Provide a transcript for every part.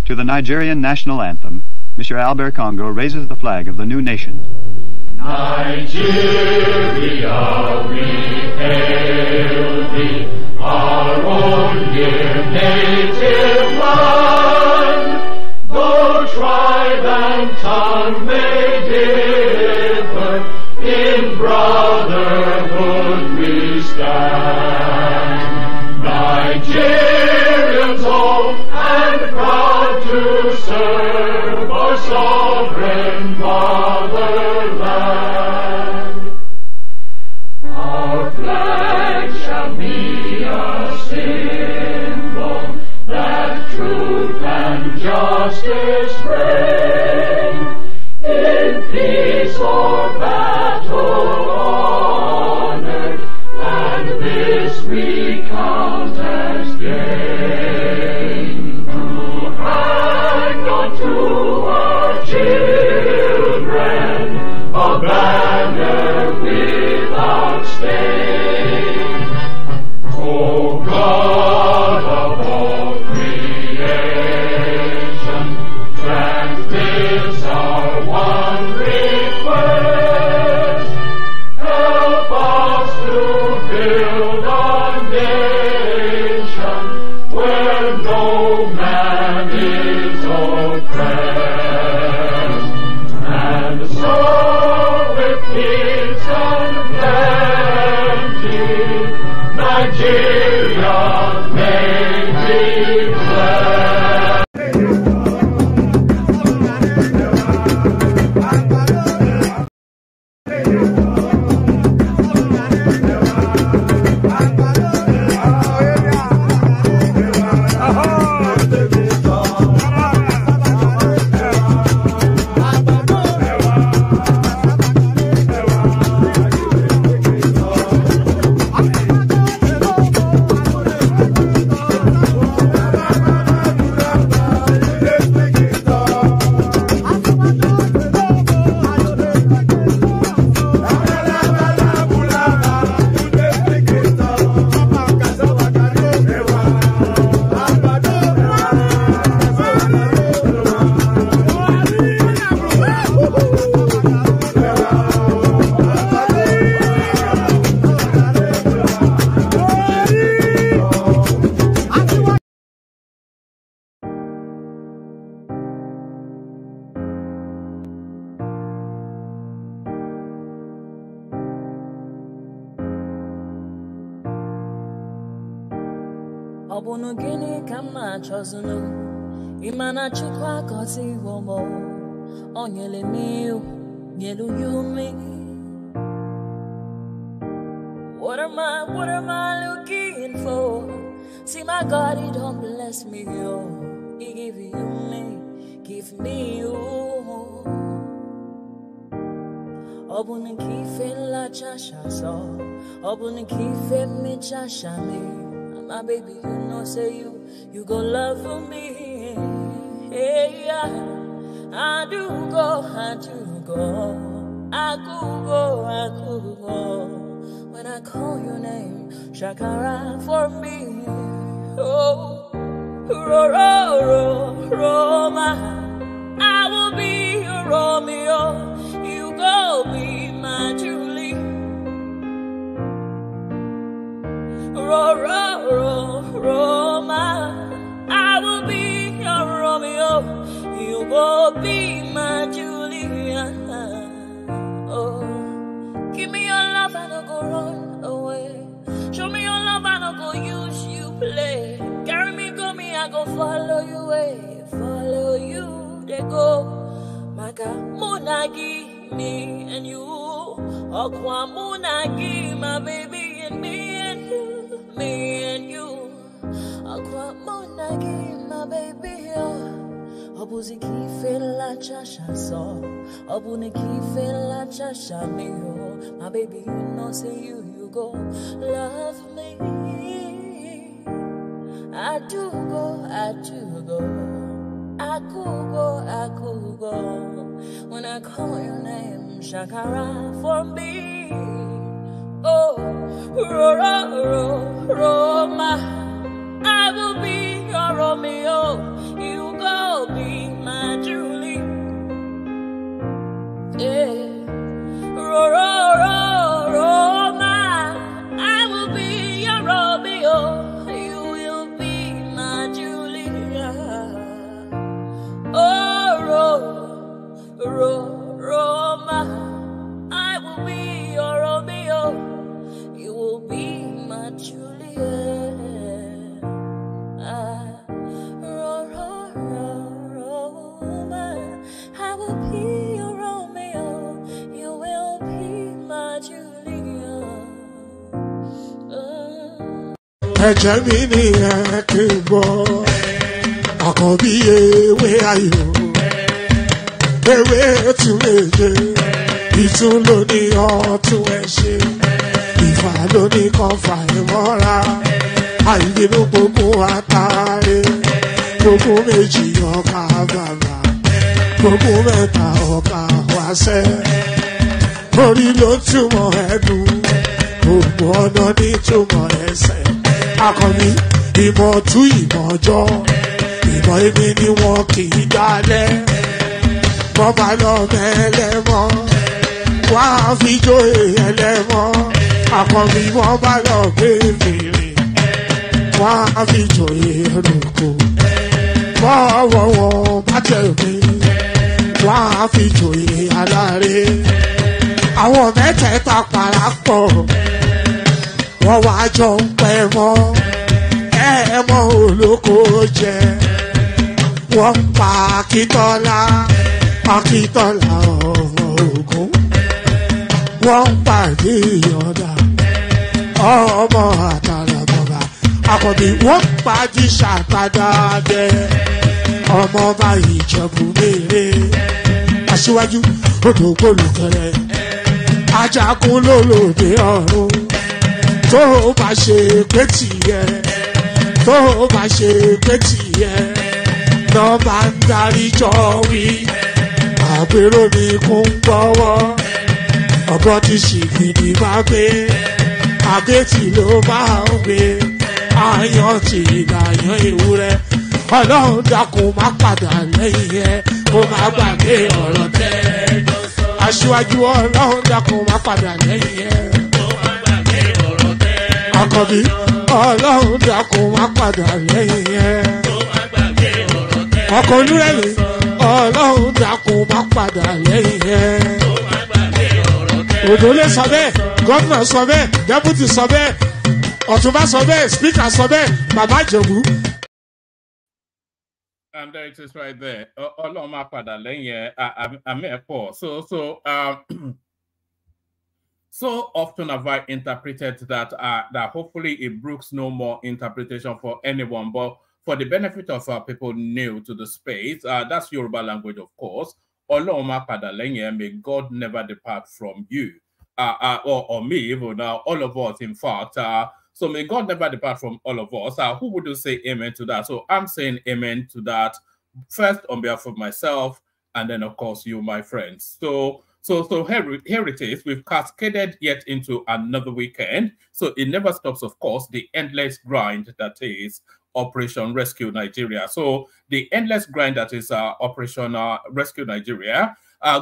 To the Nigerian national anthem, Mr. Albert Congo raises the flag of the new nation. Nigeria, we hail thee, our own dear native land. Though tribe and tongue may differ, in brotherhood we stand. Nigerians old and proud to serve our sovereign motherland. Our flag shall be a symbol that truth and justice reign. In peace or battle honored, and this we count as gain. To hang on to our children a banner without stain. Oh God of all creation, grant this our one request. Help us to build a nation where no man is oppressed, and so with peace and plenty, Nigeria may be blessed. Obunu gini kama chozunu imana chukwa koti womo onyele miu nyelu yumi. What am I looking for? See my God, he don't bless me, yo. He give me you. Obunu kife la chasha so, obunu kife mi chasha me. My baby, you know, say you go love for me. Hey, yeah. I do go. I could go. When I call your name, Shakara for me. Oh, Roma. I will be your Romeo. You go be my Julie. Roma, I will be your Romeo. You will be my Julia. Oh, give me your love and I'll go run away. Show me your love and I'll go use you play. Carry me, go me, I go follow you way. Follow you, they go. Maka Munagi, me and you. Okwa Munagi, my baby and me and you. Me and you, Aqua Monagi, my baby. Obuzi kife la chasha so, Obuni kife la chasha me yo. My baby, you know, say you go love me. I do go. I could go. When I call your name, Shakara for me. Oh, Roma, I will be your Romeo. You go ẹ̀jẹ̀ mi nìyẹn kí n gbọ́ àkànbí ewé ayò ewé tún méje ìtún ló ní ọtún ẹ ṣe ìfà ló ní kan fà ẹ mọ́ra àìbínú gbogbo àtàrẹ gbogbo méjì ọkà bàbà gbogbo mẹ́ta ọkà wáṣẹ́ orí ló túmọ̀ ẹ̀dùn gbogbo ọ̀nà ní túmọ̀ ẹsẹ̀ akọni ìmọ̀ tú ìmọ̀ ọjọ́ ìmọ̀ èmi ni wọn kì í dálẹ̀ bọ́bá lọ mẹ́lẹ́mọ́ wá fi jó ẹlẹ́mọ́ akọni bọ́bá lọ bèbèrè wá fi jó ẹlòkó bọ́wọ́ wọn bá tẹ̀ mí wá fi jó aláre àwọn mẹ́tẹ̀ẹ̀ta parapọ̀ wọ́n wá jọ ń pẹ́ mọ́ ẹ̀ẹ́mọ́ olóko jẹ wọ́n pa Akíntọ́lá ọmọ Ògún wọ́n pàdé ìyọ̀dà ọmọ àtàlàbọ̀bà àkọ́bí wọ́n pàdé ṣàtàdàdẹ ọmọ ọba Ìjẹ̀bú Mèrè aṣíwájú odò gbólùkẹrẹ ajagun lólòdì ọ̀run tó bá ṣe pé tìyẹ tó bá ṣe pé tìyẹ náà bá ń darí jọ wí àgbèrò ní kún gbọ́wọ́ ọgbọ́n ti ṣìgìdì máa gbé àbẹ́tì ló máa ń gbé àyàn tí ìlàyàn ewúrẹ́ ọlọ́run dákun má padà lẹ́yìn ẹ kó má gbàgbé ọ̀rọ̀ tẹ́ aṣíwájú ọlọ́run dákun má padà lẹ́yìn ẹ àkọ́bí ọlọ́run dákun má padà lẹ́yìn ẹ ọkọ̀ olúrẹ̀lẹ̀ ọlọ́run dákun má padà lẹ́yìn ẹ òdòlé sọ bẹ́ẹ̀ gómìnà sọ bẹ́ẹ̀ dẹ́pútì sọ bẹ́ẹ̀ ọ̀túnba sọ bẹ́ẹ̀ spíkà sọ bẹ́ẹ̀ bàbá Ìjẹ̀bú. And there it is right there. Ọlọ́run má padà lẹ́yìn ẹ àmì ẹ̀pọ̀ so often have I interpreted that that hopefully it brooks no more interpretation for anyone, but for the benefit of people new to the space, that's Yoruba language, of course. Ọlọ́run má padà lẹ́yìn ẹ, may God never depart from you, or me, even now, all of us, in fact. So may God never depart from all of us. Who would you say amen to that? So I'm saying amen to that first on behalf of myself, and then of course you, my friends. So here it is. We've cascaded yet into another weekend. So it never stops, of course, the endless grind that is Operation Rescue Nigeria. So the endless grind that is Operation Rescue Nigeria.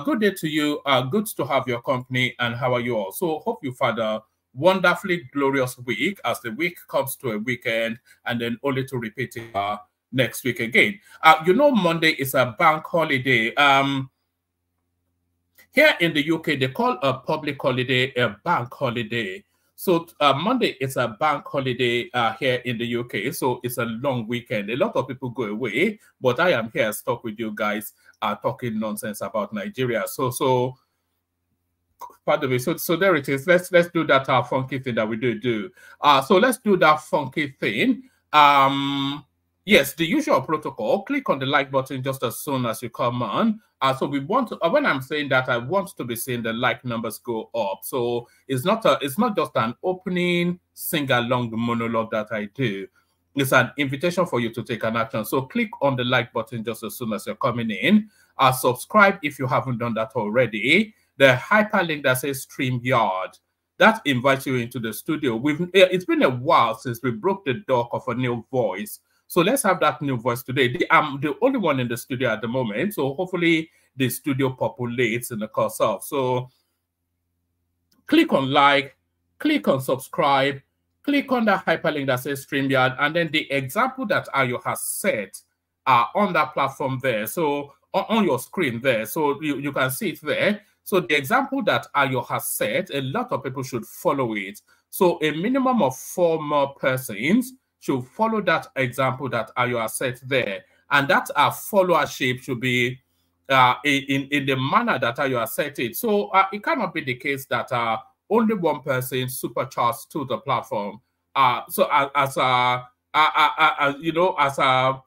Good day to you. Good to have your company. And how are you all? So hope you've had a wonderfully glorious week as the week comes to a weekend and then only to repeat it next week again. You know, Monday is a bank holiday. Here in the UK, they call a public holiday a bank holiday. So Monday is a bank holiday here in the UK. So it's a long weekend. A lot of people go away, but I am here stuck with you guys talking nonsense about Nigeria. So pardon me. So there it is. Let's do that funky thing that we do. So let's do that funky thing. Yes, the usual protocol. Click on the like button just as soon as you come on. So we want to. When I'm saying that, I want to be seeing the like numbers go up. So it's not just an opening sing-along monologue that I do. It's an invitation for you to take an action. So click on the like button just as soon as you're coming in. Subscribe if you haven't done that already. The hyperlink that says StreamYard, that invites you into the studio. It's been a while since we broke the dock of a new voice. So let's have that new voice today. I'm the only one in the studio at the moment. So hopefully the studio populates in the course of. So click on like, click on subscribe, click on the hyperlink that says StreamYard, and then the example that Ayo has set on that platform there. So on your screen there. So you can see it there. So the example that Ayo has set, a lot of people should follow it. So a minimum of 4 more persons should follow that example that Ayo has set there. And that followership should be in the manner that Ayo has set it. So it cannot be the case that only one person supercharged to the platform you know, as a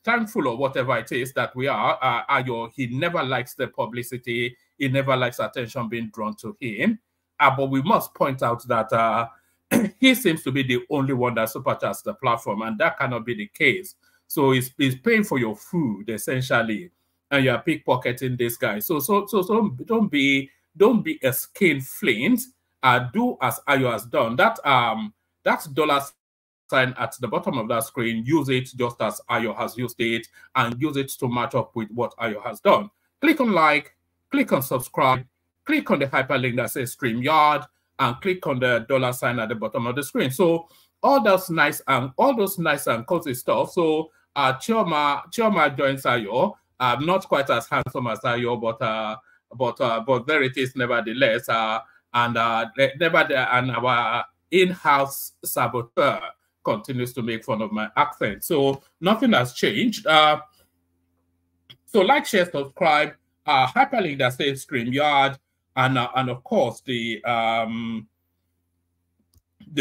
thankful or whatever it is that we are, Ayo, he never likes the publicity. He never likes attention being drawn to him. But we must point out that he seems to be the only one that supercharges the platform, and that cannot be the case. So he's paying for your food essentially, and you are pickpocketing this guy. So don't be a skinflint. Do as Ayo has done. That dollar sign at the bottom of that screen, use it just as Ayo has used it, and use it to match up with what Ayo has done. Click on like, click on subscribe, click on the hyperlink that says StreamYard, and click on the dollar sign at the bottom of the screen. So all those nice and cozy stuff. So Chioma joins Ayo. Not quite as handsome as Ayo, but there it is nevertheless. And our in-house saboteur continues to make fun of my accent. So nothing has changed. So like, share, subscribe, hyperlink that says StreamYard, and of course the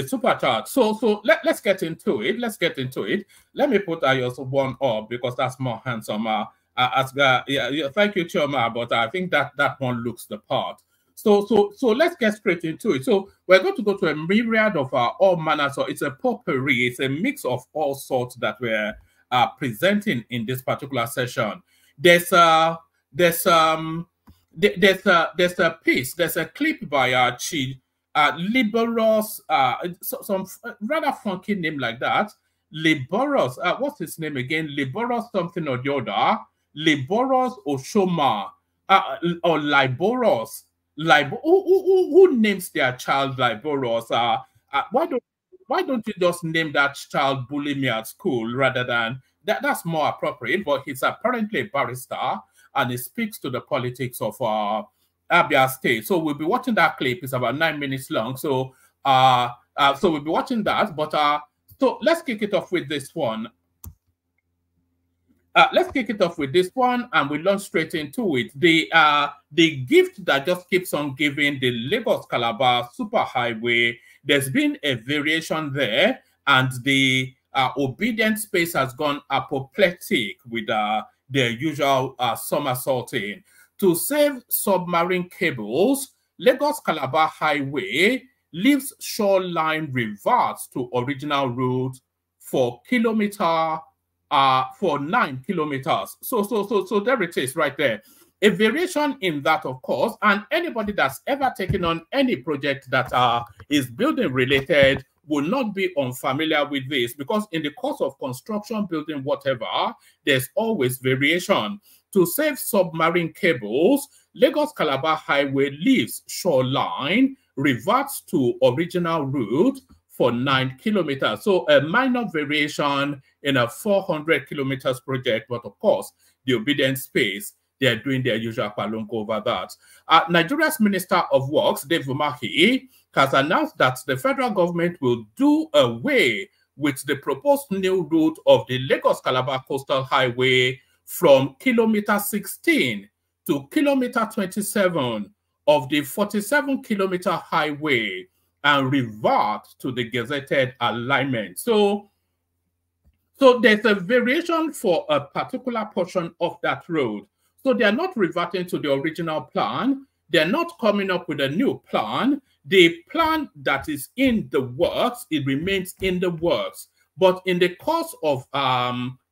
super chat. So let's get into it. Let me put Ayo's one up because that's more handsome. Thank you, Chioma, but I think that one looks the part. So let's get straight into it. So we're going to go to a myriad of all manners. So it's a potpourri. It's a mix of all sorts that we're presenting in this particular session. There's a piece. There's a clip by Liberos, some rather funky name like that. Liberos. What's his name again? Liberos something or the other. Liberos Oshoma or Liboros. Who names their child Liboros? Why don't you just name that child Bully Me at school rather than that? That's more appropriate. But he's apparently a barrister and he speaks to the politics of Abia State. So we'll be watching that clip. It's about 9 minutes long. So we'll be watching that. But so let's kick it off with this one. Let's kick it off with this one, and we launch straight into it. The gift that just keeps on giving, the Lagos-Calabar Superhighway. There's been a variation there, and the obedient space has gone apoplectic with their usual somersaulting. To save submarine cables, Lagos-Calabar Highway leaves shoreline reverts to original route for 9 kilometers. So there it is right there. A variation in that, of course, and anybody that's ever taken on any project that is building related will not be unfamiliar with this, because in the course of construction, building, whatever, there's always variation. To save submarine cables, Lagos-Calabar Highway leaves shoreline, reverts to original route for 9 kilometers. So a minor variation in a 400 kilometers project, but of course, the obedient space, they're doing their usual palunko over that. Nigeria's Minister of Works, Dave Umahi, has announced that the federal government will do away with the proposed new route of the Lagos-Calabar Coastal Highway from kilometer 16 to kilometer 27 of the 47-kilometer highway and revert to the gazetted alignment. So there's a variation for a particular portion of that road. So they're not reverting to the original plan. They're not coming up with a new plan. The plan that is in the works, it remains in the works. But in the course of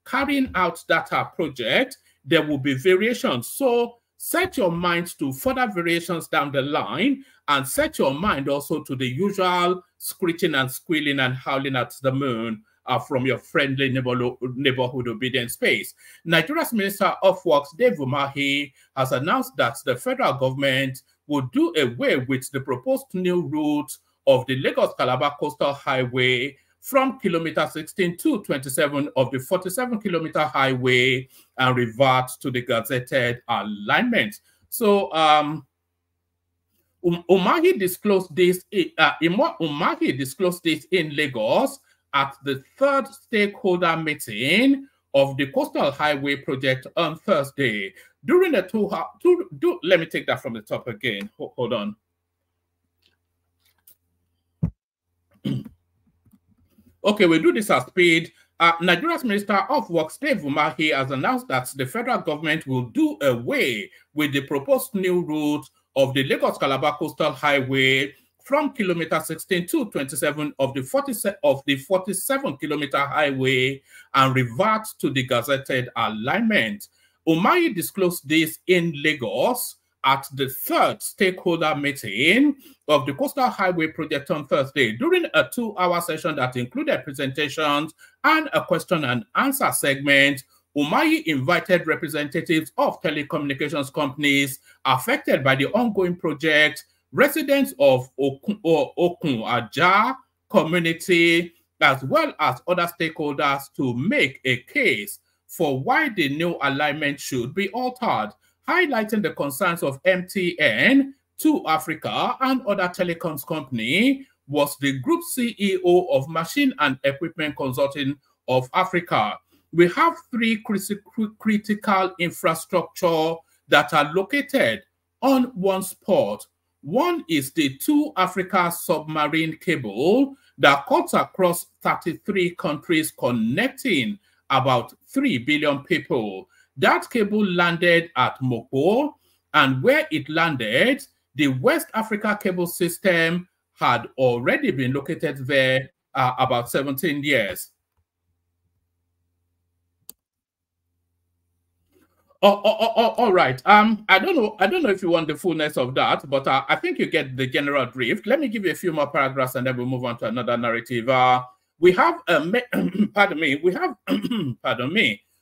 carrying out that project, there will be variations. So set your mind to further variations down the line, and set your mind also to the usual screeching and squealing and howling at the moon from your friendly neighborhood obedient space. Nigeria's Minister of Works, Dave Umahi, has announced that the federal government will do away with the proposed new route of the Lagos-Calabar Coastal Highway from kilometer 16 to 27 of the 47-kilometer highway and revert to the gazetted alignment. So Umahi disclosed this. Umahi disclosed this in Lagos at the third stakeholder meeting of the Coastal Highway project on Thursday. During the let me take that from the top again. Hold on. Okay, we'll do this at speed. Nigeria's Minister of Works, Dave Umahi, has announced that the federal government will do away with the proposed new route of the Lagos-Calabar Coastal Highway from kilometer 16 to 27 of the 47-kilometer highway and revert to the gazetted alignment. Umahi disclosed this in Lagos at the third stakeholder meeting of the Coastal Highway project on Thursday during a 2-hour session that included presentations and a question and answer segment. Umahi invited representatives of telecommunications companies affected by the ongoing project, residents of Okun Aja community, as well as other stakeholders to make a case for why the new alignment should be altered, highlighting the concerns of MTN, 2Africa, and other telecoms company, was the group CEO of Machine and Equipment Consulting of Africa. We have 3 critical infrastructure that are located on one spot. One is the 2Africa submarine cable that cuts across 33 countries, connecting about 3 billion people. That cable landed at Moko, and where it landed, the West Africa cable system had already been located there about 17 years. All right. I don't know if you want the fullness of that, but I think you get the general drift. Let me give you a few more paragraphs, and then we'll move on to another narrative. We have pardon me.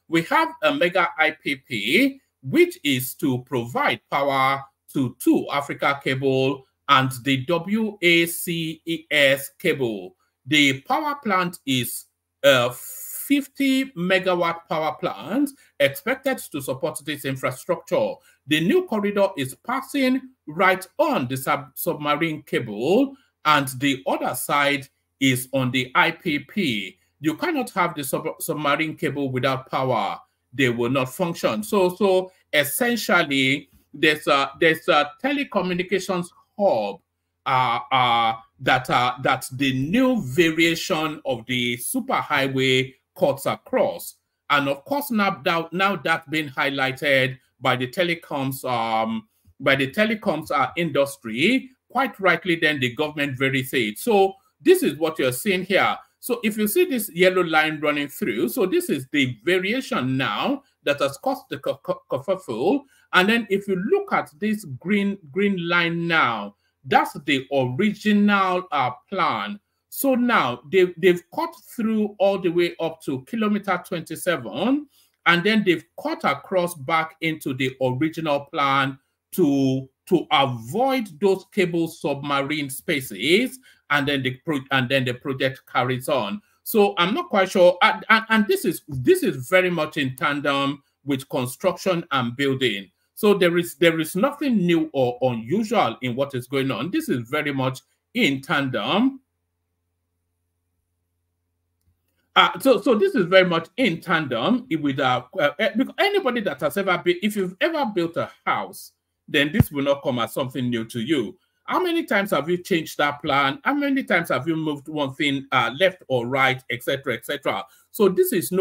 We have a mega IPP, which is to provide power to 2Africa cable and the WACES cable. The power plant is 50 megawatt power plant expected to support this infrastructure. The new corridor is passing right on the submarine cable, and the other side is on the IPP. You cannot have the submarine cable without power. They will not function. So essentially, there's a telecommunications hub that the new variation of the superhighway cuts across. And of course, now that's been highlighted by the telecoms industry. Quite rightly, then the government verified. So this is what you're seeing here. So if you see this yellow line running through, so this is the variation now that has caused the kerfuffle. And then if you look at this green line now, that's the original plan. So now they've cut through all the way up to kilometer 27, and then they've cut across back into the original plan to avoid those cable submarine spaces, and then the project carries on. So I'm not quite sure, and this is very much in tandem with construction and building. So there is nothing new or unusual in what is going on. This is very much in tandem. So this is very much in tandem with anybody that has ever been. If you've ever built a house, then this will not come as something new to you. How many times have you changed that plan? How many times have you moved one thing left or right, etc., etc.? So this is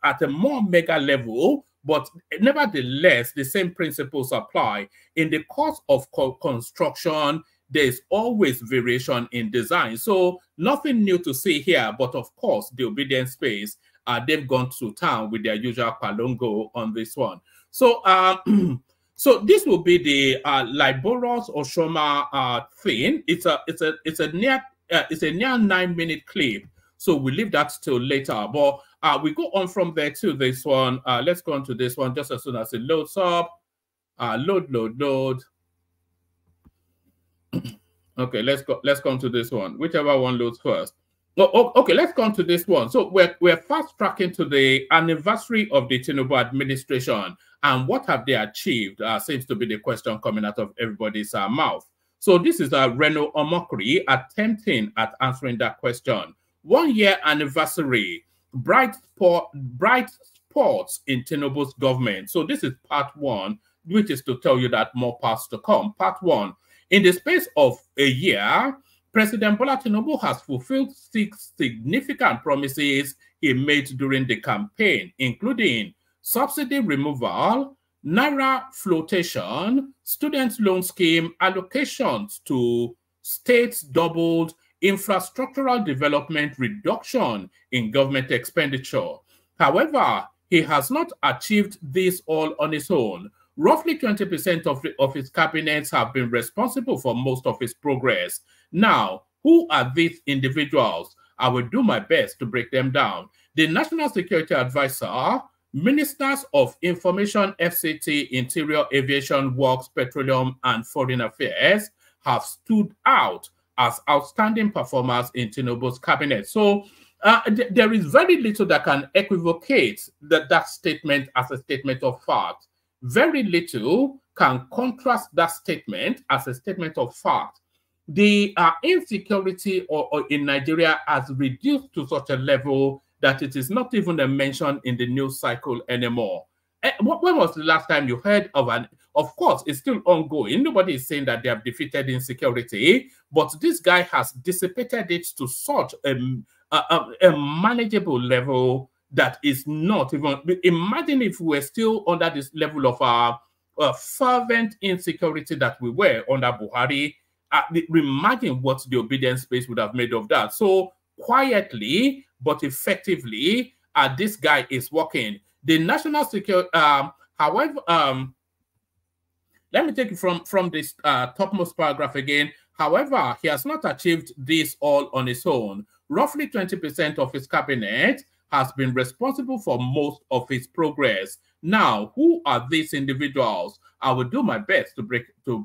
at a more mega level, but nevertheless, the same principles apply. In the course of construction, there's always variation in design. So nothing new to see here, but of course, the obedient space, they've gone to town with their usual palongo on this one. So so this will be the Liboros Oshoma thing. It's a near 9-minute clip. So we leave that till later. But we go on from there to this one. Let's go on to this one just as soon as it loads up. Load. Okay, let's come to this one. Whichever one loads first. Okay, let's come to this one. So we're fast tracking to the anniversary of the Tinubu administration, and what have they achieved? Seems to be the question coming out of everybody's mouth. So this is Reno Omokri attempting at answering that question. 1 year anniversary, bright spots in Tinubu's government. So this is part 1, which is to tell you that more parts to come. Part 1. In the space of a year, President Bola Tinubu has fulfilled 6 significant promises he made during the campaign, including subsidy removal, Naira flotation, student loan scheme, allocations to states doubled, infrastructural development reduction in government expenditure. However, he has not achieved this all on his own. Roughly 20% of his cabinets have been responsible for most of his progress. Now, who are these individuals? I will do my best to break them down. The National Security Advisor, Ministers of Information, FCT, Interior, Aviation, Works, Petroleum, and Foreign Affairs have stood out as outstanding performers in Tinubu's cabinet. So there is very little that can equivocate that statement as a statement of fact. Very little can contrast that statement as a statement of fact. The insecurity in Nigeria has reduced to such a level that it is not even a mention in the news cycle anymore. When was the last time you heard of an... Of course, it's still ongoing. Nobody is saying that they have defeated insecurity, but this guy has dissipated it to such a manageable level that is not even... Imagine if we were still under this level of fervent insecurity that we were under Buhari. Imagine what the obedience space would have made of that. So quietly but effectively, this guy is working. The national security, however, let me take it from this topmost paragraph again. However, he has not achieved this all on his own. Roughly 20% of his cabinet has been responsible for most of his progress. Now, who are these individuals? I will do my best to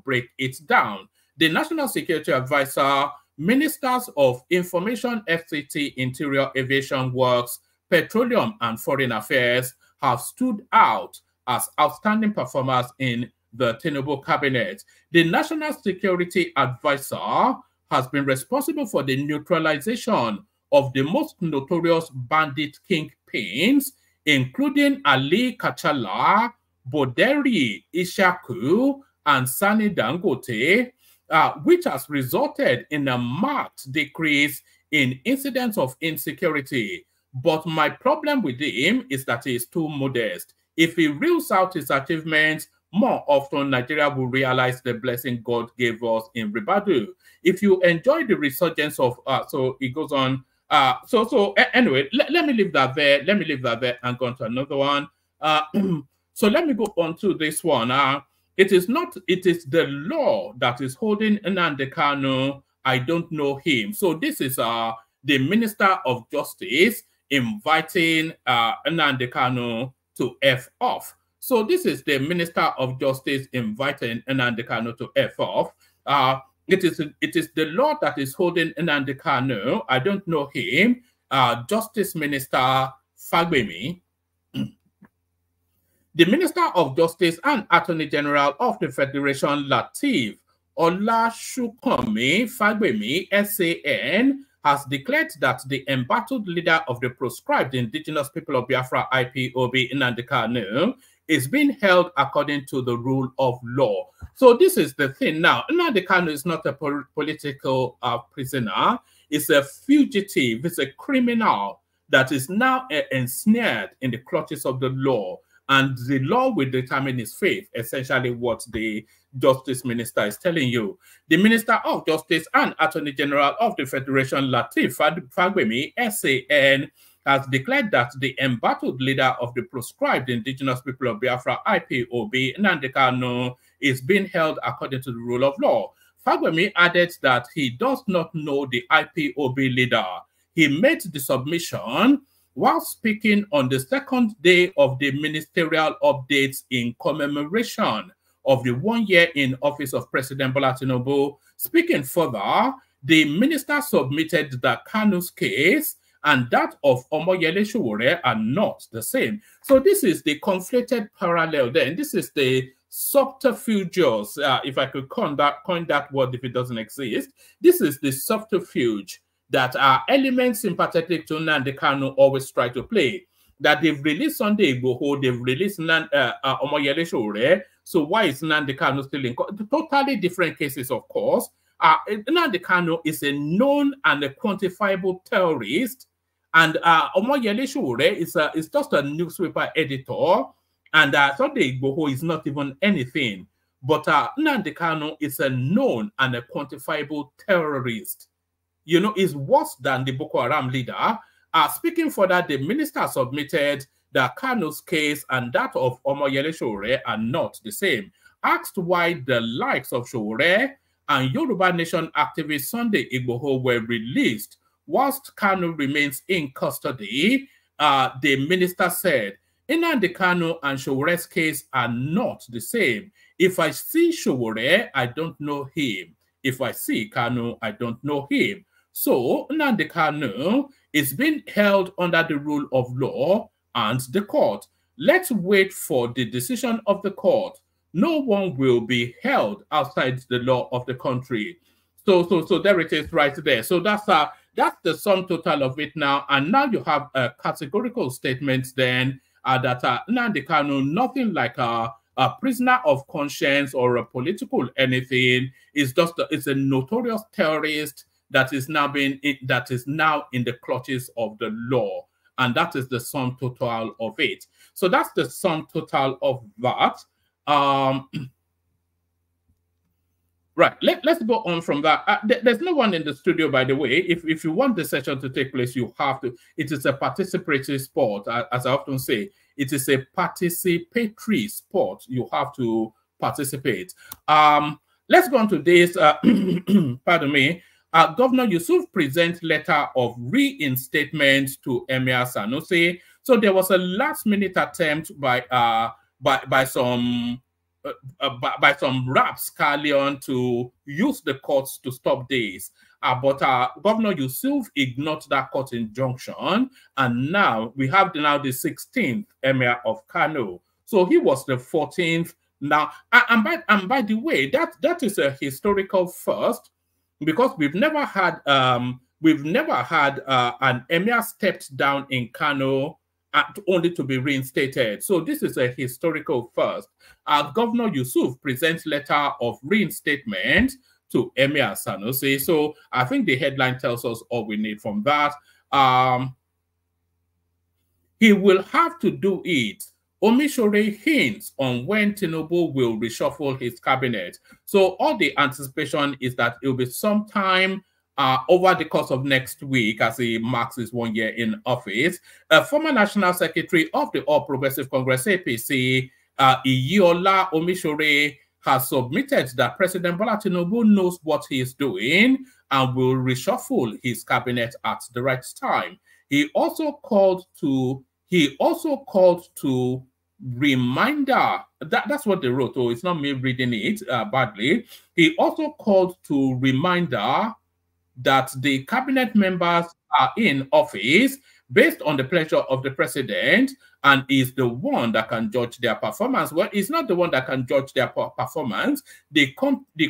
break it down. The National Security Advisor, Ministers of Information, FCT, Interior, Aviation, Works, Petroleum, and Foreign Affairs have stood out as outstanding performers in the Tinubu cabinet. The National Security Advisor has been responsible for the neutralization of the most notorious bandit kingpins, including Ali Kachala, Boderi Ishaku, and Sani Dangote, which has resulted in a marked decrease in incidents of insecurity. But my problem with him is that he is too modest. If he reels out his achievements, more often Nigeria will realize the blessing God gave us in Ribadu. If you enjoy the resurgence of, so it goes on. Anyway, let me leave that there. Let me leave that there and go on to another one. So let me go on to this one. It is the law that is holding Nnamdi Kanu. I don't know him. So this is the Minister of Justice inviting Nnamdi Kanu to F off. So this is the Minister of Justice inviting Nnamdi Kanu to F off. It is the law that is holding Nnamdi Kanu. I don't know him. Justice Minister Fagbemi. The Minister of Justice and Attorney General of the Federation, Lateef Olashukanmi Fagbemi, SAN, has declared that the embattled leader of the proscribed indigenous people of Biafra, IPOB, Nnamdi Kanu, is being held according to the rule of law. So this is the thing now. Nnamdi Kanu is not a political prisoner. It's a fugitive. It's a criminal that is now ensnared in the clutches of the law. And the law will determine his fate, essentially what the Justice Minister is telling you. The Minister of Justice and Attorney General of the Federation, Lateef Fagbemi, SAN, has declared that the embattled leader of the proscribed indigenous people of Biafra, IPOB, Nnamdi Kanu, is being held according to the rule of law. Fagbemi added that he does not know the IPOB leader. He made the submission while speaking on the second day of the ministerial updates in commemoration of the 1 year in office of President Bola Tinubu. Speaking further, the minister submitted that Kanu's case and that of Omoyele Sowore are not the same. So this is the conflated parallel then. This is the subterfuges, if I could coin that word if it doesn't exist. This is the subterfuge that are elements sympathetic to Nnamdi Kanu always try to play. That they've released Sunday Igboho, they've released Omoyele Sowore. So why is Nnamdi Kanu still in court? Totally different cases, of course. Nnamdi Kanu is a known and a quantifiable terrorist, and Omoyele Sowore is just a newspaper editor, and Sunday Igboho is not even anything. But Nnamdi Kanu is a known and a quantifiable terrorist. You know, is worse than the Boko Haram leader. Speaking further, the minister submitted that Kanu's case and that of Omoyele Sowore are not the same. Asked why the likes of Sowore and Yoruba Nation activist Sunday Igboho were released whilst Kanu remains in custody, the minister said, Nnamdi Kanu and Showore's case are not the same. If I see Sowore, I don't know him. If I see Kanu, I don't know him. So Nnamdi Kanu is being held under the rule of law and the court. Let's wait for the decision of the court. No one will be held outside the law of the country. So there it is right there. So that's the sum total of it now. And now you have a categorical statement then that Nnamdi Kanu, nothing like a prisoner of conscience or a political anything, is just it's a notorious terrorist that is now in the clutches of the law, and that is the sum total of it. So that's the sum total of that. Right, let's go on from that. There's no one in the studio, by the way. If you want the session to take place, you have to. It is a participatory sport, as I often say. It is a participatory sport. You have to participate. Let's go on to this. Pardon me. Governor Yusuf presents letter of reinstatement to Emir Sanusi. So there was a last-minute attempt by some rapscallion to use the courts to stop this. But Governor Yusuf ignored that court injunction, and now we have the 16th Emir of Kano. So he was the 14th now. And by the way, that is a historical first, because we've never had an Emir stepped down in Kano only to be reinstated. So this is a historical first. Governor Yusuf presents letter of reinstatement to Emir Sanusi. So I think the headline tells us all we need from that. He will have to do it. Omishore hints on when Tinubu will reshuffle his cabinet. So all the anticipation is that it will be sometime over the course of next week, as he marks his 1 year in office. Former National Secretary of the All Progressive Congress, APC, Iyiola Omishore, has submitted that President Bola Tinubu knows what he is doing and will reshuffle his cabinet at the right time. He also called to reminder, that's what they wrote, so it's not me reading it badly. He also called to reminder that the cabinet members are in office based on the pleasure of the president and is the one that can judge their performance. Well, it's not the one that can judge their performance. The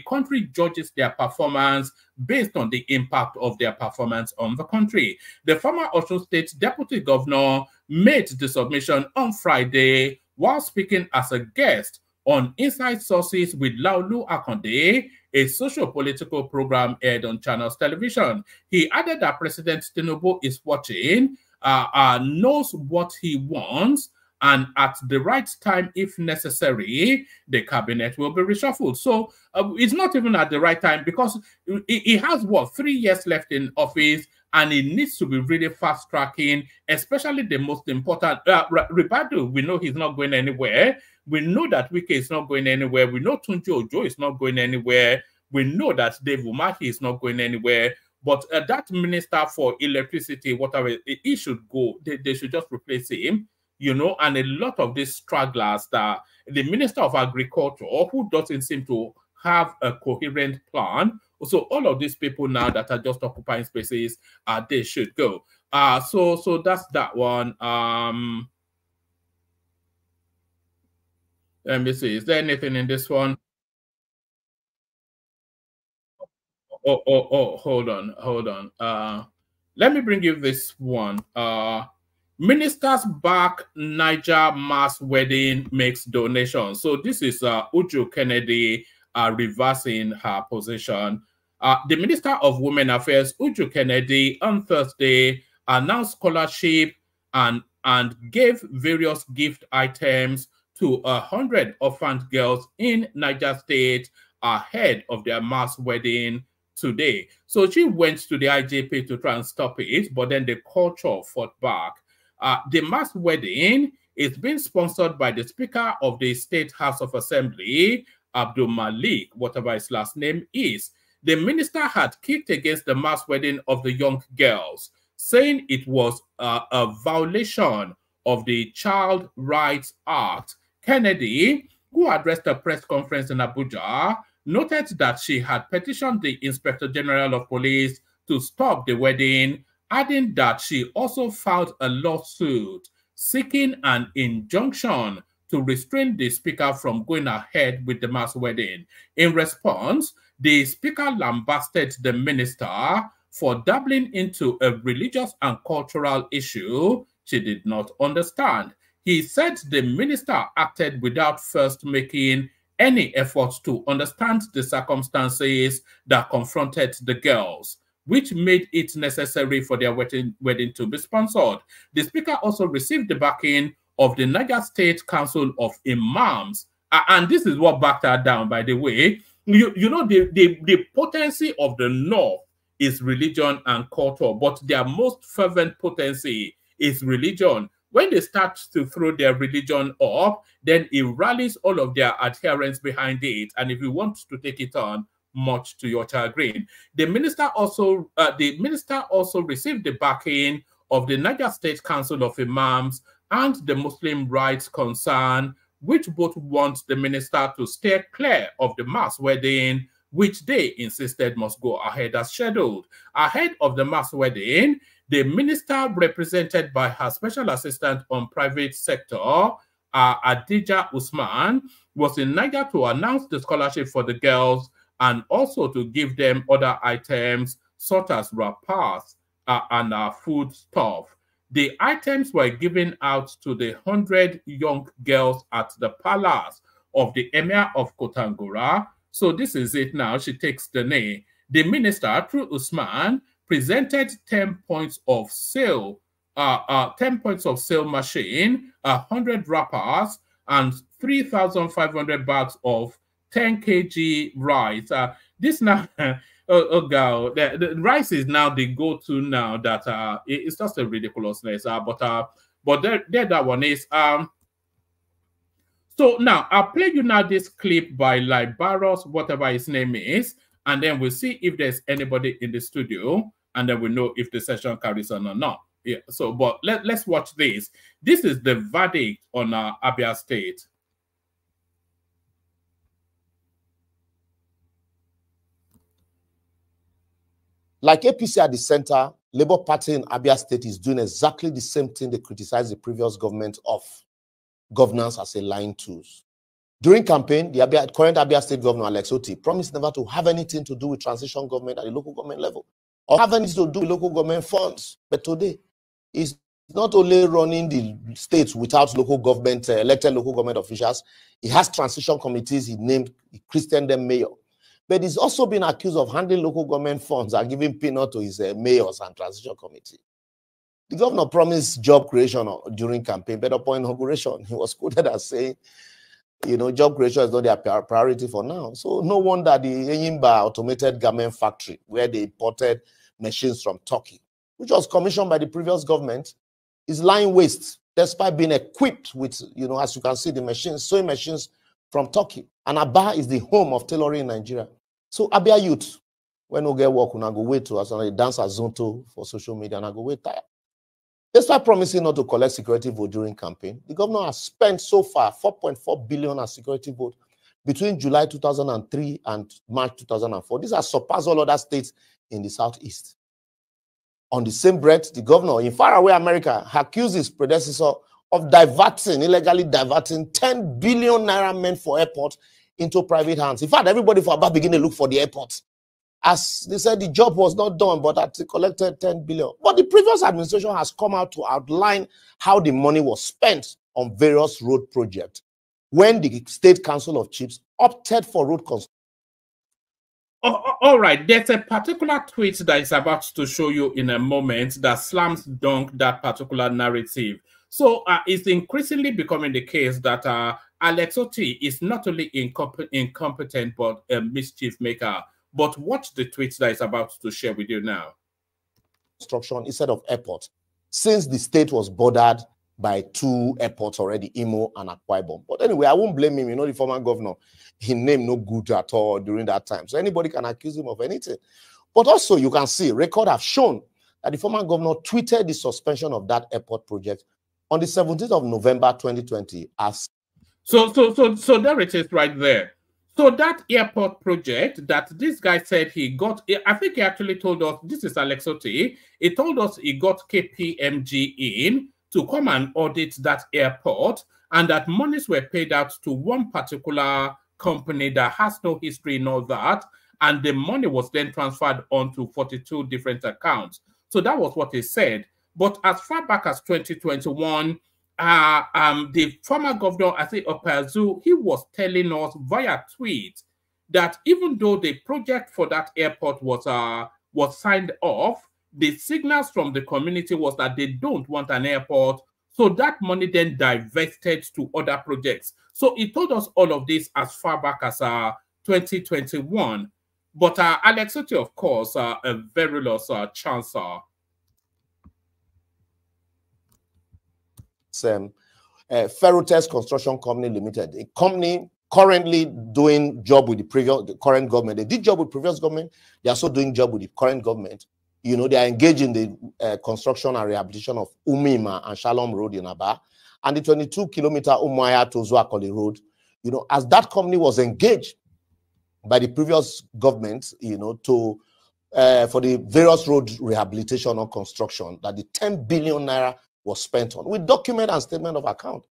country judges their performance based on the impact of their performance on the country. The former Osun State Deputy Governor made the submission on Friday while speaking as a guest on Inside Sources with Laolu Akonde, a socio-political program aired on Channels Television. He added that President Tinubu is watching, knows what he wants, and at the right time, if necessary, the cabinet will be reshuffled. So it's not even at the right time, because he has, 3 years left in office, and it needs to be really fast-tracking, especially the most important. Ribadu, we know he's not going anywhere. We know that Wike is not going anywhere. We know Tunji Ojo is not going anywhere. We know that Dave Umahi is not going anywhere. But that minister for electricity, whatever, he should go. They should just replace him, you know. And a lot of these stragglers, the minister of agriculture, who doesn't seem to have a coherent plan. So all of these people now that are just occupying spaces, they should go. So that's that one. Let me see. Is there anything in this one? Oh, hold on. Let me bring you this one. Ministers back Niger mass wedding makes donations. So this is Uju Kennedy reversing her position. The Minister of Women Affairs, Uju Kennedy, on Thursday announced scholarship and gave various gift items to 100 orphaned girls in Niger State ahead of their mass wedding today. So she went to the IJP to try and stop it, but then the culture fought back. The mass wedding is being sponsored by the Speaker of the State House of Assembly, Abdul Malik, whatever his last name is. The minister had kicked against the mass wedding of the young girls, saying it was a violation of the Child Rights Act. Kennedy, who addressed a press conference in Abuja, noted that she had petitioned the Inspector General of Police to stop the wedding, adding that she also filed a lawsuit seeking an injunction to restrain the speaker from going ahead with the mass wedding. In response, the speaker lambasted the minister for dabbling into a religious and cultural issue she did not understand. He said the minister acted without first making any efforts to understand the circumstances that confronted the girls, which made it necessary for their wedding to be sponsored. The speaker also received the backing of the Niger State Council of Imams. And this is what backed her down, by the way. You know, the potency of the North is religion and culture, but their most fervent potency is religion. When they start to throw their religion up, then it rallies all of their adherents behind it. And if you want to take it on, much to your chagrin. The minister also received the backing of the Niger State Council of Imams and the Muslim Rights Concern, which both want the minister to steer clear of the mass wedding, which they insisted must go ahead as scheduled. Ahead of the mass wedding, the minister, represented by her special assistant on private sector, Adija Usman, was in Niger to announce the scholarship for the girls and also to give them other items such as wrappers and food stuff. The items were given out to the 100 young girls at the palace of the Emir of Kotangora. So this is it now. She takes the knee. The minister, through Usman, presented 10 points of sale, 10 points of sale machine, 100 wrappers, and 3,500 bags of 10 kg rice. This now, the rice is now the go-to now. That it's just a ridiculousness. But there that one is. So now I'll play you now this clip by Libaros, whatever his name is, and then we'll see if there's anybody in the studio, and then we'll know if the session carries on or not. Yeah. So, but let's watch this. This is the verdict on Abia State. Like APC at the center, Labour Party in Abia State is doing exactly the same thing they criticized the previous government of: governance as a lying tools. During campaign, the current Abia State Governor, Alex Oti, promised never to have anything to do with transition government at the local government level or have anything to do with local government funds. But today, he's not only running the states without local government, elected local government officials, he has transition committees, he christened them mayor. But he's also been accused of handling local government funds and giving peanut to his mayors and transition committee. The governor promised job creation during campaign, but upon inauguration, he was quoted as saying, you know, job creation is not their priority for now. So no wonder the Enyimba automated garment factory, where they imported machines from Turkey, which was commissioned by the previous government, is lying waste, despite being equipped with, you know, as you can see, the machines, sewing machines from Turkey. And Aba is the home of tailoring in Nigeria. So Abia youth, when we get work, we go wait to us and dance as Zonto for social media, and I go wait tired. Despite promising not to collect security vote during campaign, the governor has spent so far 4.4 billion as security vote between July 2003 and March 2004. This has surpassed all other states in the Southeast. On the same breath, the governor in faraway America accused his predecessor of illegally diverting 10 billion naira meant for airport into private hands. In fact, everybody for Aba began to look for the airport. As they said, the job was not done, but that they collected 10 billion. But the previous administration has come out to outline how the money was spent on various road projects when the State Council of Chiefs opted for road construction. All right, there's a particular tweet that is about to show you in a moment that slams dunk that particular narrative. So it's increasingly becoming the case that Alex Oti is not only incompetent, but a mischief maker. But watch the tweet that is about to share with you now. Construction instead of airport, since the state was bordered by 2 airports already, Imo and Akwa Ibom. But anyway, I won't blame him. You know, the former governor, he named no good at all during that time. So anybody can accuse him of anything. But also, you can see, record have shown that the former governor tweeted the suspension of that airport project on the 17th of November 2020 as... So there it is right there. So that airport project that this guy said he got, I think he actually told us, this is Alex Oti, he told us he got KPMG in to come and audit that airport, and that monies were paid out to one particular company that has no history in all that, and the money was then transferred onto 42 different accounts. So that was what he said. But as far back as 2021, the former governor, I think Opazu, he was telling us via tweet that even though the project for that airport was signed off, the signals from the community was that they don't want an airport. So that money then divested to other projects. So he told us all of this as far back as 2021. But Alex Oti, of course, a virulous chancellor. Ferrotest Construction Company Limited, a company currently doing job with the current government. They did job with previous government. They are also doing job with the current government. You know, they are engaged in the construction and rehabilitation of Umima and Shalom Road in Aba, and the 22-kilometer Umuahia to Zuakoli Road. You know, as that company was engaged by the previous government, you know, to for the various road rehabilitation or construction, that the 10 billion naira was spent on, with document and statement of account.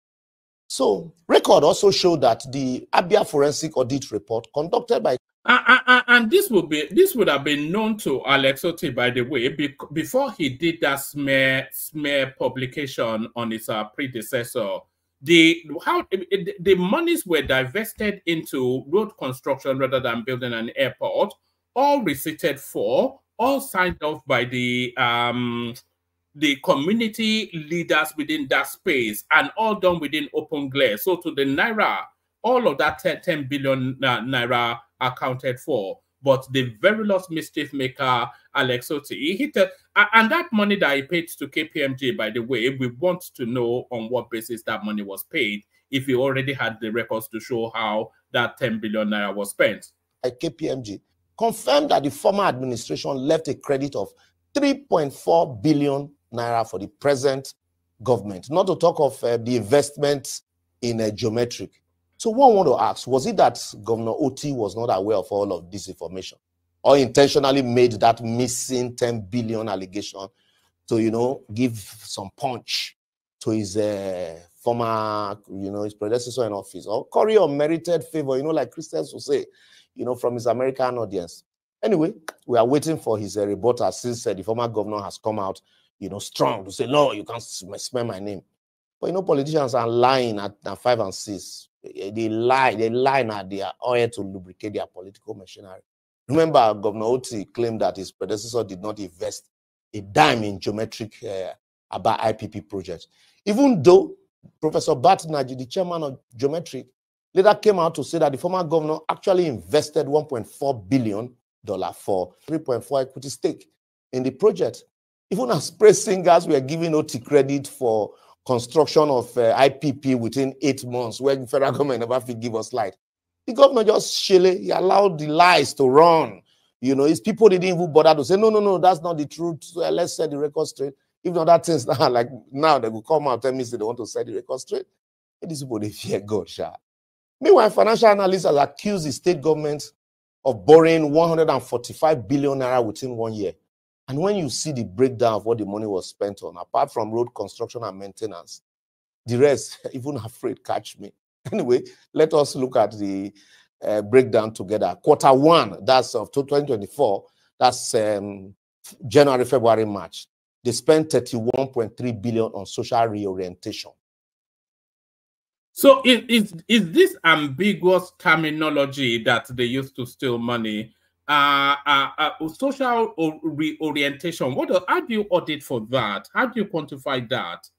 So, record also showed that the Abia Forensic Audit Report conducted by... And this would have been known to Alex Oti, by the way, before he did that smear publication on his predecessor. The monies were divested into road construction rather than building an airport, all receipted for, all signed off by the community leaders within that space, and all done within open glare. So to the naira, all of that 10 billion naira accounted for. But the virulous mischief maker, Alex Oti, he hit it. And that money that he paid to KPMG, by the way, we want to know on what basis that money was paid, if he already had the records to show how that 10 billion naira was spent. KPMG confirmed that the former administration left a credit of 3.4 billion naira for the present government, not to talk of the investment in geometric. So one want to ask, was it that Governor Oti was not aware of all of this information, or intentionally made that missing 10 billion allegation to, you know, give some punch to his former, you know, his predecessor in office, or curry unmerited favor, you know, like Christians will say, you know, from his American audience? Anyway, we are waiting for his rebuttal, since the former governor has come out, you know, strong to say, no, you can't smear my name. But, you know, politicians are lying at 5 and 6. They lie now, they are oil to lubricate their political machinery. Remember, Governor Oti claimed that his predecessor did not invest a dime in geometric about IPP projects. Even though Professor Batnaji, the chairman of geometric, later came out to say that the former governor actually invested $1.4 billion for 3.4 equity stake in the project. Even as praise singers were giving Oti credit for construction of IPP within 8 months, where the federal government never could give us light. The governor just he allowed the lies to run. You know, his people didn't even bother to say, no, that's not the truth. So let's set the record straight. If not, that things now, like now, they will come out and tell me they want to set the record straight. And these people, they fear God, sha. Meanwhile, financial analysts have accused the state government of borrowing 145 billion naira within 1 year. And when you see the breakdown of what the money was spent on, apart from road construction and maintenance, the rest, even afraid, catch me. Anyway, let us look at the breakdown together. Quarter 1, that's of 2024, that's January, February, March. They spent 31.3 billion on social reorientation. So is this ambiguous terminology that they used to steal money? social reorientation. How do you audit for that? How do you quantify that?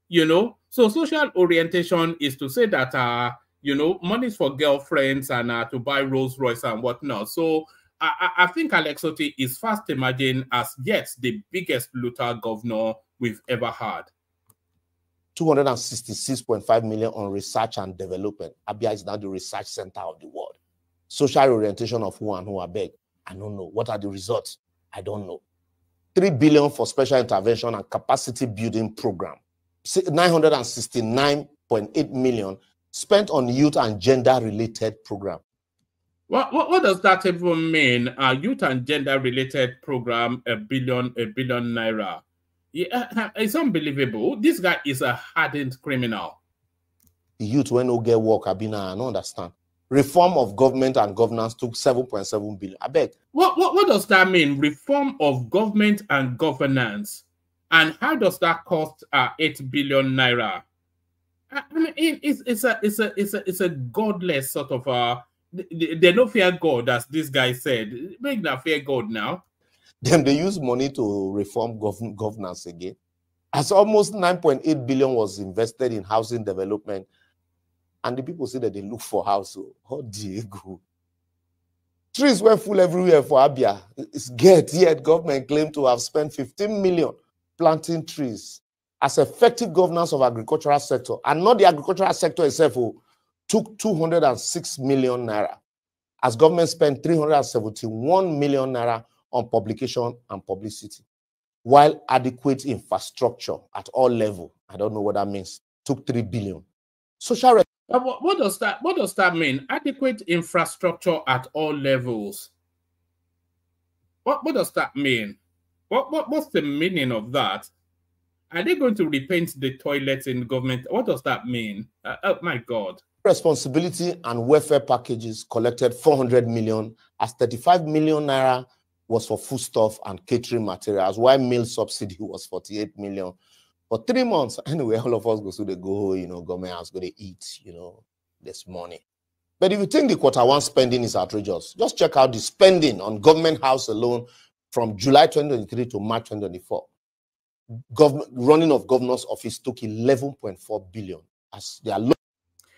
You know, so social orientation is to say that you know, money is for girlfriends and to buy Rolls Royce and whatnot. So I think Alex Otti is fast emerging as yet the biggest looter governor we've ever had. 266.5 million on research and development. Abia is now the research center of the world. Social orientation of who and who, I beg. I don't know. What are the results? I don't know. 3 billion for special intervention and capacity building program. 969.8 million spent on youth and gender-related program. What does that even mean? Youth and gender-related program, a billion naira. Yeah, it's unbelievable. This guy is a hardened criminal. The youth when no get work, I don't understand. Reform of government and governance took 7.7 billion. I beg. What does that mean? Reform of government and governance, and how does that cost 8 billion naira? I mean, it's a godless sort of they don't fear God, as this guy said. Make them fear God now. Then they use money to reform governance again. As almost 9.8 billion was invested in housing development, and the people say that they look for house. Oh, Diego. Trees were full everywhere for Abia. It's yet government claimed to have spent 15 million planting trees as effective governance of agricultural sector, and not the agricultural sector itself, took 206 million naira, as government spent 371 million naira on publication and publicity, while adequate infrastructure at all levels, I don't know what that means, took 3 billion. Social. What does that mean? Adequate infrastructure at all levels. What does that mean? What's the meaning of that? Are they going to repaint the toilets in government? What does that mean? Oh my God. Responsibility and welfare packages collected 400 million, as 35 million naira was for foodstuff and catering materials, while meal subsidy was 48 million. For 3 months, anyway, all of us go, you know, government house, go to eat, you know, this money. But if you think the Q1 spending is outrageous, just check out the spending on government house alone from July 2023 to March 2024. Running of governor's office took 11.4 billion. As they are.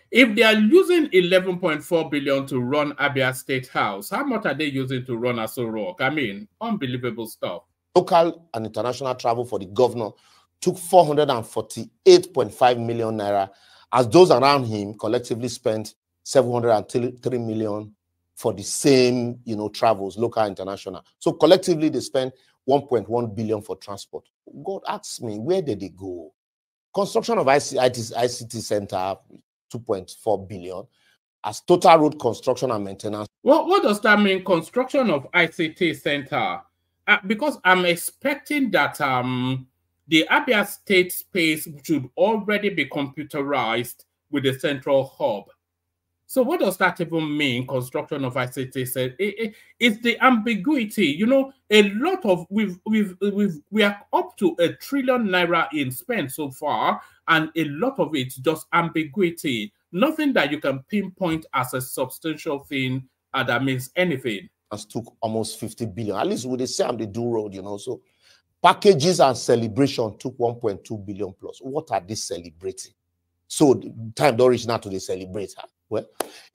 If they are using 11.4 billion to run Abia State House, how much are they using to run Aso Rock? I mean, unbelievable stuff. Local and international travel for the governor took 448.5 million naira, as those around him collectively spent 703 million for the same, you know, travels, local, international. So collectively they spent 1.1 billion for transport. God asks me, where did they go? Construction of ICT center, 2.4 billion, as total road construction and maintenance. What does that mean, construction of ICT center? Because I'm expecting that the Abia State space should already be computerized with the central hub. So what does that even mean, construction of ICT center? It's the ambiguity. You know, a lot of we are up to 1 trillion naira in spend so far, and a lot of it's just ambiguity. Nothing that you can pinpoint as a substantial thing that means anything. Took almost 50 billion. At least with the same they do road, you know. So packages and celebration took 1.2 billion plus. What are they celebrating? So time don't reach now to the celebrate. Huh? Well,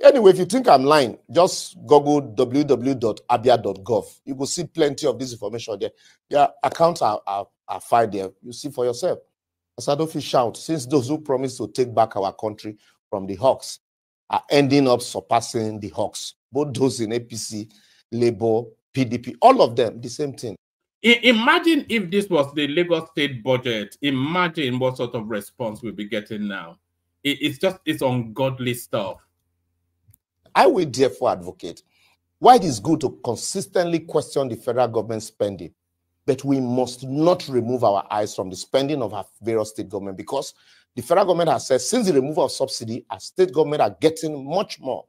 anyway, if you think I'm lying, just Google www.abia.gov. You will see plenty of this information there. Their accounts are filed there. You see for yourself. As Adofi shout, since those who promise to take back our country from the Hawks are ending up surpassing the Hawks. Both those in APC, Labour, PDP, all of them, the same thing. Imagine if this was the Lagos state budget. Imagine what sort of response we'll be getting now. It's ungodly stuff. I will therefore advocate why it is good to consistently question the federal government spending, but we must not remove our eyes from the spending of our various state government, because the federal government has said since the removal of subsidy, our state government are getting much more.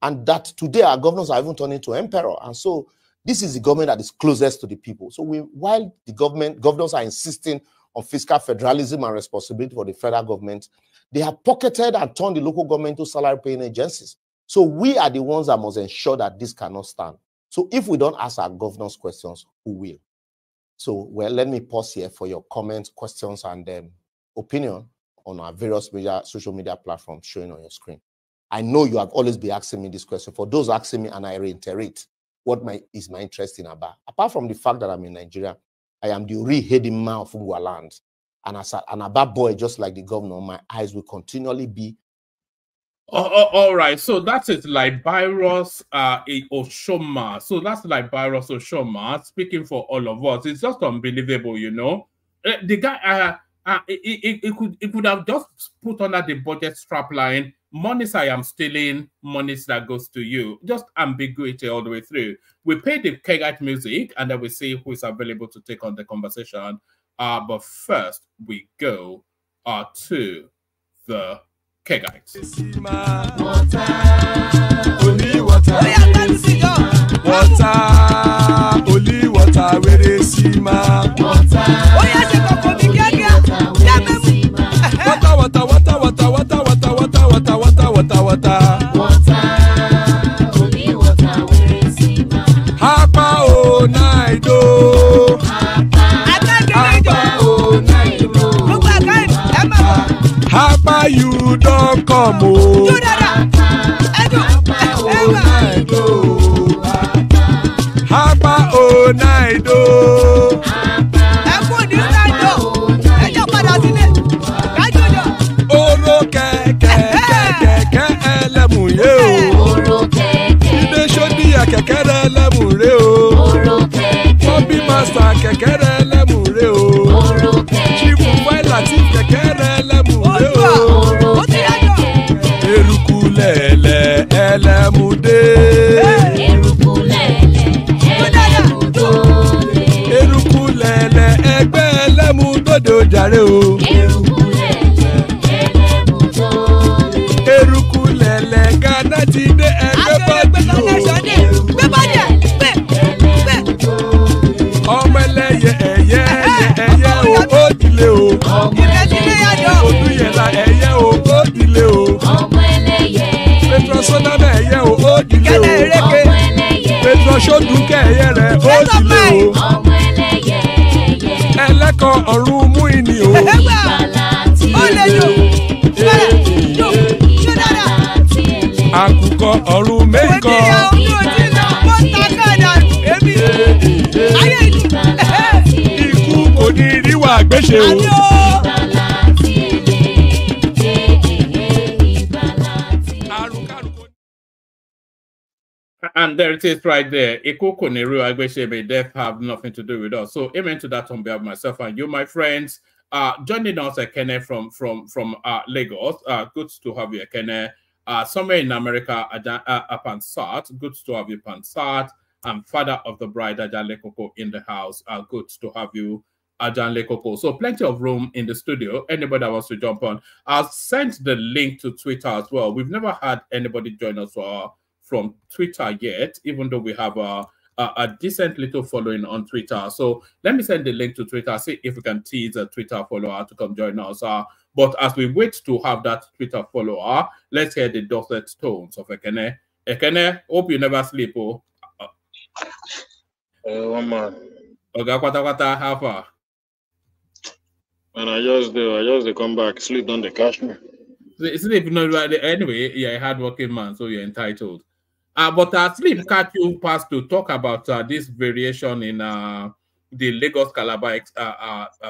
And that today our governors are even turning to emperor. And so this is the government that is closest to the people. So while the governors are insisting on fiscal federalism and responsibility for the federal government, they have pocketed and turned the local government to salary paying agencies. So we are the ones that must ensure that this cannot stand. So if we don't ask our governors questions, who will? So, well, let me pause here for your comments, questions, and opinion on our various social media platforms showing on your screen. I know you have always been asking me this question. For those asking me, and I reiterate, what is my interest in Aba? Apart from the fact that I'm in Nigeria, I am the real heading man of Ungwa land. And as an Aba boy, just like the governor, my eyes will continually be. All right, so that is like Virus Oshoma. So that's like Virus Oshoma speaking for all of us. It's just unbelievable, you know. The guy, it could have just put under the budget strap line, monies I am stealing, monies that goes to you. Just ambiguity all the way through. We pay the Kegite music, and then we see who is available to take on the conversation. But first, we go to the Kegites. Water, only water, only water, where they see ma. Water, only water, where they see ma. Hapa o naido. Hapa o naido. Hapa you don't come o. Hapa o naido. Oro kẹ̀kẹ́ ẹlẹ́mù yé o. Ilé sọ́dí àkẹ́kẹ́ ẹlẹ́mù ré o. Bọ́bí Master kẹ̀kẹ́ ẹlẹ́mù ré o. Chifu Fáìlà tí kẹ̀kẹ́ ẹlẹ́mù ré o. Eruku lẹ̀lẹ̀ ẹlẹ́mù dé. Eruku lẹ̀lẹ̀ ẹgbẹ́ ẹlẹ́mù dòde ojàre o. Eruku lẹ̀lẹ̀ Ghana ti dé ẹgbẹ́ bọ́ọ̀dì o. Ọmọ ẹlẹ́yẹ ẹyẹ o ó dilé o. Odúyẹ̀lá ẹyẹ o ó dilé o. Petrosonana ẹyẹ o ó dilé o. Petrosodúnkẹ́ ẹyẹ rẹ̀ ó dilé o. Ẹlẹ́kọ̀ ọ̀run mú ìní o. Àkùkọ ọ̀run mẹ́kọ̀. Ikú kò ní ríwà gbéṣe o. And there it is right there. Iko Koneru Agbeshebe, death have nothing to do with us. So amen to that on behalf of myself and you, my friends. Joining us, Ekene from Lagos. Good to have you, Ekene. Somewhere in America, Pansat. Good to have you, Pansat. And father of the bride, Ajan Lekoko, in the house. Good to have you, Ajan Lekoko. So plenty of room in the studio. Anybody that wants to jump on. I'll send the link to Twitter as well. We've never had anybody join us from Twitter yet, even though we have a decent little following on Twitter. So let me send the link to Twitter, see if we can tease a Twitter follower to come join us. But as we wait to have that Twitter follower, let's hear the dulcet tones of Ekene. Ekene, hope you never sleep. Oh, one man. Oga kwata how far? And I just come back. Sleep don't they catch me. Sleep no anyway. You're a hardworking man, so you're entitled. But sleep catch you past to talk about this variation in the Lagos Calabar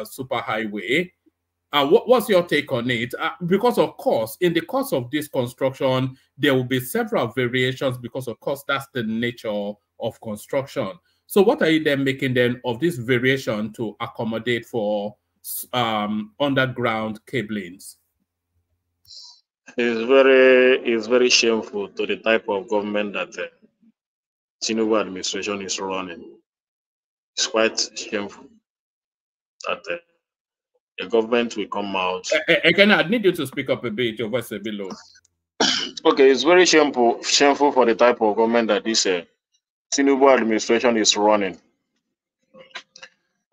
super highway. What's your take on it? Because of course, in the course of this construction, there will be several variations because of course that's the nature of construction. So what are you then making then of this variation to accommodate for underground cablings? It's very shameful to the type of government that Tinubu administration is running. It's quite shameful that the government will come out. Again, I need you to speak up a bit. Your voice is a bit low. Okay, it's very shameful for the type of government that this Tinubu administration is running.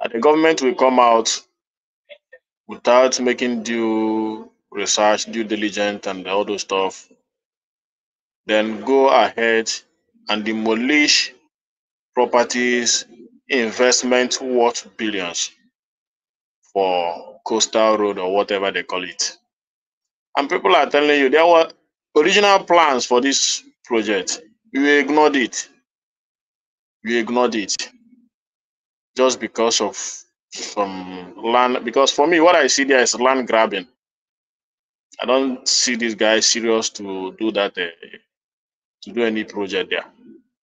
And the government will come out without making due research, due diligence, and all those stuff. Then go ahead and demolish properties, investment worth billions for coastal road or whatever they call it. And people are telling you there were original plans for this project. You ignored it. You ignored it just because of some land. Because for me, what I see there is land grabbing. I don't see this guy serious to do that, to do any project there.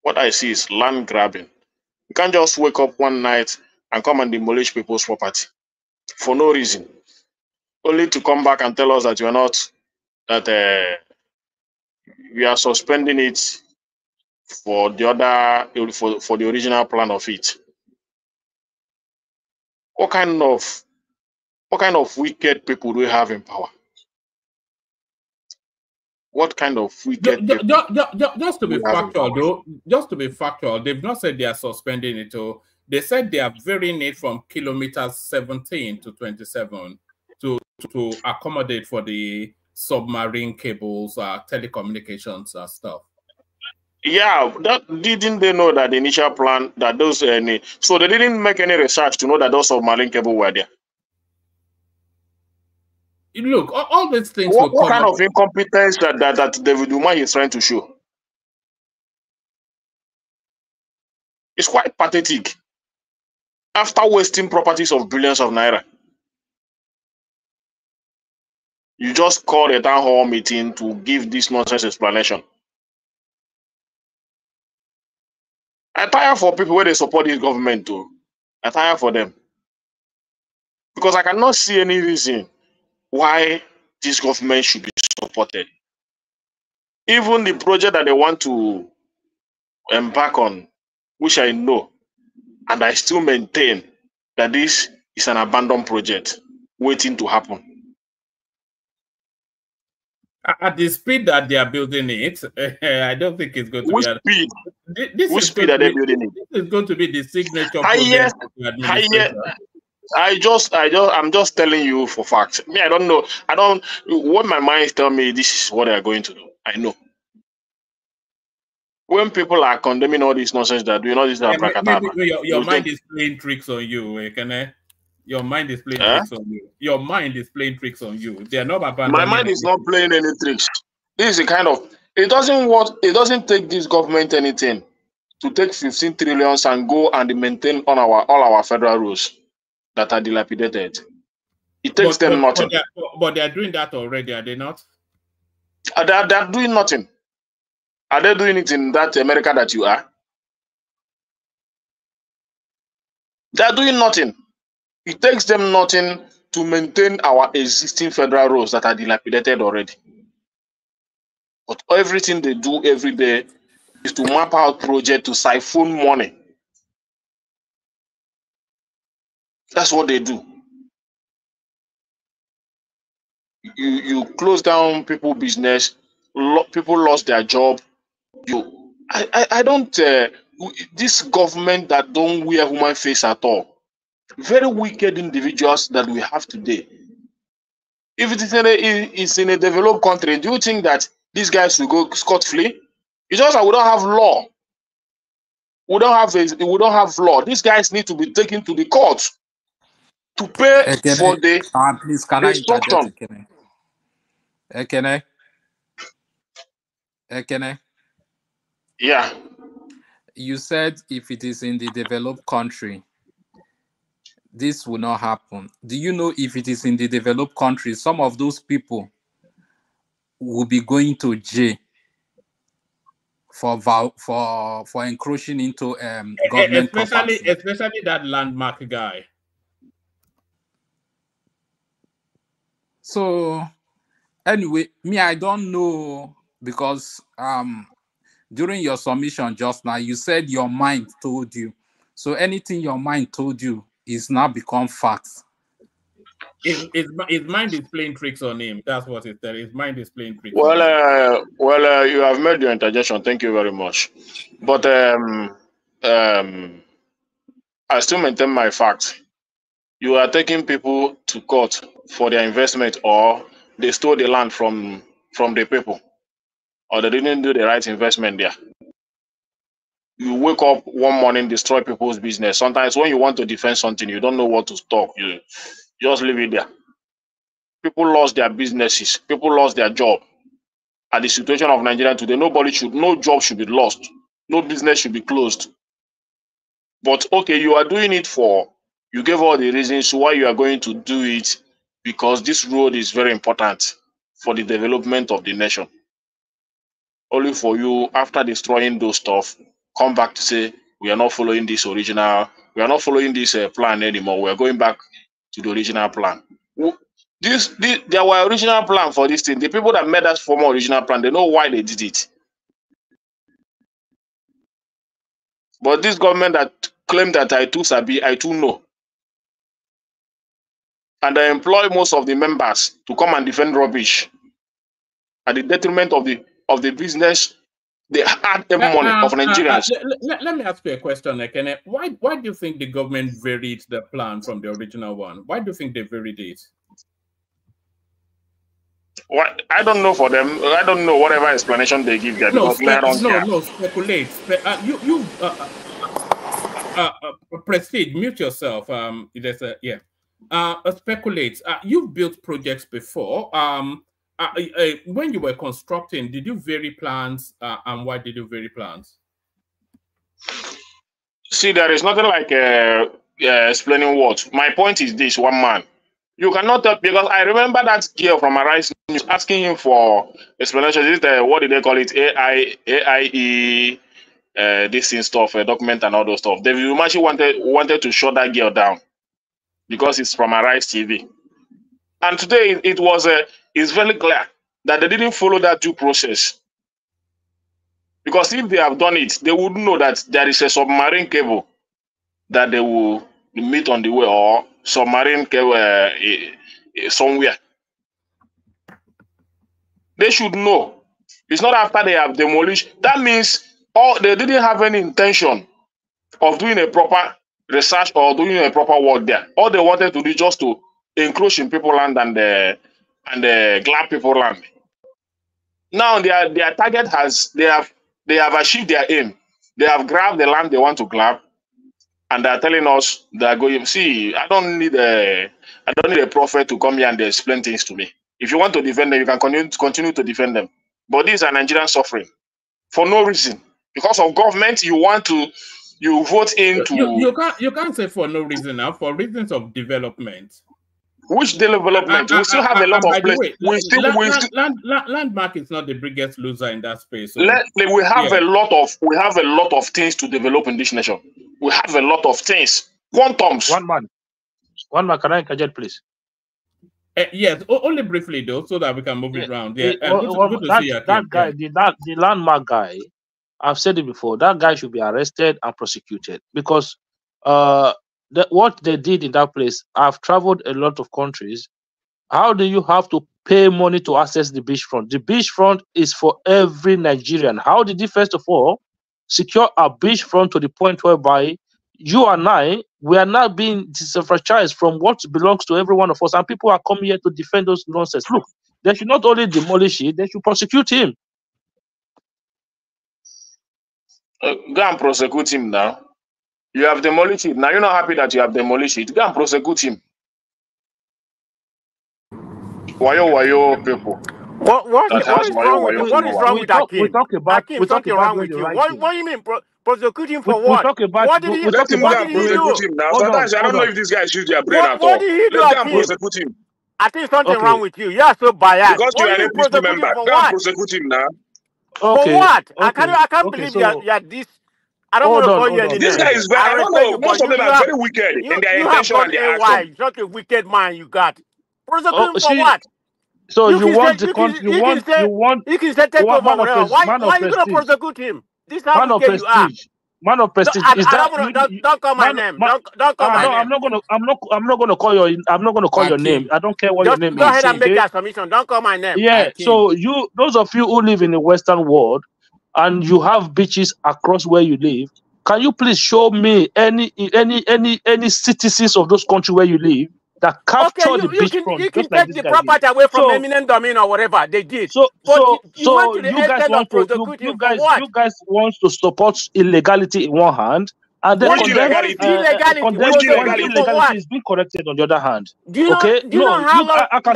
What I see is land grabbing. You can't just wake up one night and come and demolish people's property for no reason, only to come back and tell us that you are not, that we are suspending it for the other, for the original plan of it. What kind of wicked people do we have in power? What kind of wicked people? Just to be factual, though, just to be factual, they've not said they are suspending it. They said they are varying it from kilometers 17 to 27 to accommodate for the submarine cables, telecommunications stuff. Yeah, didn't they know that the initial plan that those so they didn't make any research to know that those submarine cables were there. Look, all these things. What kind of incompetence that David Umar is trying to show? It's quite pathetic. After wasting properties of billions of naira, you just called a town hall meeting to give this nonsense explanation. I tire for people where they support this government too. I tire for them. Because I cannot see any reason why this government should be supported. Even the project that they want to embark on, which I know, and I still maintain that this is an abandoned project waiting to happen. At the speed that they are building it, I don't think it's going to Which be. Which speed are they building it? This is going to be the signature project. I'm just telling you for fact. Me, I don't know. What my mind tell me, this is what they are going to do. I know. When people are condemning all this nonsense that do, this is your mind is playing tricks on you, Your mind is playing tricks on you. Your mind is playing tricks on you. They are not abandoning. My mind is not playing any tricks. This is a kind of it doesn't take this government anything to take 15 trillions and go and maintain on all our federal roads that are dilapidated. It takes them nothing. But they are doing that already, are they not? They are doing nothing. Are they doing it in that America that you are? They are doing nothing. It takes them nothing to maintain our existing federal roads that are dilapidated already. But everything they do every day is to map out projects to siphon money. That's what they do. You close down people's business, people lost their job. I don't, this government that don't wear human face at all. Very wicked individuals that we have today. If it is in a developed country, do you think that these guys will go scot-free? It's just that we don't have law. We don't have law. These guys need to be taken to the court to pay for the please, can destruction. Ekene? Yeah. You said if it is in the developed country, this will not happen. Do you know if it is in the developed country, some of those people will be going to jail for encroaching into government property? Especially that landmark guy. So anyway, me, I don't know, because during your submission just now, you said your mind told you. So anything your mind told you is now become facts. His mind is playing tricks on him. That's what it said. His mind is playing tricks. Well, you have made your interjection. Thank you very much. But I still maintain my facts. You are taking people to court for their investment, or they stole the land from the people, or they didn't do the right investment there. you wake up one morning, destroy people's business. Sometimes when you want to defend something, you don't know what to talk. You just leave it there. People lost their businesses. People lost their job. At the situation of Nigeria today, no job should be lost. No business should be closed. But okay, you are doing it you gave all the reasons why you are going to do it, because this road is very important for the development of the nation. Only for you, after destroying those stuff, come back to say, we are not following this plan anymore. We are going back to the original plan. There were original plan for this thing. The people that made us form original plan, they know why they did it. But this government that claimed that I too sabi, I too know. And I employ most of the members to come and defend rubbish at the detriment of the business, the hard-earned money of Nigerians. Let me ask you a question, Ekene. Why do you think the government varied the plan from the original one? Why do you think they varied it? What? I don't know for them. I don't know whatever explanation they give them. No, speculate. Prestige, mute yourself. Speculate. You've built projects before. When you were constructing, did you vary plans, and why did you vary plans? See, there is nothing like explaining what. My point is this: one man. You cannot tell, because I remember that girl from Arise News asking him for explanation. This is what did they call it? AIE, this in stuff, document and all those stuff. David Umachi wanted to shut that girl down because it's from Arise TV. And today it's very clear that they didn't follow that due process. Because if they have done it, they would know that there is a submarine cable that they will meet on the way, or submarine cable somewhere. They should know. It's not after they have demolished. That means they didn't have any intention of doing a proper research or doing a proper work there. All they wanted to do just to encroach in people land and grab people land. Now their target they have achieved their aim. They have grabbed the land they want to grab, and they are telling us they are going. See, I don't need a prophet to come here and explain things to me. If you want to defend them, you can continue to defend them. But these are Nigerians suffering for no reason. Because of government, you vote into. You can't say for no reason now. For reasons of development. Which development? We still have a lot of places. Landmark is not the biggest loser in that space. So. We have a lot of things to develop in this nation. We have a lot of things. Quantums. One man. Can I interject, please? Yes, only briefly though, so that we can move it around. Yeah, that guy, the landmark guy, I've said it before. That guy should be arrested and prosecuted, because what they did in that place. I've traveled a lot of countries. How do you have to pay money to access the beachfront? The beachfront is for every Nigerian. How did he first of all secure a beachfront to the point whereby you and I, we are not being disenfranchised from what belongs to every one of us, and people are coming here to defend those nonsense? Look, they should not only demolish it, they should prosecute him. Go and prosecute him now. You have demolished it. Now you're not happy that you have demolished it. Go and prosecute him. Wayo people. What is wrong with you? What is wrong with Akim? We talk about wrong with you. What do you mean prosecute him for what? What did he do? Now. Sometimes I don't know if these guys use their brain at all. What did he do? Go and prosecute him. I think something wrong with you. You are so biased. Because you are an APC member. Go and prosecute him now. For what? I can't believe you are this. I don't want to call you anything. This guy is very, I don't know, most of them are very wicked in their intention and their action. Such a wicked man you got. Prosecute him for what? So you can say take over. Why are you going to prosecute him? This is how wicked you are. Man of prestige. Don't call my name. Don't call my name. I'm not gonna call your. I'm not gonna call your name. I don't care what your name is. Go ahead and make that submission. Don't call my name. Yeah. So those of you who live in the Western world, and you have beaches across where you live, can you please show me any citizens of those countries where you live that capture the you beachfront. can Just like take this the guy property did. away from eminent domain or whatever they did. So you went to the you guys extent want of to prosecuting for what? you guys want to support illegality in one hand, and then What is illegality when illegality is being corrected on the other hand. Do you know how long I can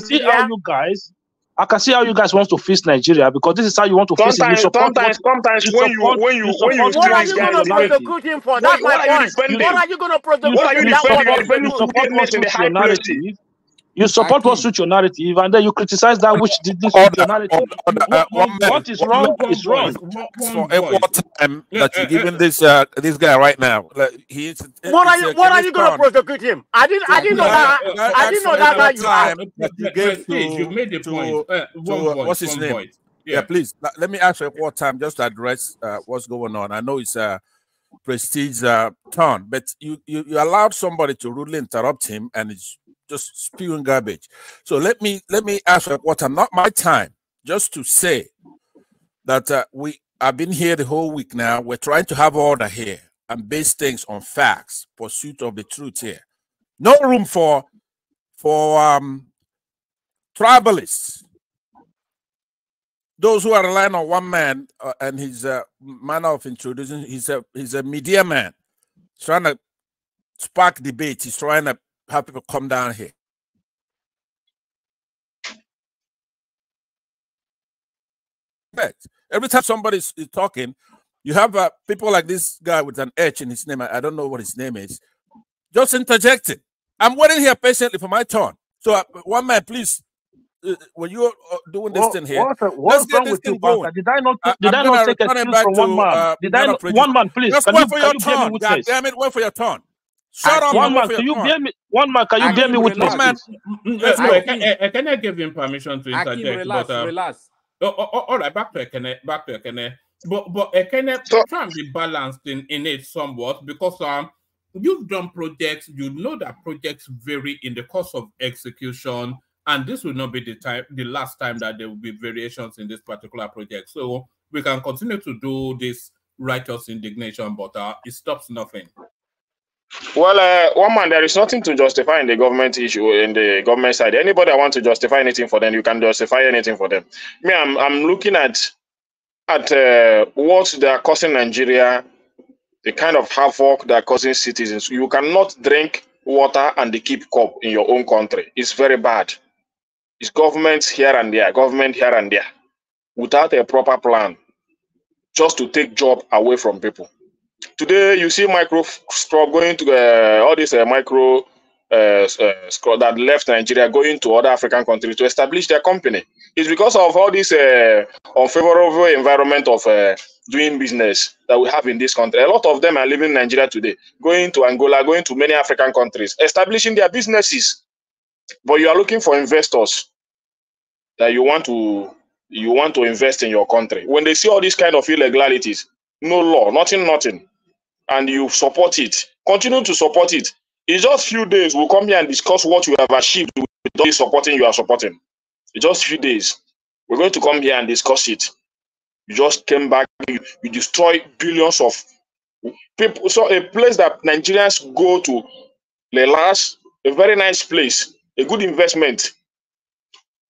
see how you guys. I can see how you guys want to fix Nigeria, because this is how you want to fix it. You support sometimes when you what are you going to prosecute him for? That's my point. What are you going to prosecute him? You support what suits your narrative. You support what suits your narrative, and then you criticize that which didn't suit your narrative. What is wrong is wrong. For equal time that you're giving this guy right now. Like, what are you going to prosecute him? I didn't know that. I didn't know that you gave you made the point. What's his name? Yeah, please let me ask you one time just to address what's going on. I know it's a prestige turn, but you allowed somebody to rudely interrupt him, and it's just spewing garbage. So let me ask you what time, not my time, just to say that I've been here the whole week now. We're trying to have order here and base things on facts, pursuit of the truth here. No room for tribalists, those who are relying on one man and his manner of introducing. He's a media man. He's trying to spark debate. He's trying to have people come down here. But every time somebody is talking, you have people like this guy with an H in his name. I don't know what his name is. Just interjecting. I'm waiting here patiently for my turn. So one man, please, when you're doing this thing here, what's wrong with you, Pastor? Did I not take a cue from one man? One man, please? Just wait for your turn. God damn it, wait for your turn. Shut up. One man, can you bear me? One man, can you bear me witness? Can I give him permission to interject? Relax. All right, back to Ekene. But Ekene can be balanced in it somewhat, because you've done projects. You know that projects vary in the course of execution, and this will not be the last time that there will be variations in this particular project. So we can continue to do this righteous indignation, but it stops nothing. Well, one man, there is nothing to justify in the government issue, in the government side. Anybody that wants to justify anything for them, you can justify anything for them. Me, I'm looking at what they are causing Nigeria, the kind of havoc they are causing citizens. You cannot drink water and keep cup in your own country. It's very bad. It's government here and there, without a proper plan, just to take job away from people. Today, you see micro straw going to all these micro straw that left Nigeria, going to other African countries to establish their company. It's because of all this unfavorable environment of doing business that we have in this country. A lot of them are living in Nigeria today, going to Angola, going to many African countries, establishing their businesses. But you are looking for investors that you want to invest in your country. When they see all these kind of illegalities, no law, nothing, and you support it, continue to support it. In just few days, we'll come here and discuss what you have achieved with all this supporting you are supporting. In just few days, we're going to come here and discuss it. You just came back, you destroy billions of people. So a place that Nigerians go to, relax, a very nice place, a good investment.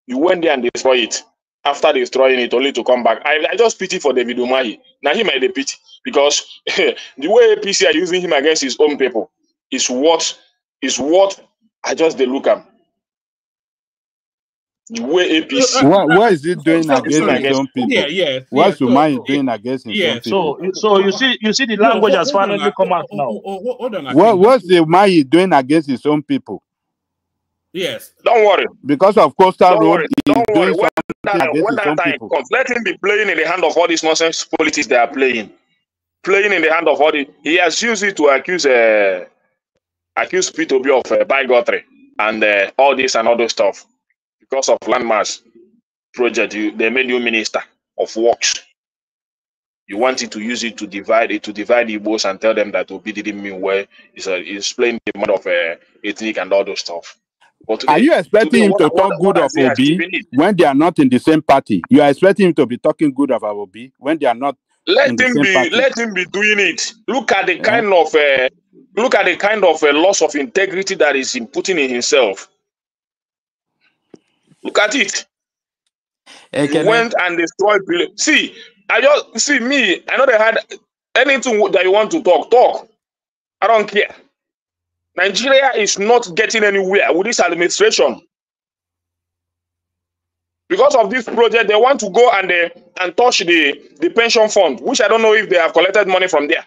You went there and destroy it. After destroying it, only to come back. I just pity for David Umahi. Now he might be pity, because the way APC are using him against his own people is what I just they look at. The way APC. What is it doing against his own people? What's Umahi doing against his own people? So you see the language has finally come out now. What's the Umahi doing against his own people? Yes. Don't worry. Because of Coastal Road, he's doing something against his own people. Let him be playing in the hand of all these nonsense politics they are playing. Playing in the hand of all the... He has used it to accuse P2B of bigotry and all this and all those stuff. Because of landmass project, they made you minister of works. You wanted to use it to divide the Igbos and tell them that Obi didn't mean well. He's playing the mode of ethnic and all those stuff. Today, are you expecting him to talk good of Obi when they are not in the same party? You are expecting him to be talking good of Obi when they are not in the same party? Let him be doing it. Look at the kind of Look at the kind of loss of integrity that is putting in himself. Look at it. You went and destroyed. See, I know they had anything that you want to talk. I don't care. Nigeria is not getting anywhere with this administration. Because of this project, they want to go and touch the pension fund, which I don't know if they have collected money from there.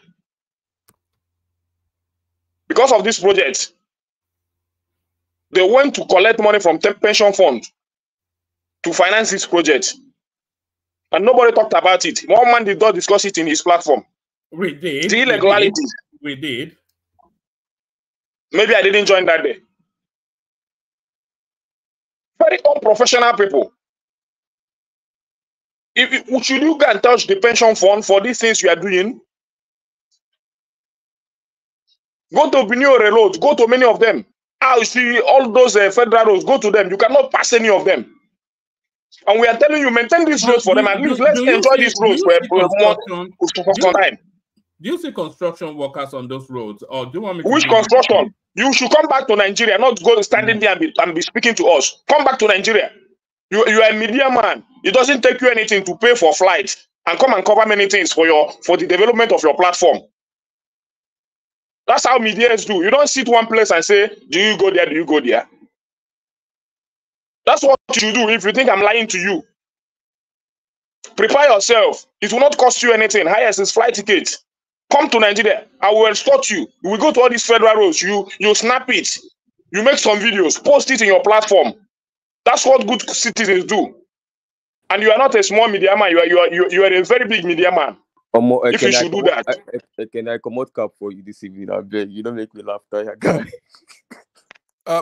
Because of this project, they went to collect money from the pension fund to finance this project. And nobody talked about it. One man did not discuss it in his platform. We did. The illegality. We did. Maybe I didn't join that day. Very unprofessional people. Should you go and touch the pension fund for these things you are doing? Go to Biniore roads, go to many of them. You see all those federal roads, go to them. You cannot pass any of them. And we are telling you, maintain these roads for them. At least let's enjoy these roads for some time. Do you see construction workers on those roads? Or do you want me to Which construction? You should come back to Nigeria, not go standing there and be speaking to us. Come back to Nigeria. You are a media man. It doesn't take you anything to pay for flights and come and cover many things for the development of your platform. That's how medias do. You don't sit one place and say, do you go there? Do you go there? That's what you do if you think I'm lying to you. Prepare yourself. It will not cost you anything. Highest is flight tickets. Come to Nigeria. I will escort you. We go to all these federal roads. You snap it. You make some videos. Post it in your platform. That's what good citizens do. And you are not a small media man. You are a very big media man. If you should do that. Can I come out cap for you this evening? I beg you, don't make me laugh, guy.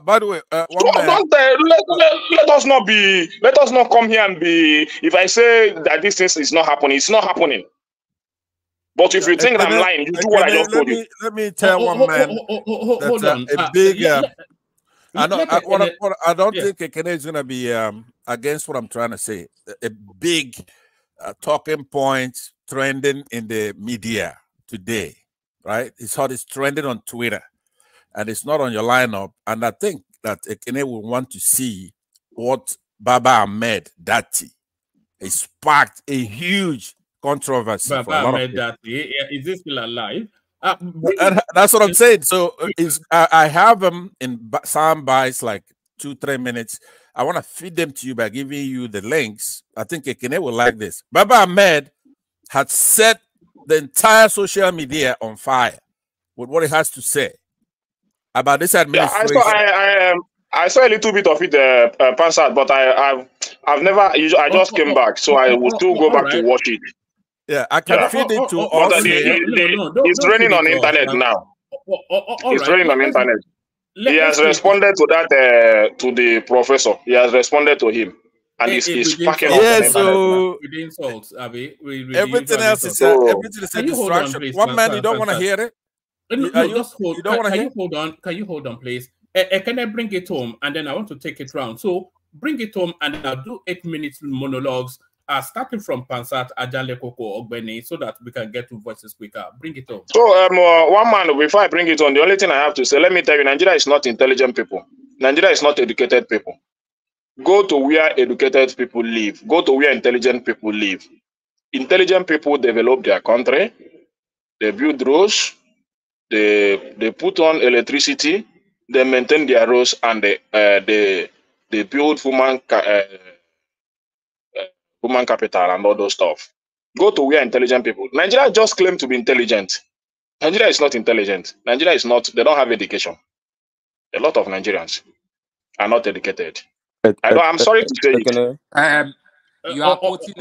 By the way, let us not come here and be. If I say that this thing is not happening, it's not happening. But if you think that I'm lying, you do what I just told you. Let me tell one man that's a big. I don't think Ekene is going to be against what I'm trying to say. A big talking point trending in the media today, right? It's how it's trending on Twitter, and it's not on your lineup. And I think that Ekene will want to see what Baba Ahmed Dati. It sparked a huge controversy. Baba Ahmed Dati, is he still alive? That's what I'm saying. So I have them in sound bites, like 2-3 minutes. I want to feed them to you by giving you the links. I think Ekene will like this. Baba Ahmed had set the entire social media on fire with what he has to say about this administration. Yeah, I saw a little bit of it, Pansat, but I've never. I just came back, so I will still go back to watch it. Yeah, I can feed it to all. It's raining on internet now. It's raining on internet. He has responded to that to the professor. He has responded to him, and he's packing up. Yeah, so with insults, everything else is everything is a distraction. One man, you don't want to hear it. Just hold. You don't want to hear. Hold on? Can you hold on, please? Can I bring it home, and then I want to take it round. So bring it home, and I'll do 8 minutes monologues. Starting from Pansat, Ajanle Koko, Ogbeni, so that we can get to voices quicker. Bring it on. So, one man, before I bring it on, the only thing I have to say, let me tell you, Nigeria is not intelligent people. Nigeria is not educated people. Go to where educated people live. Go to where intelligent people live. Intelligent people develop their country. They build roads. They put on electricity. They maintain their roads, and they build human capital and all those stuff. Go to where intelligent people. Nigeria just claim to be intelligent. Nigeria is not intelligent. Nigeria is not. They don't have education. A lot of Nigerians are not educated. I'm sorry to say it. You are quoting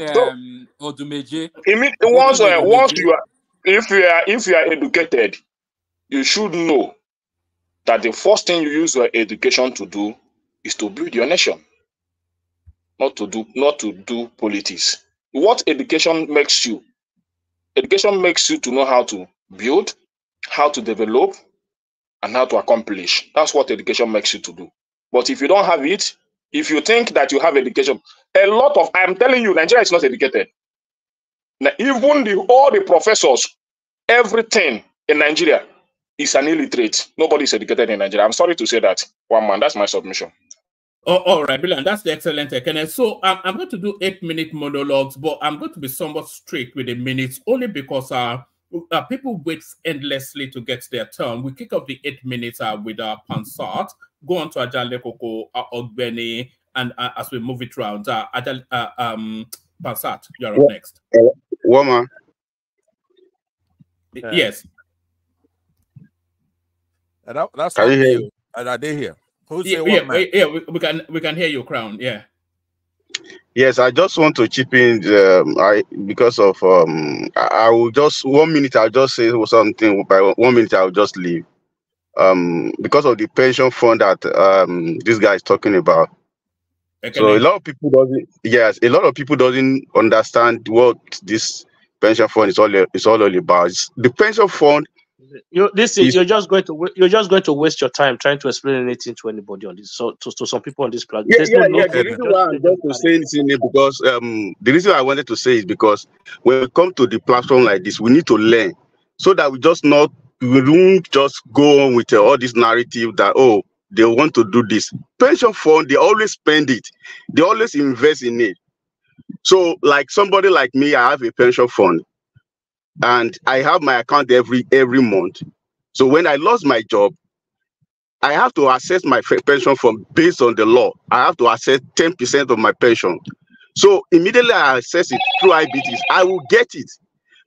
Odumeje. If you are educated, you should know that the first thing you use your education to do is to build your nation. Not to do politics. What education makes you? Education makes you to know how to build, how to develop, and how to accomplish. That's what education makes you to do. But if you don't have it, if you think that you have education, I'm telling you, Nigeria is not educated. Now, even all the professors, everything in Nigeria is an illiterate. Nobody is educated in Nigeria. I'm sorry to say that. One man, that's my submission. Oh, all right, brilliant. That's the excellent Kenneth. So I'm going to do 8-minute monologues, but I'm going to be somewhat strict with the minutes only because people wait endlessly to get their turn. We kick off the 8 minutes with Pansat, go on to Ajale Koko, Ogbeni, and as we move it around, Pansat, you're up next. Woman. Yes. That's can you hear me? I did hear. Who's yeah, we can hear you, Crown. Yeah. Yes, I just want to chip in. Because of I will just 1 minute. I'll just say something. By 1 minute, I'll just leave. Because of the pension fund that this guy is talking about. So a lot of people doesn't. Yes, a lot of people doesn't understand what this pension fund is all about. It's the pension fund. You're just going to waste your time trying to explain anything to anybody on this. So to some people on this platform, The reason why I'm going to say anything is because the reason I wanted to say is because when we come to the platform like this, we need to learn so that we won't just go on with all this narrative that they want to do this. Pension fund, they always spend it, they always invest in it. So like somebody like me, I have a pension fund. And I have my account every month. So when I lost my job, I have to assess my pension fund based on the law. I have to assess 10% of my pension. So immediately I assess it through IBTs, I will get it.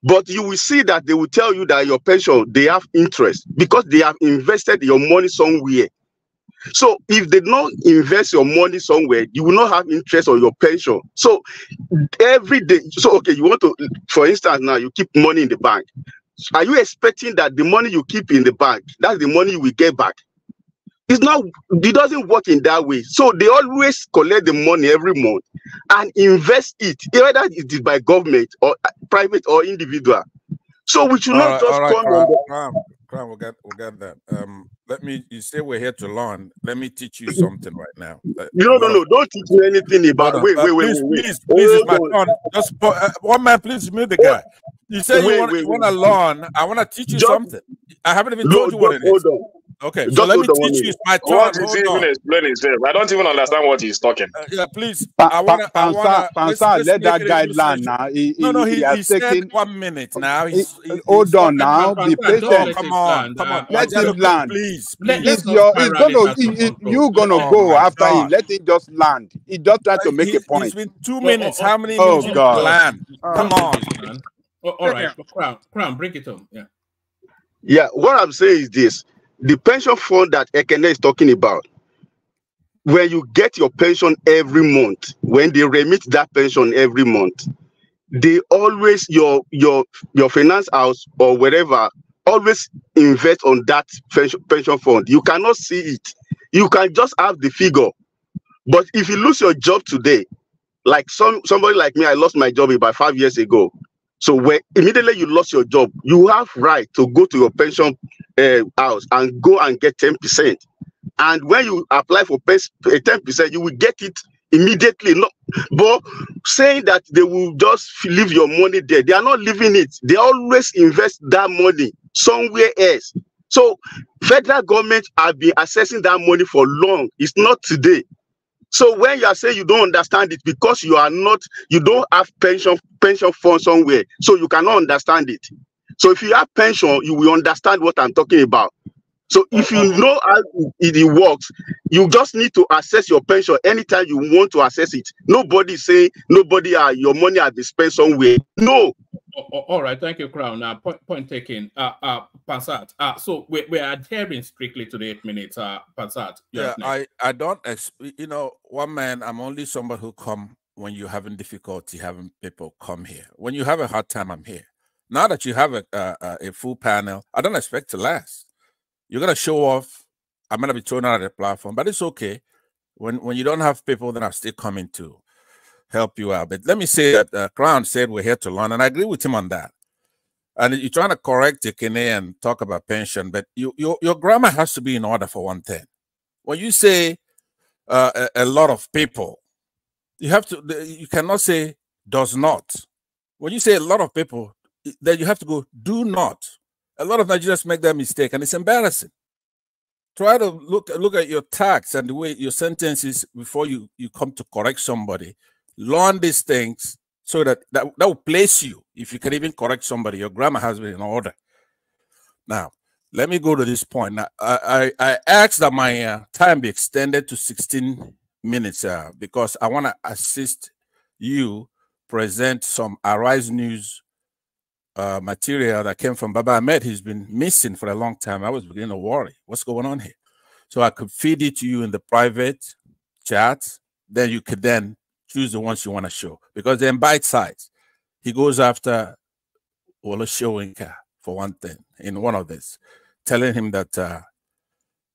But you will see that they will tell you that your pension, they have interest because they have invested your money somewhere. So if they don't invest your money somewhere, you will not have interest on your pension. So every day, okay, you want to, for instance, now you keep money in the bank. Are you expecting that the money you keep in the bank, that's the money you will get back? It's not, it doesn't work in that way. So they always collect the money every month and invest it, whether it is by government or private or individual. So we should not just come on. Crown, we'll get that. You say we're here to learn. Let me teach you something right now. No, don't teach me anything about. Wait. Please, it's my turn. Just one man, please mute the guy. You say you want to learn. I want to teach you something. I haven't even told you what it is. Okay, so let me teach you. It's my turn. What is he even explaining himself? I don't even understand what he's talking. Yeah, please. Pansa, let that guy land now. He said 1 minute now. Hold on now. Be patient. Come on. Let him land. Please. You're gonna go after him. Let him just land. He just tried to make a point. It's been 2 minutes. How many minutes you land? Come on. All right, Crown, bring it on. Yeah. Yeah, what I'm saying is this. The pension fund that Ekene is talking about, when you get your pension every month, when they remit that pension every month, they always, your finance house or wherever, always invest on that pension fund. You cannot see it. You can just have the figure. But if you lose your job today, like somebody like me, I lost my job about 5 years ago. So when immediately you lost your job, you have right to go to your pension house and go and get 10%. And when you apply for 10%, you will get it immediately. No, but saying that they will just leave your money there, they are not leaving it. They always invest that money somewhere else. So federal government have been assessing that money for long. It's not today. So when you are saying you don't understand it because you don't have pension fund somewhere, so you cannot understand it. So if you have pension, you will understand what I'm talking about. So if you know how it works, you just need to assess your pension anytime you want to assess it. Nobody saying your money has been spent somewhere. No. All right, thank you, Crown. Point taken. Pansat. So we're adhering strictly to the 8 minutes. Pansat. Yeah, I don't. One man. I'm only somebody who come when you're having difficulty having people come here. When you have a hard time, I'm here. Now that you have a full panel, I don't expect to last. You're gonna show off. I'm gonna be thrown out of the platform, but it's okay. When you don't have people, then I'm still coming to help you out. But let me say that Crown said we're here to learn, and I agree with him on that. And you're trying to correct Ekene and talk about pension, but your grammar has to be in order for one thing. When you say a lot of people, you cannot say does not. When you say a lot of people, then you have to go do not. A lot of Nigerians make that mistake, and it's embarrassing. Try to look at your tax and the way your sentences before you come to correct somebody. Learn these things so that will place you. If you can even correct somebody, your grammar has been in order. Now, let me go to this point. Now, I asked that my time be extended to 16 minutes because I want to assist you present some Arise News material that came from Baba Ahmed. He's been missing for a long time. I was beginning to worry. What's going on here? So I could feed it to you in the private chat. Then you could then choose the ones you want to show because they're in bite size. He goes after Wole Soyinka for one thing in one of this, telling him that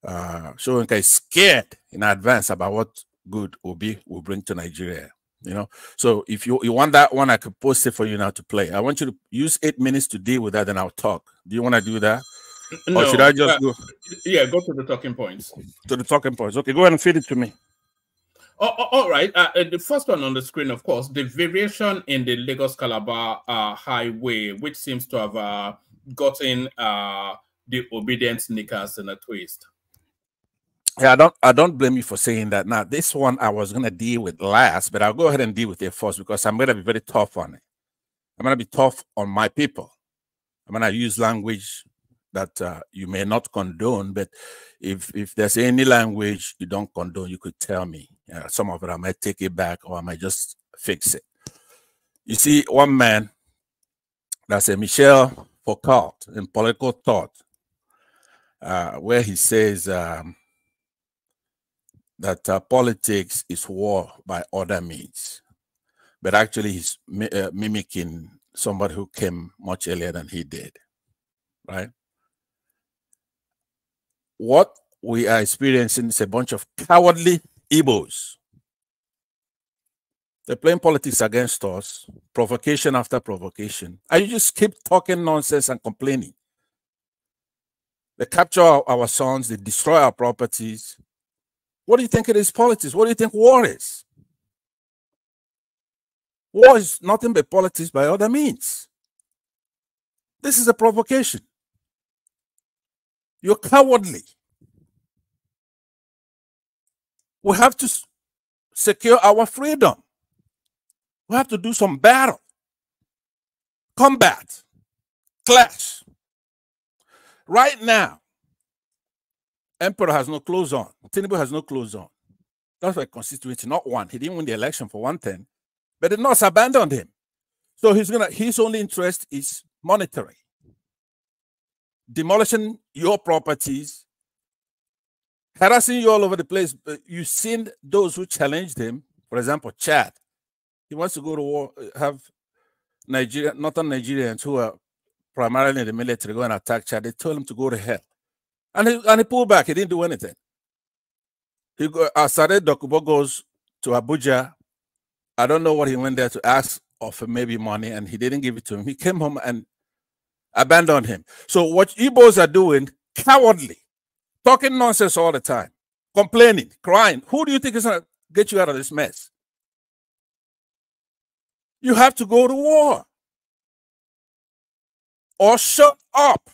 Soyinka is scared in advance about what good Obi will bring to Nigeria. You know, so if you want that one, I could post it for you now to play. I want you to use 8 minutes to deal with that, then I'll talk. Do you want to do that? No, or should I just go? Yeah, go to the talking points. To the talking points. Okay, go ahead and feed it to me. All right. The first one on the screen, of course, the variation in the Lagos-Calabar highway, which seems to have gotten the obedient sneakers in a twist. Yeah, I don't blame you for saying that. Now, this one I was going to deal with last, but I'll go ahead and deal with it first because I'm going to be very tough on it. I'm going to be tough on my people. I'm going to use language that you may not condone, but if there's any language you don't condone, you could tell me. Some of it I might take it back or I might just fix it. You see, one man, that's a Michel Foucault in Political Thought, where he says that politics is war by other means, but actually he's mimicking somebody who came much earlier than he did, right? What we are experiencing is a bunch of cowardly Igbos. They're playing politics against us, provocation after provocation, and you just keep talking nonsense and complaining. They capture our sons, they destroy our properties. What do you think it is politics? What do you think war is? War is nothing but politics by other means. This is a provocation. You're cowardly. We have to secure our freedom. We have to do some battle, combat, clash. Right now, Emperor has no clothes on. Tinubu has no clothes on. That's why constituency, not one. He didn't win the election for one thing, but the North abandoned him. So his only interest is monetary. Demolishing your properties, harassing you all over the place. You've seen those who challenged him. For example, Chad. He wants to go to war, have northern Nigerians who are primarily in the military go and attack Chad. They told him to go to hell. And he pulled back. He didn't do anything. Asare Dokubo goes to Abuja. I don't know what he went there to ask for, maybe money, and he didn't give it to him. He came home and abandoned him. So what Igbos are doing, cowardly, talking nonsense all the time, complaining, crying. Who do you think is going to get you out of this mess? You have to go to war. Or shut up.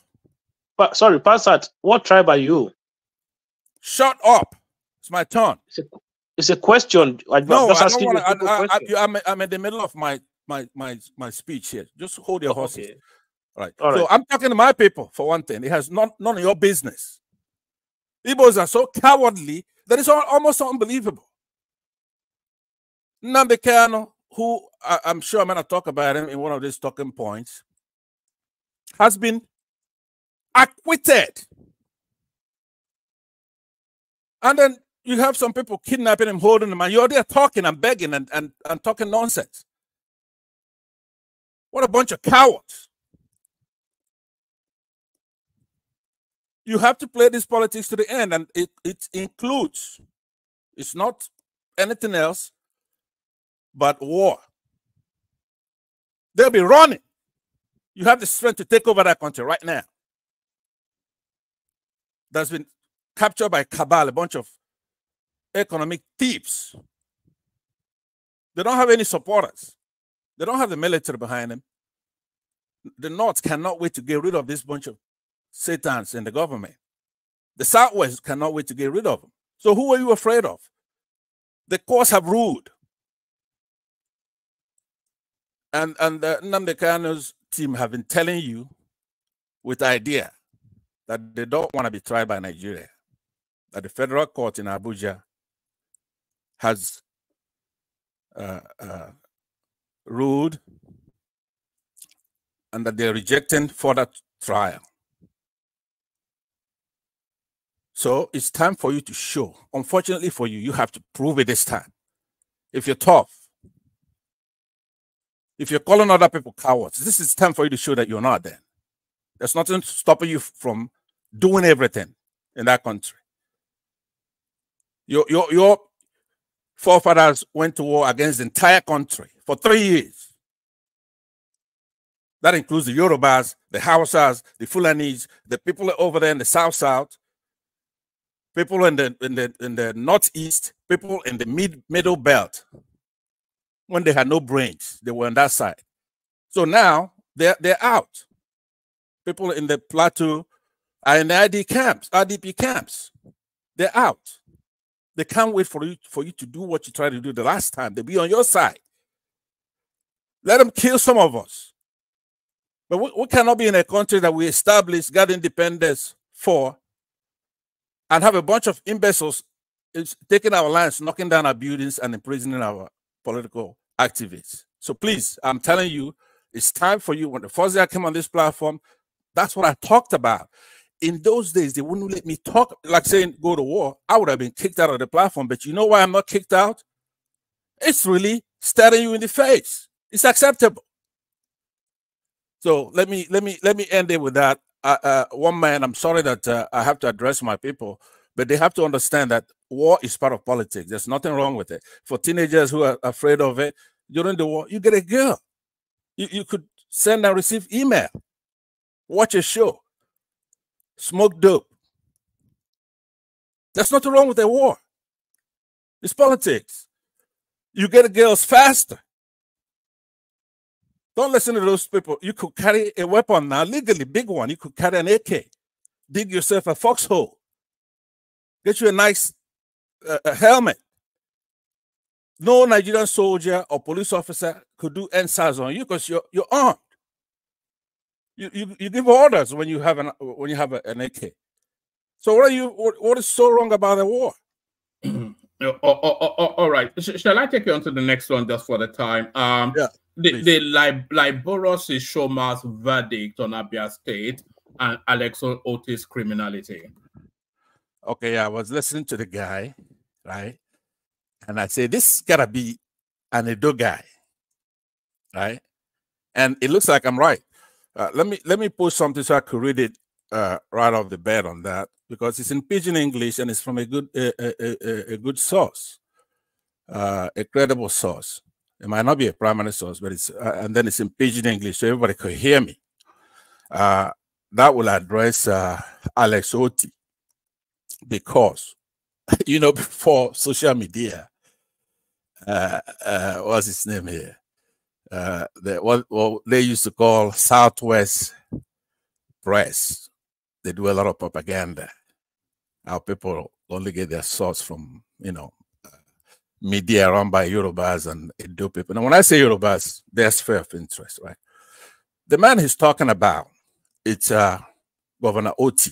Sorry, Passat, what tribe are you? Shut up. It's my turn. It's a question. No, I don't want to. I'm in the middle of my speech here. Just hold your horses. Okay. All right. So I'm talking to my people, for one thing. It has none of your business. Igbos are so cowardly that it's almost unbelievable. Nnamdi Kanu, who I'm sure I'm going to talk about him in one of these talking points, has been acquitted. And then you have some people kidnapping him, holding him, and you're there talking and begging and talking nonsense. What a bunch of cowards. You have to play this politics to the end, and it includes, it's not anything else but war. They'll be running. You have the strength to take over that country right now. That's been captured by cabal, a bunch of economic thieves. They don't have any supporters. They don't have the military behind them. The North cannot wait to get rid of this bunch of Satans in the government. The Southwest cannot wait to get rid of them. So who are you afraid of? The courts have ruled. And Nnamdi Kanu's team have been telling you with the idea that they don't want to be tried by Nigeria, that the federal court in Abuja has ruled and that they're rejecting further trial. So it's time for you to show. Unfortunately for you, you have to prove it this time. If you're tough, if you're calling other people cowards, this is time for you to show that you're not there. There's nothing stopping you from doing everything in that country. Your forefathers went to war against the entire country for 3 years. That includes the Yorubas, the Hausas, the Fulanis, the people over there in the South, people in the Northeast, people in the middle belt. When they had no brains, they were on that side. So now they're out. People in the plateau are in the IDP camps. They're out. They can't wait for you to do what you tried to do the last time. They'll be on your side. Let them kill some of us. But we cannot be in a country that we established, got independence for, and have a bunch of imbeciles taking our lands, knocking down our buildings, and imprisoning our political activists. So please, I'm telling you, it's time for you. When the first day I came on this platform, that's what I talked about. In those days, they wouldn't let me talk, like saying go to war. I would have been kicked out of the platform. But you know why I'm not kicked out? It's really staring you in the face. It's acceptable. So let me end it with that. One man, I'm sorry that I have to address my people, but they have to understand that war is part of politics. There's nothing wrong with it. For teenagers who are afraid of it, during the war, you get a girl. You could send and receive email, watch a show, smoke dope. There's nothing wrong with a war. It's politics. You get girls faster. Don't listen to those people. You could carry a weapon now, legally, big one. You could carry an AK. Dig yourself a foxhole. Get you a nice helmet. No Nigerian soldier or police officer could do NSAS on you because you're armed. You give orders when you have an AK. So what is so wrong about the war? All right. Shall I take you on to the next one just for the time? Yeah. The Liboros Shoma's verdict on Abia State and Alex Otis' criminality. Okay, I was listening to the guy, right? And I said, this gotta be an Edo guy, right? And it looks like I'm right. Let me post something so I could read it right off the bat on that, because it's in Pidgin English and it's from a good source, a credible source. It might not be a primary source, but it's and then it's in Pidgin English so everybody could hear me. That will address Alex Oti, because you know, before social media, what's his name here? What they used to call Southwest Press. They do a lot of propaganda. Our people only get their source from, you know, media run by Yorubas and Edo people. And when I say Yorubas, there's sphere of interest, right? The man he's talking about, it's Governor Oti.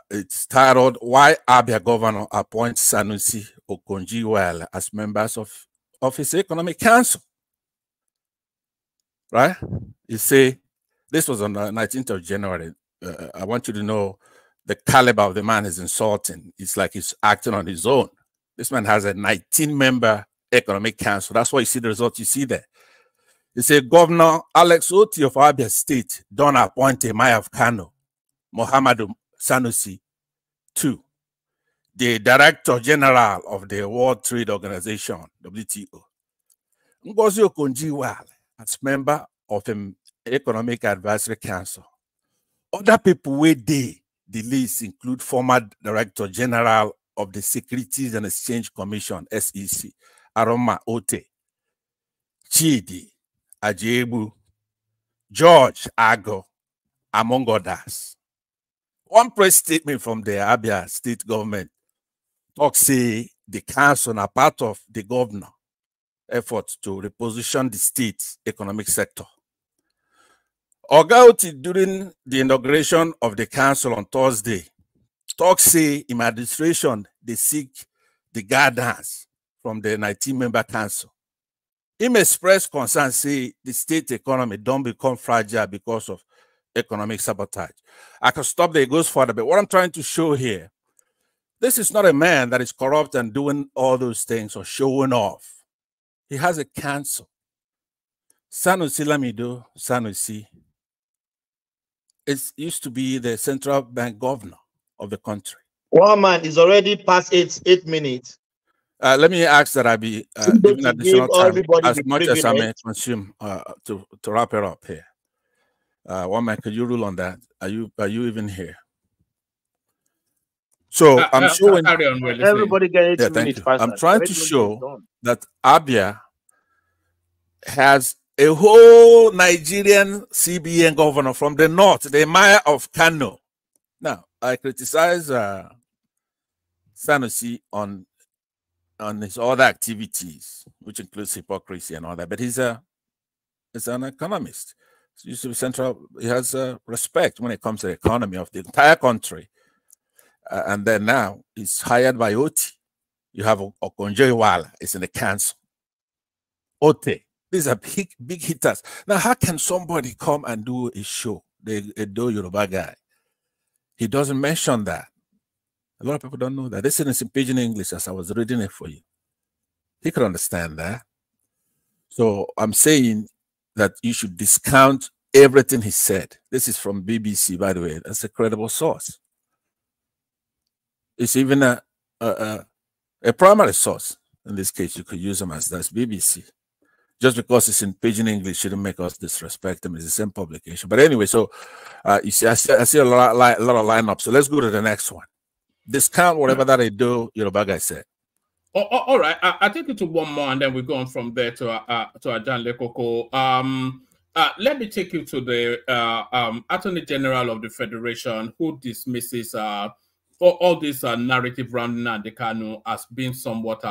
It's titled, Why Abia Governor Appoints Sanusi Okonjo-Iweala as members of his Economic Council. Right? You see, this was on the 19th of January. I want you to know the caliber of the man is insulting. It's like he's acting on his own. This man has a 19-member Economic Council. That's why you see the results you see there. It said, Governor Alex Oti of Abia State don't appoint a Mayor of Kano, Muhammadu Sanusi, II, the Director General of the World Trade Organization, WTO, Ngozi Okonjo-Iweala, as member of the Economic Advisory Council. Other people where the list include former Director General of the Securities and Exchange Commission, SEC, Aroma Ote, Chidi Ajebu, George Ago, among others. One press statement from the Abia state government talks say the council are part of the governor efforts to reposition the state's economic sector. Ogauti, during the inauguration of the council on Thursday, talks say in administration they seek the guidance from the 19-member council. Him express concern say the state economy don't become fragile because of economic sabotage. I can stop there, it goes further, but what I'm trying to show here, this is not a man that is corrupt and doing all those things or showing off. He has a council. Sanusi Lamido, Sanusi, it used to be the central bank governor of the country. One man is already past 8 minutes. Let me ask that I be given additional time as much as I may consume to wrap it up here. One man, could you rule on that? Are you even here? So I'm showing everybody get 8 minutes. I'm trying to show that Abia has a whole Nigerian CBN governor from the north, the mayor of Kano. Now, I criticize Sanusi on his other activities, which includes hypocrisy and all that, but he's an economist. He used to be central. He has respect when it comes to the economy of the entire country. And then now he's hired by Oti. You have Okonjo-Iweala, it's in the council. Ote, these are big hitters. Now, how can somebody come and do a show, a Do Yoruba guy? He doesn't mention that. A lot of people don't know that. This is in Pidgin English as I was reading it for you. He could understand that. So I'm saying that you should discount everything he said. This is from BBC, by the way. That's a credible source. It's even a primary source. In this case, you could use them as that's BBC. Just because it's in Pidgin English shouldn't make us disrespect them. It's the same publication. But anyway, so you see, I see a lot of lineups. So let's go to the next one. Discount whatever that I do, Yoruba guy said. All right. I take it to one more, and then we go on from there to Ajan Lekoko. Let me take you to the Attorney General of the Federation, who dismisses all this narrative around Nnamdi Kanu as being somewhat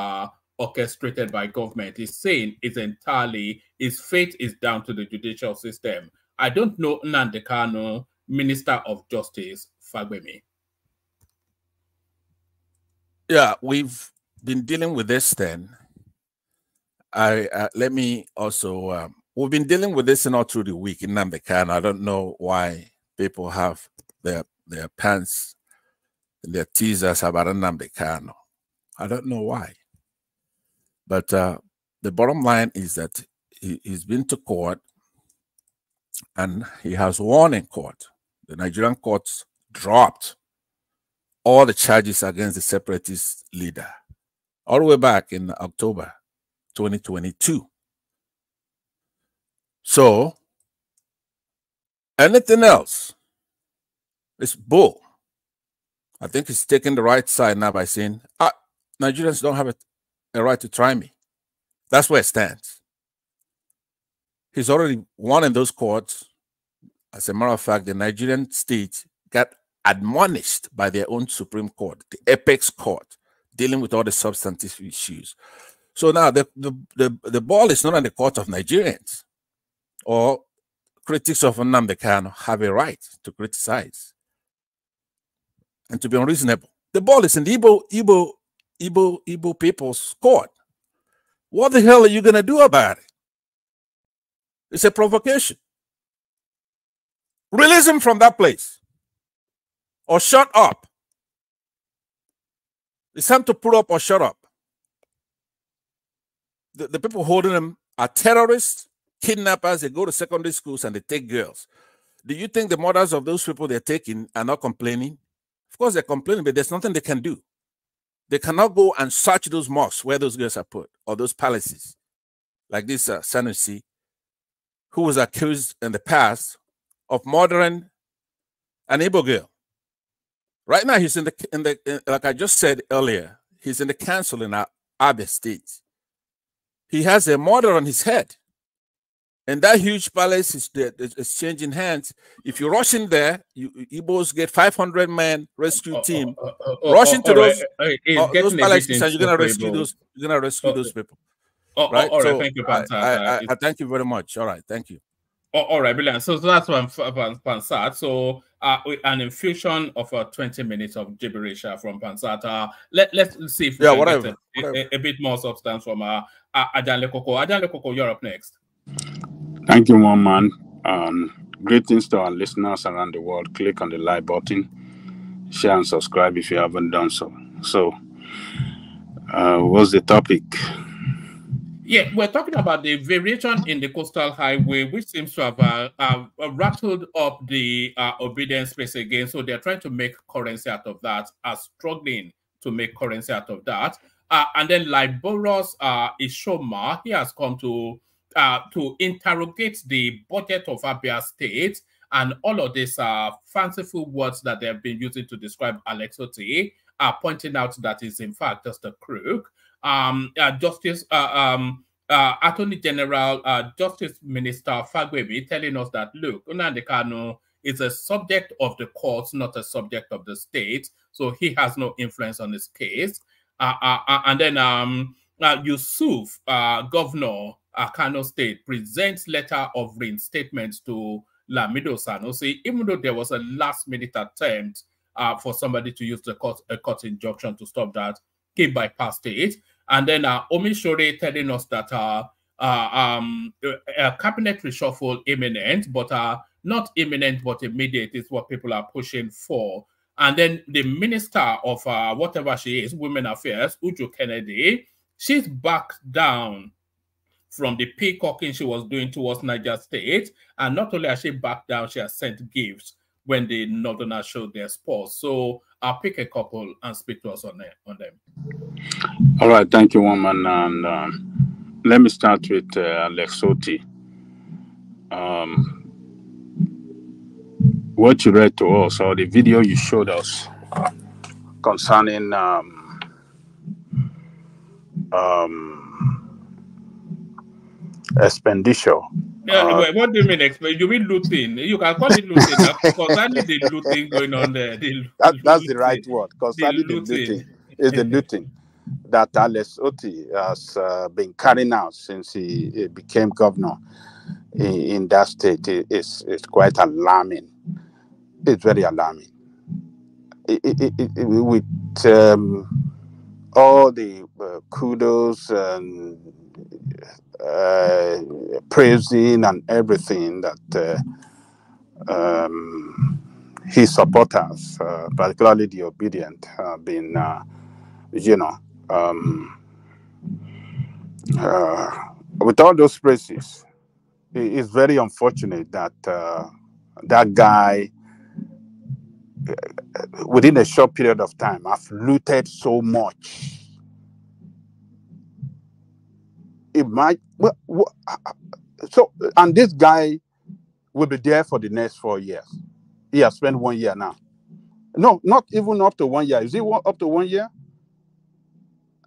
orchestrated by government. He's saying his fate is down to the judicial system. I don't know Nnamdi Kanu, Minister of Justice, Fagbemi. Yeah, we've been dealing with this then. Let me also, we've been dealing with this all through the week in Nnamdi Kanu. I don't know why people have their pants and their teasers about Nnamdi Kanu. I don't know why. But the bottom line is that he's been to court and he has won in court. The Nigerian courts dropped all the charges against the separatist leader all the way back in October 2022. So anything else is bull. I think he's taking the right side now by saying, Nigerians don't have a right to try me. That's where it stands. He's already won in those courts. As a matter of fact, the Nigerian state got admonished by their own Supreme Court, the apex court, dealing with all the substantive issues. So now the ball is not on the court of Nigerians, or critics of Nnamdi Kanu have a right to criticize and to be unreasonable. The ball is in the Igbo people's court. What the hell are you going to do about it? It's a provocation. Release him from that place. Or shut up. It's time to put up or shut up. The people holding him are terrorists, kidnappers. They go to secondary schools and they take girls. Do you think the mothers of those people they're taking are not complaining? Of course they're complaining, but there's nothing they can do. They cannot go and search those mosques where those girls are put, or those palaces. Like this Sanusi, who was accused in the past of murdering an Igbo girl. Right now, he's in the like I just said earlier, he's in the council in Abia State. He has a murder on his head. And that huge palace is there. It's changing hands. If you rush in there, Igbos get 500 man rescue team. Rush into those palaces, and you're gonna rescue those. You're gonna rescue those people. Right. All right. So Thank you, I thank you very much. All right. Thank you. All right, brilliant. So that's one Pansat. So an infusion of 20 minutes of gibberish from Pansat. Let's see if we can get a bit more substance from Ajanle Koko. Ajanle Koko, you're up next. Thank you, one man. Greetings to our listeners around the world. Click on the like button, share and subscribe if you haven't done so. So, what's the topic? Yeah, we're talking about the variation in the coastal highway, which seems to have rattled up the obedience space again. So they're trying to make currency out of that, are struggling to make currency out of that. And then Liboros Ishoma, he has come to interrogate the budget of Abia State and all of these fanciful words that they have been using to describe Alex Otti, pointing out that it's in fact just a crook. Justice Attorney General Justice Minister Fagbemi telling us that look, Nnamdi Kanu is a subject of the courts, not a subject of the state, so he has no influence on this case. And then Yusuf, Governor Kano State, presents letter of reinstatement to Lamido Sanusi, even though there was a last-minute attempt for somebody to use a court injunction to stop that, came bypassed it. And then Omishore telling us that a cabinet reshuffle imminent, but not imminent, but immediate is what people are pushing for. And then the minister of whatever she is, Women Affairs, Uju Kennedy, she's backed down from the peacocking she was doing towards Niger State. And not only has she backed down, she has sent gifts when the Northerners showed their sports. So I'll pick a couple and speak to us on them. All right, thank you, woman. And let me start with Alex Otti. What you read to us, or the video you showed us concerning expenditure. What do you mean expenditure? You mean looting? You can call it looting. Concerning the looting going on there. That's the right word. Concerning the looting. Is the looting that Alex Otti has been carrying out since he became governor in that state is quite alarming. It's very alarming. With all the kudos and praising and everything that his supporters, particularly the obedient, have been, with all those praises, it's very unfortunate that that guy, within a short period of time, have looted so much. It might, and this guy will be there for the next 4 years. He has spent 1 year now. No, not even up to 1 year. Is it up to 1 year?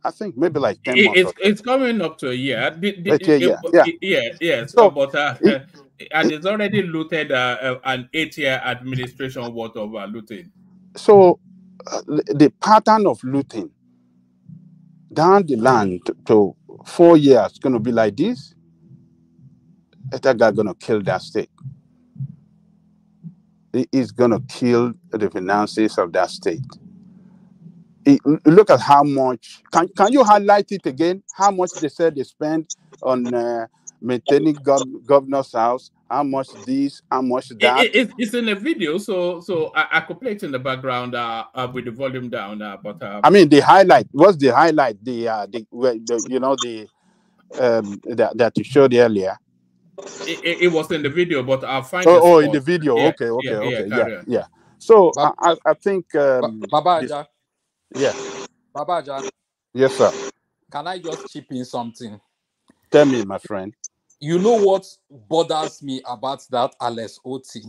I think maybe like 10 months. It's coming up to a year. Yes. So, but and it's already looted an 8-year administration worth of looting. So the pattern of looting down the land to 4 years is going to be like this. That guy going to kill that state. He is going to kill the finances of that state. Look at how much. Can you highlight it again? How much they said they spent on maintaining governor's house? How much this? How much that? It's in a video, so I could play it in the background with the volume down. But I mean, the highlight. What's the highlight? That you showed earlier. It was in the video, but I'll find. Oh, in the video. Yeah, okay. Yeah. So I think. Babaja. Yeah. Babaja. Yes, sir. Can I just chip in something? Tell me, my friend. You know what bothers me about that Alex Otti?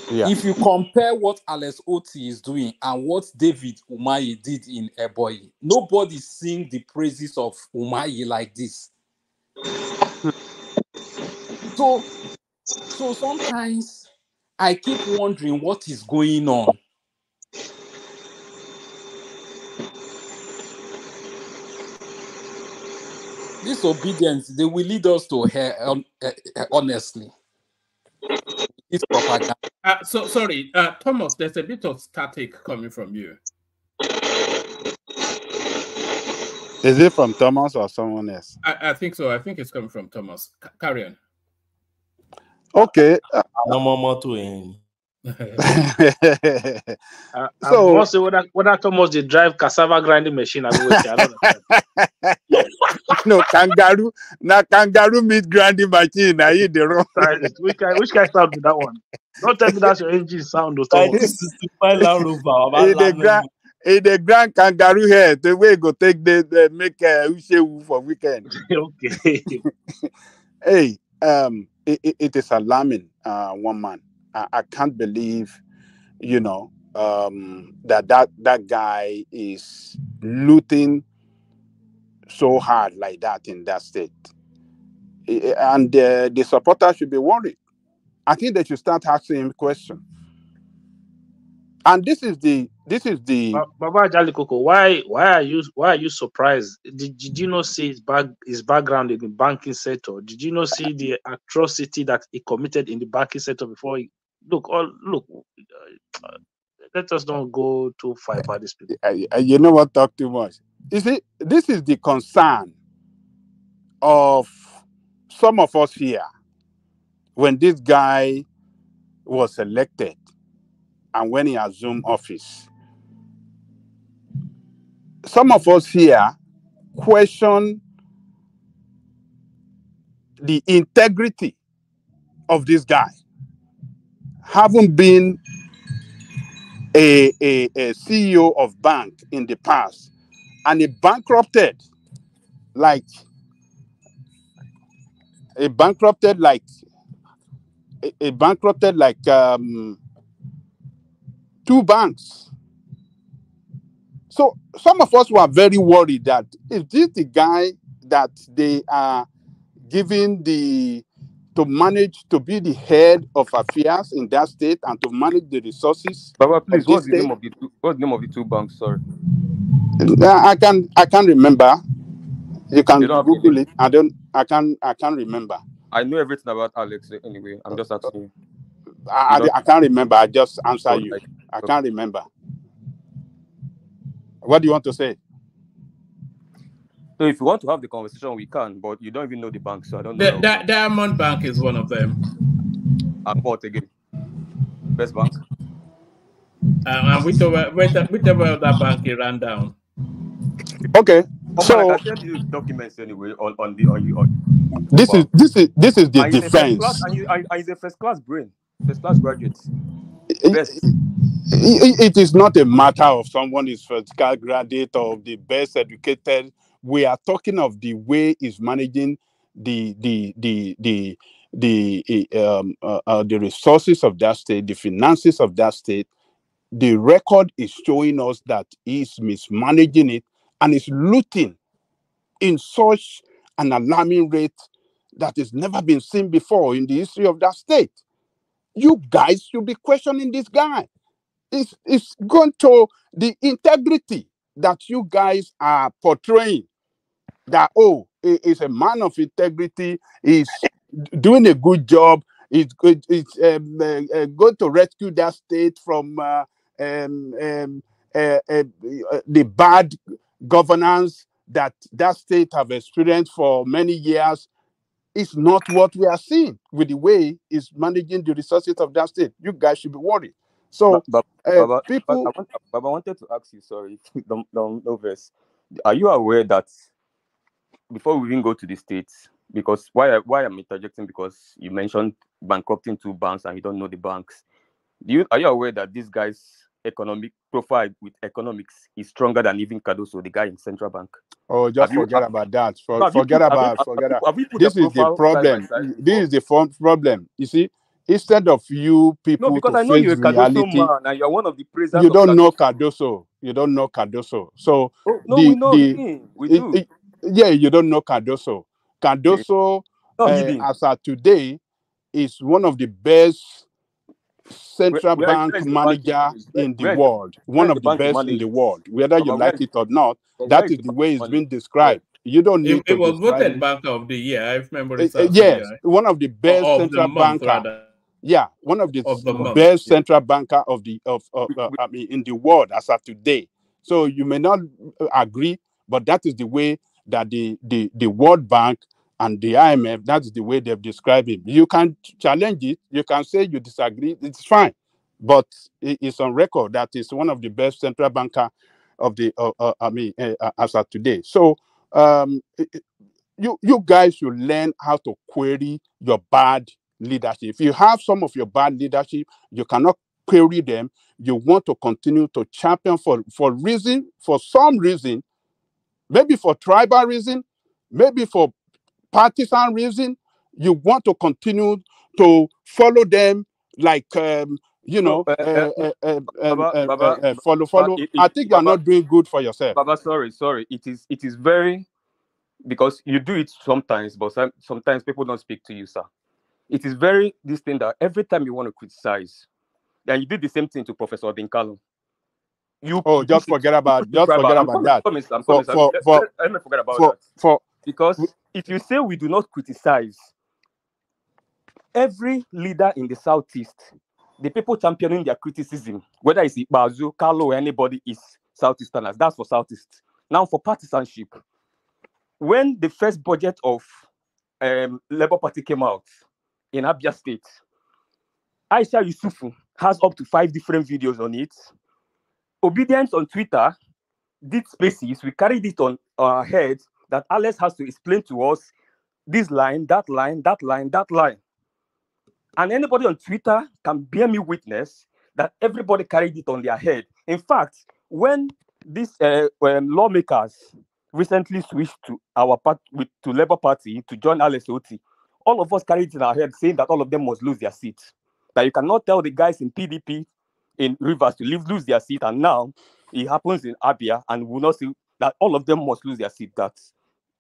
Yeah. If you compare what Alex Otti is doing and what David Umahi did in Ebonyi, nobody sing the praises of Umahi like this. So sometimes I keep wondering what is going on. This obedience, they will lead us to hell, honestly. It's propaganda. So sorry, Thomas, there's a bit of static coming from you. Is it from Thomas or someone else? I think so. I think it's coming from Thomas. Carry on. Okay. No more motor in. So I say whether Thomas they drive cassava grinding machine. I don't know. No, kangaroo. Now kangaroo meat grinding machine. Now you the wrong. Which kind sound with that one? Don't tell me that's your engine sound. In the grand kangaroo head, the way go take the make ushewu for weekend. Okay. Hey, it is alarming. One man, I can't believe, that guy is looting so hard like that in that state, and the supporters should be worried. I think they should start asking him questions. And this is the Baba Jalikoko, why are you surprised? Did you not see his background in the banking sector? Did you not see the atrocity that he committed in the banking sector before he look? Let us not go too far about this people. You know what? Talk too much. You see, this is the concern of some of us here when this guy was elected and when he assumed office. Some of us here question the integrity of this guy. Having been a CEO of bank in the past, and he bankrupted like two banks. So some of us were very worried that if this the guy that they are giving to manage to be the head of affairs in that state and to manage the resources. Baba, please, what's the name of the two banks? Sorry, I can't remember. You can Google it. I can't remember. I know everything about Alex anyway. I'm just asking you. I can't remember. I just answer you. I can't remember. What do you want to say? So if you want to have the conversation, we can, but you don't even know the bank, so I don't know. Diamond Bank is one of them. And what again? Best Bank? And whichever other bank he ran down. Okay. So I can send you documents anyway on the this is the defense. He's a first class brain, first class graduate. Best. It is not a matter of someone is first class graduate or the best educated. We are talking of the way he's managing the resources of that state, the finances of that state. The record is showing us that he's mismanaging it and is looting in such an alarming rate that has never been seen before in the history of that state. You guys should be questioning this guy. It's going to the integrity that you guys are portraying. That, he's a man of integrity, he's doing a good job, he's going to rescue that state from the bad governance that state have experienced for many years. It's not what we are seeing with the way he's managing the resources of that state. You guys should be worried. So, people... I wanted to ask you, sorry, don't verse. Are you aware that before we even go to the states, because why I'm interjecting, because you mentioned bankrupting two banks and you don't know the banks. Are you aware that this guy's economic profile with economics is stronger than even Cardoso, the guy in Central Bank? Oh, just forget about that. Forget about. This is the problem. This is the problem. You see, instead of you people because I know face you're a Cardoso reality, man and you're one of the praisers. You don't know Cardoso. You don't know Cardoso. So we know him. We do. Yeah, you don't know Cardoso. Cardoso, as of today, is one of the best central where bank is the bank he manager managed? in the Where world, is one the of the bank he best in the managed? world, whether you Baba, like it or not. where That is is the the bank way he it's managed? been described. You don't need It to was describe voted it. Banker of the Year. I remember researching. Yes, Yeah, one of the best of the central month banker. rather. Yeah, one of the Of the month. best central banker of the I mean in the world as of today. So you may not agree, but that is the way that the World Bank and the IMF, that's the way they've described him. You can challenge it, you can say you disagree, it's fine, but it's on record that is one of the best central banker of the as of today. So you guys should learn how to query your bad leadership. If you have some of your bad leadership, you cannot query them. You want to continue to champion for some reason, maybe for tribal reason, maybe for partisan reason. You want to continue to follow them like No, Baba, follow. I think you're not doing good for yourself. Baba, sorry. It is very, because you do it sometimes, but sometimes people don't speak to you, sir. It is very this thing that every time you want to criticize, and you did the same thing to Professor Dinkalo. Just forget about that. Let me forget about that. Because if you say we do not criticize, every leader in the Southeast, the people championing their criticism, whether it's Ibazu, Carlo, or anybody, is Southeasterners. That's for Southeast. Now for partisanship, when the first budget of Labour Party came out in Abia State, Aisha Yusufu has up to 5 different videos on it. Obedience on Twitter did spaces. We carried it on our head that Alex has to explain to us this line, that line, that line, that line. And anybody on Twitter can bear me witness that everybody carried it on their head. In fact, when these lawmakers recently switched to our to Labour Party to join Alex Oti, all of us carried it in our head saying that all of them must lose their seats. That you cannot tell the guys in PDP in Rivers to lose their seat, and now it happens in Abia, and we will not see that all of them must lose their seat. That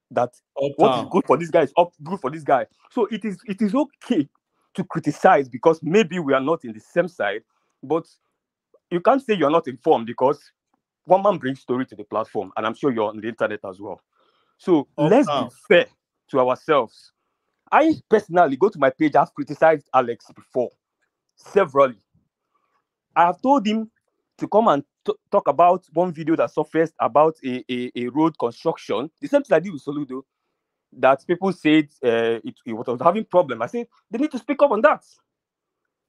what is good for this guy is good for this guy. So it is okay to criticize because maybe we are not in the same side, but you can't say you're not informed because one man brings story to the platform, and I'm sure you're on the internet as well. So let's be fair to ourselves. I personally go to my page. I've criticized Alex before, severally. I have told him to come and talk about one video that surfaced about a road construction. The same thing I did with Soludo, that people said it was having problem. I said they need to speak up on that.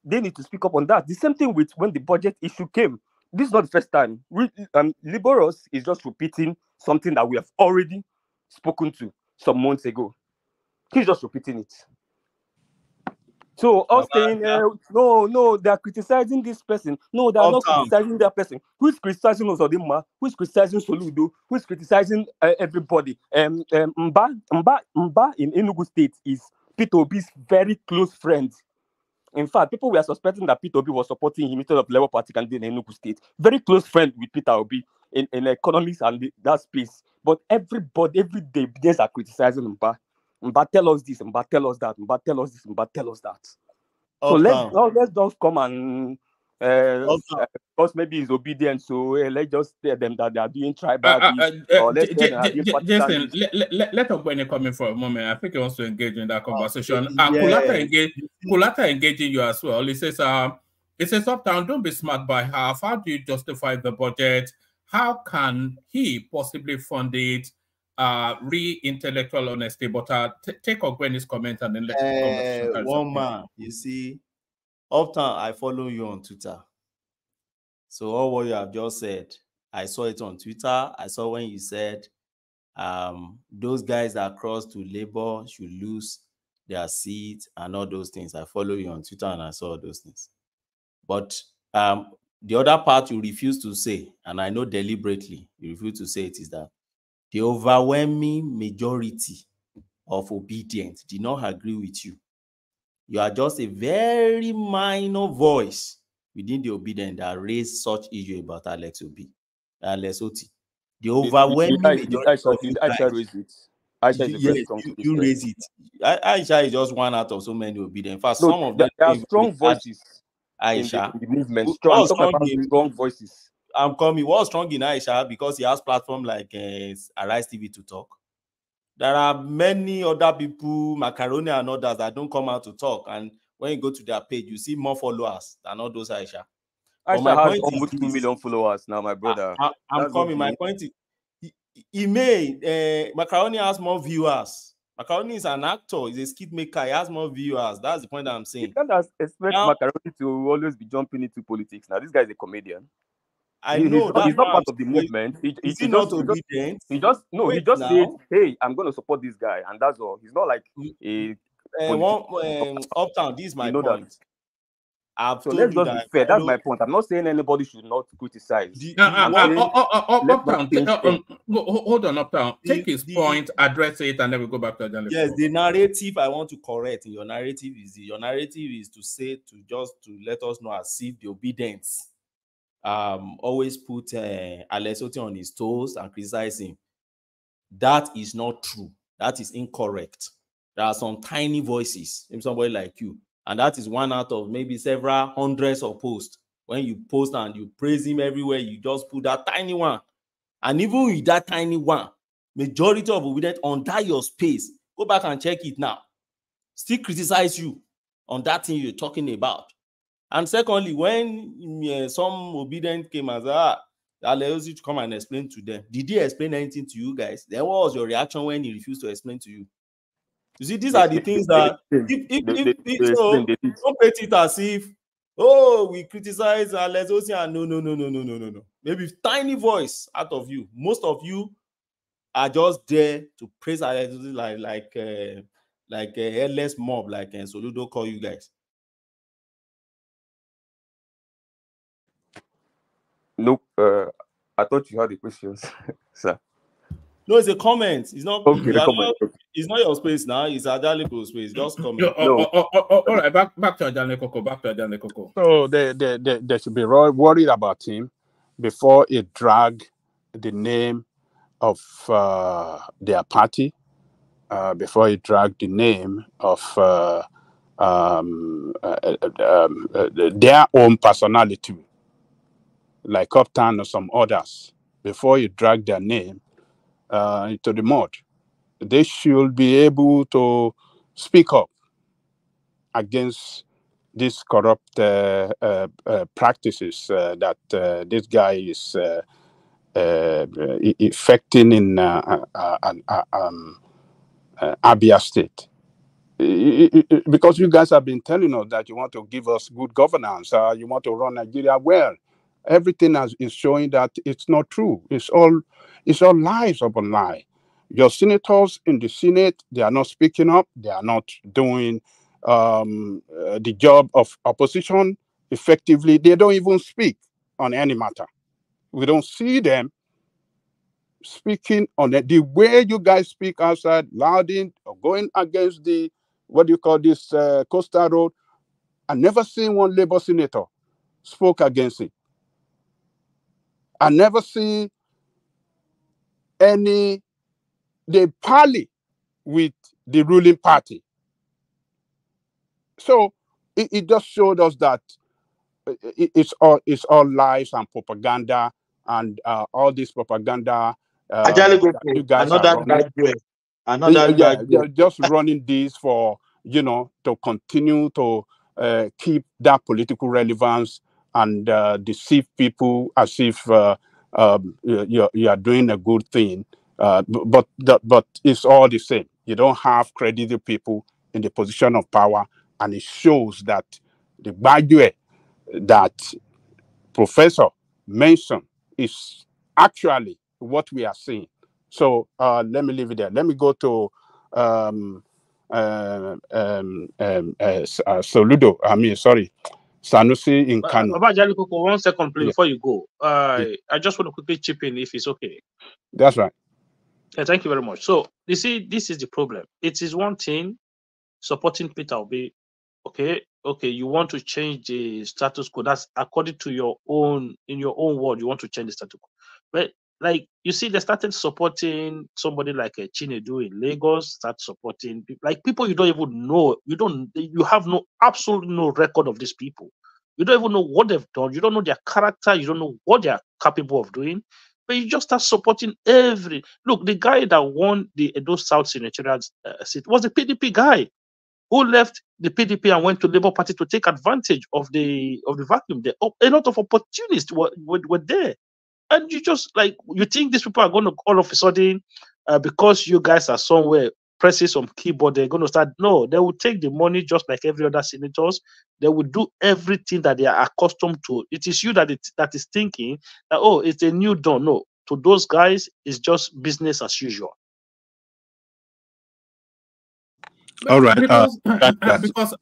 They need to speak up on that. The same thing with when the budget issue came. This is not the first time. Liberos is just repeating something that we have already spoken to some months ago. He's just repeating it. So us saying, no, they are criticizing this person. No, they are not criticizing that person. Who is criticizing Ozodima? Who is criticizing Soludo? Who is criticizing everybody? Mba in Enugu State is Peter Obi's very close friend. In fact, people were suspecting that Peter Obi was supporting him instead of Labour Party candidate in Enugu State. Very close friend with Peter Obi in economics and that space. But everybody, every day, they are criticizing Mba. Mba tell us this, Mba tell us that, Mba tell us this, Mba tell us that. So let's just come and because maybe he's obedient, so let's just tell them that they are doing tribal or let's tell them Jason, let Ogbeni come in for a moment. I think he wants to engage in that conversation. And Kulata engaging you as well. He says, Uptown, don't be smart by half. How do you justify the budget? How can he possibly fund it? Intellectual honesty, but take Ogbeni's comment and then let the conversation one man, you see, Uptown, I follow you on Twitter. So all what you have just said, I saw it on Twitter. I saw when you said those guys that cross to Labour should lose their seat and all those things. I follow you on Twitter and I saw those things. But the other part you refuse to say, and I know deliberately you refuse to say it, is that the overwhelming majority of obedience did not agree with you. You are just a very minor voice within the obedient that raised such issue about Alex Oti. The overwhelming majority of you guys. I Aisha is a very yes, strong you Christian. raise it. Aisha is just one out of so many obedient. In fact, No, some of them there are don't strong even regard voices Aisha. in the movement. I'm What's talking strong about in strong voices. I'm coming. What's strong in Aisha because he has platform like Arise TV to talk. There are many other people, Macaroni and others, that don't come out to talk. And when you go to their page, you see more followers than all those Aisha. But my Aisha has point is almost 2 this. million followers now, my brother. I'm coming. My point is, he may, Macaroni has more viewers. Macaroni is an actor, he's a skit maker, he has more viewers. That's the point I'm saying. You can't expect Macaroni to always be jumping into politics. Now, this guy is a comedian. I know that's he's not why part of the movement. Is he not obedient? He just now. said, "Hey, I'm going to support this guy," and that's all. He's not like a Uptown. This is my point. That. I've so told let's you just that. be fair. That's my point. I'm not saying anybody should not criticize. Uptown, hold on, Uptown. Take his point, address it, and then we go back to Ajanle. Yes, the narrative I want to correct in your narrative is to say to let us know as if the obedience always put Alesoti on his toes and criticize him. That is not true. That is incorrect. There are some tiny voices in somebody like you, and that is one out of maybe several hundreds of posts. When you post and you praise him everywhere, you just put that tiny one. And even with that tiny one, majority of obedient under your space, go back and check it now, still criticize you on that thing you're talking about. And secondly, when some obedient came as allows you to come and explain to them, did he explain anything to you guys? Then what was your reaction when he refused to explain to you? You see, these are the things that if so, don't paint it as if we criticize Alezosi and no. Maybe tiny voice out of you. Most of you are just there to praise Alezosi like a headless mob, like Soludo call you guys. Nope. I thought you had the questions, sir. No, it's a comment. It's not. Okay, comment. It's not your space now. It's Ajaliko's space. Just comment. All right, back to Ajanle. Back to Ajanle. So they should be worried about him before he drag the name of their party, before he drag the name of their own personality, like Uptown or some others, before you drag their name into the mud. They should be able to speak up against these corrupt practices that this guy is effecting in Abia State. Because you guys have been telling us that you want to give us good governance, you want to run Nigeria well. Everything is showing that it's not true. It's all lies upon lie. Your senators in the Senate, they are not speaking up. They are not doing the job of opposition effectively. They don't even speak on any matter. We don't see them speaking on it. The way you guys speak outside, louding or going against the, what do you call this, Coastal Road, I never seen one Labour senator spoke against it. I never see they parley with the ruling party. So it just showed us that it's all lies and propaganda, and all this propaganda you guys are running. Just running these for to continue to keep that political relevance and deceive people as if you are doing a good thing, but it's all the same. You don't have credible people in the position of power, and it shows that the graduate that Professor mentioned is actually what we are seeing. So let me leave it there. Let me go to Soludo. Sanusi in Kano. Ajalikoko, 1 second, please, before you go. I just want to quickly chip in if it's okay. That's right. Yeah, thank you very much. So you see, this is the problem. It is one thing supporting Peter Obi. Okay, you want to change the status quo. That's according to your own, in your own word, you want to change the status quo. But like you see, they started supporting somebody like a Chinedu in Lagos. Start supporting like people you don't even know. You have absolutely no record of these people. You don't even know what they've done. You don't know their character. You don't know what they are capable of doing. But you just start supporting look. The guy that won the Edo South senatorial seat was a PDP guy who left the PDP and went to Labour Party to take advantage of the vacuum. There, a lot of opportunists were there. And you just you think these people are going to all of a sudden, because you guys are somewhere pressing some keyboard, they're going to start. No, they will take the money just like every other senators. They will do everything that they are accustomed to. It is you that is thinking that, oh, it's a new dawn. No, to those guys, it's just business as usual. All right. Because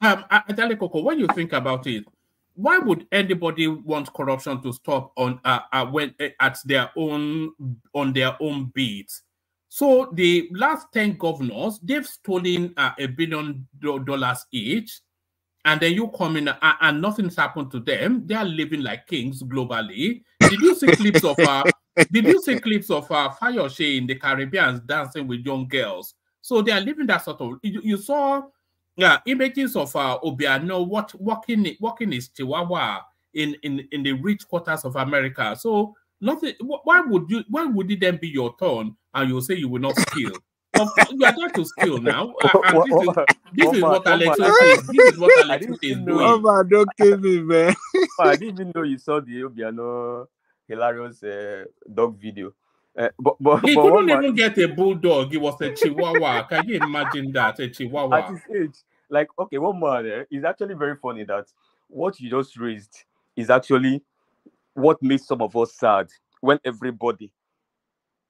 Adelekoko, when you think about it, why would anybody want corruption to stop on when at their own beat? So the last 10 governors, they've stolen $1 billion each, and then you come in and nothing's happened to them. They are living like kings globally. Did you see clips of Fayose in the Caribbean dancing with young girls? So they are living that sort of. You saw images of Obiano walking his chihuahua in the rich quarters of America. So nothing. Why would it then be your turn and you say you will not steal? Of course, you are there to steal now. This is what Alex is doing. Oh man, don't kill me, man. I didn't even know you saw the Obiano hilarious dog video. He couldn't even get a bulldog. He was a chihuahua. Can you imagine that? A chihuahua. At his age. Like, okay, one man is actually very funny that what you just raised is actually what makes some of us sad when everybody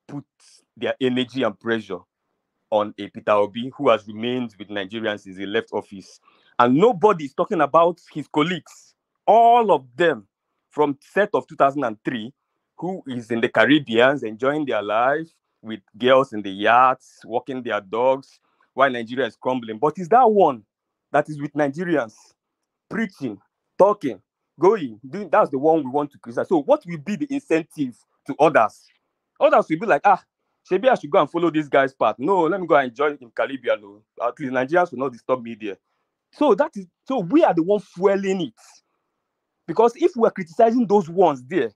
puts their energy and pressure on a Peter Obi who has remained with Nigerians since he left office. And nobody is talking about his colleagues. All of them from set of 2003 who is in the Caribbean enjoying their life with girls in the yachts, walking their dogs, while Nigeria is crumbling. But is that one that is with Nigerians, preaching, talking, going, doing? That's the one we want to criticize. So what will be the incentive to others? Others will be like, maybe I should go and follow this guy's path. No, let me go and enjoy in Caribbean. No. At least Nigerians will not disturb me there. So we are the one fueling it. Because if we are criticizing those ones there,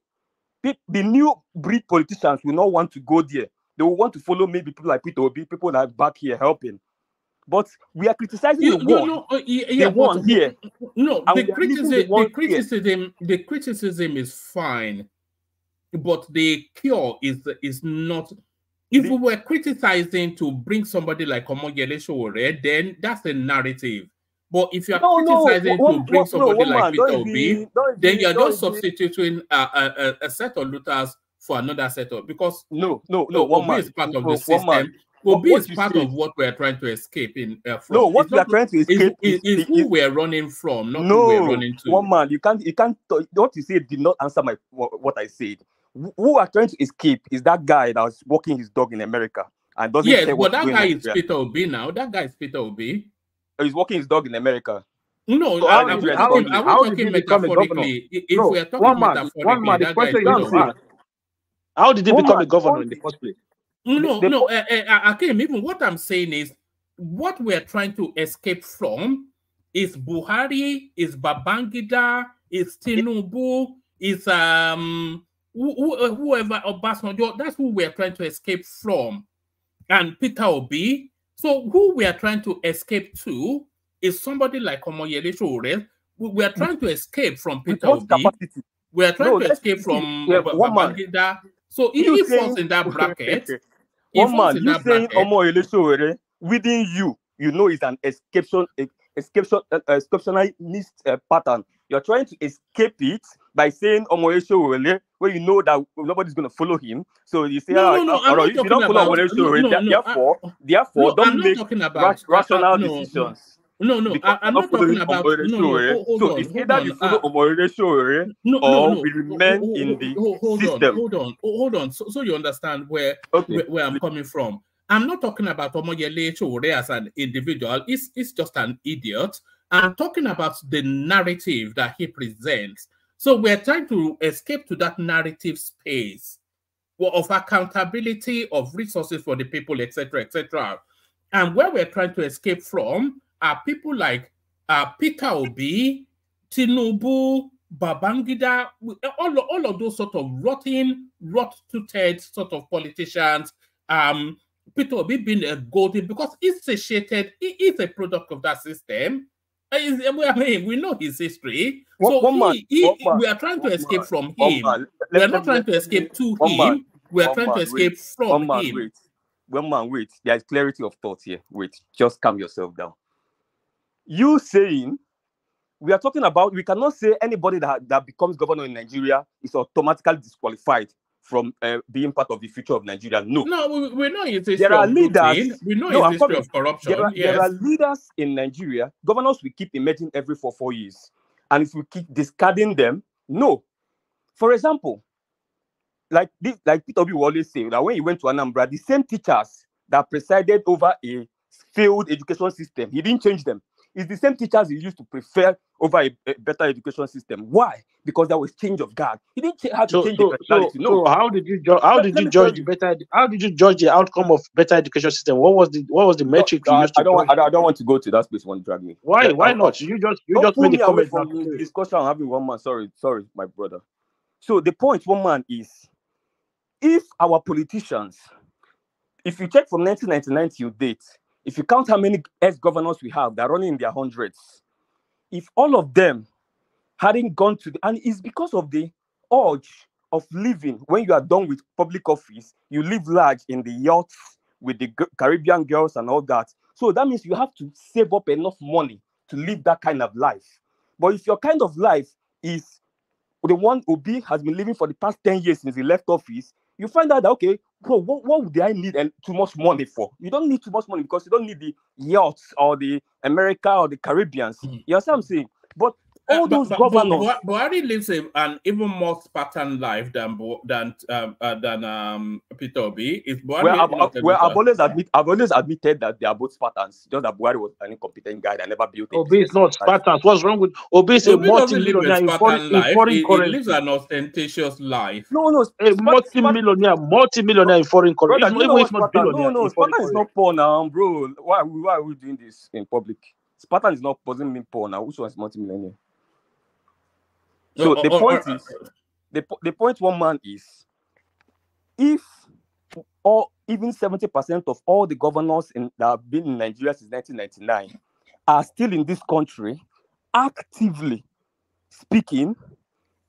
the new breed politicians will not want to go there. They will want to follow maybe people like Peter Obi, people that are back here helping. But we are criticizing the one here. No, the criticism is fine, but the cure is not. If we were criticizing to bring somebody like Omoyele Sowore, then that's a narrative. But if you are criticizing to bring somebody like Peter Obi, then you are just substituting a set of looters for another set of, because Obi is part of the system. Obi is part of what we are trying to escape from. No, what we are trying to escape is who we are running from, not who we are running to. One man, you can't. What you said did not answer what I said. Who are trying to escape is that guy that was walking his dog in America and doesn't care what's going on. But that guy is Peter Obi now. That guy is Peter Obi. He's walking his dog in America. No, so are we talking metaphorically? If we are talking metaphorically, that guy is Peter Obi. How did he become a governor in the first place? No, Akim, even what I'm saying is, what we're trying to escape from is Buhari, is Babangida, is Tinubu, is whoever Obasanjo. That's who we're trying to escape from. And Peter Obi. So who we are trying to escape to is somebody like Omoyele Sowore. We are trying to escape from Peter Obi. We are trying to escape from Babangida. So if he falls in that bracket, one man, you saying Omoyele Sowore within you know, is an exceptionalist pattern. You're trying to escape it by saying Omoyele Sowore, where you know that nobody's going to follow him. So you say, if you don't follow Omoyele Sowore, therefore, don't make rational decisions. I'm not talking about. So it's either you follow Omoyele Sowore or we remain in the system. Hold on. So you understand where I'm coming from. I'm not talking about Omoyele Sowore as an individual. It's just an idiot. I'm talking about the narrative that he presents. So we're trying to escape to that narrative space. of accountability of resources for the people, etc., etc. And where we're trying to escape from are people like Peter Obi, Tinubu, Babangida, all of those sort of rot-tooted sort of politicians. Peter Obi being a golden, because he's satiated, he is a product of that system. I mean, we know his history. So we are trying to escape from him. We are not trying to escape to him. We are trying to escape from him. Wait. There is clarity of thought here. Wait, just calm yourself down. You saying we are talking about, we cannot say anybody that becomes governor in Nigeria is automatically disqualified from being part of the future of Nigeria. No. No, we know his history there are of leaders. looting. We know his history of corruption. There are leaders in Nigeria. Governors will keep emerging every 4 years. And if we keep discarding them, no. For example, like Peter Obi will always say that when he went to Anambra, the same teachers that presided over a failed education system, he didn't change them. It's the same teachers he used to prefer over a better education system. Why? Because there was change of guard. He didn't have to change the personality. No. So how did you judge the outcome of better education system? What was the metric you used to judge? I don't want to go to that space. One drag me. Why not? You just made the comment from the discussion I'm having. One man. Sorry, my brother. So the point, one man, is if our politicians, if you check from 1999 till date, if you count how many ex-governors we have, they're running in their hundreds. If all of them hadn't gone to and it's because of the urge of living. When you are done with public office, you live large in the yachts with the Caribbean girls and all that. So that means you have to save up enough money to live that kind of life. But if your kind of life is the one Obi has been living for the past 10 years since he left office, you find out that, okay, bro, what would I need too much money for? You don't need too much money because you don't need the yachts or the America or the Caribbeans. You understand what I'm saying? But all those governors. Buhari lives an even more Spartan life than Peter Obi. I've always admitted that they are both Spartans. Just that Buhari was an incompetent guy that never built it. Obi is not Spartans. What's wrong with Obi? Is a multi-millionaire in foreign currency. He lives an ostentatious life. No, a multi-millionaire in foreign currency. No, Spartan is not poor now, bro. Why are we doing this in public? Spartan is not doesn't mean poor now. Which one is multi-millionaire? So the point one man is, if even 70% of all the governors that have been in Nigeria since 1999 are still in this country, actively speaking,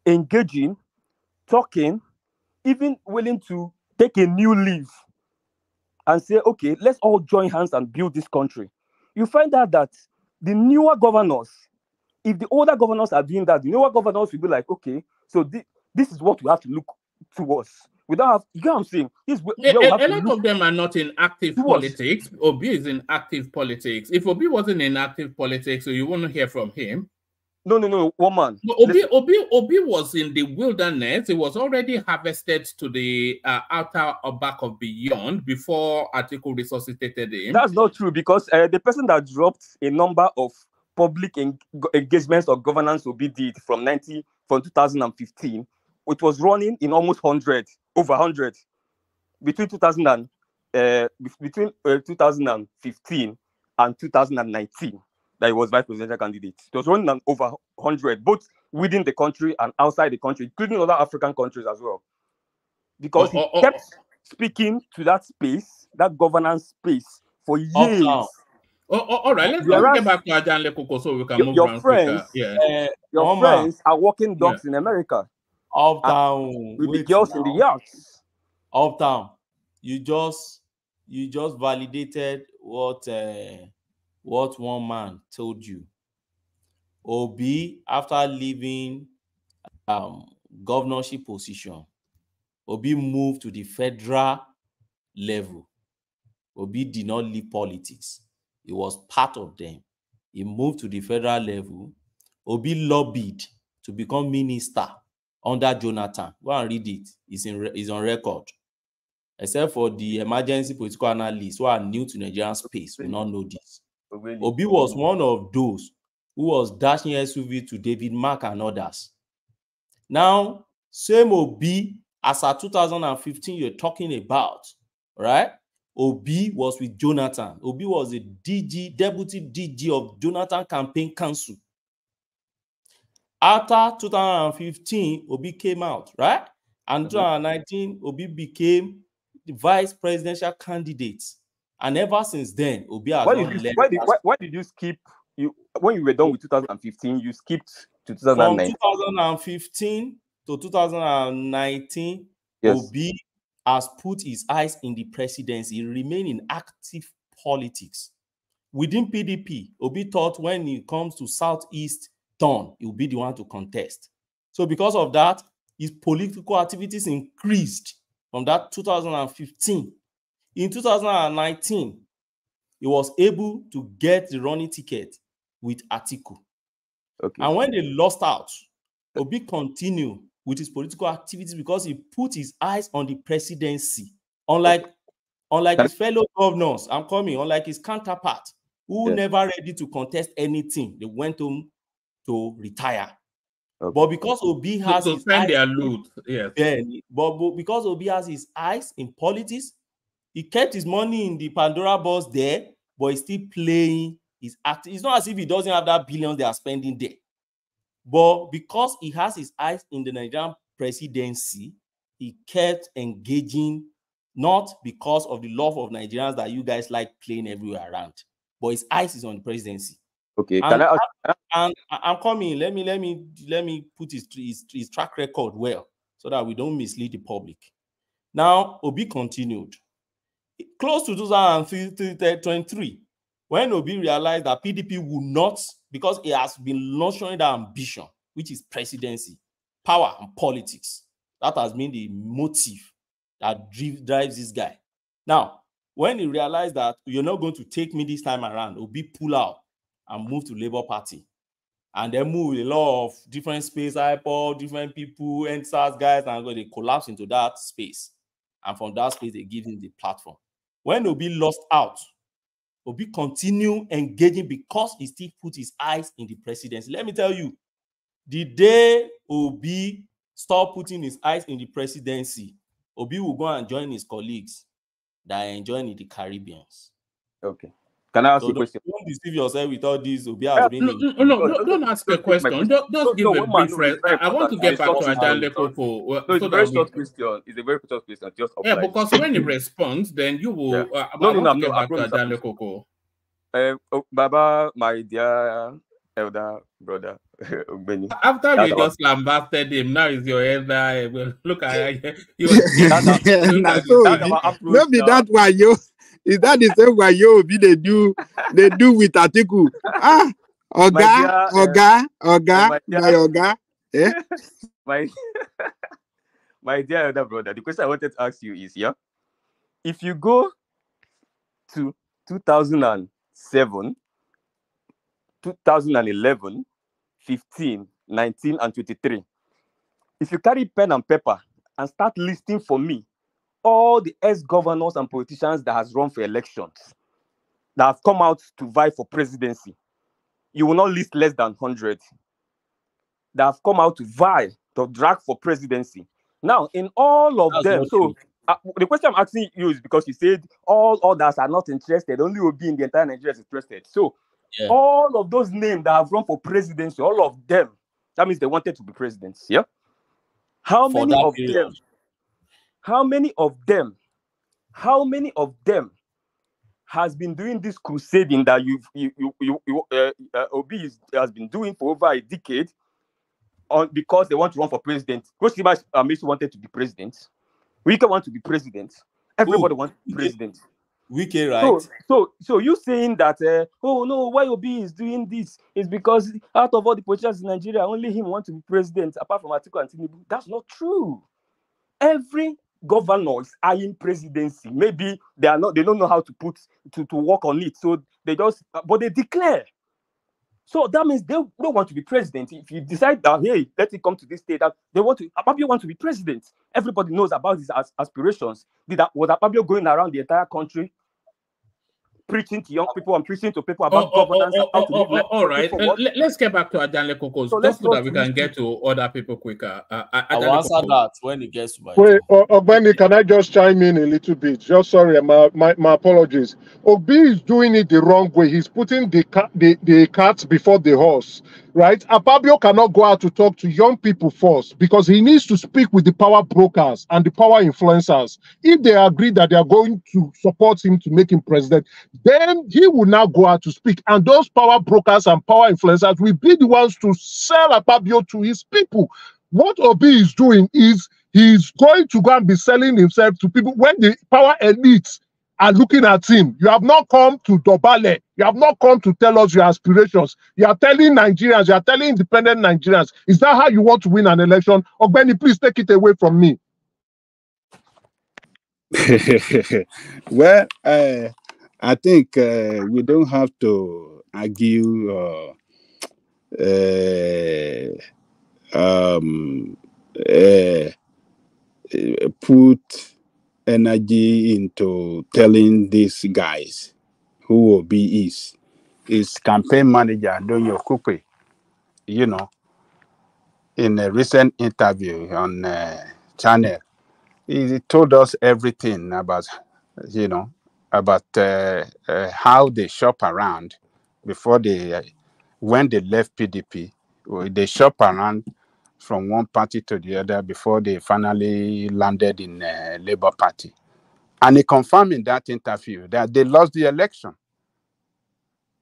engaging, talking, even willing to take a new leave and say, okay, let's all join hands and build this country. You find out that the newer governors, if the older governors are doing that, the newer governors will be like, okay, so this is what we have to look towards. We don't have, you know what I'm saying? A lot of them are not in active politics. Obi is in active politics. If Obi wasn't in active politics, so you wouldn't hear from him. No, woman. Obi was in the wilderness. He was already harvested to the outer or back of beyond before Atiku resuscitated him. That's not true, because the person that dropped a number of public engagements or governance Obi did from 2015, it was running in almost 100, over 100, between 2015 and 2019. That he was vice presidential candidate. It was running on over 100, both within the country and outside the country, including other African countries as well. Because he kept speaking to that space, that governance space, for years. All right, let's get back to Ajan Lekoko so we can move around quicker. Your friends are walking dogs in America. Uptown. With the girls in the yachts. Uptown. You just validated what one man told you. Obi, after leaving governorship position, Obi moved to the federal level. Obi did not leave politics. He was part of them. He moved to the federal level. Obi lobbied to become minister under Jonathan. Go and read it. It's on record. Except for the emergency political analysts who are new to Nigerian space, will not know this. Obi was one of those who was dashing SUV to David Mark and others. Now, same Obi As at 2015, you're talking about, right? Obi was with Jonathan. Obi was the deputy DG of Jonathan Campaign Council. After 2015, Obi came out, right? And 2019, Obi became the vice presidential candidate. And ever since then, Obi has not led. Why did you skip? When you were done with 2015, you skipped to From 2019. 2015 to 2019, yes. Obi has put his eyes in the presidency. He remained in active politics. Within PDP, Obi thought when it comes to Southeast turn, he will be the one to contest. So because of that, his political activities increased from that 2015. In 2019, he was able to get the running ticket with Atiku. Okay. And when they lost out, Obi continued with his political activities because he put his eyes on the presidency. Unlike his fellow governors, unlike his counterpart, who never ready to contest anything. They went home to retire. Okay. But because Obi has his eyes, their loot, yes. But because Obi has his eyes in politics, he kept his money in the Pandora box there, but he's still playing his act. It's not as if he doesn't have that billions they are spending there. But because he has his eyes in the Nigerian presidency, he kept engaging, not because of the love of Nigerians that you guys like playing everywhere around, but his eyes is on the presidency. Okay, and I'm coming. Let me put his track record well so that we don't mislead the public. Now, Obi continued. Close to 2023, when Obi realized that PDP would not, because he has been nurturing that ambition, which is presidency, power, and politics. That has been the motive that drives this guy. Now, when he realized that you're not going to take me this time around, Obi pull out and move to Labour Party. And then move a lot of different space, IPOD, different people, NSAS guys, and they collapse into that space. And from that space, they give him the platform. When Obi lost out, Obi continued engaging because he still put his eyes in the presidency. Let me tell you, the day Obi stopped putting his eyes in the presidency, Obi will go and join his colleagues that are enjoying in the Caribbean. Okay. Can I ask you a question? Don't deceive yourself with all this. Obi has been don't ask a question. Just give a brief. I want to get back to Adale Koko. No, it's a very short question. It's a very short question. Just because when he responds, then you will. No, get back to Adale Koko. Baba, my dear elder brother. After you just lambasted him, now is your elder. Look at you. Maybe that why you. Is that the same way you they do with Atiku? Oga. Yeah. My dear elder brother, the question I wanted to ask you is, if you go to 2007, 2011, 15, 19, and 23, if you carry pen and paper and start listing for me all the ex-governors and politicians that has run for elections, that have come out to vie for presidency, you will not list less than 100 that have come out to vie, to drag for presidency. Now, in all of them, so the question I'm asking you is because you said all others are not interested, only will be in the entire Nigeria is interested. So, all of those names that have run for presidency, all of them, that means they wanted to be presidents, yeah? How many of them has been doing this crusading that Obi has been doing for over a decade because they want to run for president? Rosima Amaechi wanted to be president. Wike want to be president. Everybody wants to be president. Wike, right? So you saying that, oh no, why Obi is doing this is because out of all the politicians in Nigeria, only him wants to be president, apart from Atiku and Tinubu. That's not true. Every governor is eyeing presidency. Maybe they don't know how to work on it. So but they declare. So that means they don't want to be president. If you decide that, hey, let it come to this state that Akpabio wants to be president, everybody knows about his aspirations. Was Akpabio going around the entire country preaching to young people and preaching to people about governance and how to live life. All right, let's get back to Ajanle Kokos, So just so that we can get to other people quicker. I will answer that when it gets to my Wait, Ogbeni, can I just chime in a little bit? Just sorry, my apologies. Obi is doing it the wrong way. He's putting the cart before the horse, right? Akpabio cannot go out to talk to young people first because he needs to speak with the power brokers and the power influencers. If they agree that they are going to support him to make him president, then he will now go out to speak. And those power brokers and power influencers will be the ones to sell Akpabio to his people. What Obi is doing is he's going to go and be selling himself to people when the power elites are looking at him. You have not come to Dobale. You have not come to tell us your aspirations. You are telling Nigerians, you are telling independent Nigerians. Is that how you want to win an election? Ogbeni, please take it away from me. Well, I think we don't have to argue put energy into telling these guys who Obi is. His campaign manager, Donyo Kupe, you know, in a recent interview on channel, he told us everything about, you know, about how they shop around before they, when they left PDP, they shop around from one party to the other before they finally landed in Labour Party. And he confirmed in that interview that they lost the election.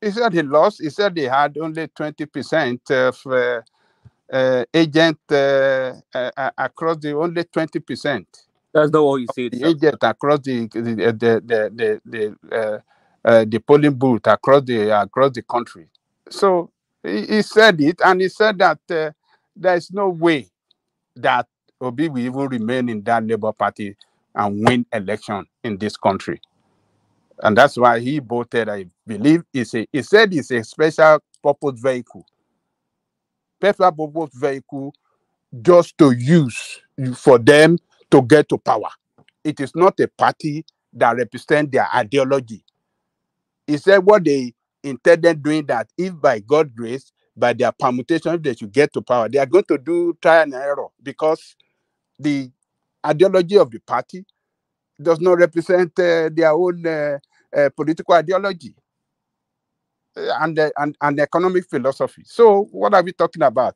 He said he lost. He said they had only 20% of agent across the only 20%. That's not what he said. The agent across the polling booth across the country. So he said it, and he said that there is no way that Obi will even remain in that Labour Party and win election in this country. And that's why he voted, I believe, he said it's a special purpose vehicle. Special purpose vehicle just to use for them to get to power. It is not a party that represents their ideology. He said what they intended doing that if by God's grace, by their permutation, if they should get to power, they are going to do trial and error because the ideology of the party does not represent their own political ideology and economic philosophy. So what are we talking about?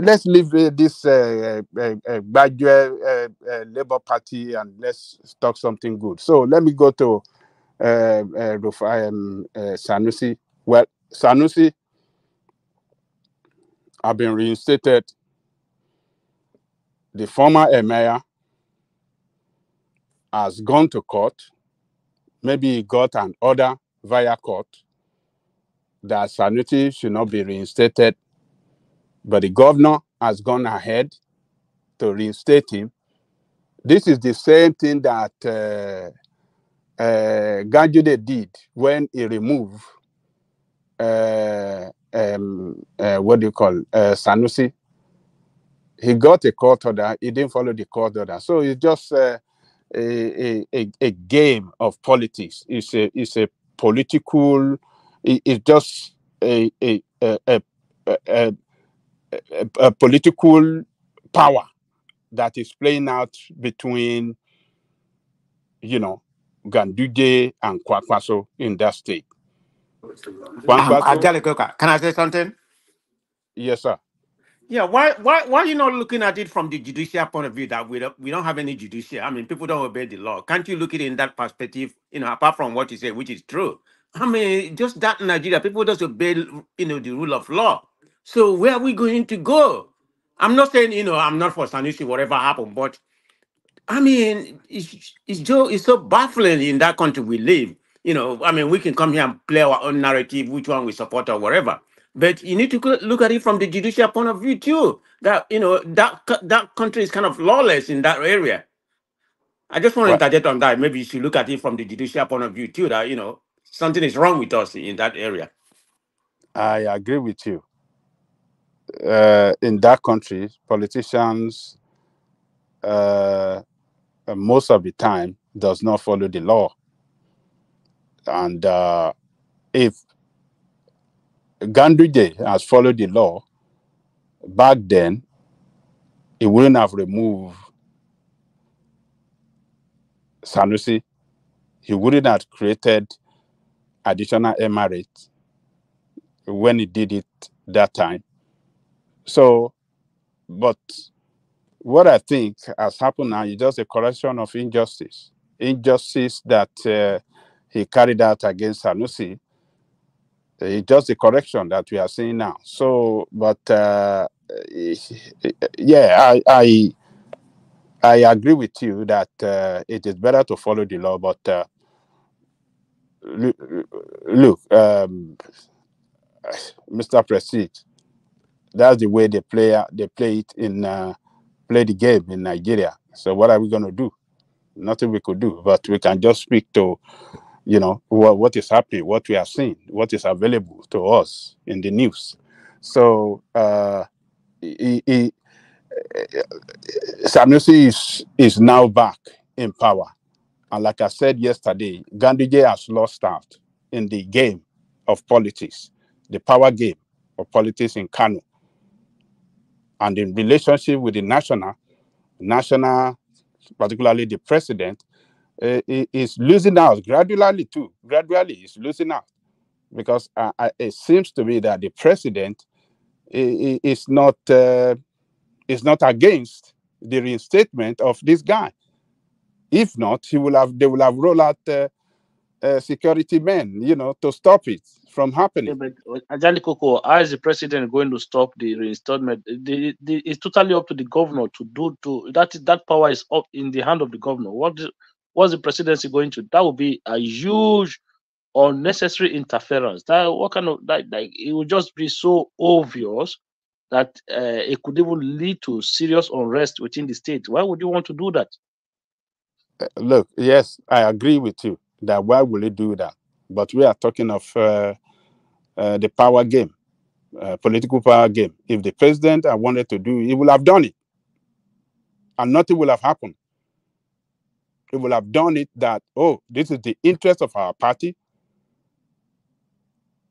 Let's leave this gradual Labour Party and let's talk something good. So let me go to Sanusi. Well, Sanusi, I've been reinstated. The former emir has gone to court. Maybe he got an order via court that Sanusi should not be reinstated. But the governor has gone ahead to reinstate him. This is the same thing that Ganjude did when he removed Sanusi. He got a court order. He didn't follow the court order. So it's just a game of politics. It's a political. It's just a political power that is playing out between, you know, Ganduje and Kwakwaso in that state. Can I say something? Yes, sir. Yeah, why are you not looking at it from the judicial point of view that we don't have any judicial? I mean, people don't obey the law. Can't you look at it in that perspective? You know, apart from what you say, which is true. I mean, just that in Nigeria, people just obey, you know, the rule of law. So where are we going to go? I'm not saying, you know, I'm not for Sanusi, whatever happened, but I mean, it's so baffling in that country we live. You know, I mean, we can come here and play our own narrative, which one we support or whatever. But you need to look at it from the judicial point of view too. That, you know, that country is kind of lawless in that area. I just want to interject on that. Maybe you should look at it from the judicial point of view too. That, you know, something is wrong with us in that area. I agree with you. In that country, politicians most of the time does not follow the law. And if Ganduje has followed the law back then, he wouldn't have removed Sanusi. He wouldn't have created additional emirates when he did it that time. So, but what I think has happened now is just a correction of injustice. Injustice that he carried out against Sanusi. It's just a correction that we are seeing now. So, but yeah, I agree with you that it is better to follow the law. But look, Mr. Prestige, that's the way they play it in play the game in Nigeria. So what are we going to do? Nothing we could do, but we can just speak to, you know, what is happening, what we are seeing, what is available to us in the news. So Sanusi is now back in power. And like I said yesterday, Ganduje has lost out in the game of politics, the power game of politics in Kano. And in relationship with the national, particularly the president, is losing out gradually too. Gradually, is losing out because it seems to me that the president is not against the reinstatement of this guy. If not, they will have rolled out security men, you know, to stop it from happening. Yeah, but Ajali Koko, how is the president going to stop the reinstallment? It's totally up to the governor to do that power is up in the hand of the governor. What's the presidency going to? That would be a huge unnecessary interference. That what kind of like it would just be so obvious that it could even lead to serious unrest within the state. Why would you want to do that? Look, yes, I agree with you that why will he do that? But we are talking of the power game, political power game. If the president had wanted to do it, he would have done it. And nothing will have happened. He will have done it that, oh, this is the interest of our party.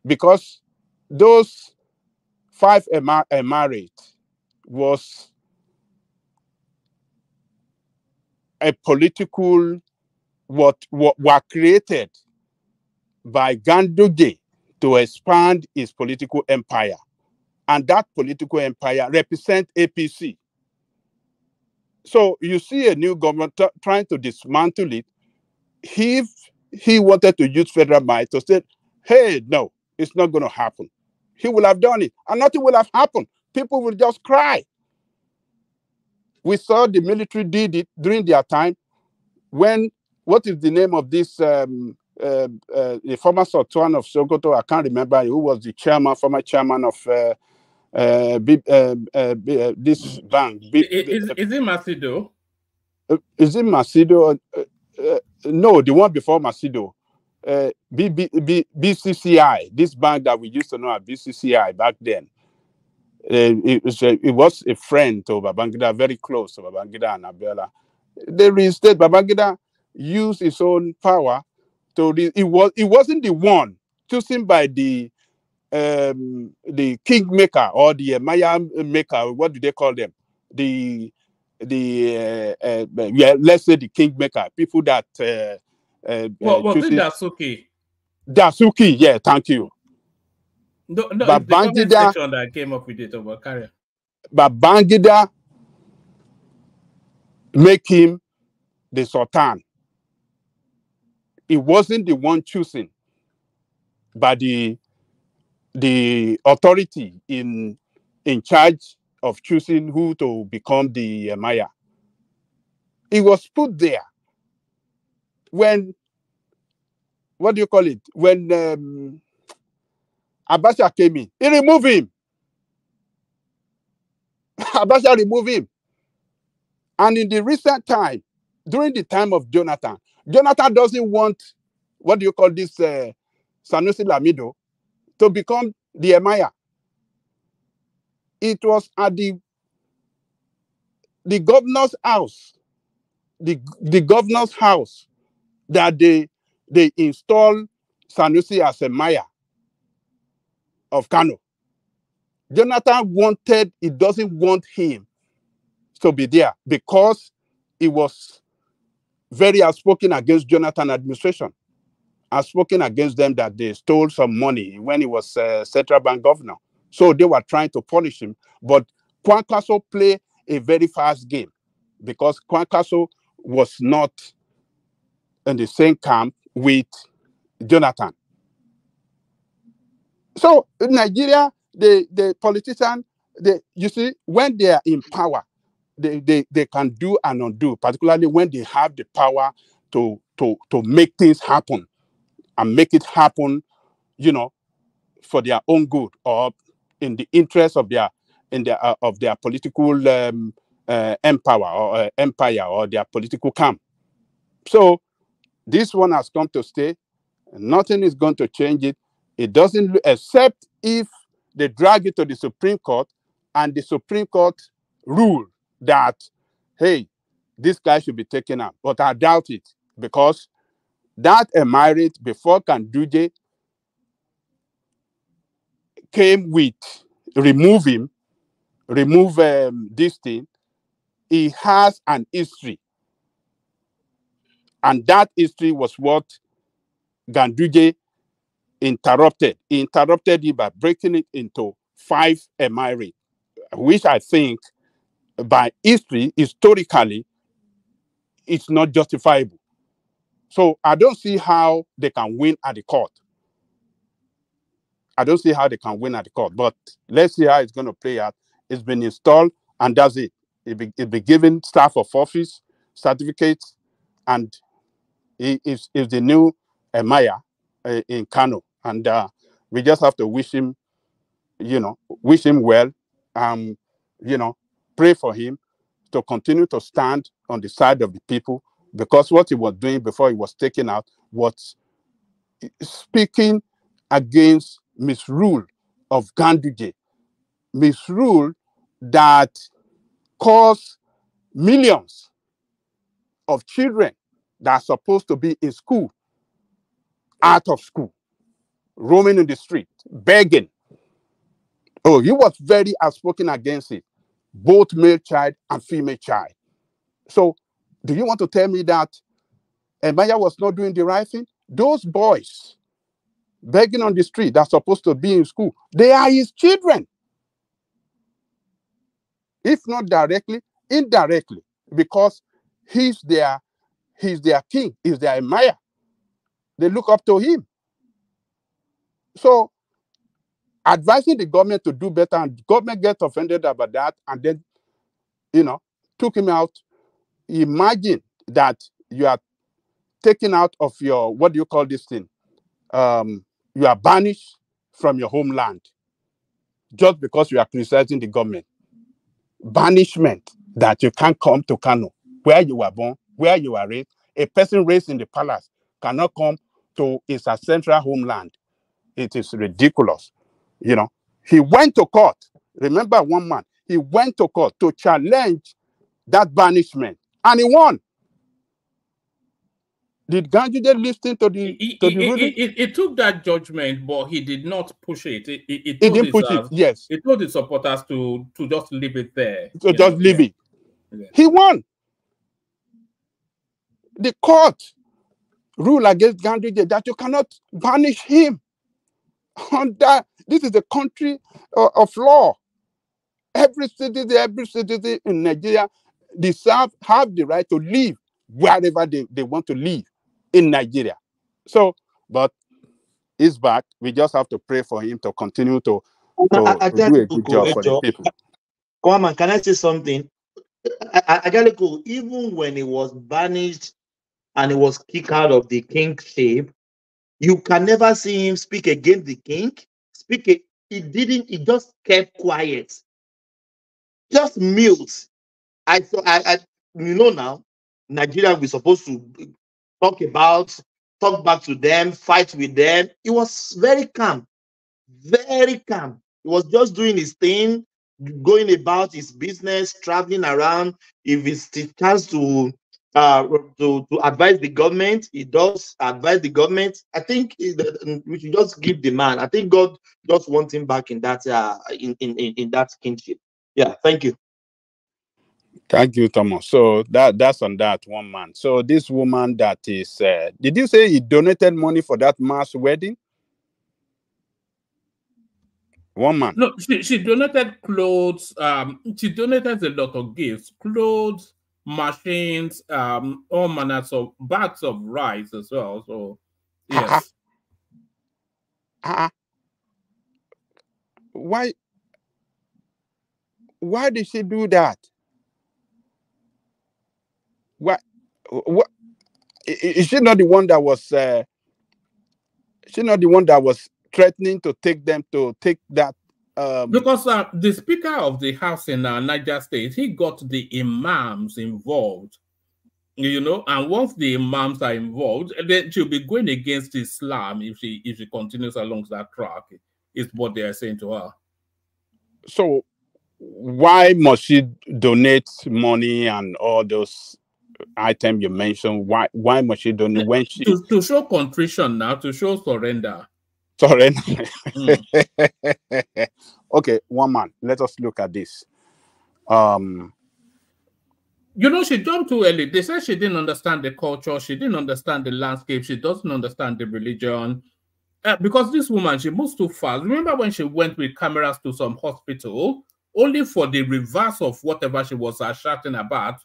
Because those 5 emirates was a political, what were created by Ganduje to expand his political empire. And that political empire represents APC. So you see a new government trying to dismantle it. If he wanted to use federal might to say, hey, no, it's not going to happen, he will have done it. And nothing will have happened. People will just cry. We saw the military did it during their time when, what is the name of this, the former Sultan of Sokoto, I can't remember, who was the former chairman of this bank. Is it Macedo? Is it Macedo? No, the one before Macedo. BCCI, this bank that we used to know as BCCI back then. It was a friend to Babangida, very close to Babangida and Abiola. They reinstated Babangida, used his own power to. It wasn't the one chosen by the kingmaker or the Maya maker. What do they call them? Let's say the kingmaker, people that was it Dasuki? Dasuki, yeah, thank you. No, it's the comment section that came up with it over carrier. Babangida make him the Sultan. It wasn't the one chosen by the authority in charge of choosing who to become the Maya. It was put there when, what do you call it? When Abacha came in, he removed him. Abacha removed him. And in the recent time, during the time of Jonathan doesn't want, what do you call this, Sanusi Lamido, to become the Emir. It was at the governor's house, the governor's house, that they installed Sanusi as a mayor of Kano. Jonathan he doesn't want him to be there because he was very outspoken against Jonathan administration. Outspoken against them that they stole some money when he was central bank governor. So they were trying to punish him. But Kwankwaso played a very fast game because Kwankwaso was not in the same camp with Jonathan. So in Nigeria, the politician, you see, when they are in power, they can do and undo, particularly when they have the power to make things happen and make it happen, you know, for their own good or in the interest of their political empire or their political camp. So this one has come to stay. Nothing is going to change it. It doesn't, except if they drag it to the Supreme Court and the Supreme Court rule that, hey, this guy should be taken out. But I doubt it because that emirate before Kanduje came with remove this thing. He has an history. And that history was what Ganduje interrupted. He interrupted it by breaking it into 5 emirates, which I think by historically, it's not justifiable. So I don't see how they can win at the court. I don't see how they can win at the court. But let's see how it's going to play out. It's been installed, and that's it. It'll be given staff of office, certificates, and he is the new Emir in Kano. And we just have to wish him well, pray for him to continue to stand on the side of the people, because what he was doing before he was taken out was speaking against misrule of Ganduje, misrule that caused millions of children that are supposed to be in school out of school, roaming in the street, begging. Oh, he was very outspoken against it, both male child and female child. So do you want to tell me that Emaya was not doing the right thing? Those boys begging on the street that's supposed to be in school, they are his children. If not directly, indirectly, because he's their king, he's their Emaya. They look up to him. So advising the government to do better, and the government gets offended about that, and then, took him out. Imagine that you are taken out of your, what do you call this thing? You are banished from your homeland just because you are criticizing the government. Banishment, that you can't come to Kano, where you were born, where you were raised. A person raised in the palace cannot come to his central homeland. It is ridiculous. He went to court. Remember one man, he went to court to challenge that banishment, and he won. Did Ganduje listen to the ruling? He took that judgment, but he did not push it. He didn't push it. Yes. He told his supporters to just leave it there. To just leave it. Yeah. He won. The court ruled against Ganduje that you cannot banish him. This is a country of law. Every citizen in Nigeria have the right to live wherever they want to live in Nigeria. So, but he's back. We just have to pray for him to continue to do a good job for the people. Come on, can I say something? Agaleko, even when he was banished and he was kicked out of the kingship, you can never see him speak against the king. He just kept quiet. Just mute. Now, Nigeria, we're supposed to talk back to them, fight with them. He was very calm, very calm. He was just doing his thing, going about his business, traveling around. If it's the chance to to advise the government. He does advise the government. I think we should just give the man. I think God just wants him back in that in that kingship. Yeah, thank you. Thank you, Thomas. So that's on that one man. So this woman that is, did you say he donated money for that mass wedding? One man. No, she donated clothes. She donated a lot of gifts, clothes, machines, all manners of bags of rice as well. So yes. Why did she do that? What is she not the one that was threatening to take them to take that because the Speaker of the House in Niger State, he got the imams involved, you know, and once the imams are involved, then she'll be going against Islam if she continues along that track, is what they are saying to her. So why must she donate money and all those items you mentioned? Why must she donate when she to show contrition now, to show surrender? Surrender. Okay, one man. Let us look at this. You know, she jumped too early. They said she didn't understand the culture. She didn't understand the landscape. She doesn't understand the religion. Because this woman, she moves too fast. Remember when she went with cameras to some hospital, only for the reverse of whatever she was shouting about.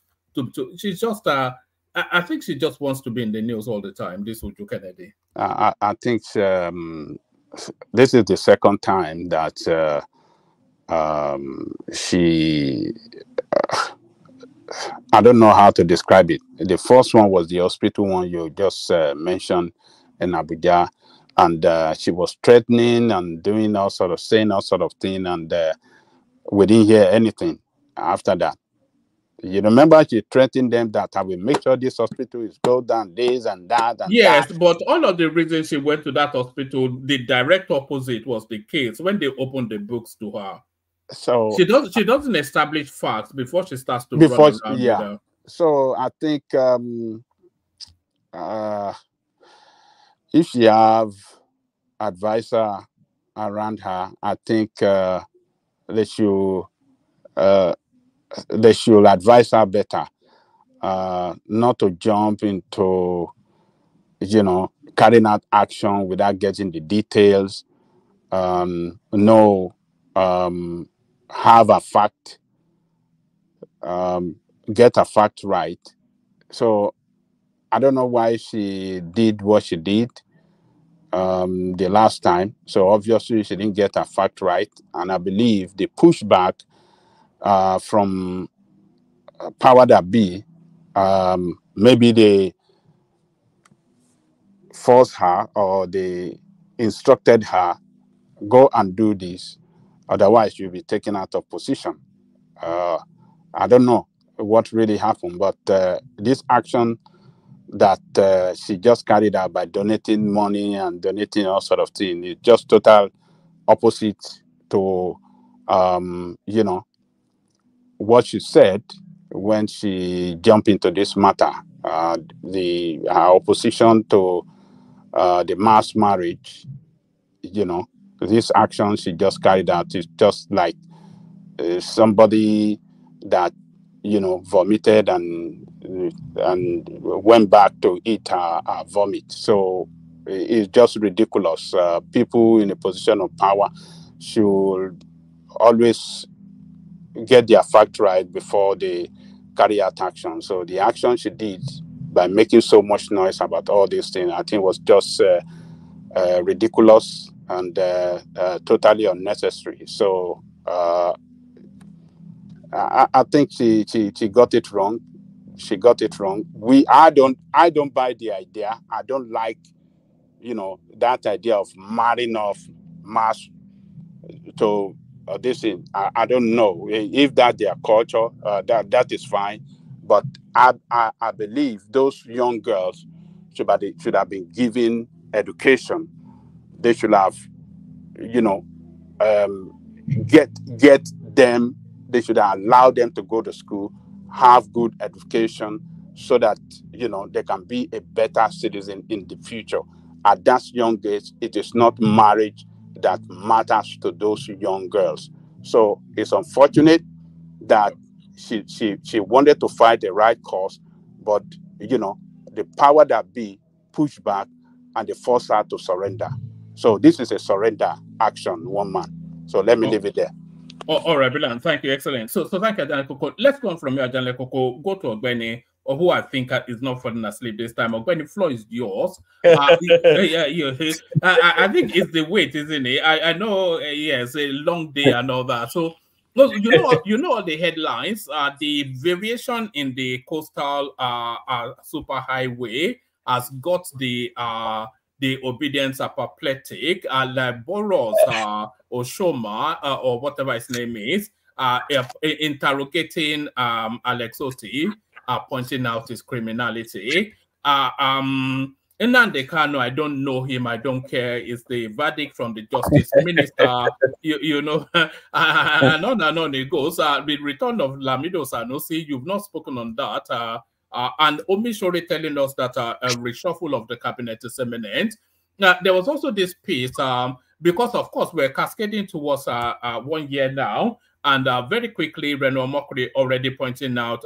She's just, I think she just wants to be in the news all the time, this Uju Kennedy. I think this is the second time that she... I don't know how to describe it. The first one was the hospital one you just mentioned in Abuja, and she was threatening and doing all sort of saying all sort of thing, and we didn't hear anything after that. You remember she threatened them that I will make sure this hospital is closed down, this and that and yes, that. but all of the reasons she went to that hospital, the direct opposite was the case when they opened the books to her. So she doesn't establish facts before she starts to run around. Yeah. So I think if she have advisor around her, I think they should advise her better, not to jump into, you know, carrying out action without getting the details. Have a fact, get a fact right. So I don't know why she did what she did the last time. So obviously she didn't get a fact right, and I believe the pushback from power that be, maybe they forced her or they instructed her, go and do this, otherwise you'll be taken out of position. I don't know what really happened, but this action that she just carried out by donating money and donating all sort of things is just total opposite to you know, what she said when she jumped into this matter. Her opposition to the mass marriage, you know, this action she just carried out is just like somebody that, you know, vomited and went back to eat her vomit. So it's just ridiculous. People in a position of power should always get their fact right before they carry out action. So the action she did by making so much noise about all these things, I think was just ridiculous and totally unnecessary. So I think she got it wrong. She got it wrong. I don't buy the idea. I don't like, you know, that idea of marrying off mass to this thing. I don't know if that's their culture. That is fine, but I believe those young girls should have been given education. They should have, you know, get them. They should allow them to go to school, have good education, so that, they can be a better citizen in the future. At that young age, it is not marriage that matters to those young girls. So it's unfortunate that she wanted to fight the right cause, but the power that be pushed back and they forced her to surrender. So this is a surrender action, one man. So let me leave it there. All right, brilliant. Thank you. Excellent. So thank you, Ajanle Koko. Let's go on from here, Ajanle Koko. Go to Ogbeni, or who I think is not falling asleep this time. Ogbeni, floor is yours. I think it's the weight, isn't it? I know, yes, a long day and all that. So, you know all the headlines. The variation in the coastal superhighway has got the obedience apoplectic, like Boros Oshoma, or whatever his name is, interrogating Alex Oti, pointing out his criminality. Nnamdi Kanu, I don't know him, I don't care, is the verdict from the Justice Minister, you know, and on it goes. The return of Lamido Sanusi, you've not spoken on that. And Omishori telling us that a reshuffle of the cabinet is imminent. There was also this piece, because of course we're cascading towards 1 year now, and very quickly, Reno Mokri already pointing out,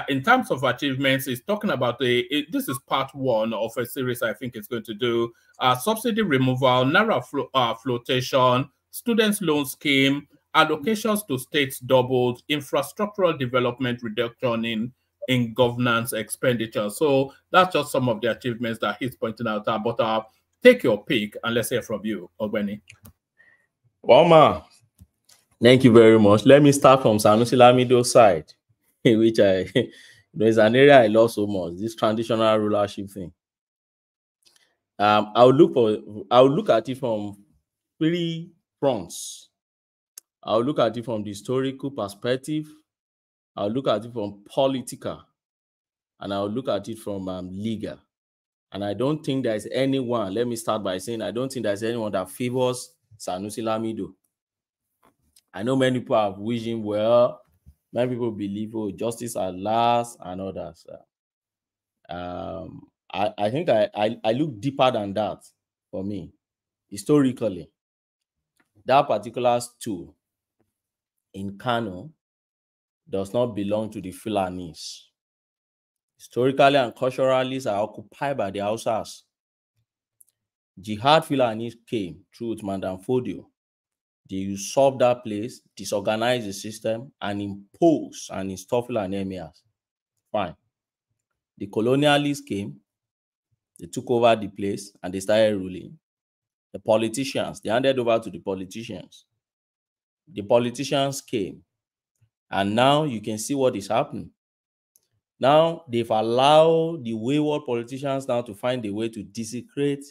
in terms of achievements, is talking about this is part 1 of a series I think it's going to do. Subsidy removal, Naira flotation, students loan scheme, allocations to states doubled, infrastructural development reduction in governance expenditure. So that's just some of the achievements that he's pointing out. But take your pick and let's hear from you, Ogbeni. Woma, thank you very much. Let me start from Sanusi Lamido's side, which there's an area I love so much, this traditional rulership thing. I'll look at it from 3 fronts. I'll look at it from the historical perspective, I'll look at it from political, and I'll look at it from legal. And I don't think there's anyone, let me start by saying, I don't think there's anyone that favors Sanusi Lamido. I know many people have wished him well. Many people believe, oh, justice at last and others. I think I look deeper than that for me. Historically, that particular stool in Kano does not belong to the Fulanis. Historically and culturally, are occupied by the Hausas. Jihad Fulanis came through Uthman Dan Fodio. They usurped that place, disorganized the system, and imposed and installed Fulani emirs. Fine. The colonialists came, they took over the place, and they started ruling. The politicians, they handed over to the politicians. The politicians came, and now you can see what is happening. Now they've allowed the wayward politicians now to find a way to desecrate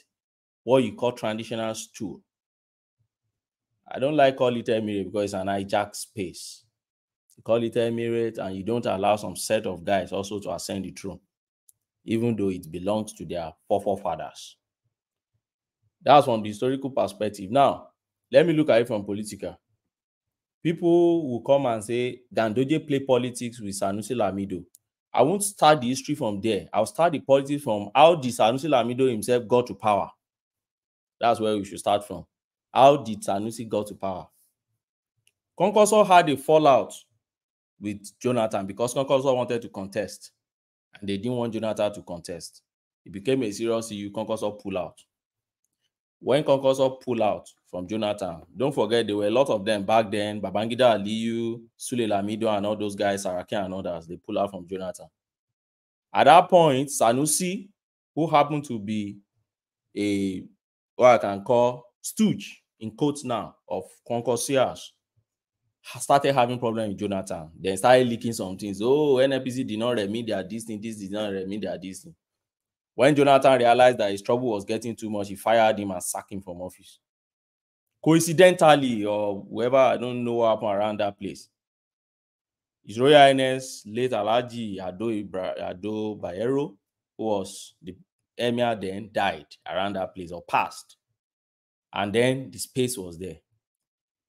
what you call traditional stool. I don't like call it emirate because it's an hijacked space. You call it emirate and you don't allow some set of guys also to ascend the throne, even though it belongs to their forefathers. That's from the historical perspective. Now, let me look at it from political. People will come and say, Gandoje play politics with Sanusi Lamido. I won't start the history from there. I'll start the politics from how did Sanusi Lamido himself got to power. That's where we should start from. How did Sanusi got to power? Konkoso had a fallout with Jonathan because Konkoso wanted to contest. And they didn't want Jonathan to contest. It became a serious issue. Konkoso pulled out. When Konkoso pulled out from Jonathan, don't forget there were a lot of them back then. Babangida Aliyu, Sule Lamido, and all those guys, Saraki and others, they pulled out from Jonathan. At that point, Sanusi, who happened to be what I can call stooge in quotes now of Konkosias, started having problems with Jonathan. Then started leaking some things. Oh, NNPC did not remit their this thing, this did not remit their this thing. When Jonathan realized that his trouble was getting too much, he fired him and sacked him from office. Coincidentally, or whoever, I don't know what happened around that place. His Royal Highness, late Alhaji Ado Bayero, who was the emir then, died around that place or passed. And then the space was there.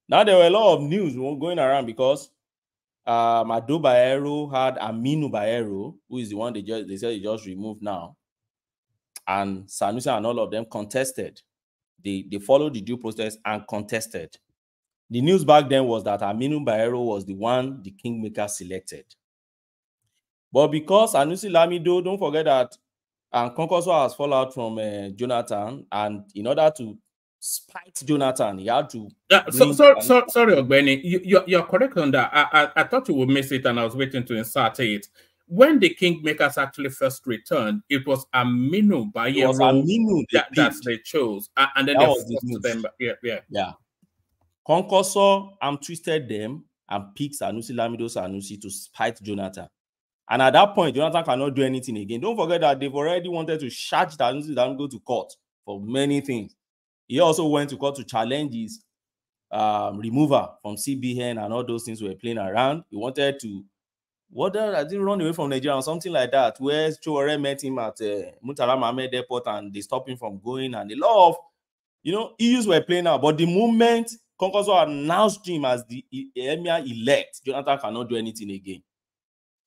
Now there were a lot of news going around because Ado Bayero had Aminu Bayero, who is the one they said he just removed now. And Sanusi and all of them contested. They followed the due process and contested. The news back then was that Aminu Bayero was the one the kingmaker selected. But because Sanusi Lamido, don't forget that Konkoso has fallen out from Jonathan, and in order to spite Jonathan, he had to sorry, Ogbeni, you're correct on that. I thought you would miss it, and I was waiting to insert it. When the kingmakers actually first returned, it was Aminu Bayero that they chose, and then that they forced them. Yeah. Konkoso twisted them and picked Sanusi Lamido Sanusi to spite Jonathan. And at that point, Jonathan cannot do anything again. Don't forget that they've already wanted to charge Sanusi Lamido to court for many things. He also went to court to challenge his removal from CBN, and all those things were playing around. He wanted to, I didn't run away from Nigeria or something like that, where Chowore met him at Murtala Mohammed Airport and they stopped him from going, and a lot of, issues were playing out. But the moment Konkoso announced him as the emir-elect, Jonathan cannot do anything again.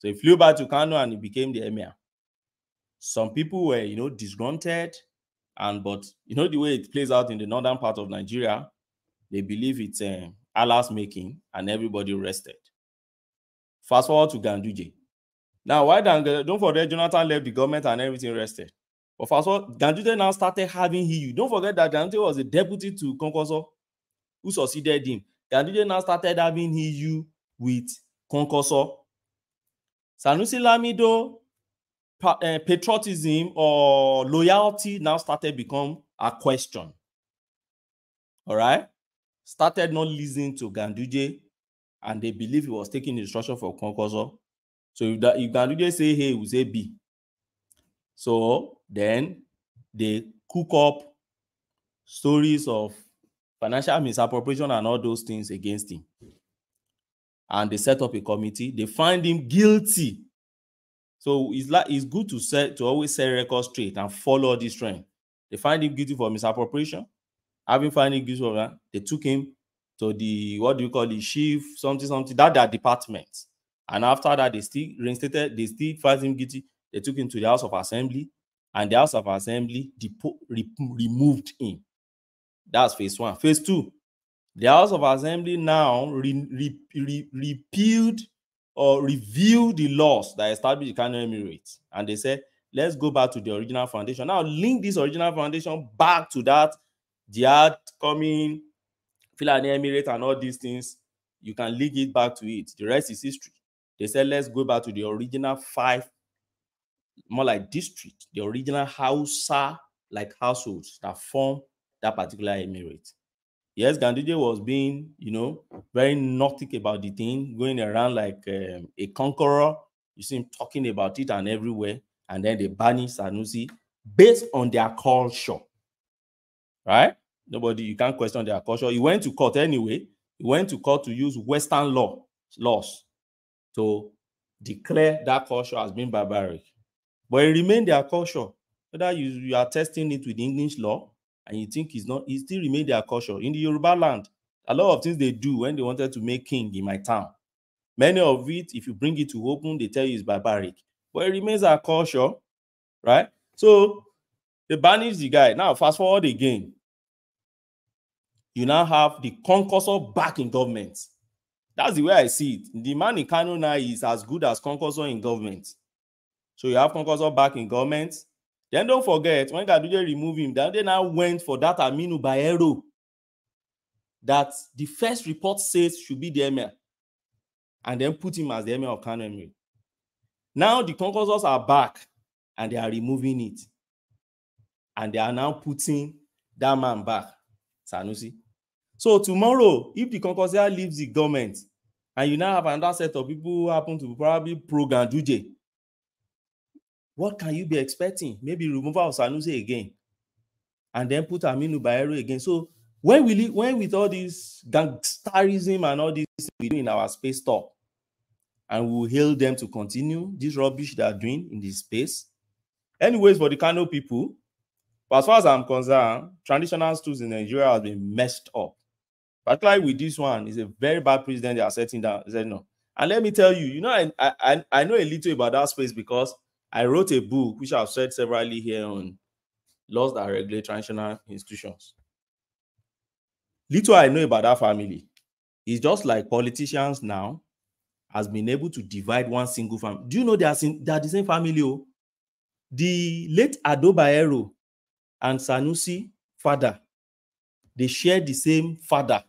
So he flew back to Kano and he became the emir. Some people were, disgruntled, but the way it plays out in the northern part of Nigeria, they believe it's Allah's making, and everybody rested. Fast forward to Ganduje. Now, don't forget Jonathan left the government and everything rested. But fast forward, Ganduje now started having EU. Don't forget that Ganduje was a deputy to Konkoso, who succeeded him. Ganduje now started having EU with Konkoso. Sanusi Lamido, patriotism or loyalty now started become a question. All right? Started not listening to Ganduje, and they believe he was taking instruction for Konkoso. So if Ganduje say A, he will say B. So then they cook up stories of financial misappropriation and all those things against him. And they set up a committee. They find him guilty. So it's good to always set records straight and follow this trend. They find him guilty for misappropriation. Having found him guilty for that, they took him to the chief something, that their department. And after that, they still found him guilty. They took him to the House of Assembly, and the House of Assembly removed him. That's phase one. Phase two, the House of Assembly now repealed or reviewed the laws that established the Kano Emirates. And they said, let's go back to the original foundation. Now link this original foundation back to that jihad coming, Fulani Emirate and all these things. You can link it back to it. The rest is history. They said, let's go back to the original 5, more like district, the original Hausa like households that form that particular emirate. Yes, Ganduje was being, very nautic about the thing, going around like a conqueror. You see him talking about it and everywhere. And then they banish Sanusi based on their culture. Right? You can't question their culture. He went to court anyway. He went to court to use Western laws to declare that culture as being barbaric. But it remained their culture. Whether you are testing it with English law and you think it's not, it still remains their culture. In the Yoruba land, a lot of things they do when they wanted to make king in my town. Many of it, if you bring it to open, they tell you it's barbaric. But it remains our culture, right? So they banish the guy. Now, fast forward again. You now have the Konkoso back in government. That's the way I see it. The man in Kano now is as good as Konkoso in government. So you have Konkoso back in government. Then don't forget, when Ganduje removed him, then they now went for that Aminu Bayero that the first report says should be the emir, and then put him as the emir of Kano Emirate. Now the Konkosos are back and they are removing it. And they are now putting that man back, Sanusi. So tomorrow, if the Konkosia leaves the government, and you now have another set of people who happen to be probably pro-Ganduje, what can you be expecting? Maybe removal of Sanusi again, and then put Aminu Bayero again. So when with all this gangsterism and all this we do in our space stop, and we will hail them to continue this rubbish they are doing in this space. Anyways, for the Kano people, as far as I'm concerned, traditional schools in Nigeria have been messed up. Particularly with this one, it's a very bad president they are setting down. They said no. And let me tell you, you know, I know a little about that space because I wrote a book, which I've said severally here on laws that regulate traditional institutions. Little I know about that family. It's just like politicians now has been able to divide one single family. Do you know they are the same family? Oh? The late Ado Bayero and Sanusi father, they shared the same father.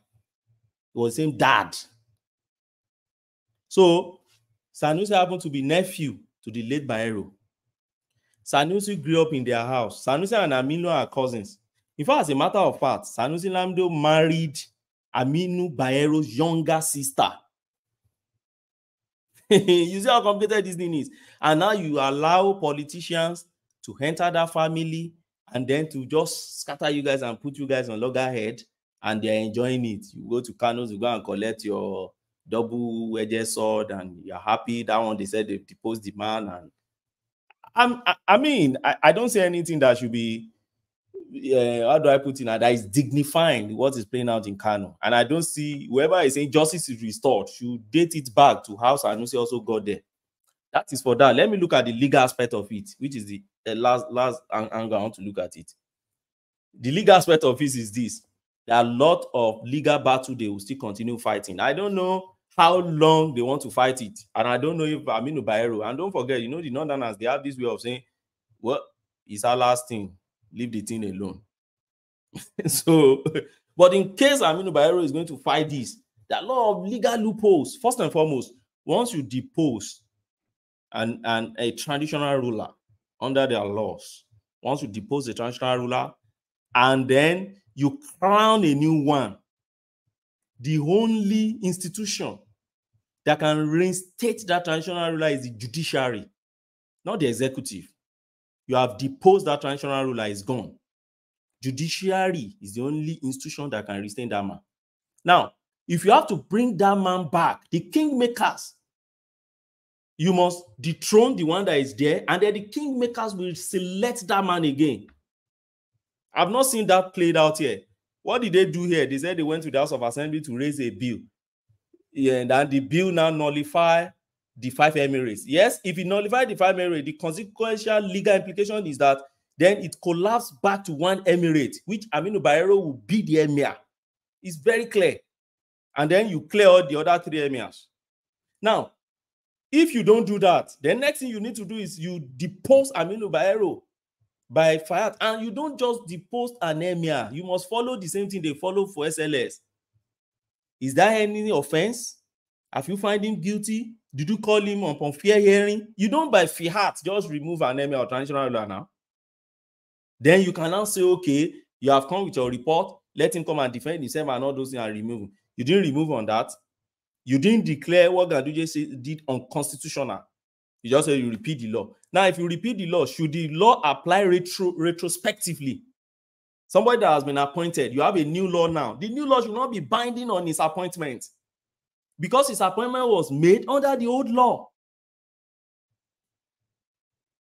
It was the same dad. So Sanusi happened to be nephew to the late Bayero. Sanusi grew up in their house. Sanusi and Aminu are cousins. In fact, as a matter of fact, Sanusi Lamdo married Aminu Bayero's younger sister. You see how complicated this thing is. And now you allow politicians to enter that family and then to just scatter you guys and put you guys on loggerhead, and they're enjoying it. You go to Kano to go and collect your double-edged sword and you're happy. That one, they said they deposed the man. And I don't say anything that should be, how do I put it now, that is dignifying what is playing out in Kano. And I don't see whoever is saying justice is restored should date it back to how Sanusi also got there. That is for that. Let me look at the legal aspect of it, which is the last angle I want to look at it. The legal aspect of it is this. There are a lot of legal battle they will still continue fighting. I don't know how long they want to fight it. And I don't know if Aminu Bayero, and don't forget, you know, the Northerners, they have this way of saying, well, it's our last thing. Leave the thing alone. So, but in case Aminu Bayero is going to fight this, there are a lot of legal loopholes. First and foremost, once you depose and a traditional ruler under their laws, once you depose a traditional ruler and then you crown a new one, the only institution that can reinstate that traditional ruler is the judiciary, not the executive. You have deposed that traditional ruler, is gone. Judiciary is the only institution that can reinstate that man. Now, if you have to bring that man back, the kingmakers, you must dethrone the one that is there, and then the kingmakers will select that man again. I've not seen that played out here. What did they do here? They said they went to the House of Assembly to raise a bill. Yeah, and then the bill now nullify the 5 emirates. Yes, if it nullify the 5 emirates, the consequential legal implication is that then it collapsed back to 1 emirate, which Aminu Bayero will be the emir. It's very clear. And then you clear all the other 3 emirs. Now, if you don't do that, the next thing you need to do is you depose Aminu Bayero by fire. And you don't just depose an emir. You must follow the same thing they follow for SLS. Is there any offense? Have you found him guilty? Did you call him upon fair hearing? You don't by fiat just remove an emir or traditional ruler now. Then you can now say, okay, you have come with your report, let him come and defend himself and all those things and remove him. You didn't remove on that. You didn't declare what Ganduje did unconstitutional. You just said you repeat the law. Now, if you repeat the law, should the law apply retrospectively? Somebody that has been appointed, you have a new law now. The new law should not be binding on his appointment because his appointment was made under the old law.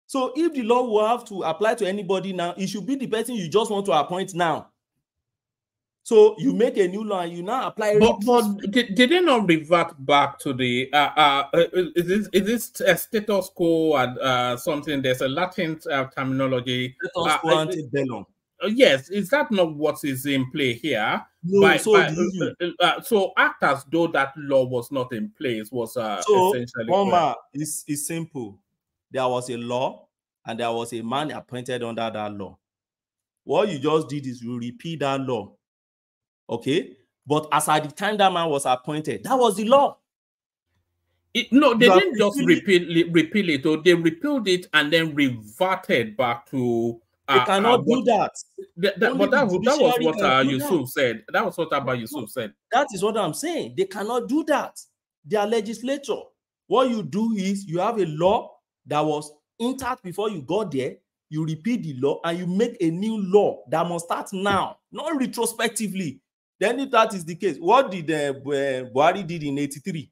So if the law will have to apply to anybody now, it should be the person you just want to appoint now. So you make a new law and you now apply it. But did they not revert back to the is this a status quo and something? There's a Latin terminology. Status quo ante bellum. Yes, is that not what is in play here? No, so act as though that law was not in place was essentially. Oma, it's simple. There was a law and there was a man appointed under that law. What you just did is you repeat that law. Okay, but as at the time that man was appointed, that was the law. No, they didn't just repeal it, or they repealed it and then reverted back to. They cannot do that. But that was what Yusuf said. That was what Abba Yusuf said. That is what I'm saying. They cannot do that. They are legislature. What you do is you have a law that was intact before you got there. You repeat the law and you make a new law that must start now, not retrospectively. Then if that is the case, what did Buhari did in 83?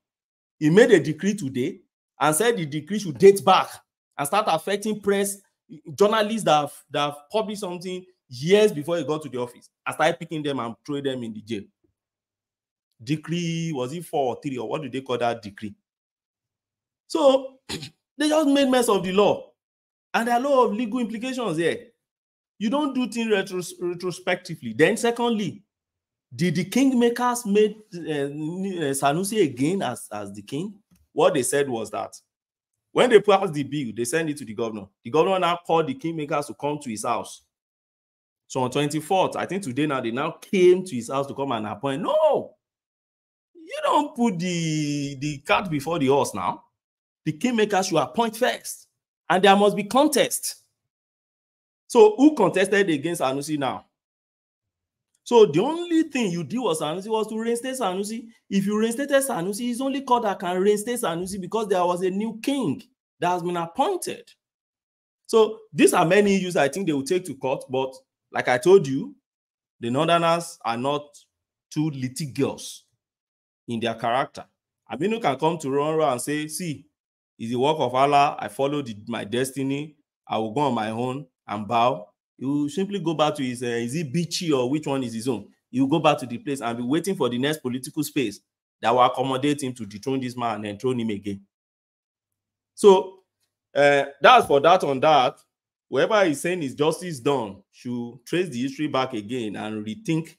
He made a decree today and said the decree should date back and start affecting press, journalists that have published something years before he got to the office. I started picking them and throwing them in the jail. Decree, was it 4 or 3 or what do they call that decree? So they just made mess of the law. And there are a lot of legal implications here. You don't do things retrospectively. Then secondly, did the kingmakers made Sanusi again as the king? What they said was that when they passed the bill, they sent it to the governor. The governor now called the kingmakers to come to his house. So on 24th, I think today now, they now came to his house to come and appoint. No, you don't put the cart before the horse now. The kingmakers should appoint first. And there must be contest. So who contested against Sanusi now? So the only thing you did was Sanusi was to reinstate Sanusi. If you reinstated Sanusi, it's only court that can reinstate Sanusi because there was a new king that has been appointed. So these are many issues I think they will take to court. But like I told you, the Northerners are not too litigious in their character. Aminu can come to Ronro and say, see, it's the work of Allah. I followed my destiny. I will go on my own and bow. He will simply go back to his, is it Bichi or which one is his own? He will go back to the place and be waiting for the next political space that will accommodate him to dethrone this man and enthrone him again. So that's for that on that. Whoever is saying is justice done should trace the history back again and rethink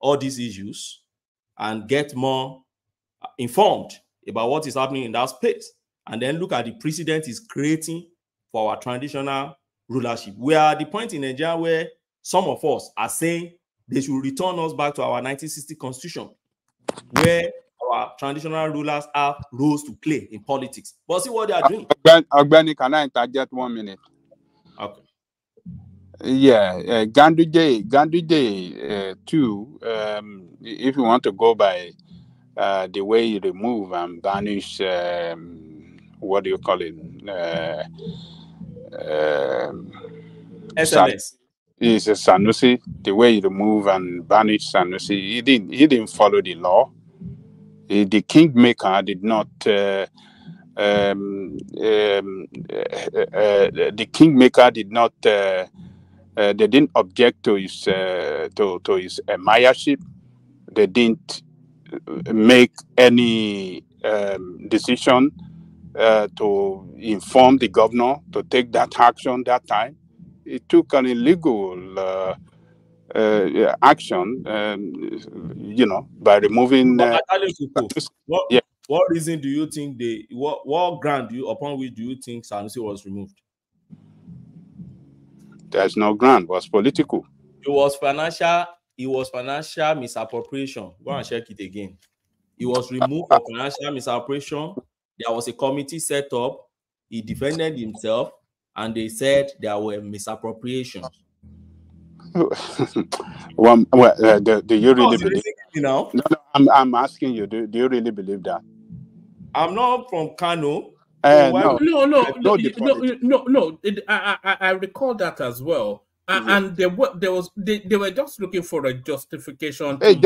all these issues and get more informed about what is happening in that space. And then look at the precedent it's creating for our traditional rulership. We are at the point in Nigeria where some of us are saying they should return us back to our 1960 constitution, where our traditional rulers have roles to play in politics. But see what they are doing. Ogbeni, can I interject 1 minute? Okay. Yeah, Ganduje too. If you want to go by the way you remove and banish, what do you call it? SMS. Is Sanusi, the way you remove and banish Sanusi, he didn't follow the law. The kingmaker did not. The kingmaker did not. They didn't object to his mayorship. They didn't make any decision to inform the governor to take that action that time. It took an illegal action, by removing. What reason do you think what ground upon which do you think Sanusi was removed? There's no ground. It was political. It was financial misappropriation. Go and check it again. He was removed for financial misappropriation. There was a committee set up. He defended himself, and they said there were misappropriations. Do you really believe that? No, I'm asking you. Do you really believe that? I'm not from Kano. No. I recall that as well. And they were just looking for a justification. But it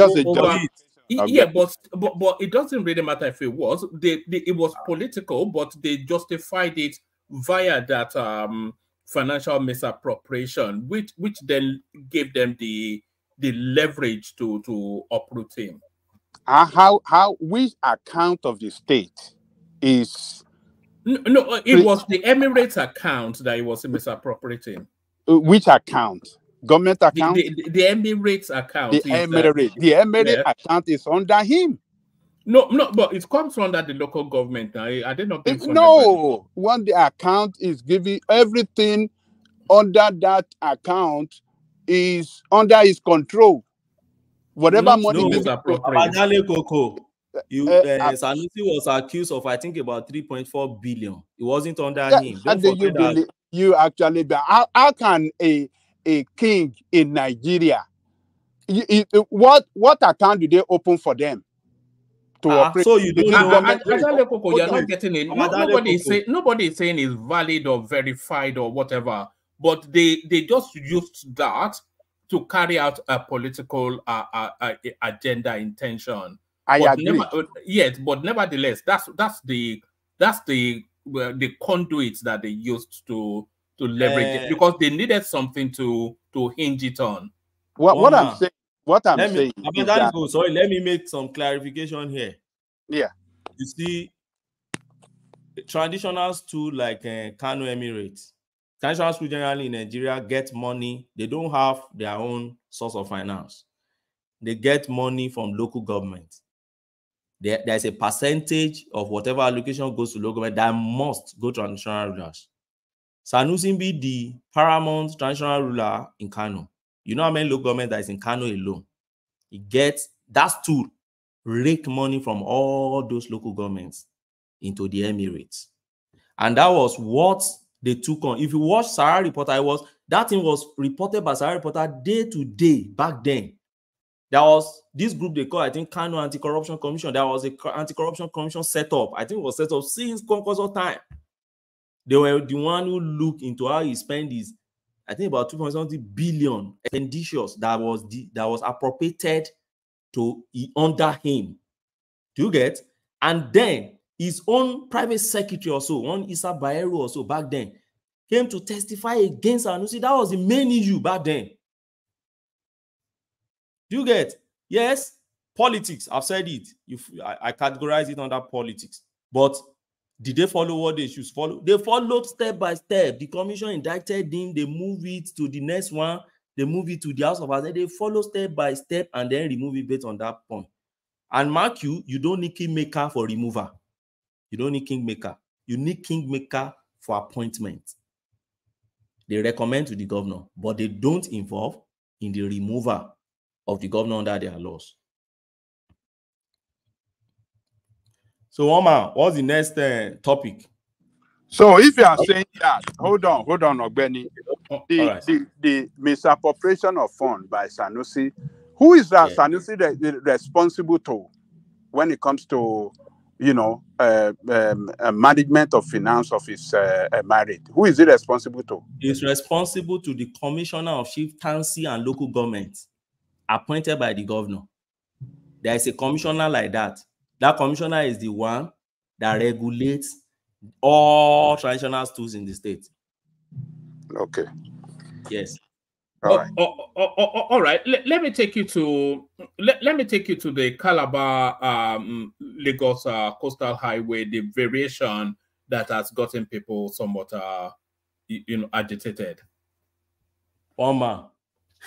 doesn't really matter if it was. It was political, but they justified it via that financial misappropriation, which then gave them the leverage to uproot him. Which account of the state is? No, it was the Emirates account that he was misappropriating. Which account? Government account? The Emirates account. The Emirates account is under him. No, but it comes under the local government. I did not think no, when the account is giving everything under that account is under his control. Whatever money Sanusi was accused of, I think, about 3.4 billion. It wasn't under him. How can a king in Nigeria, what account do they open for them to operate? So you don't know. You're not getting it. Nobody is saying it's valid or verified or whatever, but they just used that to carry out a political agenda intention. I agree. But nevertheless, that's the conduits that they used to leverage it, because they needed something to hinge it on. What I'm saying. Sorry, let me make some clarification here. Yeah. You see, traditional stool like Kano Emirates, traditional stool generally in Nigeria get money. They don't have their own source of finance. They get money from local government. There's a percentage of whatever allocation goes to local government that must go to traditional rulers. Sanusi be the paramount traditional ruler in Kano. You know how many local government that is in Kano alone? He gets that stool, rake money from all those local governments into the Emirates. And that was what they took on. If you watch Sahara Reporter, that thing was reported by Sahara Reporter day to day back then. There was this group they call, I think, Kano Anti-Corruption Commission. There was an anti-corruption commission set up. I think it was set up since Concourse time. They were the one who looked into how he spent his, I think, about 2.something billion expenditures that was appropriated to under him. Do you get? And then his own private secretary also, one Issa Bayero also back then, came to testify against Sanusi. That was the main issue back then. Do you get? Yes, politics. I've said it. I categorize it under politics. But did they follow what they should follow? They followed step by step. The commission indicted him. They move it to the next one. They move it to the House of Assembly. They follow step by step and then remove it based on that point. And mark you don't need kingmaker for remover. You don't need kingmaker. You need kingmaker for appointment. They recommend to the governor, but they don't involve in the removal of the governor under their laws. So, Omar, what's the next topic? So, if you are saying that, hold on, Ogbeni. The misappropriation of funds by Sanusi, who is that Sanusi responsible to when it comes to, management of finance of his marriage? Who is he responsible to? He's responsible to the Commissioner of Chieftaincy and Local Government, appointed by the governor. There is a commissioner like that. That commissioner is the one that regulates all traditional stools in the state. Okay. Yes. All right. All right. Let me take you to the Calabar Lagos coastal highway, the variation that has gotten people somewhat agitated. Oma,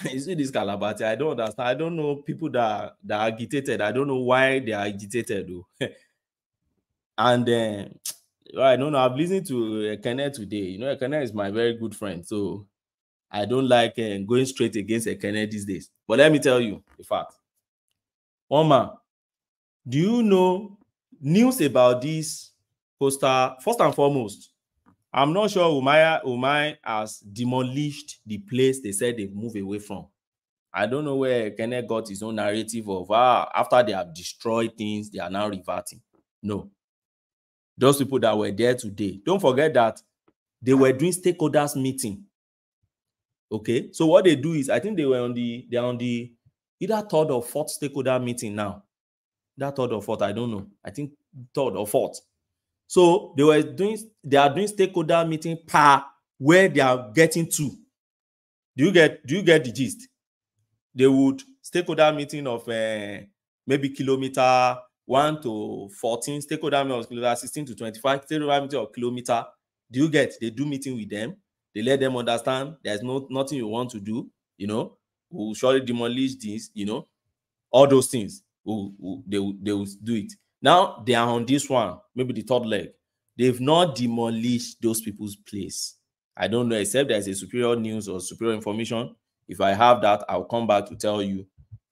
you see this Calabar, I don't understand. I don't know people that are agitated. I don't know why they are agitated though. And I don't know. I've listened to Ekene today. Ekene is my very good friend, so I don't like going straight against Ekene these days. But let me tell you the fact. Oma, do you know news about this coastal? First and foremost, I'm not sure Umai has demolished the place they said they've moved away from. I don't know where Ekene got his own narrative of after they have destroyed things, they are now reverting. No. Those people that were there today, don't forget that they were doing stakeholders meeting. Okay, so what they do is, I think they're on the either third or fourth stakeholder meeting now. That third or fourth, I don't know. I think third or fourth. So they are doing stakeholder meeting per where they are getting to. Do you get the gist? They would stakeholder meeting of maybe kilometer 1 to 14, stakeholder meeting of kilometer 16 to 25, stakeholder meeting of kilometer. Do you get? They do meeting with them. They let them understand there's nothing you want to do, we'll surely demolish this, all those things. They will do it. Now they are on this one, maybe the third leg. They've not demolished those people's place. I don't know, except there's a superior news or superior information. If I have that, I'll come back to tell you.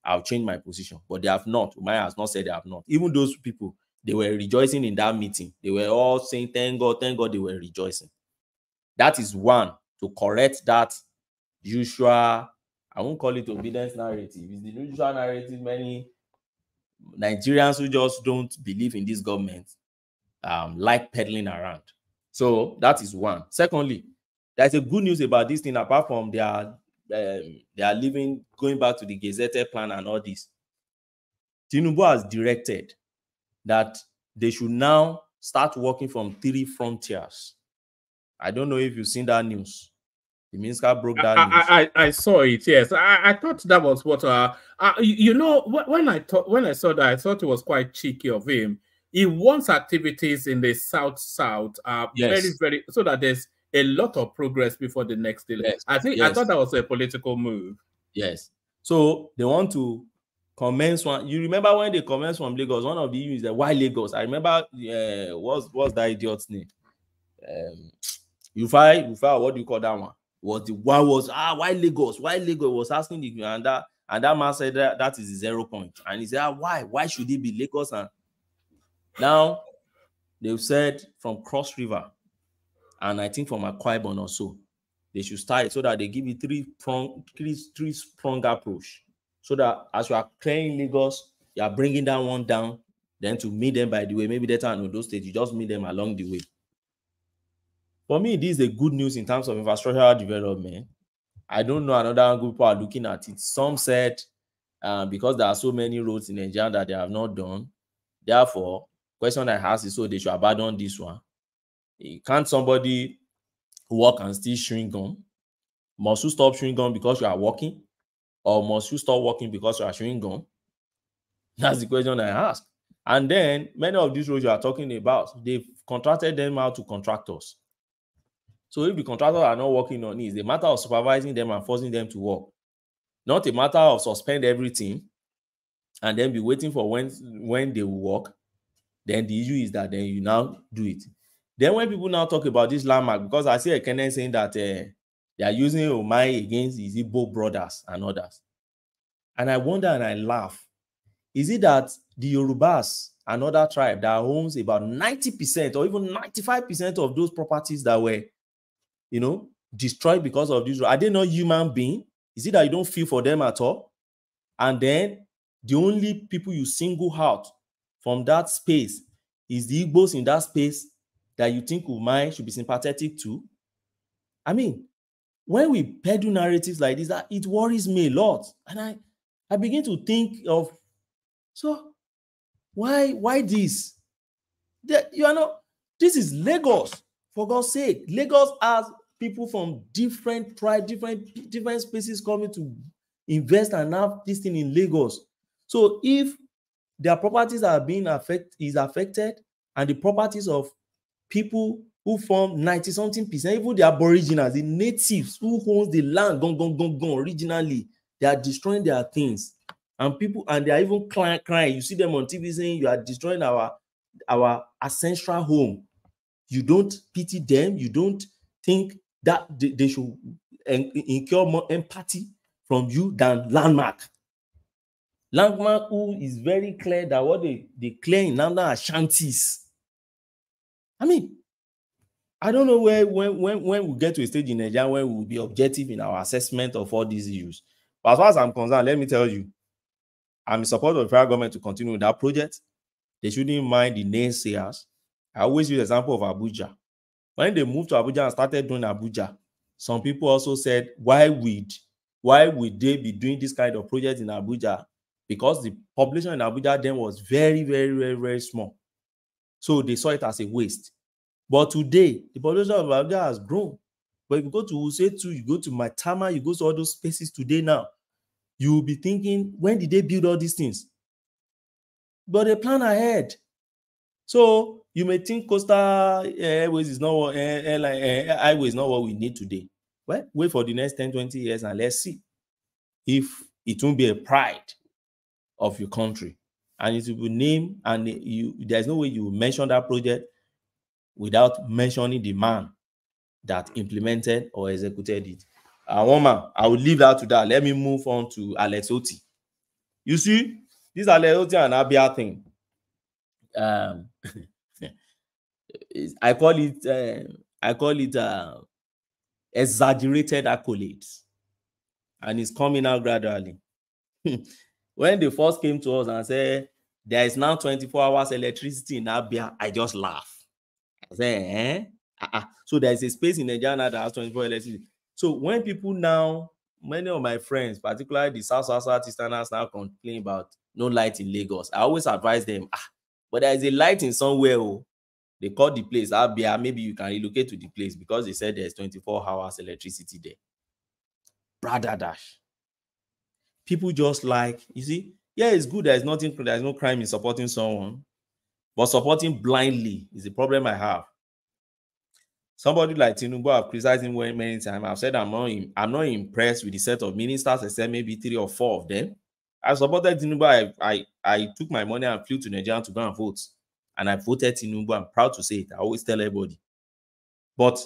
I'll change my position. But they have not. Umaya has not said they have not. Even those people, they were rejoicing in that meeting. They were all saying, thank God, they were rejoicing. That is one, to correct that usual, I won't call it obedience narrative. It's the usual narrative many Nigerians who just don't believe in this government like peddling around. So that is one. Secondly, there's a good news about this thing, apart from they are going back to the gazetted plan and all this. Tinubu has directed that they should now start working from 3 frontiers. I don't know if you've seen that news. The minister broke that news. I saw it. Yes, I thought that was what. When I saw that, I thought it was quite cheeky of him. he wants activities in the south, very, Yes. very, so that there's a lot of progress before the next election. Yes. I thought that was a political move. Yes. So they want to commence one. You remember when they commenced from Lagos? One of the issues that why Lagos? I remember what's that idiot's name? Rufai, what do you call that one? Why Lagos? Why Lagos was asking the and that man said that is the 0 point. And he said, why should it be Lagos? And now they've said from Cross River, and I think from Akwa Ibom also, they should start so that they give you three-prong approach. So that as you are clearing Lagos, you are bringing that one down, then to meet them by the way, maybe later on those states, you just meet them along the way. For me, this is a good news in terms of infrastructural development. I don't know another group people are looking at it. Some said because there are so many roads in Nigeria that they have not done, therefore, question I ask is so they should abandon this one. Can't somebody work and still chewing gum? Must you stop chewing gum because you are working? Or must you stop working because you are chewing gum? That's the question I ask. And then many of these roads you are talking about, they've contracted them out to contractors. So if the contractors are not working on it, it's a matter of supervising them and forcing them to work. Not a matter of suspend everything and then be waiting for when they will work. Then the issue is that then you now do it. Then when people now talk about this landmark, because I see a Kenyan saying that they are using Omai against his Igbo brothers and others. And I wonder and I laugh. Is it that the Yorubas and other tribe that owns about 90% or even 95% of those properties that were, destroyed because of this? Are they not human beings? Is it that you don't feel for them at all? And then the only people you single out from that space is the Igbos in that space that you think Umai should be sympathetic to? I mean, when we peddle narratives like this, it worries me a lot. And I begin to think of, so why this? This is Lagos, for God's sake. Lagos has people from different tribes, different spaces coming to invest and have this thing in Lagos. So if their properties are being affected, and the properties of people who form 90-something%, even the aboriginals, the natives who owns the land, originally, they are destroying their things. And they are even crying. You see them on TV saying you are destroying our ancestral home. You don't pity them. You don't think that they should incur more empathy from you than Landmark. Landmark, who is very clear that what they claim in Nanda Ashantis. I mean, I don't know when we get to a stage in Nigeria where we will be objective in our assessment of all these issues. But as far as I'm concerned, let me tell you, I'm in support of the federal government to continue with that project. They shouldn't mind the naysayers. I always use the example of Abuja. When they moved to Abuja and started doing Abuja, some people also said, why would they be doing this kind of project in Abuja? Because the population in Abuja then was very, very, very, very small. So they saw it as a waste. But today, the population of Abuja has grown. But if you go to Usetu, you go to Matama, you go to all those spaces today now, you will be thinking, when did they build all these things? But they plan ahead. So you may think coastal airways is not what highway is not what we need today. Well, wait for the next 10, 20 years and let's see if it won't be a pride of your country. And it will be named, and there's no way you will mention that project without mentioning the man that implemented or executed it. Woman, I will leave that to that. Let me move on to Alex Oti. You see, this Alex Oti and Abia thing. I call it exaggerated accolades, and it's coming out gradually. When they first came to us and said there is now 24 hours electricity in Abia, I just laugh. I say, So there is a space in Nigeria that has 24 electricity. So when people now, many of my friends, particularly the Southeasterners, now complain about no light in Lagos, I always advise them, but there is a light in somewhere. They call the place Abia. Maybe you can relocate to the place because they said there's 24 hours electricity there. Brother Dash. People just like, you see, yeah, it's good. There's no crime in supporting someone. But supporting blindly is the problem I have. Somebody like Tinubu, I've criticized him many times. I've said I'm not impressed with the set of ministers, except maybe 3 or 4 of them. I supported Tinubu. I took my money and flew to Nigeria to go and vote. And I voted Tinubu. I'm proud to say it. I always tell everybody. But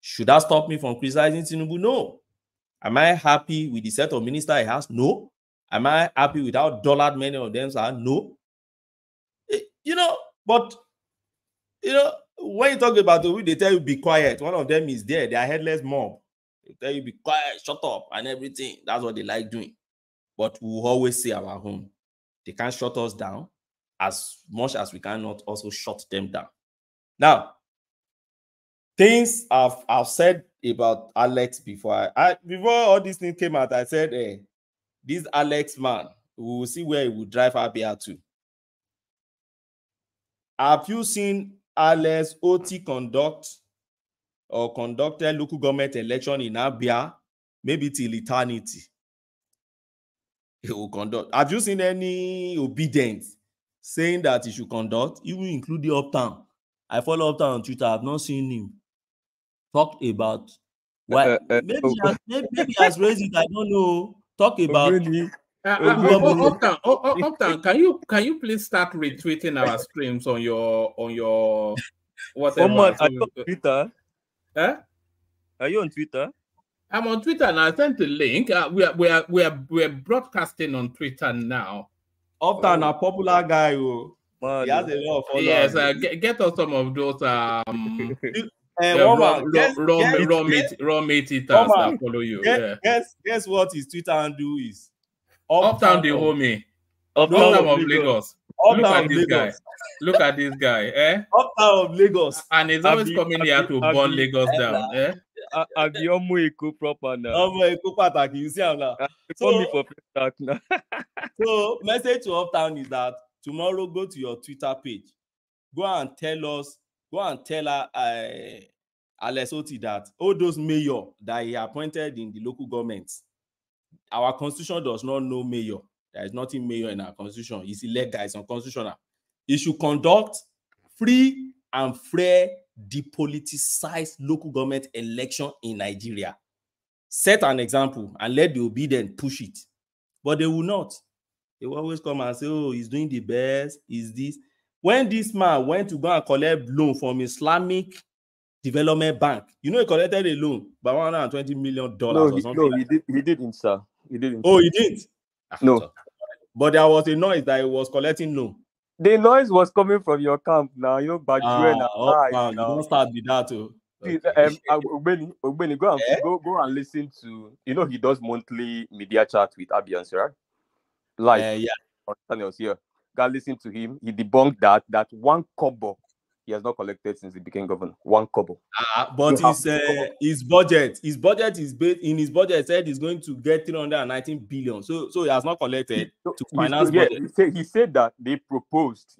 should that stop me from criticizing Tinubu? No. Am I happy with the set of ministers he has? No. Am I happy with how dollared many of them are? No. But when you talk about the way they tell you be quiet, one of them is there. They are headless mob. They tell you be quiet, shut up, and everything. That's what they like doing. But we will always say our home. They can't shut us down as much as we cannot also shut them down. Now, things I've said about Alex before. Before all this thing came out, I said, hey, this Alex man, we will see where he will drive Abia to. Have you seen Alex OT conducted local government election in Abia? Maybe till eternity. He will conduct. Have you seen any obedience saying that he should conduct, even include the Uptown? I follow Uptown on Twitter. I've not seen him talk about why. Maybe he has raised it. I don't know. Talk about Uptown. Can you please start retweeting our streams on your whatever? Are you on Twitter? Are you on Twitter? I'm on Twitter and I sent the link. We are broadcasting on Twitter now. Uptown, a popular guy. He has a lot of followers. Yes, get us some of those raw meat eaters that follow you. Guess what his Twitter handle is? Uptown the homie. Uptown of Lagos. Look at this guy. Look at this guy. Uptown of Lagos. And he's always coming here to burn Lagos down. Abi Omo Eko proper now. Omo Eko pataki, you see am now. So message to Uptown is that tomorrow go to your Twitter page. Go and tell Alex Oti that all those mayor that he appointed in the local governments, our constitution does not know mayor. There is nothing mayor in our constitution. It's illegal, it's unconstitutional. He should conduct free and fair, depoliticized local government election in Nigeria. Set an example and let the obedient push it. But they will not. They will always come and say, oh, he's doing the best, is this. When this man went to go and collect loan from Islamic Development Bank, he collected a loan by $120 million or something. No, he didn't, sir. He didn't. Oh, he didn't? No. But there was a noise that he was collecting loan. The noise was coming from your camp now. But you don't start with that too. Ogbeni, go and listen to. He does monthly media chat with Abiance, right? Live on channels here. Go listen to him. He debunked that 1 kobo he has not collected since he became governor. 1 kobo. But his budget is based in his budget. Said he's going to get 319 billion. So he has not collected to finance budget. He said that they proposed,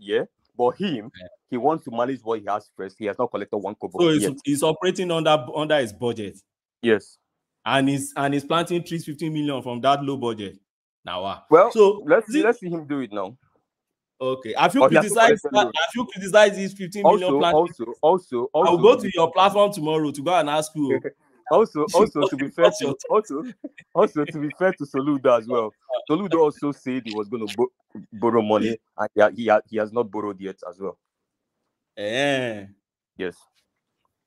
but he wants to manage what he has first. He has not collected 1 kobo. So he's operating under his budget. Yes, and he's planting 350 million from that low budget. Now, so let's see him do it now. Okay. Have you criticized this 15 million plan? Also, I'll go to your platform tomorrow to go and ask you. Also, to be fair to Soludo as well. Soludo also said he was going to borrow money, and he has not borrowed yet as well. Yes.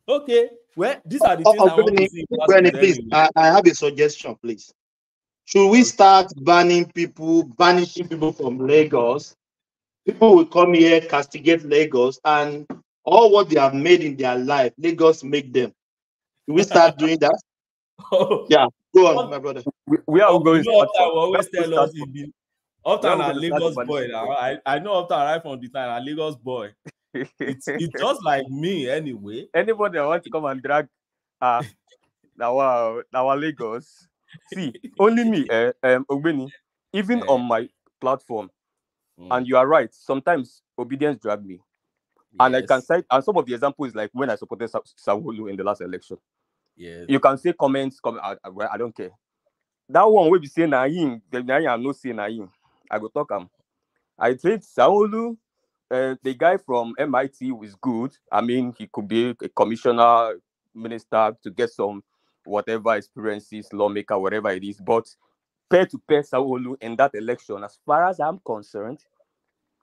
Okay. Well, these are the things I want to see. Benny, please, I have a suggestion, please. Should we start banishing people from Lagos? People will come here, castigate Lagos, and all what they have made in their life, Lagos make them. Should we start doing that? Yeah, go on, my brother. We are going to always tell us Uptown a Lagos boy. I know Uptown right from the time a Lagos boy. It's just like me anyway. Anybody that wants to come and drag our Lagos. See, only me, Ogbeni, even on my platform, and you are right, sometimes obedience drag me. And I can cite, and some of the examples like when I supported Sanwo-Olu in the last election. You can say comments, I don't care. That one will be saying Naim, I'm not saying Naim. I go talk I think Sanwo-Olu the guy from MIT was good. I mean, he could be a commissioner, minister to get some whatever experiences, lawmaker, whatever it is. But pair-to-pair Sanwo-Olu in that election, as far as I'm concerned,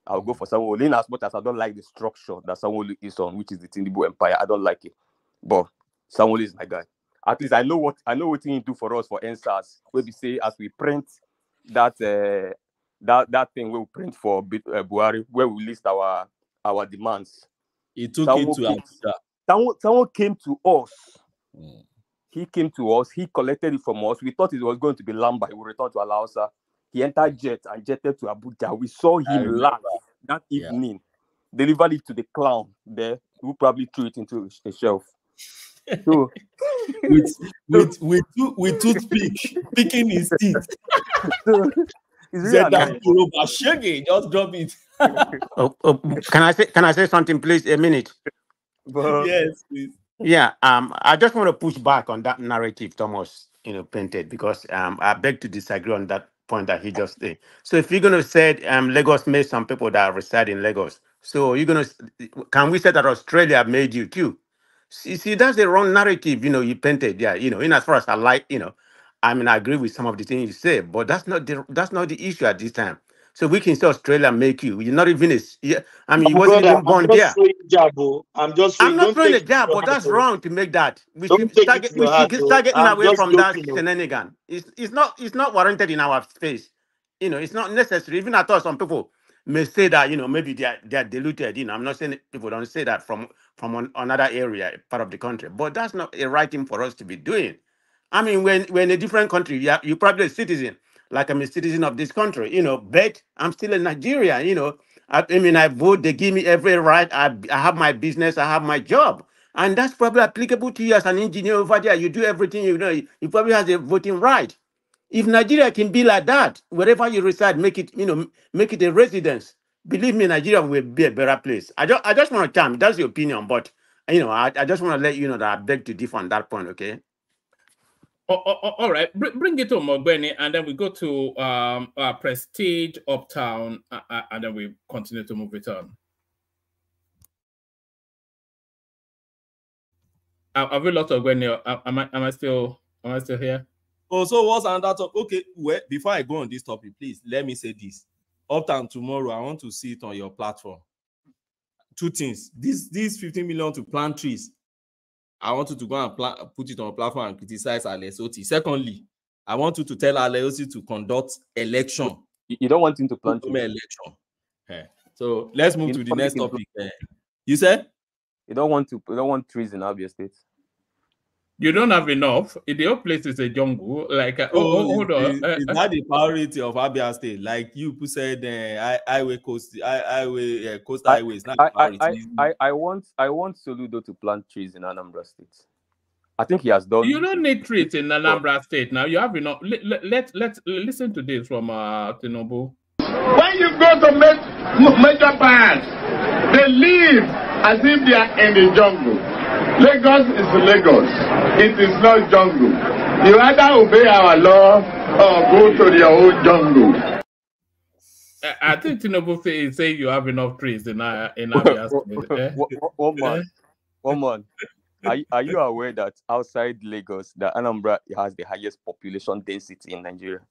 I'll go for Sanwo-Olu. In as much as I don't like the structure that Sanwo-Olu is on, which is the Tinubu Empire, I don't like it. But Sanwo-Olu is my guy. At least I know what he do for us for NSAS. Where we say as we print that that thing we print for Buhari, where we list our demands. He took it to Abuja. Someone came to us. He came to us. He collected it from us. We thought it was going to be Lamba. He would return to Alausa. He entered jet and jetted to Abuja. We saw him live that evening. Delivered it to the clown there, who probably threw it into a shelf. So, with toothpick, picking his teeth. So, just drop it. Can I say something, please? A minute. Yes, please. Yeah. I just want to push back on that narrative Thomas, painted, because I beg to disagree on that point that he just did. So if you're gonna say Lagos made some people that reside in Lagos, so can we say that Australia made you too? See, that's the wrong narrative, you painted. Yeah, in as far as I like, I mean, I agree with some of the things you say, but that's not the issue at this time. So we can say Australia make you. You're not even I mean, you wasn't even born there. I'm not throwing a jab, but that's wrong to make that. We should start getting away from that shenanigan. It's not warranted in our space. It's not necessary. Even I thought some people may say that, maybe they're diluted. I'm not saying people don't say that from another area, part of the country, but that's not a right thing for us to be doing. I mean, when we're in a different country, you're probably a citizen, like I'm a citizen of this country, but I'm still in Nigeria, I mean, I vote, they give me every right. I have my business, I have my job. And that's probably applicable to you as an engineer over there. You do everything, you probably have a voting right. If Nigeria can be like that, wherever you reside, make it a residence. Believe me, Nigeria will be a better place. I just want to chime. That's your opinion, but I just want to let you know that I beg to differ on that point, okay? All right, bring it to Mogbeni, and then we go to Prestige Uptown, and then we continue to move it on. Have we lost Ogbeni? Am I still here? Oh, so what's another topic? Okay, well, before I go on this topic, please let me say this. Uptown tomorrow, I want to see it on your platform. Two things. This 15 million to plant trees. I want you to go and put it on a platform and criticize Alex Oti. Secondly, I want you to tell Alex Oti to conduct election. You don't want him to plant election. So let's move to the next topic. You said you don't want trees in Abia State. You don't have enough. The whole place is a jungle. Like, hold on. It's not the priority of Abia State. Like you said, coastal highways. Not priority. I want Soludo to plant trees in Anambra State. I think he has done. You don't need trees in Anambra State now. You have enough. Let's listen to this from Tinubu. When you go to major plans, they live as if they are in the jungle. Lagos is Lagos. It is not jungle. You either obey our law or go to your own jungle. I think Tinubu is saying you have enough trees in Abia State. One man. Are you aware that outside Lagos, the Anambra has the highest population density in Nigeria?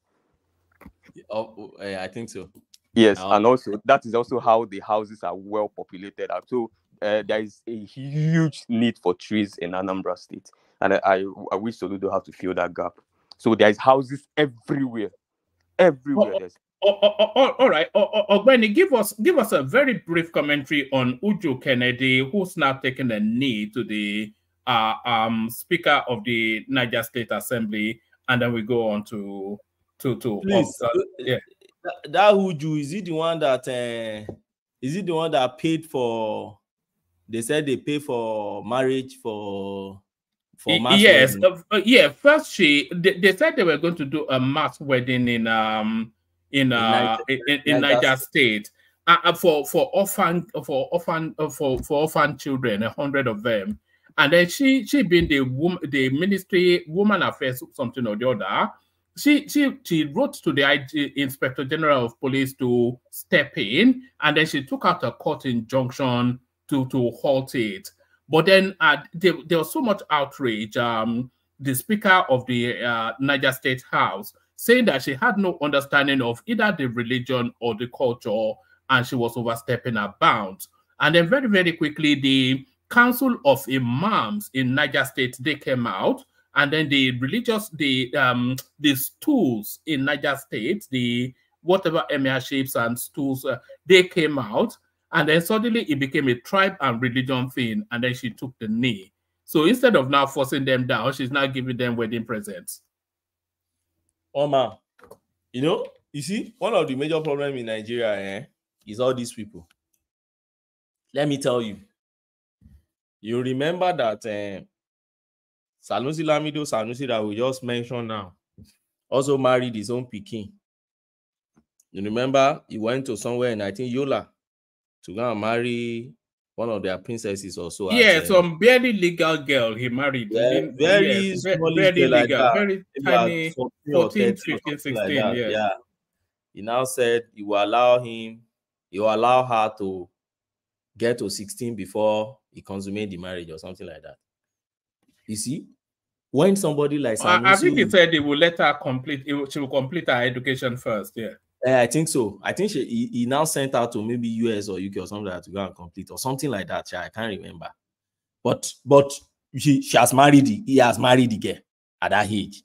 I think so. Yes, and also that is also how the houses are well populated. So there is a huge need for trees in Anambra State, and I wish Soludo have to fill that gap. So there is houses everywhere. All right, Ogbeni, give us a very brief commentary on Uju Kennedy, who's now taking a knee to the Speaker of the Niger State Assembly, and then we go on to please. That Uju, is it the one that paid for? They said they pay for marriage for mass yes, wedding. First, they said they were going to do a mass wedding in Niger State for orphan children, 100 of them, and then she being the ministry woman affairs something or the other, she wrote to the Inspector General of Police to step in, and then she took out a court injunction to halt it. But then there was so much outrage. The Speaker of the Niger State House saying that she had no understanding of either the religion or the culture, and she was overstepping her bounds. And then very, very quickly, the Council of Imams in Niger State, they came out, and then the stools in Niger State, the whatever emirships and stools, they came out, and then suddenly it became a tribe and religion thing, and then she took the knee. So instead of now forcing them down, she's now giving them wedding presents. Oma, you see, one of the major problems in Nigeria is all these people. Let me tell you. You remember that Sanusi Lamido Sanusi that we just mentioned now also married his own pikin. You remember he went to somewhere in, I think, Yola to go and marry one of their princesses or so. Yeah, some barely legal girl he married. Yeah, very barely like legal, that. very tiny, 14, 15, 16, like yeah. He now said he will allow her to get to 16 before he consummate the marriage or something like that. You see, when somebody like Sanusi, I think he said he will let her complete. She will complete her education first. Yeah. I think so. I think he now sent her to maybe US or UK or something like that to go and complete or something like that. I can't remember. But she has married. He has married the girl at that age.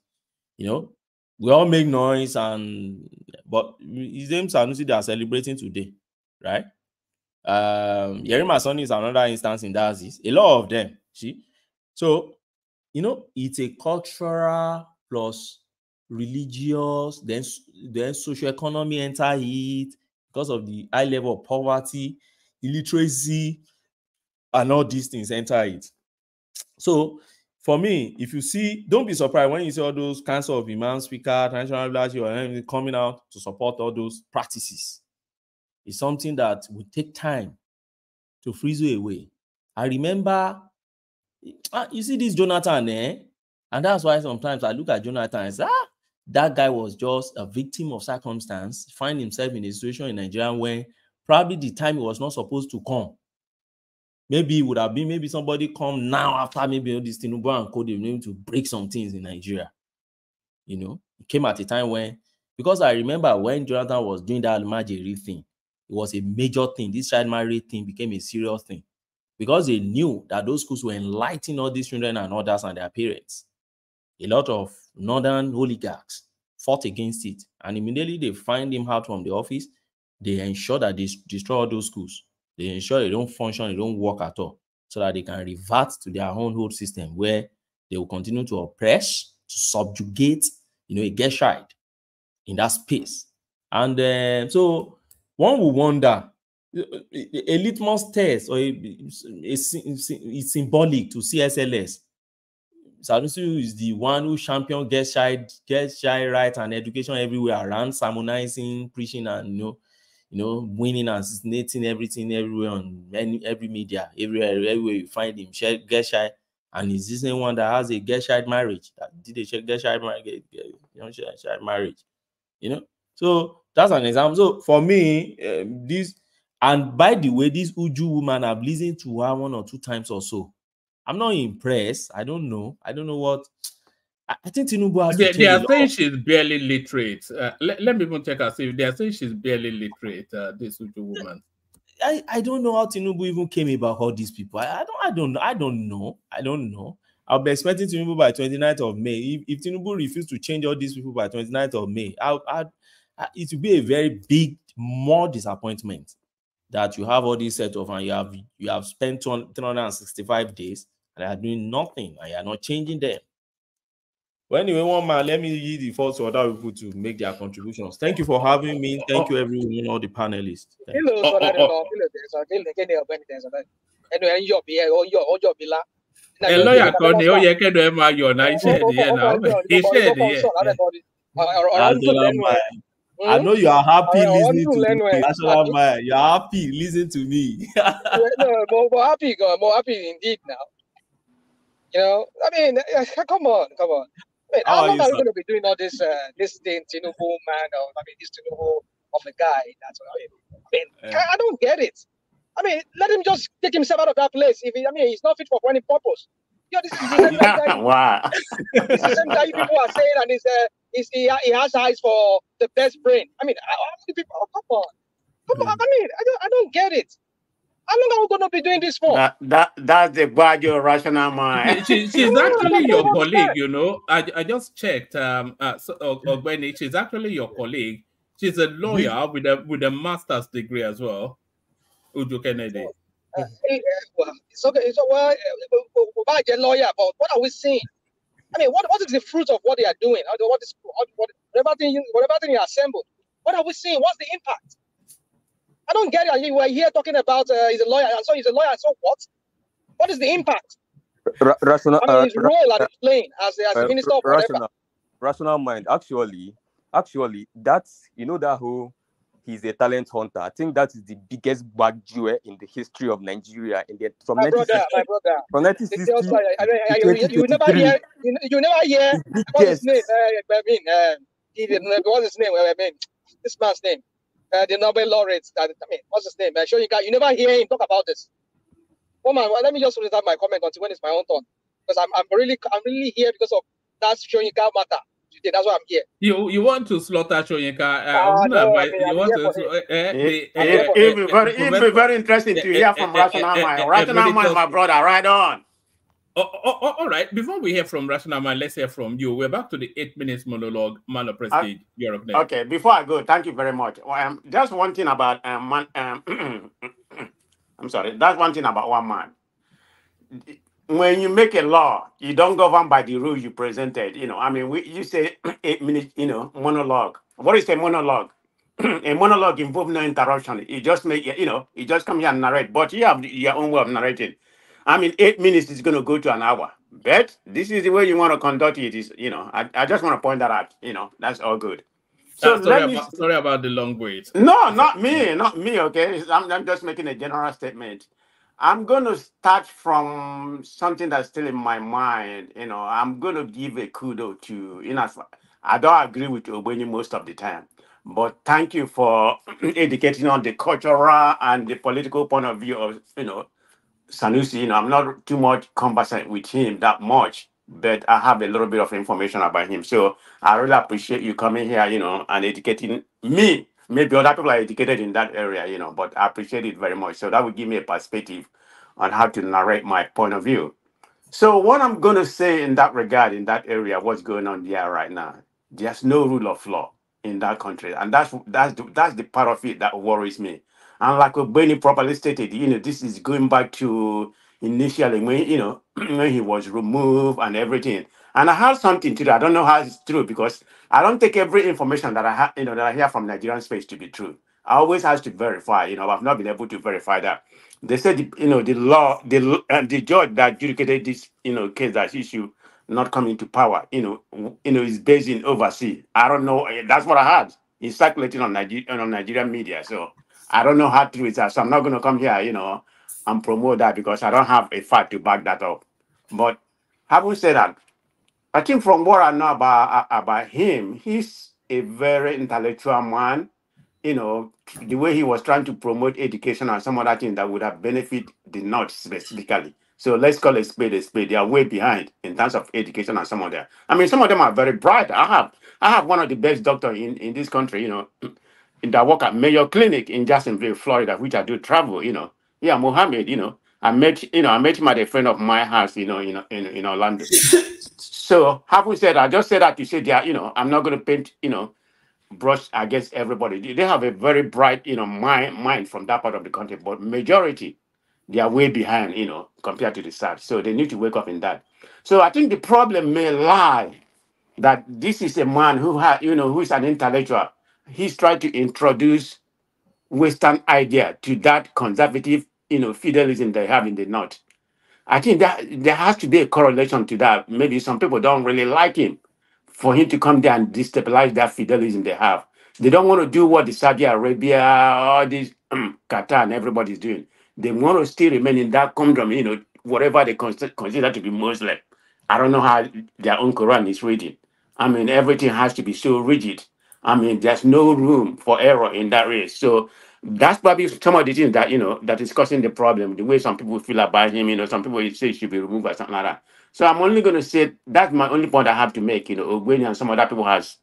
We all make noise but his name Sanusi they are celebrating today, right? Yerima Soni is another instance in that. A lot of them. See, so it's a cultural plus religious, then socioeconomy enter it because of the high level of poverty, illiteracy, and all these things enter it. So for me, if you see, don't be surprised when you see all those Council of Imam Speaker, National Leadership, or anything coming out to support all those practices. It's something that will take time to freeze away. I remember, you see this Jonathan, and that's why sometimes I look at Jonathan and say, that guy was just a victim of circumstance, find himself in a situation in Nigeria when probably the time he was not supposed to come. Maybe it would have been, maybe somebody come now after maybe all this Tinubu and Code, they to break some things in Nigeria. It came at a time when, because I remember when Jonathan was doing that Almajiri thing, it was a major thing. This child marriage thing became a serious thing because they knew that those schools were enlightening all these children and others and their parents. A lot of northern oligarchs fought against it, and immediately they find him out from the office. They ensure that they destroy all those schools. They ensure they don't function, they don't work at all, so that they can revert to their own old system where they will continue to oppress, to subjugate, a Geshide in that space. And so one will wonder, a litmus test or it's symbolic to CSLS. Sanusi is the one who championed Geshide right and education everywhere around, sermonizing, preaching, and winning and assassinating everything everywhere on every media, everywhere you find him, Geshide, and he's the same one that has a Geshide marriage, that did a Geshide marriage, So that's an example. So for me, and by the way, this Uju woman, I've listened to her 1 or 2 times or so. I'm not impressed. I don't know what. I think Tinubu has to change. They are saying she's barely literate. Let me even check her. See, they are saying she's barely literate. This Uju woman. I don't know how Tinubu even came about all these people. I don't know. I'll be expecting Tinubu by 29th of May. If Tinubu refuses to change all these people by 29th of May, it will be a very big, more disappointment that you have all these set off and you have spent 365 days and they are doing nothing and you are not changing them. Well, anyway, one man, let me yield the floor to other people to make their contributions. Thank you for having me. Thank you, everyone, all the panelists. I know you are happy listening to me. You are happy listening to me. More happy indeed now. I mean, come on. mean, How how are long you, are we sir? going to be doing all this thing, Tinubu man, or I mean, this Tinubu of a guy? That's what I mean. I don't get it. I mean, let him just take himself out of that place. If he, I mean, he's not fit for any purpose. This is the same guy. Wow. This is the same guy people are saying, and he has eyes for the best brain. I mean, how many people? Oh, come on. I mean, I don't get it. How long are we going to be doing this for? That's the bad your rational mind. She's actually your colleague, you know. I just checked. Ogbeni, she's actually your colleague. She's a lawyer with a master's degree as well. Uju Kennedy. Well, it's okay. It's well, we might get lawyer, but what are we seeing? I mean, what is the fruit of what they are doing? Whatever thing you assembled, what are we seeing? What's the impact? I don't get it. We're here talking about he's a lawyer, and so he's a lawyer, and so what? What is the impact? Rational. I mean, his role that he's playing as the minister of whatever. Rational mind. Actually, that's that whole he's a talent hunter. I think that is the biggest bad jewel in the history of Nigeria. From My brother. From 1960 you never hear. What's his name? What's his name? I mean, this man's name. The Nobel laureate. I mean, what's his name? Soyinka. You never hear him talk about this. Woman, let me just reserve my comment until when it's my own turn, because I'm really here because of that Soyinka matter. Today, that's why I'm here. You want to slaughter Soyinka? It'll be very interesting to hear from Rational Mind. Rational Mind, my brother, right on. All right. Before we hear from Rational Mind, let's hear from you. We're back to the 8 minutes monologue. Man of Prestige, Europe. Okay, before I go, thank you very much. Just one thing about I'm sorry. That's one thing about one man. When you make a law, you don't govern by the rules you presented. I mean, you say 8 minutes, monologue. What is a monologue? A monologue involves no interruption. You just make, you just come here and narrate. But you have your own way of narrating. I mean, 8 minutes is going to go to an hour. But this is the way you want to conduct it. I just want to point that out. That's all good. So sorry about the long wait. No, not me. Okay, I'm just making a general statement. I'm going to start from something that's still in my mind. I'm going to give a kudo to. I don't agree with Obeni most of the time, but thank you for educating on the cultural and the political point of view of Sanusi. I'm not too much conversant with him that much, but I have a little bit of information about him. So I really appreciate you coming here, and educating me. Maybe other people are educated in that area, but I appreciate it very much. So that would give me a perspective on how to narrate my point of view. So what I'm going to say in that regard, in that area, what's going on there right now, there's no rule of law in that country. And that's the part of it that worries me. And like Obeni properly stated, this is going back to initially when, when he was removed and everything. And I have something to do. I don't know how it's true because I don't take every information that I have, that I hear from Nigerian space to be true. I always have to verify. I've not been able to verify that. They said, the judge that adjudicated this, case that's issue not coming to power, is based in overseas. I don't know. That's what I heard. It's circulating on Nigerian media. So I don't know how true it is. So I'm not going to come here, and promote that because I don't have a fact to back that up. But having said that, I think from what I know about him, he's a very intellectual man. The way he was trying to promote education and some other things that would have benefit the North specifically. So let's call a spade a spade. They are way behind in terms of education and some of them. I mean, some of them are very bright. I have one of the best doctors in this country, in that work at Mayo Clinic in Jacksonville, Florida, which I do travel, Yeah, Mohammed, I met him at a friend of my house, in Orlando. So having said, I just said that to say that, I'm not going to paint, brush against everybody. They have a very bright, mind from that part of the country, but majority, they are way behind, compared to the South. So they need to wake up in that. So I think the problem may lie that this is a man who who is an intellectual. He's trying to introduce Western idea to that conservative, feudalism they have in the North. I think that there has to be a correlation to that. Maybe some people don't really like him for him to come there and destabilize that feudalism they have. They don't want to do what the Saudi Arabia, all these Qatar and everybody's doing. They want to still remain in that conundrum, whatever they consider to be Muslim. I don't know how their own Quran is reading. I mean, everything has to be so rigid. I mean, there's no room for error in that race. So that's probably some of the things that, that is causing the problem. The way some people feel about him, some people say he should be removed or something like that. So I'm only going to say that's my only point I have to make. Ogweni and some other people has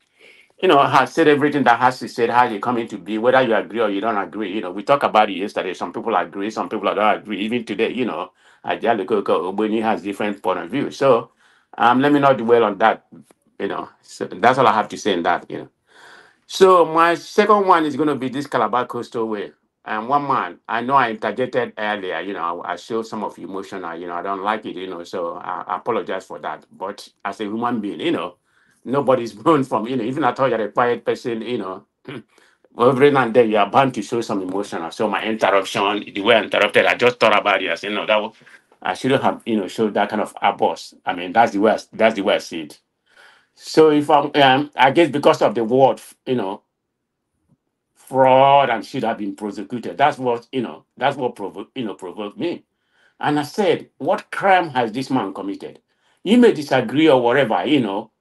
said everything that has to say how they come into be, whether you agree or you don't agree. We talked about it yesterday. Some people agree, some people don't agree. Even today, Ogweni has different point of view. So let me not dwell on that. So that's all I have to say in that. So my second one is going to be this Calabar Coastal Way. And one man, I know I interjected earlier, I showed some of emotion, I don't like it, so I apologize for that. But as a human being, nobody's born from, even I thought you're a quiet person, every now and then you are bound to show some emotion. So my interruption, the way I interrupted, I just thought about it. I said, no, I shouldn't have, showed that kind of abuse. I mean, that's the way I see it. So if I guess because of the word, fraud and should have been prosecuted. That's what provoked me. And I said, what crime has this man committed? You may disagree or whatever, you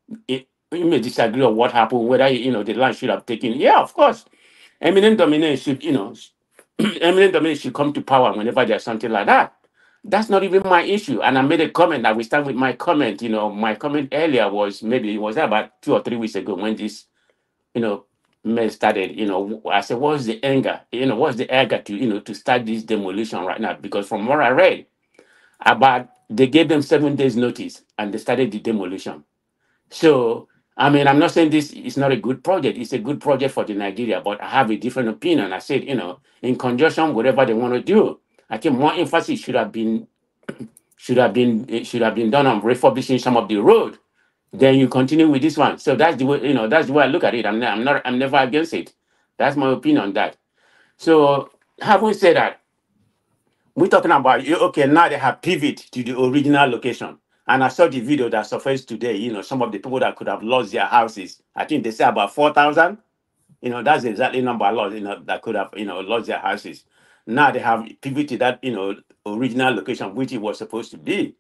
may disagree on what happened, whether the land should have taken. Yeah, of course. Eminent dominance should, eminent dominance should come to power whenever there's something like that. That's not even my issue. And I made a comment. I will start with my comment. My comment earlier was about 2 or 3 weeks ago when this, men started, I said, what's the anger? What's the anger to start this demolition right now? Because from what I read, they gave them 7 days notice and they started the demolition. So, I mean, I'm not saying this is not a good project. It's a good project for the Nigeria, but I have a different opinion. I said, in conjunction, whatever they want to do, I think more emphasis should have been done on refurbishing some of the road. Then you continue with this one. So that's the way, that's the way I look at it. I'm never against it. That's my opinion on that. So having said that, we're talking about, okay, now they have pivot to the original location. And I saw the video that surfaced today, some of the people that could have lost their houses. I think they say about 4,000. That's exactly number of lost, that could have, lost their houses. Now they have pivoted that, original location, which it was supposed to be.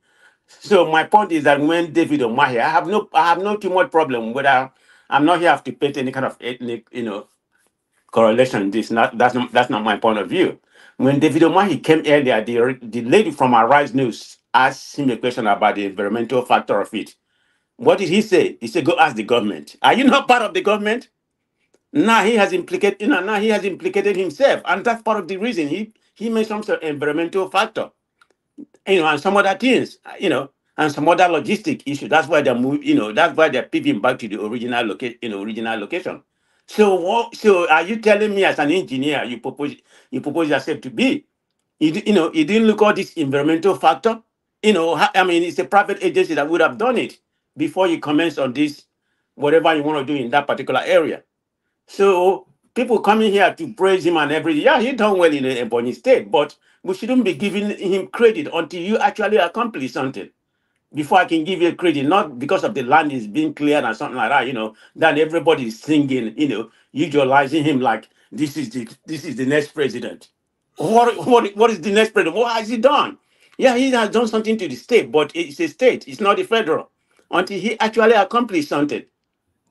So my point is that when David Omahi, I have no too much problem whether I'm not here to paint any kind of ethnic, correlation. That's not my point of view. When David Omahi came earlier, the lady from Arise News asked him a question about the environmental factor of it. What did he say? He said, "Go ask the government. Are you not part of the government?" Now he has implicated himself, and that's part of the reason he mentioned some environmental factor. And some other things, and some other logistic issue. That's why they're that's why they're pivoting back to the original location. So are you telling me as an engineer you propose yourself to be? You didn't look at this environmental factor? I mean, it's a private agency that would have done it before you commence on this, whatever you want to do in that particular area. So people coming here to praise him and everything. Yeah, he done well in Ebonyi State, but we shouldn't be giving him credit until you actually accomplish something. Before I can give you credit, not because of the land is being cleared and something like that, then everybody is singing, utilizing him like this is the next president. What is the next president? What has he done? Yeah, he has done something to the state, but it's a state, it's not the federal. Until he actually accomplished something.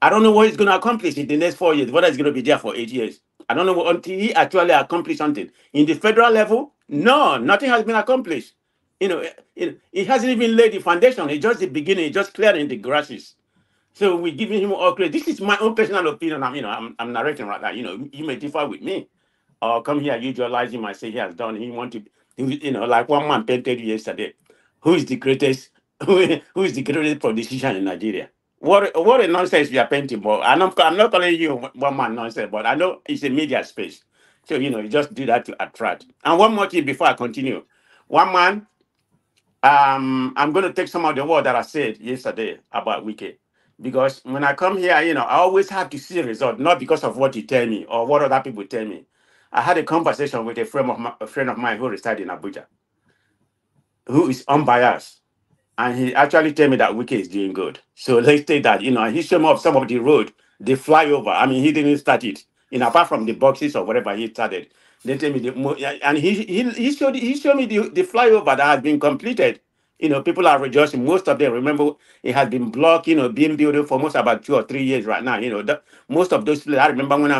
I don't know what he's going to accomplish in the next 4 years, whether he's going to be there for 8 years. I don't know until he actually accomplished something. In the federal level, no, nothing has been accomplished. It hasn't even laid the foundation. It's just the beginning. It's just clearing the grasses. So we're giving him all credit. This is my own personal opinion. I'm narrating right now. You may differ with me, or come here, visualize him and say he has done. He want to, like one man painted yesterday. Who is the greatest? Who is the greatest politician in Nigeria? What a nonsense we are painting, but I'm not calling you one man nonsense, but I know it's a media space. So, you just do that to attract. And one more thing before I continue. One man, I'm going to take some of the word that I said yesterday about Wiki. Because when I come here, I always have to see a result, not because of what you tell me or what other people tell me. I had a conversation with a friend of mine who resides in Abuja, who is unbiased. And he actually told me that Wiki is doing good. So let's say that, he showed me up some of the road, the flyover. I mean, he didn't start it. Apart from the boxes or whatever he started. They tell me and he showed me the flyover that has been completed, You know, people are rejoicing. Most of them, remember, it has been blocked, you know, being built for almost about 2 or 3 years right now. You know, most of those, I remember when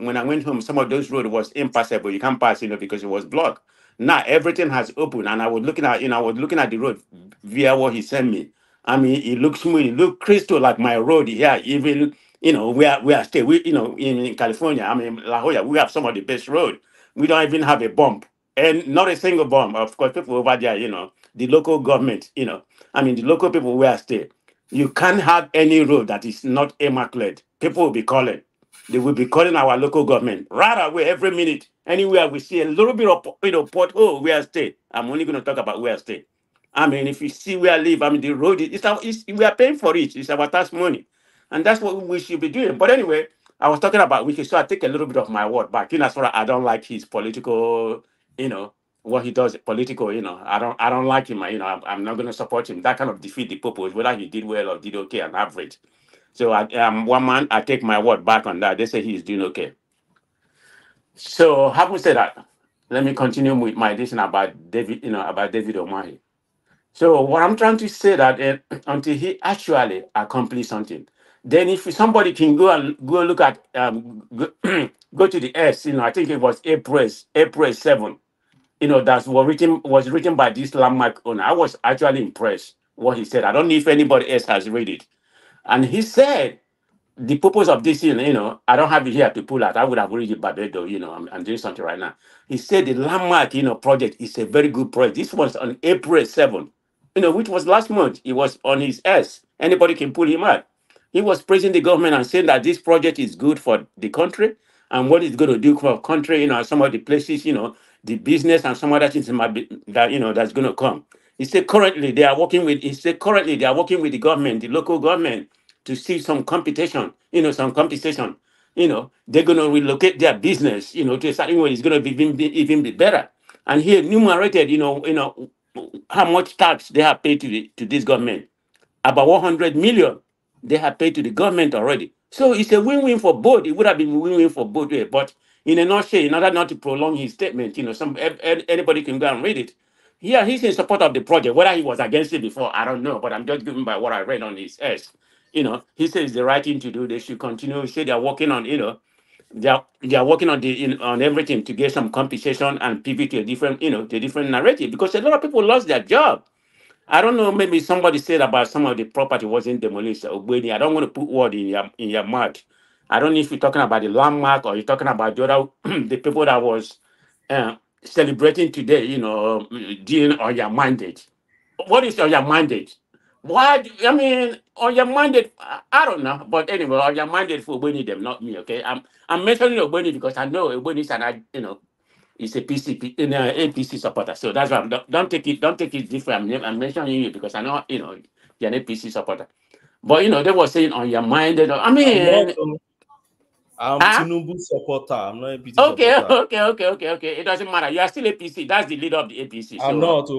when I went home, some of those roads was impassable. You can't pass, you know, because it was blocked. Now everything has opened, and I was looking at, the road via what he sent me. I mean, it looks smooth, it looks crystal like my road here. Even, you know, we are still, you know, in California. I mean, La Jolla, we have some of the best road. We don't even have a bump, and not a single bump. Of course, people over there, you know, the local government, you know, I mean, the local people where I stay, you can't have any road that is not immaculate. People will be calling. They will be calling our local government right away every minute. Anywhere we see a little bit of, you know, pothole where I stay. I'm only going to talk about where I stay. I mean, if you see where I live, I mean, the road, we are paying for it. It's our tax money. And that's what we should be doing. But anyway, I was talking about Wiki, so I take a little bit of my word back. You know, that's what I don't like his political, you know, what he does political, you know. I don't like him, you know. I'm not going to support him. That kind of defeat the purpose, whether he did well or did okay and average. So one man, I take my word back on that. They say he's doing okay. So having said that, let me continue with my discussion about David, you know, about David Omahi. So what I'm trying to say that until he actually accomplished something, then if somebody can go look at go to the S, you know, I think it was April 7, you know, that was written by this landmark owner. I was actually impressed what he said. I don't know if anybody else has read it, and he said the purpose of this, you know, I don't have it here to pull out. I would have read it by bed, though, you know, I'm doing something right now. He said the landmark, you know, project is a very good project. This was on April 7, you know, which was last month. It was on his S. Anybody can pull him out. He was praising the government and saying that this project is good for the country and what it's going to do for the country, you know, some of the places, you know, the business and some other things might be, that, you know, that's going to come. He said currently they are working with the government, the local government, to see some competition, you know, some competition. You know, they're going to relocate their business, you know, to a certain way. It's going to be even be better. And he enumerated, you know, how much tax they have paid to this government. About 100 million they have paid to the government already. So it's a win-win for both. It would have been a win-win for both ways. But in a nutshell, in order not to prolong his statement, you know, anybody can go and read it. Yeah, he's in support of the project. Whether he was against it before, I don't know. But I'm just giving by what I read on his S. You know, he says it's the right thing to do. They should continue. He said they're working on, you know, they are working on on everything to get some compensation and pivot to a different, you know, to a different narrative, because a lot of people lost their job. I don't know, maybe somebody said about some of the property wasn't demolished. Ogbeni, I don't want to put word in your mouth. I don't know if you're talking about the landmark or you're talking about the other the people that was celebrating today, you know, dealing on your mandate. What is on your mandate? Why? I mean, on your mandate, I don't know. But anyway, on your mandate for Ogbeni, them, not me. Okay, I'm mentioning Ogbeni because I know Ogbeni is it's a PCP, in APC supporter. So that's why don't take it different. I'm mentioning you because I know, you know, you're an APC supporter. But you know, they were saying on your mind, I mean, I'm Tinubu supporter. I'm not APC supporter. Okay. It doesn't matter. You are still APC. That's the leader of the APC. I'm not.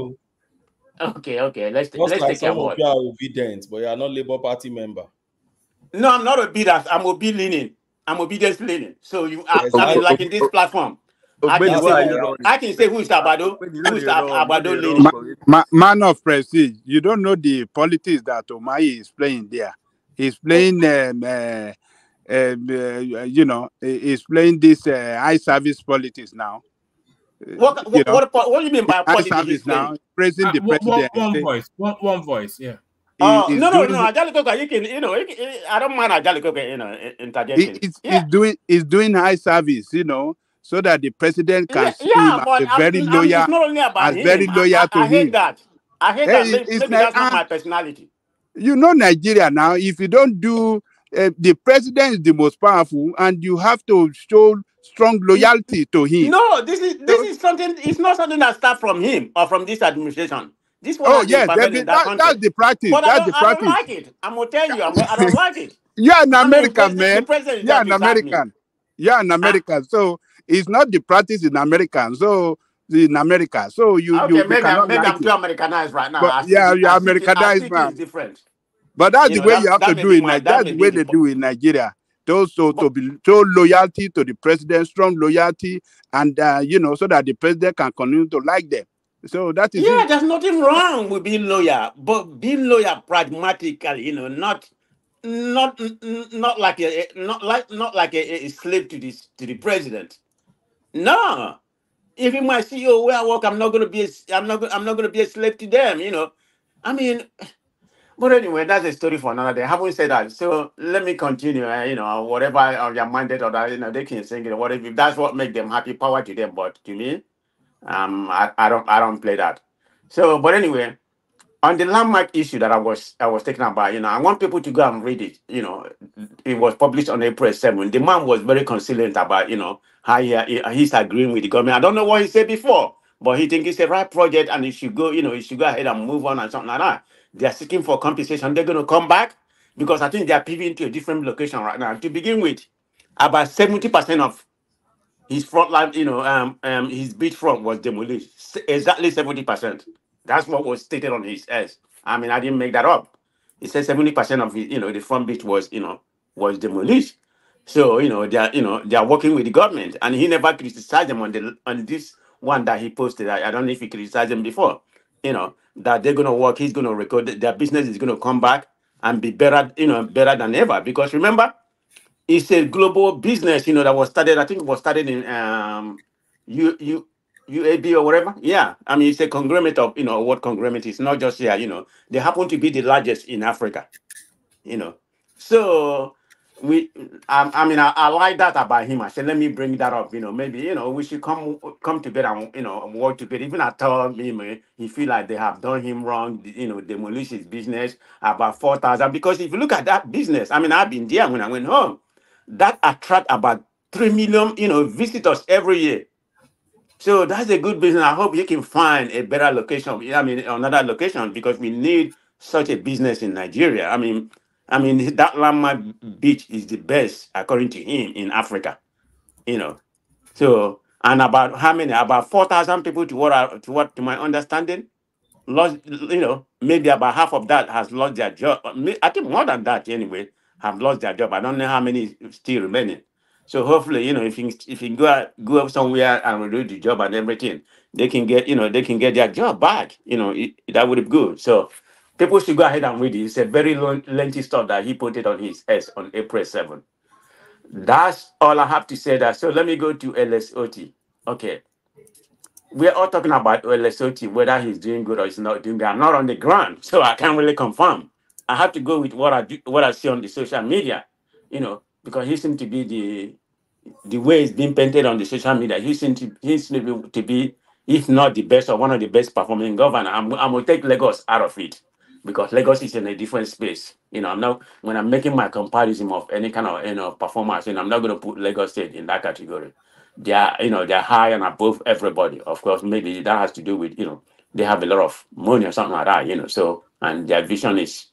Okay. Let's like take some your of word. you are obedient, but you are not Labour Party member. No, I'm not obedient. I'm obedient. I'm obedience leaning. So I mean, like in this platform. I can say who is Abado, who is Abado leaning. Man of prestige, you don't know the politics that Omahi is playing there. He's playing, you know, he's playing this high service politics now. What do you mean by politics he's playing? Now, praising the president. One voice, yeah. No. Ajali you can, you know, I don't mind Ajali you know, interjection. He's doing high service, you know, so that the president can see him but as very loyal, it's not only about him. very loyal to him. I hate that. Maybe that's not my personality. You know, Nigeria now, if you don't do, the president is the most powerful, and you have to show strong loyalty to him. No, this is something. It's not something that starts from him or from this administration. This one that's the practice. But that's the practice. I don't like it. I'm gonna tell you, I don't like it. You're an American, man. You're an American. You're an American. So it's not the practice in America. So in America. So you maybe I'm too Americanized right now. But you're Americanized, man. Different. But that's the way you have to do it. That's the way they do in Nigeria. Also to show loyalty to the president, strong loyalty, and you know, so that the president can continue to like them. So that is Yeah, it. there's nothing wrong with being loyal, but being loyal pragmatically, not like a slave to the president. No, even my CEO where I work, I'm not gonna be a slave to them. I mean, but anyway, that's a story for another day. Having said that, so let me continue. Whatever on their mandate or that, they can sing it. Whatever, if that's what make them happy, power to them. But to me, I don't play that. So, but anyway, on the landmark issue that I was talking about, I want people to go and read it. It was published on April 7th. The man was very conciliant about, how he's agreeing with the government. I don't know what he said before, but he thinks it's a right project and he should go, he should go ahead and move on and something like that. They are seeking for compensation. They're going to come back because I think they are pivoting to a different location right now. To begin with, about 70% of his front line, his beachfront was demolished. Exactly 70%. That's what was stated on his S. I mean, I didn't make that up. He said 70% of his, the front beach was demolished. So, they are working with the government, and he never criticized them on this one that he posted. I don't know if he criticized them before. That they're gonna work. He's gonna record. Their business is gonna come back and be better. Better than ever. Because remember, it's a global business, that was started. I think it was started in UAB or whatever. Yeah, I mean it's a conglomerate of what conglomerate is not just here. They happen to be the largest in Africa. So I like that about him. I said let me bring that up. Maybe we should come together and work together. Even I told him he feel like they have done him wrong. Demolish his business about 4,000 because if you look at that business, I mean I've been there when I went home. That attract about 3 million, visitors every year. So that's a good business. I hope you can find a better location. I mean, another location because we need such a business in Nigeria. I mean that landmark beach is the best according to him in Africa. You know. So and about how many? About 4,000 people to my understanding lost, maybe about half of that has lost their job. I think more than that anyway have lost their job. I don't know how many still remaining. So hopefully, if you go up somewhere and do the job and everything, they can get their job back. That would be good. So people should go ahead and read it. It's a very lengthy stuff that he put it on his S on April 7th. That's all I have to say. That so let me go to LSOT. Okay. We're all talking about Lesotho, whether he's doing good or he's not doing good. I'm not on the ground, so I can't really confirm. I have to go with what I see on the social media, because he seems to be the way it's being painted on the social media. He seems to be, if not the best or one of the best performing governor. I'm gonna take Lagos out of it because Lagos is in a different space. I'm not when I'm making my comparison of any kind of performance, I'm not gonna put Lagos State in that category. They're high and above everybody. Of course, maybe that has to do with they have a lot of money or something like that. So and their vision is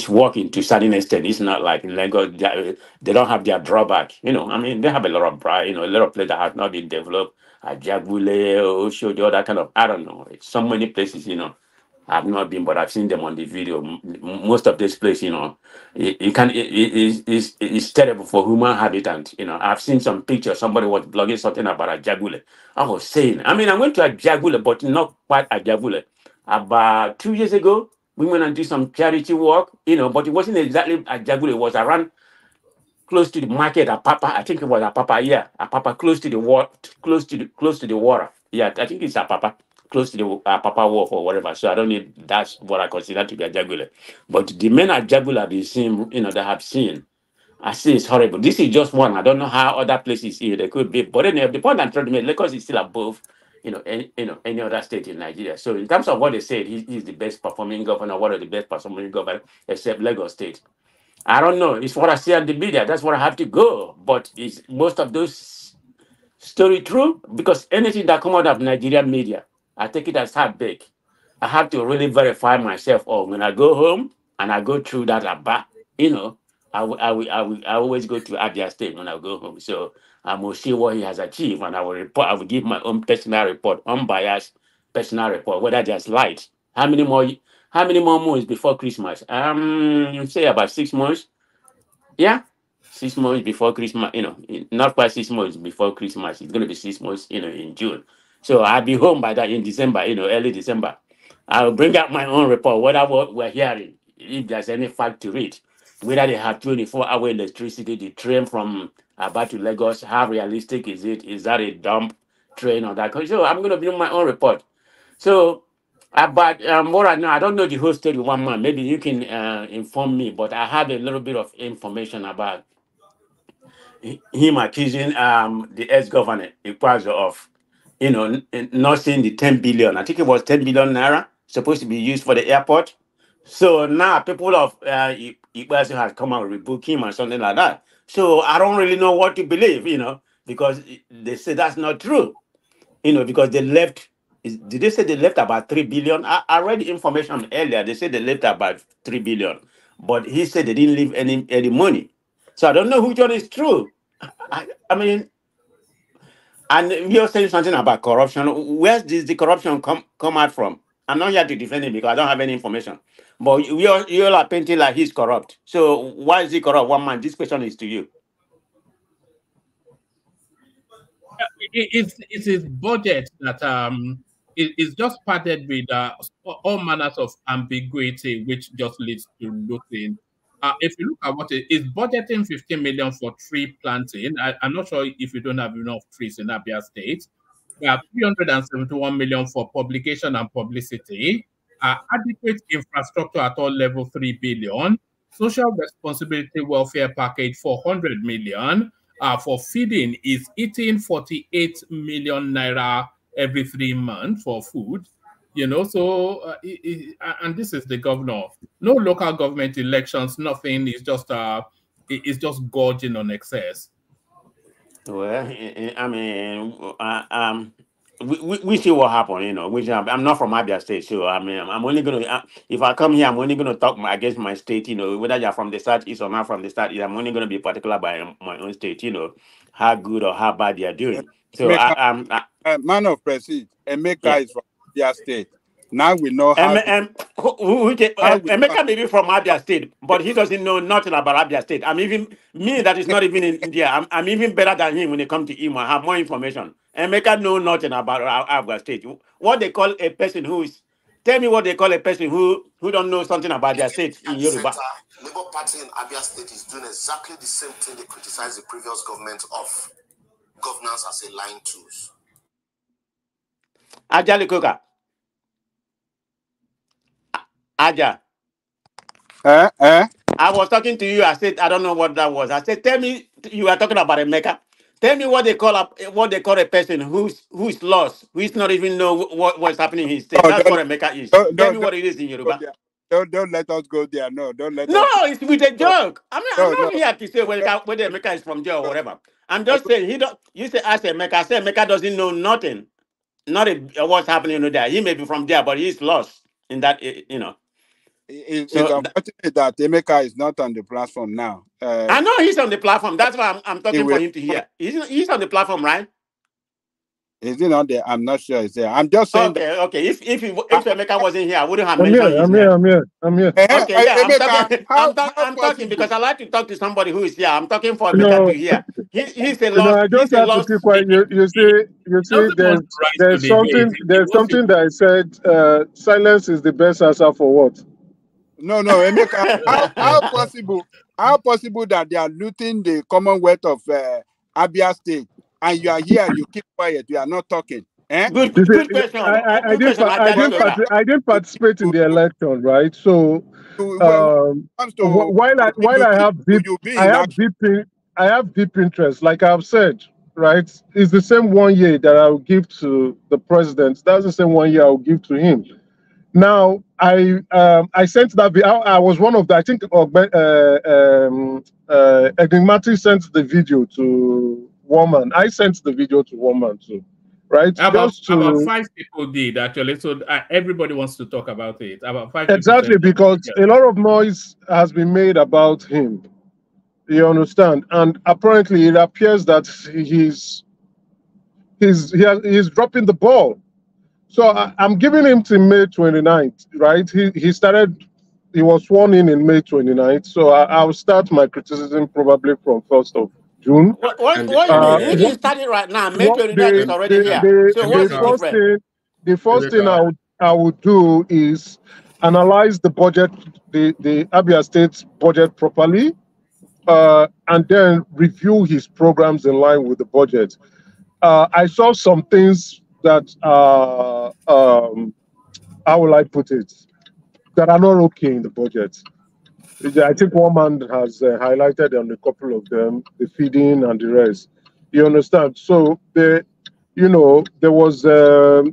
working to certain extent. It's not like in Lagos they don't have their drawback. I mean they have a lot of pride. A lot of places that have not been developed. Ajabule, Osho, the other kind of I don't know. So many places. I've not been, but I've seen them on the video. Most of this place, it's terrible for human habitant. I've seen some pictures. Somebody was blogging something about Ajagule. I was saying, I went to Ajagule, but not quite Ajagule. About 2 years ago, we went and did some charity work, but it wasn't exactly Ajagule. It was around close to the market, Apapa. I think it was Apapa, yeah. Apapa, close to the water, close to the water. Yeah, I think it's Apapa, close to the Apapa Wharf or whatever. So I don't need that's what I consider to be a Jagula. But the men at Jagula have been seen, they have seen. I see it's horrible. This is just one. I don't know how other places here they could be. But anyway, the point I'm trying to make, Lagos is still above, any other state in Nigeria. So in terms of what they said, he's the best performing governor, one of the best performing governor, except Lagos State. I don't know. It's what I see on the media. That's where I have to go. But is most of those story true? Because anything that come out of Nigerian media, I take it as hard baked. I have to really verify myself. Or when I go home and I go through that Abba, I always go to Abia State when I go home. So I will see what he has achieved, and I will report. I will give my own personal report, unbiased personal report, whether there's light. How many more months before Christmas? Say about 6 months. Yeah, 6 months before Christmas. Not quite 6 months before Christmas. It's going to be 6 months. In June. So I'll be home by that in December, early December. I'll bring out my own report, whatever we're hearing, if there's any fact to read. Whether they have 24-hour electricity, the train from Aba to Lagos, how realistic is it? Is that a dump train or that? So I'm going to bring my own report. So, but what I know, I don't know the whole story one month. Maybe you can inform me, but I have a little bit of information about him accusing the ex-governor, Ikwazo, of not seeing the 10 billion. I think it was 10 billion naira supposed to be used for the airport. So now people of Ikwazo has come out and rebook him or something like that. So I don't really know what to believe, because they say that's not true, because they left. Did they say they left about 3 billion? I read the information earlier. They said they left about 3 billion, but he said they didn't leave any money. So I don't know which one is true. I mean, and you're saying something about corruption. Where does the corruption come out from? I'm not here to defend him because I don't have any information. But you all are painting like he's corrupt. So why is he corrupt? One man, this question is to you. It's his budget that is just padded with all manners of ambiguity, which just leads to looting. If you look at what it is budgeting 15 million for tree planting, I'm not sure if you don't have enough trees in Abia State. We have 371 million for publication and publicity, adequate infrastructure at all level 3 billion, social responsibility welfare package 400 million, for feeding is eating 48 million naira every 3 months for food. So and this is the governor. No local government elections, nothing. It's just gorging on excess. Well, I mean, we see what happened, I'm not from Abia State, so I mean, I'm only going to, if I come here, I'm only going to talk against my state, whether you're from the Southeast or not from the Southeast, I'm only going to be particular by my own state, how good or how bad they are doing. So man of Prestige, Emeka is from Abia State. Now we know how. Emeka may be from Abia State, but he doesn't know nothing about Abia State. I'm even me that is not even in India. I'm even better than him when it comes to him. I have more information. Emeka know nothing about Abia State. What they call a person who is. Tell me what they call a person who don't know something about their state in Yoruba. Labour Party in Abia State is doing exactly the same thing they criticize the previous government of governance as a lying tools. Ajali Koka. Aja. I was talking to you. I said, I don't know what that was. I said, tell me, you are talking about Emeka. Tell me what they call a person who's lost, who is not even know what's happening in his state. That's what Emeka is. Tell me what it is in Yoruba. Don't let us go there. No, don't let no, us. No, it's with a joke. I mean, I'm not here to say whether Emeka is from jail or whatever. I'm just saying you say ask Emeka. I say Emeka doesn't know nothing. Not what's happening there. He may be from there, but he's lost in that, It's unfortunate that Emeka is not on the platform now. I know he's on the platform. That's why I'm talking for him to hear. He's on the platform, right? Is he not there? I'm not sure he's there. I'm just saying. Okay. If Emeka wasn't here, I wouldn't have I'm mentioned here, his name. I'm here. Okay, yeah, I'm talking because I like to talk to somebody who is here. I'm talking for Emeka to hear. He's a lost. I just have to keep quiet. You see, there's something that I said. Silence is the best answer for what? No, Emeka. How possible that they are looting the Commonwealth of Abia State, and you are here, you keep quiet, you are not talking? Good question. I didn't participate in the election, right? So while I have deep interest, like I've said, right? It's the same 1 year that I will give to the president. That's the same 1 year I will give to him. Now, I sent that. I was one of the. I think Enigmatic sent the video to Woman. I sent the video to Woman too, right? About 5 people did actually. So everybody wants to talk about it. About 5 people. Exactly, because a lot of noise has been made about him. You understand? And apparently, it appears that he's dropping the ball. So I'm giving him to May 29th, right? He was sworn in May 29th. So I'll start my criticism probably from 1st of June. What you mean started right now? May 29 is already here. So what's the difference? The first thing I would do is analyze the budget, the Abia State's budget properly, and then review his programs in line with the budget. I saw some things that how will I put it, that are not okay in the budget. I think one man has highlighted on a couple of them, the feeding and the rest. You understand? So there was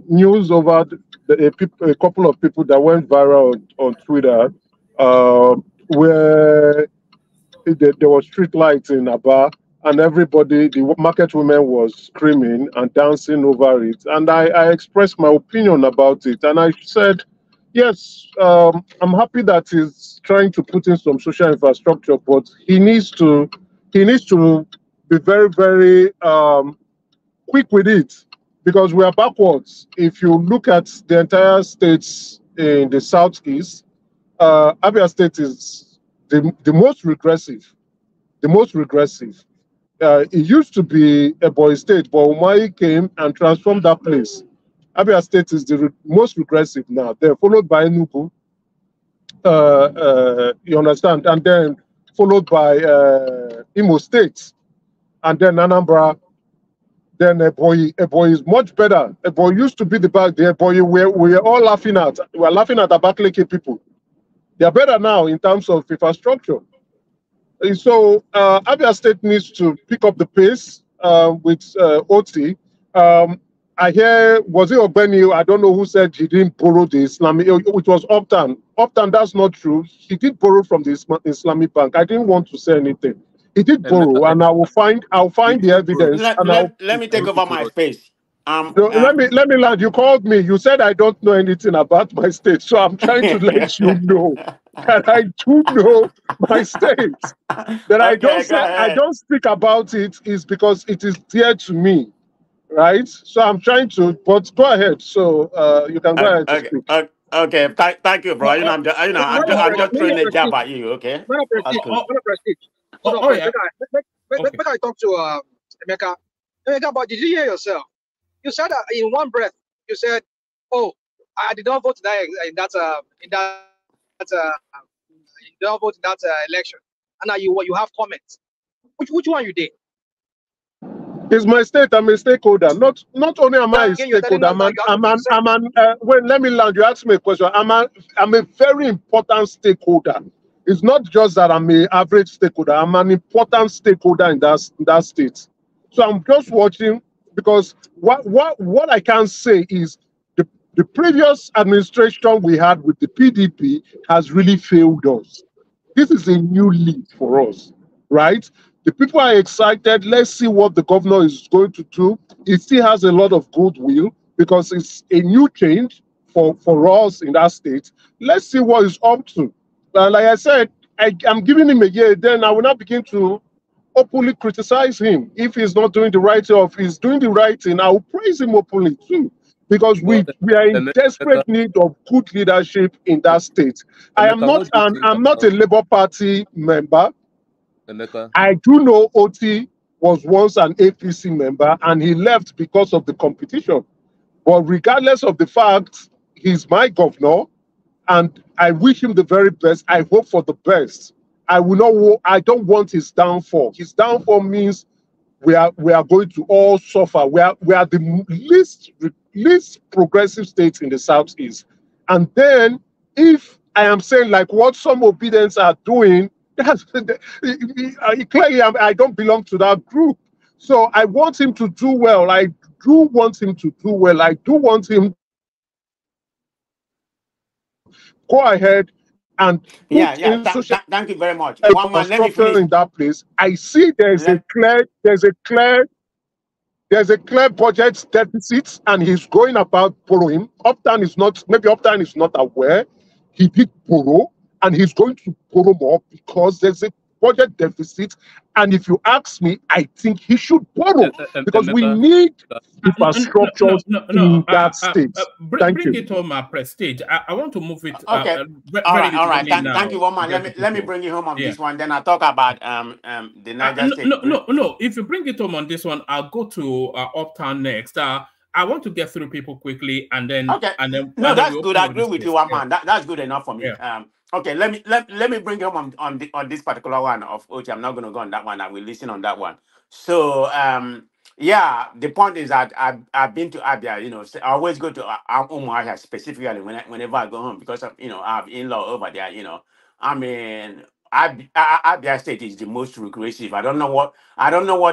news over a couple of people that went viral on Twitter, where there was street lights in Aba, and everybody, the market women, was screaming and dancing over it. And I expressed my opinion about it, and I said, yes, I'm happy that he's trying to put in some social infrastructure, but he needs to be very, very quick with it, because we are backwards. If you look at the entire states in the southeast, Abia State is the most regressive. The most regressive. It used to be a boy state, but Umahi came and transformed that place. Abia State is the most regressive now. They're followed by Enugu. You understand? And then followed by Imo State. And then Anambra. Then Ebonyi is much better. Ebonyi used to be the back there. Ebonyi we're all laughing at. We're laughing at the Abakaliki people. They're better now in terms of infrastructure. So Abia State needs to pick up the pace with OT. I hear, was it Ogbeni? I don't know who said he didn't borrow the Islamic. It was Uptown. Uptown, that's not true. He did borrow from the Islamic Bank. I didn't want to say anything. He did borrow, and I'll find the evidence. Let me take over my space. Let me land. You called me. You said I don't know anything about my state, so I'm trying to let you know that I do know my state. That I don't speak about it is because it is dear to me, right? So I'm trying to. But go ahead. So you can go ahead to speak. Okay. Thank you, bro. I'm just throwing a jab at you. Okay. Hold on, Make I talk to Emeka. Emeka, but did you hear yourself? You said that in one breath. You said, "Oh, I did not vote in that election," and now you have comments. Which one you did? It's my state. I'm a stakeholder. Not only am I a stakeholder. Wait, let me land. You asked me a question. I'm a very important stakeholder. It's not just that I'm an average stakeholder. I'm an important stakeholder in that state. So I'm just watching, because what I can say is the previous administration we had with the PDP has really failed us. This is a new lead for us, right? The people are excited. Let's see what the governor is going to do. He still has a lot of goodwill because it's a new change for us in that state. Let's see what he's up to. Like I said, I'm giving him a year, then I will not begin to openly criticize him. If he's not doing the right thing, or if he's doing the right thing, I will praise him openly too. Because we are in desperate need of good leadership in that state. I'm not a Labour Party member. I do know Oti was once an APC member and he left because of the competition. But regardless of the fact, he's my governor and I wish him the very best. I hope for the best. I don't want his downfall. His downfall means we are going to all suffer. We are the least progressive states in the southeast. And then if I am saying like what some obedience are doing, clearly I don't belong to that group. So I want him to do well. I do want him to do well. I do want him go ahead and thank you very much. One man, let me finish. In that place, I see there's a clear budget deficit, and he's going about borrowing. Uptown is not aware he did borrow, and he's going to borrow more because there's a budget deficit. And if you ask me, I think he should borrow because we need infrastructures in that state. Thank Bring you. it home, Prestige. I want to move it Okay. All very right, all right. literally now. Thank you, woman. Let me bring you home on this one. Then I'll talk about the Niger State. No. If you bring it home on this one, I'll go to Uptown next. I want to get through people quickly, and then No, that's good. I agree with you, one man. That's good enough for me. Okay, let me bring you home on this particular one of Ochi. I'm not going to go on that one. I will listen on that one. So yeah, the point is that I've been to Abia. You know, so I always go to Umuahia specifically whenever I go home because of, you know, I have in-law over there. You know, I mean, Abia State is the most regressive. I don't know what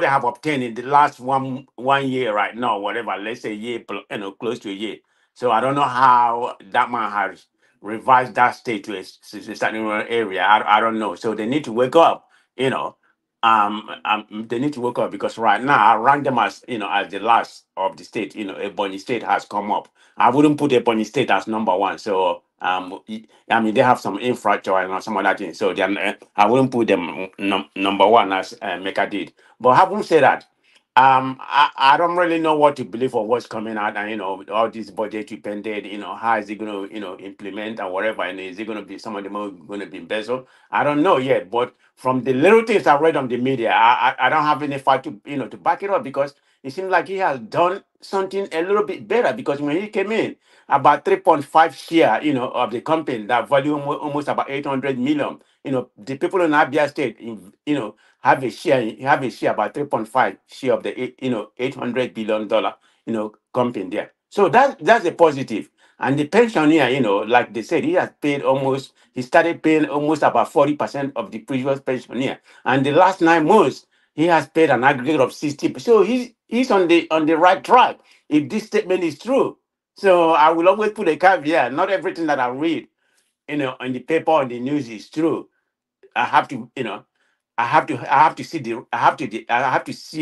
they have obtained in the last one year right now, whatever. Let's say year, you know, close to a year. So I don't know how that man has revised that state to a certain area. I don't know. So they need to wake up. You know, they need to wake up because right now I rank them as, you know, as the last of the state. You know, Ebonyi State has come up. I wouldn't put Ebonyi State as number one. So I mean, they have some infrastructure and some other things. So I wouldn't put them number one as Mecca did. But having said that, I don't really know what to believe or what's coming out, and you know, all this budget depended, you know, how is it going to, you know, implement and whatever, and is it going to be, some of them are going to be embezzled? I don't know yet, but from the little things I read on the media, I don't have any fact to, you know, to back it up, because it seems like he has done something a little bit better, because when he came in, about 3.5 share, you know, of the company that value almost about 800 million, you know, the people in Abia State, you know, have a share about 3.5 share of the $800 billion company there. So that's a positive. And the pensioner, you know, like they said, he started paying almost about 40% of the previous pensioner. And the last 9 months, he has paid an aggregate of 60%. So he's on the right track, if this statement is true. So I will always put a caveat. Not everything that I read, you know, on the paper or the news is true. I have to, you know, I have to see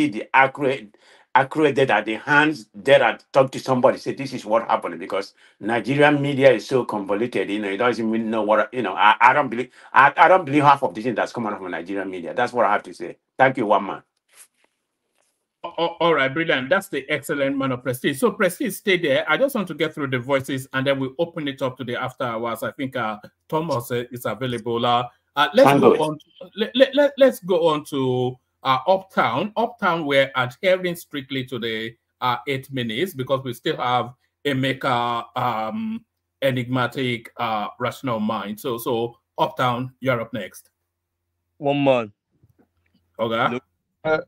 the accurate data, the hands data. Talk to somebody, say this is what happened, because Nigerian media is so convoluted. You know, it doesn't even know what, you know. I don't believe half of the thing that's coming out from Nigerian media. That's what I have to say. Thank you, one man. All right, brilliant. That's the excellent man of Prestige. So Prestige, stay there. I just want to get through the voices, and then we open it up to the after hours. I think Thomas is available. Let's go on to Uptown. Uptown, we're adhering strictly to the 8 minutes because we still have Emeka enigmatic rational mind. So Uptown, you're up next. One man. Okay.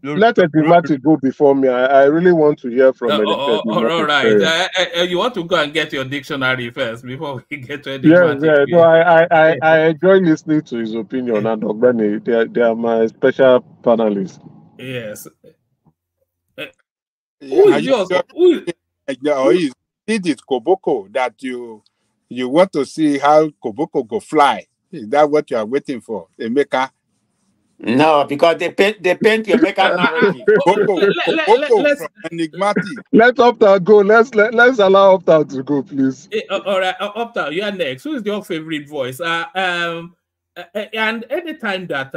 Let Enigmatic go before me. I really want to hear from Enigmatic. All right. You want to go and get your dictionary first before we get to Enigmatic? Yeah. No, I enjoy listening to his opinion, and Ogbeni, they are my special panelists. Yes. Who is yours? It is Koboko that you want to see how Koboko go fly. Is that what you are waiting for, Emeka? No, because they paint Emeka narrative. Koboko from enigmatic. Let Uptown go. Let's allow Uptown to go, please. All right, Uptown, you are next. Who is your favorite voice? And anytime that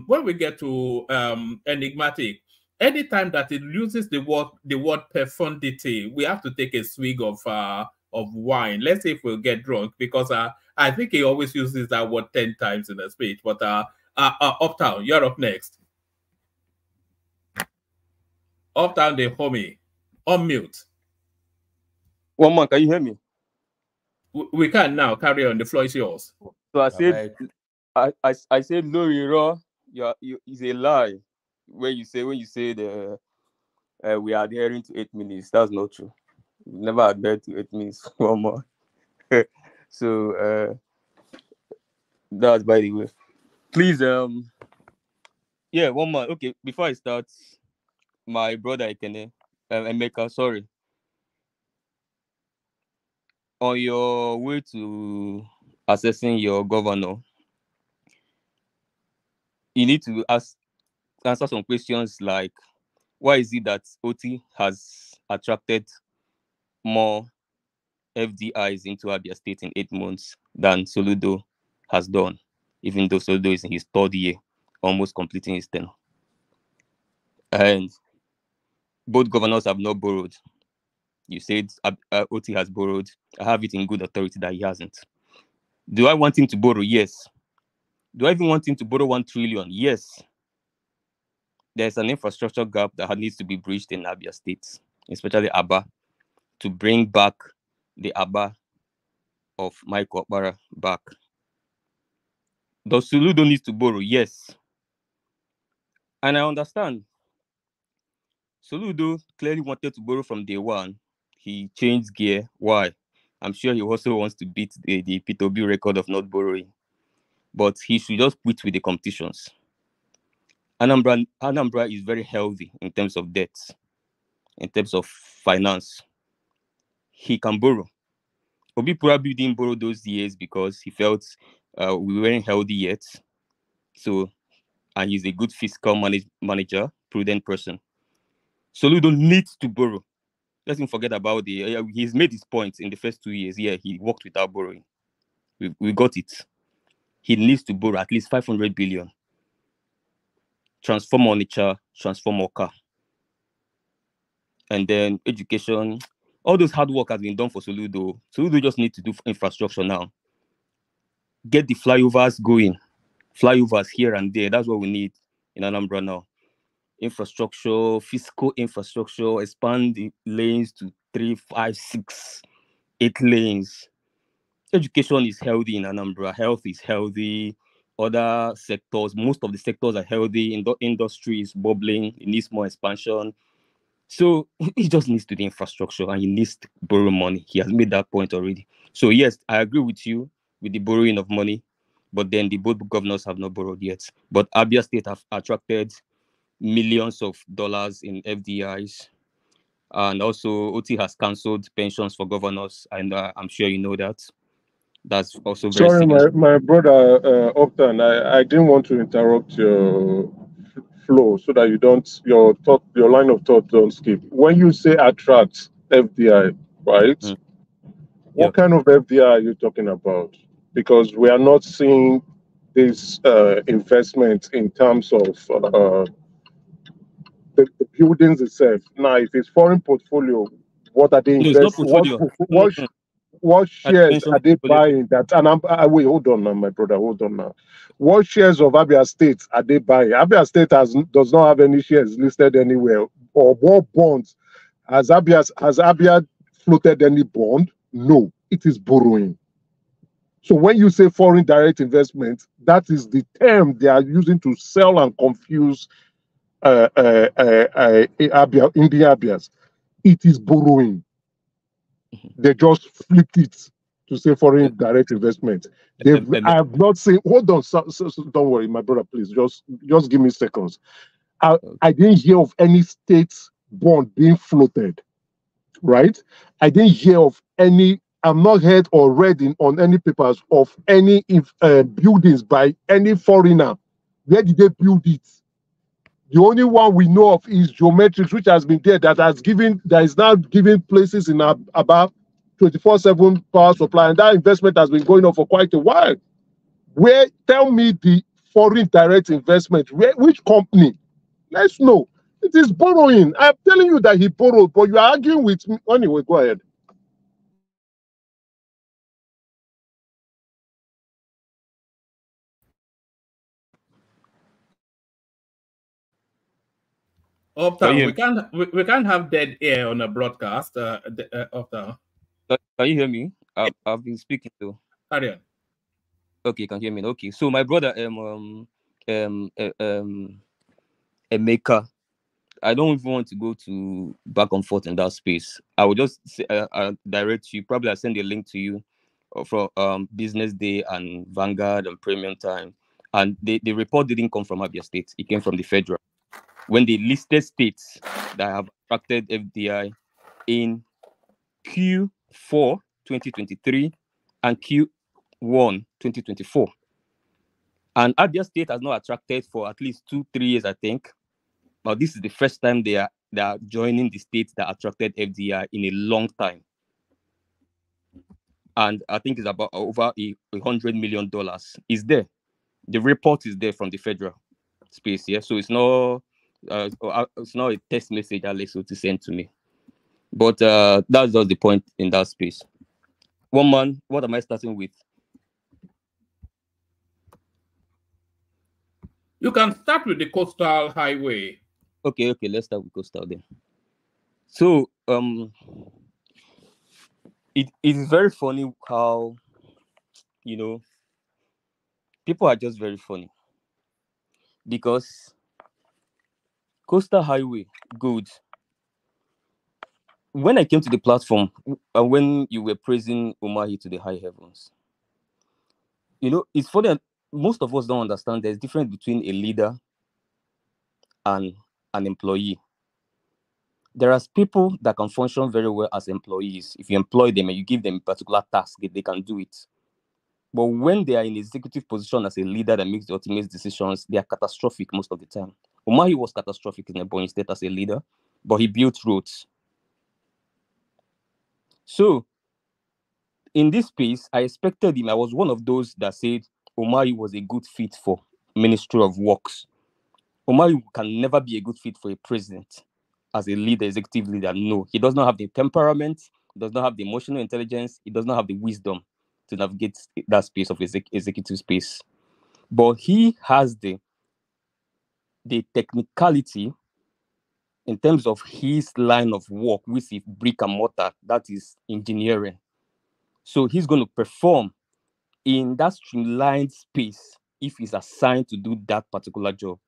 when we get to enigmatic, anytime that it uses the word profundity, we have to take a swig of wine. Let's see if we'll get drunk, because I think he always uses that word 10 times in a speech. But Uptown, you're up next. Uptown, the homie, unmute. One man, can you hear me? We can now. Carry on. The floor is yours. So I said, I said no, it's a lie. When you say the we are adhering to 8 minutes, that's not true. We never adhered to 8 minutes. One more. So that's by the way. Please, yeah, one more. Okay, before I start, my brother Ekene, Emeka, sorry. On your way to assessing your governor, you need to answer some questions like, why is it that OT has attracted more FDIs into Abia State in 8 months than Soludo has done, even though Soludo is in his 3rd year? almost completing his tenure. And both governors have not borrowed. You said OT has borrowed. I have it in good authority that he hasn't. Do I want him to borrow? Yes. Do I even want him to borrow 1 trillion? Yes. There's an infrastructure gap that needs to be bridged in Abia State, especially Aba, to bring back the Aba of Mike Okpara back. Does Soludo need to borrow? Yes. And I understand. Soludo clearly wanted to borrow from day one. He changed gear. Why? I'm sure he also wants to beat the P2B record of not borrowing. But he should just quit with the competitions. Anambra is very healthy in terms of debt, in terms of finance. He can borrow. Obi probably didn't borrow those years because he felt we weren't healthy yet. So, and he's a good fiscal manager, prudent person. Soludo needs to borrow. Let's not forget about he's made his points in the first 2 years. Yeah, he worked without borrowing. We got it. He needs to borrow at least 500 billion. Transform Onitsha, transform Oka. And then education. All those hard work has been done for Soludo. Soludo just needs to do infrastructure now. Get the flyovers going. Flyovers here and there. That's what we need in Anambra now. Infrastructure, fiscal infrastructure, expand the lanes to 3, 5, 6, 8 lanes. Education is healthy in Anambra. Health is healthy. Other sectors, most of the sectors are healthy. Industry is bubbling. It needs more expansion. So he just needs to do infrastructure and he needs to borrow money. He has made that point already. So yes, I agree with you with the borrowing of money, but then the both governors have not borrowed yet. But Abia State have attracted millions of dollars in FDIs. And also OT has cancelled pensions for governors. And I'm sure you know that. That's also very Sorry, significant. my brother Optan, I didn't want to interrupt your flow so that you don't your line of thought don't skip. When you say attract FDI, right? What kind of FDI are you talking about? Because we are not seeing this investment in terms of the buildings itself. Now, if it's foreign portfolio, what are they No, it's not investing? portfolio. What shares are they buying? That and wait, hold on now, my brother, hold on now. What shares of Abia State are they buying? Abia State does not have any shares listed anywhere. Or what bonds? Has Abia floated any bond? No, it is borrowing. So when you say foreign direct investment, that is the term they are using to sell and confuse India Abias. It is borrowing. They just flipped it to say foreign direct investment. I have not seen. Hold on, so don't worry, my brother. Please, just give me seconds. I didn't hear of any state bond being floated, right? I didn't hear of any. I'm not heard or read on any papers of any buildings by any foreigner. Where did they build it? The only one we know of is Geometrics, which has been there that is now giving places in about 24/7 power supply, and that investment has been going on for quite a while. Tell me the foreign direct investment. Which company? Let's know. It is borrowing. I'm telling you that he borrowed, but you are arguing with me. Anyway, go ahead. Uptown, we can't have dead air on a broadcast. Uptown. Can you hear me? I've been speaking to. Carry on. Okay, you can hear me. Okay, so my brother Emeka, I don't even want to go to back and forth in that space. I will just say, direct you. Probably I send a link to you from Business Day and Vanguard and Premium Time. And the report didn't come from Abia State. It came from the federal. When they listed states that have attracted FDI in Q4 2023 and Q1 2024. And Abia State has not attracted for at least 2-3 years, I think. But this is the first time they are joining the states that attracted FDI in a long time. And I think it's about over $100 million. Is there. The report is there from the federal. space. Yeah, so it's not a text message Alex to send to me. But that's just the point in that space. One man, what am I starting with? You can start with the coastal highway. Okay, let's start with coastal then. So it is very funny how, you know, people are just very funny, because coastal highway, good. When I came to the platform, and when you were praising Umahi to the high heavens, you know, it's funny that most of us don't understand there's difference between a leader and an employee. There are people that can function very well as employees. If you employ them and you give them a particular task, they can do it. But when they are in executive position as a leader that makes the ultimate decisions, they are catastrophic most of the time. Umahi was catastrophic in Ebonyi State as a leader, but he built roads. So in this space, I expected him. I was one of those that said Umahi was a good fit for Ministry of Works. Umahi can never be a good fit for a president as a leader, executive leader. No, he does not have the temperament, he does not have the emotional intelligence, he does not have the wisdom to navigate that space of executive space. But he has the technicality in terms of his line of work, which is brick and mortar, that is engineering. So he's going to perform in that streamlined space if he's assigned to do that particular job.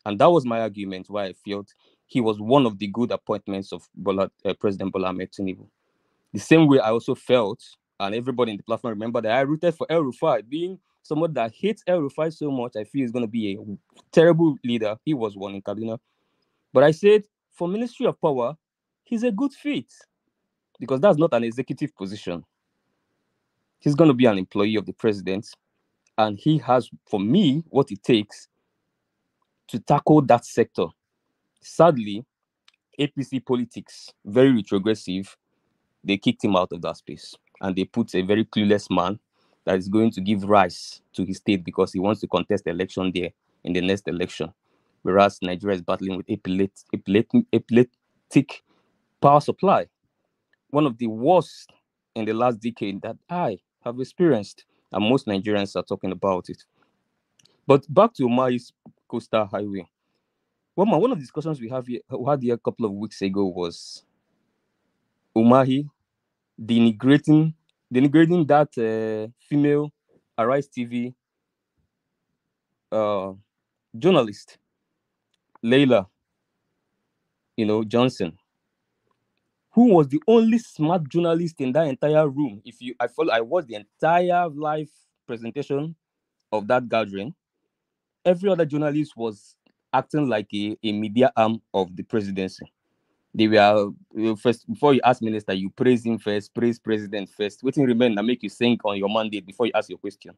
And that was my argument why I felt he was one of the good appointments of President Bola Ahmed Tinubu. The same way I also felt, and everybody in the platform remember, that I rooted for El Rufai. Being someone that hates El Rufai so much, I feel he's going to be a terrible leader. He was one in Kaduna. But I said, for Ministry of Power, he's a good fit, because that's not an executive position. He's going to be an employee of the president, and he has, for me, what it takes to tackle that sector. Sadly, APC politics, very retrogressive, they kicked him out of that space, and they put a very clueless man that is going to give rise to his state because he wants to contest the election there in the next election, whereas Nigeria is battling with epileptic power supply, one of the worst in the last decade that I have experienced, and most Nigerians are talking about it. But back to Umahi's coastal highway. One of the discussions we had here a couple of weeks ago was Umahi denigrating that female Arise TV journalist, Leila, Johnson, who was the only smart journalist in that entire room. I watched the entire live presentation of that gathering. Every other journalist was acting like a media arm of the presidency. They were first, before you ask minister, you praise him first, praise president first. Waiting remain and make you think on your mandate before you ask your question.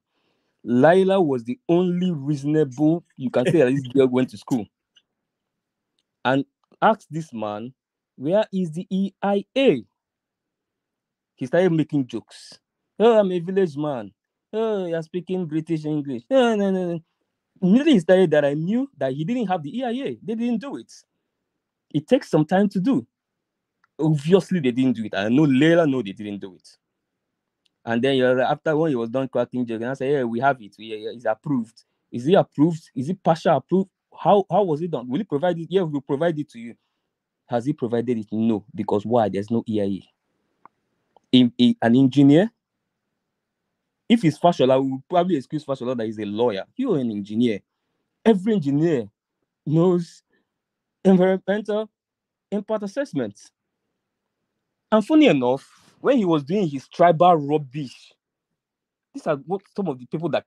Laila was the only reasonable, you can say that this girl went to school. And ask this man, where is the EIA? He started making jokes. Oh, I'm a village man. Oh, you're speaking British English. No. Immediately he started that, I knew that he didn't have the EIA. They didn't do it. It takes some time to do. Obviously, they didn't do it. I know Leila know they didn't do it. And then after when he was done cracking jokes, I said, "Yeah, we have it. It's approved. Is it approved? Is it partial approved? How was it done? Will he provide it? Yeah, we'll provide it to you. Has he provided it? No, because why? There's no EIA. An engineer, if he's Fashola, we will probably excuse Fashola that he's a lawyer. You're an engineer. Every engineer knows environmental impact assessments. And funny enough, when he was doing his tribal rubbish, these are what some of the people that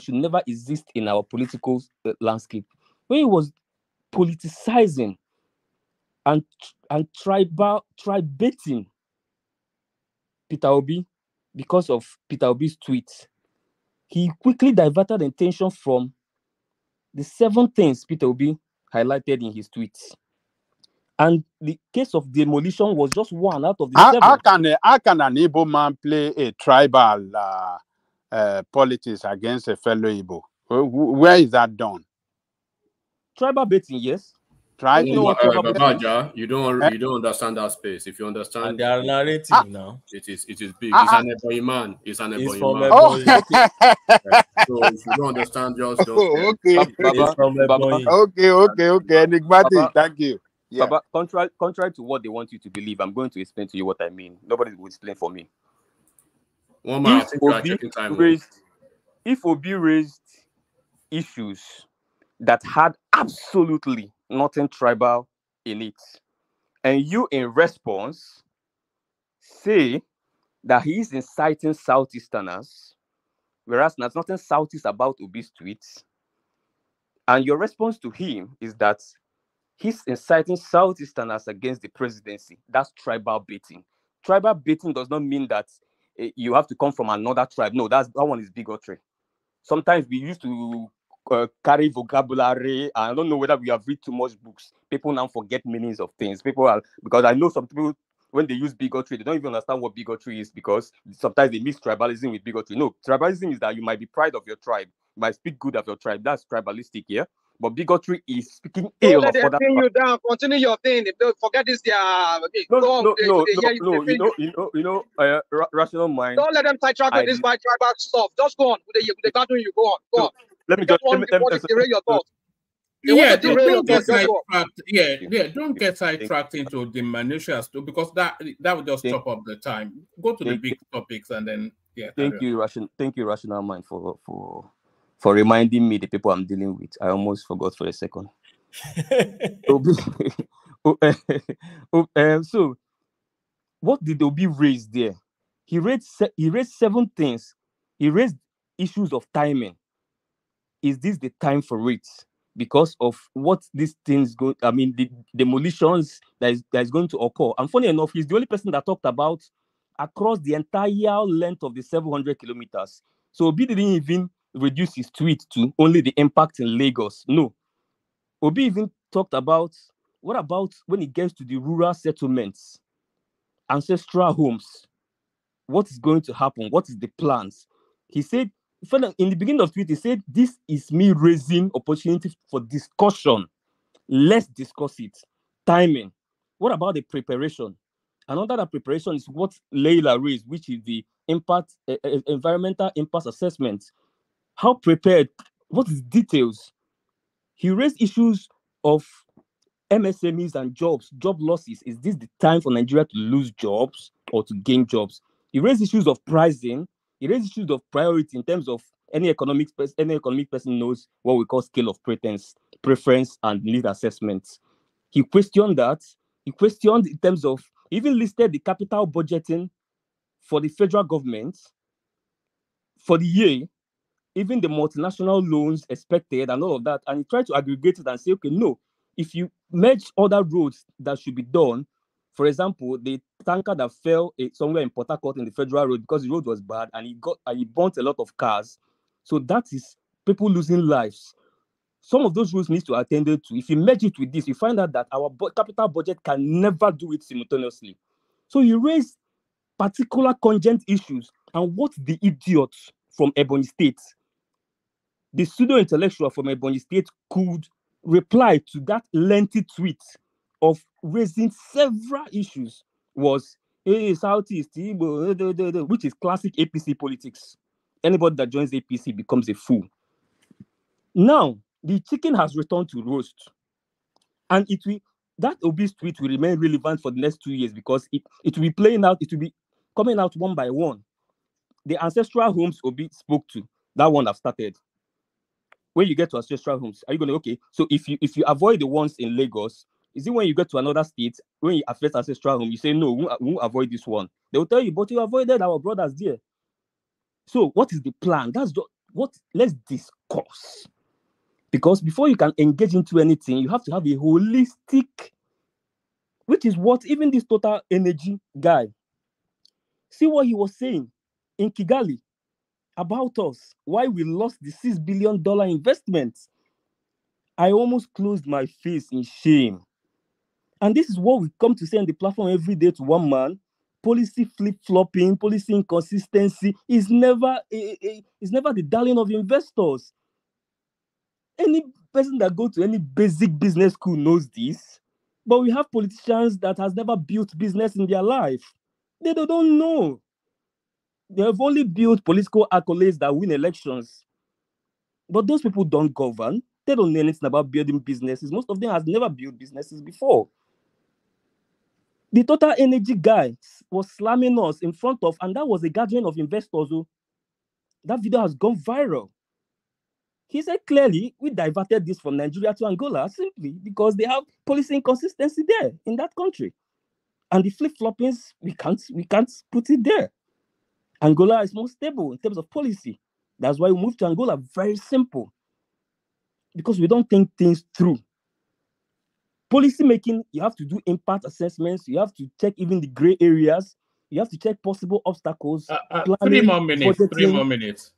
should never exist in our political landscape. When he was politicizing and tribe-baiting Peter Obi because of Peter Obi's tweets, he quickly diverted attention from the 7 things Peter Obi highlighted in his tweets. And the case of demolition was just one out of the 7. How can an Igbo man play a tribal politics against a fellow Igbo? Where is that done? Tribal baiting, yes. Try You know what tribal baiting is? Babaja, you don't understand that space. If you understand, And they are narrating now. it is big. It's an Ebonyi man. It's an It's Ebonyi from man. Ebonyi. Okay. So if you don't understand, just Okay. It's from Ebonyi. Okay. Enigmatic. Thank you. Yeah. Baba, contrary to what they want you to believe, I'm going to explain to you what I mean. Nobody will explain for me. One man, I think you are checking time. If Obi raised issues that had absolutely nothing tribal in it, and you in response say that he is inciting Southeasterners, whereas there's nothing Southeast about Obi's tweets, and your response to him is that he's inciting Southeasterners against the presidency. That's tribal baiting. Tribal baiting does not mean that you have to come from another tribe. No, that one is bigotry. Sometimes we used to carry vocabulary. I don't know whether we have read too much books. People now forget meanings of things. Because I know some people, when they use bigotry, they don't even understand what bigotry is, because sometimes they mix tribalism with bigotry. No, tribalism is that you might be proud of your tribe, you might speak good of your tribe. That's tribalistic, yeah? But bigotry is speaking ill Don't let of them other pin tribes. you down. Continue your thing. Don't forget this. Rational mind. Don't let them sidetrack with this by tribal stuff. Just go on. They battle you. Go on. Go on. Let me derail your thoughts. Yeah, don't get sidetracked. Don't get sidetracked into the minutiae too, because that would just chop up the time. Go to the big topics and then Thank you, Rational Mind, for reminding me the people I'm dealing with. I almost forgot for a second. So, what did Obi raise there? He raised 7 things. He raised issues of timing. Is this the time for it? Because of what these things go, the demolitions that is going to occur. And funny enough, he's the only person that talked about across the entire length of the 700 kilometers. So Obi didn't even reduce his tweet to only the impact in Lagos. No. Obi even talked about, what about when it gets to the rural settlements, ancestral homes? What is going to happen? What is the plans? He said, in the beginning of the tweet, he said, this is me raising opportunity for discussion. Let's discuss it. Timing. What about the preparation? Another that preparation is what Leila raised, which is the impact, environmental impact assessment. How prepared? What is details? He raised issues of MSMEs and job losses. Is this the time for Nigeria to lose jobs or to gain jobs? He raised issues of pricing. He raised issues of priority in terms of any economic person knows what we call scale of preference, and need assessments. He questioned that. He questioned in terms of, even listed the capital budgeting for the federal government for the year, even the multinational loans expected and all of that. And he tried to aggregate it and say, okay, no, if you merge other roads that should be done, for example, the tanker that fell somewhere in Port Harcourt in the federal road because the road was bad and he burnt a lot of cars. So that is people losing lives. Some of those roads need to be attended to. If you merge it with this, you find out that our capital budget can never do it simultaneously. So you raise particular congent issues, and what the idiots from Ebonyi State, the pseudo-intellectual from Ebonyi State, could reply to that lengthy tweet of raising several issues was, hey, Southeast, which is classic APC politics. Anybody that joins APC becomes a fool. Now, the chicken has returned to roast. And that Obi's tweet will remain relevant for the next 2 years because it will be playing out, it will be coming out one by one. The ancestral homes Obi spoke to, that one have started. When you get to ancestral homes, are you going to, okay, so if you avoid the ones in Lagos, is it when you get to another state, when you affect ancestral home, you say, no, we won't avoid this one. They will tell you, but you avoided our brothers there. So what is the plan? That's what, let's discuss. Because before you can engage into anything, you have to have a holistic, which is what even this Total Energy guy, see what he was saying in Kigali about us, why we lost the $6 billion investment. I almost closed my face in shame. And this is what we come to say on the platform every day to one man. Policy flip-flopping, policy inconsistency is never the darling of investors. Any person that go to any basic business school knows this. But we have politicians that has never built business in their life. They don't know. They have only built political accolades that win elections. But those people don't govern. They don't know anything about building businesses. Most of them has never built businesses before. The Total Energy guy was slamming us in front of, and that was a gathering of investors. That video has gone viral. He said clearly, we diverted this from Nigeria to Angola simply because they have policy inconsistency there in that country. And the flip-floppings, we can't put it there. Angola is more stable in terms of policy. That's why we moved to Angola. Very simple. Because we don't think things through. Policy making, you have to do impact assessments. You have to check even the gray areas. You have to check possible obstacles. Planning, 3 more minutes. budgeting, 3 more minutes.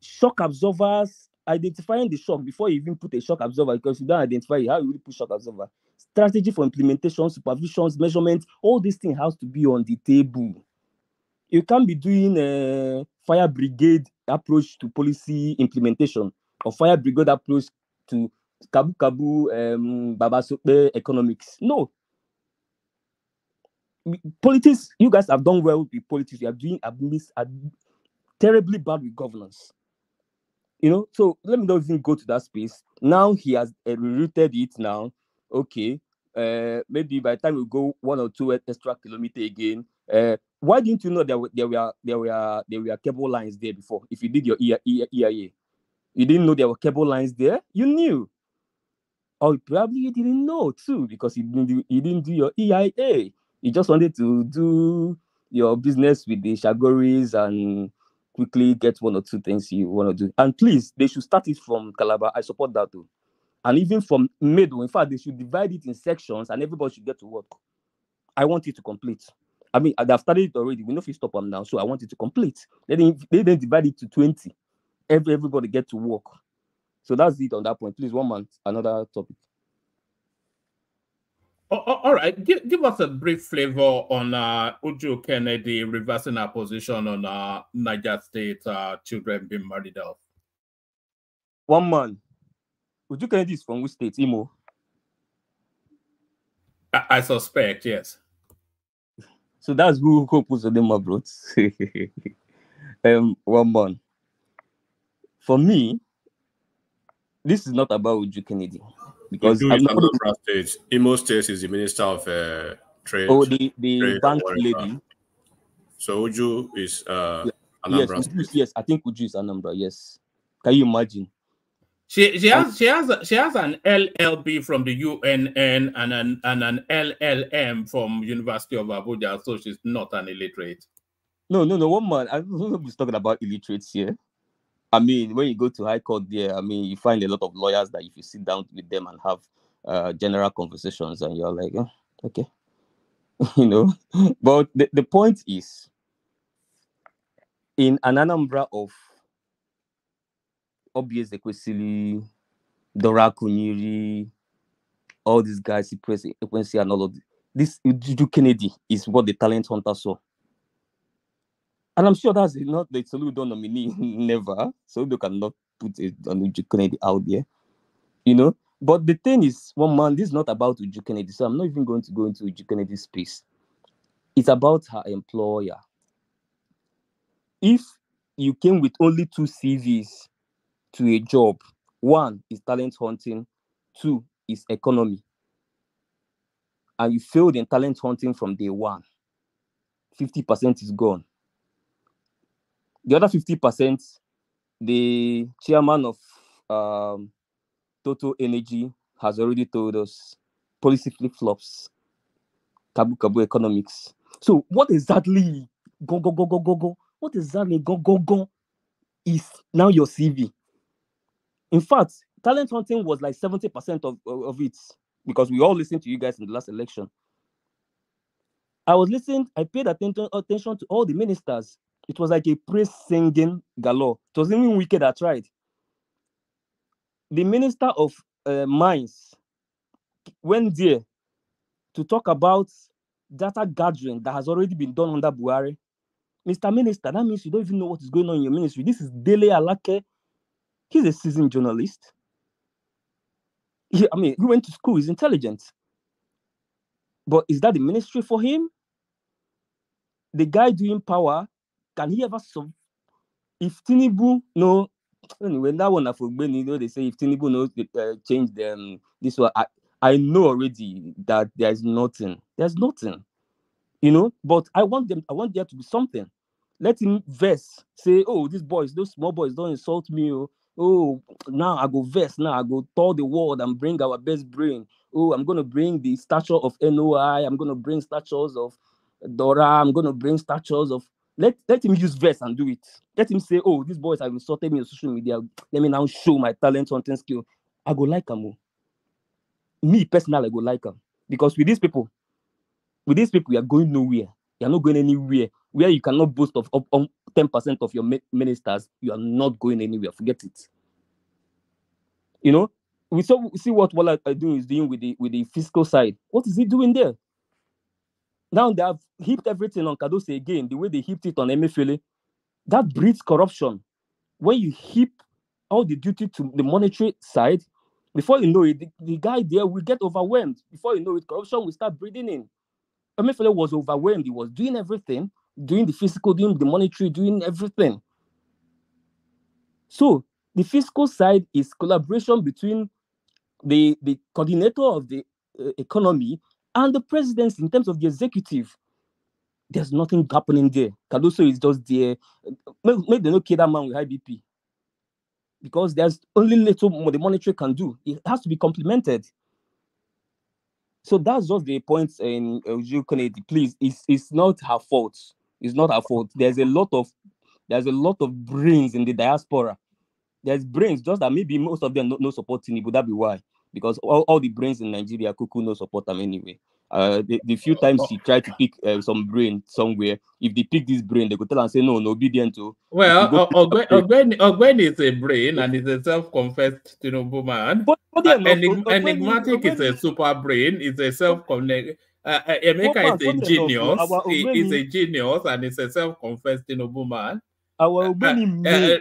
Shock absorbers, identifying the shock before you even put a shock absorber, because you don't identify it, how you really put shock absorber. Strategy for implementation, supervisions, measurements, all these things has to be on the table. You can't be doing a fire brigade approach to policy implementation or fire brigade approach to Kabu Babasope economics. No. Politics, you guys have done well with politics. You are doing terribly bad with governance. You know, so let me not even go to that space. Now he has rerouted it now. Okay. Maybe by the time we go 1 or 2 extra kilometers again, why didn't you know there were cable lines there before? If you did your EIA, you didn't know there were cable lines there. You knew, or probably you didn't know too because you didn't do your EIA. You just wanted to do your business with the Shagoris and quickly get 1 or 2 things you want to do. And please, they should start it from Calabar. I support that too. And even from Meadow, in fact, they should divide it in sections and everybody should get to work. I want it to complete. I mean, they've started it already. We know if you stop them now, so I want it to complete. They then divide it to 20. Everybody get to work. So that's it on that point. Please, 1 month, another topic. All right, give us a brief flavor on Uju Kennedy reversing her position on Niger State children being married off. 1 month. Uju Kennedy is from which state? Imo? I suspect, yes. So that's who puts the name of bro. 1 month. For me, this is not about Uju Kennedy. Because I'm not State. Imo State is the Minister of Trade. Oh, the bank lady. So Uju is Anambra State. Yes, I think Uju is Anambra. Yes. Can you imagine? She has an LLB from the UNN and an LLM from University of Abuja, so she's not an illiterate. No. 1 month. I was talking about illiterates here. I mean, when you go to High Court there, I mean, you find a lot of lawyers that if you sit down with them and have general conversations, and you're like, oh, okay, you know. But the point is, in an Anambra of Obies Ekwesili, Dora Kunyiri, all these guys, Ekwesili and all of this Uju Kennedy is what the talent hunter saw. And I'm sure that's not the Soludo nominee, never. So they cannot put it on Uju Kennedy out there, you know. But the thing is, 1 month, this is not about Uju Kennedy, so I'm not even going to go into Uju Kennedy's space. It's about her employer. If you came with only 2 CVs to a job, 1 is talent hunting, 2 is economy, and you failed in talent hunting from day 1, 50% is gone. The other 50%, the chairman of Total Energy has already told us policy flip-flops, Kabu economics. So what exactly what exactly is now your CV? In fact, talent hunting was like 70% of it, because we all listened to you guys in the last election. I paid attention to all the ministers. It was like a praise singing galore. It was even Wicked that tried. The Minister of Mines went there to talk about data gathering that has already been done under Buhari. Mr. Minister, that means you don't even know what is going on in your ministry. This is Dele Alake. He's a seasoned journalist. He went to school. He's intelligent. But is that the ministry for him? The guy doing power, can he ever solve? If Tinubu no, anyway, that one I forget. They say if Tinubu knows change them, this one I know already that there's nothing. There's nothing, But I want there to be something. Let him verse. Say, oh, these small boys, don't insult me. Oh, now I go verse. Now I go tour the world and bring our best brain. Oh, I'm gonna bring the stature of NOI. I'm gonna bring statues of Dora. I'm gonna bring statues of. Let him use verse and do it. Let him say, oh, these boys have insulted me on social media. Let me now show my talent, hunting skill. I go like them. Me personally, I go like them because with these people, you are going nowhere. You are not going anywhere. Where you cannot boast of 10% of your ministers, you are not going anywhere. Forget it. We see what Wole is doing with the fiscal side. What is he doing there? Now they have heaped everything on Kadose again, the way they heaped it on Emefiele. That breeds corruption. When you heap all the duty to the monetary side, before you know it, the guy there will get overwhelmed. Before you know it, corruption will start breathing in. Emefiele was overwhelmed. He was doing everything, doing the physical, doing the monetary, doing everything. So the fiscal side is collaboration between the coordinator of the economy and the president in terms of the executive. There's nothing happening there. Cardoso is just there. Make them not kill that man with high BP. Because there's only little more the monetary can do. It has to be complemented. So that's just the point in Jill Kennedy. Please, it's not her fault. It's not her fault. There's a lot of brains in the diaspora. There's brains, just that maybe most of them no support Tinubu. That'd be why. Because all the brains in Nigeria, Kuku no support them anyway. The few times she tried to pick some brain somewhere, if they pick this brain, they go tell and say no obedient to. Well, Ogwen is a brain and is a self-confessed Tinubu man. Enigmatic is a super brain. Is a self-connect. Emeka is a genius. He is a genius and is a self-confessed Tinubu man.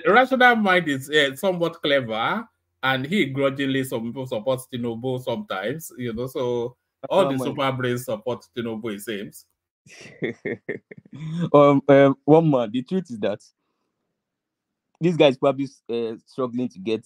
Rational mind is somewhat clever, and he grudgingly some people support Tinubu sometimes. So all the super brains support Tinubu, it seems. One man, the truth is that this guy is probably struggling to get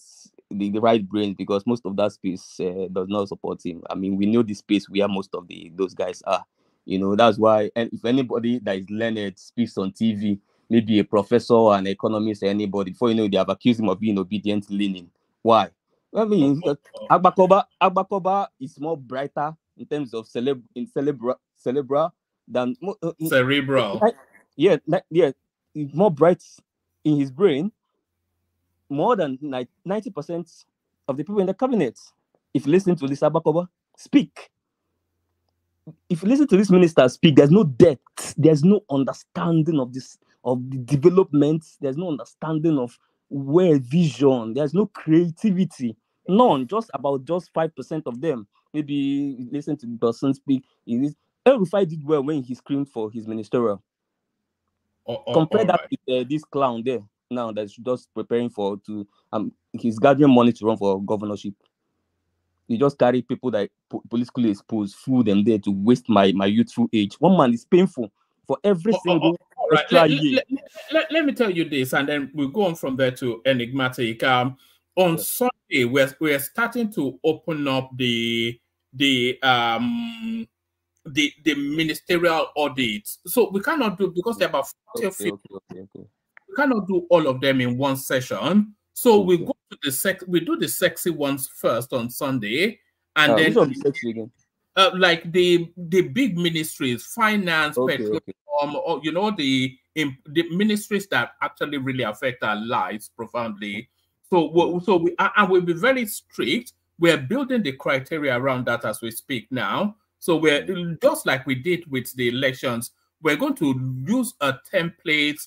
the right brains because most of that space does not support him. I mean, we know the space where most of those guys are. That's why. And if anybody that is learned speaks on TV, maybe a professor, an economist, or anybody, before you know, they have accused him of being obedient leaning. Why? I mean, Agbakoba is more brighter in terms of cerebral than cerebral. Yeah, more bright in his brain, more than 90% of the people in the cabinet. If you listen to Lisa Agbakoba speak, if you listen to this minister speak, there's no depth, there's no understanding of the development, there's no understanding of vision, there's no creativity, none. Just 5% of them. Maybe listen to the person speak. El Rufai did well when he screamed for his ministerial. Compare that with this clown there now that's just preparing he's gathering money to run for governorship. You just carry people that politically exposed, fool them there to waste my youthful age. One man is painful for every single extra year. Let me tell you this, and then we'll go on from there to Enigmatic. On Sunday, we're starting to open up the ministerial audits. So we cannot do, because there are about 40 or 50. We cannot do all of them in one session. So we go to we do the sexy ones first on Sunday, and then like the big ministries, finance, petroleum, or the ministries that actually really affect our lives profoundly. So we'll be very strict. We're building the criteria around that as we speak now. So we're just like we did with the elections. We're going to use a template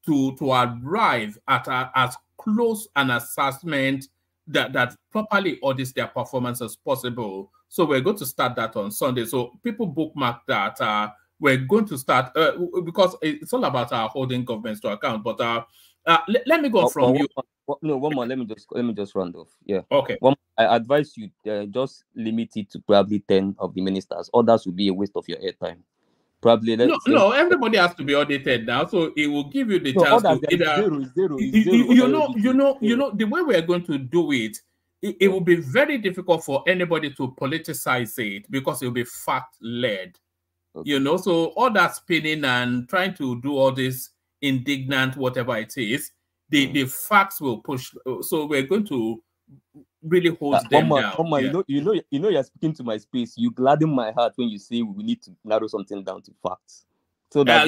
to arrive at as close an assessment that properly audits their performance as possible. So we're going to start that on Sunday. So people bookmark that. We're going to start because it's all about holding governments to account. But let me go from you. One more. Let me just round off. Yeah. Okay. I advise you just limit it to probably 10 of the ministers. Others will be a waste of your airtime. Probably. No, everybody has to be audited now, so it will give you the chance to either. Zero. You know the way we are going to do it. It will be very difficult for anybody to politicize it because it will be fact-led. Okay. You know, so all that spinning and trying to do all this indignant, whatever it is, the facts will push. So we're going to really hold them down. Yeah. You know, you're speaking to my space. You gladden my heart when you say we need to narrow something down to facts. So that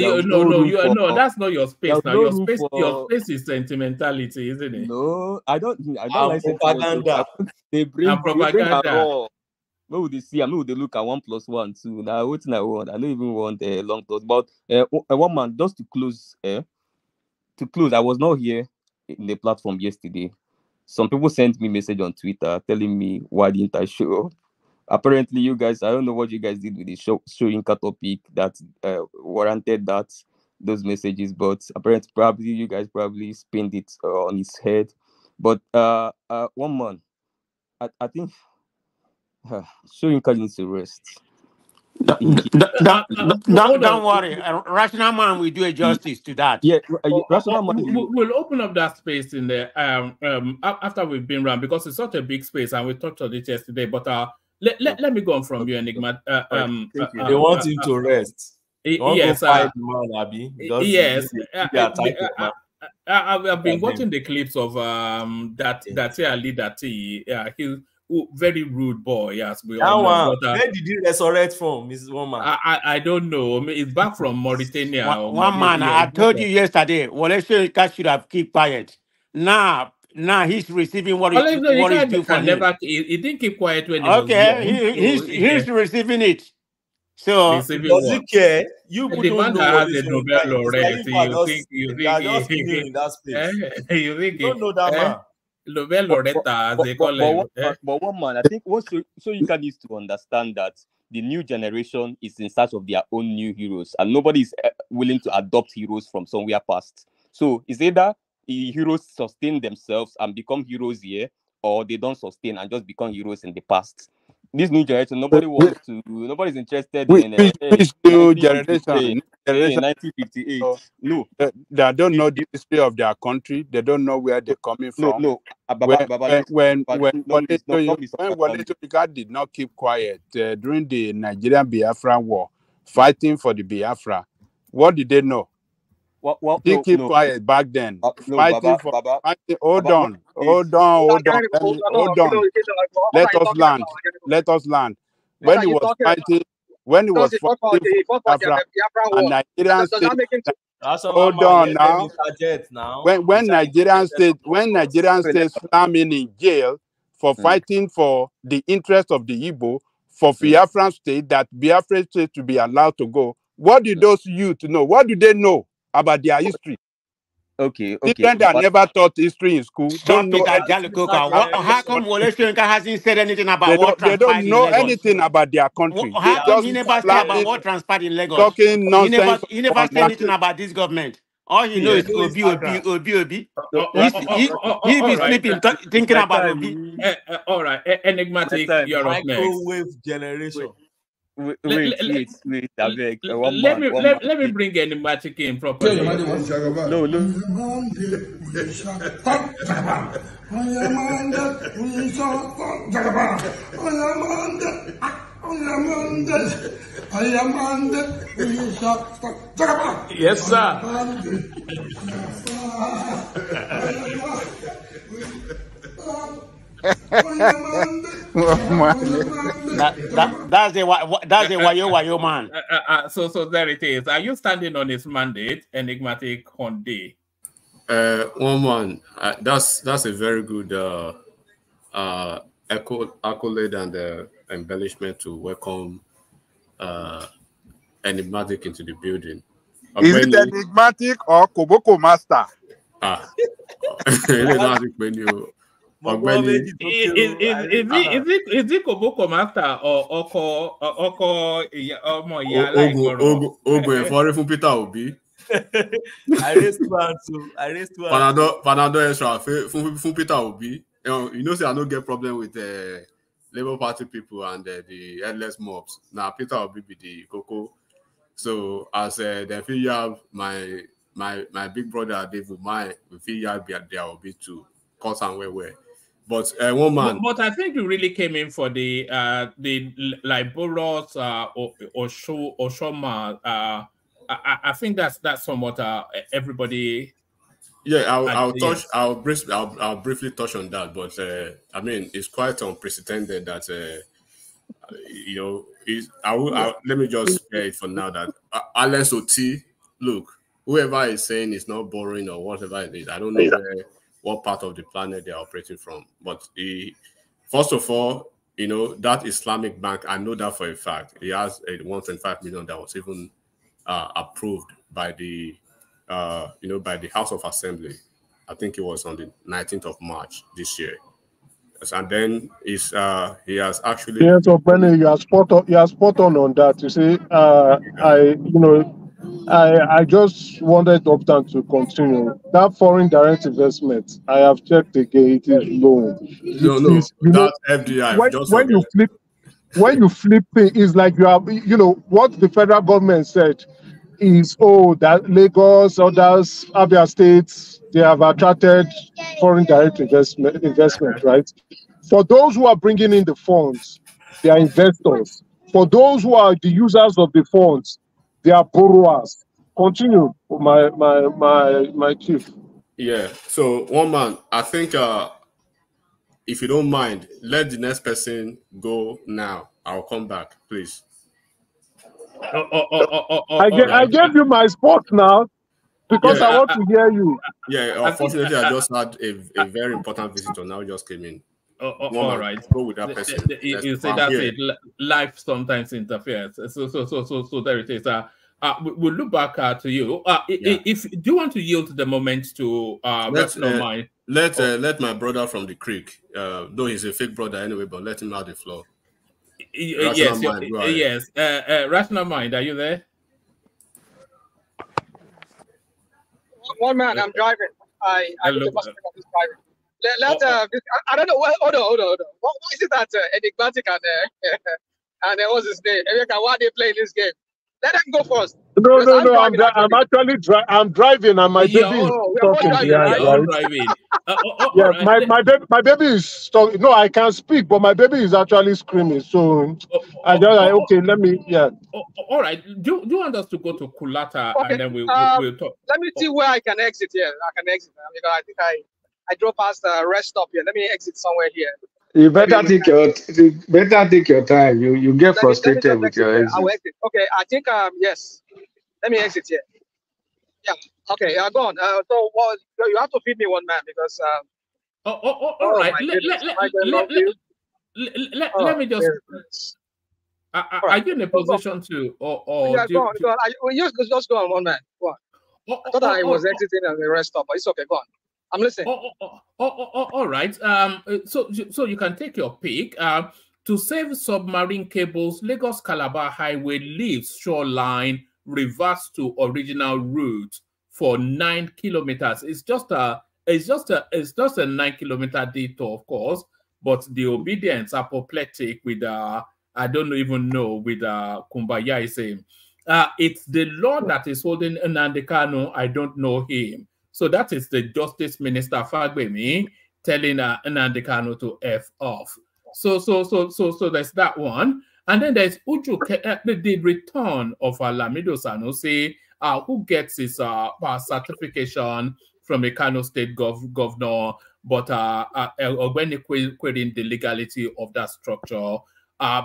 that's not your space now. Your space is sentimentality, isn't it? No, I don't like propaganda. They bring propaganda. Maybe would they see? Maybe would they look at 1 + 1 2? Now what I want? I don't even want a long thought. But one man, just to close. I was not here in the platform yesterday. Some people sent me a message on Twitter telling me why didn't I show up. Apparently, you guys, I don't know what you guys did with the Soyinka topic that warranted those messages, but apparently, you guys spinned it on his head. But one man, I think Soyinka needs to rest. Don't worry. A rational man will do a justice to that. Yeah, rational man. We'll open up that space in there after we've been around because it's such a big space and we touched on it yesterday. But let me go on from you, Enigma. They want him to rest. Yes, fight man, Abi. Yes. I've been watching the clips of that Ali Dati. Yeah, he's very rude boy. Yes, we all know. But, where did he resurrect from, Mrs. Woman? I don't know. I mean, it's back from Mauritania. One man, I told you yesterday. Wole Soyinka should have kept quiet. Now he's receiving what is due for him. He didn't keep quiet when he's receiving it. So does he care? You the man that has a Nobel laureate. You think don't know that man. Nobel laureate, as they call him. But one man, I think Soyinka needs to understand that the new generation is in search of their own new heroes, and nobody is willing to adopt heroes from somewhere past. So it's either heroes sustain themselves and become heroes here, or they don't sustain and just become heroes in the past. This new generation, nobody's interested in this new generation. 1958. No, they don't know the history of their country. They don't know where they're coming from. When Wole Soyinka did not keep quiet during the Nigerian Biafra war, fighting for the Biafra, what did they know? They keep quiet back then. Fighting. Hold on. Let us land. When he was fighting Biafra and Nigerian state. Hold on now. When Nigerian state slam in jail for fighting for the interest of the Igbo, for Biafran state, that Biafra state to be allowed to go. What did those youth know? What do they know about their history? Okay. Children that never taught history in school don't know. How come Wole Soyinka hasn't said anything about what they don't know anything about their country. How come he never say about what transpired in Lagos? Talking nonsense. He never say anything about this government. All he knows is Obi. He be sleeping, thinking about Obi. All right, enigmatic. You're up next. Microwave generation. Wait. Let me bring enigmatic in properly. No. Yes, sir. That's the wayo man. So there it is. Are you standing on his mandate, enigmatic Honde? One man. That's a very good accolade and embellishment to welcome enigmatic into the building. Is it enigmatic or Koboko Master? Enigmatic menu. Is it Koboko Master or Oko Ogun Efore fún Peter Obi? I raised two and two. I raised two and two. Panado extra. Fun Peter Obi. You know, say I don't get problem with the Labour Party people and the headless mobs. Now Peter Obi be the cocoa. So as the feel you have my big brother David, we feel you have there will be to cause and where. But one man. But I think you really came in for the like Boros Oshoma. I think that's somewhat everybody. Yeah, I'll briefly touch on that, but I mean it's quite unprecedented that you know let me just say it for now that Alex Oti, look, whoever is saying it's not boring or whatever it is, I don't know what part of the planet they're operating from, but first of all, you know, that Islamic bank, I know that for a fact. He has a 125 million that was even approved by the by the House of Assembly. I think it was on the 19th of March this year. And then he has actually. Yes, so Benny, you are spot on that. You see, I just wanted Uptown to continue. That foreign direct investment, I have checked again, it is low. That's FDI. When you flip it, it's like you have, what the federal government said is, that Lagos, others, Abia states, they have attracted foreign direct investment, right? For those who are bringing in the funds, they are investors. For those who are the users of the funds, they are borrowers. Continue, my chief. Yeah. So one man, I think if you don't mind, let the next person go now. I'll come back, please. I gave you my spot now because I want to hear you. Yeah, unfortunately, I just had a very important visitor now just came in. All right. Go with that person. You say that's it. Life sometimes interferes. So there it is. We'll look back to you. If do you want to yield the moment to let my brother from the creek, though he's a fake brother anyway, but let him have the floor. Yes. Rational Mind, are you there? One man, I'm driving. I need to bust up this driving. I don't know. Hold on. Why is it that enigmatic and what's his name? Why are they playing this game? Let them go first. No. I'm driving, and my baby is talking behind. You're driving. My baby is talking. No, I can speak, but my baby is actually screaming. So I just okay. Let me. Yeah. All right. Do you want us to go to Kulata and then we'll talk? Let me see where I can exit here. I can exit because I think I drove past the rest stop here. Let me exit somewhere here. You better take your time. You get frustrated with your exit. I will exit. Okay, I think yes. Let me exit here. Yeah. Okay. Go on. So you have to feed me one man because. All right. Let me just. Are you in a position to yeah, go on. Just go on, one man. Go on. I thought I was exiting at the rest stop, but it's okay. Go on. I'm listening. All right. So you can take your pick. To save submarine cables, Lagos Calabar Highway leaves shoreline, reverts to original route for 9 kilometers. It's just a 9-kilometer detour, of course, but the obedience apoplectic with I don't even know with Kumbaya is saying. It's the law that is holding Nnamdi Kanu. I don't know him. So that is the Justice Minister Fagbemi telling Nnamdi Kanu to F off. So there's that one. And then there's the return of Lamido Sanusi, who gets his certification from a Kano State governor, but when querying the legality of that structure.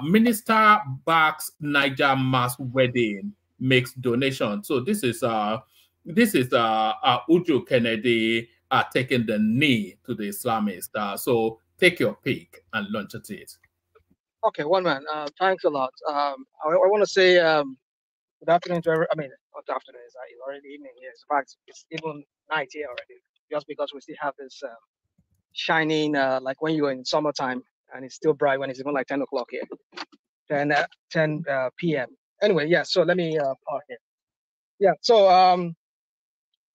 Minister backs Niger mass wedding, makes donation. So this is Uju Kennedy taking the knee to the Islamists. So take your pick and launch at it. Okay, one man. Thanks a lot. I want to say good afternoon to everyone. I mean, not afternoon. It's already evening here. In fact, it's even night here already. Just because we still have this shining, like when you're in summertime and it's still bright when it's even like 10 o'clock here. 10 p.m. Anyway, yeah. So let me park here. Yeah. So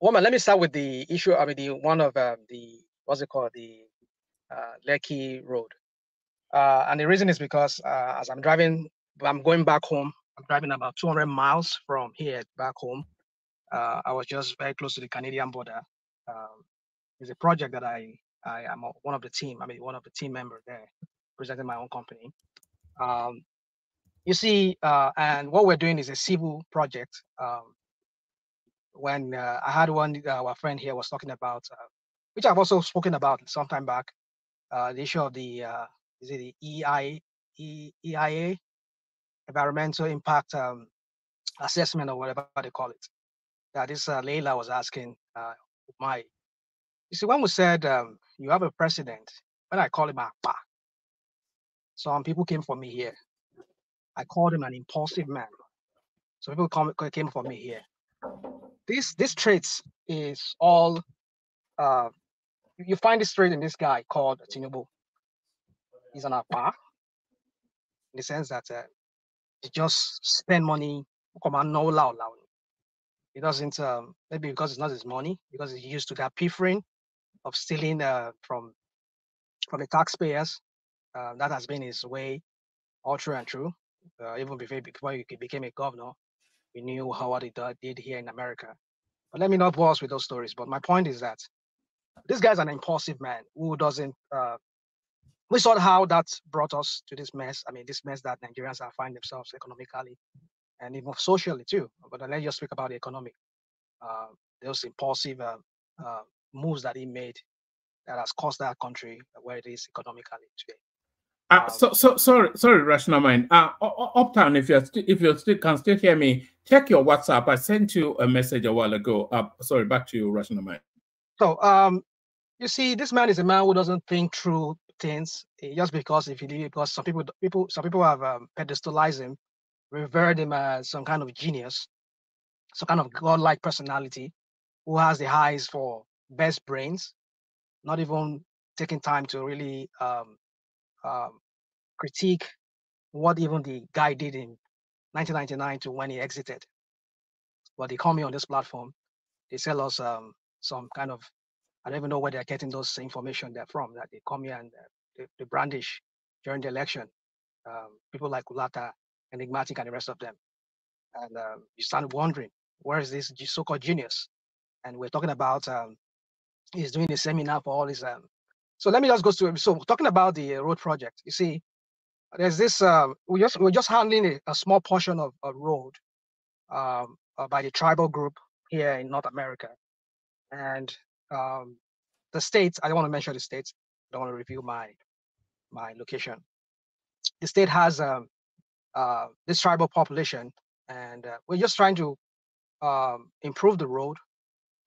Woman, let me start with the issue. I mean, the one of the what's it called, the Lekki Road, and the reason is because as I'm driving, I'm going back home. I'm driving about 200 miles from here back home. I was just very close to the Canadian border. It's a project that I am one of the team. I mean, one of the team members there, presenting my own company. You see, and what we're doing is a civil project. When I had one, our friend here was talking about, which I've also spoken about some time back, the issue of the is it the EIA, environmental impact assessment or whatever they call it. That this Leila was asking my. You see, when we said you have a president, when I call him Akpa, some people came for me here. I called him an impulsive man. So people came for me here. This traits is all you find this trait in this guy called Tinubu. He's an Akpa in the sense that he just spend money. He doesn't maybe because it's not his money, because he used to that piffering of stealing from the taxpayers. That has been his way, all true and true. Even before he became a governor, we knew how what he did here in America. But let me not bore us with those stories. But my point is that this guy's an impulsive man who doesn't. We saw how that brought us to this mess. I mean, this mess that Nigerians are finding themselves economically and even socially too. But let's just speak about the economic. Those impulsive moves that he made that has caused that country where it is economically today. Sorry, Rational Mind. Uptown, if you still can still hear me, check your WhatsApp. I sent you a message a while ago. Sorry, back to you, Rational Mind. So you see, this man is a man who doesn't think through things just because because some people have pedestalized him, revered him as some kind of genius, some kind of godlike personality who has the eyes for best brains, not even taking time to really critique what even the guy did in 1999 to when he exited. But they call me on this platform. They sell us some kind of, I don't even know where they're getting those information they're from, that they come here and they brandish during the election. People like Kulata, Enigmatic, and the rest of them. And you start wondering, where is this so-called genius? And we're talking about, he's doing a seminar for all his. So let me just go to, so talking about the road project, you see, there's this, we're just handling a small portion of a road by the tribal group here in North America. And the states, I don't want to mention the states, I don't want to reveal my location. The state has this tribal population, and we're just trying to improve the road.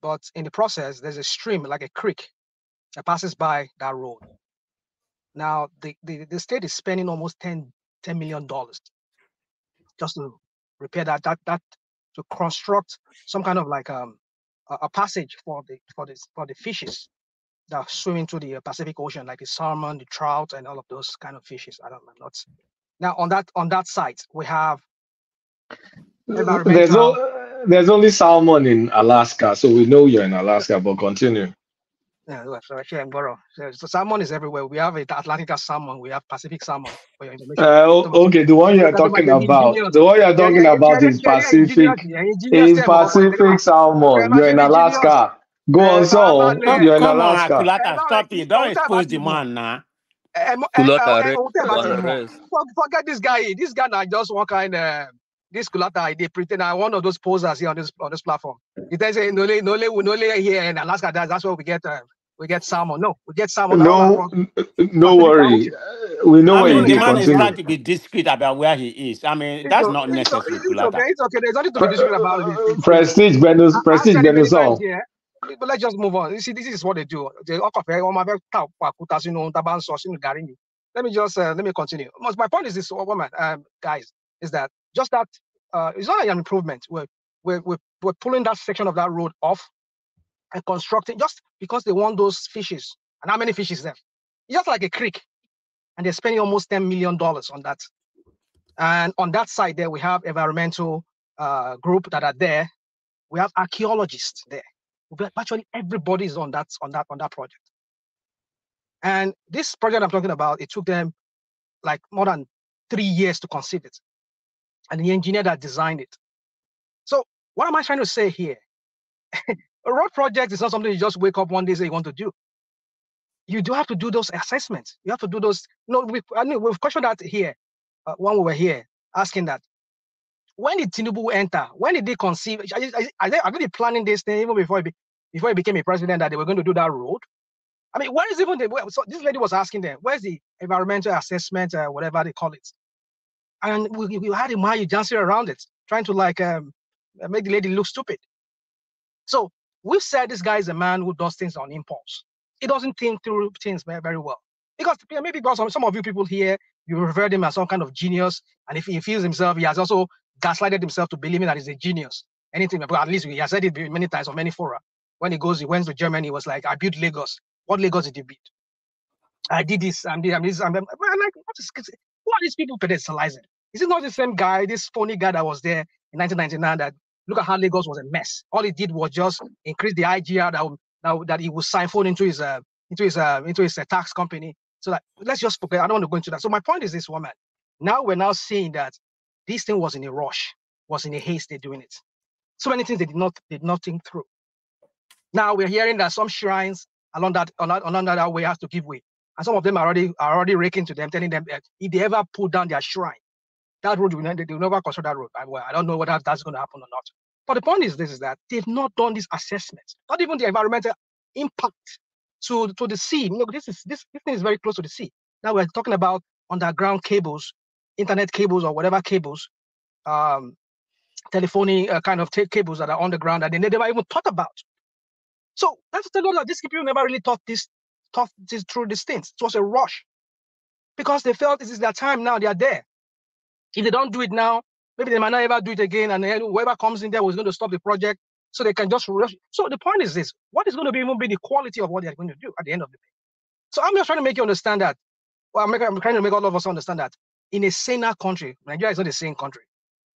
But in the process, there's a stream, like a creek, that passes by that road. Now, the state is spending almost $10 million just to repair that to construct some kind of like a passage for the fishes that swim into the Pacific Ocean, like the salmon, the trout, and all of those kind of fishes. I don't know. Not now on that site we have environmental. There's only salmon in Alaska, so we know you're in Alaska. But continue. Yeah, so actually, so salmon is everywhere. We have Atlantic salmon, we have Pacific salmon. For your information. Okay, the one you're talking about, is Pacific. Is Pacific salmon. You're in Alaska. Go on, so you're in Alaska. Come on, Kulata, stop it. Don't expose the man now. Forget this guy. This guy now just one kind of this Kulata. They pretend one of those posers here on this platform. They say no here in Alaska. That's where we get salmon. No, we get salmon. No worry. We know where you the man is trying to be discreet about where he is. I mean, that's not necessary. It's okay. There's nothing to be discreet about it. Prestige Benusson. But let's just move on. You see, this is what they do. Let me continue. My point is this, woman, guys, is that just that it's not an improvement. We're pulling that section of that road off and constructing just because they want those fishes. And how many fishes there? It's just like a creek. And they're spending almost $10 million on that. And on that side there, we have environmental group that are there. We have archaeologists there. Virtually everybody is on that project. And this project I'm talking about, it took them like more than 3 years to conceive it, and the engineer that designed it. So what am I trying to say here? A road project is not something you just wake up one day and say you want to do. You do have to do those assessments. You have to do those. No, we've questioned that here when we were here, asking that. When did Tinubu enter? When did they conceive? Are they planning this thing even before he became a president, that they were going to do that road? I mean, where is even so this lady was asking them, where's the environmental assessment, whatever they call it? And we had him Mayu dancing around it, trying to like make the lady look stupid. So we've said this guy is a man who does things on impulse. He doesn't think through things very, very well. Because maybe because some of you people here, you referred him as some kind of genius, and if he feels himself, he has also gaslighted himself to believing that he's a genius. Anything, but at least he has said it many times on many fora. When he went to Germany, he was like, I built Lagos. What Lagos did you build? I did this, I'm this, I'm like, who are these people pedestalizing? Is it not the same guy, this phony guy that was there in 1999 that look at how Lagos was a mess? All he did was just increase the IGR that he would siphon into his tax company. So that let's just forget. I don't want to go into that. So my point is this, woman. Now we're now seeing that this thing was in a rush, was in a haste. They're doing it. So many things they did not think through. Now we're hearing that some shrines along that way have to give way, and some of them are already raking to them, telling them that if they ever pull down their shrine, that road they will never construct that road. Well, I don't know whether that's going to happen or not. But the point is this: is that they've not done this assessment, not even the environmental impact to the sea. You know, this thing is very close to the sea. Now we're talking about underground cables, internet cables, or whatever cables, telephony kind of cables that are underground that they never even thought about. So that's tell you that these people never really thought this through these things. It was a rush because they felt this is their time now. They are there. If they don't do it now, maybe they might not ever do it again, and then whoever comes in there was going to stop the project, so they can just rush. So the point is this: what is going to even be the quality of what they're going to do at the end of the day? So I'm just trying to make you understand that. Well, I'm trying to make all of us understand that in a saner country, Nigeria is not a sane country.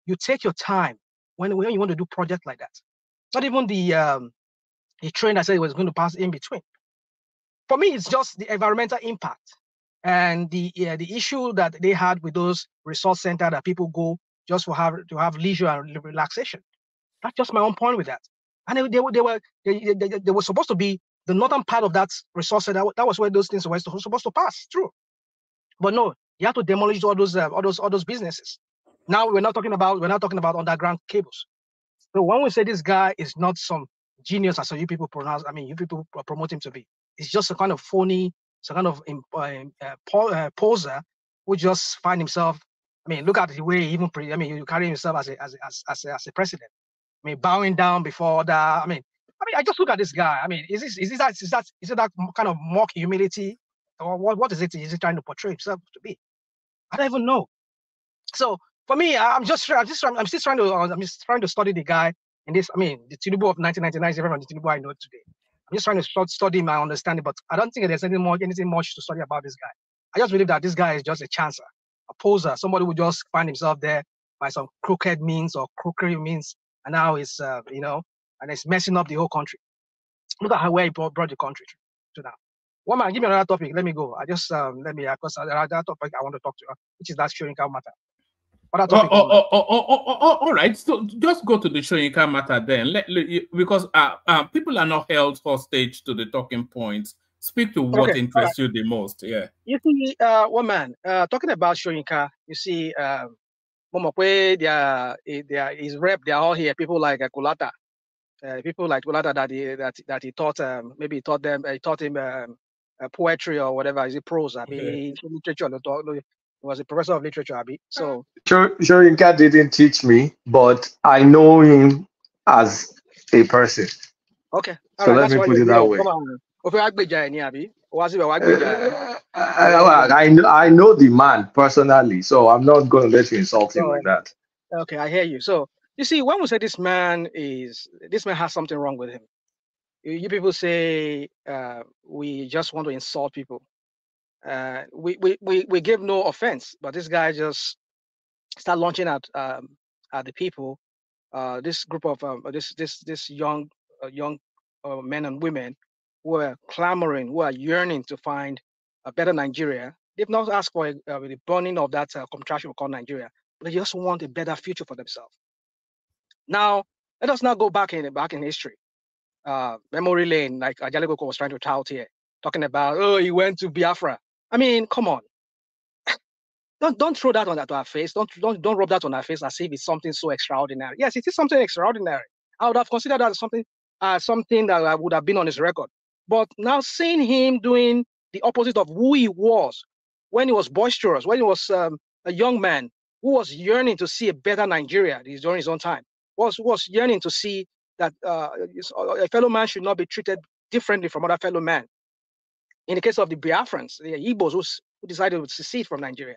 You take your time when you want to do projects like that. Not even the train I said was going to pass in between. For me, it's just the environmental impact and the issue that they had with those resource centers that people go just to have leisure and relaxation. That's just my own point with that. And they were supposed to be the northern part of that resource center. That was where those things were supposed to pass through. But no, you have to demolish all those businesses. Now we're not talking about underground cables. So when we say this guy is not some genius, as you people pronounce, I mean, you people promote him to be, it's just a kind of phony, some kind of poser who just find himself. I mean, look at the way he even you carry himself as a president. I mean, bowing down before that. I mean, I just look at this guy. I mean, is it that kind of mock humility, or what is it? Is he trying to portray himself to be? I don't even know. So for me, I'm still trying to study the guy in this. I mean, the Tinubu of 1999 is different from the Tinubu I know today. I'm just trying to study my understanding, but I don't think there's anything much to study about this guy. I just believe that this guy is just a chancer, a poser, somebody who just find himself there by some crooked means or crookery means, and now it's and it's messing up the whole country. Look at where he brought the country to now. One man, give me another topic. Let me go. I just because another topic I want to talk to you, which is that Soyinka matter. All right. So just go to the Soyinka matter then. Because people are not held hostage to the talking points. Speak to what interests you the most. Yeah. You see, one man talking about Soyinka. You see, Momokwe, his rep. They are all here. People like Kulata. People like Kulata that he taught. Maybe he taught him poetry or whatever. Is it prose? I mean, literature. He was a professor of literature, Abi. So Soyinka didn't teach me, but I know him as a person. Okay. So let me put it that way. I know the man personally, so I'm not going to let you insult him like that. Okay, I hear you. So you see, when we say this man has something wrong with him, you people say we just want to insult people. We give no offense, but this guy just start launching at the people. This group of this young men and women who are clamoring, who are yearning to find a better Nigeria. They've not asked for the burning of that contraction we call Nigeria, but they just want a better future for themselves. Now, let us now go back in history. Memory lane, like Ajalekoko was trying to tout here, talking about, oh, he went to Biafra. I mean, come on. Don't throw that on our face. Don't rub that on our face as if it's something so extraordinary. Yes, it is something extraordinary. I would have considered that something that would have been on his record. But now seeing him doing the opposite of who he was when he was boisterous, when he was a young man who was yearning to see a better Nigeria during his own time, was yearning to see that a fellow man should not be treated differently from other fellow men. In the case of the Biafrans, the Igbos who decided to secede from Nigeria,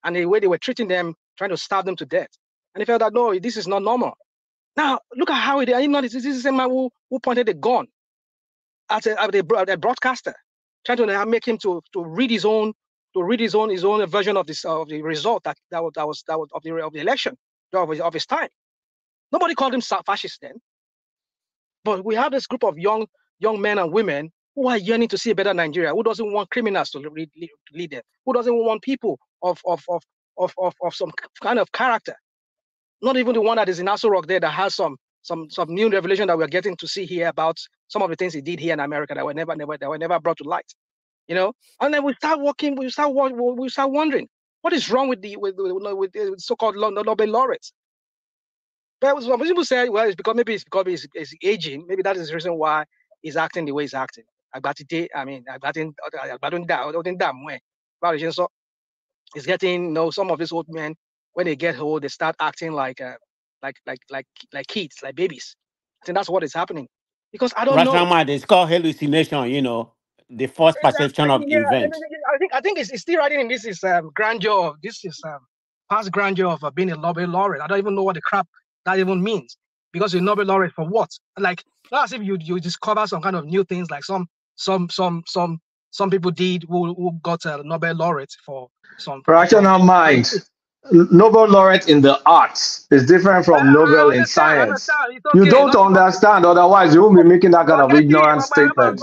and the way they were treating them, trying to starve them to death. And he felt that, no, this is not normal. Now, look at how this is the same man who pointed a gun at a broadcaster, trying to make him to read his own version of the result that was of the election of his time. Nobody called him fascist then. But we have this group of young men and women who are yearning to see a better Nigeria, who doesn't want criminals to lead them, who doesn't want people of some kind of character. Not even the one that is in Aso Rock there that has some new revelation that we're getting to see here about some of the things he did here in America that were never brought to light. You know? And then we start wondering, what is wrong with the so-called Nobel laureates? But some people say, well, it's because he's aging. Maybe that is the reason why he's acting the way he's acting. It's getting, some of these old men, when they get old, they start acting like kids, like babies. I think that's what is happening. Because I don't know. Rational mind, it's called hallucination, the false perception of events. I think it's still writing in this is grandeur. This is past grandeur of being a Nobel laureate. I don't even know what the crap that even means. Because you're Nobel laureate for what? Like, that's if you discover some kind of new things, like some people did who got a Nobel laureate for some rational mind. Nobel laureate in the arts is different from Nobel in science. Okay. You don't understand, otherwise you won't be making that kind of ignorant statement.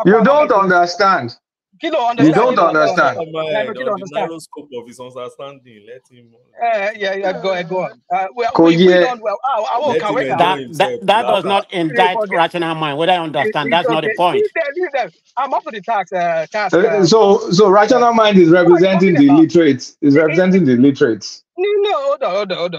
You don't understand. You don't understand. The narrow scope of his understanding. Let him. Go on. That does not indict rational mind. Whether I understand, that's not the point. I'm up to the task. So rational mind is representing the illiterates. Is representing the illiterates. No, hold on.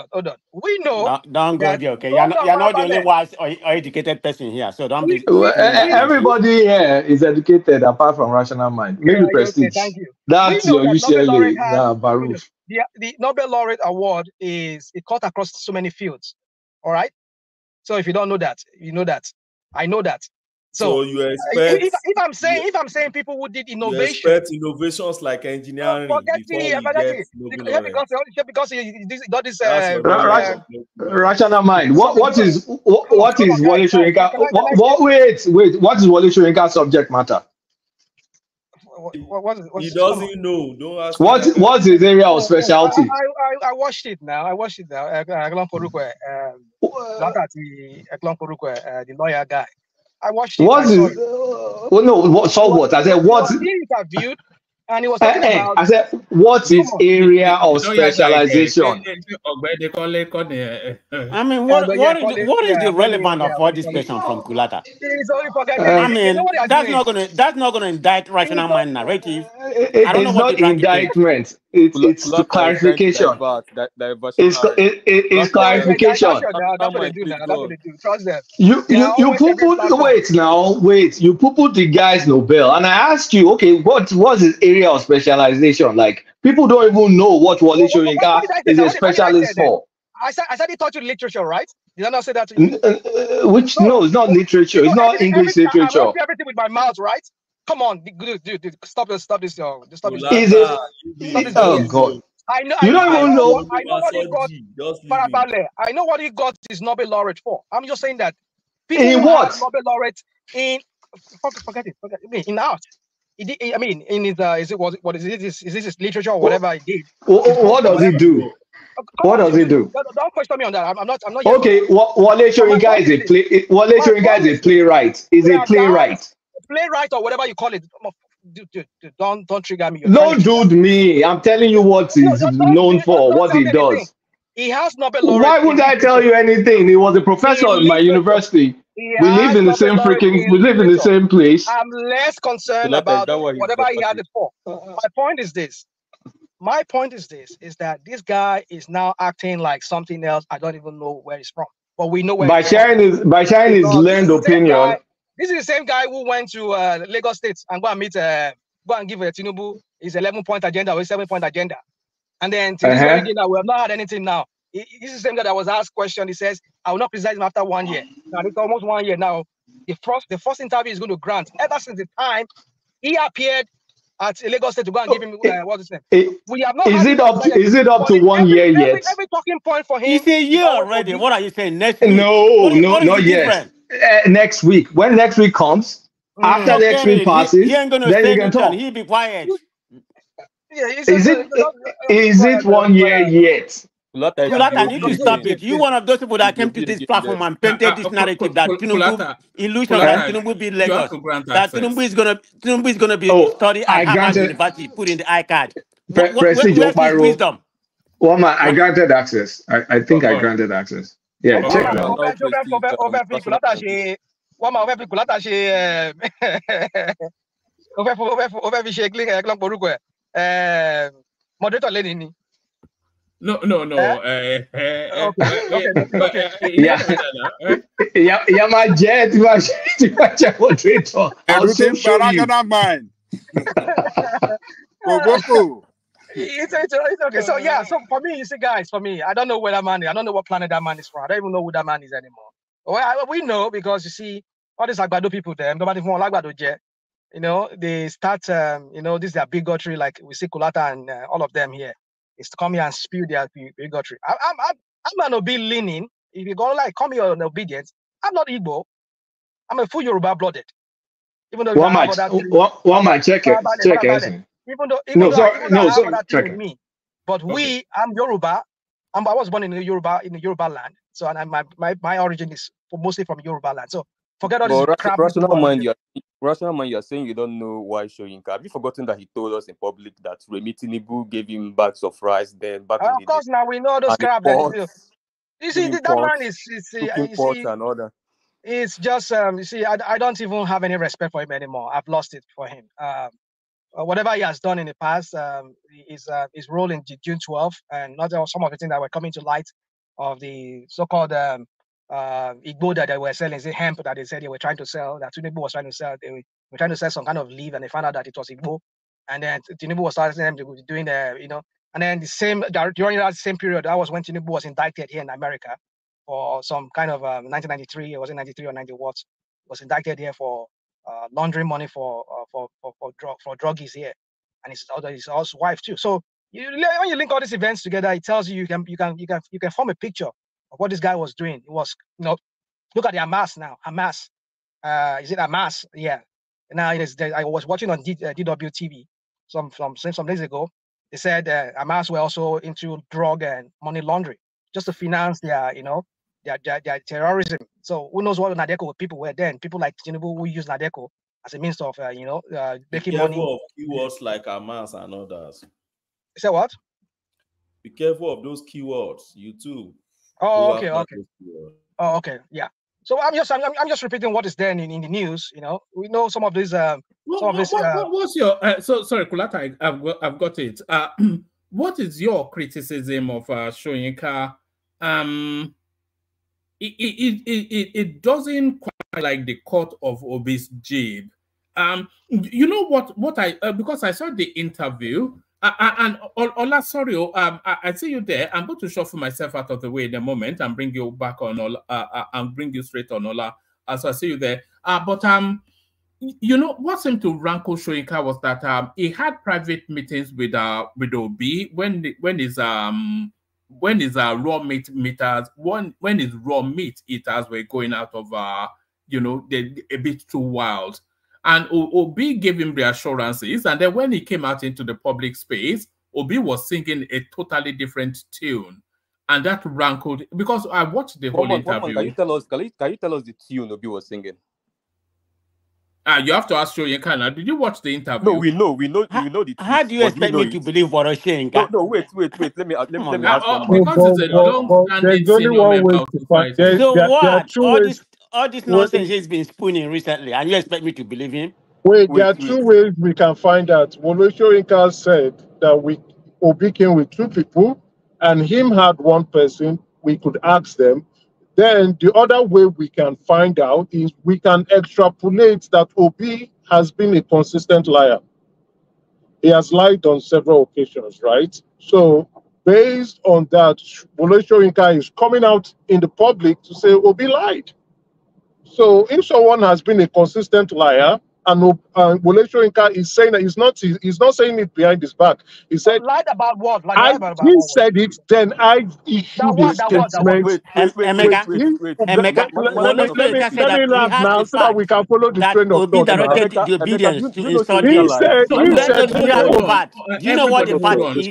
We know. Don't go there, okay? You're not the only wise or educated person here, so don't be. Everybody here is educated apart from rational mind. Maybe Prestige. Okay, thank you. That's your UCLA, Baruch. The Nobel laureate award it cut across so many fields. All right. So if you don't know that, you know that. I know that. So you expect if I'm saying people who did innovation, you expect innovations like engineering because he got this rational mind. What is Wole Soyinka? Wait. What is Wole Soyinka subject matter? He doesn't know. Don't ask. What's his area of specialty? I watched it now. Eklon Porukwe, the lawyer guy. I watched it. What is? What? I said what? He was interviewed, and he was talking about. I said, what is area of specialization? I mean, what is the relevance of all this question from Kulata? I mean, that's not gonna indict rational mind narrative. It's not indictment. It's the clarification. It's clarification. You poo-poo the guy's Nobel, and I asked you, okay, what's his area of specialization? Like, people don't even know what Wole Soyinka is a specialist for. I said he taught you literature, right? Did I not say that to you? No, it's not literature. It's not English literature. I everything with my mouth, right? Come on, dude, stop this. Stop this. Oh God! I know. You don't even know. I know what he got. I know what he got his Nobel laureate for. I'm just saying that. In what? Nobel laureate in forget it. In art. I mean, in his what is it? Is this his literature or whatever he did? What does he do? What does he do? Don't question me on that. I'm not. Okay, Wole Soyinka is a play. Wole Soyinka is a playwright. Is a playwright. Playwright or whatever you call it. Don't trigger me. Don't dude me. I'm telling you what he's known for, what he does. He has Nobel laureate. Why would I tell you anything? He was a professor at my university. We live in the same freaking. We live in the same place. I'm less concerned about whatever he had it for. My point is this. My point is this: is that this guy is now acting like something else. I don't even know where he's from, but we know where. By sharing his learned opinion. This is the same guy who went to Lagos State and go and meet, go and give Tinubu his 11-point agenda or his 7-point agenda, and then we have not had anything now. This is the same guy that was asked question. He says, "I will not preside him after 1 year." Now it's almost 1 year now. The first interview is going to grant. Ever since the time he appeared at Lagos State to go and give him what's his name? We have not. Is it up to 1 year yet? Every talking point for him. It's a year already. What are you saying? Next week? No, not yet. Next week. When next week comes, after next week passes, he ain't gonna then say you can talk. He'll be quiet. Is it 1 year yet? Kulata, need to stop it. You one of those people that came to this platform and painted this narrative that Tinubu illusion that Tinubu be Lagos. That Tinubu is gonna be study at Harvard University, put in the iCard. Where's his wisdom? Well, I granted access. I think I granted access. Yeah, check that. Moderator Lenini. No. Yeah, my jet, my moderator. Everything Baragana It's okay. So yeah, so for me, you see, guys, for me, I don't know where that man is. I don't know what planet that man is from. I don't even know who that man is anymore. Well, we know because you see, all these Agbado people, them nobody from Agbado jet. You know, they start, this is their bigotry, like we see Kulata and all of them here. Is to come here and spew their bigotry. I'm an Obi leaning. If you're gonna like come here on obedience, I'm not Igbo. I'm a full Yoruba blooded. Even though one might check it. Even though check it. Me, but I'm Yoruba. I was born in the Yoruba land. So and my origin is mostly from Yoruba land. So forget all this crap. Rational man, you're saying you don't know why Soyinka. Have you forgotten that he told us in public that Remi Tinubu gave him bags of rice then back in the course, day. Now we know those crap. You see, that man is and all that. It's just you see, I don't even have any respect for him anymore. I've lost it for him. Whatever he has done in the past, his role in June 12th, and not some of the things that were coming to light of the so-called Igbo that they were selling, the hemp that they said they were trying to sell, that Tinubu was trying to sell. They were trying to sell some kind of leaf, and they found out that it was Igbo. And then Tinubu was starting them to doing and then during that same period, that was when Tinubu was indicted here in America for some kind of 1993. It was in 93 or 90 what was indicted here for laundering money for druggies here, and his also wife too. So when you link all these events together, it tells you you can form a picture of what this guy was doing. It was look at the Hamas now. Hamas, is it Hamas? Yeah. Now it is. I was watching on DW TV some days ago. They said Hamas were also into drug and money laundering just to finance their their terrorism. So who knows what Nadeko people were then? People like Tinubu who use Nadeko as a means of making money. Be careful of keywords like Hamas and others. You say what? Be careful of those keywords. You too. Oh, okay. Oh, okay. Yeah. So I'm just repeating what is there in the news. We know some of these. What's your? Sorry, Kulata. I've got it. What is your criticism of Soyinka? It doesn't quite like the cut of Obi's jib. You know what I because I saw the interview and Ola, sorry, I see you there. I'm going to shuffle myself out of the way in a moment and bring you back on Ola and bring you straight on Ola. So I see you there. But what seemed to rankle Soyinka was that he had private meetings with Obi when his raw meat meters when his raw meat eaters were going out of a bit too wild. And Obi gave him reassurances. And then when he came out into the public space, Obi was singing a totally different tune. and that rankled because I watched the whole interview. Can you tell us the tune Obi was singing? You have to ask Soyinka now. Did you watch the interview? No, we know the. How do you expect me to believe Wole Soyinka? No, wait. Let me ask one because it's a long-standing there's only one way to find. So There what? are two ways. All this nonsense he's been spooning recently, and you expect me to believe him? There are two ways we can find out. Wole Soyinka said that Obi came with two people, and him had one person. We could ask them. Then the other way we can find out is we can extrapolate that Obi has been a consistent liar. He has lied on several occasions, right? So based on that, Wole Soyinka is coming out in the public to say Obi lied. So if someone has been a consistent liar, and Wole Soyinka is saying that he's not saying it behind his back. He said, lied about what? He said it, then I issued a statement. Wait, Let me laugh now so that we can follow the train of thought now. The obedience to insult He him. said, Do you know what the fact is?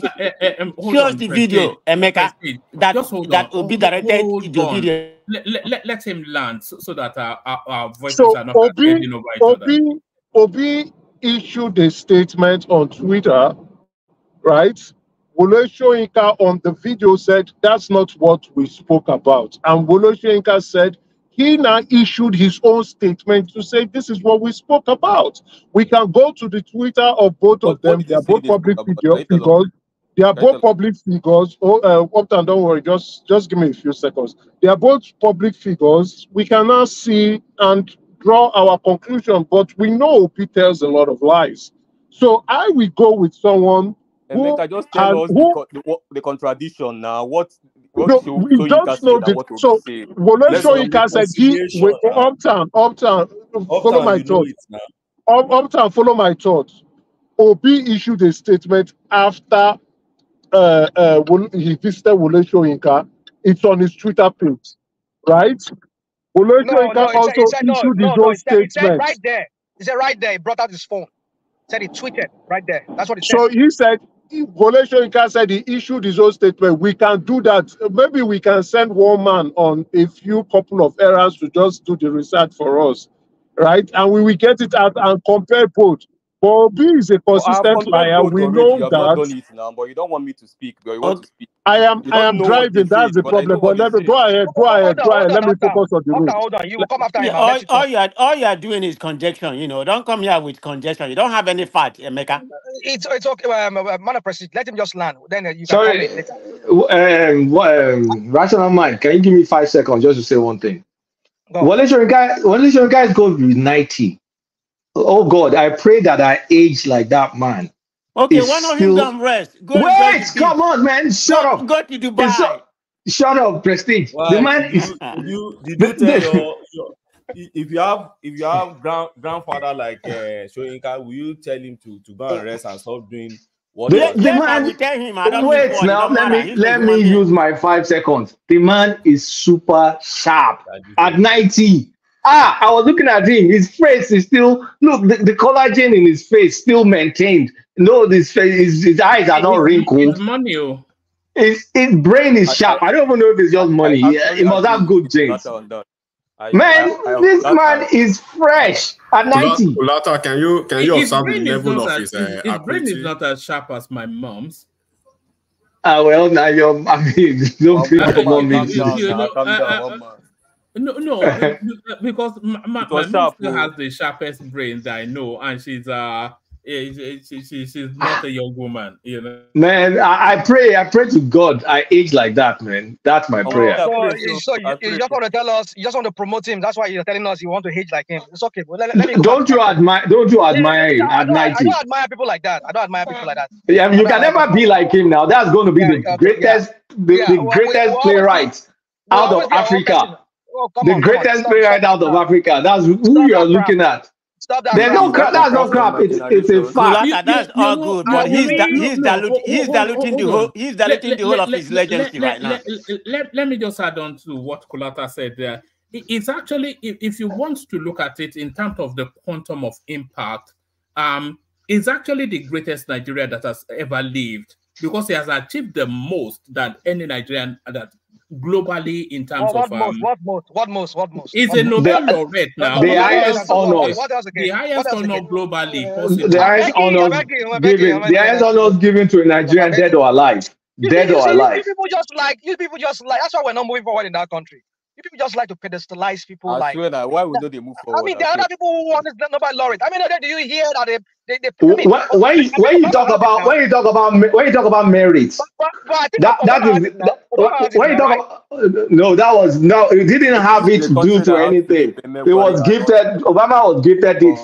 Show us the video, Emeka, that Obi directed the obedience. Let him land so that our voices are not getting over each other. Obi issued a statement on Twitter, right? Wole Soyinka on the video said that's not what we spoke about. And Wole Soyinka said he now issued his own statement to say this is what we spoke about. We can go to the Twitter of both of them. They are both public figures. They are both public figures. Upton, don't worry, just give me a few seconds. They are both public figures. We can now see and draw our conclusion, but we know Obi tells a lot of lies. So I will go with someone who just tell us the contradiction now. What we don't know the so Wole Soyinka said Upton, follow my thought. Upton, follow my thought. Obi issued a statement after he visited Wole Soyinka. It's on his Twitter page, right? Wole Soyinka also issued his own statement. He said right there. He said right there. He brought out his phone. Said he tweeted right there. That's what he said. So he said, Wole Soyinka said he issued his own statement. We can do that. Maybe we can send one man on a few couple of errands to just do the research for us, right? And we will get it out and compare both. But Obi is a consistent liar. We know that. Not done it now, but you don't want me to speak. But you want to speak. I am driving. That's the problem. But let me go ahead. Let me focus on the road. Hold on. You will come after him. All you are doing is conjecture. Don't come here with conjecture. You don't have any fact, Emeka. It's okay. Man of President, let him just land. Then you can sorry. Rational mind. Can you give me 5 seconds just to say one thing? Wole Soyinka is going to be 90. Oh God, I pray that I age like that man. Okay, why not him come rest? Wait, come on, man. Shut up. Go to Dubai. Shut up, Prestige. Why? The man is. Did you tell your if you have grandfather like Soyinka, will you tell him to go and rest and stop doing what? The man. Tell him, I don't wait now. Let me use my 5 seconds. The man is super sharp at 90. I was looking at him. His face is still the collagen in his face still maintained. No, his eyes are not wrinkled. It's money. His brain is sharp. I don't even know if it's just money. He must have good genes. Man, this man is fresh at 90. Kulata, can you observe the level of his brain is not as sharp as my mom's. Well, now don't bring my mom into No, because my mom still has the sharpest brain that I know, and she's not a young woman, Man, I pray to God I age like that, man. That's my prayer. So you just want to tell us, you just want to promote him. That's why you're telling us you want to age like him. It's okay. Well, let me don't you admire him at 90? I don't admire people like that. Yeah, you can never be like him now. That's going to be the greatest, the greatest playwright out of Africa. The greatest playwright out of Africa. That's who you're looking at. Stop that. There's no crap. That's no crap. It's a fact. That's all good, but he's diluting the whole of his legacy right now. Let me just add on to what Kulata said there. It's actually, if you want to look at it in terms of the quantum of impact, it's actually the greatest Nigeria that has ever lived. because he has achieved the most than any Nigerian that globally in terms of what most? He's a Nobel laureate now. The highest honors. The highest honor globally possible. The highest honors given. The highest honors given to a Nigerian, dead or alive. Dead or alive. You people just like. That's why we're not moving forward in that country. You people just like to pedestalize people. I swear that. Why would they move forward? I mean, there are other people who want this Nobel laureate. I mean, do you hear that when you talk about merits, it didn't have it due to anything. It was gifted. Obama was gifted it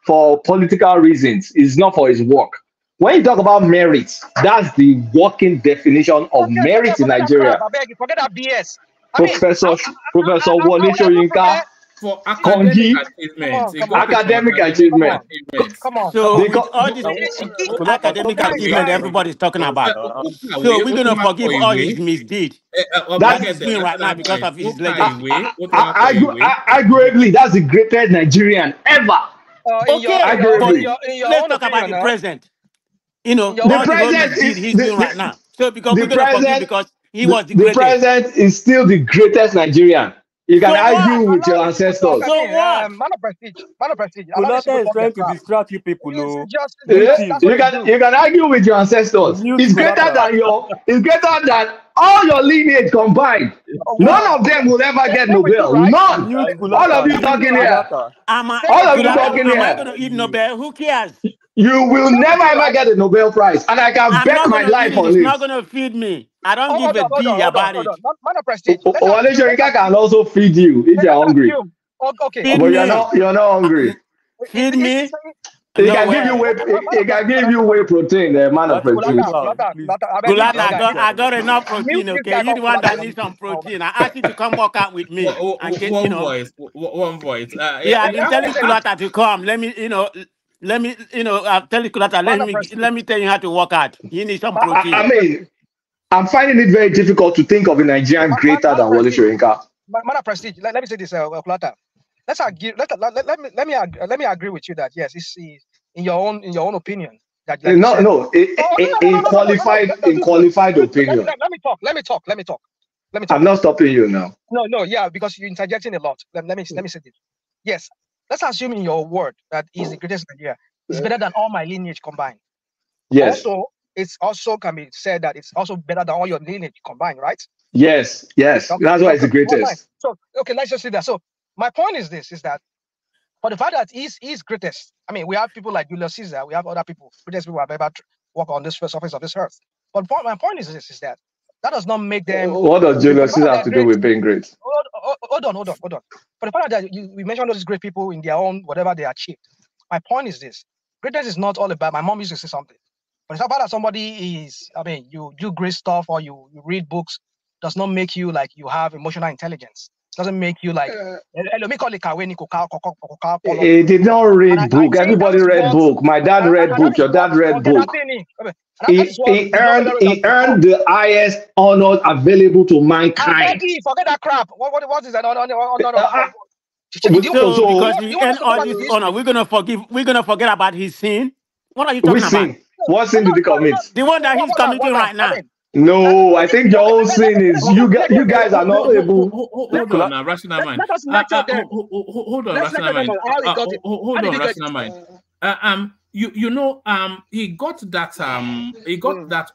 for political reasons. It's not for his work. When you talk about merits, that's the working definition of merit in Nigeria. Forget that BS. Professor Wole Soyinka for academic achievements. Academic achievement. Come on. So with all this academic achievement everybody's talking about, so we're gonna forgive all his misdeeds. That's his doing right now because of his legacy. Arguably, that's the greatest Nigerian ever. Okay, let's talk about the present. You know, the president he's doing right now. So because we're gonna forgive because he was the greatest. The president is still the greatest Nigerian. You can argue with your ancestors. So what? Man of prestige. Kulata is trying to distract you people. No. You can argue with your ancestors. It's greater than all your lineage combined. None of them will ever get Nobel. None. All of you talking here. Am I gonna eat Nobel? Who cares? You will never ever get a Nobel Prize, and I can bet my life on it. It's not gonna feed me. I don't give a D about it. Man of prestige. Wole Soyinka can also feed you if you're hungry. Okay. But you're not hungry. Feed me. It can give you whey protein, man of prestige. Kulata, I got enough protein, okay? You're the one that needs some protein. I asked you to come work out with me. And get, one voice. Yeah, I'm telling Kulata to come. Let me tell Kulata, let me tell you how to work out. You need some protein. I mean, I'm finding it very difficult to think of a Nigerian greater than Wole Soyinka. Man of prestige. Let me say this, Kulata. Let me agree with you that yes, it's in your own opinion. That in qualified opinion. Let me talk. I'm not stopping you now. No, yeah, because you're interjecting a lot. Let me say this. Yes, let's assume in your word that he's the greatest Nigeria. It's better than all my lineage combined. Yes. Also can be said that it's also better than all your lineage combined, right? Yes. That's why it's the greatest. So okay, let's just say that. So my point is this: is that for the fact that he's greatest. I mean, we have people like Julius Caesar. We have other people, greatest people who have ever walked on this surface of this earth. But my point is this: is that does not make them. What does Julius Caesar have to do with being great? Hold on. For the fact that we mentioned all these great people in their own whatever they achieved. My point is this: greatness is not all about. My mom used to say something. But the fact that somebody is, I mean, you do great stuff or you read books does not make you like you have emotional intelligence. It doesn't make you like. Let me call it He did not read book. Everybody read book. My dad read book. Your dad read book. He earned the highest honors available to mankind. Forget that crap. What is that? Because he earned all this honor, we're gonna forget about his sin. What are you talking about? What sin did he commit? The one that he's committing right now. No, I think your own sin is you guys are not able. Hold on, now, rational mind. Hold on, rational mind. Hold on, rational mind. He got that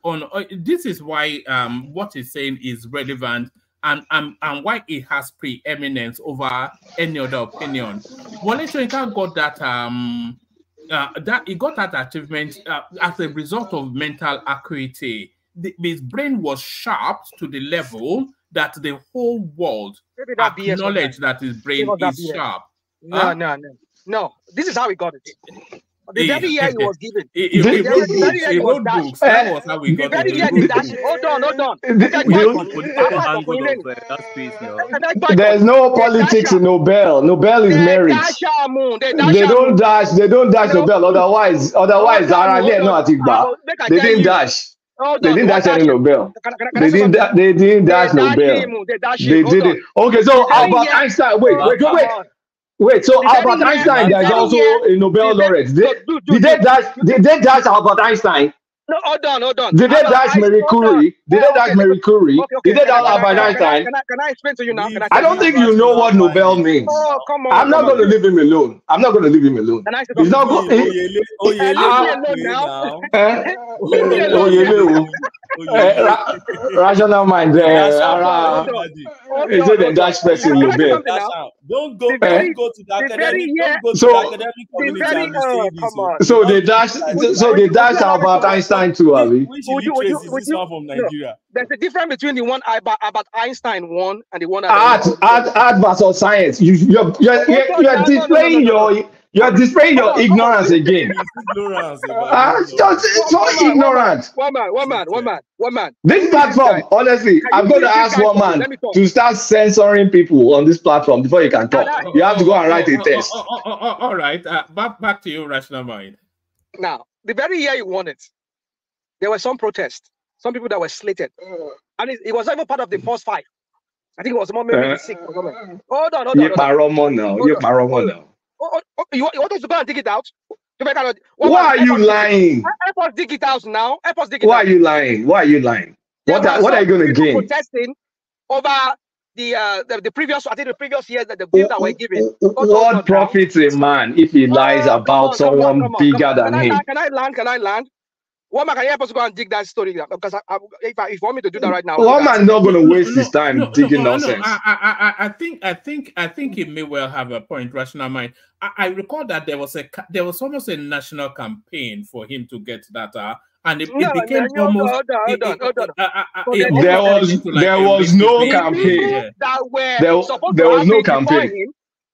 on. This is why what he's saying is relevant and why it has preeminence over any other opinion. Wole Soyinka got that he got that achievement as a result of mental acuity. His brain was sharp to the level that the whole world acknowledged that his brain is sharp. No. This is how he got it. The very year he was given. He wrote books. That was how we got it. Hold on. There's no politics in Nobel. Nobel is merit. They don't dash Nobel. Otherwise, they didn't dash. They didn't dash any Nobel. They didn't dash Nobel. They did it. Okay, so Albert Einstein. Wait. So Albert Einstein, there's also a Nobel laureate. Did they dash Albert Einstein? No, hold on. Did they dash Marie Curie? Did they dash Marie Curie? Did they dash Albert Einstein? Can I explain to you now? I don't think you know what Nobel means. Oh, come on. I'm not going to leave him alone. I'm not going to leave him alone. He's not going. Rational mind. Is it the dash person in Nobel? Don't go to the academic. Don't go to the academic community and be saying this. So they dashed Albert Einstein too, Ali. Which illiteracy is this one from Nigeria? There's a difference between the one Albert Einstein won and the one art versus science. You're displaying your ignorance again. It's so ignorant. One man. This platform, honestly, I'm going to ask one man to start censoring people on this platform before you can talk. You have to go and write a test. All right. Back to you, Rational Mind. Now, the very year you won it, there were some protests. Some people that were slated. And it was not even part of the first five. I think it was maybe 6 or something. Hold on. You want us to go and dig it out? Why are you lying? Help us dig it out now. Why are you lying? What are you going to gain? Protesting over the previous, I think the previous years that the bill that were given. What profits a man if he lies about someone bigger than him? Can I land? One man, can you help us go and dig that story? Because if you want me to do that right now, one man's not going to waste his time digging nonsense. I think he may well have a point, Rational Mind. I recall that there was almost a national campaign for him to get that, and it became almost. There was no campaign. There was no campaign.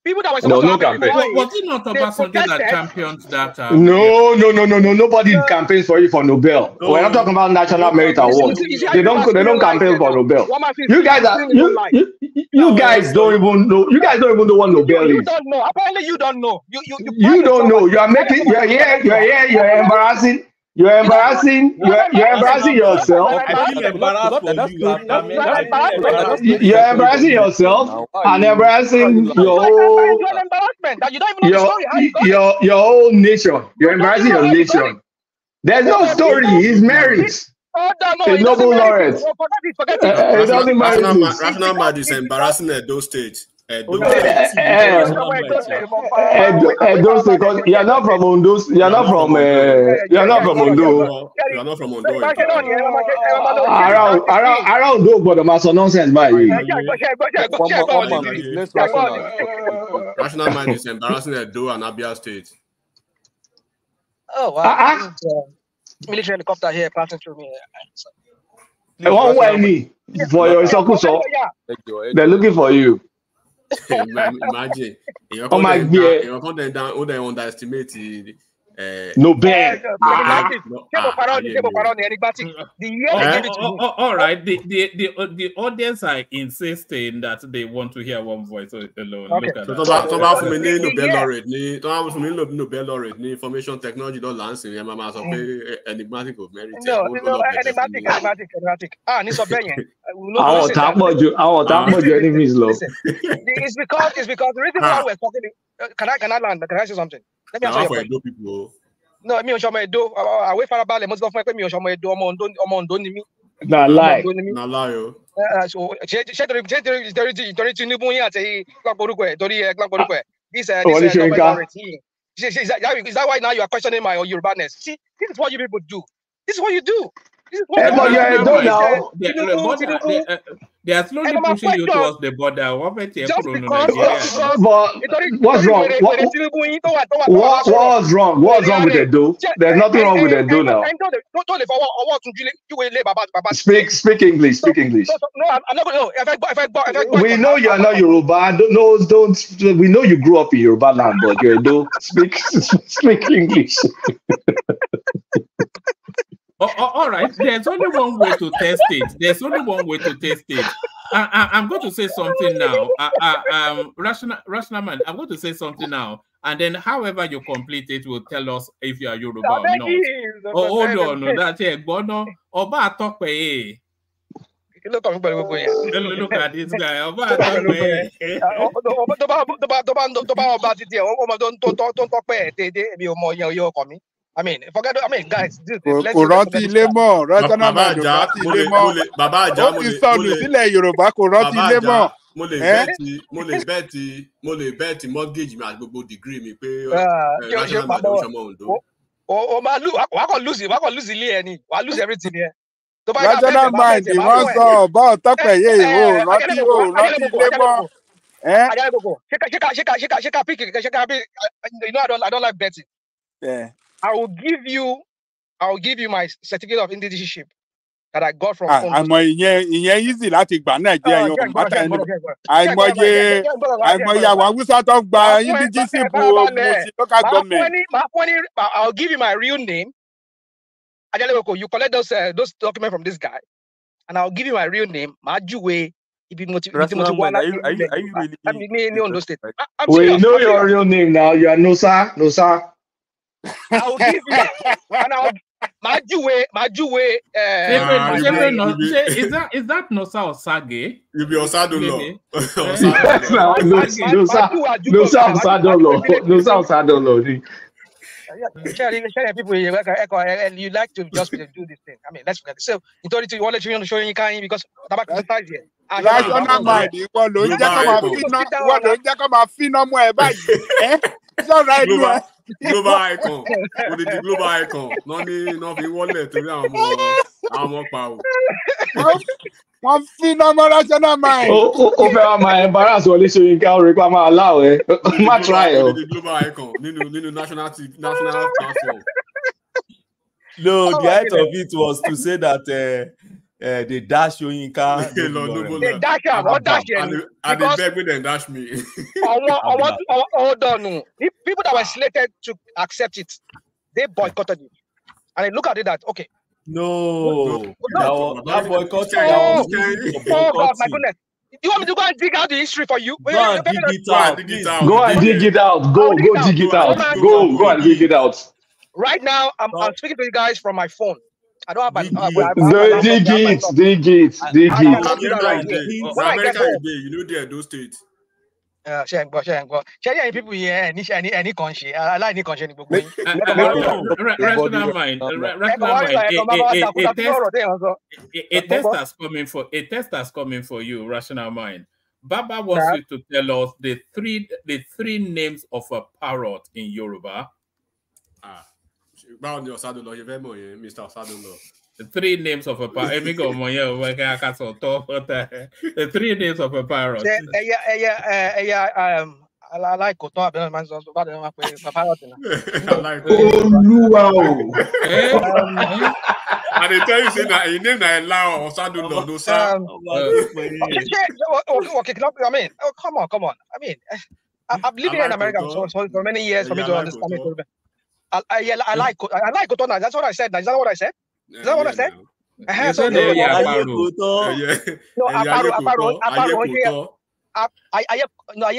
People that were supposed to campaign. Was it not about something that champions that? No. Nobody campaigns for you for Nobel. We're not talking about National Merit Award. They don't campaign for Nobel. You guys don't even know. You guys don't even know what Nobel is. You don't know. Apparently, you don't know. You don't know. You're You're embarrassing. You're embarrassing yourself. You're embarrassing yourself and embarrassing your whole nation. You're embarrassing your nation. There's no story. He's married. A Nobel laureate. Rational Mind is embarrassing at those states. Edo State, because you're not from Ondo. You're not from Ondo. Around Ondo, but the master nonsense by you. Rational Mind is embarrassing Edo and Abia State. Oh wow! Military helicopter here passing through me. One way for your Sokuso. They're looking for you. Imagine you're underestimating Nobel. All right. The audience are insisting that they want to hear one voice alone. Okay. Nobel laureate, information technology don't lance in enigmatic of merit. Enigmatic. It's because the reason why we're talking. Can I land? Can I say something? Let me answer your question. No, me on my do. I wait for a balance. Most of my me on my do. I'm me. Not lie. Not lie. So, this is that why now you are questioning my Yorubaness? See, this is what you people do. This is what you do. They are slowly pushing you towards the border. But what's wrong? What's wrong? What's wrong with it, do? There's nothing wrong with it, do now. Speak English. Speak English. No, I'm not going to. We know you are not Yoruba. Don't. We know you grew up in Yoruba land, but you do speak English. All right. There's only one way to test it. I'm going to say something now. Rational Man, I'm going to say something now. And then however you complete it will tell us if you are Yoruba or not. Hold on. That's it. Bono. Oba talk pay. Look at this guy. I mean, forget. I mean, guys, kò rántí ilé mọ́ rational mind ò rántí ilé mọ́ bàbá àjà ó ti sọnù sílẹ̀ Yorùbá kò rántí ilé mọ́. mo lè bẹ́ẹ̀tì mortgage mi àti gbogbo degree mi pé rational mind ò ṣọmọ Ondo. o máa wà kàn lose ilé ẹ ni wà lose everything yẹn. rational mind wọ́n sọ ọ̀bá ọ̀tọ́pẹ̀ yé ìwò rántí ilé mọ́. Sheka pick, you know I don't like betting. Yeah. I will give you my certificate of indigenship that I got from àmọ́ ìyẹn easy láti gbà Nàìjíríà yẹn mátà ẹni àìmọye àwọn Haúsá tó gba indigenship mo ti local government. I'll give you my real name. Ajaleboko, you collect those documents from this guy, and I'll give you my real name. Majuwe. Are you really on those states? We know your real name now. You are Nosa. I will give you, and I'll Majuwe. Is that Nosa or Sage? You be Osadolo. Nosa Osadolo. People, you like to just do this thing. I mean, let's forget. So, you told you want to show you can't because tobacco is here. Rational mind, ìwọ ló ń jẹ́ kó máa fínà mọ́ ẹ báyìí. Sọ̀rọ̀ ẹnu ẹ. Global icon, o di global icon. Náà fi wọlé torí àwọn ọmọ pa o. Wọ́n fínà mọ́ rational mind. Ó fẹ́ wá máa embarrass Wole Soyinka orí pa máa láwọ̀ ẹ́. Má try ẹ̀ o. O di global icon nínú national platform. No, the height of it was to say that they dash Soyinka. They dash him. What dash him? And they beg me, then dash me. Hold on. People that were slated to accept it, they boycotted it. And they look at it that, okay. No. That boycott. Oh, God, my goodness. You want me to go and dig out the history for you? Go and dig it out. Go and dig it out. Go dig it out. Go and dig it out. Right now, I'm speaking to you guys from my phone. I don't have my dig it. America you know there those states. People here, any conscience. I like any conscience. Rational mind. A test that's coming for you, rational mind. Baba wants you to tell us the three names of a parrot in Yoruba. Mr. Osadolo. The three names of a parrot. The three names of a parrot. I like Koto. I like and they tell you say that you name that Lao Osadolo. I mean, come on. I mean, I've lived in America for many years for me to understand it. I like Koto now. That's what I said. Is that what I said? Is that what I said?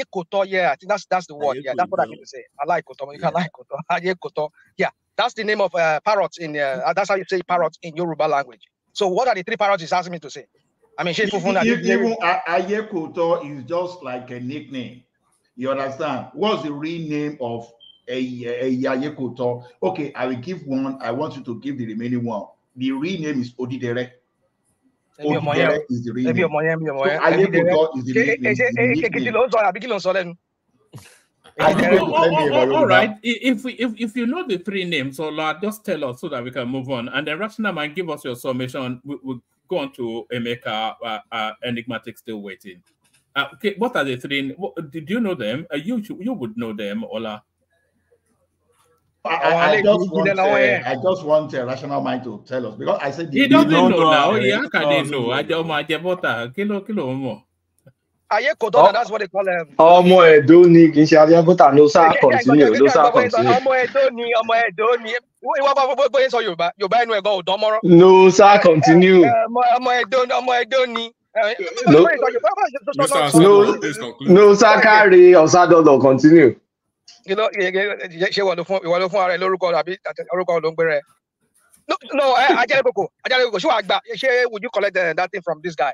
Koto. Yeah, I think that's the word. Yeah, that's what I mean to say. I like Koto. You can like Koto. Koto. Yeah, that's the name of parrots in. That's how you say parrots in Yoruba language. So, what are the three parrots he's asking me to say? I mean, even Koto is just like a nickname. You understand? What's the real name of a Koto? Okay, I will give one. I want you to give the remaining one. The real name is Odidere. Odidere is the real name. Koto is the name. All right. If you know the three names, so just tell us so that we can move on. And then Rational Mind, give us your summation. We'll go on to Emeka, Enigmatic still waiting. Okay, what are the three? Did you know them? You would know them, Ola. I just want a Rational Mind to tell us because I said he doesn't know now. How can they know? Koto, that's what they call them. Omo Edoni, Kinshaliagota, no sir, continue. Omo Edoni. No sir, continue. Omo Edoni. No sir, carry Osadolo, continue. You know, she want to phone No, Ajaleboko. Would you collect that thing from this guy?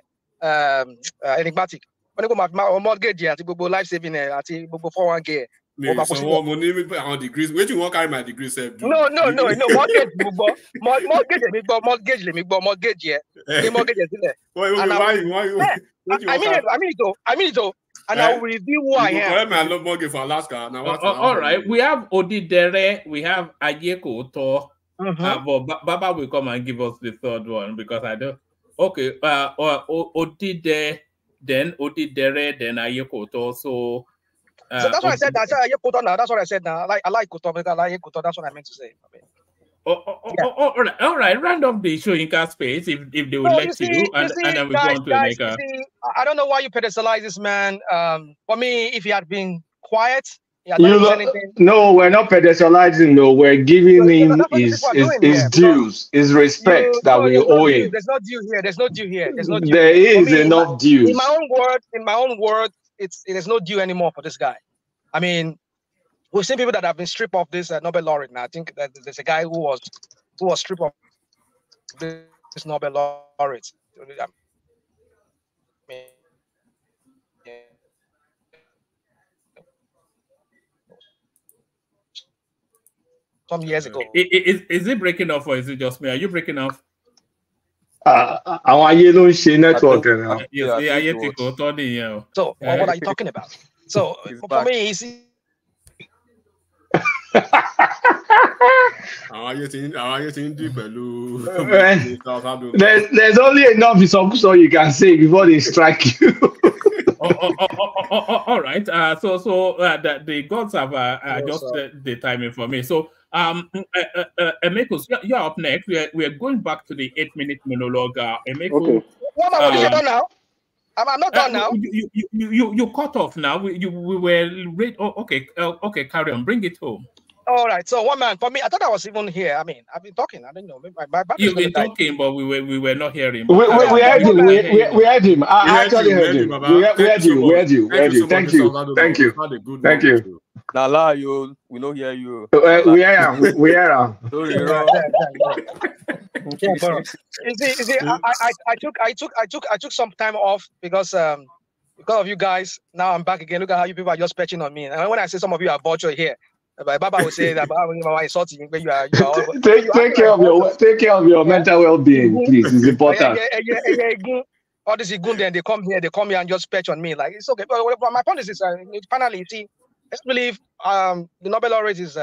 Enigmatic. When you go mortgage, life saving, 401k. So what money on degrees? Wait, you won't carry my degree, sir. No. Mortgage, mortgage, yeah. Mortgage, I mean it, and I will reveal who I am. I love mortgage for Alaska. Now, all right, we have Odidere, we have Ayeko To, but Baba will come and give us the third one because I don't. Okay, Odidere, then Ayeko To. So that's what I said. Ayeko To now. That's what I said now. I like Koto because I like Koto. That's what I meant to say. All right. Random the Soyinka space if they would let you, and then we go on to Emeka. I don't know why you pedestalize this man. For me, if he had been quiet, he had not said anything. No, we're not pedestalizing. No, we're giving him his dues, his respect that we owe him. There's no due here. There's no due here. There is enough dues. In my own word, there's no due anymore for this guy. I mean, we've seen people that have been stripped of this Nobel laureate. Now I think that there's a guy who was stripped of this Nobel laureate. Some years ago. Is it breaking off or is it just me? Are you breaking off? Àwọn ayé ló ń ṣe network now. So what are you talking about? So for me, you see. There's only enough so you can say before they strike you. All right. So the gods have adjusted the timing for me. So Emeko, you're up next. We are going back to the 8-minute monologue. Emeko, okay. What am I done now? I'm not done now. You cut off now. We were okay. Carry on. Bring it home. All right. So one man for me. I thought I was even here. I mean, I've been talking. I don't know. You've been talking, but we were not hearing. We heard him. We heard him. I actually heard him. We heard you. Thank you. Nala, we don't hear you. We are. You see, I took some time off because of you guys. Now I'm back again. Look at how you people are just patching on me. And when I say some of you are vulture here, Baba will say that I insult you, but you are take care of your mental well-being, please. It's important. All this Igun, then they come here and just patch on me. Like it's okay. But my point is this: finally, you see, let's believe the Nobel laureate is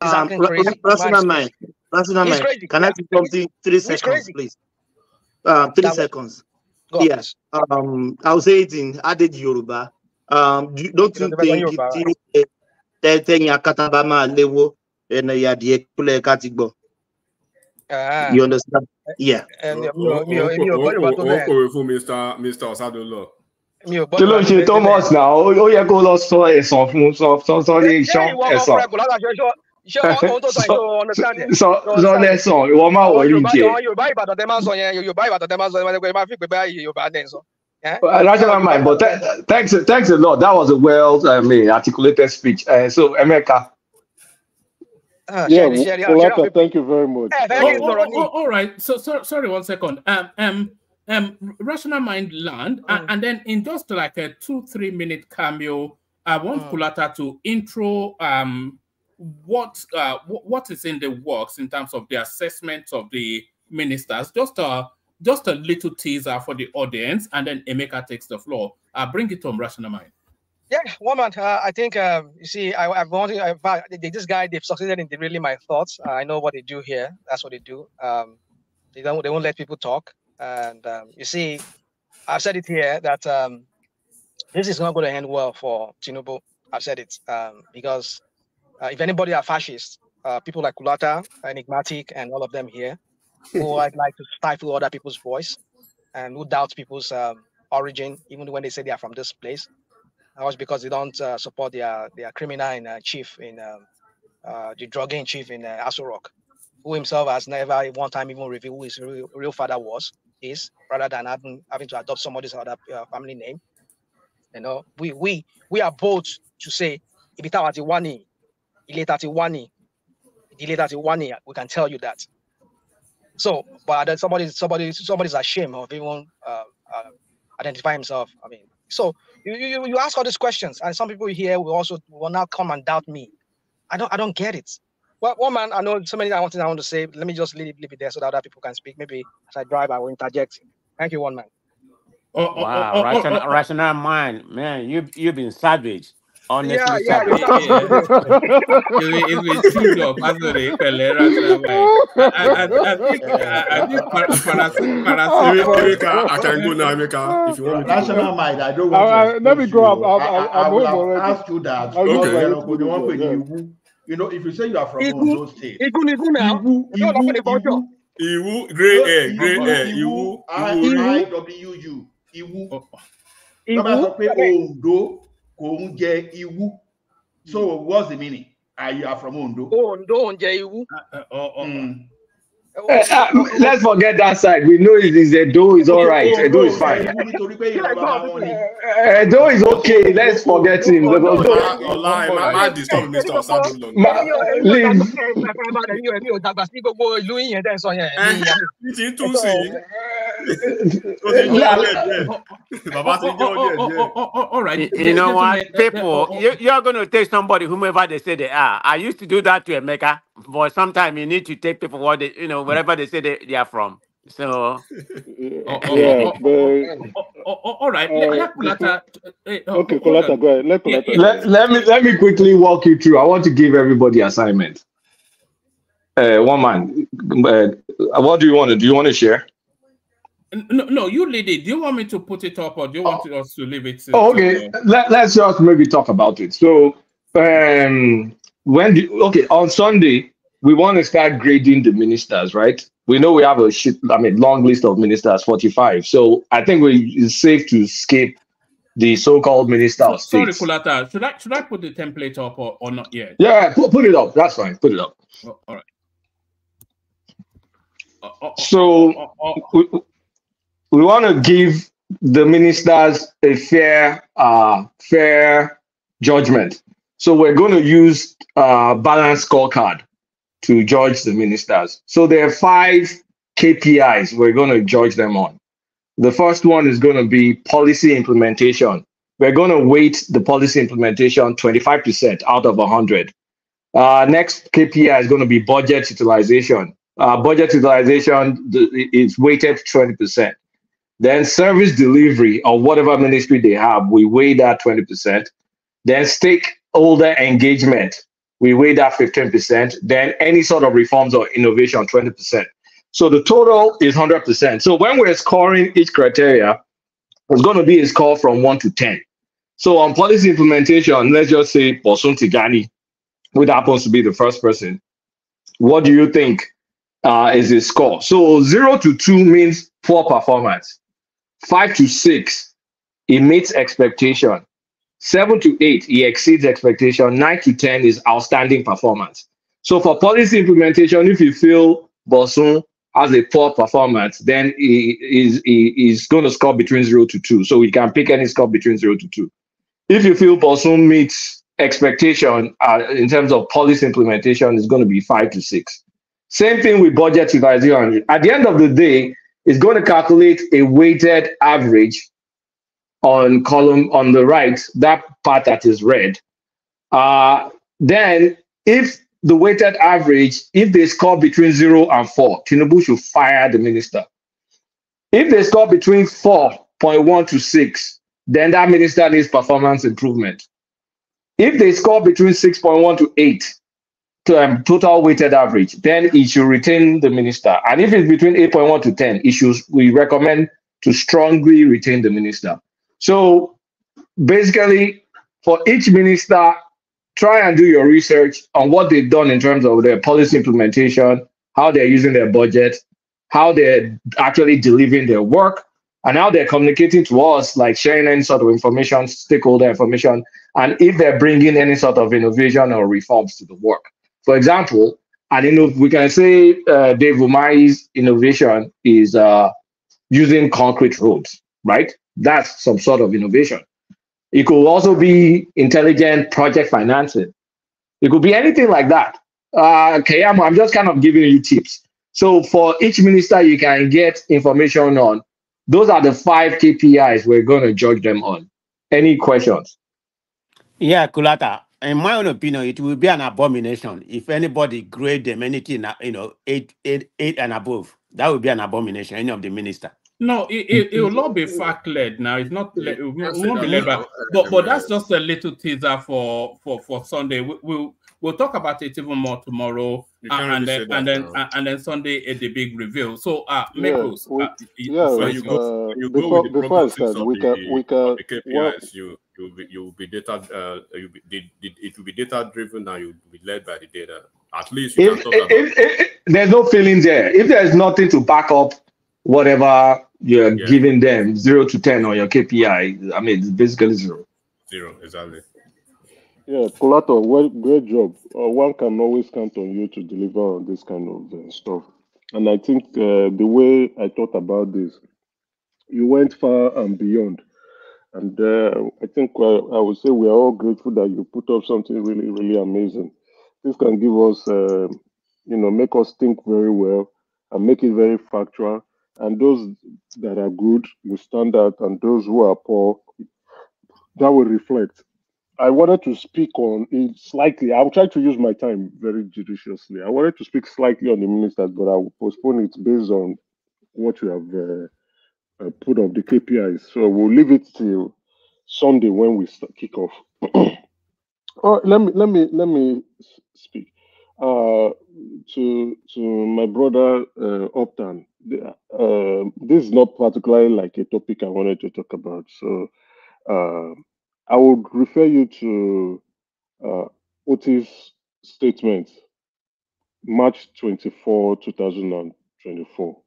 acting crazy. Personal mind. Can I do something? 3 seconds, please. 3 seconds. Yes. I'll say it in added Yoruba. Don't you think you understand? Yeah. Mr. Osadolo. Kí ló ṣe Thomas now? Ó yẹ kó lọ sọ ẹ̀sán fún sọ lè ṣán ẹ̀sán. Sọ lẹ́sàn ìwọ máa wọ̀ ní jẹ. Rational mind, but thanks a lot. That was a articulated speech. So Emeka. Thank you very much. All right. So sorry, 1 second. Rational mind land, and then in just like a 2-3 minute cameo, I want Kulata to intro what is in the works in terms of the assessment of the ministers. Just a little teaser for the audience, and then Emeka takes the floor. Bring it home, Rational Mind. Yeah, woman. I think you see, this guy, they've succeeded in derailing my thoughts. I know what they do here. That's what they do. They won't let people talk. And you see, I've said it here that this is not going to end well for Tinubu. I've said it because if anybody are fascists, people like Kulata, Enigmatic, and all of them here, who I'd like to stifle other people's voice and who doubt people's origin, even when they say they are from this place. That was because they don't support their criminal in chief in the drugging chief in Acerbic, who himself has never one time even revealed who his real father is, rather than having to adopt somebody's other family name. You know, we are bold to say Ibitawatiwani, Iletatiwani, Diletatiwani. We can tell you that. So, but somebody's ashamed of even identify himself. I mean, So you ask all these questions, and some people here will now come and doubt me. I don't get it. Well, one man, I know so many things I want to say. Let me just leave it there so that other people can speak. Maybe as I drive, I will interject. Thank you, one man. Wow, rational mind, man. You've been savage. Honestly, savage. It's been chewed up. I can go now, Emeka. If you want me to rational mind, I don't want to. Let me go. I will ask you that. Okay. You know, if you say you are from Ondo State, Iwu, gray hair, Iwu, IWU, Iwu. Ondo, Konje, Iwu. So what's the meaning? You are from Ondo. Ondo, Iwu. Let's forget that side. We know it is Edo is all right. Edo is fine. Edo is okay. Let's forget him. All right. You know what, people, you're going to take somebody, whomever they say they are. I used to do that to Emeka, but sometimes you need to take people what they, wherever they say they are from. So, all right. Okay, Kolata, go ahead. Let me quickly walk you through. I want to give everybody assignment. One man, what do you want to do? You want to share? No, you lead it. Do you want me to put it up, or do you want us to leave it? Okay, let's just maybe talk about it. So, on Sunday we want to start grading the ministers, right? We know we have a long list of ministers, 45. So I think it's safe to skip the so-called minister of state. Sorry, Kulata. Should I put the template up or not yet? Yeah, put it up. That's fine. Put it up. All right. So we want to give the ministers a fair judgment. So we're going to use balanced scorecard to judge the ministers. So there are 5 KPIs we're going to judge them on. The first one is going to be policy implementation. We're going to weight the policy implementation 25% out of 100. Next KPI is going to be budget utilization. Budget utilization is weighted 20%. Then service delivery of whatever ministry they have, we weigh that 20%. Then stakeholder engagement, we weigh that 15%. Then any sort of reforms or innovation, 20%. So the total is 100%. So when we're scoring each criteria, it's going to be a score from 1 to 10. So on policy implementation, let's just say Bosun Tigani, which happens to be the first person. What do you think is his score? So 0 to 2 means poor performance. 5 to 6, he meets expectation. 7 to 8, he exceeds expectation. 9 to 10 is outstanding performance. So for policy implementation, if you feel Bosun has a poor performance, then he is going to score between 0 to 2. So we can pick any score between 0 to 2. If you feel Bosun meets expectation in terms of policy implementation, it's going to be 5 to 6. Same thing with budget utilization. At the end of the day, it's going to calculate a weighted average on column on the right, that part that is red. Then if the weighted average, if they score between 0 and 4, Tinubu should fire the minister. If they score between 4.1 to 6, then that minister needs performance improvement. If they score between 6.1 to 8, total weighted average, then he should retain the minister. And if it's between 8.1 to 10, we recommend to strongly retain the minister. So basically, for each minister, try and do your research on what they've done in terms of their policy implementation, how they're using their budget, how they're actually delivering their work, and how they're communicating to us, like sharing any sort of information, stakeholder information, and if they're bringing any sort of innovation or reforms to the work. For example, and we can say Dave Umai's innovation is using concrete roads, right? That's some sort of innovation. It could also be intelligent project financing. It could be anything like that. Kayamo, I'm just kind of giving you tips. So for each minister, you can get information on. Those are the 5 KPIs we're going to judge them on. Any questions? Yeah, Kulata. In my own opinion, it will be an abomination if anybody grade them anything, 8 and above. That would be an abomination. Any of the minister. No, it will not be fact led now. It's not. It won't be led by. But that's just a little teaser for Sunday. We'll talk about it even more tomorrow, and then Sunday at the big reveal. So, Mekos, before I start, we can KPIs, you will be data. It will be data driven, and you'll be led by the data. At least you can talk about. If there's no feelings there. If there's nothing to back up whatever you're giving them, 0 to 10 on your KPI, I mean, it's basically 0. 0, exactly. Yeah, Kulato, well, great job. One can always count on you to deliver on this kind of stuff. And I think the way I thought about this, you went far and beyond. And I think I would say we are all grateful that you put up something really, really amazing. This can give us, make us think very well and make it very factual. And those that are good will stand out, and those who are poor, that will reflect. I wanted to speak on it slightly. I'll try to use my time very judiciously. I wanted to speak slightly on the ministers, but I will postpone it based on what you have put up the KPIs. So we'll leave it till Sunday when we kick off. Let me speak to my brother Optan. This is not particularly like a topic I wanted to talk about, so I would refer you to Otis' statement, March 24, 2024,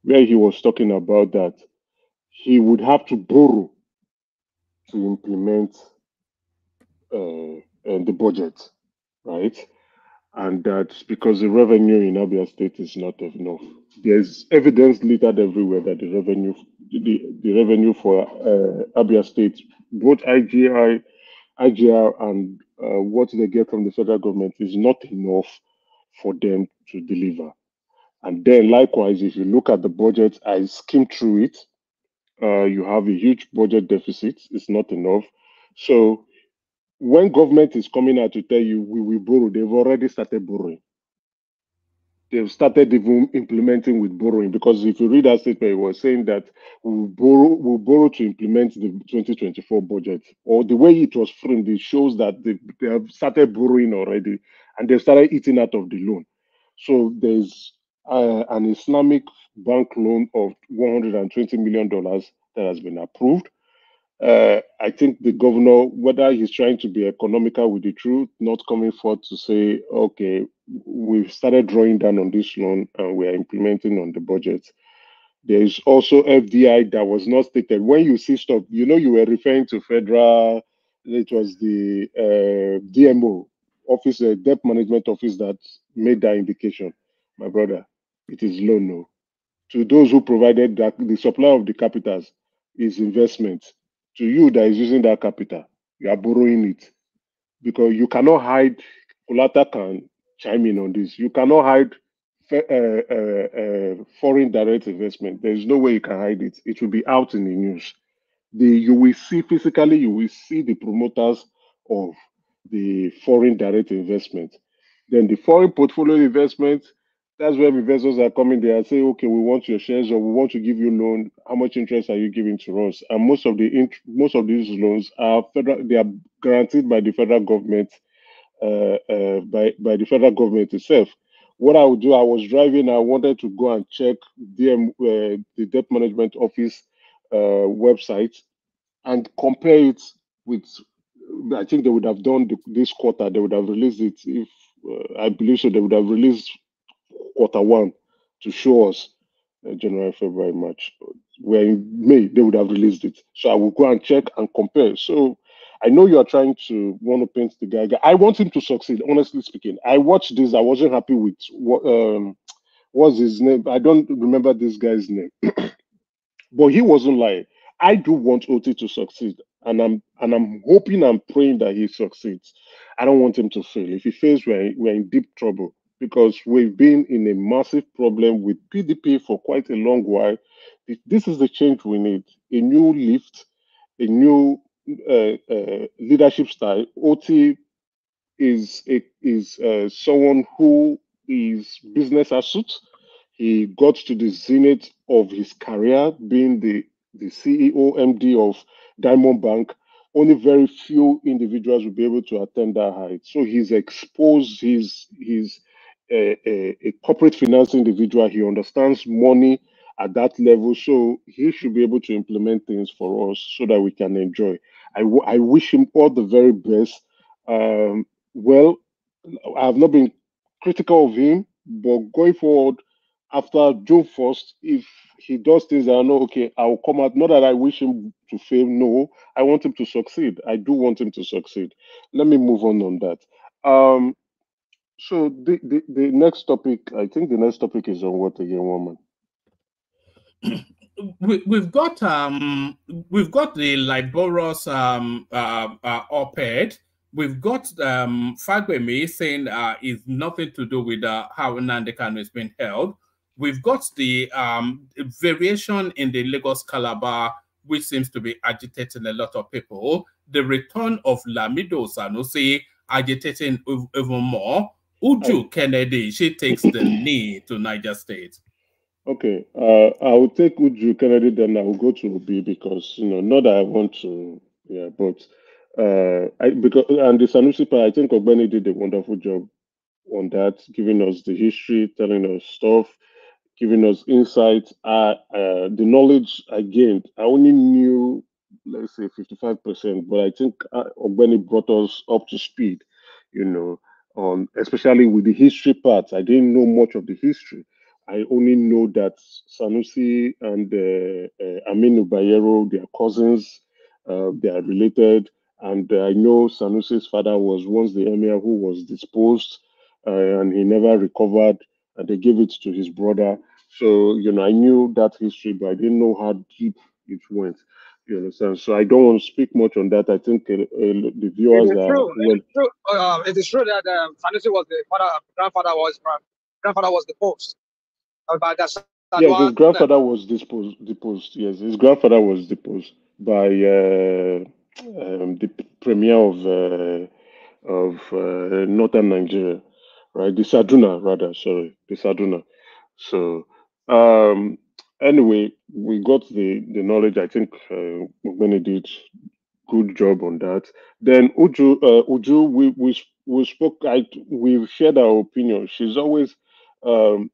where he was talking about that he would have to borrow to implement the budget, right? And that's because the revenue in Abia State is not enough. There's evidence littered everywhere that the revenue for Abia State, both IGR and what they get from the federal government is not enough for them to deliver. And then likewise, if you look at the budget, I skimmed through it. You have a huge budget deficit. It's not enough. So when government is coming out to tell you we will borrow, they've already started borrowing. They've started even implementing with borrowing, because if you read that statement, it was saying that we'll borrow to implement the 2024 budget. Or the way it was framed, it shows that they have started borrowing already, and they've started eating out of the loan. So there's an Islamic bank loan of $120 million that has been approved. I think the governor, whether he's trying to be economical with the truth, not coming forth to say, okay, we've started drawing down on this loan and we are implementing on the budget. There is also FDI that was not stated. When you see stuff, you were referring to federal, it was the DMO office, debt management office, that made that indication. My brother, it is low no. To those who provided that, the supply of the capitals is investment. To you that is using that capital, you are borrowing it, because you cannot hide. Kulata can chime in on this. You cannot hide foreign direct investment. There is no way you can hide it. It will be out in the news. You will see physically, you will see the promoters of the foreign direct investment. Then the foreign portfolio investment, that's where investors are coming there and say, okay, we want your shares, or we want to give you loan. How much interest are you giving to us? And most of these loans are federal. They are guaranteed by the federal government, by the federal government itself. What I would do, I was driving, I wanted to go and check the debt management office website and compare it with. I think they would have done this quarter. They would have released it if I believe so. They would have released Q1 to show us January, February, March. Where in May they would have released it. So I will go and check and compare. So I know you are trying to want to paint the guy. I want him to succeed. Honestly speaking, I watched this. I wasn't happy with what's his name. I don't remember this guy's name, but he wasn't lying. I do want OT to succeed, and I'm hoping and praying that he succeeds. I don't want him to fail. If he fails, we're in deep trouble, because we've been in a massive problem with PDP for quite a long while. This is the change we need: a new lift, a new leadership style. OT is someone who is business astute. He got to the zenith of his career, being the CEO, MD of Diamond Bank. Only very few individuals will be able to attain that height. So he's exposed. He's a corporate finance individual. He understands money at that level. So he should be able to implement things for us so that we can enjoy. I wish him all the very best. Well, I have not been critical of him, but going forward, after June 1st, if he does things that I know, okay, I'll come out. Not that I wish him to fail. No, I want him to succeed. I do want him to succeed. Let me move on that. So the next topic, I think the next topic is on what again, woman? We've got the Liborous op-ed. We've got Fagbemi saying it's nothing to do with how Nnamdi Kanu is being held. We've got the variation in the Lagos Calabar, which seems to be agitating a lot of people. The return of Lamido Sanusi agitating even more. Uju Kennedy, she takes the knee to Niger State. Okay, I will take Uju Kennedy, then I will go to Obi because not that I want to, but and the Sanusi part, I think Ogbeni did a wonderful job on that, giving us the history, telling us stuff, giving us insights. The knowledge I gained, I only knew, let's say, 55%, but I think Ogbeni brought us up to speed, on especially with the history part. I didn't know much of the history. I only know that Sanusi and Aminu Bayero, they are cousins, they are related, and I know Sanusi's father was once the emir who was disposed, and he never recovered, and they gave it to his brother. So, I knew that history, but I didn't know how deep it went. You understand? So I don't want to speak much on that. I think the viewers are well. It is true that Sanusi was the grandfather was deposed. Yes, his grandfather was deposed. Yes, his grandfather was deposed by the premier of northern Nigeria, right? The Saduna, rather. Sorry, the Saduna. So, anyway, we got the knowledge. I think Ogbeni did good job on that. Then Uju, we spoke. We've shared our opinion. She's always um,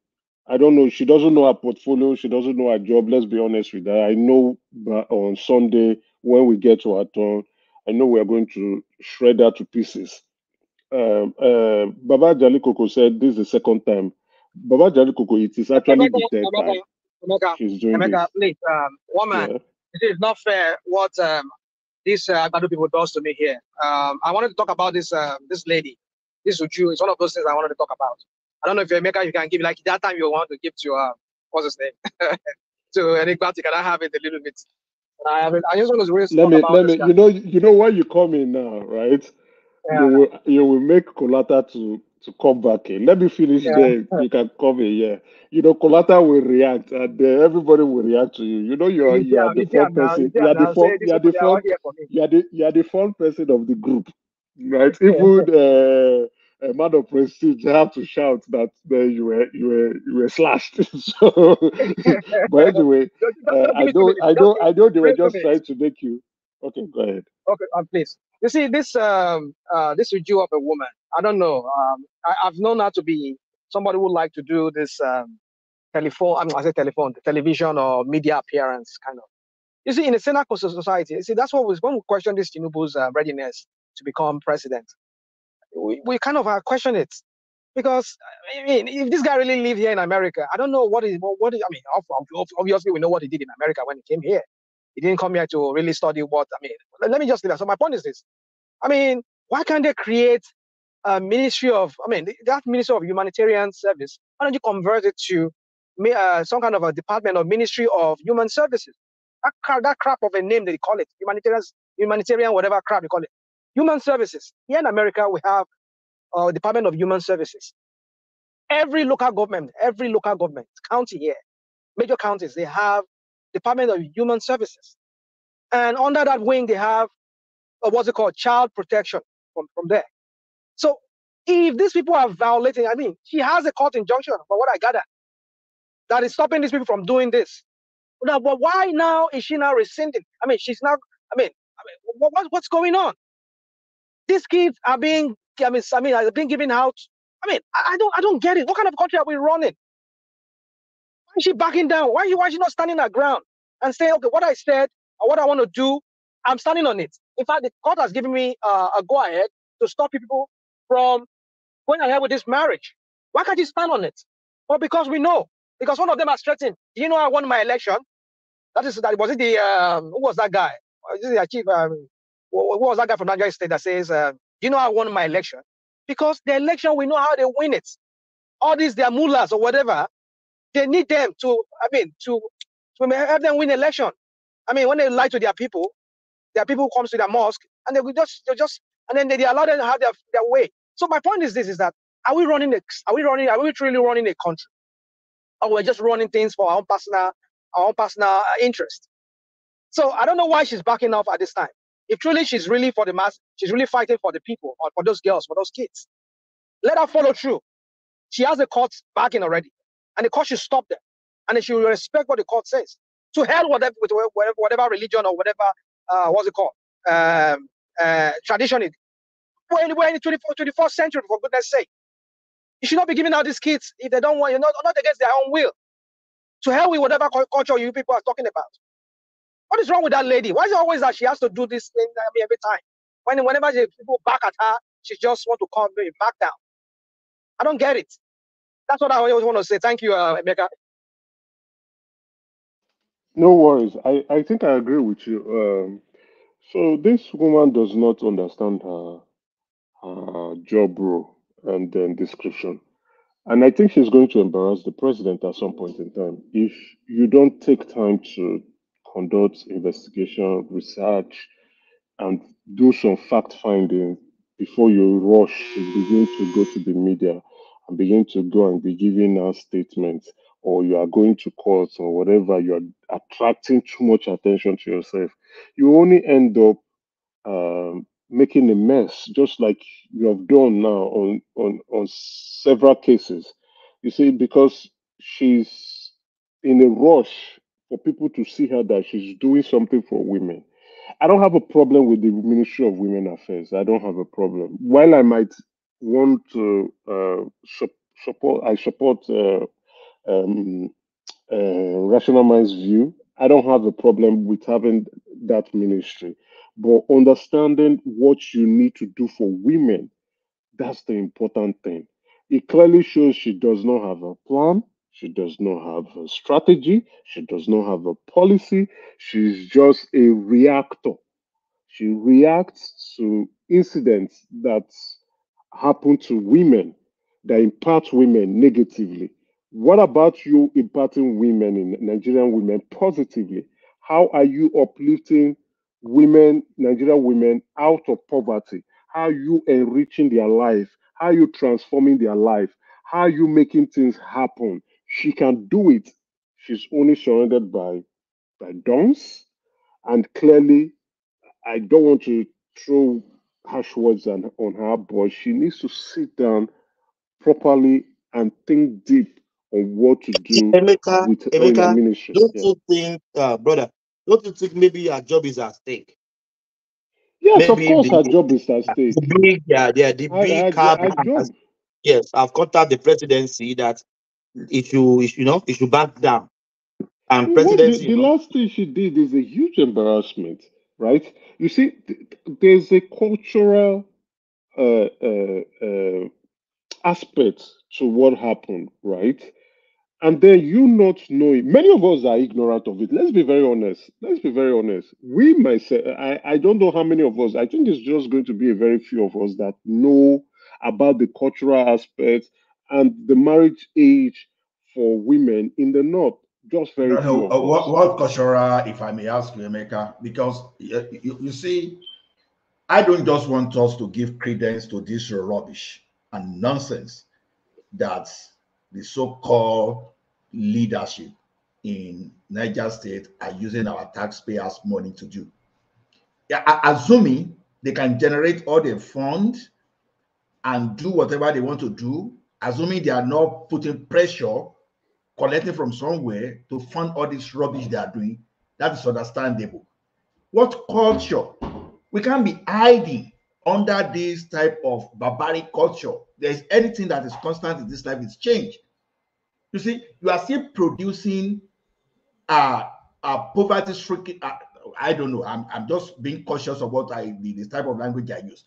I don't know. She doesn't know her portfolio. She doesn't know her job. Let's be honest with her. I know on Sunday when we get to our turn, I know we are going to shred her to pieces. Baba Jalikoko said this is the second time. Baba Jalikoko, it is actually the third time she's doing this. Please, woman, Yeah. it is not fair what these Agbado people does to me here. I wanted to talk about this lady. This Uju is one of those things I wanted to talk about. I don't know if Emeka, you can give like that time you want to give to what's his name to Enigma. Can I have it a little bit? I just want to really Let me about this guy. you know why you come in now, right? Yeah. You will make Kolata to come back in. Let me finish there. You can come in. Yeah, Kolata will react, and everybody will react to you. You are the front person. You are the front person of the group, right? Even a man of prestige have to shout that you were slashed. So, but anyway, I know they were just trying to make you. Okay, go ahead. Okay, please. You see this this Uju of a woman. I don't know. I've known her to be somebody who like to do this television or media appearance kind of. You see, in a Senegal society, you see that's what was when we question this Tinubu's readiness to become president. We kind of question it because I mean, if this guy really lived here in America, I don't know what is. I mean, obviously we know what he did in America when he came here. He didn't come here to really study what, I mean, let me just say that. So my point is this. I mean, why can't they create a ministry of, that ministry of humanitarian service? Why don't you convert it to some kind of a department or ministry of human services? That crap of a name they call it, humanitarian, whatever crap they call it. Human services. Here in America, we have a Department of Human Services. Every local government, county here, major counties, they have Department of Human Services. And under that wing, they have what's it called, child protection from there. So if these people are violating, I mean, she has a court injunction, from what I gather, that is stopping these people from doing this. Now, but why now is she now rescinding? I mean, she's now. What's going on? These kids are being. Are being given out. I mean, I don't get it. What kind of country are we running? Why is she backing down? Why is she not standing her ground and saying, okay, what I said or what I want to do, I'm standing on it. In fact, the court has given me a go ahead to stop people from going ahead with this marriage. Why can't you stand on it? Well, because we know. Because one of them has threatened. Do you know I won my election? Was it the who was that guy? Was it the chief? Who was that guy from Nigeria State that says, you know I won my election? Because the election, we know how they win it. All these their mullahs or whatever, they need them to help them win election. I mean, when they lie to their people who comes to their mosque and they and then they allow them to have their way. So my point is this: is that are we truly running a country, or we're just running things for our own personal interest? So I don't know why she's backing off at this time. If truly she's really for the mass, she's really fighting for the people, or for those girls, for those kids, let her follow through. She has the court backing already, and the court should stop them, and she will respect what the court says. To hell with whatever religion or whatever what's it called tradition. We're in the 21st century, for goodness sake. You should not be giving out these kids if they don't want. You're not against their own will. To hell with whatever culture you people are talking about. What is wrong with that lady? Why is it always that she has to do this thing every time? Whenever people back at her, she just want to come back down. I don't get it. That's what I always want to say. Thank you, Emeka. No worries. I think I agree with you. So this woman does not understand her job role and description. And I think she's going to embarrass the president at some point in time. If you don't take time to conduct investigation, research, and do some fact finding before you rush to begin to go to the media and begin to go and be giving out statements, or you are going to court or whatever, you are attracting too much attention to yourself, you only end up making a mess, just like you have done now on several cases. You see, because she's in a rush for people to see her that she's doing something for women. I don't have a problem with the Ministry of Women Affairs. I don't have a problem. While I might want to support um, Rational Minds view. I don't have a problem with having that ministry, but understanding what you need to do for women, that's the important thing. It clearly shows she does not have a plan. She does not have a strategy. She does not have a policy. She's just a reactor. She reacts to incidents that happen to women, that impact women negatively. What about you impacting women, in Nigerian women, positively? How are you uplifting women, Nigerian women, out of poverty? How are you enriching their life? How are you transforming their life? How are you making things happen? She can do it. She's only surrounded by dons, and clearly I don't want to throw harsh words on her, but she needs to sit down properly and think deep on what to do with in her ministry. Don't you think, brother? Don't you think maybe your job is at stake? Yes, maybe of course, her job is at stake. The big job. Yes, I've contacted the presidency that it should back down. And presidency, the last thing she did is a huge embarrassment, right? You see, there's a cultural aspect to what happened, right? And then you not knowing, many of us are ignorant of it. Let's be very honest. We myself, I don't know how many of us, I think it's just going to be a very few of us that know about the cultural aspect and the marriage age for women in the North. Just very few of us. What cultural, if I may ask you, Emeka, because you see, I don't just want us to give credence to this rubbish and nonsense that the so-called leadership in Niger State are using our taxpayers' money to do. Yeah, assuming they can generate all the funds and do whatever they want to do, assuming they are not putting pressure, collecting from somewhere to fund all this rubbish they are doing. That is understandable. What culture? We can't be hiding under this type of barbaric culture. There's anything that is constant in this life is change. You see, you are still producing poverty-stricken. I don't know. I'm just being cautious about the type of language I use.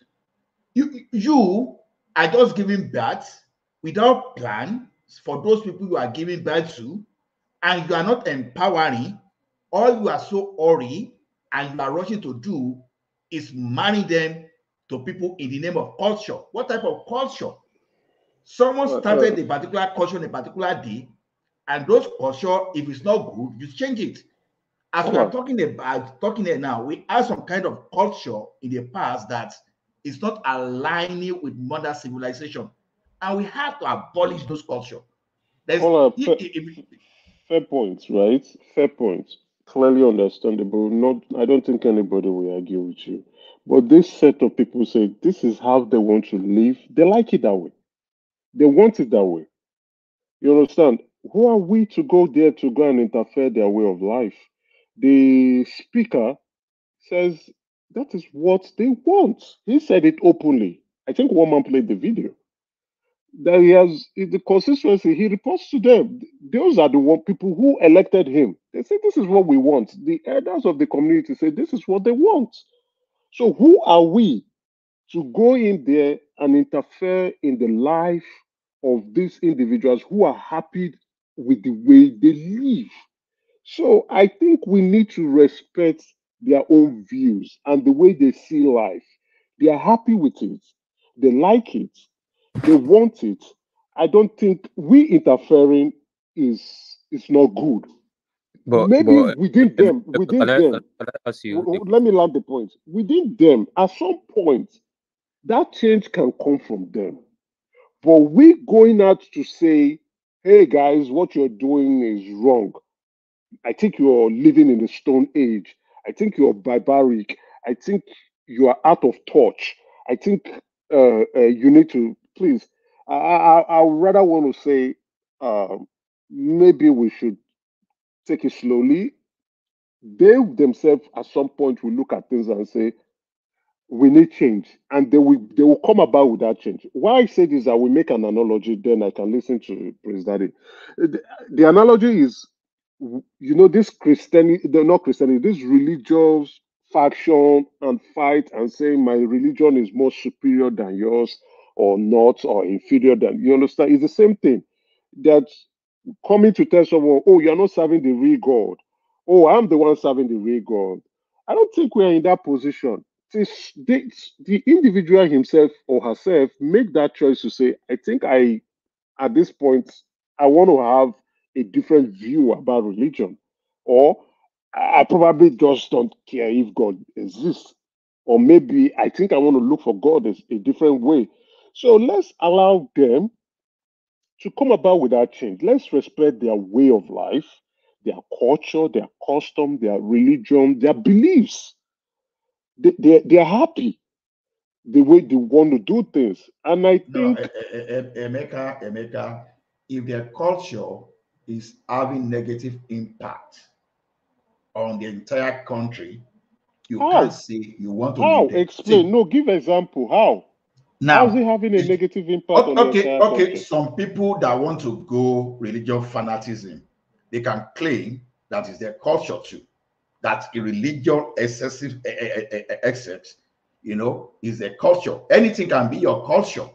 You are just giving birth without plan for those people you are giving birth to, and you are not empowering. All you are so hurry and you are rushing to do is marry them to people in the name of culture. What type of culture? Someone started a particular culture on a particular day, and those culture, if it's not good, you change it. As we are talking now, we have some kind of culture in the past that is not aligning with modern civilization, and we have to abolish those culture. Fair points, right? Fair points. Clearly understandable. I don't think anybody will argue with you. But this set of people say this is how they want to live. They like it that way. They want it that way. You understand? Who are we to go there to go and interfere their way of life? The speaker says that is what they want. He said it openly. I think one man played the video. That he has in the constituency, he reports to them. Those are the people who elected him. They say this is what we want. The elders of the community say this is what they want. So who are we to go in there and interfere in the life of these individuals who are happy with the way they live? So I think we need to respect their own views and the way they see life. They are happy with it. They like it. They want it. I don't think we interfering is not good. Maybe within them, let me land the point. Within them, at some point, that change can come from them. But we going out to say, hey guys, what you're doing is wrong. I think you're living in the Stone Age. I think you're barbaric. I think you are out of touch. I think you need to, please, I would rather want to say maybe we should take it slowly. They themselves at some point will look at things and say, we need change, and they will come about with that change. Why I say this, I will make an analogy, then I can listen to President. The analogy is, this Christianity, not Christianity, this religious faction and fight and saying my religion is more superior than yours or not, or inferior than, you understand? It's the same thing. That coming to tell someone, oh, you're not serving the real God. Oh, I'm the one serving the real God. I don't think we're in that position. The individual himself or herself make that choice to say, I think at this point, I want to have a different view about religion. Or I probably just don't care if God exists. Or maybe I think I want to look for God as a different way. So let's allow them to come about with that change. Let's respect their way of life, their culture, their custom, their religion, their beliefs. They're happy the way they want to do things. And I think Emeka, if their culture is having negative impact on the entire country, you can't say you want to leave them. Explain. No, give example. How? Now, how is it having a negative impact on the entire country? Some people that want to go religious fanaticism, they can claim that is their culture too. That a religion excessive excess, is a culture. Anything can be your culture.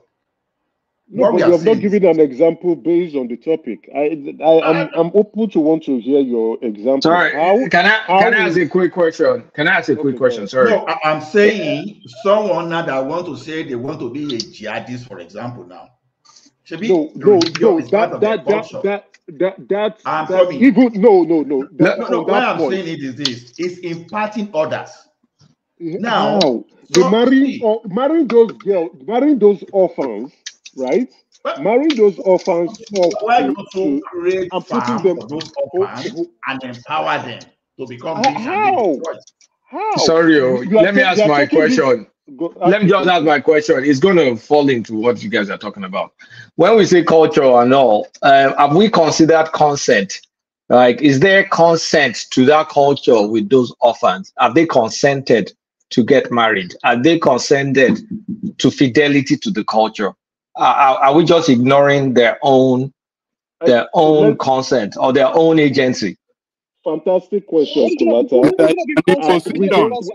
No, but you have not given an example based on the topic. I'm open to want to hear your example. Sorry, can I ask a quick question? Sorry. No, I'm saying someone now that want to say they want to be a jihadist, for example. Now, no, Why I'm saying it is this: it's impacting others. Now, marrying those girls, marrying those orphans, right? Marrying those orphans why don't you create farm for those orphans and empower them to become rich and make choice? How? Sorry, let me ask my question. let me just ask my question. It's going to fall into what you guys are talking about. When we say culture and all, have we considered consent? Like, is there consent to that culture with those orphans? Have they consented to get married? Have they consented to fidelity to the culture? Are we just ignoring their own consent or their own agency? Fantastic question, Kulata.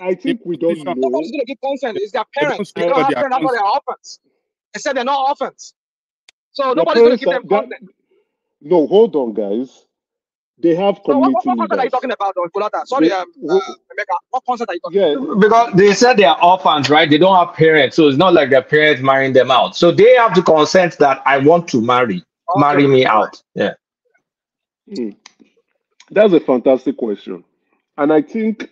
I think we don't know. Nobody's going to give consent. It's their parents. They don't have parents, that's why they're orphans. They said they're not orphans. So nobody's going to give them consent. No, hold on, guys. They have community what consent are you talking about, Kulata? Sorry, Emeka. What consent are you talking about? Because they said they are orphans, right? They don't have parents, so it's not like their parents marrying them out. So they have to consent that I want to marry me out. Yeah. That's a fantastic question. And I think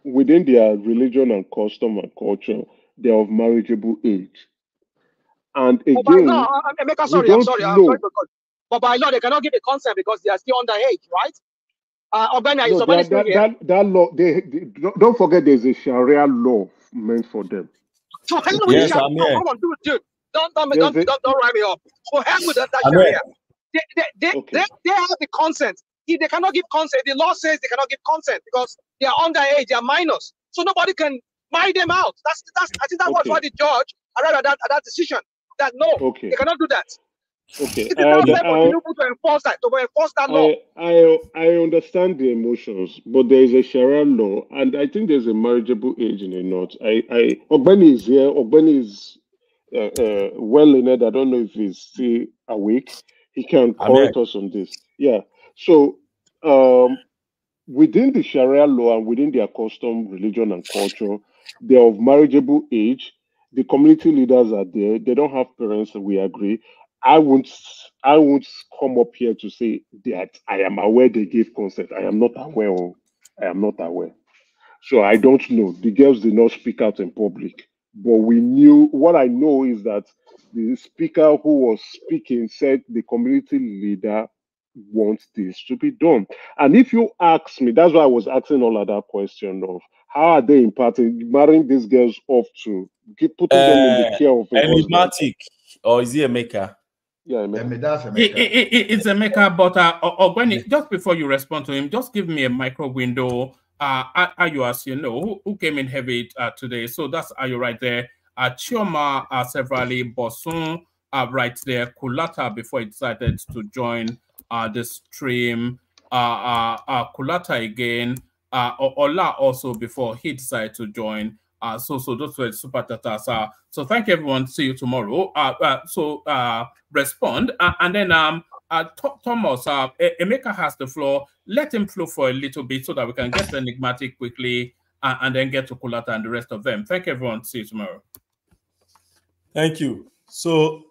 within their religion and custom and culture, they're of marriageable age. And again, Emeka, sorry, I'm sorry. But by law, they cannot give a consent because they are still underage, right? That law, don't forget there's a Sharia law meant for them. So hell with the Sharia. Come on, dude. Don't write me up. So hell with that Sharia. They have the consent. If they cannot give consent, the law says they cannot give consent because they are underage, they are minors. So nobody can marry them out. I think that was why the judge arrived at that decision. That no, they cannot do that. Okay. It is not able to enforce that law. I understand the emotions, but there is a Sharia law, and I think there's a marriageable age in the north. Ogbeni is here. Ogbeni is well in it. I don't know if he's still awake. He can correct us on this. Yeah. So within the Sharia law and within their custom, religion, and culture, they're of marriageable age. The community leaders are there. They don't have parents, we agree. I won't come up here to say that I am aware they gave consent. I am not aware. I am not aware. So I don't know. The girls did not speak out in public. But we knew, what I know is that the speaker who was speaking said the community leader wants this to be done. And if you ask me, that's why I was asking all of that question of how are they marrying these girls off to putting them in the care of a enigmatic, or is he a maker? Yeah, it's a maker, but when just before you respond to him, just give me a micro window. Ayo, as you know, who came in heavy today. So that's Ayo right there. Chioma severally, Bosun right there. Kulata before he decided to join the stream. Kulata again. Ola also before he decided to join. So those were super tatas. So thank you, everyone. See you tomorrow. Respond and then Thomas, Emeka has the floor. Let him flow for a little bit so that we can get enigmatic quickly and then get to Kulata and the rest of them. Thank you, everyone. See you tomorrow. Thank you. So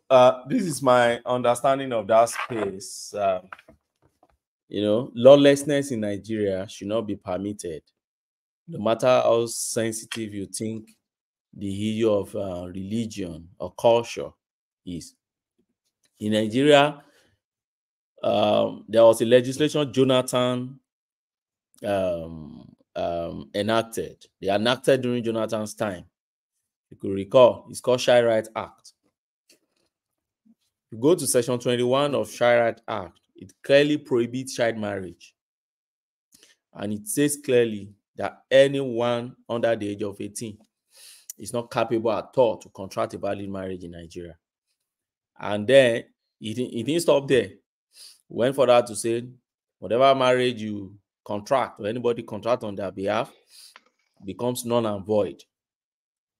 this is my understanding of that space. Lawlessness in Nigeria should not be permitted, no matter how sensitive you think the issue of religion or culture is. In Nigeria, there was a legislation Jonathan enacted. They enacted during Jonathan's time. You could recall, it's called Child Rights Act. You go to section 21 of Child Rights Act, it clearly prohibits child marriage. And it says clearly that anyone under the age of 18 is not capable at all to contract a valid marriage in Nigeria. And then it didn't stop there. Went further to say, whatever marriage you contract or anybody contract on their behalf becomes null and void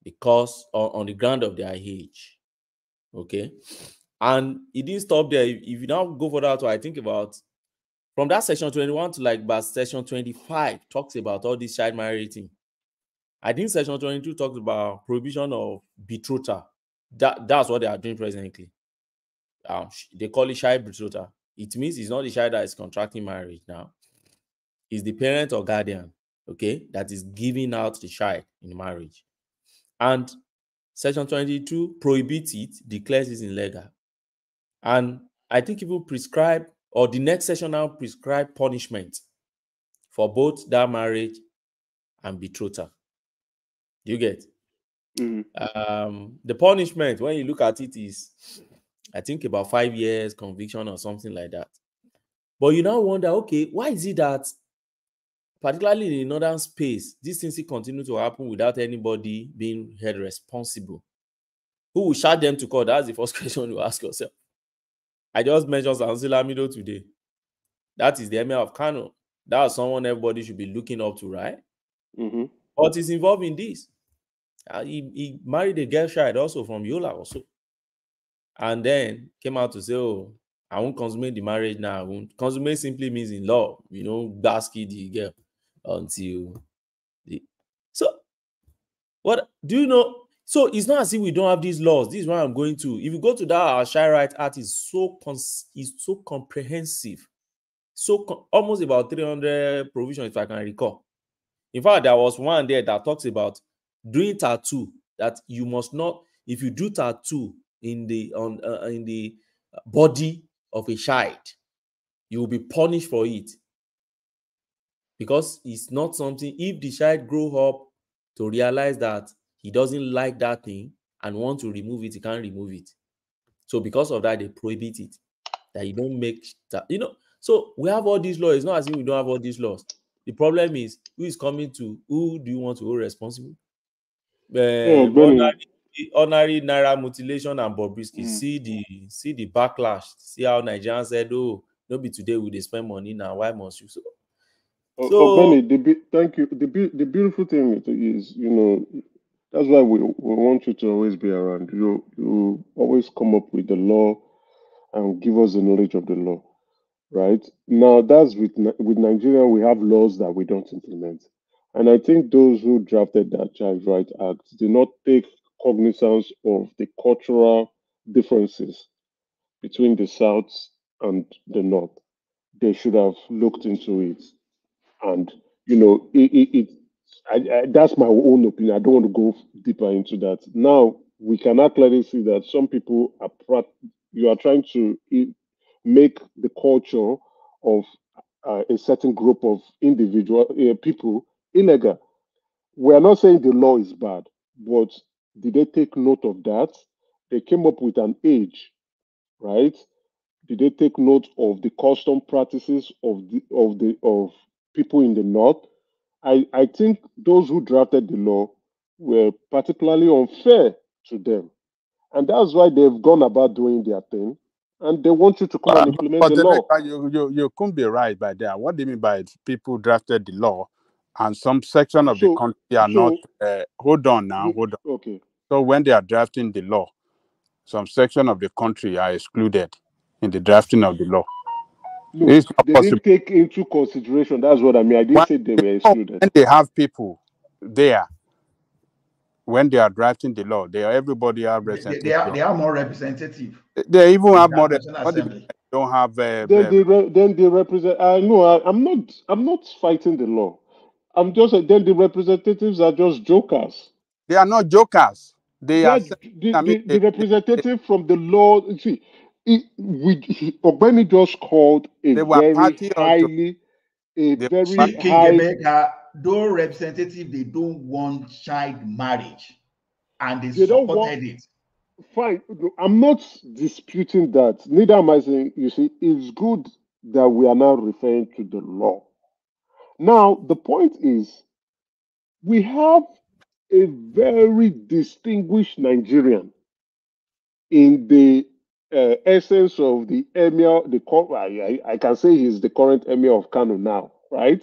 because on the ground of their age. Okay. And it didn't stop there. If you now go further to, I think about from that section 21 to like section 25 talks about all this child marriage thing. I think section 22 talks about prohibition of betrothal. That's what they are doing presently. They call it child betrothal. It means it's not the child that is contracting marriage now. It's the parent or guardian, okay, that is giving out the child in marriage. And section 22 prohibits it, declares it illegal. And I think it will prescribe, or the next section now prescribe punishment for both that marriage and betrothal. Do you get? The punishment, when you look at it, is I think about 5 years conviction or something like that. But you now wonder, okay, why is it that particularly in the northern space, these things continue to happen without anybody being held responsible? Who will charge them to court? That's the first question you ask yourself. I just mentioned Sanusi Lamido today. That is the Emir of Kano. That's someone everybody should be looking up to, right? But he's involved in this. He married a girl child also from Yola also. And then came out to say, oh, I won't consummate the marriage now. I won't. Consummate simply means in law, you know, basket the girl until the. So, what do you know? So it's not as if we don't have these laws. This is what I'm going to. If you go to that, our Shire Right Act is so comprehensive, almost about 300 provisions, if I can recall. In fact, there was one there that talks about doing tattoo, that you must not, if you do tattoo in the body of a child, you will be punished for it, because it's not something. If the child grow up to realize that he doesn't like that thing and want to remove it, he can't remove it. So because of that, they prohibit it, that you don't make that, you know. So we have all these laws. It's not as if we don't have all these laws. The problem is, who is coming to, who do you want to hold responsible? Ordinary naira mutilation and Bobrisky. See the backlash. See how Nigerians said, oh, no be today we they spend money now. Why must you? Benny, thank you. The beautiful thing is, you know, that's why we want you to always be around. You always come up with the law and give us the knowledge of the law, right? Now, that's with Nigeria, we have laws that we don't implement. And I think those who drafted that Child Rights Act did not take cognizance of the cultural differences between the South and the North. They should have looked into it. And, you know, that's my own opinion. I don't want to go deeper into that. Now, we cannot clearly see that some people you are trying to make the culture of a certain group of individual people illegal. We are not saying the law is bad, but did they take note of that? They came up with an age, right? Did they take note of the custom practices of people in the North? I think those who drafted the law were particularly unfair to them. And that's why they've gone about doing their thing. And they want you to come and implement the law. You couldn't be right by that. What do you mean by people drafted the law and some section of the country are not... hold on. Okay. So when they are drafting the law, some section of the country are excluded in the drafting of the law. No, they didn't take into consideration. That's what I mean. I didn't say they were excluded. When they have people there, when they are drafting the law, everybody are representative. They are more representative. They even have more. Don't have. Then they represent. I'm not fighting the law. I'm just then the representatives are just jokers. They are not jokers. They are the representative from the law. See, Ogbeni just called a very highly, those representatives, they don't want child marriage, and they supported it. Fine, I'm not disputing that. Neither am I saying. You see, it's good that we are now referring to the law. Now, the point is, we have a very distinguished Nigerian in the essence of the emir. I can say he's the current emir of Kano now, right?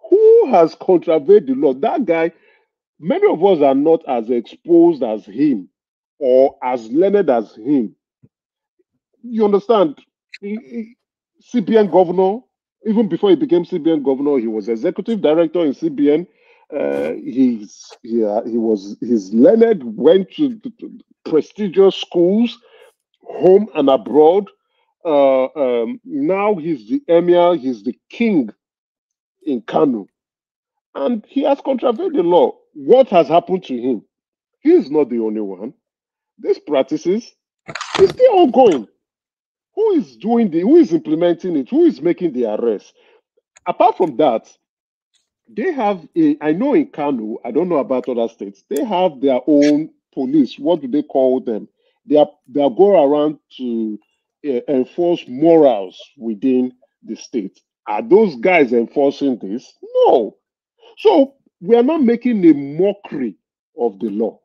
Who has contravened the law? That guy. Many of us are not as exposed as him or as learned as him. You understand? CBN governor, even before he became CBN governor, he was executive director in CBN. He's learned, went to prestigious schools, home and abroad. Now he's the emir, he's the king in Kano. And he has contravened the law. What has happened to him? He is not the only one. These practices is still ongoing. Who is doing who is implementing it? Who is making the arrest? Apart from that, they have I know in Kano, I don't know about other states, they have their own police. What do they call them? They go around to enforce morals within the state. Are those guys enforcing this? No. So we are not making a mockery of the law.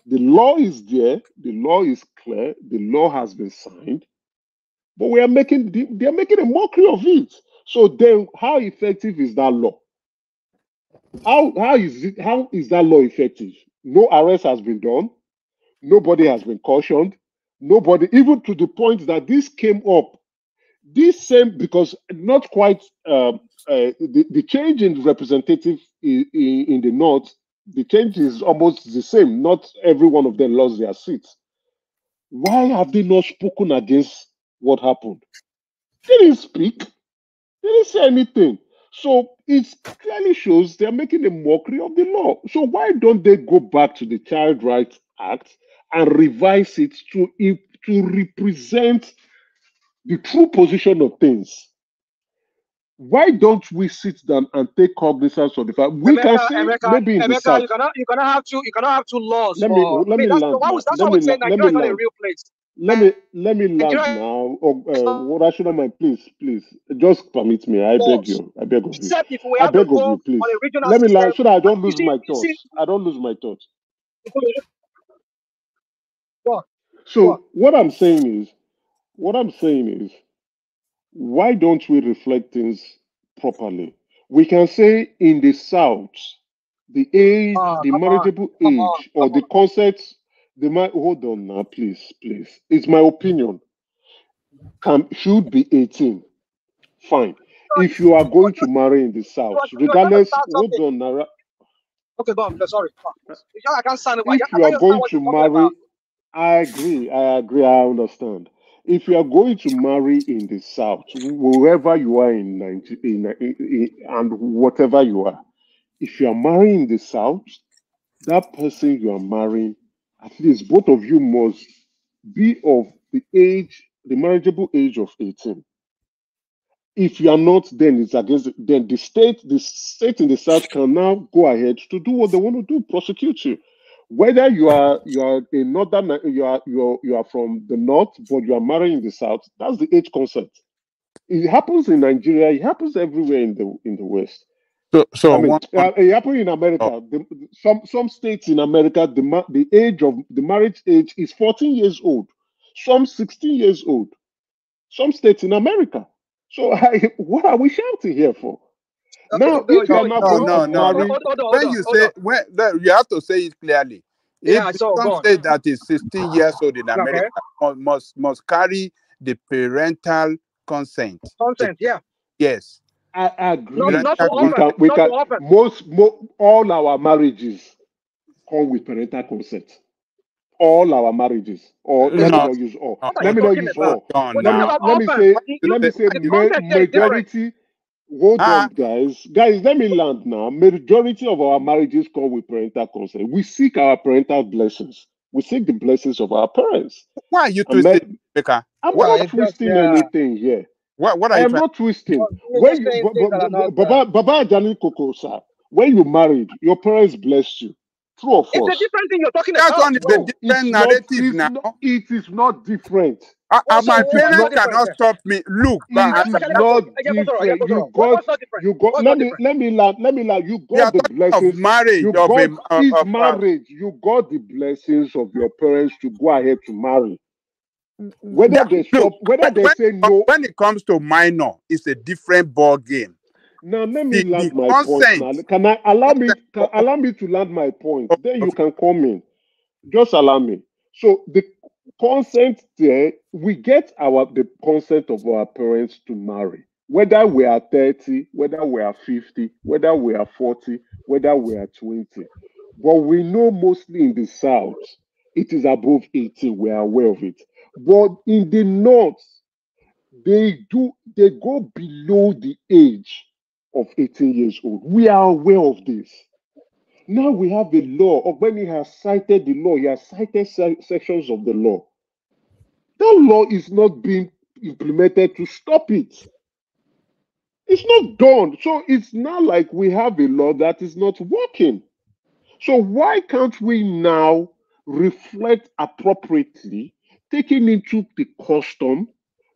The law is there, the law is clear, the law has been signed, but they're making a mockery of it. So then how effective is that law? How is that law effective? No arrest has been done, nobody has been cautioned, nobody, even to the point that this came up. This same, because not quite the change in representative in the north, the change is almost the same. Not every one of them lost their seats. Why have they not spoken against what happened? They didn't speak. They didn't say anything. So it clearly shows they're making a mockery of the law. So why don't they go back to the Child Rights Act and revise it to represent the true position of things? Why don't we sit down and take cognizance of the fact we can say maybe in the South? You cannot have two laws. Let me land now. That's why we say Nigeria is not a real place. Let me land now. Rashida, please, just permit me. I beg you. I beg of you. Except if we I have to beg go of you, please. on a regional Let me system. land so that I don't lose my thoughts. I don't lose my thoughts. So what I'm saying is, why don't we reflect things properly? We can say in the South, the age, the marriageable age, or the concept, hold on now, please. It's my opinion. Should be 18. Fine. If you are going to marry in the South, regardless, hold on now. Okay, go on. Sorry. I can't stand it. If you are going to marry, I agree. I understand. If you are going to marry in the South, wherever you are in Nigeria, and whatever you are, if you are marrying in the South, that person you are marrying, at least both of you must be of the age, the marriageable age of 18. If you are not, then it's against. Then the state in the South can now go ahead to do what they want to do, prosecute you. Whether you are a northern, you are from the north, but you are marrying in the South, that's the age consent. It happens in Nigeria. It happens everywhere in the West. So I mean, it happens in America. Some states in America, the age of the marriage age is 14 years old. Some 16 years old. Some states in America. So what are we shouting here for? Now, if you are not going to marry, when you say you have to say it clearly. If some say that is 16 years old in America, must carry the parental consent. Yeah. Yes. I agree. Not to often. All our marriages come with parental consent. All our marriages, or let me not use all. Let me not use all. Let me say majority. Hold on, guys. Let me land now. Majority of our marriages come with parental consent. We seek our parental blessings. We seek the blessings of our parents. Why are you twisting, Becca? I'm not twisting anything here. What are I you am not twisting. When you, Baba Jani Koko, sir, when you married, your parents blessed you. True or false? It's a different thing you're talking about. That one is a different narrative now. It is not different. My parents cannot stop me. Look, it's not different. You got. Let me land. You got the blessings of marriage. You got marriage. You got the blessings of your parents to go ahead to marry. Whether they say no. When it comes to minor, it's a different ball game. Now let me land my point. Now, can I allow me to land my point? Then you can come in. Just allow me. So the consent there, we get the consent of our parents to marry. Whether we are 30, whether we are 50, whether we are 40, whether we are 20. But we know mostly in the South, it is above 18. We are aware of it. But in the North, they go below the age of 18 years old. We are aware of this. Now we have a law. Ogbeni has cited the law. He has cited sections of the law. That law is not being implemented to stop it. It's not done. So it's not like we have a law that is not working. So why can't we now reflect appropriately, taking into the custom,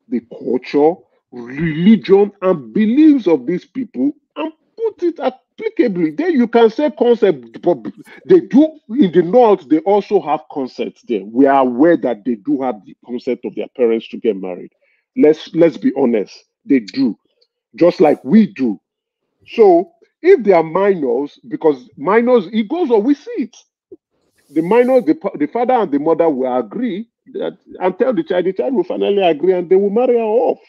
the culture, religion, and beliefs of these people and put it applicably? Then you can say concept, but they do in the north, they also have concepts there. We are aware that they do have the concept of their parents to get married. Let's be honest, they do, just like we do. So if they are minors, because minors, it goes on, we see it. The minors, the father and the mother will agree that, and tell the child will finally agree and they will marry her off.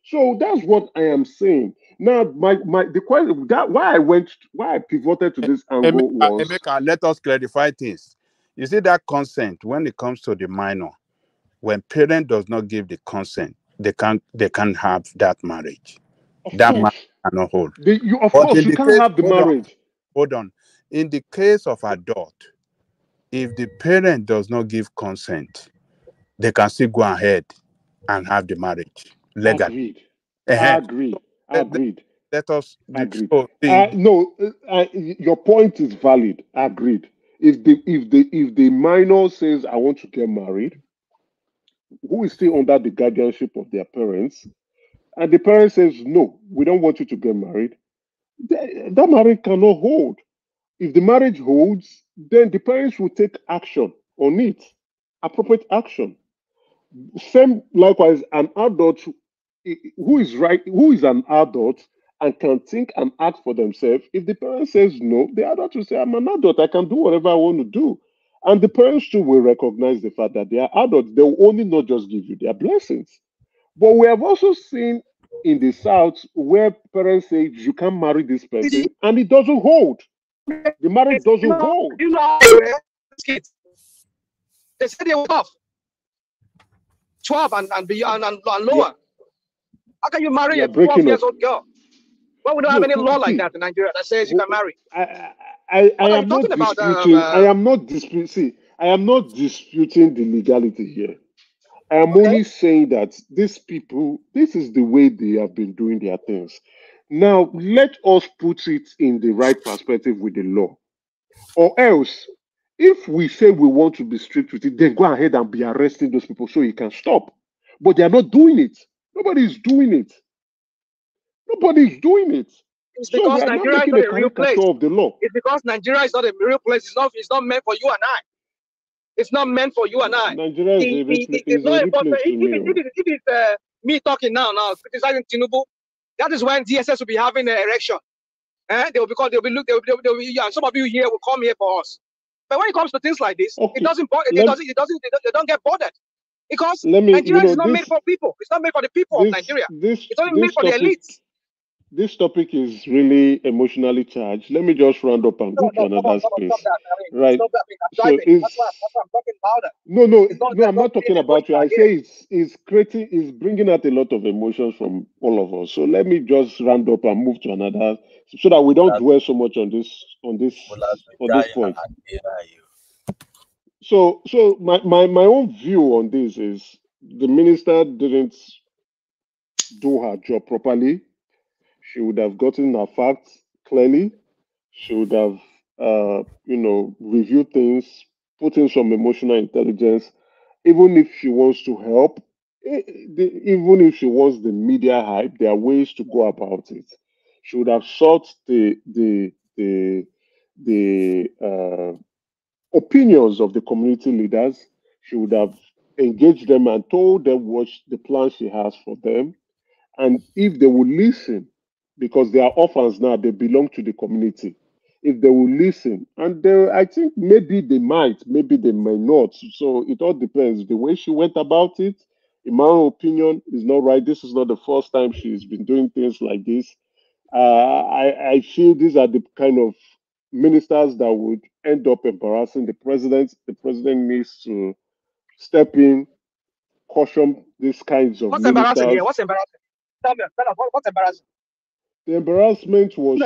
So that's what I am saying. Now, the question that why I pivoted to this angle was Emeka, let us clarify things. You see that consent when it comes to the minor, when parent does not give the consent, they can't have that marriage. That marriage cannot hold. Of course, you can't have the marriage. Hold on. In the case of adult, if the parent does not give consent, they can still go ahead and have the marriage legally. Agreed. Agreed. Let us agreed. No, your point is valid. Agreed. If the minor says I want to get married, who is still under the guardianship of their parents, and the parent says no, we don't want you to get married, that marriage cannot hold. If the marriage holds, then the parents will take action on it, appropriate action. Same likewise, an adult who is an adult and can think and act for themselves. If the parent says no, the adult will say, I'm an adult, I can do whatever I want to do. And the parents too will recognize the fact that they are adults. They will only not just give you their blessings. But we have also seen in the South where parents say you can't marry this person and it doesn't hold. The marriage doesn't hold. You know, kids. They said they were 12 and beyond and lower. Yeah. How can you marry a 12 years old girl? Well, we don't have any law like that in Nigeria that says you can marry. I am not disputing. I am not disputing. See, I am not disputing the legality here. I am only saying that these people, this is the way they have been doing their things. Now, let us put it in the right perspective with the law. Or else, if we say we want to be strict with it, then go ahead and be arresting those people so it can stop. But they are not doing it. Nobody is doing it. Nobody is doing it. It's because Nigeria is not a real place. Of the law. It's because Nigeria is not a real place. It's not meant for you and I. It's not meant for you and I. Nigeria is a real place to me. If it's me talking now criticizing Tinubu, that is when DSS will be having an erection. They'll be some of you here will come here for us. But when it comes to things like this, it doesn't they don't get bothered. Because Nigeria is not made for people. It's not made for the people of Nigeria. It's only made for the elites. This topic is really emotionally charged. Let me just round up and go to another space. Right. So that's why I'm talking louder. No, I'm not talking about you. I say it's bringing out a lot of emotions from all of us. So let me just round up and move to another, so that we don't dwell so much on this point. So my own view on this is the minister didn't do her job properly. She would have gotten her facts clearly. She would have, reviewed things, put in some emotional intelligence. Even if she wants to help, even if she wants the media hype, there are ways to go about it. She would have sought the opinions of the community leaders. She would have engaged them and told them what the plan she has for them. And if they will listen, because they are orphans now, they belong to the community. If they will listen, and I think maybe they might, maybe they may not. So it all depends. The way she went about it, in my own opinion, is not right. This is not the first time she's been doing things like this. I feel these are the kind of ministers that would end up embarrassing the president. The president needs to step in, caution these kinds of ministers. Embarrassing here? What's embarrassing? Tell me, what's embarrassing? The embarrassment was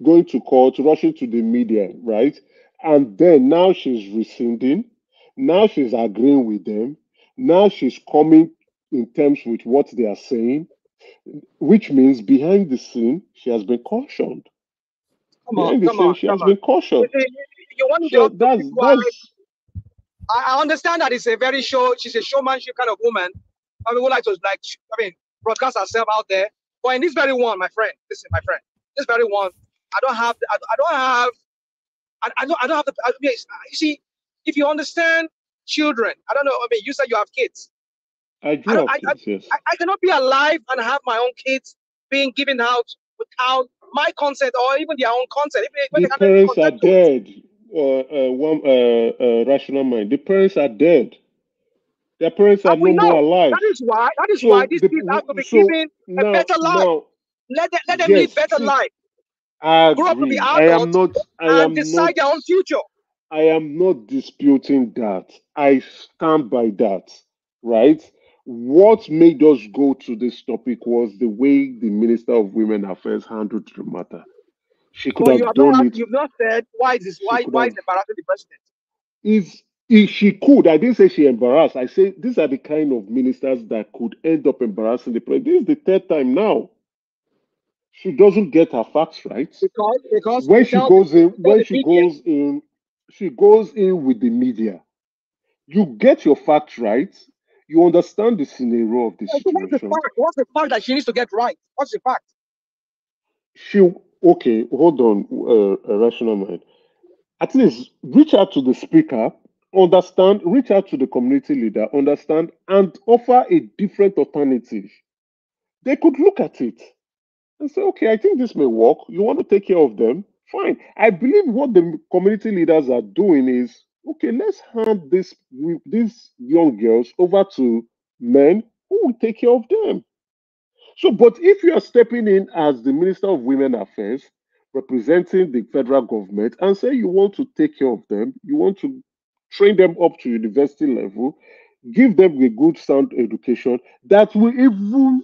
going to court, rushing to the media, right? And then now she's rescinding. Now she's agreeing with them. Now she's coming in terms with what they are saying, which means behind the scene, she has been cautioned. Behind the scene, she has been cautioned. You want to So I understand that it's a very she's a showmanship kind of woman. I mean, would like to broadcast herself out there. But in this very one, my friend, listen, my friend, this very one, I don't have the. You see, if you understand children, I don't know. I mean, you said you have kids. I do have kids, yes. I cannot be alive and have my own kids being given out without my consent or even their own consent. The parents are dead. Rational mind. The parents are dead. Their parents are no more alive. That is why these kids have to be given a better life. Let them live better life. I grow up to be agree. adults and decide their own future. I am not disputing that. I stand by that, right? What made us go to this topic was the way the Minister of Women Affairs handled the matter. She could have done it. You've not said why is embarrassing the president? If she could, I didn't say she embarrassed. I say these are the kind of ministers that could end up embarrassing the president. This is the third time now. She doesn't get her facts right. Because when she goes in with the media. You get your facts right. You understand the scenario of the situation. What's the fact that she needs to get right? What's the fact? Okay, hold on, rational mind. At least reach out to the speaker, understand, reach out to the community leader, understand, and offer a different alternative. They could look at it and say, okay, I think this may work. You want to take care of them? Fine. I believe what the community leaders are doing is, okay, let's hand these young girls over to men who will take care of them. So, but if you are stepping in as the Minister of Women Affairs, representing the federal government, and say you want to take care of them, you want to train them up to university level, give them a good sound education that will even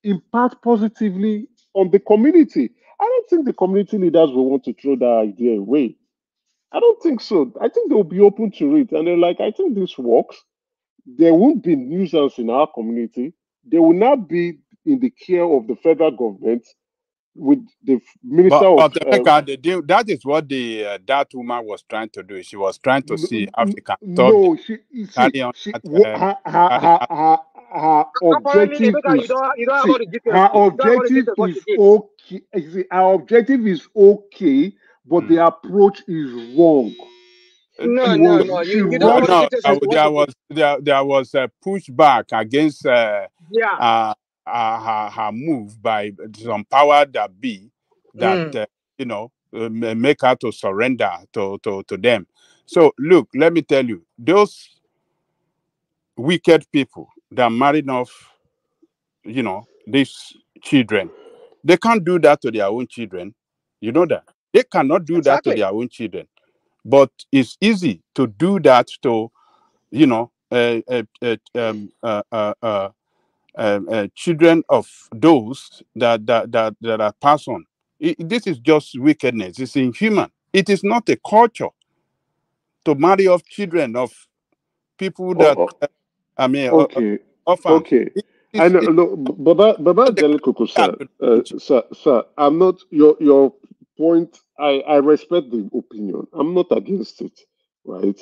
impact positively on the community. I don't think the community leaders will want to throw that idea away. I don't think so. I think they'll be open to it. And they're like, I think this works. There won't be nuisance in our community. They will not be in the care of the federal government with the minister but that is what that woman was trying to do. She was trying to see if she can her objective is okay. Our objective is okay, but the approach is wrong. No. There was a pushback against her move by some power that be that make her to surrender to them. So look, let me tell you, those wicked people that married off, these children, they can't do that to their own children. You know that they cannot do that to their own children. But it's easy to do that to, children of those that are passed on. This is just wickedness. It's inhuman. It is not a culture to marry off children of people that orphans. Okay. I know, look, Baba Jelikuku, sir, I'm not your point. I respect the opinion. I'm not against it, right?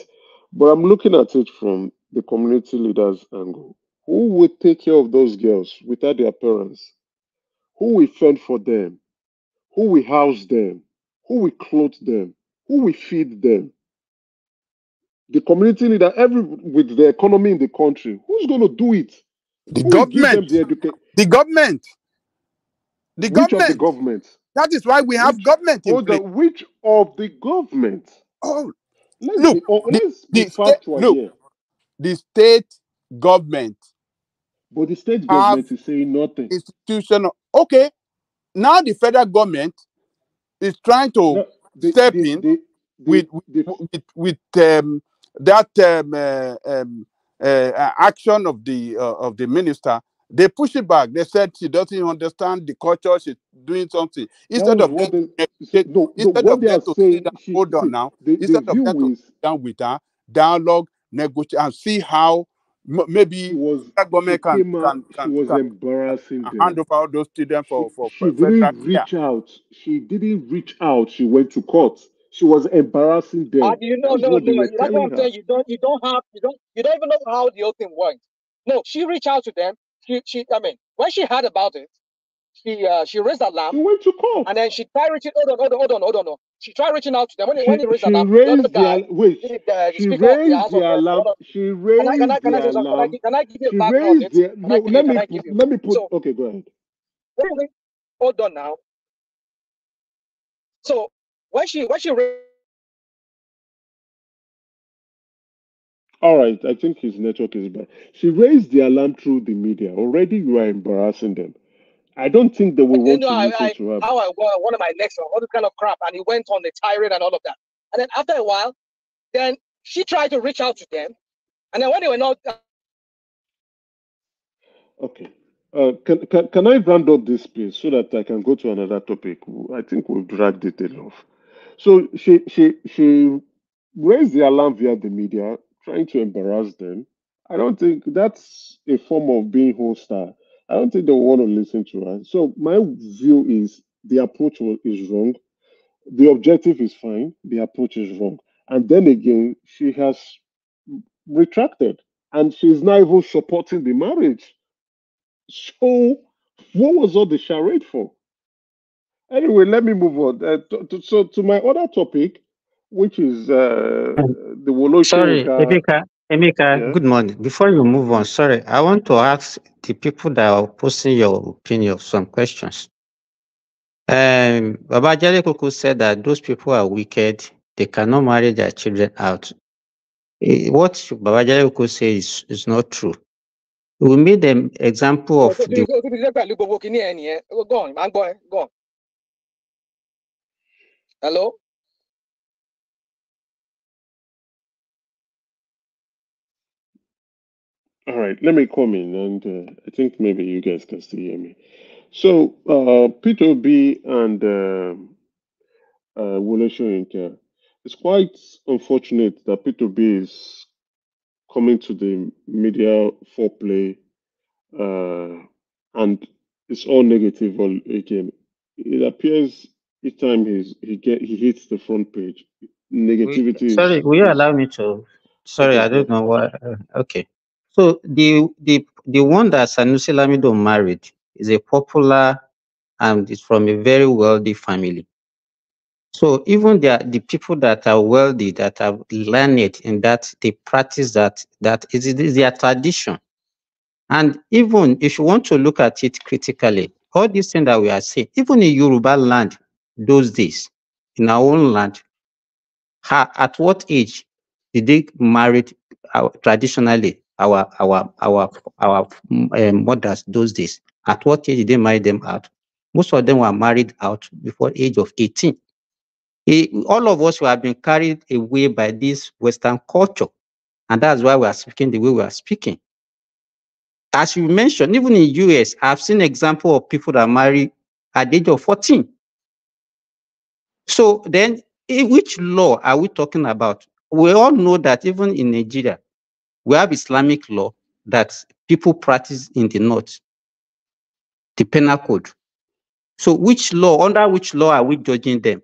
But I'm looking at it from the community leaders' angle. Who will take care of those girls without their parents? Who will fend for them? Who will house them? Who will clothe them? Who will feed them? The community leader, with the economy in the country, who's going to do it? The government. The government. Which of the government? That is why we have government in place. Which of the government? Oh, let's be factual here. The state government. But the state government is saying nothing. Institutional. Okay. Now the federal government is trying to step in with that action of the minister. They push it back. They said she doesn't understand the culture. She's doing something. Instead of them to sit down with her, dialogue, negotiate, and see how maybe government can embarrassing hand over all those students for she federal didn't reach out. She didn't reach out. She went to court. She was embarrassing them. You know, That's what they were that's what I'm telling her. saying. You don't even know how the whole thing went. No, she reached out to them. I mean, when she heard about it, she raised alarm. She went to court. And then she tried reaching. Hold on. No. She tried reaching out to them when he raised She alarm. raised The other guy, she raised the alarm. She raised the alarm. Can I give you She a background? raised the. No, let me put. So, okay, go ahead. Hold on now. So when she raised. All right, I think his network is bad. She raised the alarm through the media. Already, you are embarrassing them. I don't think they will want to listen to her. How I one of my next one, all this kind of crap, and he went on the tirade and all of that. And then after a while, then she tried to reach out to them, and then when they were not. Okay. Can I round up this please so that I can go to another topic? I think we've dragged it enough. So she raised the alarm via the media, trying to embarrass them. I don't think that's a form of being hostile. I don't think they want to listen to her. So my view is the approach is wrong. The objective is fine. The approach is wrong. And then again, she has retracted, and she's not even supporting the marriage. So, what was all the charade for? Anyway, let me move on. To my other topic, which is the Wole Sorry, Soyinka. Emeka, Yeah. good morning. Before you move on, sorry, I want to ask the people that are posting your opinion some questions. Baba Jale Koko said that those people are wicked, they cannot marry their children out. What Baba Jale Koko says is not true. We made an example of the. Go on. Hello? All right, let me come in, and I think maybe you guys can still hear me. So, Peter B and Wole Soyinka, it's quite unfortunate that Peter B is coming to the media foreplay, and it's all negative again. It appears each time he hits the front page, negativity Sorry, will you allow me to? Sorry, okay, I don't know why. Okay. So the one that Sanusi Lamido married is a popular and is from a very wealthy family. So even the people that are wealthy, that have learned in that, they practice that is their tradition. And even if you want to look at it critically, all these things that we are saying, even in Yoruba land those days, in our own land, at what age did they marry traditionally our mothers those days? At what age did they marry them out? Most of them were married out before age of 18. All of us have been carried away by this Western culture, and that's why we are speaking the way we are speaking. As you mentioned, even in US, I've seen example of people that marry at the age of 14. So then, which law are we talking about? We all know that even in Nigeria, we have Islamic law that people practice in the north, the penal code. So which law, under which law are we judging them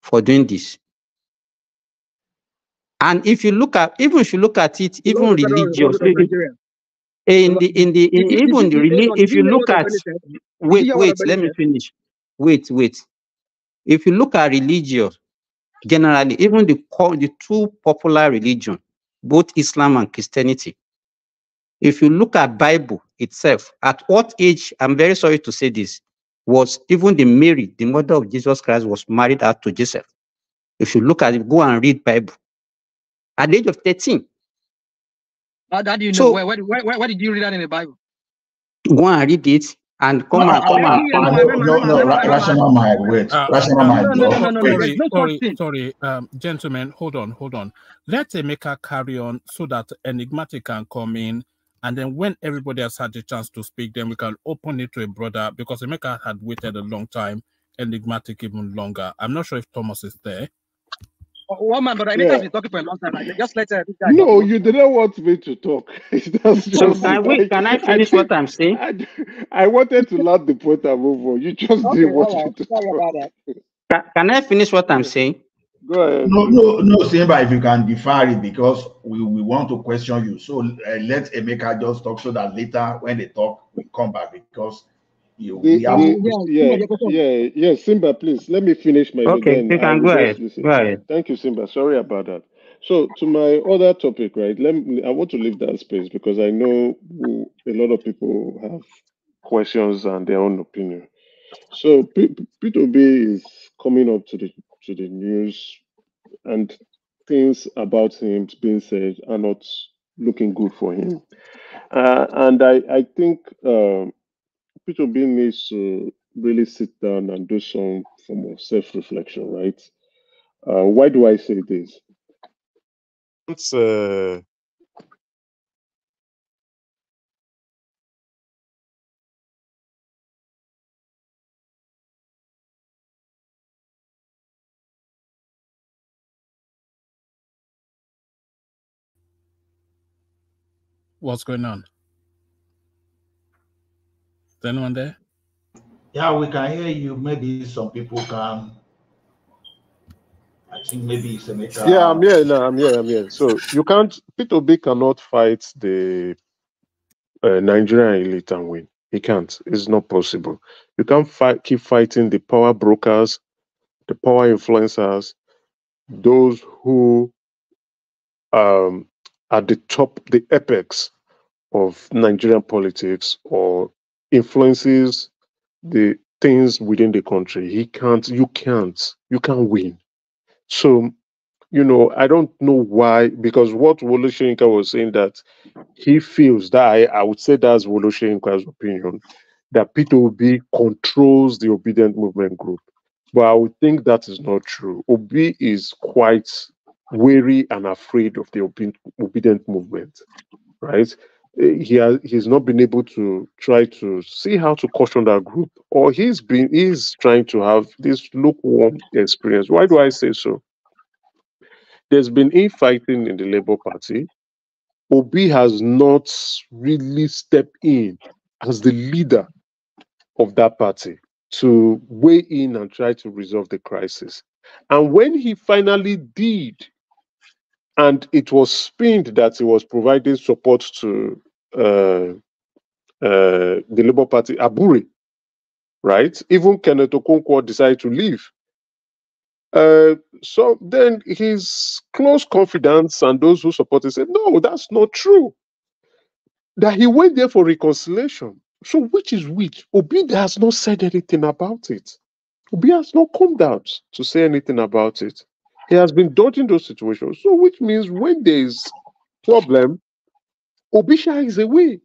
for doing this? And if you look at, even if you look at it, even religious, if you look at, wait, let me finish. Wait. If you look at religious, generally, even the two popular religion, both Islam and Christianity, if you look at Bible itself, at what age, I'm very sorry to say this, was even the Mary, the mother of Jesus Christ, was married out to Joseph. If you look at it, go and read Bible. At the age of 13. How do you know? So, Where did you read that in the Bible? Go and read it and come No, rational mind. Wait, rational mind. Sorry, gentlemen, hold on. Let Emeka carry on so that Enigmatic can come in, and then when everybody has had the chance to speak, then we can open it to a brother, because Emeka had waited a long time, Enigmatic even longer. I'm not sure if Thomas is there. One man, but Emeka has been talking for a long time. Just let this guy No, talk. you didn't want me to talk. That's So just can I finish what I'm saying? I wanted to land the point and move on. You just Okay, didn't want all me right. to Sorry talk. about that. Can I finish what I'm saying? Go ahead. No, Simba, if you can defer it because we want to question you. So let Emeka just talk so that later when they talk, we come back because we have yeah, Simba, please let me finish my Okay, then you I can will go just ahead. listen. Go ahead. Thank you, Simba. Sorry about that. So to my other topic, right? I want to leave that space because I know a lot of people have questions and their own opinion. So P2B is coming up to the news, and things about him being said are not looking good for him. And I think P2B needs to really sit down and do some form of self-reflection, right? Why do I say this? It's What's going on? Is anyone there? Yeah, we can hear you. Maybe some people can. I think maybe it's Emeka. Yeah, I'm here now. I'm here. So you can't. P2B cannot fight the Nigerian elite and win. He can't. It's not possible. You can't keep fighting the power brokers, the power influencers, those who at the top, the apex of Nigerian politics or influences the things within the country. You can't win. So, I don't know why, because what Wole Soyinka was saying that he feels that I would say that's Wole Soyinka's opinion, that P2B controls the Obedient Movement group. But I would think that is not true. Obi is quite wary and afraid of the Obedient Movement, right? He's not been able to try to see how to caution that group, or he's trying to have this lukewarm experience. Why do I say so? There's been infighting in the Labour Party. Obi has not really stepped in as the leader of that party to weigh in and try to resolve the crisis. And when he finally did, and it was spinned that he was providing support to the Labour Party, Abure, right? Even Kenneth Okonkwo decided to leave. So then his close confidants and those who support him said, no, that's not true. That he went there for reconciliation. So which is which? Obi has not said anything about it. Obi has not come out to say anything about it. He has been dodging those situations. So which means when there is problem, Obi shies away.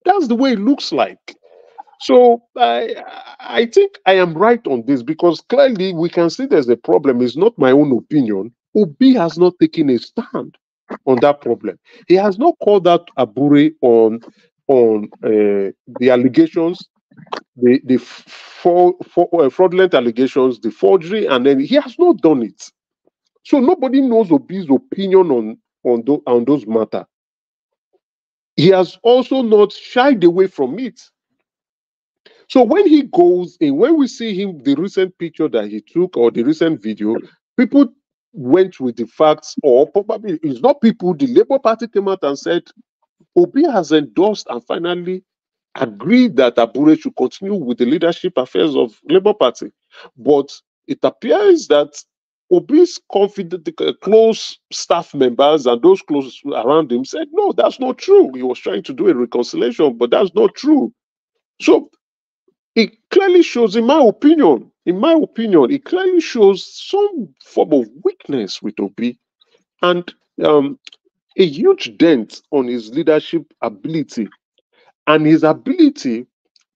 That's the way it looks like. So I think I am right on this because clearly we can see there's a problem. It's not my own opinion. Obi has not taken a stand on that problem. He has not called out Abure on the allegations, the fraudulent allegations, the forgery, and then he has not done it. So nobody knows Obi's opinion on those matters. He has also not shied away from it. So when he goes in, when we see him, the recent picture that he took or the recent video, people went with the facts, or probably it's not people, the Labour Party came out and said, Obi has endorsed and finally agreed that Abure should continue with the leadership affairs of Labour Party. But it appears that Obi's confident, close staff members and those close around him said, no, that's not true. He was trying to do a reconciliation, but that's not true. So it clearly shows, in my opinion, it clearly shows some form of weakness with Obi and a huge dent on his leadership ability and his ability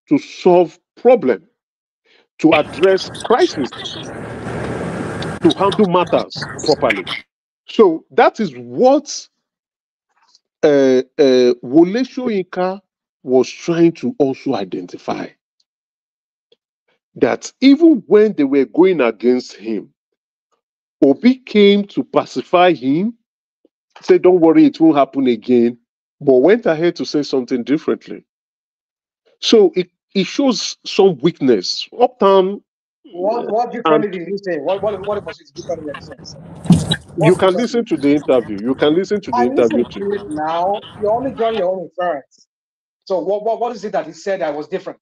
to solve problem, to address crisis, to handle matters properly. So that is what Wole Soyinka was trying to also identify. That even when they were going against him, Obi came to pacify him, said, don't worry, it won't happen again, but went ahead to say something differently. So it shows some weakness. Uptown. What different did he say? What was his different in the sense? You can listen to the interview. You can listen to the I interview listened to it now. You're only drawing your own inference. So what is it that he said that was different?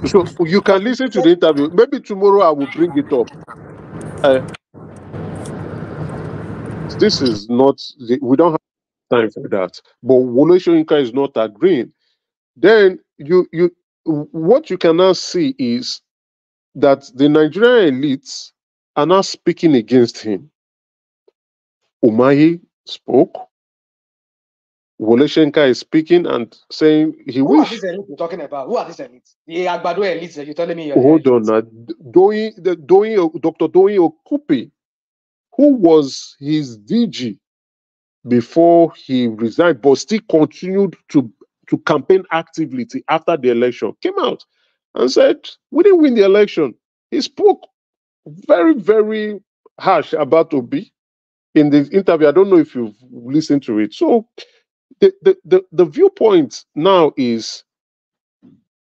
So you can listen to the interview. Maybe tomorrow I will bring it up. This is not, we don't have time for that. But Wole Soyinka is not agreeing. Then what you can now see is that the Nigerian elites are now speaking against him. Umahi spoke. Wole Soyinka is speaking and saying he Who are wish. these elites you're talking about? Who are these elites? The Agbado elites that you're telling me. Hold on now. Dr. Doyin Okupe, who was his DG before he resigned, but still continued to campaign actively after the election, came out and said, we didn't win the election. He spoke very, very harsh about Obi in the interview. I don't know if you've listened to it. So the viewpoint now is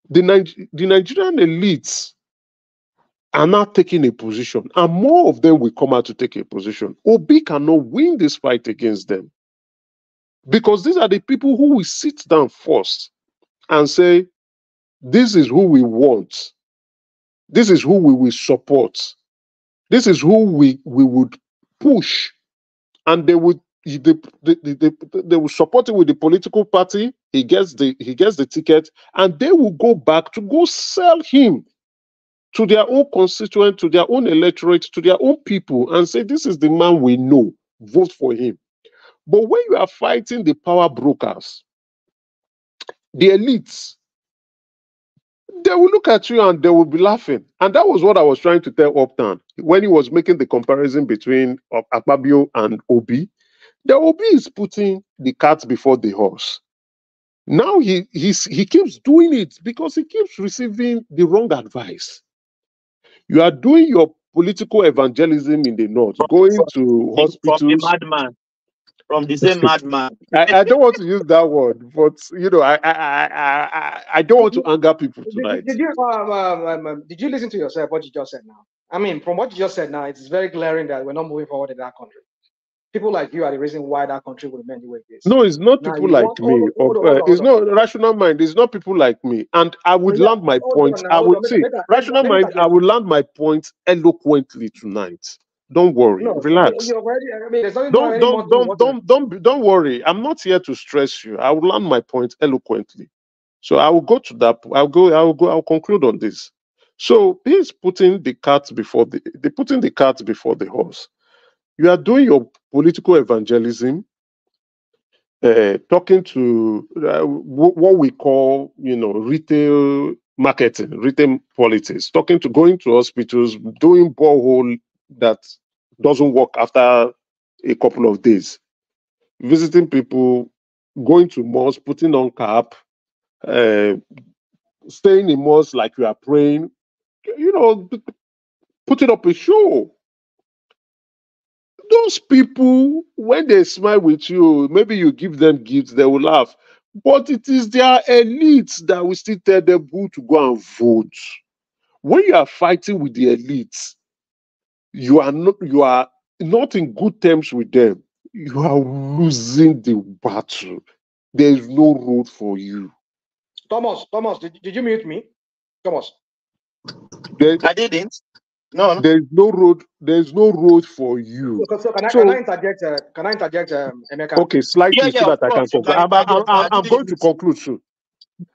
the Nigerian elites are now taking a position, and more of them will come out to take a position. Obi cannot win this fight against them because these are the people who will sit down first and say, this is who we want. This is who we will support. This is who we would push. And they would they will support him with the political party. He gets the ticket, and they will go back to go sell him to their own constituent, to their own electorate, to their own people, and say, this is the man we know, vote for him. But when you are fighting the power brokers, the elites, they will look at you and they will be laughing. And that was what I was trying to tell Uptown when he was making the comparison between Akpabio and Obi. The Obi is putting the cart before the horse. Now he keeps doing it because he keeps receiving the wrong advice. You are doing your political evangelism in the north, going to hospitals. From the madman. From the same madman. I don't want to use that word, but I don't want to anger people tonight. Did you listen to yourself what you just said now? I mean, from what you just said now, it's very glaring that we're not moving forward in that country. People like you are the reason why that country will remain the way it is. No, it's not people like me. It's not rational mind. It's not people like me. And I would land my point. I would see rational mind. I will land my point eloquently tonight. Don't worry. Relax. Don't worry. I'm not here to stress you. I will land my point eloquently. So I will go to that. I'll conclude on this. So he's putting the cart before the horse. You are doing your political evangelism, talking to what we call, retail marketing, retail politics, going to hospitals, doing borehole that doesn't work after a couple of days, visiting people, going to mosques, putting on cap, staying in mosques like you are praying, putting up a show. Those people, when they smile with you, maybe you give them gifts, they will laugh. But it is their elites that will still tell them who to go and vote. When you are fighting with the elites, you are not in good terms with them. You are losing the battle. There is no road for you. Thomas, did you mute me? Thomas. I didn't. No. There's no road. There's no road for you. So can I interject? Can I interject, Emeka? Okay, slightly so that I can conclude. I'm going to conclude soon.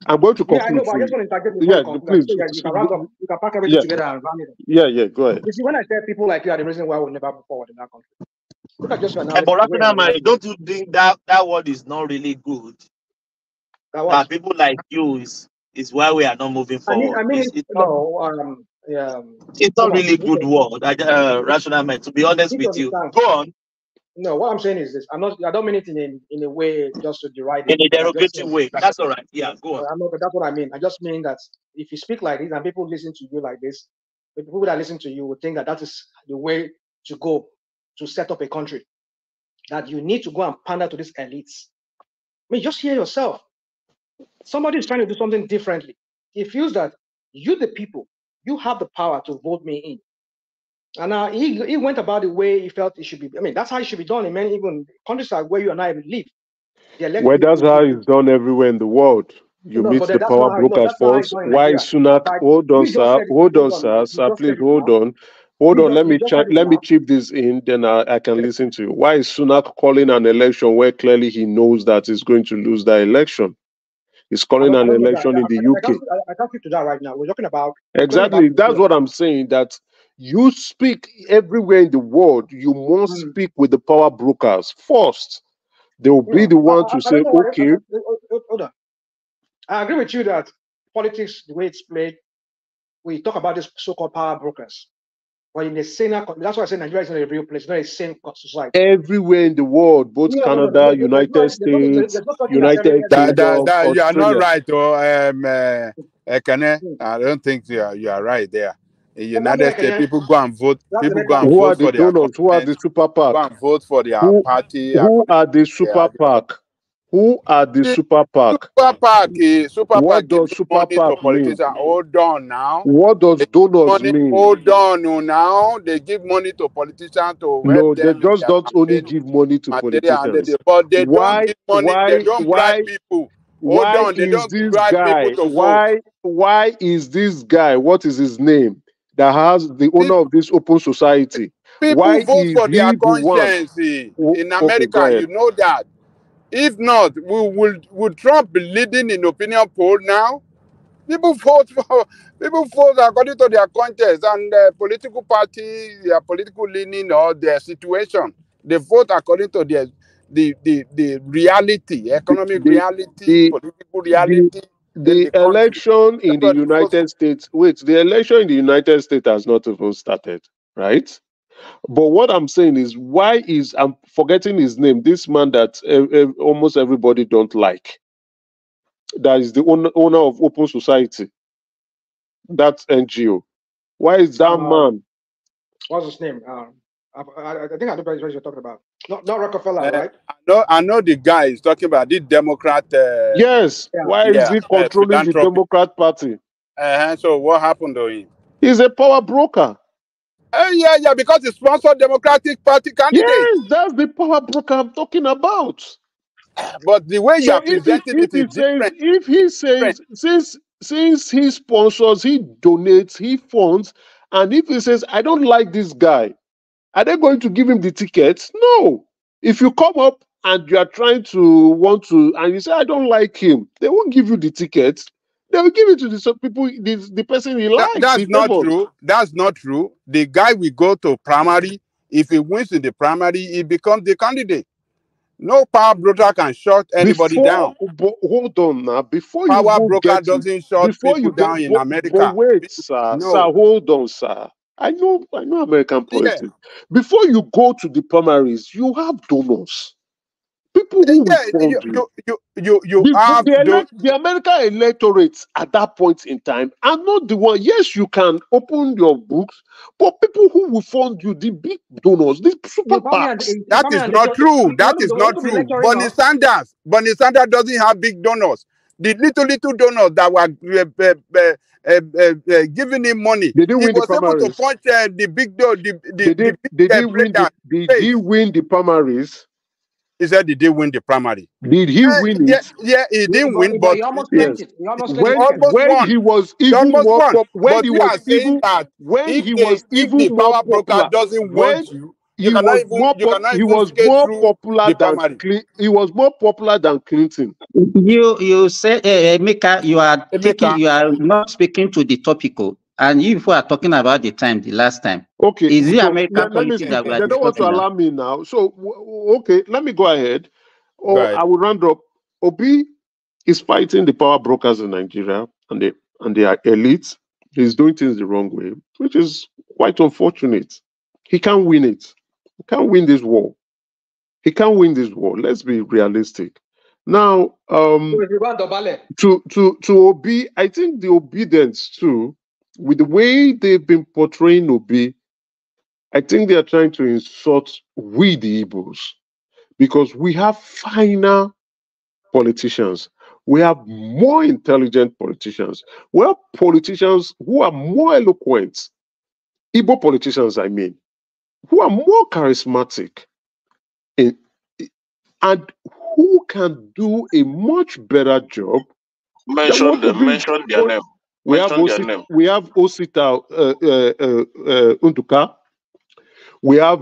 I'm going to conclude. Yeah, I know, but I just want to interject before you conclude. Please. So you can wrap up. You can pack everything together and run it. Yeah, go ahead. You see, when I tell people like you are the reason why we'll never move forward in that country. Look at just don't you think that word is not really good? That people like you is why we are not moving forward. It's not really good word. Rational mind. To be honest with you, go on. No, what I'm saying is this. I don't mean it in a way just to deride it. In a derogatory way. That's all right. Yeah, go on. That's what I mean. I just mean that if you speak like this and people listen to you like this, the people that listen to you will think that is the way to go to set up a country, that you need to go and pander to these elites. I mean, just hear yourself. Somebody is trying to do something differently. He feels that you, the people, you have the power to vote me in. And he went about the way he felt it should be. I mean, that's how it should be done in many even countries like where you and I live. Well, that's how it's done everywhere in the world. You meet the power brokers first. Why is Sunak? Hold on, sir. Hold on, sir. Sir, please hold on. Hold on. Let me chip this in. Then I can listen to you. Why is Sunak calling an election where clearly he knows that he's going to lose the election? He's calling an election in the UK. I can't speak to that right now. We're talking about exactly. That's what I'm saying. That you speak everywhere in the world. You must speak with the power brokers first. They will be the one to say, okay. Hold on. I agree with you that politics, the way it's played, we talk about these so-called power brokers. But in the saner, that's why I say Nigeria is not a real place, not a sane society. Everywhere in the world, both Canada, United States, United Kingdom, you are not Australia. right, Ekene. I don't think you are right there. In the United States, people go and vote. People go and vote for their donors. Who are the super PAC? Go and vote for their party. Who are the super PAC? Who are the super PAC? What does super PAC mean? Hold on now. What does donors mean? Hold on now. They give money to politicians to help No, they them just don't only give money to politicians. But they don't give money. They don't bribe people. Hold on. They don't bribe people to vote. Why is this guy? What is his name? That has the owner of this open society. People vote for their conscience in America. You know that. If not, would Trump be leading in opinion poll now? People vote according to their conscience and political party, their political leaning or their situation. They vote according to the reality, economic reality, political reality. The election in the United States. Wait, the election in the United States has not even started, right? But what I'm saying is, I'm forgetting his name, this man that almost everybody don't like. That is the owner of Open Society. That's NGO. Why is that man? What's his name? I think I know what you're talking about. Not Rockefeller, right? I know the guy is talking about the Democrat. Yes. Why is he controlling the Democrat Party? So what happened to him? He's a power broker. Yeah, because he sponsored Democratic Party candidates. Yes, that's the power broker I'm talking about. But the way you are presenting it is different. If he says, since he sponsors, he donates, he funds, and if he says, I don't like this guy, are they going to give him the tickets? No. If you come up and you are trying to and you say, I don't like him, they won't give you the tickets. They will give it to the people, the person he likes. That's not true. That's not true. The guy will go to primary. If he wins in the primary, he becomes the candidate. No power broker can shut anybody down. But hold on now. Before power you broker doesn't shut people down in America. But wait, sir. No. Sir, hold on, sir. I know American politics. Yeah. Before you go to the primaries, you have donors. People who the American electorate at that point in time are not the one. Yes, you can open your books, but people who will fund you, the big donors, the super PACs. That is not true. That is not true. Bernie Sanders doesn't have big donors. The little donors that were giving him money, he was able to punch the big door. Did he win the primaries? He said he did win the primary. Did he win it? Yeah, he didn't win, but he almost yes. It. He almost when he was even more when he was even if the power broker doesn't want you, he was more popular than Clinton. You said, Emeka, you are not speaking to the topical. And if we are talking about the last time. Okay. Is the American politics that we are discussing? They don't want to allow me now. So, okay, let me go ahead. I will round up. Obi is fighting the power brokers in Nigeria and they are elites. He's doing things the wrong way, which is quite unfortunate. He can't win it. He can't win this war. He can't win this war. Let's be realistic. Now, to Obi, I think the obedience too, with the way they've been portraying Obi, I think they are trying to insult we the Igbos because we have finer politicians. We have more intelligent politicians. We have politicians who are more eloquent. Igbo politicians, I mean, who are more charismatic and who can do a much better job. Mention their name. We have Osita Unduka. We have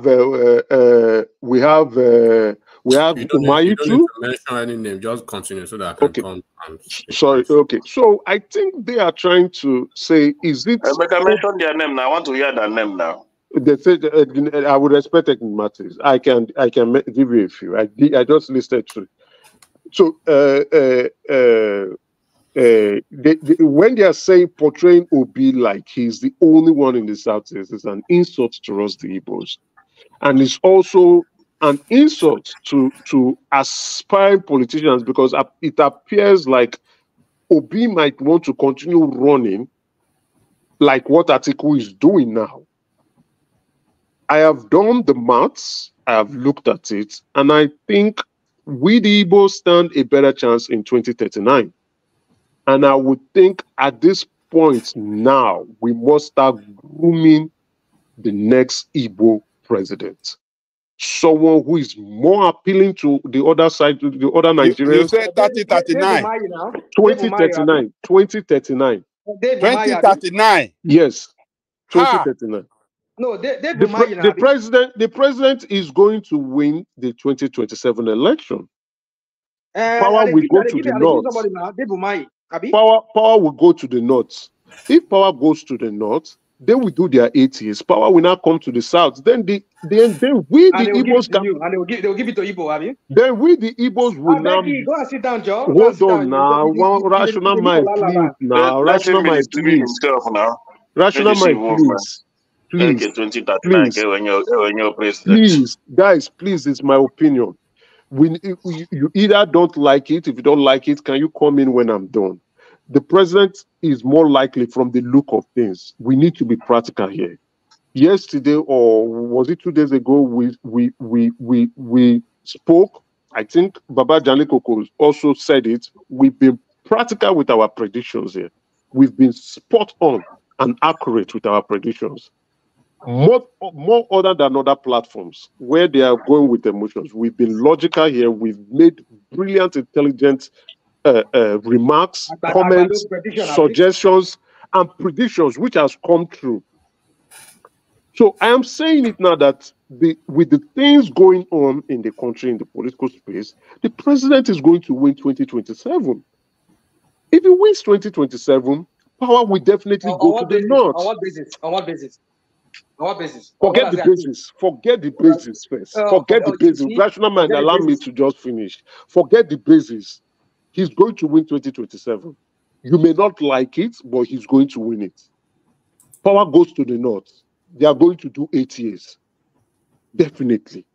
Umayi too. Mention any name, just continue so that I can come and sorry. Okay, so I think they are trying to say, is it? But I mention their name now. I want to hear their name now. They said I would respect matters. I can give you a few. I just listed three. So when they are saying portraying Obi like he's the only one in the Southeast, is an insult to us, the Igbos, and it's also an insult to aspiring politicians because it appears like Obi might want to continue running like what Atiku is doing now. I have done the maths, I have looked at it, and I think we the Igbos stand a better chance in 2039. And I would think at this point now, we must start grooming the next Igbo president. Someone who is more appealing to the other side, to the other Nigerians. You said 2039. 2039. 2039. 2039. Yes. 2039. No, the president is going to win the 2027 election. Power will go to the north. Power will go to the north. If power goes to the north, they will do their 8 years. Power will not come to the south. Then we the Igbos they'll give it to Igbo, have you? Then we the Igbos will now go and sit down, Joe. Hold on now. One rational mind, please. Now, rational mind, please. Rational mind, please. Please, please, guys, please, it's my opinion. You either don't like it. If you don't like it, can you come in when I'm done? The president is more likely from the look of things. We need to be practical here. Yesterday, or was it 2 days ago, we spoke. I think Baba Janikoko also said it. We've been practical with our predictions here. We've been spot on and accurate with our predictions. More other than other platforms where they are going with emotions. We've been logical here. We've made brilliant, intelligent remarks, comments, suggestions, and predictions, which has come true. So I am saying it now that with the things going on in the country, in the political space, the president is going to win 2027. If he wins 2027, power will definitely go to the north. On what basis? On what basis? On what basis? Forget the basis. Forget the basis first. Forget the basis. Rational mind, allow me to just finish. Forget the basis. He's going to win 2027. You may not like it, but he's going to win it. Power goes to the north. They are going to do 8 years. Definitely.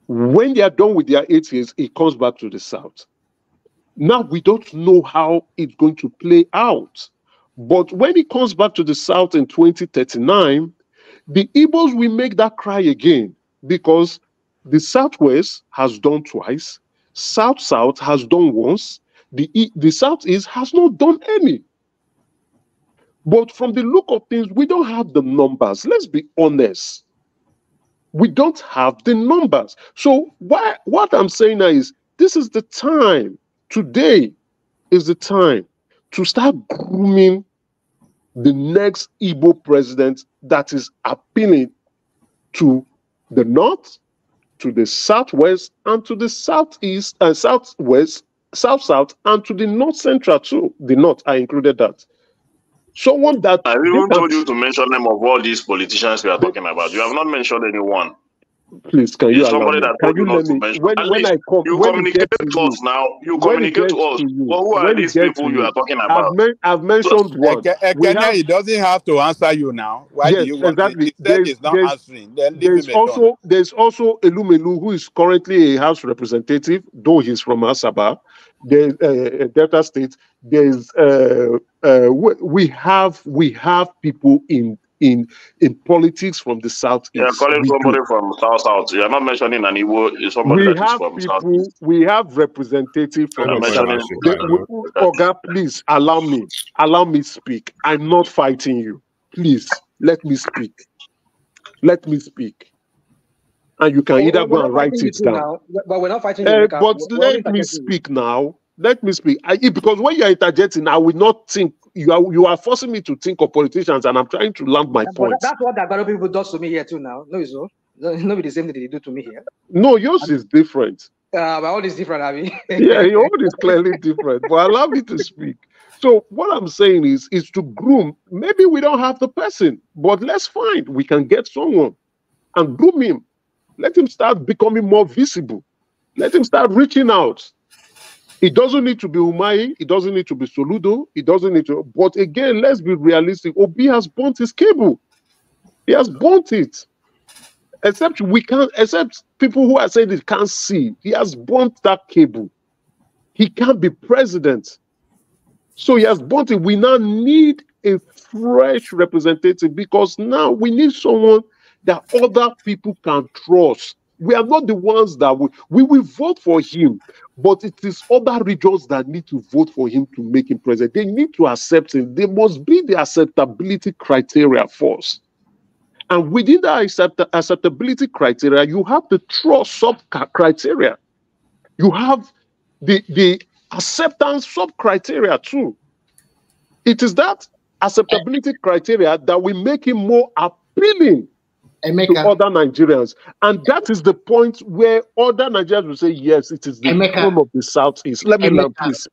When they are done with their 8 years, it comes back to the south. Now, we don't know how it's going to play out. But when it comes back to the south in 2039, the Igbos will make that cry again because the southwest has done twice, south-south has done once, the southeast has not done any. But from the look of things, we don't have the numbers. Let's be honest. We don't have the numbers. So what I'm saying now is this is the time. Today is the time to start grooming the next Igbo president that is appealing to the north, to the southwest, and to the southeast, southwest, south-south, and to the north central too. The north, I included that. Someone that I even told you to mention them of all these politicians we are talking about. You have not mentioned anyone. Please, can you allow somebody me? that Can told you you not let to me? mention? When I come, you when communicate to us now. You communicate to us. Well, who are these people you are talking about? I've mentioned what? He doesn't have to answer you now. Why do you want exactly. He said he's not answering. Then leave him alone. There's also Elumelu, who is currently a House representative, though he's from Asaba. There's Delta State. There's we have people in in politics from the Southeast. You're calling somebody from South. You're not mentioning an Igbo, somebody that is from Southeast. We have representative from the South. Oga, please allow me speak. I'm not fighting you. Please let me speak. Let me speak. And you can either go and write it down. Now, but we're not fighting you. But let me speak now. Let me speak. Because when you're interjecting, I will not think. You are forcing me to think of politicians, and I'm trying to land my point. That's what the people does to me here too now. No, it's not. Not the same thing they do to me here. No, yours is different. But all is different, I mean. Yeah, your own is clearly different. But allow me to speak. So what I'm saying is to groom. Maybe we don't have the person, but let's find. We can get someone and groom him. Let him start becoming more visible. Let him start reaching out. It doesn't need to be Umahi. It doesn't need to be Soludo. It doesn't need to. But again, let's be realistic. Obi has burnt his cable. He has burnt it. Except people who are saying they can't see. He has burnt that cable. He can't be president. So he has burnt it. We now need a fresh representative because now we need someone that other people can trust. We are not the ones that we will vote for him, but it is other regions that need to vote for him to make him president. They need to accept him. There must be the acceptability criteria first. And within the acceptability criteria, you have the trust sub-criteria. You have the acceptance sub-criteria too. It is that acceptability criteria that will make him more appealing to other Nigerians. And that is the point where other Nigerians will say, yes, it is the home of the Southeast. Let me learn, please,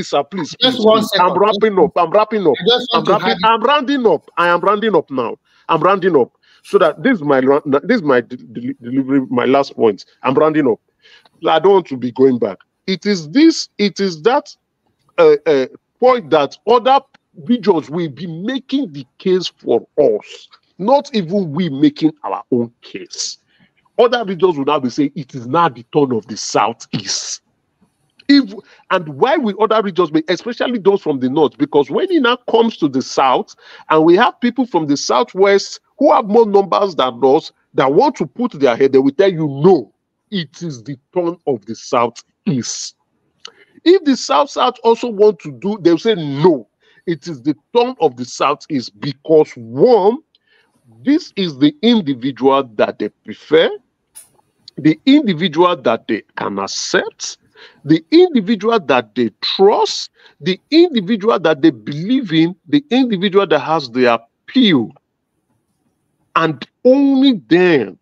sir, please. Just 1 second. I'm wrapping up. I am rounding up now. I'm rounding up. So that this is my delivery, my last point. I'm rounding up. I don't want to be going back. It is that point that other regions will be making the case for us. Not even we making our own case. Other regions will now be saying it is now the turn of the Southeast. And why will other regions make, especially those from the north? Because when it now comes to the south, and we have people from the southwest who have more numbers than us that want to put their head, they will tell you no, it is the turn of the Southeast. If the South also want to do, they'll say no, it is the turn of the Southeast because one, this is the individual that they prefer, the individual that they can accept, the individual that they trust, the individual that they believe in, the individual that has the appeal. And only then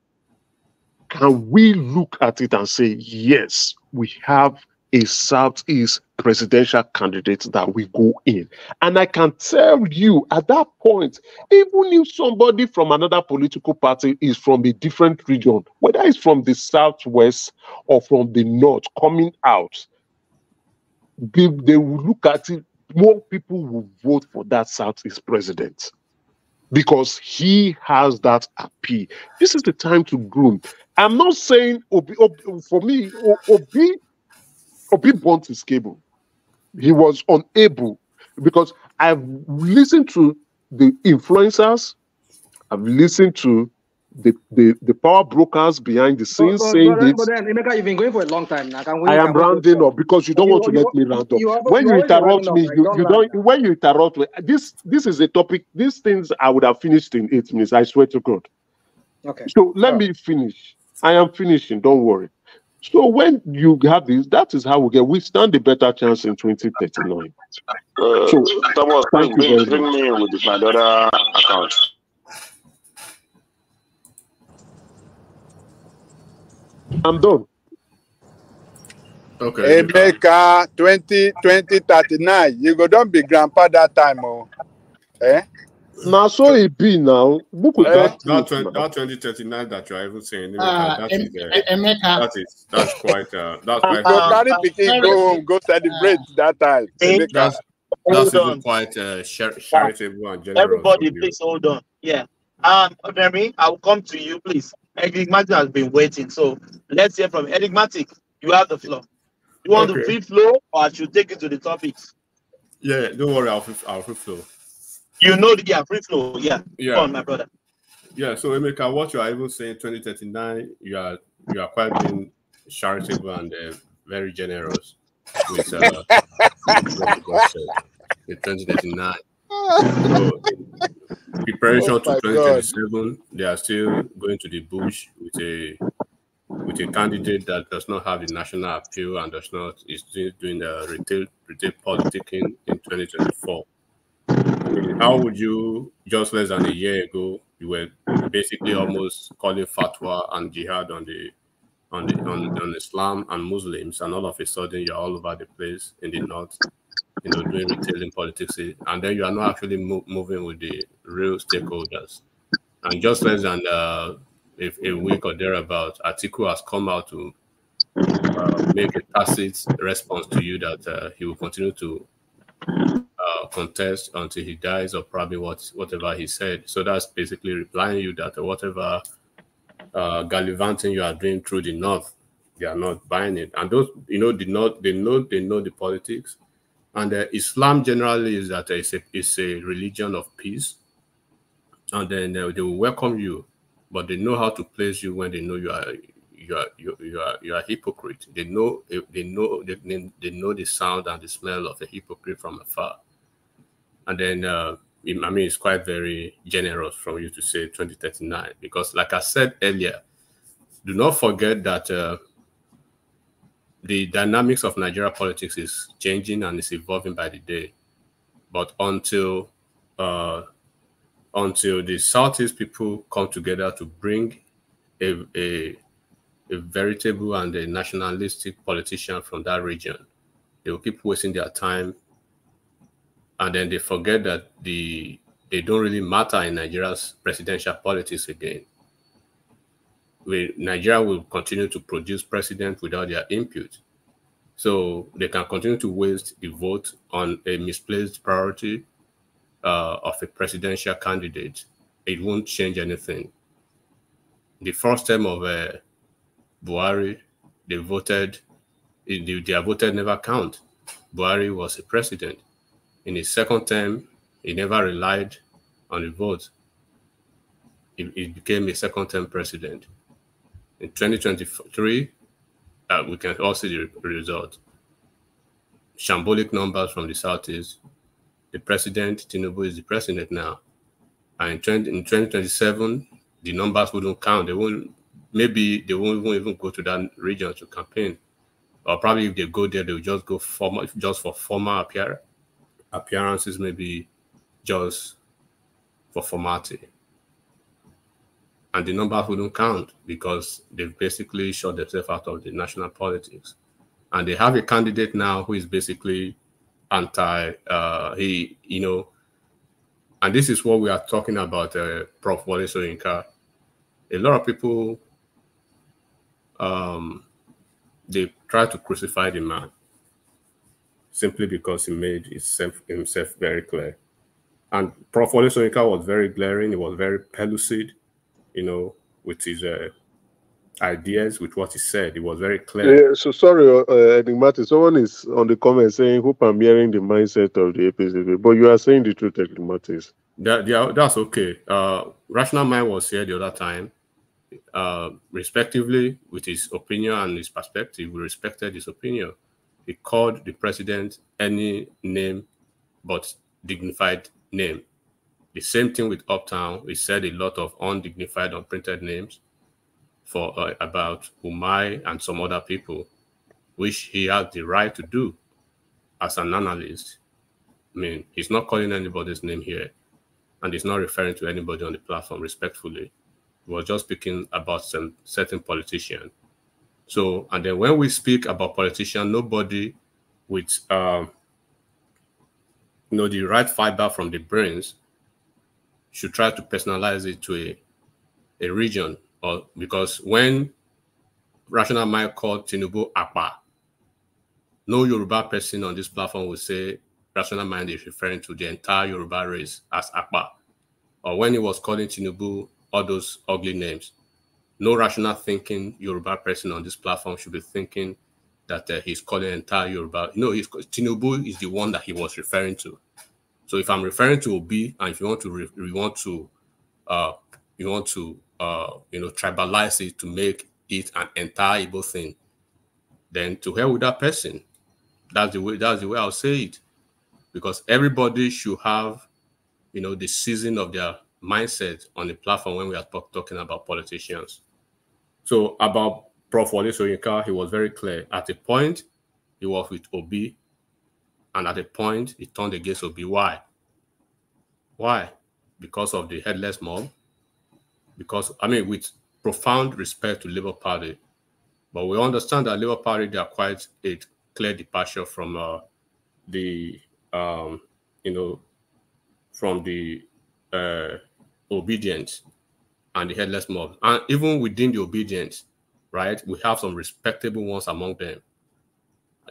can we look at it and say, yes, we have a Southeast presidential candidate that we go in. And I can tell you at that point, even if somebody from another political party is from a different region, whether it's from the Southwest or from the North coming out, they will look at it, more people will vote for that Southeast president because he has that appeal. This is the time to groom. I'm not saying for me, Obi burnt his cable. He was unable because I've listened to the influencers, I've listened to the power brokers behind the scenes saying this. But then, Emeka, you've been going for a long time now. I am rounding up because you don't want to let me round up. When you interrupt me, you don't. When you interrupt me, this is a topic. These things I would have finished in 8 minutes. I swear to God. Okay. So let me finish. I am finishing. Don't worry. So when you have this, that is how we stand a better chance in 2039. So Thomas, thank you bring me in with my daughter account. I'm done. Okay. Emeka 2039. You go don't be grandpa that time, oh. Eh? Now so it be now. That 2039 that you are even saying, that's quite carry picking go home, go celebrate that time. That's even quite charitable and generous. Everybody, please hold on. Yeah. Remy, I will come to you, please. Enigmatic has been waiting, so let's hear from Enigmatic. You have the floor. You want the free flow, or I should take it to the topics? Yeah, don't worry, I'll free flow. You know, yeah, free flow. Yeah. Yeah. Go on, my brother. Yeah. So Emeka, what you are even saying, 2039, you are quite being charitable and very generous with what you just said. In 2039. So in preparation to 2027, they are still going to the bush with a candidate that does not have the national appeal and is doing the retail politicking in 2024. I mean, how would you, just less than a year ago, you were basically almost calling fatwa and jihad on Islam and Muslims, and all of a sudden you're all over the place in the north, doing retailing politics, and then you are not actually moving with the real stakeholders. And just less than a week or thereabout, Atiku has come out to make a tacit response to you that he will continue to contest until he dies, or probably whatever he said. So that's basically replying you that whatever gallivanting you are doing through the north, they are not buying it. And those, the north, they know the politics. And Islam generally is that it's a religion of peace, and then they will welcome you, but they know how to place you when they know you are a hypocrite. They know the sound and the smell of a hypocrite from afar. And then I mean, it's quite very generous from you to say 2039, because like I said earlier, do not forget that the dynamics of Nigeria politics is changing and is evolving by the day. But until the Southeast people come together to bring a veritable and a nationalistic politician from that region, they will keep wasting their time, and then they forget that they don't really matter in Nigeria's presidential politics again. Nigeria will continue to produce presidents without their input. So they can continue to waste the vote on a misplaced priority of a presidential candidate. It won't change anything. The first term of Buhari, their voted never count. Buhari was a president. In his second term, he never relied on the vote. He became a second-term president. In 2023, we can all see the result. Shambolic numbers from the Southeast. The president, Tinubu, is the president now. And in 2027, the numbers wouldn't count. Maybe they won't even go to that region to campaign. Or probably if they go there, they'll just go for formal appearances, maybe just for formality. And the numbers wouldn't count because they've basically shut themselves out of the national politics. And they have a candidate now who is basically and this is what we are talking about, Prof. Wole Soyinka. A lot of people, they try to crucify the man simply because he made himself very clear. And Prof. Wole Soyinka was very glaring. He was very pellucid, with his ideas, with what he said. It was very clear. Yeah, so sorry, Enigmatic. Someone is on the comment saying, hope I'm hearing the mindset of the APC, but you are saying the truth, Enigmatic. That's okay. Rational Mind was here the other time. Respectively, with his opinion and his perspective, we respected his opinion. He called the president any name but dignified name. The same thing with Uptown. We said a lot of undignified, unprinted names for about Umai and some other people, which he had the right to do as an analyst. I mean, he's not calling anybody's name here, and he's not referring to anybody on the platform respectfully. He was just speaking about some certain politician. So, and then when we speak about politician, nobody with the right fiber from the brains should try to personalize it to a region, or because when Rational Mind called Tinubu Apa, no Yoruba person on this platform will say Rational Mind is referring to the entire Yoruba race as Apa. Or when he was calling Tinubu all those ugly names, no rational thinking Yoruba person on this platform should be thinking that he's calling entire Yoruba. No, Tinubu is the one that he was referring to. So if I'm referring to Obi, and if you want to tribalize it to make it an entire Igbo thing, then to hell with that person. That's the way I'll say it, because everybody should have, the season of their mindset on the platform when we are talking about politicians. So about Prof. Wole Soyinka, he was very clear. At a point, he was with Obi, and at a point, he turned against Obi. Why? Why? Because of the headless mob. Because, with profound respect to Labour Party, but we understand that Labour Party, they are quite a clear departure from obedience and the headless mob. And even within the obedience, right, we have some respectable ones among them,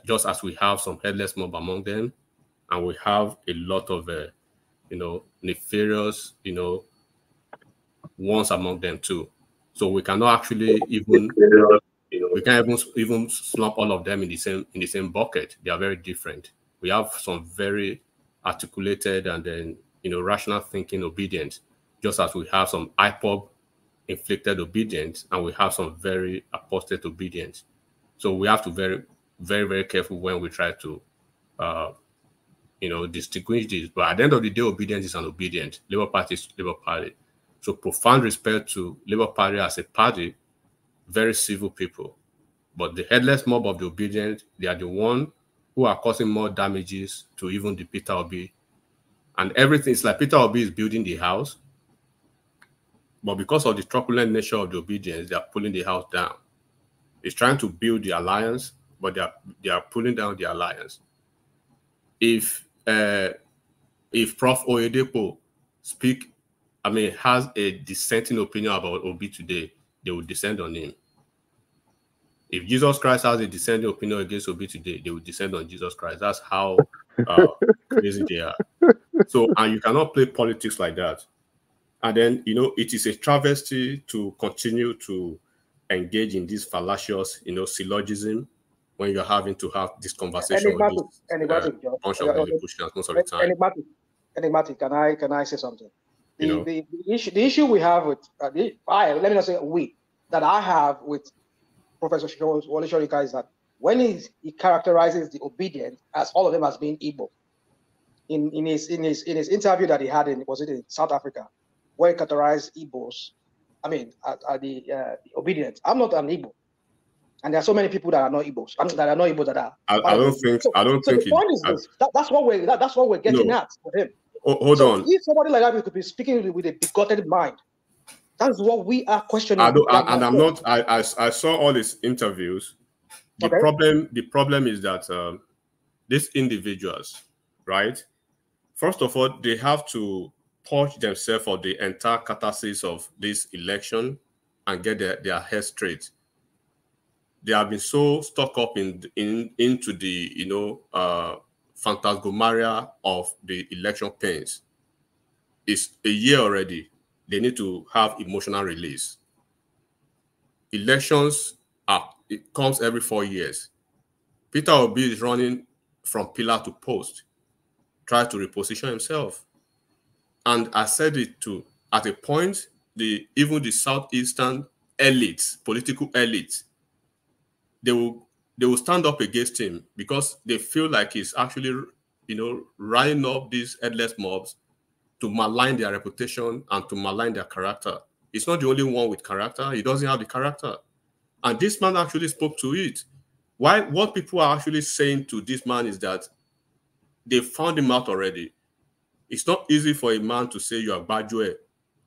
just as we have some headless mob among them, and we have a lot of nefarious ones among them too. So we cannot actually even slump all of them in the same bucket. They are very different. We have some very articulated and then rational thinking obedience, just as we have some IPOB inflicted obedience, and we have some very apostate obedience. So we have to very, very, very careful when we try to distinguish this. But at the end of the day, obedience is an obedience. Labour Party is Labour Party. So profound respect to Labour Party as a party, very civil people. But the headless mob of the obedient, they are the one who are causing more damages to even the Peter Obi. And everything, it's like Peter Obi is building the house, but because of the truculent nature of the obedience, they are pulling the house down. It's trying to build the alliance, but they are pulling down the alliance. If Prof. Oyedepo has a dissenting opinion about Obi today, they will descend on him. If Jesus Christ has a dissenting opinion against Obi today, they will descend on Jesus Christ. That's how crazy they are. So, and you cannot play politics like that. And then, it is a travesty to continue to engage in this fallacious, syllogism when you're having to have this conversation with this bunch of Lilliputians most of the time. Enigmatic, can I say something? The issue we have with let me not say we, that I have with Professor Wole Soyinka is that when he characterizes the obedient as all of them as being Igbo, in his interview that he had in South Africa, where he characterized Igbos, the obedient. I'm not an Igbo, and there are so many people that are not Igbos. That are not Igbo that are. I don't think. The point is this. That's what we're getting at with him. Hold on. If somebody like that could be speaking with a bigoted mind, that's what we are questioning. I saw all his interviews. The problem is that these individuals, right? First of all, they have to purge themselves of the entire catharsis of this election and get their head straight. They have been so stuck up into the phantasmagoria of the election pains. It's a year already. They need to have emotional release. Elections it comes every 4 years. Peter Obi is running from pillar to post, try to reposition himself. And I said it too. At a point, even the southeastern elites, political elites, they will stand up against him because they feel like he's actually, riding up these headless mobs to malign their reputation and to malign their character. It's not the only one with character. He doesn't have the character. And this man actually spoke to it. What people are actually saying to this man is that they found him out already. It's not easy for a man to say you are Bajwe.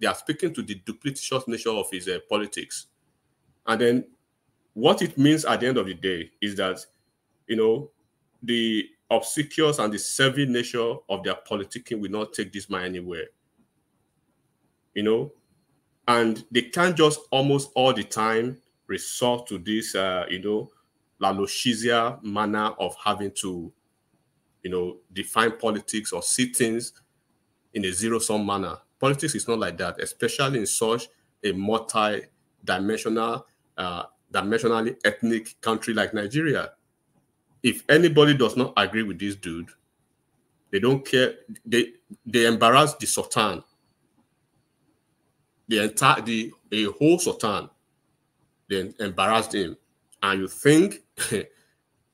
They are speaking to the duplicitous nature of his politics. And then what it means at the end of the day is that, the obsequious and the serving nature of their politicking will not take this man anywhere. And they can't just almost all the time resort to this, lalocizia manner of having to, define politics or see things in a zero-sum manner. Politics is not like that, especially in such a multi-dimensional, dimensionally ethnic country like Nigeria. If anybody does not agree with this dude, They don't care. They embarrass the Sultan. The whole Sultan. They embarrassed him. And you think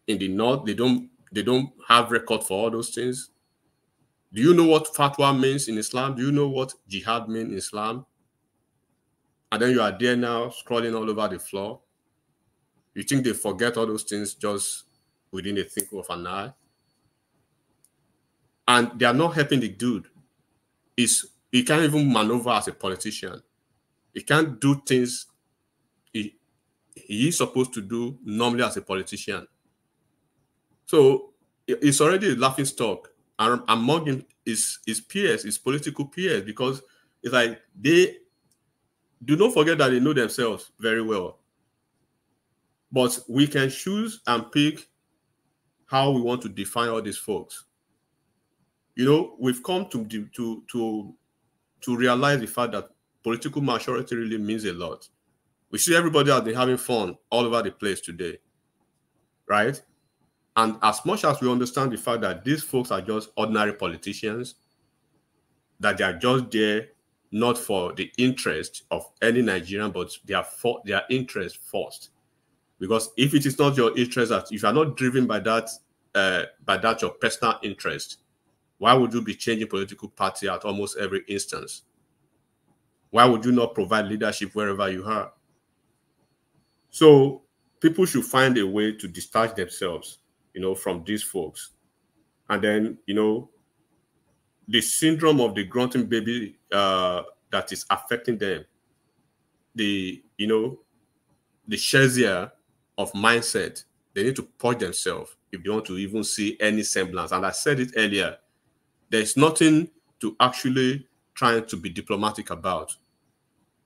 in the north they don't have record for all those things? Do you know what fatwa means in Islam? Do you know what jihad means in Islam? And then you are there now scrolling all over the floor. You think they forget all those things just within a twinkle of an eye? And they are not helping the dude. He can't even maneuver as a politician. He can't do things he is supposed to do normally as a politician. So it's already a laughing stock among his peers, his political peers, because it's like they do not forget that they know themselves very well. But we can choose and pick how we want to define all these folks. You know, we've come to realize the fact that political maturity really means a lot. We see everybody has been having fun all over the place today, right? And as much as we understand the fact that these folks are just ordinary politicians, that they are just there not for the interest of any Nigerian, but their interest first. Because if it is not your interest, that if you are not driven by that your personal interest, why would you be changing political party at almost every instance? Why would you not provide leadership wherever you are? So people should find a way to detach themselves, you know, from these folks. And then, you know, the syndrome of the grunting baby that is affecting them, the Shazia of mindset, they need to purge themselves if they want to even see any semblance. And I said it earlier, there's nothing to actually trying to be diplomatic about.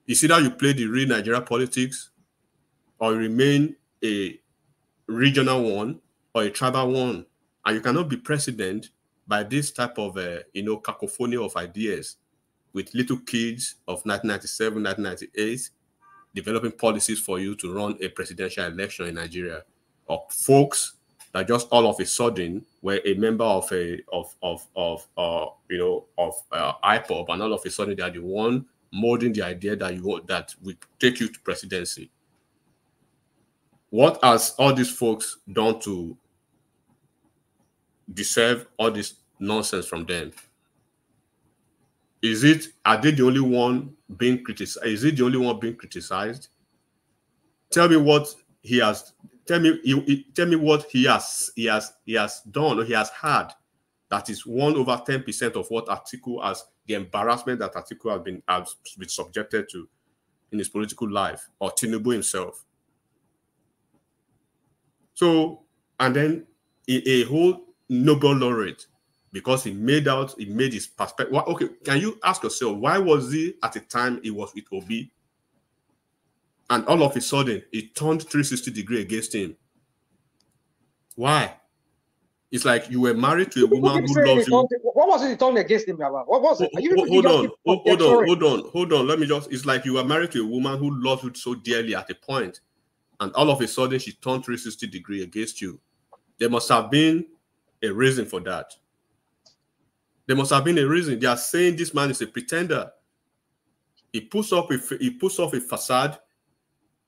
It's either you play the real Nigeria politics or you remain a regional one or a tribal one. And you cannot be president by this type of, cacophony of ideas with little kids of 1997, 1998, developing policies for you to run a presidential election in Nigeria, or folks that just all of a sudden were a member of IPOB, and all of a sudden they are the one molding the idea that that we take you to presidency. What has all these folks done to deserve all this nonsense from them? Are they the only one being criticized? Is it the only one being criticized? Tell me what he has. Tell me what he has done or he has had that is 1/10% of what Atiku has, the embarrassment that Atiku has been subjected to in his political life, or Tinubu himself. So, and then a whole Nobel laureate, because he made his perspective. Okay, can you ask yourself, why was he at the time he was with Obi? And all of a sudden, it turned 360-degree against him. Why? It's like you were married to a woman who loves you. What was it he turned against him about? What was it? Hold on. Let me just. It's like you were married to a woman who loves you so dearly at a point, and all of a sudden she turned 360-degree against you. There must have been a reason for that. There must have been a reason. They are saying this man is a pretender. He puts off a facade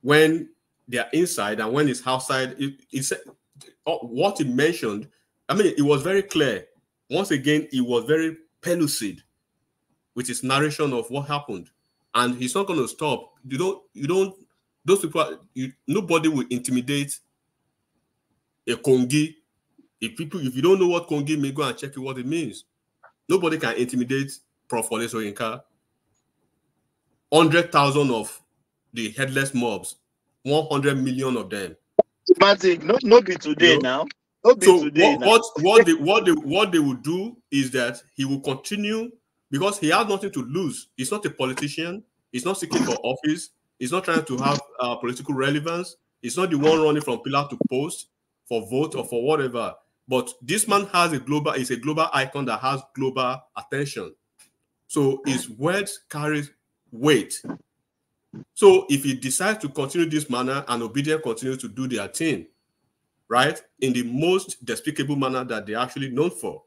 when they are inside, and when he's outside, what he mentioned, I mean, it was very clear. Once again, he was very pellucid with his narration of what happened, and he's not going to stop. Those people, nobody will intimidate a Kongi. If you don't know what Kongi means, go and check what it means. Nobody can intimidate Prof. Wole Soyinka. 100,000 of the headless mobs, 100 million of them. Martin, no be today now. No be So today now. what they will do is that he will continue, because he has nothing to lose. He's not a politician. He's not seeking for office. He's not trying to have political relevance. He's not the one running from pillar to post for vote or for whatever. But this man is a global icon that has global attention. So his words carry weight. So if he decides to continue this manner and Obedient continues to do their thing, right, in the most despicable manner that they're actually known for,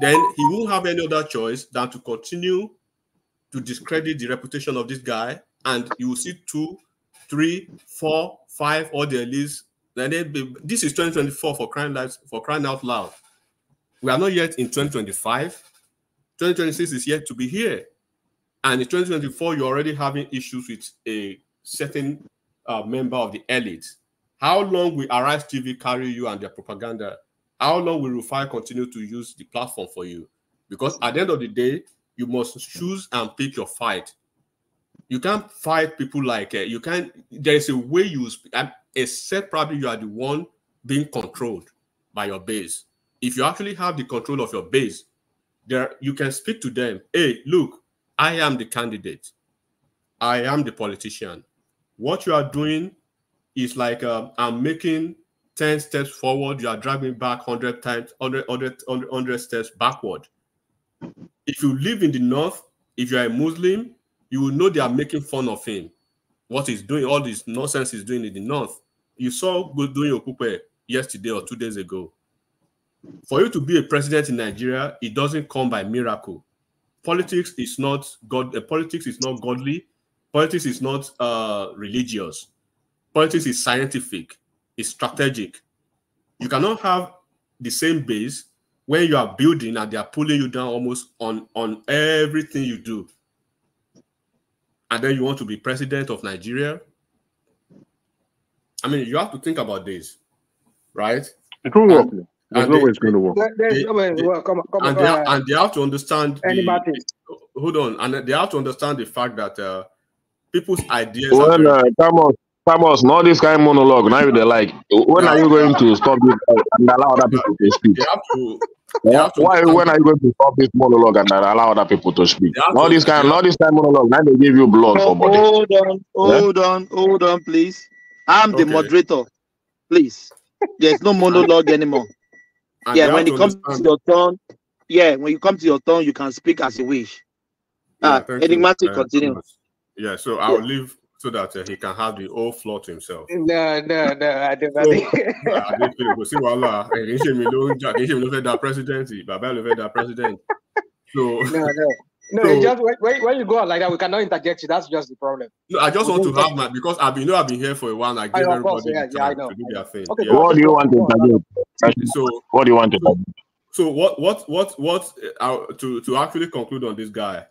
then he won't have any other choice than to continue to discredit the reputation of this guy, and you will see 2, 3, 4, 5 all the elites. Then this is 2024 for crying out loud. We are not yet in 2025. 2026 is yet to be here, and in 2024 you're already having issues with a certain member of the elite. How long will Arise TV carry you and their propaganda? How long will Rufai continue to use the platform for you? Because at the end of the day, you must choose and pick your fight. You can't fight people like you can't. There is a way you speak, except probably you are the one being controlled by your base. If you actually have the control of your base, there you can speak to them. Hey, look, I am the candidate. I am the politician. What you are doing is like I'm making 10 steps forward. You are dragging back 100 times, 100 steps backward. If you live in the north, if you are a Muslim, you will know they are making fun of him. What he's doing, all this nonsense he's doing in the north. You saw doing Okupe yesterday or 2 days ago. For you to be a president in Nigeria, it doesn't come by miracle. Politics is not God. Politics is not godly. Politics is not religious. Politics is scientific. It's strategic. You cannot have the same base when you are building and they are pulling you down almost on everything you do. And then you want to be president of Nigeria. I mean, you have to think about this, right? It will work. There's no way it's going to work. And they have to understand hold on, and they have to understand the fact that people's ideas Thomas, not this kind of monologue. Now they like, when are you going to stop this and allow other people to speak? When are you going to stop this monologue and allow other people to speak? Not this kind of monologue. Now they give you blood for body. Hold on, please. I'm the moderator. Please. There's no monologue anymore. When it comes to your turn, when you come to your turn, you can speak as you wish. Enigmatic, continue. Yeah, so I'll leave so that he can have the whole floor to himself. No, I don't. No, just when you go out like that, we cannot interject you. That's just the problem. No, I just want to have my, because I've been here for a while. I give everybody time to do their thing. Okay, what do you want to interject? So what do you want to interject? So what to actually conclude on this guy,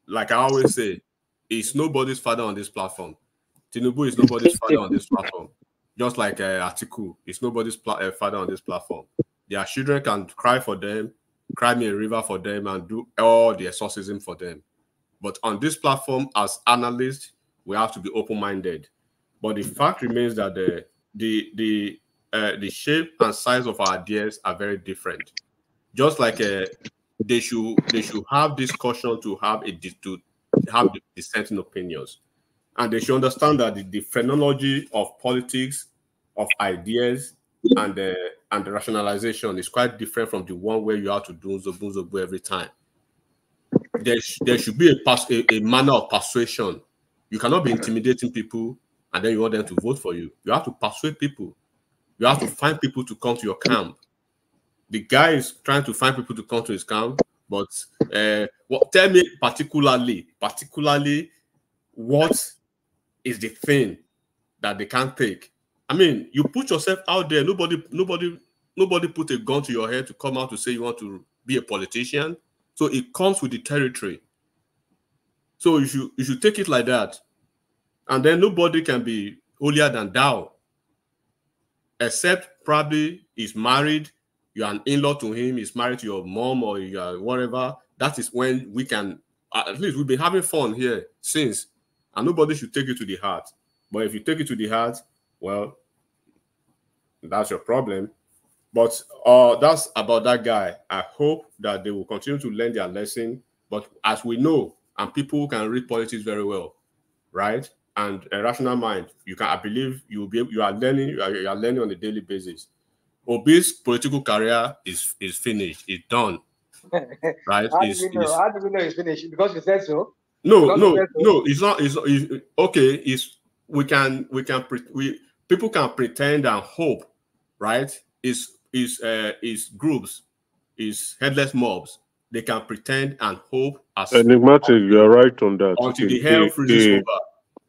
like I always say, he's nobody's father on this platform. Tinubu is nobody's father on this platform. Just like Atiku is nobody's father on this platform. Their children can cry for them, cry me a river for them, and do all the exorcism for them. But on this platform, as analysts, we have to be open-minded. But the fact remains that the shape and size of our ideas are very different. Just like they should have discussion to have dissenting opinions, and they should understand that the phrenology of politics, of ideas, and the rationalization is quite different from the one where you have to do zobu every time. There should be a manner of persuasion. You cannot be intimidating people and then you want them to vote for you. You have to persuade people. You have to find people to come to your camp. The guy is trying to find people to come to his camp, but tell me particularly what is the thing that they can't take. I mean, you put yourself out there. Nobody put a gun to your head to come out to say you want to be a politician. So it comes with the territory. So you should take it like that. And then nobody can be holier than thou. Except probably he's married, you're an in-law to him, he's married to your mom or your whatever. That is when we can, at least we've been having fun here since. And nobody should take it to the heart. But if you take it to the heart, well, that's your problem. But that's about that guy. I hope that they will continue to learn their lesson. But as we know, and people can read politics very well, right? And a rational mind, I believe you are learning on a daily basis. Obi's political career is finished. It's done. Right? How do we know it's finished? Because you said so. No, it's not. It's okay. People can pretend and hope, right? It's groups. is headless mobs. They can pretend and hope as Enigmatic, you're right on that. until the hell freezes over.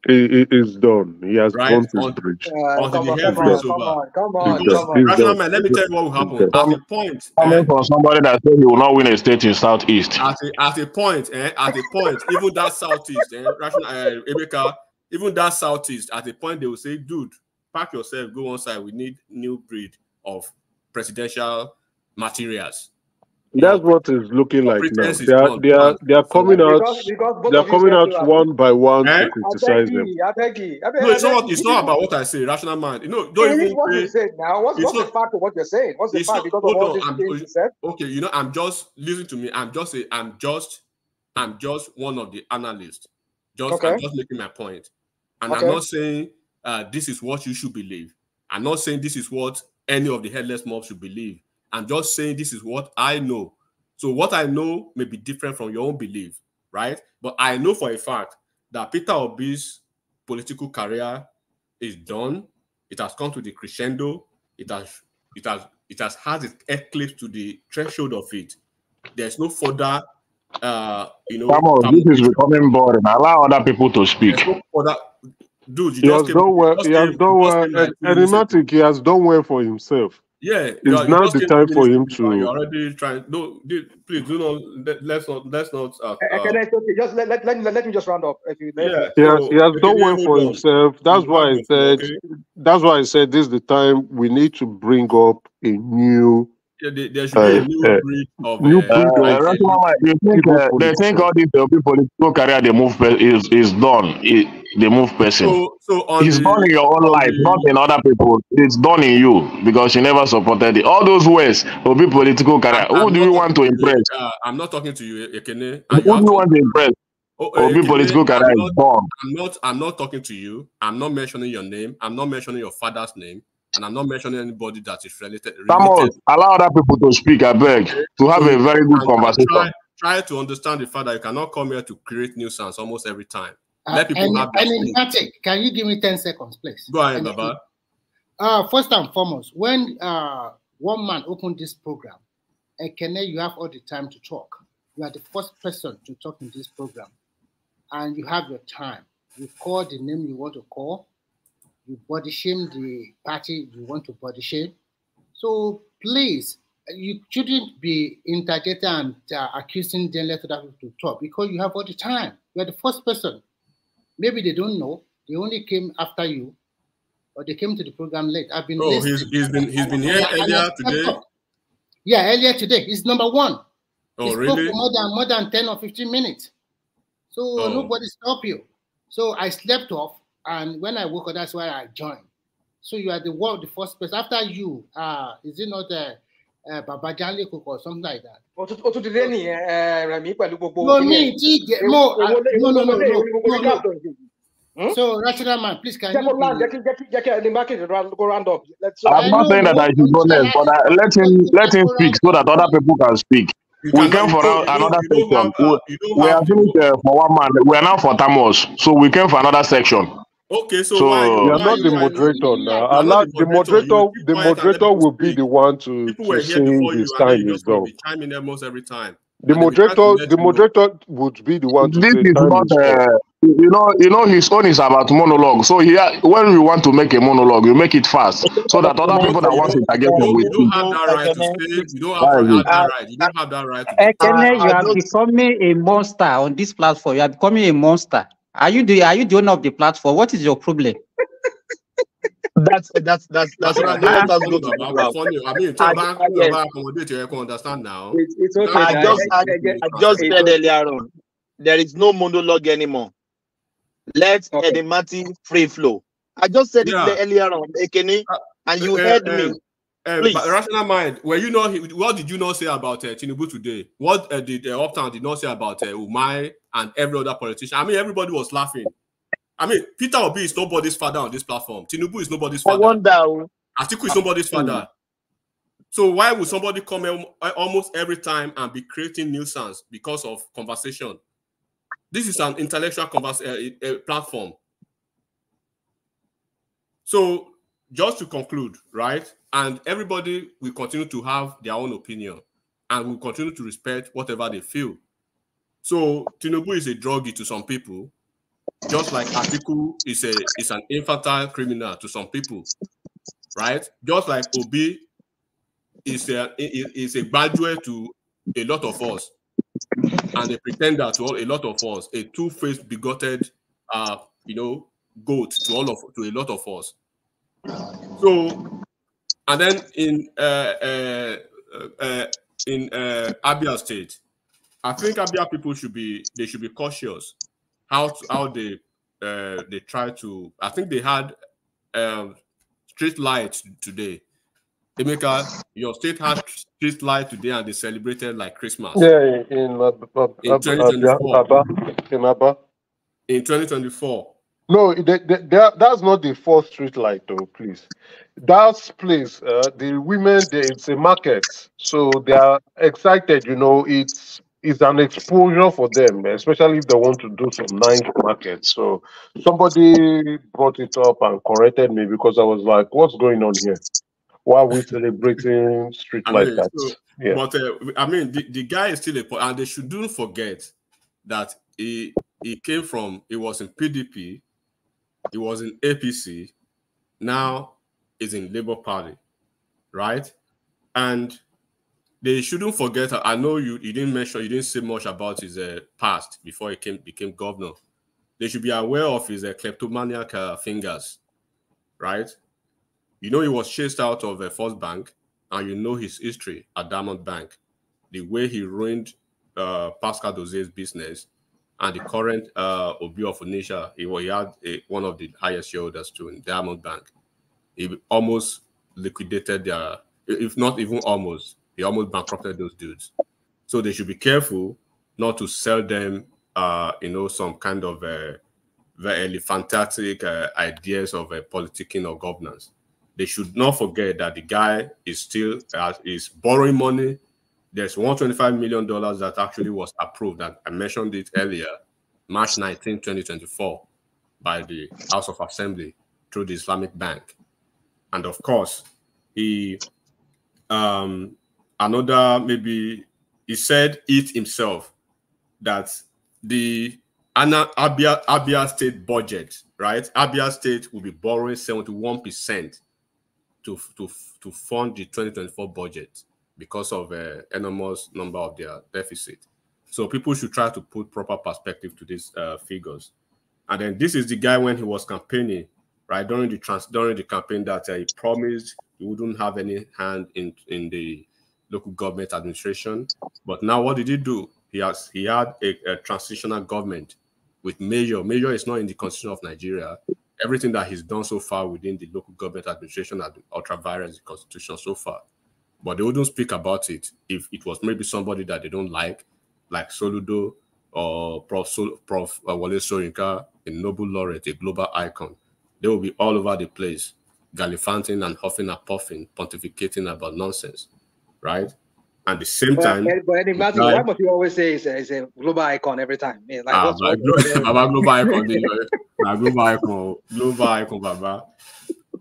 It is done. He has Right? burnt his bridge. Until the hell freezes over. Come Because He's rational done. man, let me tell you what will happen. At a point, Coming from somebody that said he will not win a state in Southeast. at a point, even that Southeast, rational Emeka, even that Southeast, at a point they will say, dude, pack yourself, go on side. We need new breed of presidential materials. That's what it's looking like now. pretense is They are done. coming out. Because both They are of you coming said out you are one by one Eh? to criticize them. I beg you. No, it's not about what I say. Rational man, don't It even is what you pay. said now. What's the fact of what you're saying? What's the It's fact not. because of Hold all on. these things you said? Okay, I'm just listen to me. I'm just one of the analysts. I'm just making my point, and I'm not saying this is what you should believe. I'm not saying this is what any of the headless mobs should believe. I'm just saying this is what I know. So what I know may be different from your own belief, right? But I know for a fact that Peter Obi's political career is done. It has come to the crescendo. It has had its eclipse to the threshold of it. There's no further, This is becoming boring. Allow other people to speak. There's no further. Dude, He has done well. Enigmatic, he has done well for himself. Yeah, it's now the time for him to. You're already trying. No, please do not. Let's not. Just let me just round up. If you he has done well for himself. That's why I said. That's why I said this is the time we need to bring up a new. There should be a new breed of. They think all this political career they move is done. They move person. So it's done in your own life, not in other people. It's done in you because you never supported it. All those ways will be political career. Who do you want to impress? I'm not talking to you, Ekene. Who do you want to impress? Will be political career is done. I'm not talking to you. I'm not mentioning your name. I'm not mentioning your father's name. And I'm not mentioning anybody that is related. Allow other people to speak, I beg, to have a very good conversation. Try to understand the fact that you cannot come here to create nuisance almost every time. Let people have their Enigmatic, can you give me 10 seconds, please? Go ahead, Baba. First and foremost, when one man opened this program, Ekene, you have all the time to talk. You are the first person to talk in this program. And you have your time. You call the name you want to call. You body shame the party you want to body shame. So please, you shouldn't be interjecting and accusing them let other people to talk because you have all the time. You are the first person. Maybe they don't know. They only came after you, or they came to the program late. I've been. Oh, he's been here earlier today. Yeah, earlier today. He's number one. Oh, he spoke really? for more than 10 or 15 minutes. So nobody stopped you. So I slept off. And when I woke up, that's why I joined. So you are the first person. After you, is it not Baba Janle Cook or something like that? No. So, rational man, please can you? I'm not saying that I should go next, but let him speak so that other people can speak. We came for another section. We are finished for one man. We are now for Tamos, so we came for another section. Okay, so you are not the moderator now. Allow the moderator. The moderator will be the one to say his time is done. Chime in almost every time. The moderator would be the one to this say is time not, is done. you know, his own is about monologue. So when we want to make a monologue, you make it fast so that other people that want to target him with you don't have that right to say. You don't have that right. You don't have that right. Ekene, you are becoming a monster on this platform. You are becoming a monster. Are you the owner of the platform? What is your problem? That's let us go to funny. I mean, I understand now. It's okay. I just said earlier on, there is no monologue anymore. Let Enigmatic free flow. I just said it earlier on, Ekene, and you heard me. Please. Rational mind. Well, you know, what did you not say about Tinubu today? What did Uptown did not say about Umai and every other politician? I mean, everybody was laughing. I mean, Peter Obi is nobody's father on this platform. Tinubu is nobody's father. I wonder. Atiku is nobody's father. So why would somebody come almost every time and be creating nuisance because of conversation? This is an intellectual platform. So just to conclude, right? And everybody will continue to have their own opinion. and will continue to respect whatever they feel. So Tinubu is a druggie to some people, just like Atiku is an infantile criminal to some people, right? Just like Obi is a graduate to a lot of us, and a pretender to a lot of us, a two-faced, bigoted, goat to a lot of us. So, and then in Abia State, I think Abia people should be cautious how they try to. I think they had street lights today. Emeka, your state had street light today, and they celebrated like Christmas. Yeah, in 2024. In 2024. No, that's not the fourth street light, though. Please, that place, the women there, it's a market, so they are excited. You know, it's an exposure for them, especially if they want to do some nice market. So somebody brought it up and corrected me because I was like, "What's going on here? Why are we celebrating street light lights?" So, Yeah. But the guy is still and they shouldn't forget that he was in PDP, he was in APC, now is in Labour Party, right? And they shouldn't forget. I know you didn't say much about his past before he became governor. They should be aware of his kleptomaniac fingers, right? You know, he was chased out of First Bank, and you know his history at Diamond Bank, the way he ruined Pascal Doze's business, and the current Obi of Onisha. He had one of the highest shareholders too in Diamond Bank. He almost liquidated if not even almost, he almost bankrupted those dudes. So they should be careful not to sell them, some kind of very fantastic ideas of politicking or governance. They should not forget that the guy is still is borrowing money. There's $125 million that actually was approved, and I mentioned it earlier, March 19, 2024, by the House of Assembly through the Islamic Bank. And of course, he said it himself that the Abia State budget, right? Abia State will be borrowing 71% to fund the 2024 budget because of enormous number of their deficit. So people should try to put proper perspective to these figures. And then this is the guy when he was campaigning, right, during the campaign, that he promised he wouldn't have any hand in the local government administration. But now what did he do? He had a transitional government with mayor. Mayor is not in the constitution of Nigeria. Everything that he's done so far within the local government administration has been ultra-virus the constitution so far. But they wouldn't speak about it if it was maybe somebody that they don't like Soludo or Prof. Wole Soyinka, a Nobel laureate, a global icon. They will be all over the place, gallivanting and huffing and puffing, pontificating about nonsense, right? At the same time, but Eddie Matthew, why must you always say it's a global icon every time? Man, like, global icon, global icon, Baba.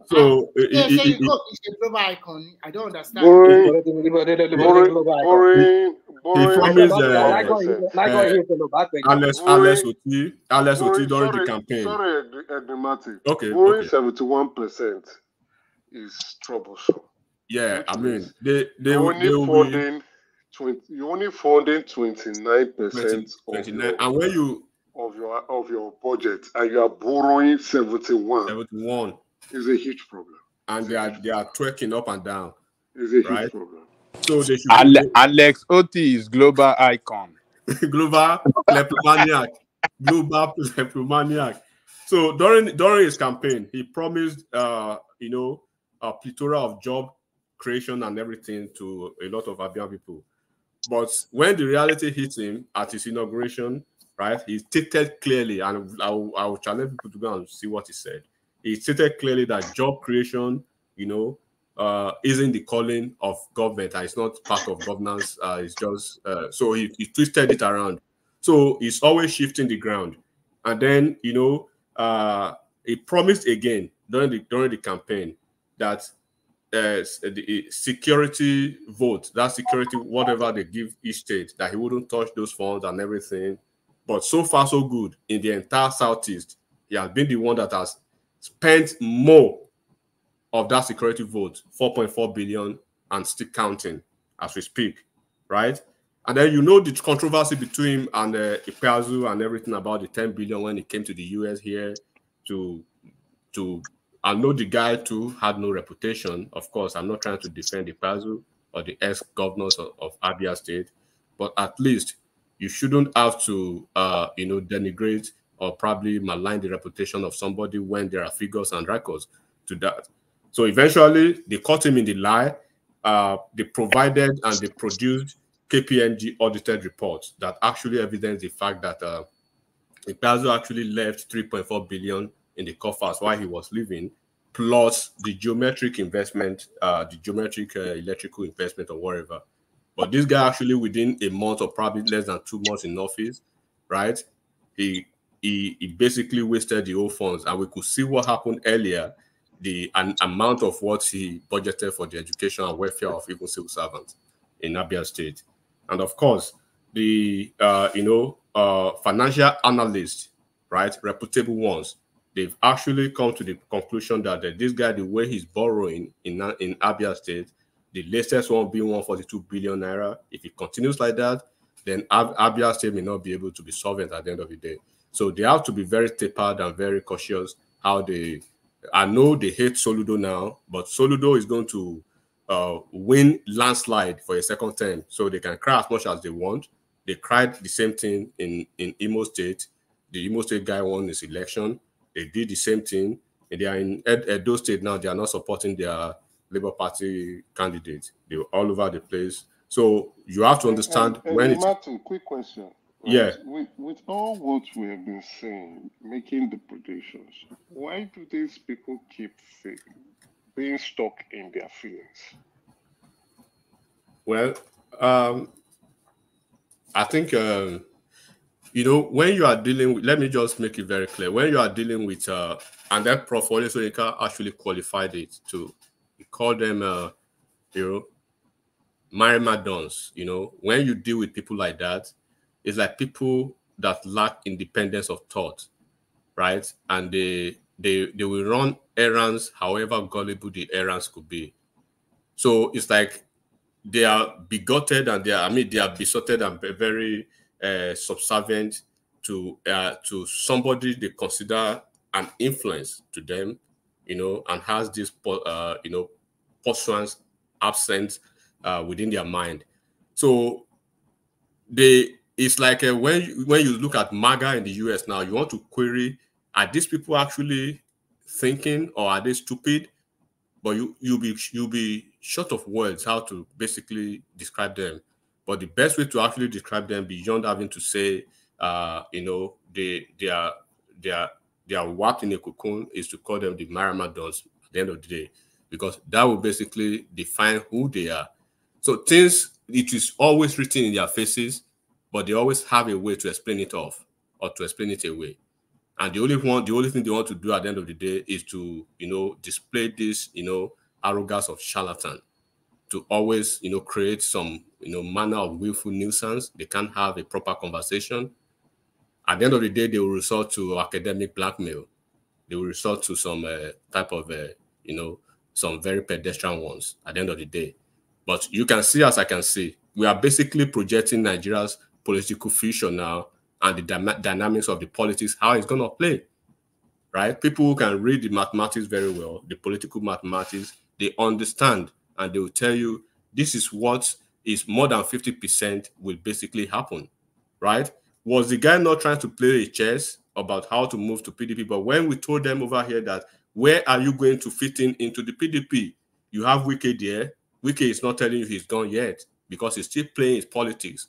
So it's a global icon. I don't understand. Alex Oti during the campaign. Sorry, Edmati. Okay. 71% is troublesome. Yeah, I mean, they you're only funding 29% of your budget, and you are borrowing 71 is a huge problem. And they are twerking up and down. It's a huge problem. So they should Alex Oti is global icon. global kleptomaniac. Global kleptomaniac. So during his campaign, he promised a plethora of job creation and everything to a lot of Abian people. But when the reality hit him at his inauguration, right, he stated clearly, and I will challenge people to go and see what he said. He stated clearly that job creation, isn't the calling of government, and it's not part of governance. It's just so he twisted it around. So he's always shifting the ground, and then he promised again during the campaign that the security vote, that security, whatever they give each state, that he wouldn't touch those funds and everything. But so far, so good. In the entire Southeast, he has been the one that has spent more of that security vote, 4.4 billion, and still counting as we speak, right? And then you know the controversy between him and Ikpeazu and everything about the 10 billion when he came to the US here to I know the guy too had no reputation. Of course, I'm not trying to defend Ikpeazu or the ex-governors of Abia State, but at least you shouldn't have to, denigrate or probably malign the reputation of somebody when there are figures and records to that. So eventually, they caught him in the lie. They provided and they produced KPMG audited reports that actually evidence the fact that Ikpeazu actually left 3.4 billion in the coffers while he was living, plus the geometric investment, the geometric electrical investment or whatever. But this guy actually within a month or probably less than 2 months in office, right? He basically wasted the whole funds, and we could see what happened earlier, the amount of what he budgeted for the education and welfare of even civil servants in Abia State. And of course, the financial analysts, right, reputable ones, they've actually come to the conclusion that this guy, the way he's borrowing in Abia State, the latest one being 142 billion naira, if it continues like that, then Abia State may not be able to be solvent at the end of the day. So they have to be very tapered and very cautious how they. I know they hate Soludo now, but Soludo is going to win landslide for a second term, so they can cry as much as they want. They cried the same thing in Imo State. The Imo State guy won his election. They did the same thing. And they are in Edo State now. They are not supporting their Labour Party candidate. They're all over the place. So you have to understand when it's... Martin, quick question. Right? Yeah. With all what we have been saying, making the predictions, why do these people keep being stuck in their feelings? Well, I think, when you are dealing with, let me just make it very clear, when you are dealing with, and that Prof. Wole Soyinka actually qualified it to call them, myrmidons. When you deal with people like that, it's like people that lack independence of thought, right? And they will run errands, however gullible the errands could be. So it's like they are bigoted and they are besotted and very subservient to somebody they consider an influence to them, and has this pursuance absent within their mind. So it's like when you look at MAGA in the US now, you want to query, are these people actually thinking or are they stupid? But you'll be short of words how to basically describe them. But the best way to actually describe them, beyond having to say, they are wrapped in a cocoon, is to call them the myrmidons at the end of the day, because that will basically define who they are. So it is always written in their faces, but they always have a way to explain it off or to explain it away. And the only thing they want to do at the end of the day is to, display this, arrogance of charlatan, to always, create some, manner of willful nuisance. They can't have a proper conversation. At the end of the day, they will resort to academic blackmail. They will resort to some type of, some very pedestrian ones at the end of the day. But you can see, as I can see, we are basically projecting Nigeria's political future now and the dynamics of the politics, how it's going to play, right? People who can read the mathematics very well, the political mathematics, they understand, and they will tell you this is what is more than 50% will basically happen, right? Was the guy not trying to play a chess about how to move to PDP? But when we told them over here that, where are you going to fit into the PDP? You have Wike there. Wike is not telling you he's gone yet because he's still playing his politics.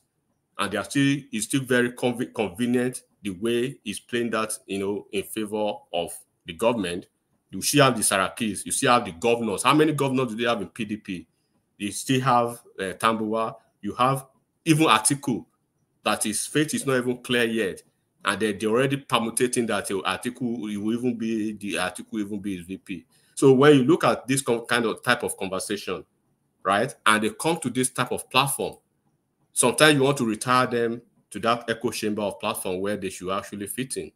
And it's still very convenient the way he's playing that, in favor of the government. You still have the Sarakis, you still have the governors. How many governors do they have in PDP? They still have Tambuwa. You have even Atiku, that his fate is not even clear yet. And they're already permutating that Atiku will even be his VP. So when you look at this kind of type of conversation, right, and they come to this type of platform, sometimes you want to retire them to that echo chamber of platform where they should actually fit in.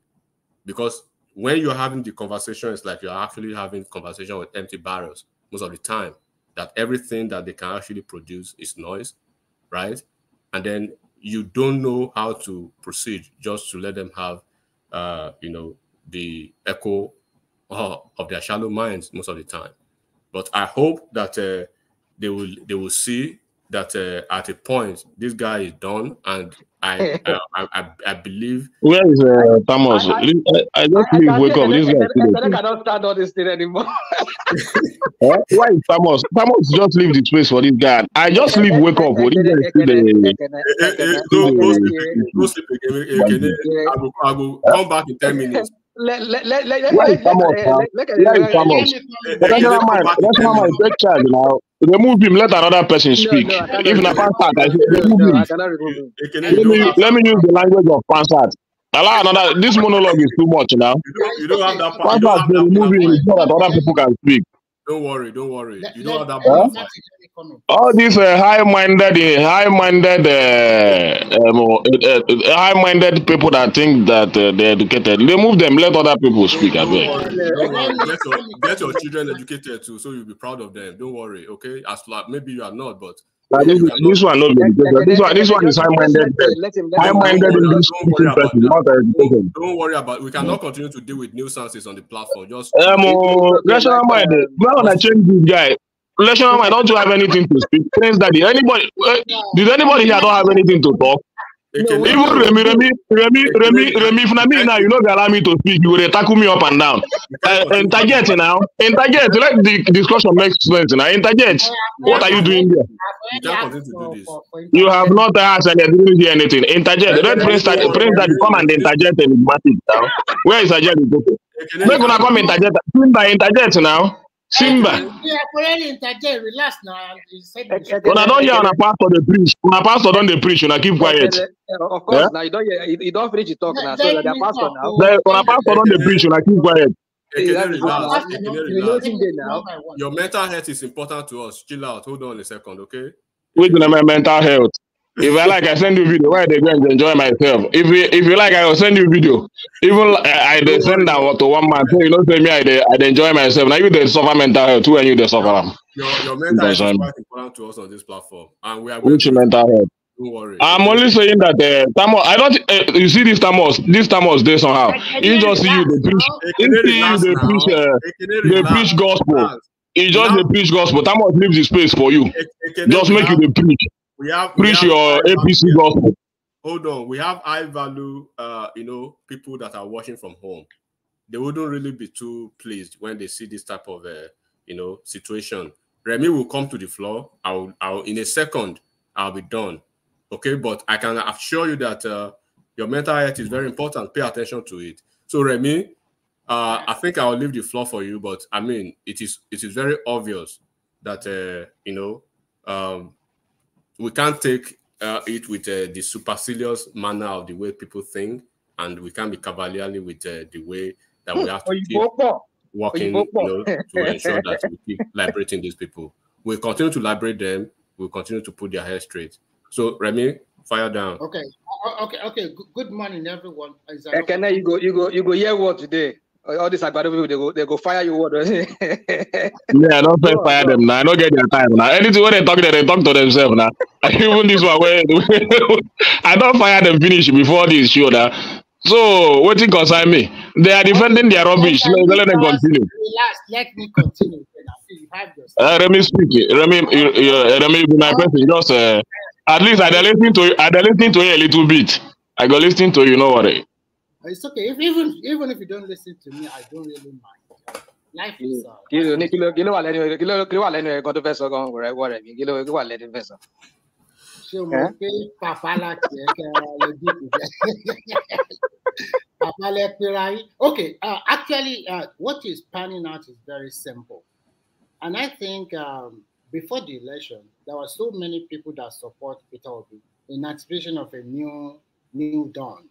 Because when you're having the conversation, it's like you're actually having conversation with empty barrels most of the time, that everything that they can actually produce is noise, right? And then you don't know how to proceed just to let them have, the echo of their shallow minds most of the time. But I hope that they will see that at a point this guy is done, and I believe. Where is Thomas? I just leave, wake up. This guy I cannot stand all this thing anymore. Why is Thomas? Thomas just leave the space for this guy. I just leave, wake up. What this guy Go sleep again. I will come back in 10 minutes. Where is Thomas? National mind, take charge now. Remove him, let another person speak. If Napan start, I say remove him. Let me use the language of Pansat. Allow another. This monologue is too much now. You don't have that Pansat, remove him so that other people can speak. Don't worry. You don't have that. All these high-minded people that think that they're educated, remove them. Let other people speak. Don't worry. Get your children educated too, so you'll be proud of them. Don't worry, okay? As maybe you are not, but this one not educated. This one is high-minded. High-minded in this person, not educated. Don't worry about. We cannot continue to deal with nuisances on the platform. Just rational mind. Now that change this guy. Rational mind, don't you have anything to speak? Prince Daddy, anybody? Did anybody here don't have anything to talk? Even Remy, if not me now, you know, they allow me to speak. You will tackle me up and down. Interject now. Interject. Let the discussion make sense now. Interject. What are you doing here? You can't continue to do this. You have not asked and you didn't hear anything. Interject. Let Prince Daddy come and interject enigmatic now. Where is Interject? We're gonna come interject. Interject now. Simba. We have already interject. Relax now. When I don't hear on a pastor they preach, when a pastor don't they preach, and I keep quiet. Of course, now you don't finish the talk now. So the pastor now. When a pastor don't they preach, and I keep quiet. Your mental health is important to us. Chill out. Hold on a second, okay? Wait a minute, mental health. If I like, I send you video where they go and enjoy myself. If you like, I will send you video. Even I send that to one man. So you know, say me, I enjoy myself. Now you they suffer mental health too, and you they suffer. Your mental health is quite important to us on this platform, and we are. Which mental health? Don't worry. I'm only saying that Thomas. I don't. You see this Thomas. This Thomas there somehow. He just see you they preach. They preach gospel. He just they preach gospel. Thomas leaves the space for you. Just make you the preach. Preach your APC gospel. Hold on, we have high value, people that are watching from home. They wouldn't really be too pleased when they see this type of, situation. Remy will come to the floor. I'll in a second, I'll be done. Okay, but I can assure you that your mental health is very important. Pay attention to it. So Remy, I think I'll leave the floor for you. But I mean, it is very obvious that we can't take it with the supercilious manner of the way people think, and we can't be cavalierly with the way that we have to keep working to ensure that we keep liberating these people. We'll continue to liberate them. We'll continue to put their head straight. So, Remy, fire down. Okay. Good morning, everyone. Can you go hear what today? All these Agbado people, they go fire you. What? Yeah, I don't fire them now. I don't get their time now. Anything when they talk to themselves now. Even this one where I don't fire them finish before this show now. So what it concern me? They are defending their rubbish. Let them continue. Relax. Let me continue. Remy speak. Remy, my person. Just at least I listening to you a little bit. I go listening to you. No worry. It's okay. Even if you don't listen to me, I don't really mind. Life is okay. Actually, what is panning out is very simple, and I think before the election, there were so many people that support Peter Obi in anticipation of a new dawn,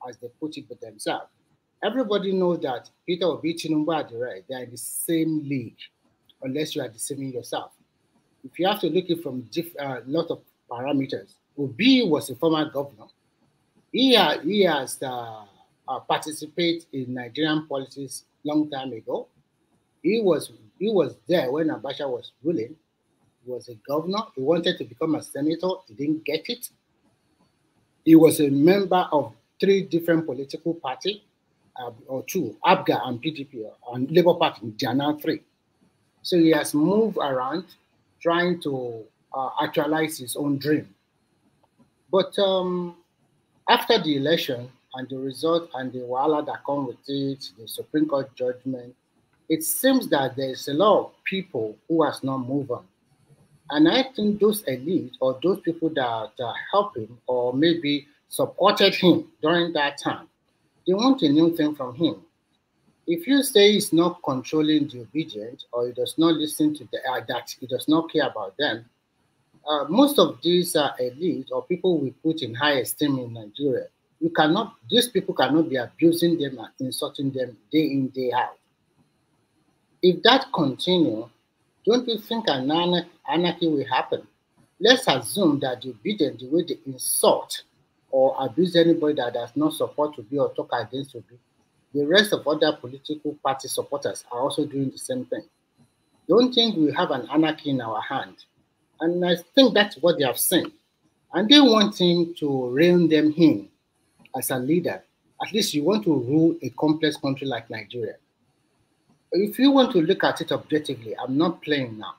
as they put it with themselves. Everybody knows that Peter Obi, Tinubu are the right. They are in the same league, unless you are deceiving yourself. If you have to look at from a lot of parameters, Obi was a former governor. He has participated in Nigerian politics long time ago. He was there when Abacha was ruling. He was a governor. He wanted to become a senator. He didn't get it. He was a member of 3 different political parties, or 2, ABGA and PDP, and Labour Party. They are now 3. So he has moved around trying to actualize his own dream. But after the election and the result and the wahala that come with it, the Supreme Court judgment, it seems that there's a lot of people who has not moved on. And I think those elites or those people that helped him or maybe supported him during that time, they want a new thing from him. If you say he's not controlling the obedient or he does not listen to that he does not care about them, most of these elites or people we put in high esteem in Nigeria, these people cannot be abusing them and insulting them day in, day out. If that continues, don't you think an anarchy will happen? Let's assume that the obedient, the way they insult or abuse anybody that does not support Obi or talk against Obi, the rest of other political party supporters are also doing the same thing. Don't think we have an anarchy in our hand. And I think that's what they have seen. And they want him to rein them in as a leader. At least you want to rule a complex country like Nigeria. If you want to look at it objectively, I'm not playing now.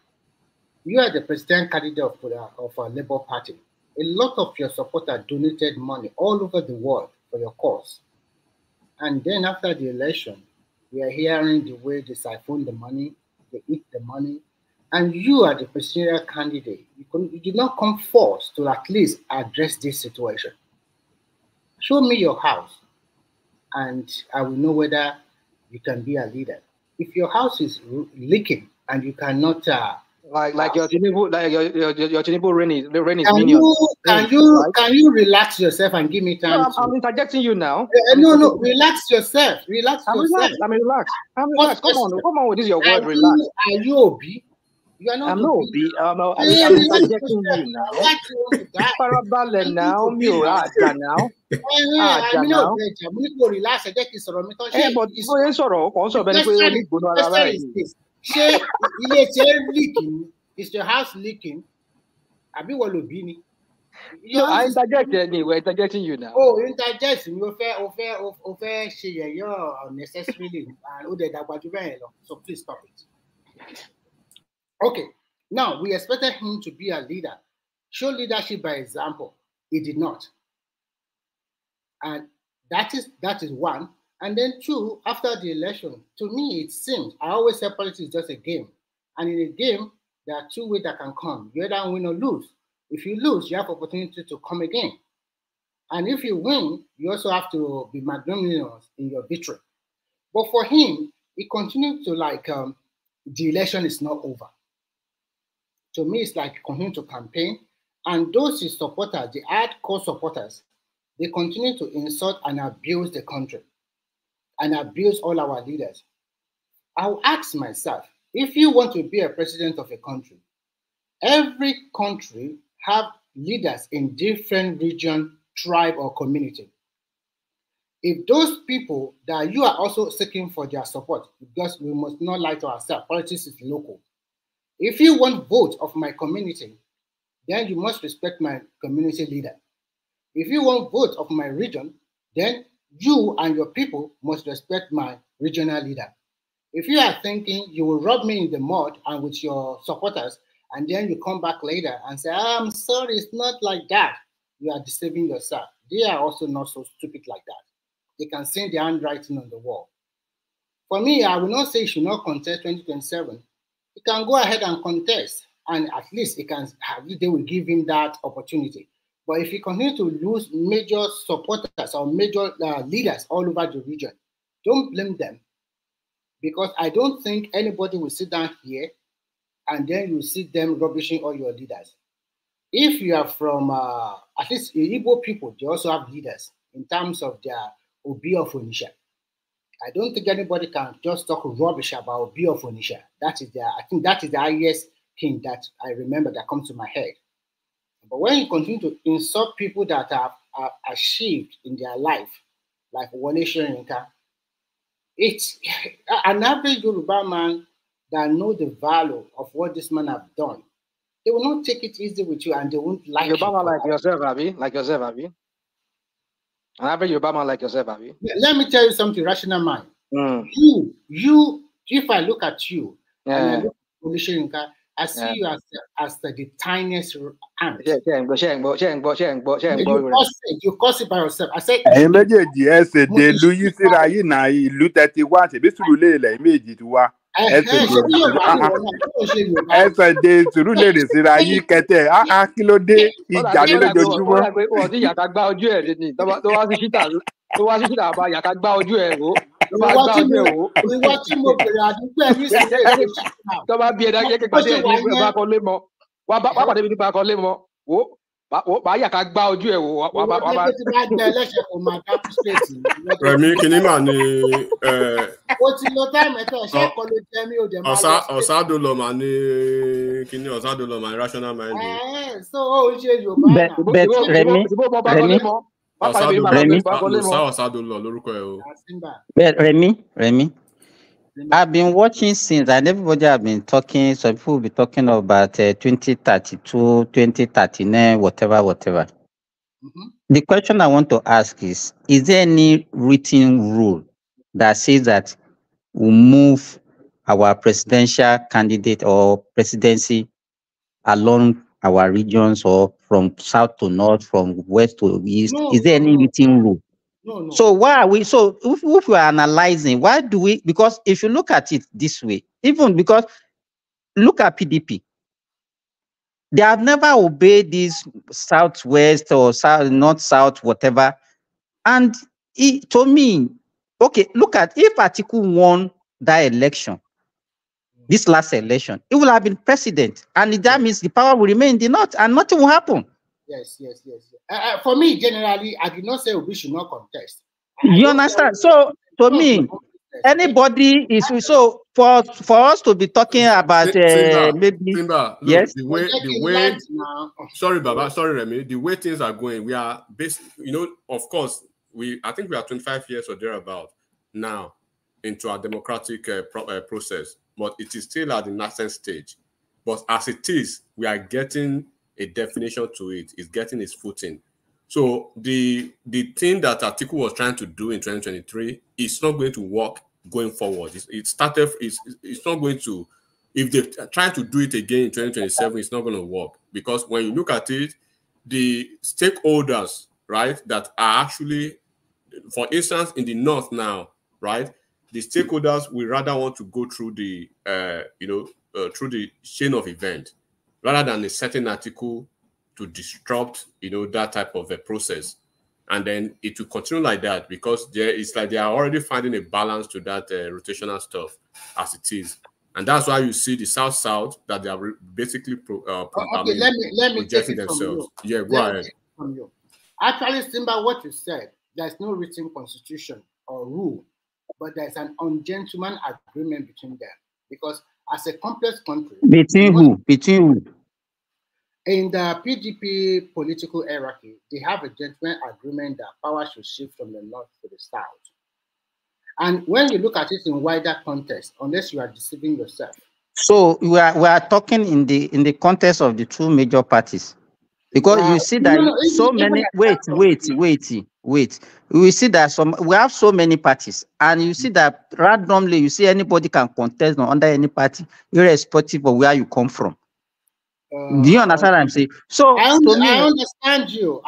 You are the president candidate of a Labour Party. A lot of your supporters donated money all over the world for your cause. And then after the election, we are hearing the way they siphon the money, they eat the money, and you are the presidential candidate. You did not come forth to at least address this situation. Show me your house, and I will know whether you can be a leader. If your house is leaking and you cannot, like your Tinubu rain is can you relax yourself and give me time? No, I'm interjecting you now. No, relax yourself. Relax yourself. I'm relaxed. Come on with this your word. Relax. Are you Obi? You are not. I'm not Obi. I'm interjecting you now. Farabalẹ̀ now, mi ò àjà now. Àjà now. Relax. Ẹ jẹ́ kí n sọ̀rọ̀ mi tán. But bóyá sọ̀rọ̀ kàn sọ̀rọ̀ bẹ́ẹ̀ ni pé ó ní gbóná ara rẹ̀. Ṣé ilé tí ẹ leaking? Is your house leaking? Àbí wọ́n lò bí ni? No, I interject anyway. Interjecting you now. Oh, interject mi. O fẹ́ ṣe yẹ̀yọ́ unnecessarily. Ó dẹ̀ dàgbà jù bẹ́ẹ̀ lọ. So please stop it. Okay, now we expected him to be a leader, show leadership by example. He did not, and that is one. And then 2, after the election, to me it seems I always say politics is just a game, and in a game there are 2 ways that can come. You either win or lose. If you lose, you have opportunity to come again, and if you win, you also have to be magnanimous in your victory. But for him, he continued to the election is not over. To me, it's like continue to campaign, and those his supporters, the hardcore supporters, they continue to insult and abuse the country and abuse all our leaders. I'll ask myself, if you want to be a president of a country, every country have leaders in different region, tribe, or community. If those people that you are also seeking for their support, because we must not lie to ourselves, politics is local. If you want vote of my community, then you must respect my community leader. If you want vote of my region, then you and your people must respect my regional leader. If you are thinking you will rub me in the mud and with your supporters, and then you come back later and say, I'm sorry, it's not like that, you are deceiving yourself. They are also not so stupid like that. They can see the handwriting on the wall. For me, I will not say you should not contest 2027. He can go ahead and contest, and at least they will give him that opportunity. But if he continues to lose major supporters or major leaders all over the region, don't blame them, because I don't think anybody will sit down here and then you see them rubbishing all your leaders. If you are from, at least Igbo people, they also have leaders in terms of their Obi of Onisha. I don't think anybody can just talk rubbish about Obi of Onisha. I think that is the highest king that I remember that comes to my head. But when you continue to insult people that have achieved in their life, like Wole Soyinka, it's an average Yoruba man that know the value of what this man have done. They will not take it easy with you, and they won't like you. Yoruba man like yourself, Abi. Like yourself, Abi. An average Yoruba man like yourself, Abi. Let me tell you something, rational mind. You, if I look at you and I look at Wole Soyinka, I see you as the tiniest ant. You cause it by yourself. I said, méjèèjì ẹsẹ̀ dé lu yìí síra yìí náà ìlú tẹ́tí wá ṣèbí Sùúrùlérè méjì ti wá ẹsẹ̀ dé Sùúrùlérè síra yìí kẹtẹ kí ló dé ìjà ní lójoojúmọ́. wọ́n ti yàtá gbá ojú ẹ̀ ní tó wá sí ṣítà àbá yàtá gbá ojú ẹ̀ wò tó bá gbá ojú ẹ̀ wò. ìwọ tí mo bèrè àdúgbò ẹ̀ ní Sùúrùlérè tó bá bí ẹ̀dá kékeré pàdé ẹ̀ ní ìgbà kan lé mọ́ wá pàdé mi nígbà kan lé mọ́ wò bá yà ká gbá ojú ẹ̀ wò. Rẹ̀mí kìíní mà ní. o ti lo táìmù ẹ̀tọ́ ṣé ẹ̀kọ́ ló jẹ́ mi ò dẹ̀ máa lọ sí. Ọ̀sádọ́lọ̀ mà ní kìíní Ọ̀sádọ́lọ̀ mà ní rational mind. So ó ṣe Yorùbá náà. Ọ̀sádọ́lọ̀ lórúkọ ẹ̀ o. Remy, I've been watching since, and everybody have been talking. Some people will be talking about 2032, 2039, whatever. The question I want to ask is there any written rule that says that we move our presidential candidate or presidency along our regions, or from south to north, from west to east? Is there any written rule? No. So why are we? So if we are analyzing, why do we? Because if you look at it this way, even because look at PDP, they have never obeyed this southwest or north south whatever. And to me, okay, look at if Atiku won that election, this last election, it will have been president, and that means the power will remain in the north, and nothing will happen. Yes. For me, generally, I did not say we should not contest. You understand? So, to me, anybody is so for us to be talking about maybe. Simba, look, yes. The way. Sorry, Baba. Sorry, Remy. The way things are going, we are based. Of course, I think we are 25 years or thereabout now into our democratic process, but it is still at the nascent stage. But as it is, we are getting a definition to it. It's getting its footing. So the thing that Atiku was trying to do in 2023 is not going to work going forward. It's not going to. If they're trying to do it again in 2027, it's not going to work, because when you look at it, the stakeholders, right, that are actually, for instance, in the north now, right, the stakeholders will rather want to go through the through the chain of event, rather than a certain article to disrupt, that type of a process. And then it will continue like that, because it's like they are already finding a balance to that rotational stuff as it is. And that's why you see the South that they are basically let me take it themselves. From you. Yeah, go ahead. From you. Actually, Simba, what you said, there's no written constitution or rule, but there's an ungentleman agreement between them. Because as a complex country... Between who? In the PDP political hierarchy, they have a gentleman agreement that power should shift from the north to the south. And when you look at it in wider context, unless you are deceiving yourself. So we are talking in the context of the two major parties, because you see that so many. Wait. We see that we have so many parties, and you see that randomly you see anybody can contest under any party, irrespective of where you come from. Do you understand what I'm saying? So I understand you.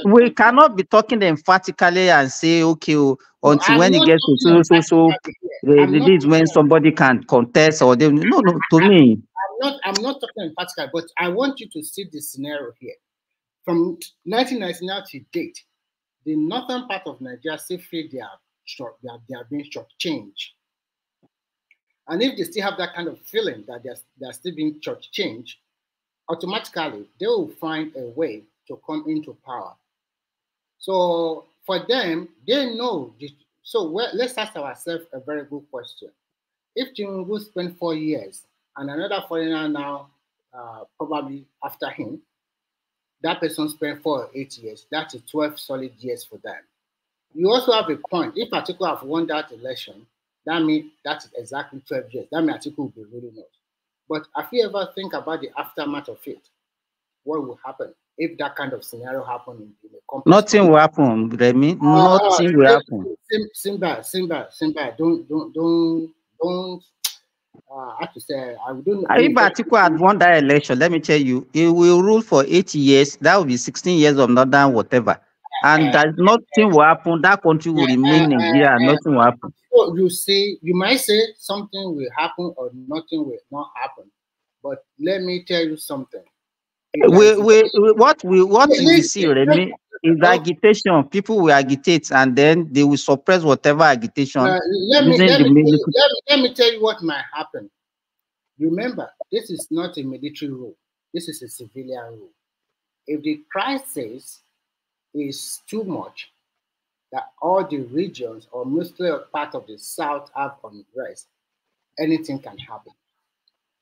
We cannot be talking emphatically and say, okay, until when it gets to this when somebody can contest or they no. To me, I'm not talking emphatically, but I want you to see the scenario here. From 1999 to date, the northern part of Nigeria still feel they are being shortchanged. And if they still have that kind of feeling that they're still being shortchanged, automatically they will find a way to come into power. So for them, they know the So let's ask ourselves a very good question. If Tinubu spent 4 years and another foreigner now probably after him, that person spent 4 or 8 years, that's 12 solid years for them. You also have a point. If Atiku have won that election, that means that's exactly 12 years. That means Atiku will be ruling us. But have you ever think about the aftermath of it? What will happen if that kind of scenario happens in a complex Nothing will happen, Remy. Nothing will happen. Simba, don't. I have to say, I don't. If Atiku had won that election, let me tell you, he will rule for 8 years. That will be 16 years of northern whatever. And that nothing will happen. That country will remain Nigeria. Nothing will happen. So you see, you might say something will happen or nothing will not happen. But let me tell you something. What we see, Remy, is agitation. People will agitate and then they will suppress whatever agitation. Let me tell you what might happen. Remember, this is not a military rule. This is a civilian rule. If the crisis is too much, that all the regions or mostly a part of the South have unrest, anything can happen.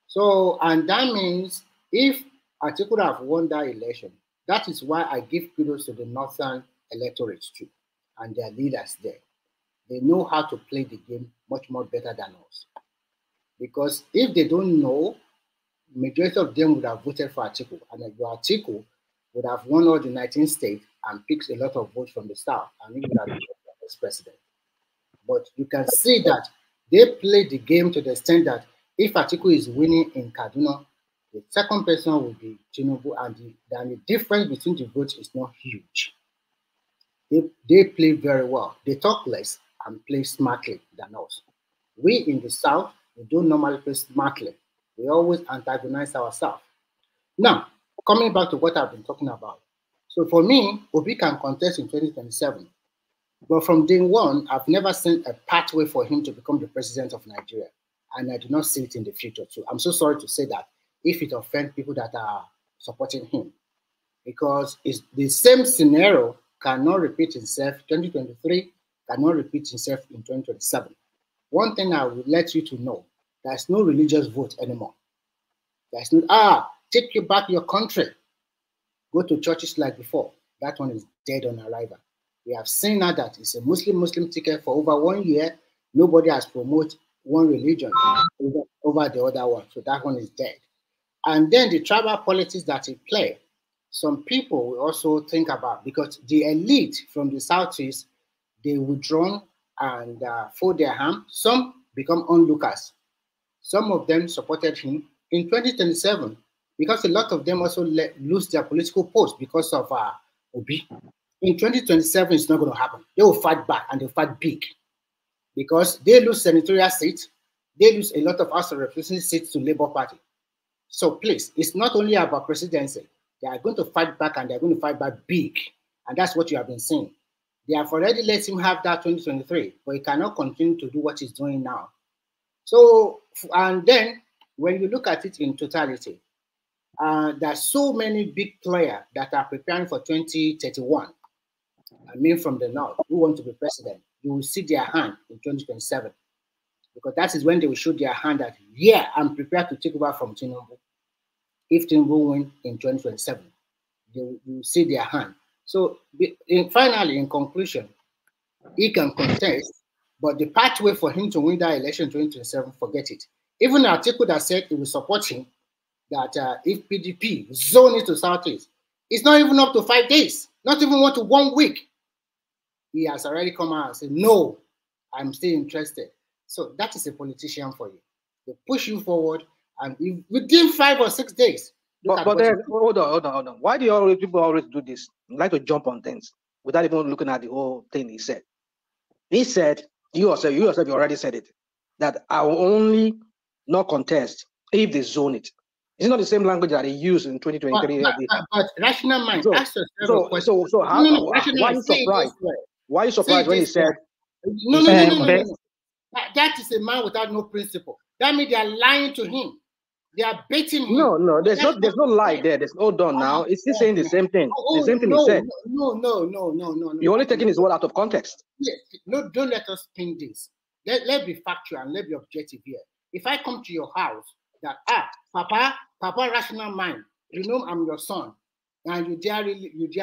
So, and that means if Atiku have won that election, that is why I give kudos to the Northern electorate too, and their leaders there. They know how to play the game much more better than us. Because if they don't know, majority of them would have voted for Atiku, and Atiku would have won all the 19 states and picked a lot of votes from the South, and he would have become the next president. But you can see that they play the game to the extent that if Atiku is winning in Kaduna, the second person will be Tinubu, and the difference between the votes is not huge. They play very well. They talk less and play smartly than us. We in the South, we don't normally play smartly. We always antagonize ourselves. Now, coming back to what I've been talking about. So for me, Obi can contest in 2027. But from day one, I've never seen a pathway for him to become the president of Nigeria. And I do not see it in the future too. I'm so sorry to say that if it offends people that are supporting him. Because it's the same scenario cannot repeat itself 2023, cannot repeat itself in 2027. One thing I would let you to know, there's no religious vote anymore. There's no, take you back your country. Go to churches like before. That one is dead on arrival. We have seen now that it's a Muslim ticket for over 1 year. Nobody has promoted one religion over the other one. So that one is dead. And then the tribal politics that it play, some people will also think about, because the elite from the Southeast, they withdrawn and fold their hand. Some become onlookers. Some of them supported him in 2027 because a lot of them also lose their political post because of Obi. In 2027, it's not going to happen. They will fight back and they'll fight big because they lose senatorial seats. They lose a lot of House of Representatives seats to Labour Party. So please, it's not only about presidency. They are going to fight back and they're going to fight back big. And that's what you have been seeing. They have already let him have that 2023, but he cannot continue to do what he's doing now. So, and then when you look at it in totality, there are so many big players that are preparing for 2031. I mean, from the North, who want to be president, you will see their hand in 2027. Because that is when they will show their hand that, yeah, I'm prepared to take over from Tinubu. If Tinubu win in 2027, you will see their hand. So finally, in conclusion, he can contest, but the pathway for him to win that election in 2027, forget it. Even Atiku that said he will support him, that if PDP zone it to Southeast, it's not even up to 5 days, not even up to 1 week. He has already come out and said, no, I'm still interested. So that is a politician for you. They push you forward, and within 5 or 6 days. But then, hold on. Why do people always do this? Like to jump on things without even looking at the whole thing he said. He said, you yourself already said it, that I will only not contest if they zone it. It's not the same language that he used in 2023. But rational mind, why are you surprised? Why are you surprised when he said? No. That is a man without no principle. That means they are lying to him. They are baiting him. No, there's no lie there. There's no done now. It's still saying the same thing. The same thing he said. No. You're only taking his word out of context. Yes. No, don't let us spin this. Let's be factual and let's be objective here. If I come to your house that Papa, rational mind, you know I'm your son, and you dare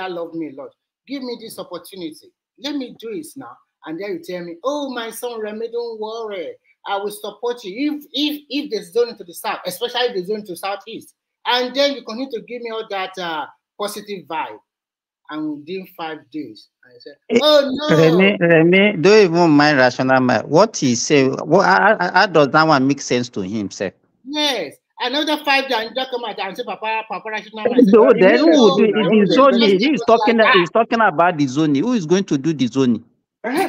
love me a lot. Give me this opportunity. Let me do it now. And then you tell me, oh, my son Remy, don't worry. I will support you if there's zone to the south, especially if there's zone to southeast. And then you continue to give me all that positive vibe. And within 5 days, I said, oh no. Remy, don't even mind rational mind. What he say, how does that one make sense to him, sir? Yes. Another 5 days, and come out and say, Papa, rational mind. So then who will do the zoning? He's talking about the zoning. Who is going to do the zoning?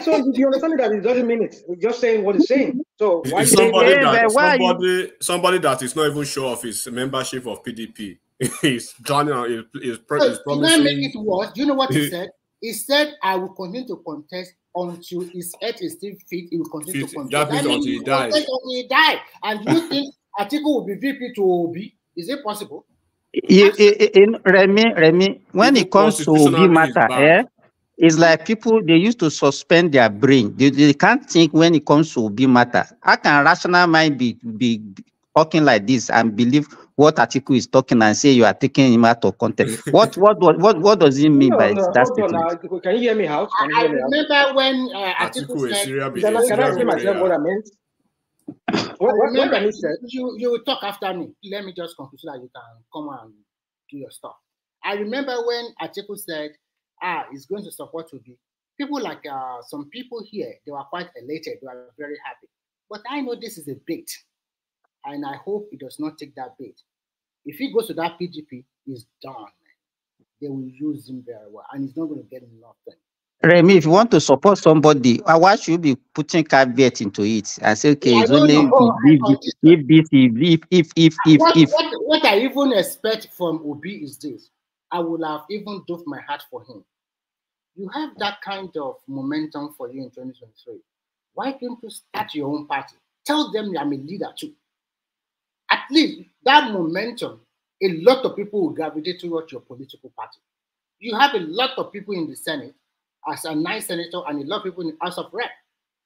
So you understand that it doesn't mean it. We're just saying what he's saying. So why somebody that is not even sure of his membership of PDP? He's drowning. He's promising. To make it worse, do you know what he said? He said, "I will continue to contest until his head is still fit. He will continue to contest. That means until he dies. Until he dies. And do you think Atiku will be VP to Obi? Is it possible?" Remy, when it comes to Obi matter, it's like people, they used to suspend their brain. They can't think when it comes to Obi matter. How can rational mind be talking like this and believe what Atiku is talking and say you are taking him out of context? What does it mean by that statement? Can you hear me out? I remember when Atiku said, can I say myself what I meant? What he said? You will talk after me. Let me just conclude so that you can come and do your stuff. I remember when Atiku said, he's going to support Obi. People like some people here, they were quite elated. They were very happy. But I know this is a bait. And I hope he does not take that bait. If he goes to that PDP, he's done. They will use him very well. And he's not going to get nothing. Remy, if you want to support somebody, why should you be putting caveat into it and say, okay, it's only if. What I even expect from Obi is this. I would have even dove my heart for him. You have that kind of momentum for you in 2023. Why don't you start your own party? Tell them I'm a leader too. At least that momentum, a lot of people will gravitate towards your political party. You have a lot of people in the Senate as a nice senator and a lot of people in the House of Rep.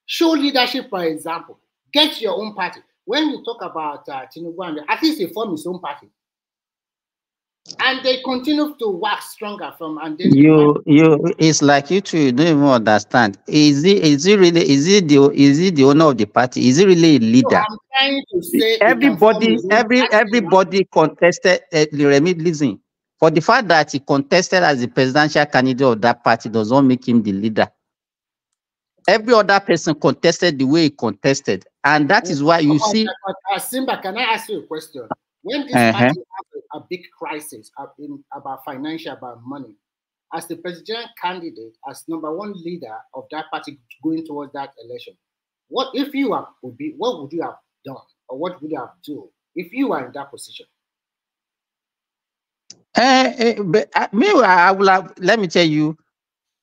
Show leadership, for example. Get your own party. When you talk about Tinubu, at least he formed his own party. And they continue to wax stronger from and then it's like you two, you don't even understand. Is he the owner of the party? Is he really a leader? So I'm trying to say everybody contested. Remy, listen. For the fact that he contested as the presidential candidate of that party does not make him the leader. Every other person contested the way he contested, and that is why you see. Simba, can I ask you a question? When this party has a big crisis about financial, about money, as the presidential candidate, as number one leader of that party going towards that election, what if you are Obi, what would you have done, or what would you have done if you are in that position? I will have, let me tell you,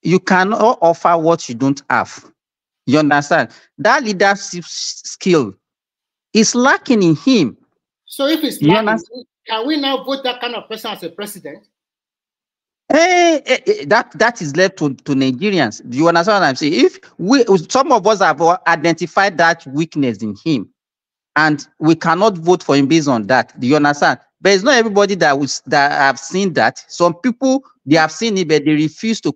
you cannot offer what you don't have. You understand? That leadership skill is lacking in him. So if it's lacking, can we now vote that kind of person as a president? That is left to Nigerians. Do you understand what I'm saying? If some of us have identified that weakness in him, and we cannot vote for him based on that. Do you understand? But it's not everybody that have seen that. Some people, they have seen it, but they refuse to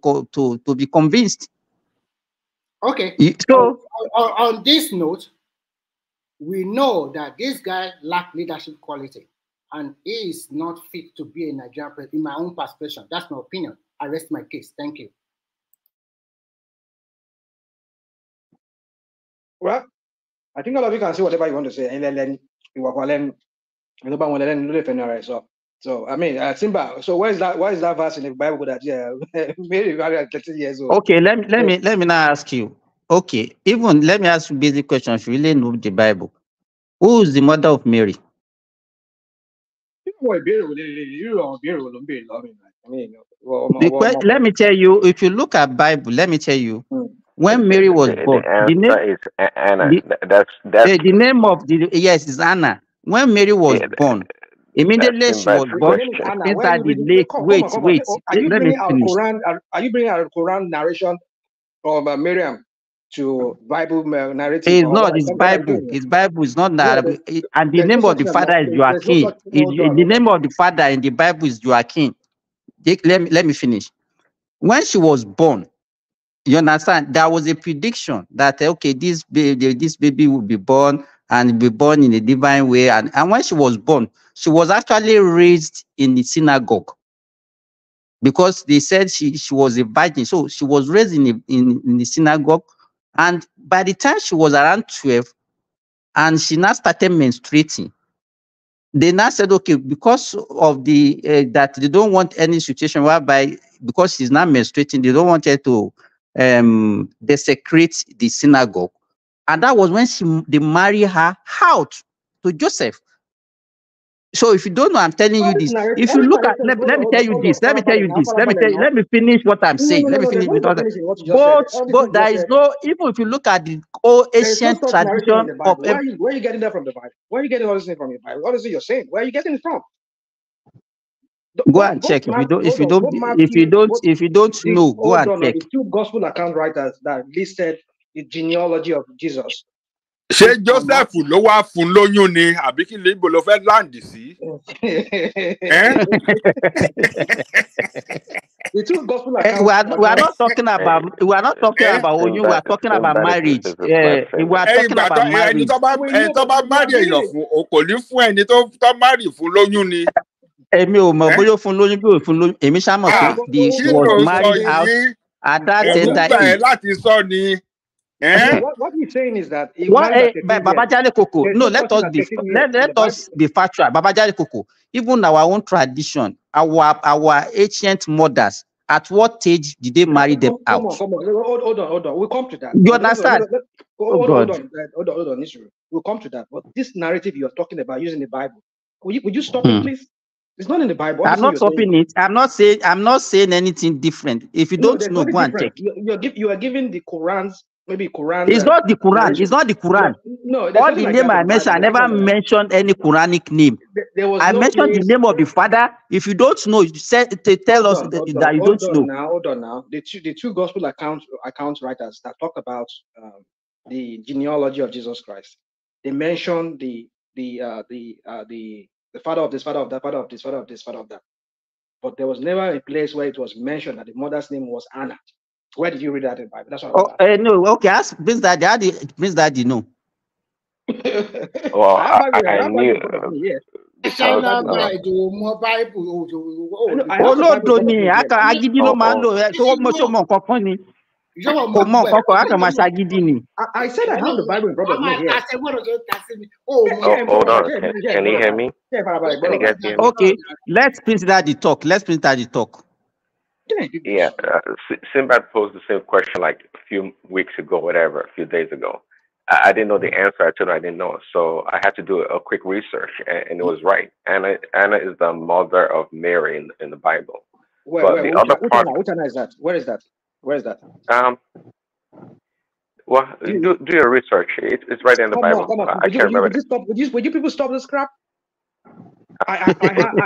be convinced. Okay. So on this note, we know that this guy lacks leadership quality and he is not fit to be a Nigerian president, in my own perspective. That's my opinion. I rest my case. Thank you. Well, I think all of you can say whatever you want to say, and then you will learn. So I mean, Simba. So why is that verse in the Bible that maybe 30 years old? Okay, let me now ask you. Okay, even let me ask you basic question. If you really know the Bible, who is the mother of Mary? Let me tell you. If you look at Bible, let me tell you. When Mary was born, the name is Anna. The name of is Anna. when Mary was born, immediately she was born inside the lake. Wait. Are you Let me bringing our finish. Quran? Are you bringing our Quran narration of Miriam to Bible narrative? It's not. It's Bible. It's Bible. It's not Arabic. And the name of the father is Joachim. The name of the father in the Bible is Joachim. Let me finish. When she was born, you understand, there was a prediction that okay, this baby will be born and be born in a divine way. And when she was born, she was actually raised in the synagogue because they said she was a virgin. So she was raised in the synagogue. And by the time she was around 12, and she now started menstruating, they now said, okay, because of the that they don't want any situation whereby, because she's now menstruating, they don't want her to desecrate the synagogue. And that was when they marry her out to Joseph. So if you don't know, I'm telling you this. If you look at, let me tell you this. Let me finish what I'm saying. Let me finish with all that. But there is no, even if you look at the old ancient tradition of. Where are you getting that from the Bible? Where are you getting all this thing from the Bible? What is it you're saying? Where are you getting it from? Go and check. If you don't know, go and check. The two gospel account writers that listed the genealogy of Jesus. Ṣé Joseph ló wá fún lóyún ni àbí kí lè ló fẹ́ land sí? The two gospel we are not talking about oyún, we are talking about marriage. We are talking about marriage. Ẹni tó bá marry èèyàn fún kò ní fún ẹni tó marry fún lóyún ni. Èmi ò mọ̀ bóyá fún lóyún bí ò fún lóyún. Èmi ṣá mọ̀ pé she was married out at that tender age. Láti sọ ni. What he's saying is that Babajale Koko. No, let us be factual. Babajale Koko. Even our own tradition, our ancient mothers, at what age did they marry them out? Come on. Hold on. We'll come to that. You understand? Hold on. We'll come to that. But this narrative you're talking about using the Bible, would you stop it, please? It's not in the Bible. I'm not stopping it. I'm not saying anything different. If you don't know, go and check. You are giving the Quran's. Maybe Quran. It's not the Quran. It's not the Quran. No, all the name I mentioned, I never mentioned any Quranic name. I mentioned the name of the father. If you don't know, tell us that you don't know. Hold on now. The two gospel account writers that talk about the genealogy of Jesus Christ, they mention the father of this, father of that, father of this, father of this, father of that. But there was never a place where it was mentioned that the mother's name was Anna. Where did you read that in the Bible? That's what no, okay, ask Prince Daddy. Prince Daddy, no. Well, I knew. I said I have the Bible in front of me here. Hold on. Can you hear me? Okay, let's Prince Daddy talk. Yeah, Sinbad posed the same question like a few weeks ago, a few days ago. I didn't know the answer. I told her I didn't know. So I had to do a quick research, and it was right. Anna is the mother of Mary in the Bible. Which Anna is that? Where is that? Well, do your research. It's right in the Bible. Come on. I can't remember. Would you people stop this crap? I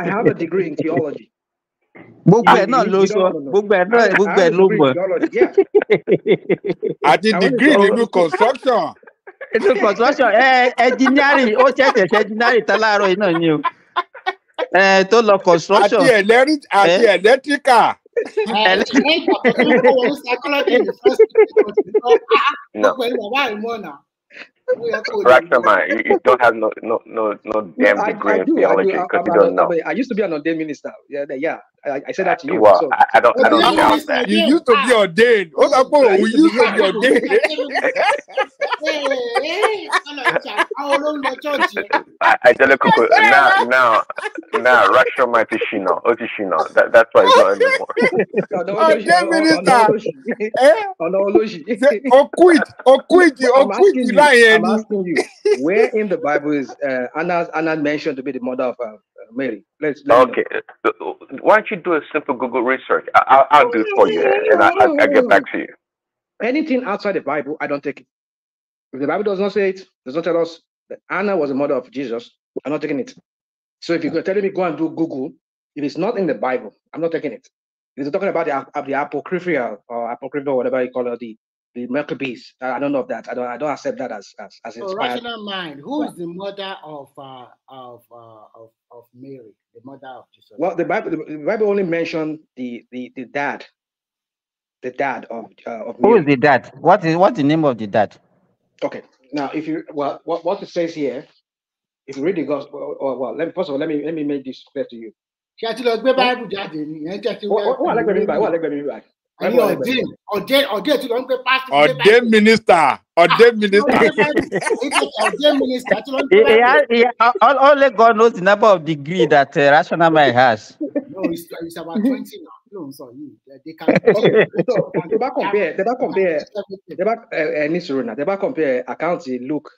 have a degree in theology. Gbogbo náà ló sọ gbogbo ẹ̀ ló mọ̀. Àti degree nínú construction. Nínú construction engineering ó ṣẹ̀ṣẹ̀ ṣe engineering tán láàárọ̀ yìí náà ni o. Tó lọ construction. Àti electrical. No. Raxaman, you don't have no damn degree in theology because you don't know. I used to be an ordained minister. Yeah. I said that to you. Well, so. I don't doubt that. You used to be ordained. We used to be ordained. I tell you, now, Raxaman is Shino. That's why it's not anymore. Ordained minister. I'm asking you, where in the Bible is Anna mentioned to be the mother of Mary? Okay. Why don't you do a simple Google research? I'll do it for you, and I'll get back to you. Anything outside the Bible, I don't take it. If the Bible does not say it, does not tell us that Anna was the mother of Jesus, I'm not taking it. So if you're telling me go and do Google, if it's not in the Bible, I'm not taking it. If you're talking about the apocryphal or apocryphal, whatever you call it, the Maccabees, I don't know of that. I don't accept that as So inspired. rational mind. Who is the mother of Mary, the mother of Jesus? Well, the Bible only mentioned the dad of Mary. Who is the dad? What's the name of the dad? Okay. Now, if you what it says here, if you read the gospel, let me make this clear to you. What I like ordained minister. Only God knows the number of degree that rational mind has. No, it's about 20 now. No, sorry, they can. Okay, so they compare account Luke,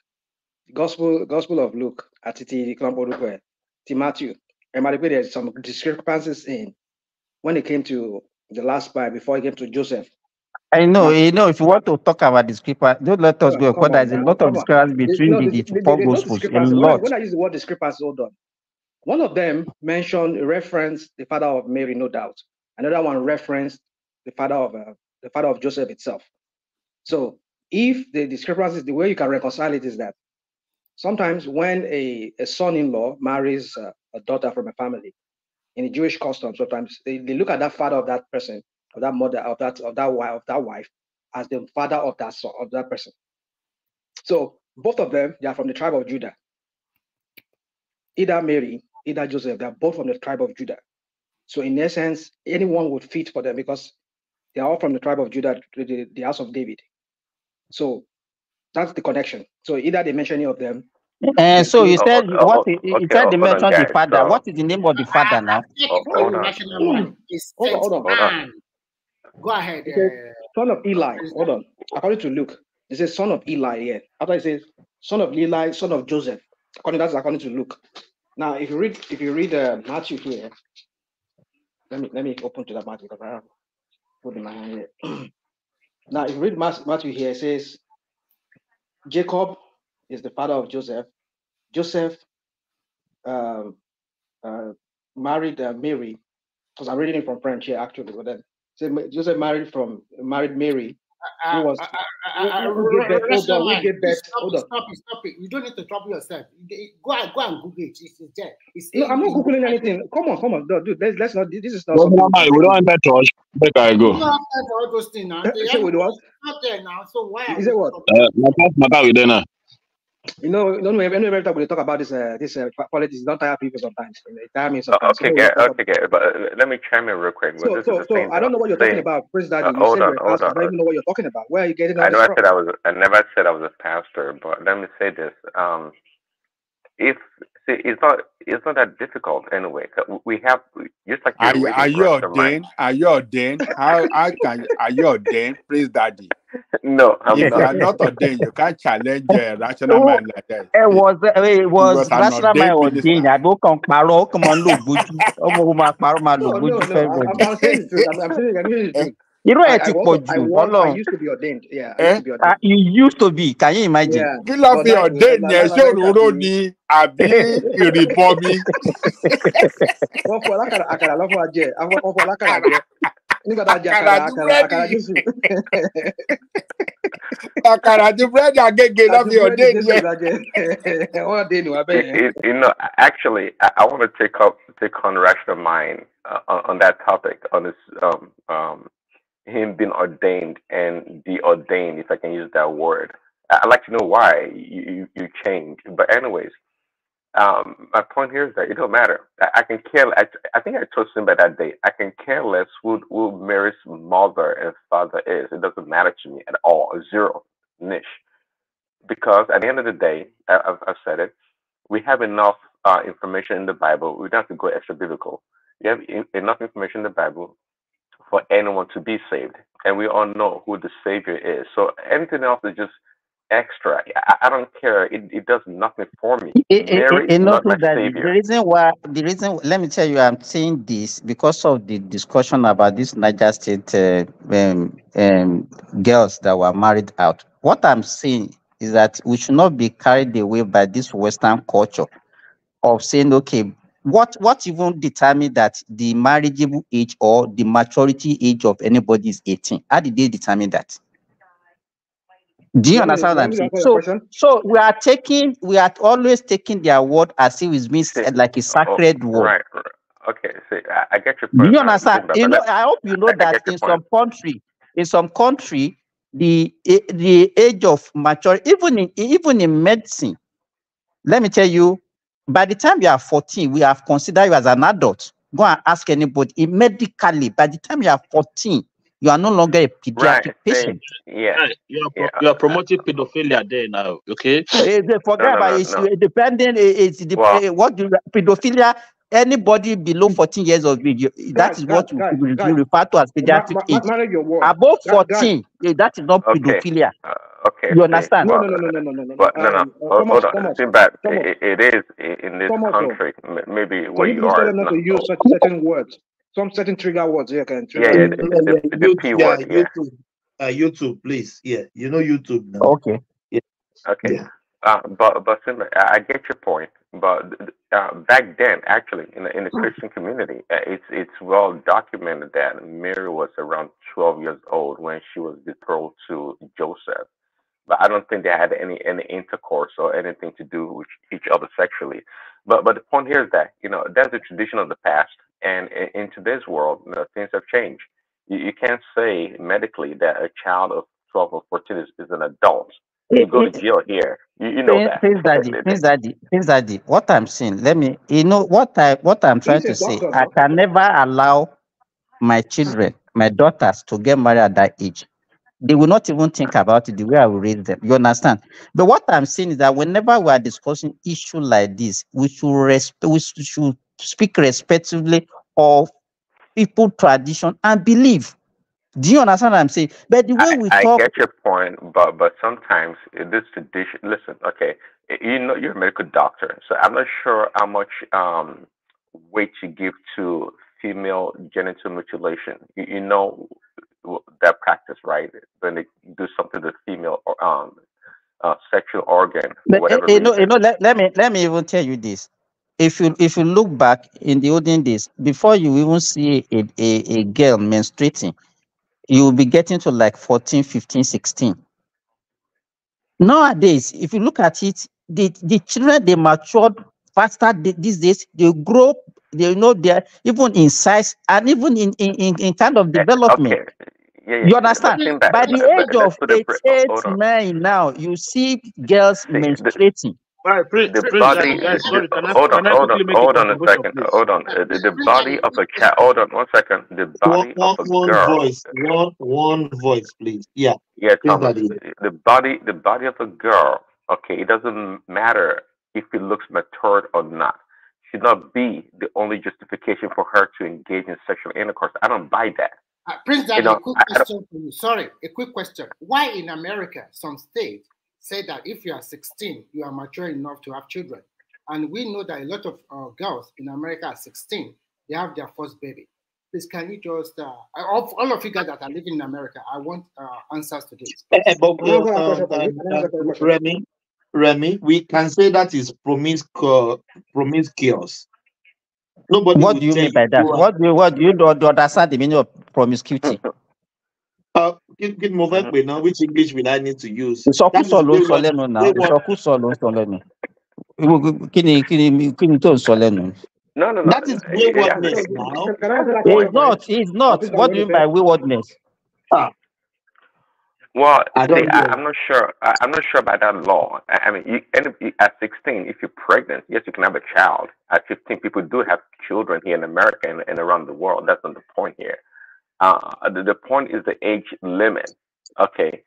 Gospel of Luke at Matthew. And there's some discrepancies in when it came to the last part before it came to Joseph. I know, if you want to talk about discrepancy, don't let us go, because there's a lot of discrepancy between the four gospels. A lot. When I use the word discrepancy, hold on. One of them referenced the father of Mary, no doubt. Another one referenced the father of Joseph itself. So if the discrepancies, the way you can reconcile it is that sometimes when a son-in-law marries a daughter from a family, in the Jewish custom, sometimes they look at that father of that person, of that mother, of that wife, as the father of that son, of that person. So both of them, they are from the tribe of Judah. Either Mary, either Joseph, they are both from the tribe of Judah. So in essence, anyone would fit for them because they are all from the tribe of Judah, the house of David. So that's the connection. So either they mention any of them. So you said you said they mentioned the father. What is the name of the father now? Hold on. Go ahead. Son of Eli. Hold on. According to Luke, it says son of Eli here. After it says son of Eli, son of Joseph. That's according to Luke. Now, if you read Matthew here, let me open to that Matthew because I have put in my hand here. Now, if you read Matthew here, it says Jacob is the father of Joseph. Joseph married Mary, because I'm reading it from French here actually, but then Joseph married Mary. Stop it. You don't need to trouble yourself. Go and Google it. It's there. No, I'm not Googling anything. Come on, dude. Let's not. This is not. We don't enter church. Make I go. You don't have time for all those things now. Say with what? Not there now. So why? Is it what? Matter with them now. You know, every time we talk about this politics, don't tire people sometimes. Tire me sometimes. Okay, but let me chime in real quick. So I don't know what you're talking about, Prince Daddy. You said you're a pastor. I don't even know what you're talking about. Where are you getting all this from? I never said I was a pastor, but let me say this. It's not that difficult anyway. We have just like are you ordained? Are you ordained? How can are you ordained? Praise Daddy. No, if you are not ordained, you can't challenge rational mind like that. It was rational mind ordained. I don't come on, look good. No, I'm saying the truth. I'm saying the truth. I used to be ordained. Yeah, I used to be ordained. You used to be. Can you imagine? Yeah. Kí ló fi ordained yẹn ṣé òróró ni àbí ìrìbọmi? Wọ́n fọ àkàrà lọ́fọ̀ ajẹ́. Wọ́n fọ àkàrà jẹ́. Nígbà tá a jẹ àkàrà Jésù. Àkàrà di búrẹ́dì Agége ló fi ordained yẹn. Wọ́n ordained wà bẹ́ẹ̀. You know, actually, I want to take on rational mind on that topic, on this him being ordained and de-ordained, if I can use that word. I'd like to know why you changed. But anyways, my point here is that it don't matter. I can care. I think I told Simba that day. I can care less who Mary's mother and father is. It doesn't matter to me at all. Zero niche. Because at the end of the day, I've said it. We have enough information in the Bible. We don't have to go extra biblical. We have enough information in the Bible for anyone to be saved, and we all know who the Savior is. So anything else is just extra. I don't care. It does nothing for me. Mary is not my Savior. The reason, let me tell you, I'm saying this because of the discussion about this Niger State girls that were married out. What I'm saying is that we should not be carried away by this Western culture of saying, okay, what even determine that the marriageable age or the maturity age of anybody is 18? How did they determine that? Do you understand what I'm saying? So we are always taking their word as if it's being like a sacred word. Right. Okay. See, I get your Do point. you understand? I hope you know that in some country, the age of maturity, even in medicine, let me tell you, by the time you are 14, we have considered you as an adult. Go and ask anybody. Medically, by the time you are 14, you are no longer a pediatric patient. Yeah. You are promoting pedophilia there now, okay? Forget about it. Depending, pedophilia. Anybody below 14 years of age, that is what we refer to as pediatric age. Above 14, that is not pedophilia. Okay. You understand? No. Hold on. Sinbad, it is in this country. Maybe where you are. Not to use such certain words, some certain trigger words here can trigger. The P word. Yeah. YouTube, please. Yeah, you know YouTube now. Okay. Yeah. Okay. Yeah. But Sinbad, I get your point. But back then, actually, in the Christian community, it's well documented that Mary was around 12 years old when she was betrothed to Joseph. But I don't think they had any intercourse or anything to do with each other sexually. But the point here is that that's the tradition of the past, and in today's world, things have changed. You can't say medically that a child of 12 or 14 is an adult. You go to jail here. You know that. Prince Daddy, what I'm saying, what I'm trying to say, I can never allow my children, my daughters, to get married at that age. They will not even think about it the way I will raise them. You understand? But what I'm saying is that whenever we are discussing issue like this, we should speak respectively of people, tradition, and belief. Do you understand what I'm saying? But the way we talk, I get your point, but sometimes this tradition. Listen, okay, you're a medical doctor, so I'm not sure how much weight you give to female genital mutilation. You know that practice, right? When they do something to the female sexual organ, for whatever reason. let me even tell you this. If you look back in the olden days, before you even see a girl menstruating, you will be getting to like 14, 15, 16. Nowadays, if you look at it, the children, they matured faster these days. They grow, they're even in size and even in kind of development. Okay. Yeah, You understand? By the age of 8, 9 now, you see girls menstruating. The body. Hold on a second. Hold on. The body of a child. Hold on 1 second. The body of a girl. One voice, please. Yeah. Yeah, Thomas. The body of a girl. Okay, it doesn't matter if it looks matured or not. Should not be the only justification for her to engage in sexual intercourse. I don't buy that. Prince Daddy, a quick question for you. Sorry, a quick question. Why in America, some states say that if you are 16, you are mature enough to have children? And we know that a lot of girls in America at 16, they have their first baby. Please, can you just, all of you guys that are living in America, I want answers to this. Remy, we can say that is promiscuous. Nobody. What do you mean by that? What do you understand the meaning of promiscuity? Which English will I need to use? No. That is waywardness now. It's not. What do you mean by waywardness? Well, I'm not sure. I'm not sure about that law. I mean, at 16, if you're pregnant, yes, you can have a child. At 15, people do have children here in America and around the world. That's not the point here. The point is the age limit. Okay,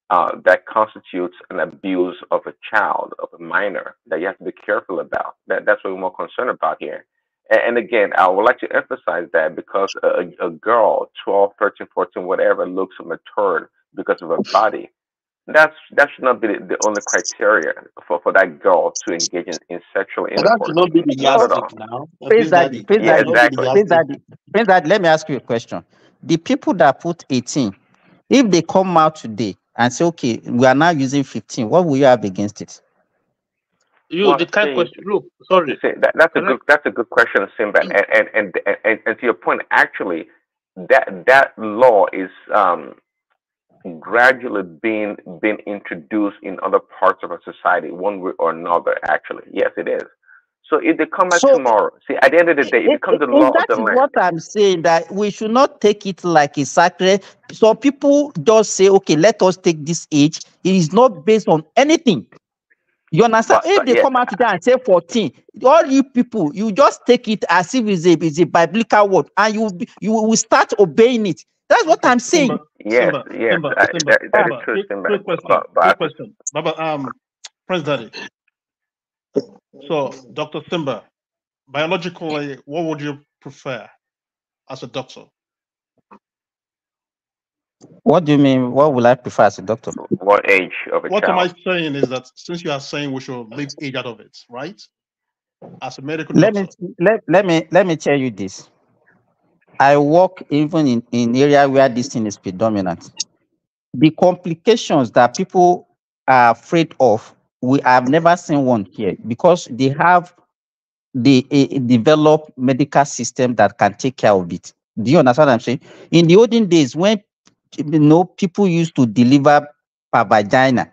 that constitutes an abuse of a child, of a minor, that you have to be careful about. That's what we're more concerned about here. And again, I would like to emphasize that because a girl, 12, 13, 14, whatever, looks matured because of her body, that should not be the only criteria for that girl to engage in sexual intercourse. That should not be the yardstick now. Prince Daddy, let me ask you a question. The people that put 18, if they come out today and say, okay, we are now using 15, what will you have against it? the kind question. Look, sorry. That's a good question, Simba. And to your point, actually, that law is gradually being introduced in other parts of our society, one way or another. Actually, yes, it is. So if they come back tomorrow, see, at the end of the day, it becomes the law of the land. What I'm saying, that we should not take it like a sacred. So people just say, okay, let us take this age. It is not based on anything. You understand? If they come out today and say 14, all you people, you just take it as if it's a biblical word, and you will start obeying it. That's what I'm saying. Yes, that is true, Simba. Quick question. Baba, Prince Daddy. So, Dr. Simba, biologically, what would you prefer as a doctor? What do you mean? What will I prefer as a doctor? What age of a What child? am I saying is that since you are saying we should leave age out of it, right? As a medical Let doctor. me tell you this. I work even in area where this thing is predominant. The complications that people are afraid of, we have never seen one here because they have the developed medical system that can take care of it. Do you understand what I'm saying? In the olden days, when people used to deliver per vagina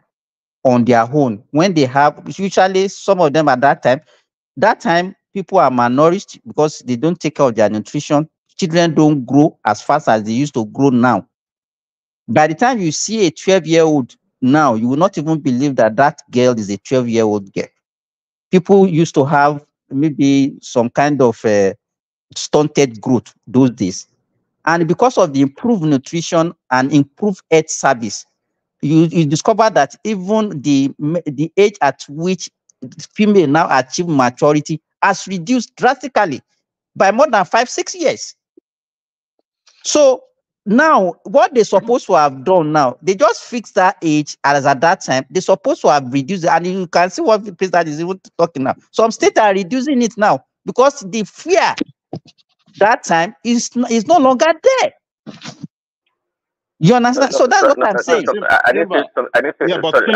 on their own, when they have, usually some of them at that time people are malnourished because they don't take care of their nutrition. Children don't grow as fast as they used to grow now. By the time you see a 12-year-old now, you will not even believe that that girl is a 12-year-old girl. People used to have maybe some kind of stunted growth those days. And because of the improved nutrition and improved health service, you discover that even the age at which female now achieve maturity has reduced drastically by more than 5-6 years. So now what they're supposed to have done now, they just fix that age as at that time. They're supposed to have reduced it, and you can see what the president is even talking now. Some states are reducing it now because the fear that time is no longer there. You understand? So that's what I'm saying. I didn't say you haven't answered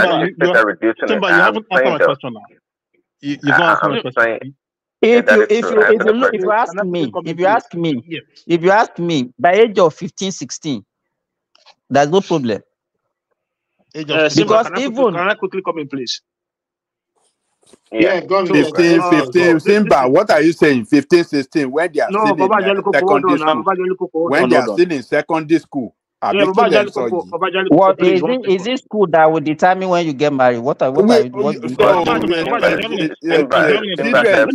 my question now. You've not answered my question. If you ask me, by age of 15, 16, there's no problem. Simba, can I quickly come in, please? Yeah, go on. 15, Simba, what are you saying? 15, 16, when they are still in secondary school. When they are still in secondary school. Is it school that will determine when you get married? Children do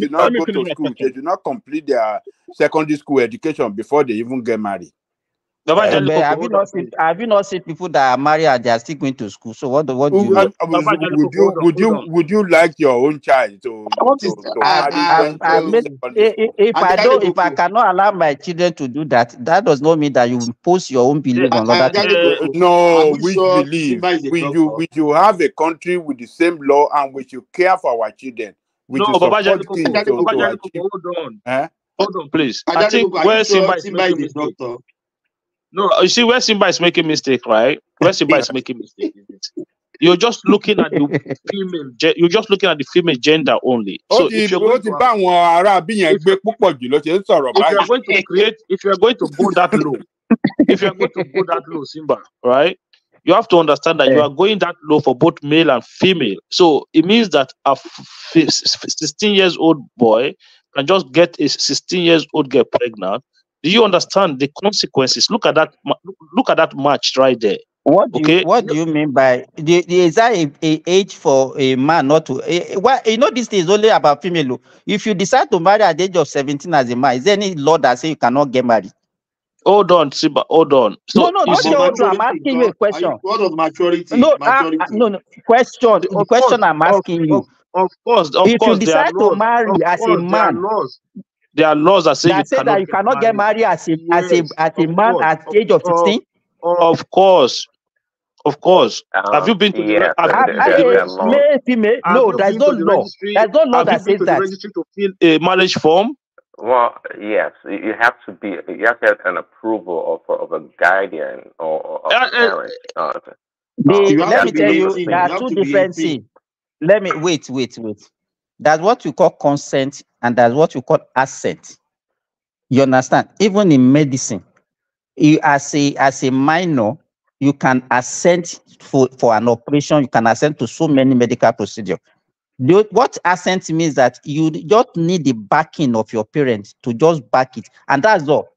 not go to school. They do not complete their secondary school education before they even get married. Have you not seen people that are married and they are still going to school? So what do you would you like your own child to if I cannot allow my children to do that, that does not mean that you impose your own belief on other people. No, we believe we should have a country with the same law, and we should care for our children. Hold on, please. I think where Simba is making mistake. No, you see where Simba is making mistake, right? Where Simba is making mistake is this. You're just looking at the female. You're just looking at the female gender only. So if you're going to go that low, Simba, right? You have to understand that you are going that low for both male and female. So it means that a 16 years old boy can just get a 16 years old girl pregnant. Do you understand the consequences? Look at that match right there. What do you mean by is that a age for a man not to? This thing is only about female. If you decide to marry at the age of 17 as a man, is there any law that say you cannot get married? Hold on, Simba. Hold on. So not hold on. I'm asking you a question. What of maturity? No. Question. The question I'm asking you. Of course. If you decide to marry as a man, there are laws that say that you cannot get married as a man at the age of 16. Of course. Have you been to the male, female? No, there's no law. There's no law that says that. Registry to fill a marriage form? Well, yes, you have to have an approval of a guardian or a parent. Let me tell you, there are two different things. Let me wait. That's what you call consent, and that's what you call assent. You understand? Even in medicine, you as a minor, you can assent for an operation. You can assent to so many medical procedures. What assent means that you just need the backing of your parents to just back it, and that's all.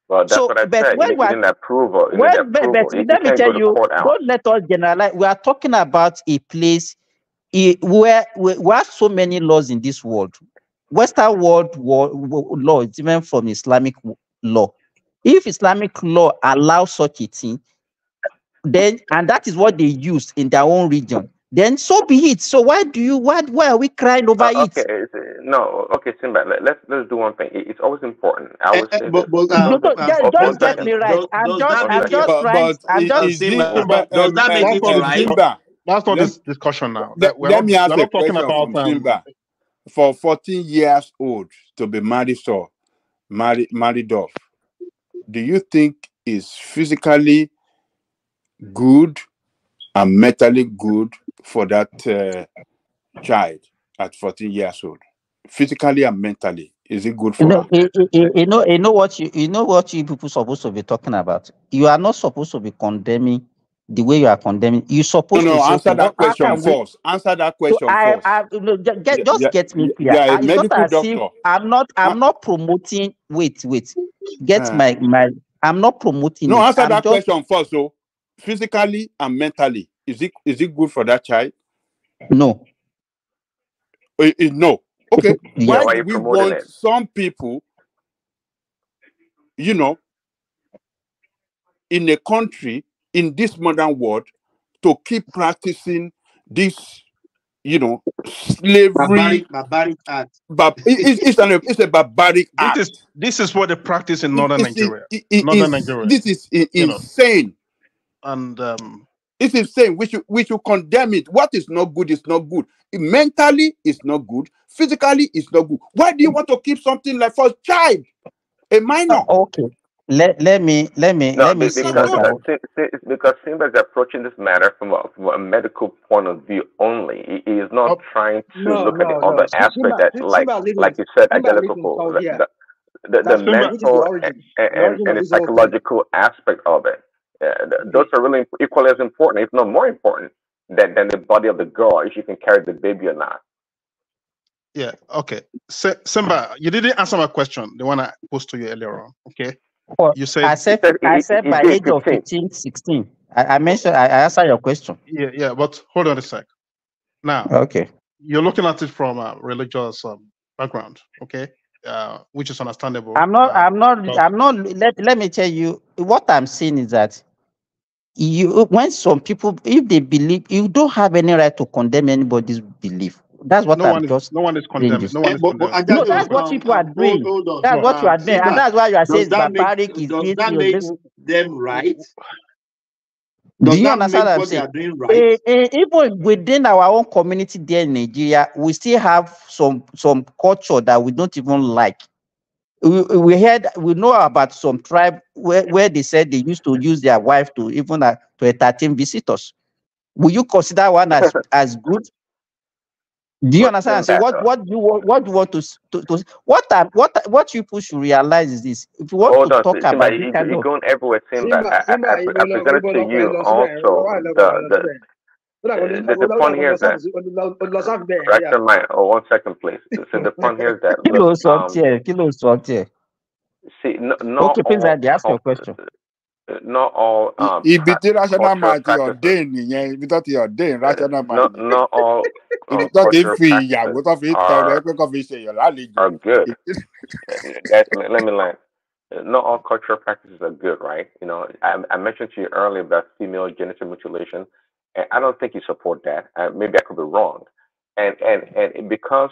Well, that's what I said. You need an approval. You need approval. You Let me can't tell go to you, court out. don't let us generalize. We are talking about a place where we have so many laws in this world. Western world law is different from Islamic law. If Islamic law allows such a thing, then and that is what they use in their own region, then so be it. So why are we crying over Okay, it? no, okay, Simba. Let's do one thing. It's always important. I always say this. Just get me right. I'm just trying. Is it Simba, does that make it right? Simba, that's not this discussion now. Let me ask we're a not talking question about from Simba. For 14 years old to be married off, do you think is physically good and mentally good for that child at 14 years old? Physically and mentally, is it good for her? You know what you people supposed to be talking about. You are not supposed to be condemning the way you are condemning. You're supposed to say, answer that how question can we? first. Answer that So question first. just get me You clear. are a It's not medical as if doctor. I'm not promoting. Wait. Get my. I'm not promoting No, it. answer I'm that just question first. So, physically and mentally, is it good for that child? no. No. Okay. Yeah, Why why are do you we promoting want it? some people, in a country, in this modern world, to keep practicing this, slavery? Barbaric act. But it's a barbaric act. This is what they practice in northern Nigeria. This is insane. And it's insane. We should condemn it. What is not good is not good. Mentally, it's not good. Physically, it's not good. Why do you want to keep something like for a child, a minor? Okay. Let me say what I want. Because Simba is approaching this matter from a medical point of view only. He is not trying to look at the other aspect that, like you said, the mental and the psychological aspect of it. Those are really equally as important, if not more important, than the body of the girl, if she can carry the baby or not. Yeah, okay. Simba, you didn't answer my question, the one I posed to you earlier on. Okay. Well, You said I said by age of 15, 16. I mentioned I answered your question. Yeah, but hold on a sec. Now, okay, you're looking at it from a religious background, okay, which is understandable. I'm not. Let me tell you what I'm saying is that when some people, if they believe, you don't have any right to condemn anybody's belief. That's what no one is condemning. No one is condemning. No, that's what people are doing. That's what you are doing, and that's why you are saying barbaric is does that make them right? Do you understand what I'm saying? Right? Even within our own community there in Nigeria, we still have some culture that we don't even like. We know about some tribe where they said they used to use their wife to even to entertain visitors. Will you consider one as good? Do you understand? So what do you want to what you people should realize is this: if you want to talk Simba, about this kind you're of going everywhere, Simba. I presented to you also the point here is that correction my 1 second, please. So the point here is that see, not okay, please, all ask your question. Not all rational mind cultural not all cultural practices are good. Let me land. Not all cultural practices are good, right? I mentioned to you earlier about female genital mutilation, and I don't think you support that. Maybe I could be wrong, and because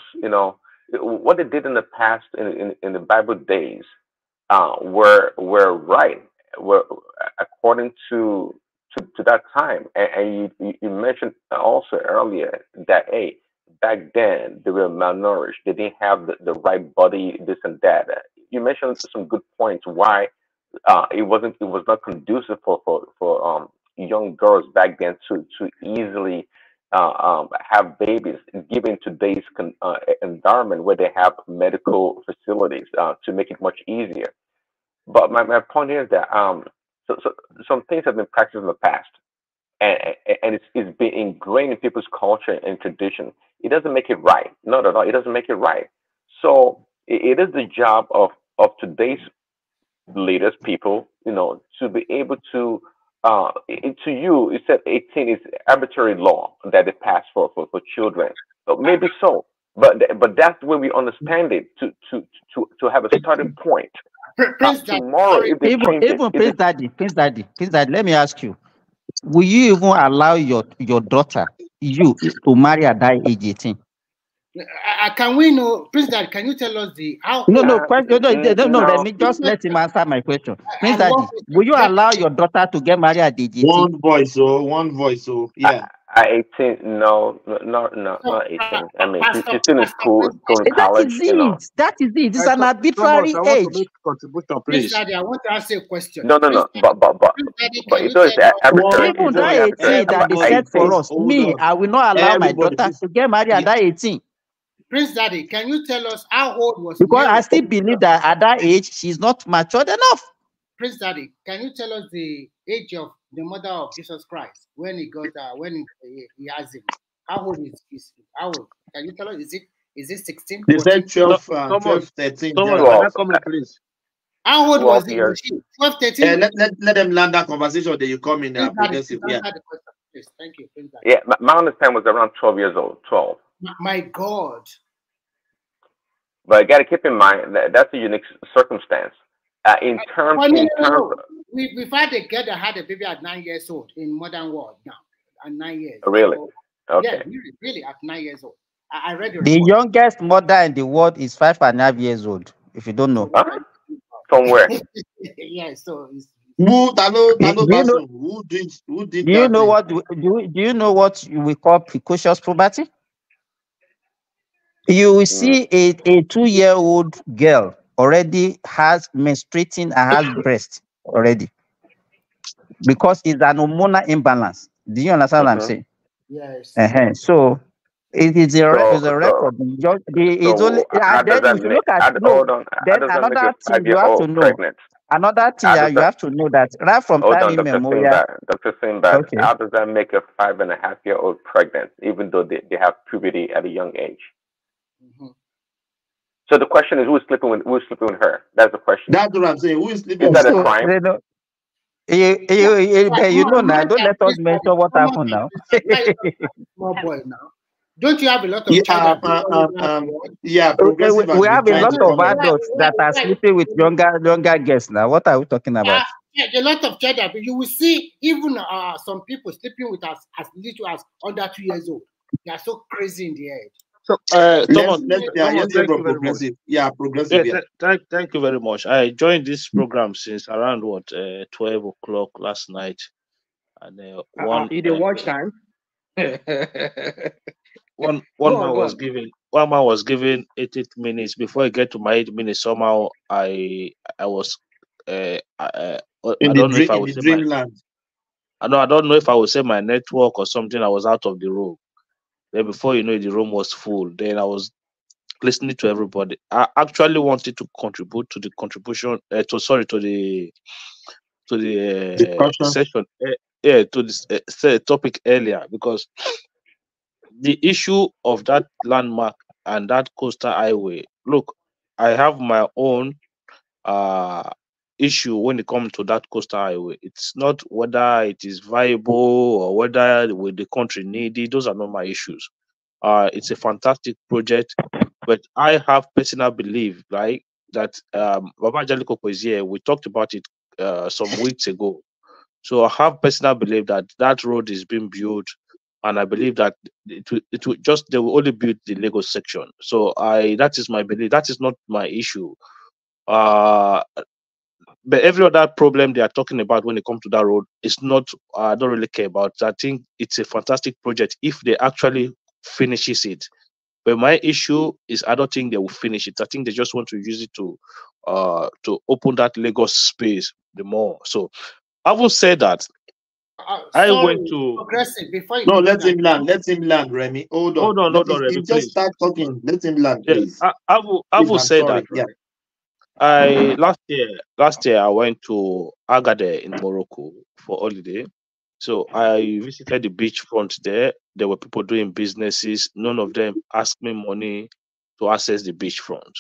what they did in the past in the Bible days were right, were according to that time, and you mentioned also earlier that back then they were malnourished, they didn't have the right body, this and that. You mentioned some good points why it was not conducive for young girls back then to easily have babies, given today's environment where they have medical facilities to make it much easier. But my point is that so some things have been practiced in the past, and it's been ingrained in people's culture and tradition. It doesn't make it right. Not at all. It doesn't make it right. So it is the job of today's leaders, people, to be able to to you, you said 18 is arbitrary law that they pass for children. Maybe so, but that's where we understand it to have a starting point. Tomorrow, if they change even Prince Daddy, let me ask you: will you even allow your daughter, to marry at that age 18? Can we know, Prince Daddy? Can you tell us how? No. Let me just let him answer my question. Prince Daddy, will you allow your daughter to get married at age 18? One voice, yeah. At 18, no, not 18. I mean, she's still in school, going to college. That is it. It's an arbitrary age. Contribution, please. Daddy, I want to ask you a question. No. But it is arbitrary. Even that 18 that they said for us, I will not allow my daughter to get married at that 18. Prince Daddy, can you tell us how old was Because Mary? I still believe that at that age, she's not matured enough. Prince Daddy, can you tell us the age of the mother of Jesus Christ when he got he has him? How old is how old? Can you tell us? Is it 16? They said 12, 13. Thomas, come in, please. How old was he? 12, 13? Let them land that conversation. Then you come in there. Please, thank you. Prince Daddy. Yeah, my understanding was around 12 years old. 12. My God. But you got to keep in mind that that's a unique circumstance. In terms, we've had a girl that had a baby at 9 years old in modern world now, at 9 years. Really? So, okay. Yeah, really at 9 years old. I read the report. Youngest mother in the world is 5.5 years old. If you don't know. Huh? Somewhere. Yeah. So. Do you know what we call precocious puberty? You will see a 2-year-old girl already has menstruating and has breast already because it's an hormonal imbalance. Do you understand what I'm saying? Yes. So it is a record. Another thing you have to know. Pregnant? Another thing you have to know that right from time immemorial. Dr. Simba, how does that make a 5.5-year-old pregnant, even though they have puberty at a young age? So the question is, who's sleeping with her? That's the question. That's what I'm saying. Who is sleeping? Is that a crime? You know now. Don't let us mention what happened now. Small boy now. Don't you have a lot of children? We have a lot of adults that are sleeping with younger girls now. What are we talking about? A lot of children. You will see even some people sleeping with us as little as under 2 years old. They are so crazy in the head. So, Thomas, progressive. Yeah, progressive. Yeah, thank you very much. I joined this program since around 12 o'clock last night, and in the watch time. one man was given 8 minutes. Before I get to my 8 minutes, somehow I was I don't know if I would say dreamland. I don't know if I would say my network or something. I was out of the room. Then before you know it, the room was full. Then I was listening to everybody. I actually wanted to contribute to the contribution to the session to this topic earlier, because the issue of that landmark and that coastal highway. Look, I have my own issue when it comes to that coastal highway. It's not whether it is viable or whether the country need it. Those are not my issues. It's a fantastic project, but I have personal belief, right, that Baba Jaliko is here. We talked about it some weeks ago. So I have personal belief that that road is being built, and I believe that they will only build the Lagos section. So that is my belief. That is not my issue. But every other problem they are talking about when it comes to that road is not, I don't really care about. I think it's a fantastic project if they actually finishes it. But my issue is I don't think they will finish it. I think they just want to use it to open that Lagos space the more. So having said that, I sorry, went to progressive. Before you No, leave let that, him land. Let him land, Remy. Hold on. Remy, Just please. start talking. Let him land, Yeah, please. I Please, will I'm say sorry. that, Yeah. right? Last year I went to Agadir in Morocco for holiday. So I visited the beachfront there. There were people doing businesses. None of them asked me money to access the beachfront.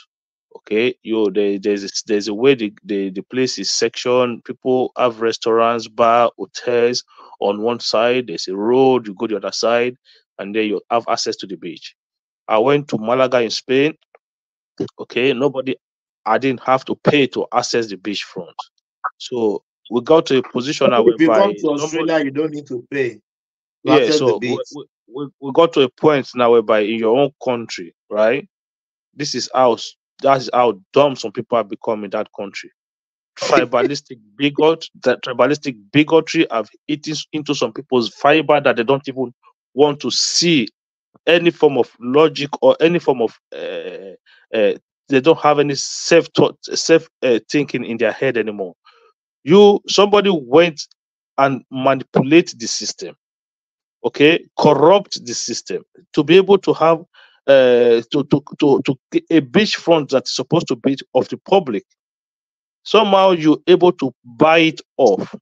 Okay, there's a way the place is sectioned. People have restaurants, bar, hotels on one side. There's a road. You go the other side, and then you have access to the beach. I went to Malaga in Spain. Okay, I didn't have to pay to access the beachfront. So we got to a position now If you whereby come to Australia, you don't need to pay to yeah, access the so beach. we got to a point now whereby in your own country, right? This is how That's how dumb some people have become in that country. Tribalistic bigotry have eaten into some people's fiber that they don't even want to see any form of logic or any form of they don't have any self thinking in their head anymore. Somebody went and manipulate the system, okay, corrupt the system to be able to have to a beachfront that is supposed to be of the public. Somehow you're able to buy it off,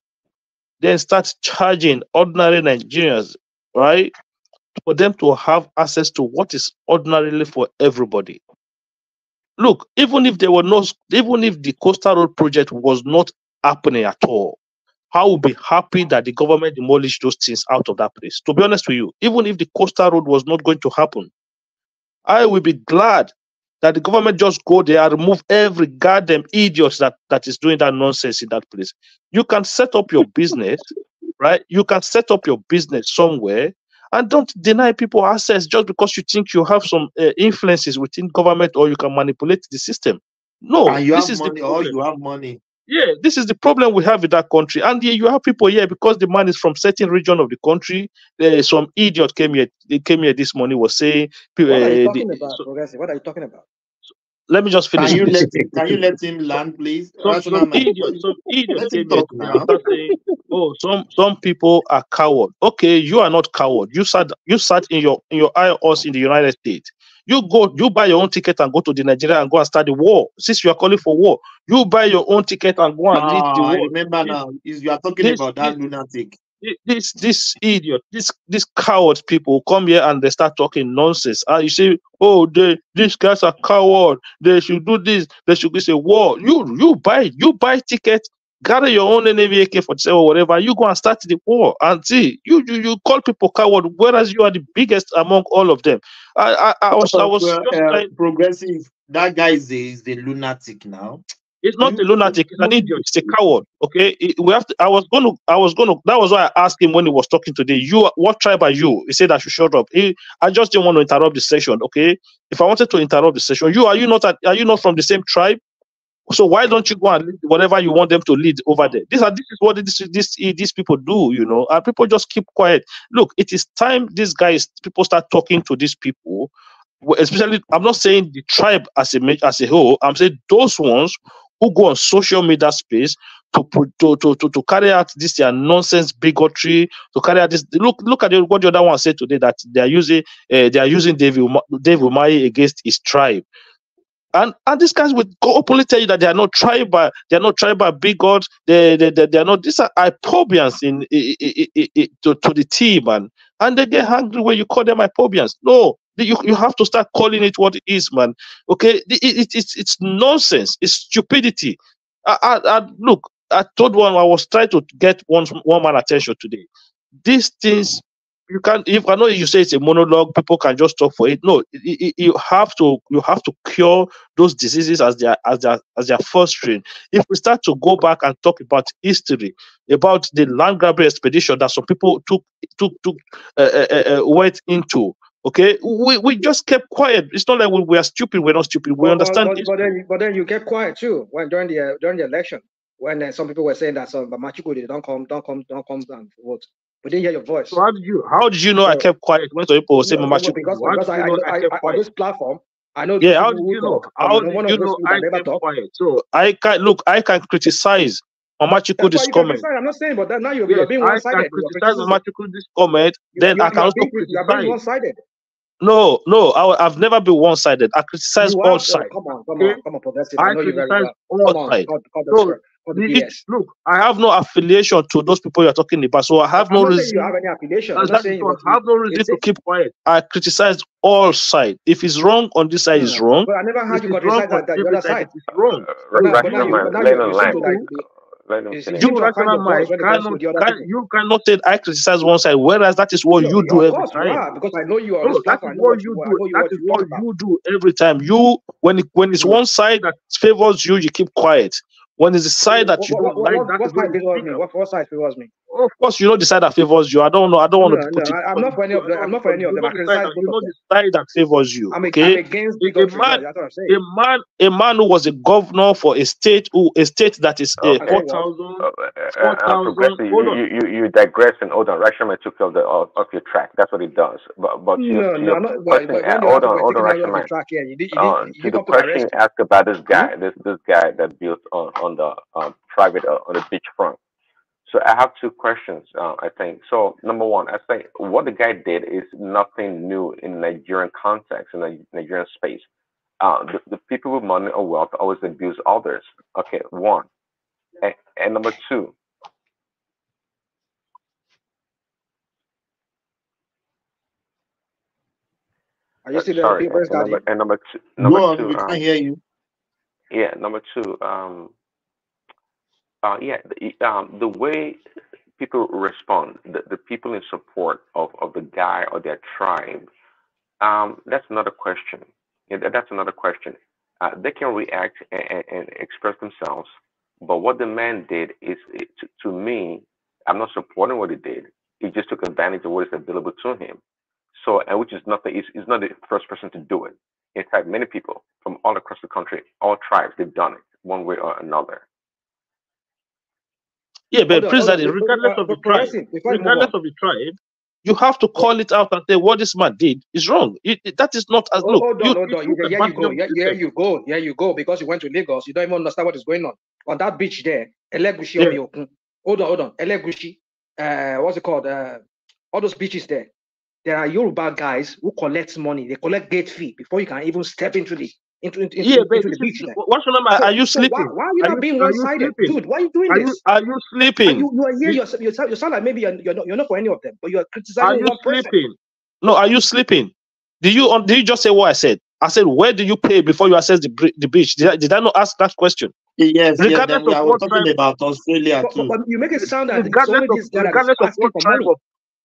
then start charging ordinary Nigerians, right, for them to have access to what is ordinarily for everybody. Look, even if the Coastal Road project was not happening at all, I would be happy that the government demolished those things out of that place. To be honest with you, even if the Coastal Road was not going to happen, I will be glad that the government just go there and remove every goddamn idiot that is doing that nonsense in that place. You can set up your business, right? You can set up your business somewhere and don't deny people access just because you think you have some influences within government or you can manipulate the system. No, And you this have is the money, or problem. you have money. Yeah, this is the problem we have in that country. And yeah, you have people here because the man is from certain region of the country. Some idiot came here. They came here this morning was saying. What are you talking about, Progressive? What are you talking about? Let me just finish. Can you let him land, please? Some idiot Let him came here talk today now. and start saying, "Oh, some people are coward." Okay, you are not coward. You sat in your IOS in the United States. You buy your own ticket and go to the Nigeria and go and start the war. Since you are calling for war, you buy your own ticket and go and lead the war. I remember now. You are talking about that lunatic. This idiot, this coward people come here and they start talking nonsense. And you say, oh, these guys are coward. They should do this. They should say war. You buy tickets, gather your own enemy AK-47 or whatever. You go and start the war and see. You call people coward, whereas you are the biggest among all of them. I was just trying. Progressive. That guy is a lunatic now. It's not a lunatic. It's an idiot. It's a coward. Okay, we have to. I was gonna. That was why I asked him when he was talking today. What tribe are you? He said I should shut up. I just didn't want to interrupt the session. Okay, if I wanted to interrupt the session, are you not from the same tribe? So why don't you go and lead whatever you want them to lead over there? This is what these people do, and people just keep quiet. Look, it is time people start talking to these people, especially. I'm not saying the tribe as a whole. I'm saying those ones who go on social media space to carry out this their nonsense bigotry, to carry out this. Look at what the other one said today, that they are using David Umahi against his tribe. And these guys would openly tell you that they are not tribal, bigots. They are not. These are hypobians to the team, man. And they get angry when you call them hypobians. No, you have to start calling it what it is, man. Okay, it's nonsense. It's stupidity. Look, I told one I was trying to get one man attention today. These things. You can't. If I know you say it's a monologue, people can just talk for it. No, you have to cure those diseases as their first strain. If we start to go back and talk about history, about the land grabbing expedition that some people went into, okay, we just kept quiet. It's not like we are stupid. We're not stupid. We understand. But then you kept quiet too when during the election when some people were saying that some Machuku they don't come and vote. We didn't hear your voice. So how did you know I kept quiet when some people were saying Mama Chukwu? Because I on this platform, I know. Yeah, how did you know? How did you know I kept quiet? So I can criticize Mama Chiku this comment. I'm not saying, but now you're being I one-sided. can criticize Mama Chiku this comment, then I can also criticize. You're being one-sided. No, I've never been one-sided. I criticize all sides. Come on, progressive. I know you very criticize well. all sides. Look, I have no affiliation to those people you're talking about, so I have no reason. You have any affiliation. I have no reason to keep quiet. I criticize all sides. If it's wrong on this side, it's wrong. But I never heard you criticize the other side. It's wrong. You cannot say I criticize one side, whereas that is what you do every time. Because I know you are. That is what you do. That is what you do every time. You, when it's one side that favors you, you keep quiet. When it's the side that you don't like, what side favors me? Of course, you know the side that favors you. I don't know. I don't want to put it. I'm not for any of them. I'm not for any of them. I criticize you know the side that favors you. I'm against a man who was a governor for a state that is 4,000. You digress and hold on. Rashomon took off your track. That's what he does. But hold on, Rashomon. To the question you asked about this guy, this guy that built on the private on the beachfront. So I have two questions, I think. So number one, I think what the guy did is nothing new in Nigerian context, in the Nigerian space. The people with money or wealth always abuse others. Okay, one. And number two. Are you still sorry, and number two. Number Go on, two, we can't hear you. Yeah, number two. The way people respond, the people in support of the guy or their tribe, that's another question. That's another question. They can react and express themselves, but what the man did is, to me, I'm not supporting what he did. He just took advantage of what is available to him. So, and which is nothing. He's not the first person to do it. In fact, many people from all across the country, all tribes, they've done it one way or another. Yeah, but regardless of the tribe, you have to call it out and say what this man did is wrong. That is not as look. Here you go. Because you went to Lagos, you don't even understand what is going on that beach there. Elegushi Hold on. Elegushi. What's it called? All those beaches there. There are Yoruba guys who collect money. They collect gate fee before you can even step into the beach. Are you sleeping? Why are you not being one-sided, dude? Why are you doing this? Are you sleeping? You are here. You sound like maybe you're not for any of them, but you are criticizing one person. Sleeping? No, are you sleeping? Did you just say what I said? I said, where do you pay before you access the beach? Did I not ask that question? Yes. I was talking about Australia too. But you make it sound that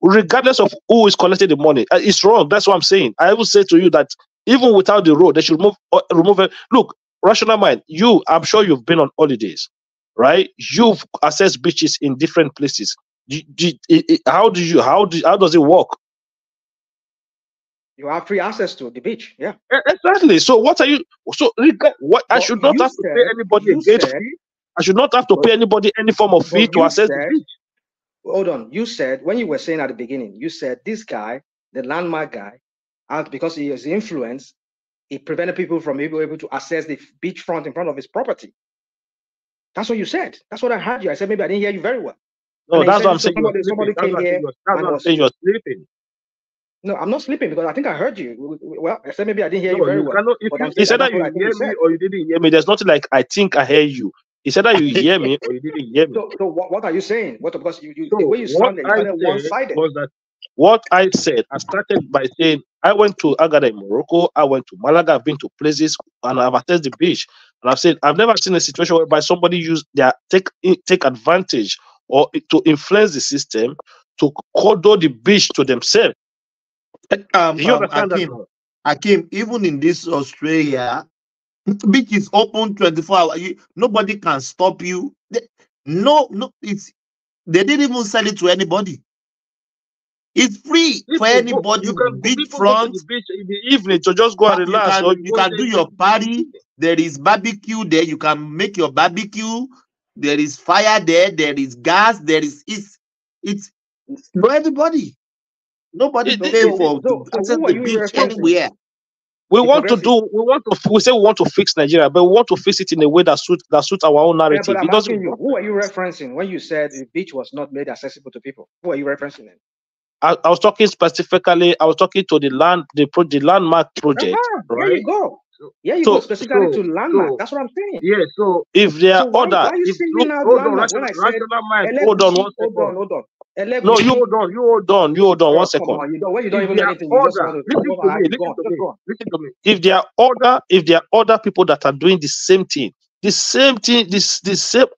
regardless of who is collecting the money, it's wrong. That's what I'm saying. I will say to you that even without the road, they should remove it. Look, rational mind, I'm sure you've been on holidays, right? You've accessed beaches in different places. How does it work? You have free access to the beach, yeah. Exactly. So what are you? I should not have to pay anybody a gate fee. I should not have to pay anybody any form of fee to access the beach. Hold on. You said, when you were saying at the beginning, you said this guy, the landmark guy, because he has influence, he prevented people from being able to access the beachfront in front of his property. That's what you said. That's what I heard you. I said maybe I didn't hear you very well. No, that's what I'm saying. Somebody came here. You're sleeping. No, I'm not sleeping because I think I heard you. Well, I said maybe I didn't hear you very well. He said that you hear me or you didn't hear me. There's nothing like I think I hear you. He said that you hear me or you didn't hear me. So what are you saying? Because the way you sounded one-sided. What I said, I started by saying I went to Agada in Morocco, I went to Malaga, I've been to places, and I've accessed the beach. And I've said I've never seen a situation whereby somebody take advantage or to influence the system to corridor the beach to themselves. You understand Akim, even in this Australia, the beach is open 24 hours. Nobody can stop you. They didn't even sell it to anybody. It's free for anybody. You can beachfront to the beach in the evening to just go and relax. You can do your party. There is barbecue there. You can make your barbecue. There is fire there. There is gas. It's for everybody. Nobody pay for access the beach anywhere. We say we want to fix Nigeria, but we want to fix it in a way that suits our own narrative. Yeah, but I'm asking you, who are you referencing when you said the beach was not made accessible to people? Who are you referencing then? I was talking specifically. I was talking to the landmark project. Right? There you go. Yeah, you go specifically to landmark. That's what I'm saying. Yeah. So if there are why are you singling out landmark when I said? Hold on 1 second. Hold on. No, you hold on 1 second. Come on, when you don't even know anything, you just want to listen to me. If there are other people that are doing the same thing, the same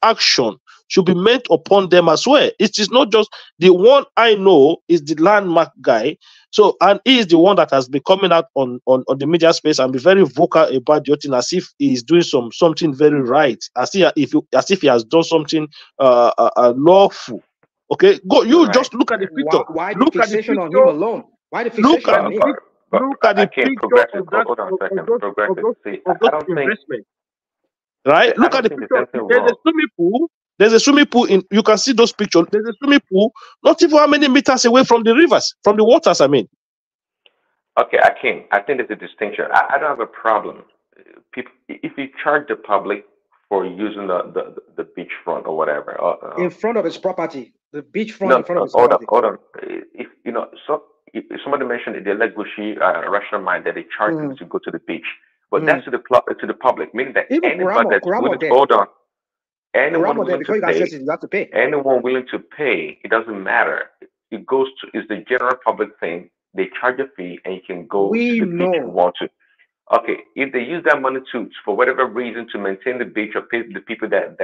action should be made upon them as well. It is not just the one I know is the landmark guy. So, and he is the one that has been coming out on the media space and be very vocal about the thing, as if he is doing something very right, as if he has done something lawful. Okay, go. You just look at the picture. Why the fixation on him alone? Why the fixation on him? Look at the picture of that investment. Right? Look at the picture. There's a swimming pool. There's a swimming pool you can see those pictures. There's a swimming pool, not even how many meters away from the rivers, from the waters, I mean. Okay, I think there's a distinction. I don't have a problem. People, if you charge the public for using the beachfront or whatever. In front of his property. The beachfront in front of his property. Hold on. If somebody mentioned the Legushi restaurant mine that they charge them to go to the beach. But that's to the public, meaning that anybody that's willing to hold on. Anyone willing to pay, anyone willing to pay, it doesn't matter. It goes to, it's the general public thing. They charge a fee and you can go to the beach if you want to. Okay, if they use that money for whatever reason to maintain the beach or pay the people that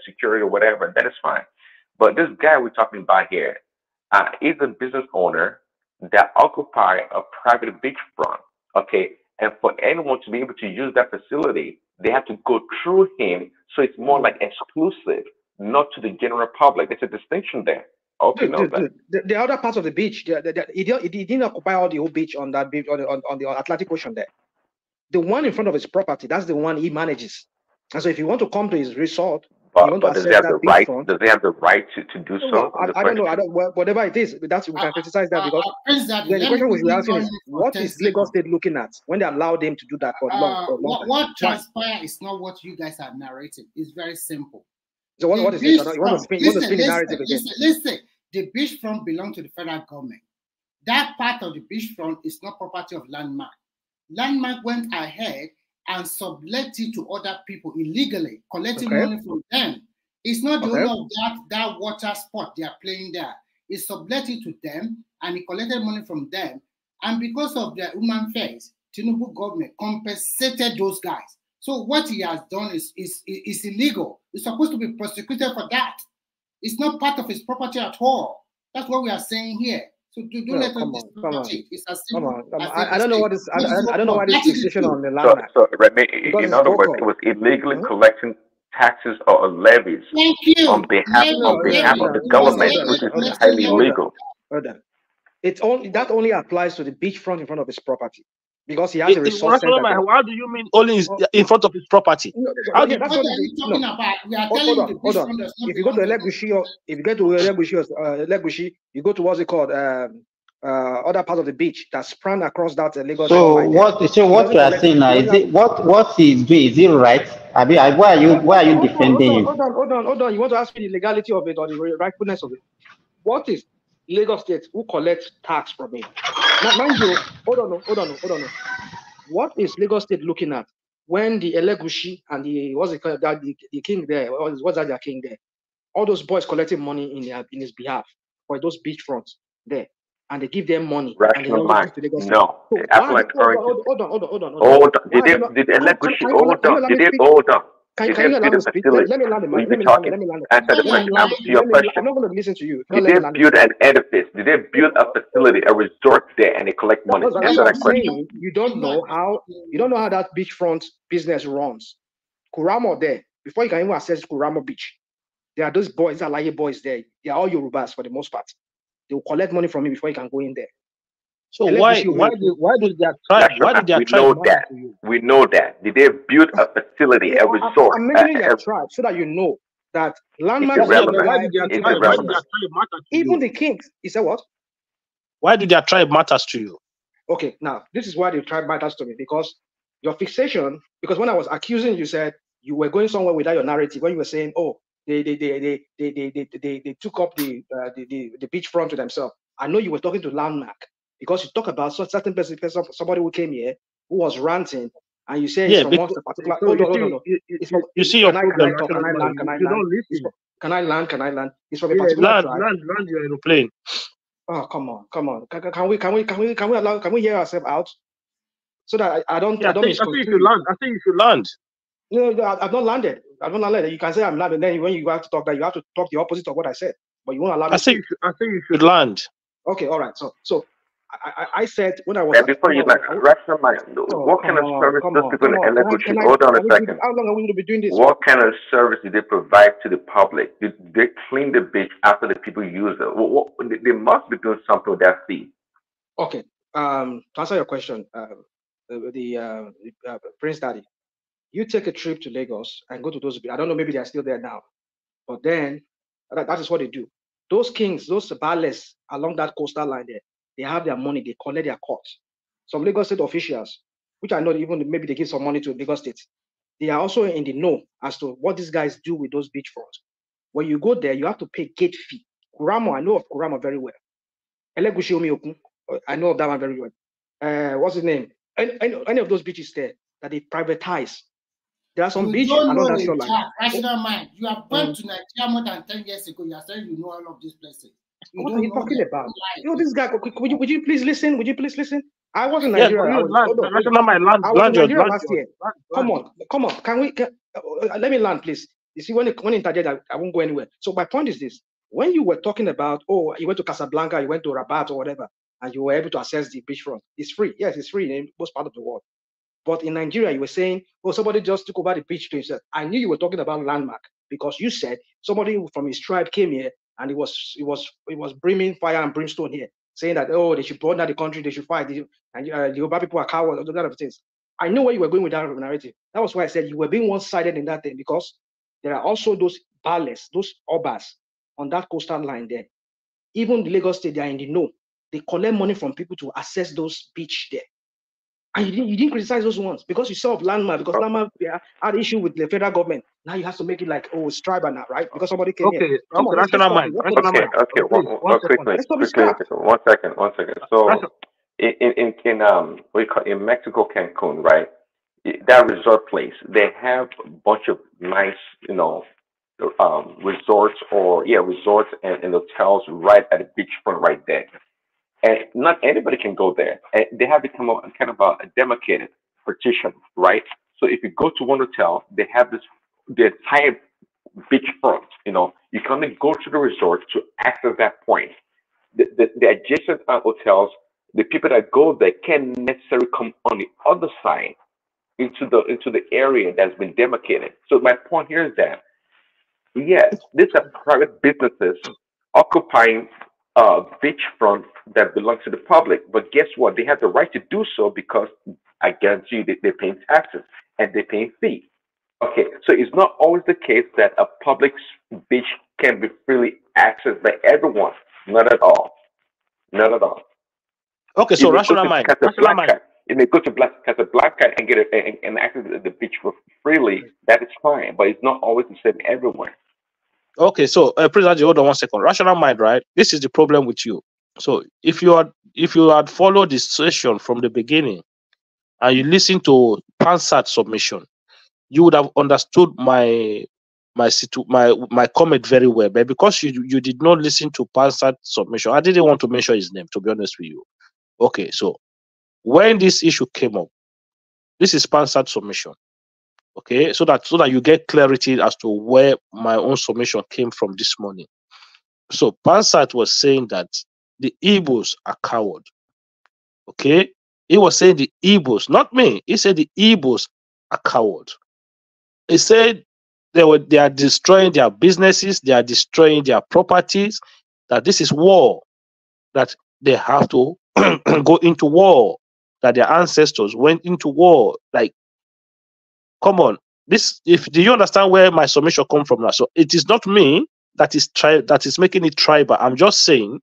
security or whatever, that is fine. But this guy we're talking about here is a business owner that occupy a private beachfront. Okay, and for anyone to be able to use that facility, they have to go through him. So it's more like exclusive, not to the general public. There's a distinction there. Okay, the other parts of the beach, he didn't occupy all the whole beach on that beach on the Atlantic Ocean there. The one in front of his property, that's the one he manages. And so if you want to come to his resort, but does he have the right? Does he have the right to do so? I don't know. Whatever it is, we can criticize that because the question we should be asking is, what is Lagos State looking at when they allowed them to do that for long? What transpired is not what you guys are narrating. It's very simple. So what is it? You want to spin the narrative again? Listen, the beachfront belongs to the federal government. That part of the beachfront is not property of Landmark. Landmark went ahead and sublet it to other people illegally, collecting money from them. It's not the owner of that water spot they are playing there. It's sublet it to them, and he collected money from them. And because of their human face, Tinubu government compensated those guys. So what he has done is illegal. He's supposed to be prosecuted for that. It's not part of his property at all. That's what we are saying here. So don't let us discriminate. It's as simple. I don't know what is. I don't know why this fixation on the land. So in other words, it was illegally collecting taxes or levies on behalf of the government, which is highly illegal. That only applies to the beachfront in front of his property. Because he has a resource center. How do you mean only in front of his property? What are you talking about? We are telling you the beachfront does not. If you go to Elegushi, you go to what's it called? Other part of the beach that span across that Lagos. So what you are saying now is it what he's doing? Is it right? I mean, why are you defending him? Hold on. You want to ask me the legality of it or the rightfulness of it? What is Lagos State who collects tax from it? Now, mind you, hold on. What is Lagos State looking at when the Elegushi and the king there, what's that their king there? All those boys collecting money in his behalf for those beachfronts there, and they give them money. Rational mind. No. So hold on. Did Elegushi hold on? Can you allow me to speak? Let me land the mic. Let me land. Answer the question. Answer your question. I'm not going to listen to you. Did they build an edifice? Did they build a facility, a resort there, and they collect money? Answer that question. You don't know how that beachfront business runs. Kuramo there, before you can even access Kuramo Beach, there are those boys, Alaye boys there. They are all Yorubas for the most part. They will collect money from you before you can go in there. So why did their tribe? We know that. Did they build a facility, a resort? I'm mentioning their tribe so that you know that landmark. Even the kings. He said what? Why do their tribe matters to you? Okay, now this is why the tribe matters to me, because your fixation, because when I was accusing you, said you were going somewhere without your narrative, when you were saying, oh, they took up the beachfront to themselves. I know you were talking to Landmark, because you talk about certain person, somebody who came here who was ranting, and you say it's from one particular. So hold on. You see your problem. Can I land? You don't listen. Can I land? It's from a particular tribe. Land your aeroplane. Oh, come on. Can we hear ourselves out, so that I don't misconstrue. I think you should land. No, I've not landed. You can say I'm landed. Then when you have to talk, that you have to talk the opposite of what I said. But you won't allow me. I think you should land. Okay, all right. So I said when I was. Yeah, before you land, what kind of service those people in Elegushi? Hold on a second. How long are we going to be doing this? What kind of service do they provide to the public? Did they clean the beach after the people use it? They must be doing something with that fee. Okay. To answer your question, Prince Daddy, you take a trip to Lagos and go to those. I don't know, maybe they are still there now, but then that is what they do. Those kings, those ballets along that coastal line there, they have their money, they collect their courts. Some Lagos State officials, which I know even maybe they give some money to Lagos State, they are also in the know as to what these guys do with those beachfronts. When you go there, you have to pay gate fee. Kuramo, I know of Kuramo very well. Elegushi Omiokun, I know of that one very well. What's his name? Any of those beaches there that they privatize. There are some beaches along that shoreline. Rational mind. You have gone to Nigeria more than 10 years ago. You are saying you know all of these places. What are you talking about? This guy, would you please listen? Would you please listen? I was in Nigeria. I was in Nigeria last year. Come on. Let me land, please. You see, when interject, I won't go anywhere. So my point is this: when you were talking about, oh, you went to Casablanca, you went to Rabat or whatever, and you were able to access the beachfront, it's free. Yes, it's free in most part of the world. But in Nigeria, you were saying, oh, somebody just took over the beach to himself. I knew you were talking about Landmark, because you said somebody from his tribe came here and it was bringing fire and brimstone here, saying that, oh, they should burn down the country, they should fight, and the Yoruba people are cowards, all those kind of things. I know where you were going with that narrative. That was why I said you were being one-sided in that thing, because there are also those ballets, those obas on that coastal line there. Even the Lagos State, they are in the know. They collect money from people to access those beach there. And you didn't criticize those ones because you saw of Landmark, because Landmark had issue with the federal government. Now you have to make it like, oh, it's tribal now, right? Because somebody came here. Come on, Rational mind. Okay. One second. So in Mexico, Cancun, right? That resort place, they have a bunch of nice, resorts and hotels right at the beachfront right there. And not anybody can go there. And they have become kind of a demarcated partition, right? So if you go to one hotel, they have the entire beachfront. You can only go to the resort to access that point. The adjacent hotels, the people that go there can't necessarily come on the other side into the area that's been demarcated. So my point here is that yes, these are private businesses occupying beachfront that belongs to the public. But guess what? They have the right to do so because I guarantee you they're paying taxes and they're paying fees. Okay, so it's not always the case that a public beach can be freely accessed by everyone. Not at all. Okay, so rational mind. You may go to Casablanca and get and access the beach for freely. That is fine, but it's not always the same everywhere. Okay, so President, hold on 1 second. Rational mind, right? This is the problem with you. So if you had followed this session from the beginning and you listen to Pansat submission, you would have understood my comment very well. But because you did not listen to Pansat submission, I didn't want to mention his name, to be honest with you. Okay, so when this issue came up, this is Pansat submission. Okay, so that you get clarity as to where my own submission came from this morning. So Pansat was saying that the Igbos are coward. Okay, he was saying the Igbos, not me. He said the Igbos are coward. He said they are destroying their businesses, they are destroying their properties. That this is war. That they have to go into war. That their ancestors went into war. Like, come on. Do you understand where my submission come from now? So it is not me that is making it tribal. I'm just saying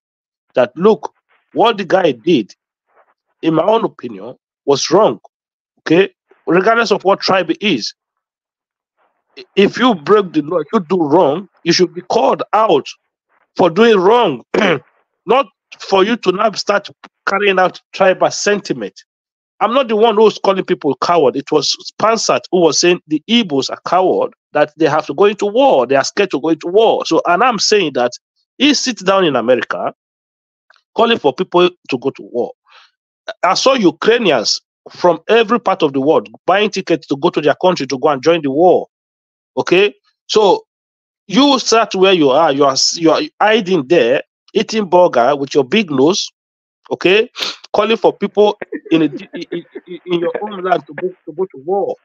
that look, what the guy did in my own opinion, was wrong. Okay, regardless of what tribe it is. If you break the law, if you do wrong, you should be called out for doing wrong, not for you to now start carrying out tribal sentiment. I'm not the one who's calling people coward. It was Spansat who was saying the Igbos are coward, that they have to go into war. They are scared to go into war. So, and I'm saying that he sits down in America calling for people to go to war. I saw Ukrainians from every part of the world buying tickets to go to their country to go and join the war. Okay, so you start where you are hiding there, eating burger with your big nose. Okay, calling for people in your own land to go to war.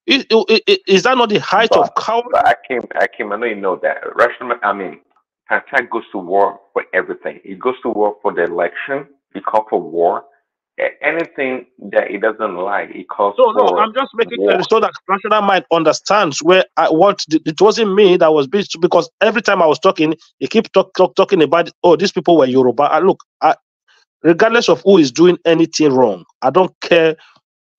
Is that not the height of cowardice? But Akim, I know you know that. Patak goes to war for everything. He goes to war for the election. He calls for war. Anything that he doesn't like, he calls for No, I'm just making war. it so that rational mind understands it wasn't me that was bitched, because every time I was talking, he keep talking about, oh, these people were Yoruba. Look, regardless of who is doing anything wrong, I don't care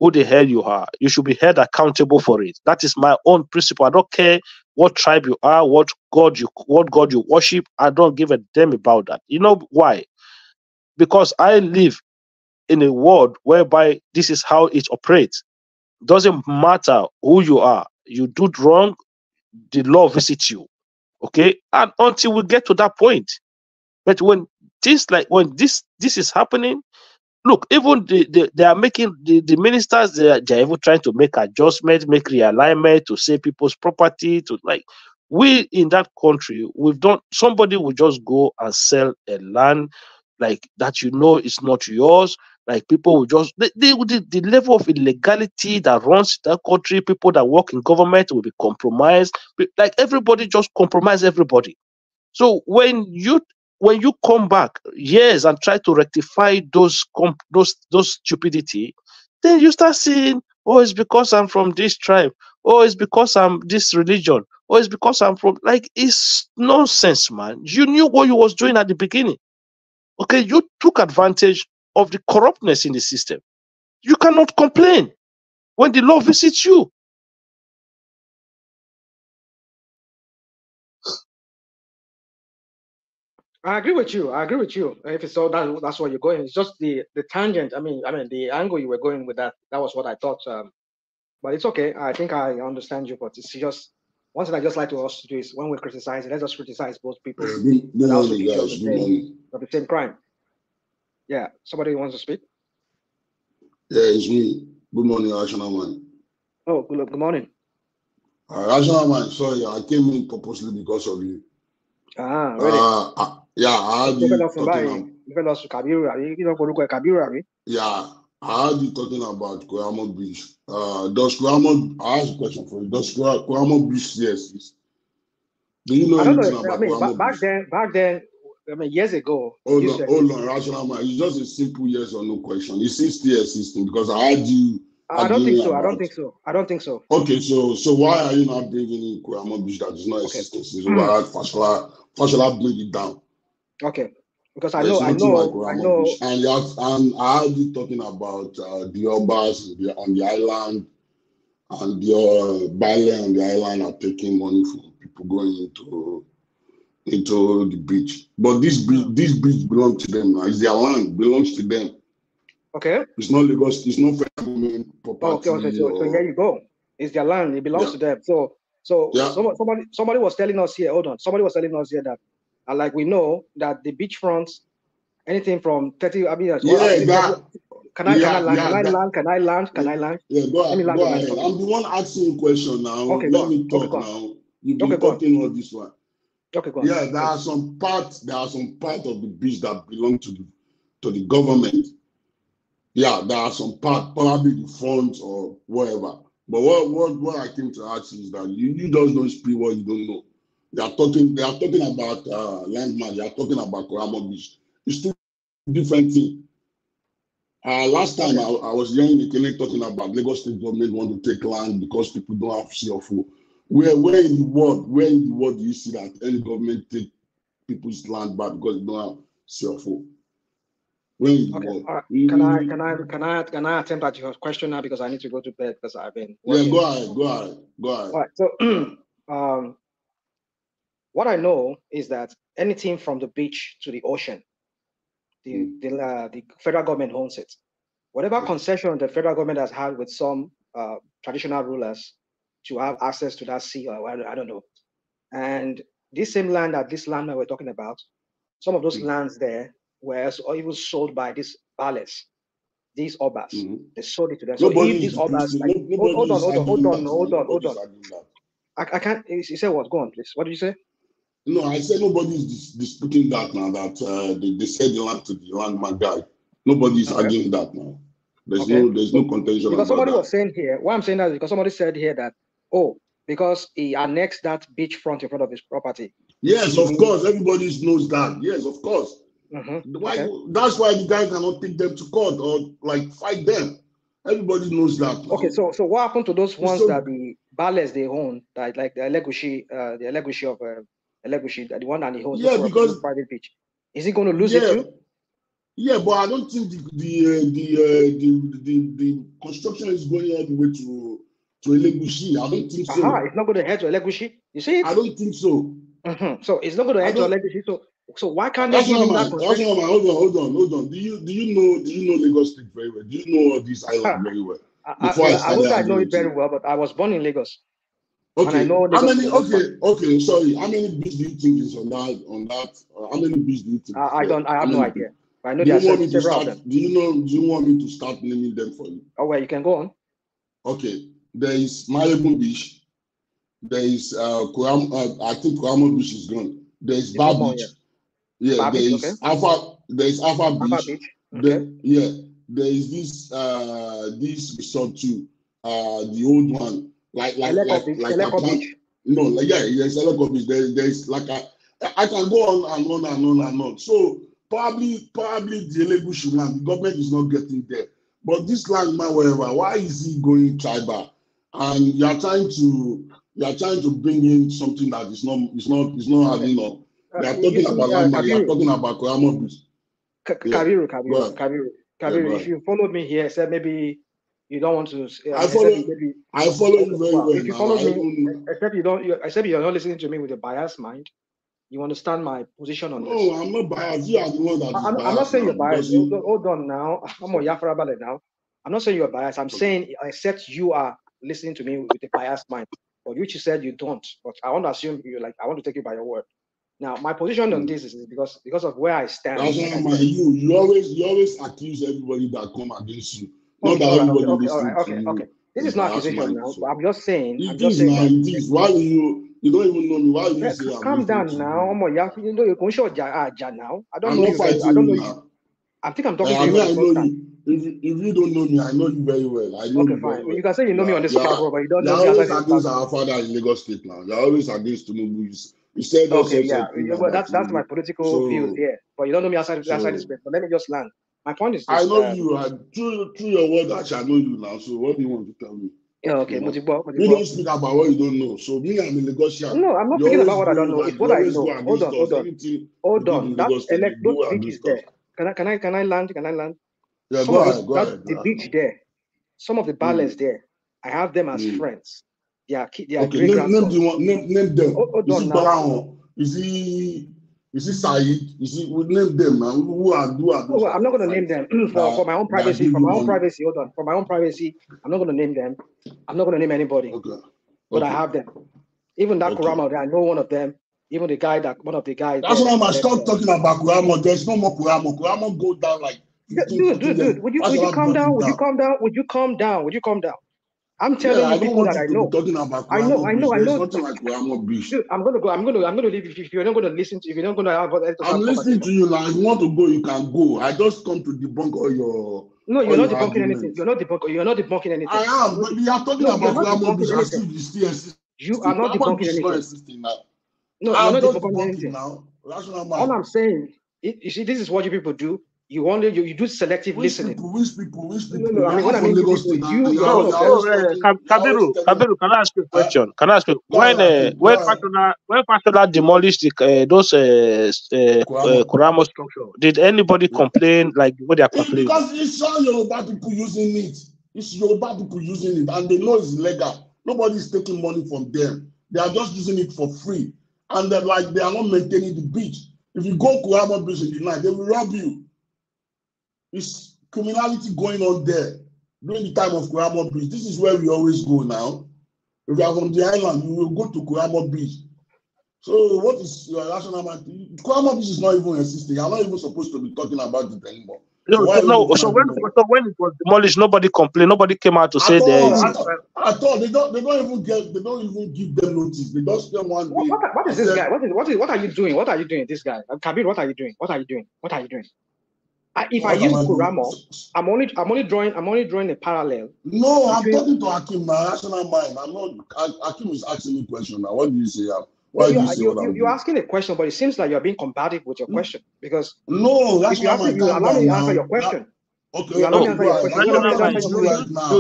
who the hell you are. You should be held accountable for it. That is my own principle. I don't care what tribe you are, what God you worship. I don't give a damn about that. You know why? Because I live in a world whereby this is how it operates. Doesn't matter who you are. You do wrong, the law visits you. Okay? And until we get to that point. But when this is happening, look, even they are making the ministers, they're even trying to make adjustments, make realignment to save people's property. We in that country, somebody will just go and sell a land like that, it's not yours. Like, people will just the level of illegality that runs that country, people that work in government will be compromised. Like, everybody just compromise everybody. So when you come back years and try to rectify those stupidity, then you start saying, oh, it's because I'm from this tribe, oh, it's because I'm this religion, oh, it's because I'm from, like, it's nonsense, man. You knew what you was doing at the beginning. Okay, you took advantage of the corruptness in the system. You cannot complain when the law visits you. I agree with you. If it's all that's where you're going. It's just the tangent. I mean, the angle you were going with that was what I thought. But it's okay. I think I understand you. But it's just one thing I just like to us to do is, when we criticize, let's just criticize both people that also guilty of the same crime. Yeah. Somebody wants to speak? Yeah, it's me. Good morning, Rational Man. Oh, good morning. Rational Man, sorry, I came in purposely because of you. Really? Yeah, I heard you talking. Yeah, I heard you talking about Kuramo Beach. I asked a question for you. Does Kuramo Beach exist? Do you know anything about Kuramo Beach? Back then, years ago. Hold on, Rational Man. It's just a simple yes or no question. Is it still existing? Because I heard you. I don't think so. Okay, so why are you not bringing in Kuramo Beach that is not existing? So why shall I bring it down? Okay, because I know. And I heard you talking about the Obas on the island, and the Baile on the island are taking money from people going into the beach. But this beach belongs to them now. It's their land, belongs to them. Okay. It's not Lagos. It's not federal property. Okay. So here you go. It's their land. It belongs to them. So somebody was telling us here. Hold on. Somebody was telling us here that, like, we know that the beachfronts, anything from 30. Can I land? Yeah, go ahead. I'm the one asking the question now. Okay, let me talk now. You've been talking all this one. Okay, go on. Yeah, there are some parts of the beach that belong to the government. Yeah, there are some part, probably the front or whatever. But what I came to ask is that you just don't speak what you don't know. They are talking about landmass. They are talking about Kuramo Beach. It's two different things. Last time I was hearing the talking about Lagos State government want to take land because people don't have CFO. Where in the world do you see that any government take people's land back because they don't have CFO? when Okay, war. all right. Can I attempt at your question now because I need to go to bed because I've been working. Yeah, go ahead. All right. So, what I know is that anything from the beach to the ocean, the federal government owns it. Whatever concession the federal government has had with some traditional rulers to have access to that sea, or I don't know. And this same land that we're talking about, some of those lands there were even sold by these ballets, these obas. They sold it to them. So if these obas, hold on. I can't. You said what? Go on, please. What did you say? No, I said nobody's disputing that now. That they said the land to the landman guy. Nobody's arguing that now. There's no contention because about somebody that. was saying here. Why I'm saying that is because somebody said here that because he annexed that beachfront in front of his property. Yes, of course. Everybody knows that. Yes, of course. That's why the guy cannot take them to court or like fight them. Everybody knows that. Now. Okay, so what happened to those ones that the ballets they own, that like the Elegushi of Elegushi, the one that he owns because private beach, is he going to lose it too? Yeah, but I don't think the construction is going all the way to Elegushi. I don't think so. It's not going to head to Elegushi. You see it? I don't think so. So it's not going to head to Elegushi. So why can't they give him that concession? Hold on. Do you know Lagos State very well? Do you know all these islands very well? I know it very well, but I was born in Lagos. Okay. And I know Lagos okay. Sorry. How many beaches do you think is on that? How many beaches do you think? I have no idea. I know there are several of them. Do you want me to start naming them for you? Oh, well, you can go on. Okay. There is Malebon Beach. There is I think Kuramo Beach is gone. There is Bar Beach. Yeah, Bar there Beach, is Alpha. There is Alpha Beach. Okay. There is this resort too. The old one, like Eleko Beach. No, yes, Eleko Beach. There's like I can go on and on. So probably the Elegushi land, the government is not getting there. But this land, wherever, why is he going tribal? And you are trying to bring in something that is not having up. We are talking about landmark. You are talking about Kuramo Beach. Kabiru. If you followed me here, said maybe you don't want to. I follow you very well. If you follow me, except you're not listening to me with a biased mind. You understand my position on this? No, I'm not biased. You are the one that is biased. I'm not saying you're biased. Hold on now. I'm on Yafra Ballet now. I'm not saying you're biased. I'm saying except you are listening to me with a biased mind, but which you said you don't. But I want to assume you like. I want to take you by your word. Now, my position on this is because of where I stand. That's why you always accuse everybody that come against you. Not that everybody listens to you. Okay. This is not accusation now. But I'm just saying. It is. Why do you don't even know me? Why do you say I'm calm down now? You know you're going to now. I don't know you. I think I'm talking to you. I know you. If you don't know me, I know you very well. I know you very well. You can say you know me on this platform, but you don't know me. You're always against our father in Lagos State now. You're always against Tinubu. You said but that's my political views here. But you don't know me outside this place. But let me just land. My point is this, I know you. Through your word, actually, I know you now. So what do you want to tell me? Okay, you don't speak about what you don't know. So me, I'm a Lagosian. No, I'm not speaking about what I don't know. It's what I know. Hold on. That beach is there. Can I land? Yeah, go ahead. The beach there. Some of the ballets there. I have them as friends. They are great grandsons. Name them. Hold on now. Is he Saeed? Name them now. Who are those? I'm not going to name them for my own privacy. For my own privacy, hold on. For my own privacy, I'm not going to name them. I'm not going to name anybody. But I have them. Even that Kuramo, I know one of them. Even one of the guys. That's why I stop talking about Kuramo. There's no more Kuramo. Kuramo go down like. Dude. Would you calm down? Would you calm down? I'm telling you people that I know. I know. There's nothing like Kuramo Beach. Dude, I'm gonna leave if you're not gonna listen to. If you're not gonna have. I'm listening to you now. If you want to go, you can go. I just come to debunk all your. No, you're not debunking anything. You're not debunking anything. I am, but we are talking about Kuramo Beach. You are not debunking anything. No, you're not debunking anything. Now. That's what all I'm saying. You see, this is what you people do. You do selective listening. Which people? No, I mean, when I mean Lagos people, State. Kabiru, can I ask you a question? Can I ask you when Pastora demolished those Kuramo structure? Did anybody complain like what they are complaining? Because it's all Yoruba people using it. It's Yoruba people using it, and they know it's illegal. Nobody is taking money from them. They are just using it for free, and they are not maintaining the beach. If you go Kuramo Beach in the night, they will rob you. It's criminality going on there during the time of Kuramo Beach. This is where we always go now. If you are from the island, you will go to Kuramo Beach. So what is your rational mind? Kuramo Beach is not even existing. I'm not even supposed to be talking about it anymore. So when it was demolished, nobody complained. Nobody came out to say that. I thought they don't even give them notice. They just tell one day. What is this guy? What are you doing? What are you doing, this guy? Kabir, what are you doing? What are you doing? If I use Kuramo, I'm only drawing a parallel. No, I'm talking to Hakim now. Rational mind. I'm not. Hakim is asking me a question now. What do you say? Why do you say what I'm doing? You're asking a question, but it seems like you're being combative with your question because no, that's not my you allow me to answer your question. Okay, you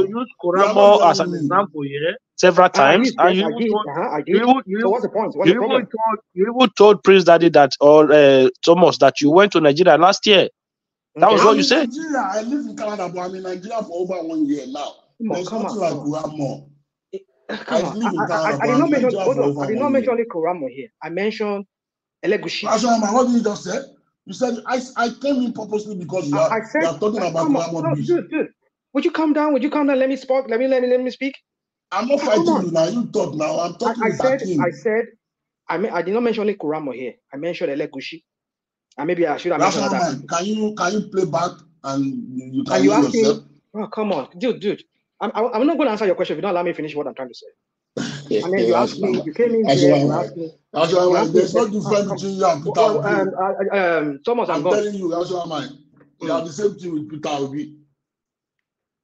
use Kuramo as an example here several times, and you so what's the point? You even told Prince Daddy that or Thomas that you went to Nigeria last year. That was what you said. Nigeria. I live in Canada, but I'm in Nigeria for over 1 year now. There's nothing like Kuramo. I did not mention only Kuramo here. I mentioned Elegushi. What did you just say? You said I came in purposely because you are talking about Kuramo Beach. Dude. Would you calm down? Let me speak. Let me speak. I'm not fighting you now. You talk now. I'm talking with Hakim. I did not mention only Kuramo here. I mentioned Elegushi. And maybe I should have mentioned that. Can you play back and you can use yourself? Oh, come on, dude. I'm not going to answer your question if you don't allow me to finish what I'm trying to say. And then you asked me, you came in here, you asked me. There's no difference between you and Peter Obi. Thomas, I'm telling you, Rational mind. You have the same thing with Peter Obi.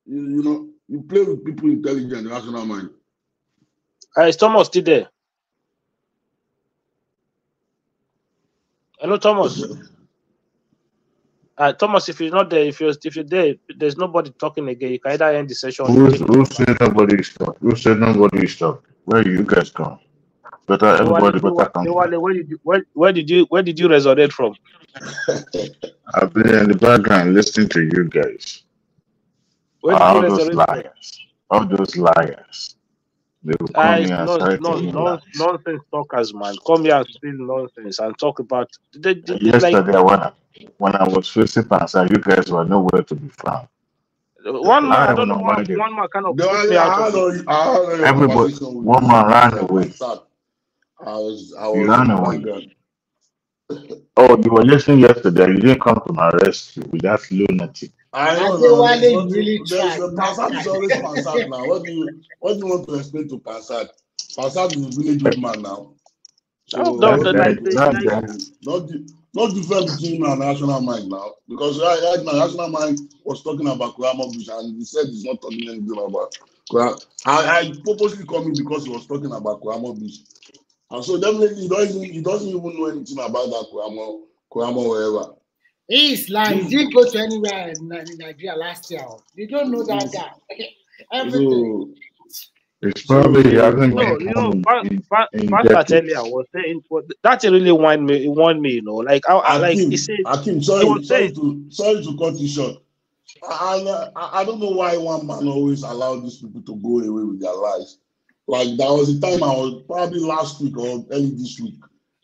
You know, you play with people intelligent, Rational mind. Is Thomas still there? Hello, Thomas. Thomas, if you're not there, if you're there, there's nobody talking again. You can either end the session. Who said nobody is talking? Who said nobody is talking? Where you guys come? Everybody better come. Where did you resurrect from? I've been in the background listening to you guys. All those liars. They will come here and start nonsense talkers, man. Come here and speak nonsense and talk about. Yesterday, when I was facing Pansa, you guys were nowhere to be found. One man, I don't know why one man kind of put me out of everybody. One man ran away. I was ran away. Oh, you were listening yesterday. You didn't come to my rescue with that lunatic. I know. Pansad is always Pansad now. What do you want to explain to Pansad? Pansad is a really good man now. So not different between him and National Mind now. Because right now, National Mind was talking about Kuramo Beach and he said he's not talking anything about Kuramo. I purposely called him because he was talking about Kuramo Beach. And so definitely he doesn't even know anything about that Kuramo wherever. He's lying. He didn't go to anywhere in Nigeria last year. You don't know that guy. Everything. It's probably he hasn't Pastor earlier was saying that really won me, you know. Like he said, Hakim, sorry to cut you short. I don't know why one man always allowed these people to go away with their lives. Like there was a time I was probably last week or early this week.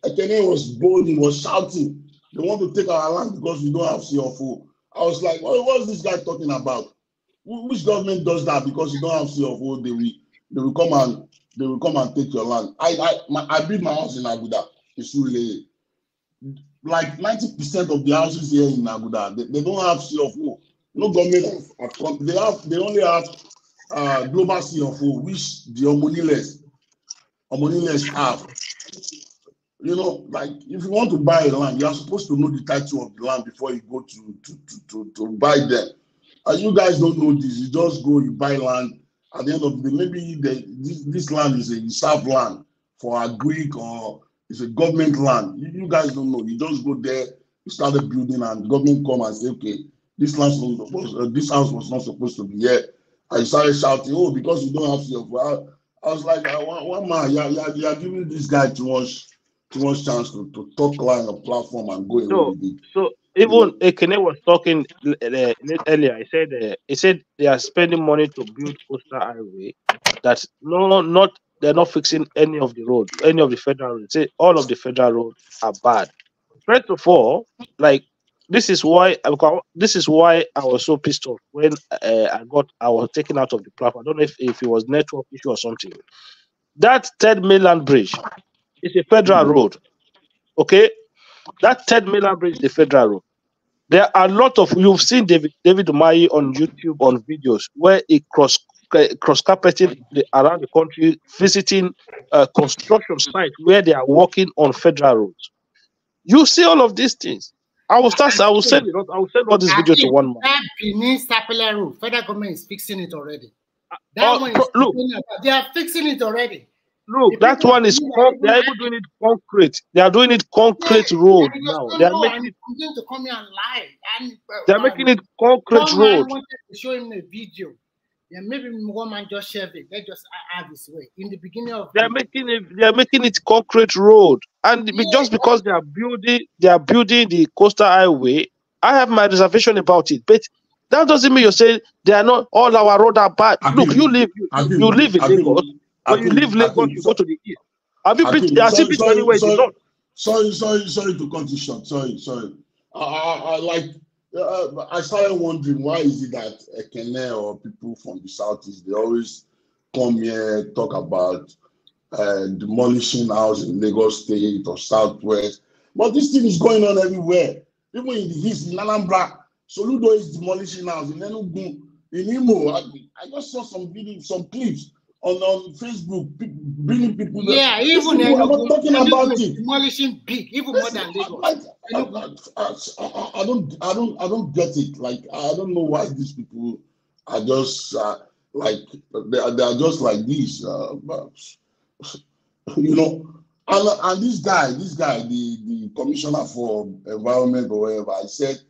Ekene was bold, he was shouting. They want to take our land because we don't have CFO. I was like, what is this guy talking about? Which government does that because you don't have CFO? They will come and take your land. I built my house in Aguda. It's really like 90% of the houses here in Aguda, they don't have CFO. No government. They only have global CFO, which the Omoniless have. You know, like if you want to buy a land, you are supposed to know the title of the land before you go to buy them. And you guys don't know this. You just go, you buy land. At the end of the day, maybe this land is a reserve land for a Greek or it's a government land. You guys don't know. You just go there, started building, and the government come and say, okay, this house was not supposed to be here. I started shouting, oh, because you don't have CFO. I was like, one man, you're giving this guy too much chance to talk line on platform and go away with it. So even Ekene was talking earlier. He said they are spending money to build coastal highway. That's they're not fixing any of the road, any of the federal roads. Say all of the federal roads are bad. First of all, like this is why I was so pissed off when I was taken out of the platform. I don't know if it was network issue or something. That third mainland bridge is a federal road. Okay, that third mainland bridge is a federal road. There are a lot of, you've seen David Umahi on YouTube on videos where he cross carpeting around the country, visiting construction sites where they are working on federal roads. You see all of these things. I will send all this video to one man. That Benin Sapele Road, federal government is fixing it already. That one is they are fixing it already. Look, that one is they are even doing it concrete. They are doing it concrete road now. They are making it. Going to come here and lie. And they are making it concrete road. I wanted to show him a video. Yeah, maybe one man just share it. They just add this way in the beginning of. They are making it concrete road, and just because they are building the coastal highway, I have my reservation about it. But that doesn't mean you're saying they are not all our roads are bad. Look, you live in Lagos. When you leave Lagos, you go to the east. Have you been? Has it been anywhere in the north? Sorry to cut you short. Sorry. I started wondering why is it that Ekene or people from the southeast they always come here talk about demolishing house in Lagos State or Southwest, but this thing is going on everywhere. Even in the east, in Anambra, Soludo is demolishing house in Enugu, in Imo. I just saw some videos, some clips on Facebook, bringing people. Yeah, even people are not talking about it. Demolishing big, even more than Lagos. I don't get it. Like I don't know why these people are just like they are just like this. You know, and this guy, the commissioner for environment or whatever, I said,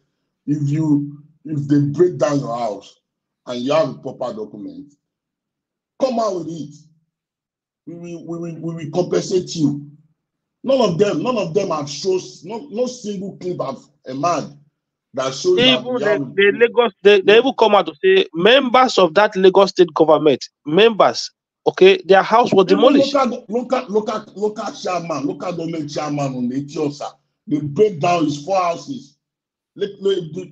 if they break down your house and you have a proper document, come out with it. We will compensate you. None of them have shows. No single clip of a man that shows even that the Lagos. They even come out to say members of that Lagos state government, members, okay, their house was demolished. Local chairman, local government chairman on the Etiosa, they break down his 4 houses.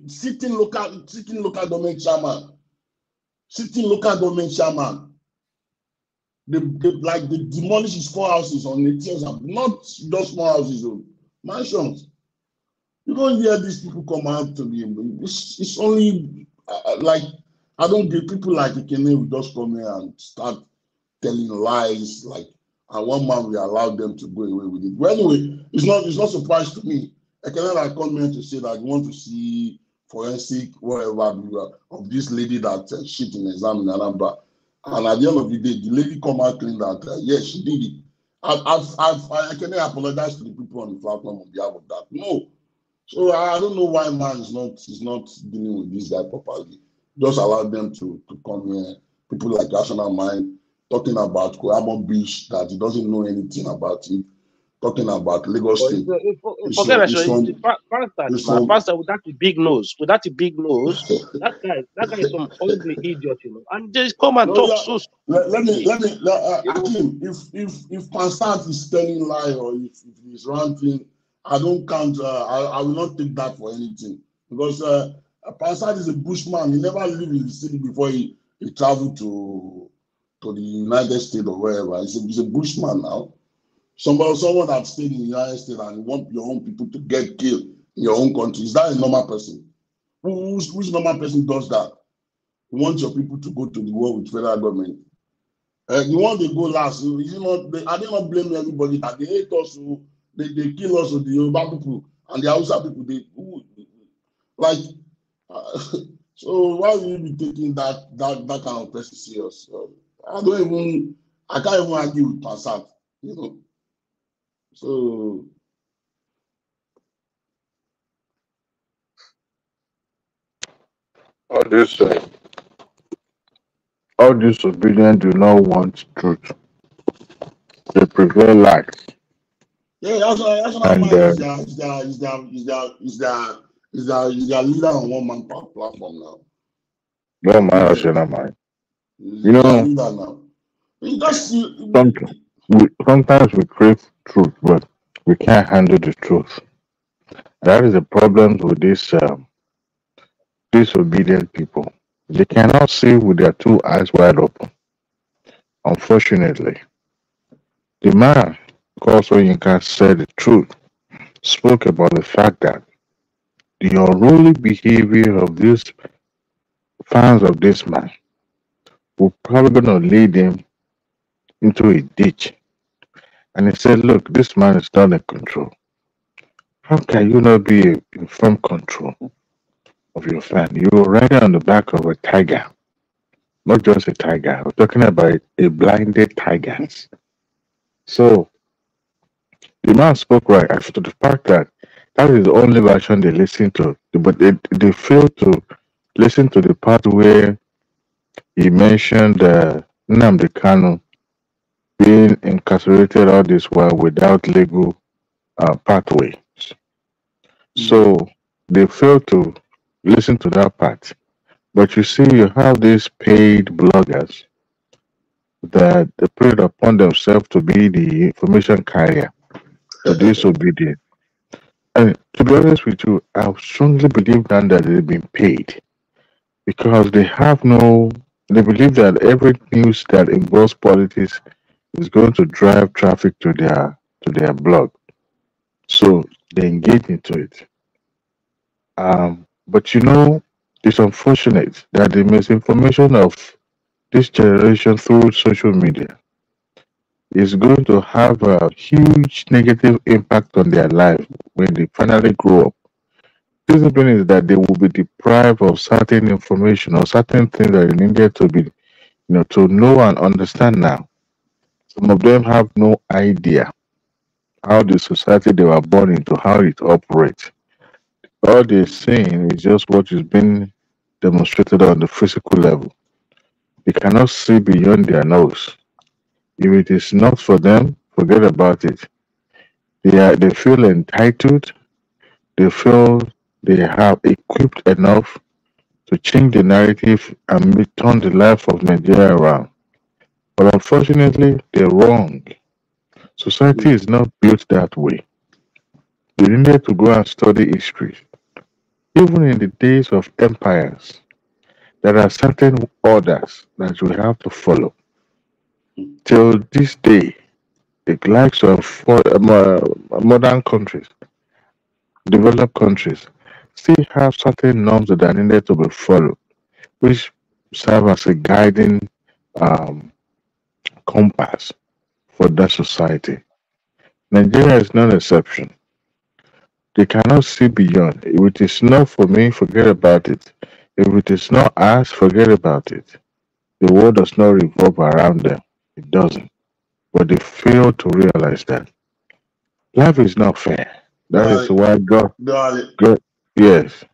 Sitting local government chairman. They demolish his 4 houses on the Etiosa, not just small houses, mansions. You don't hear these people come out to me. It's only like I don't get people like Ekene who just come here and start telling lies, like, and one man we allow them to go away with it. But anyway, it's not surprise to me. Ekene like come here to say that you want to see forensic whatever of this lady that shit in exam in Anambra, and at the end of the day, the lady come out clean that yes, she did it. I can apologize to the people on the platform on behalf of that. No. So I don't know why man is not dealing with this guy properly. Just allow them to come here. People like Rational Mind talking about Koyamo Beach that he doesn't know anything about it. Talking about Lagos State. Forget that, Pastor with that big nose, that guy is some ugly idiot, you know. And just come and talk so. Let me Akim, if Pansat is telling lie or if he's ranting, I don't count. I will not take that for anything because Pansat is a bushman. He never lived in the city before he traveled to the United States or wherever. He's a bushman now. Someone that stayed in the United States and you want your own people to get killed in your own country. Is that a normal person? Which normal person does that? You want your people to go to the war with federal government. You want to go last. I did not blame everybody that they hate us. They kill us with the Yoruba people and the Hausa people. So why will you be taking that kind of person serious? I can't even argue with Passat, you know. So All disobedient do not want truth. They prefer lies. Yeah, that's what And mine is their leader on one man platform now. no man, I say not mine. You Their know, leader now. sometimes we crave truth, but we can't handle the truth. That is the problem with these disobedient people. They cannot see with their two eyes wide open. Unfortunately, the man called Soyinka said the truth, spoke about the fact that the unruly behavior of these fans of this man will probably going to lead him into a ditch. And he said, look, this man is not in control. How can you not be in firm control of your fan? You're riding on the back of a tiger. Not just a tiger. We're talking about a blinded tiger. So the man spoke right after the fact that that is the only version they listen to. But they failed to listen to the part where he mentioned Nnamdi Kanu being incarcerated all this while without legal pathway. So they failed to listen to that part. But you see, you have these paid bloggers that they put it upon themselves to be the information carrier to disobedient. And to be honest with you, I strongly believe that they've been paid because they believe that every news that involves politics is going to drive traffic to their blog. So they engage into it. But you know, it's unfortunate that the misinformation of this generation through social media is going to have a huge negative impact on their life when they finally grow up. The reason is that they will be deprived of certain information or certain things that they needed to be, to know and understand now. Some of them have no idea how the society they were born into, how it operates. All they're seeing is just what is being demonstrated on the physical level. They cannot see beyond their nose. If it is not for them, forget about it. They feel entitled. They feel they have equipped enough to change the narrative and turn the life of Nigeria around. But unfortunately, they're wrong. Society is not built that way. You needed to go and study history. Even in the days of empires, there are certain orders that you have to follow. Till this day, the likes of modern countries, developed countries, still have certain norms that are needed to be followed, which serve as a guiding um, compass for that society. Nigeria is not an exception. They cannot see beyond. If it is not for me, forget about it. If it is not us, forget about it. The world does not revolve around them. It doesn't. But they fail to realize that life is not fair. That is why God, yes.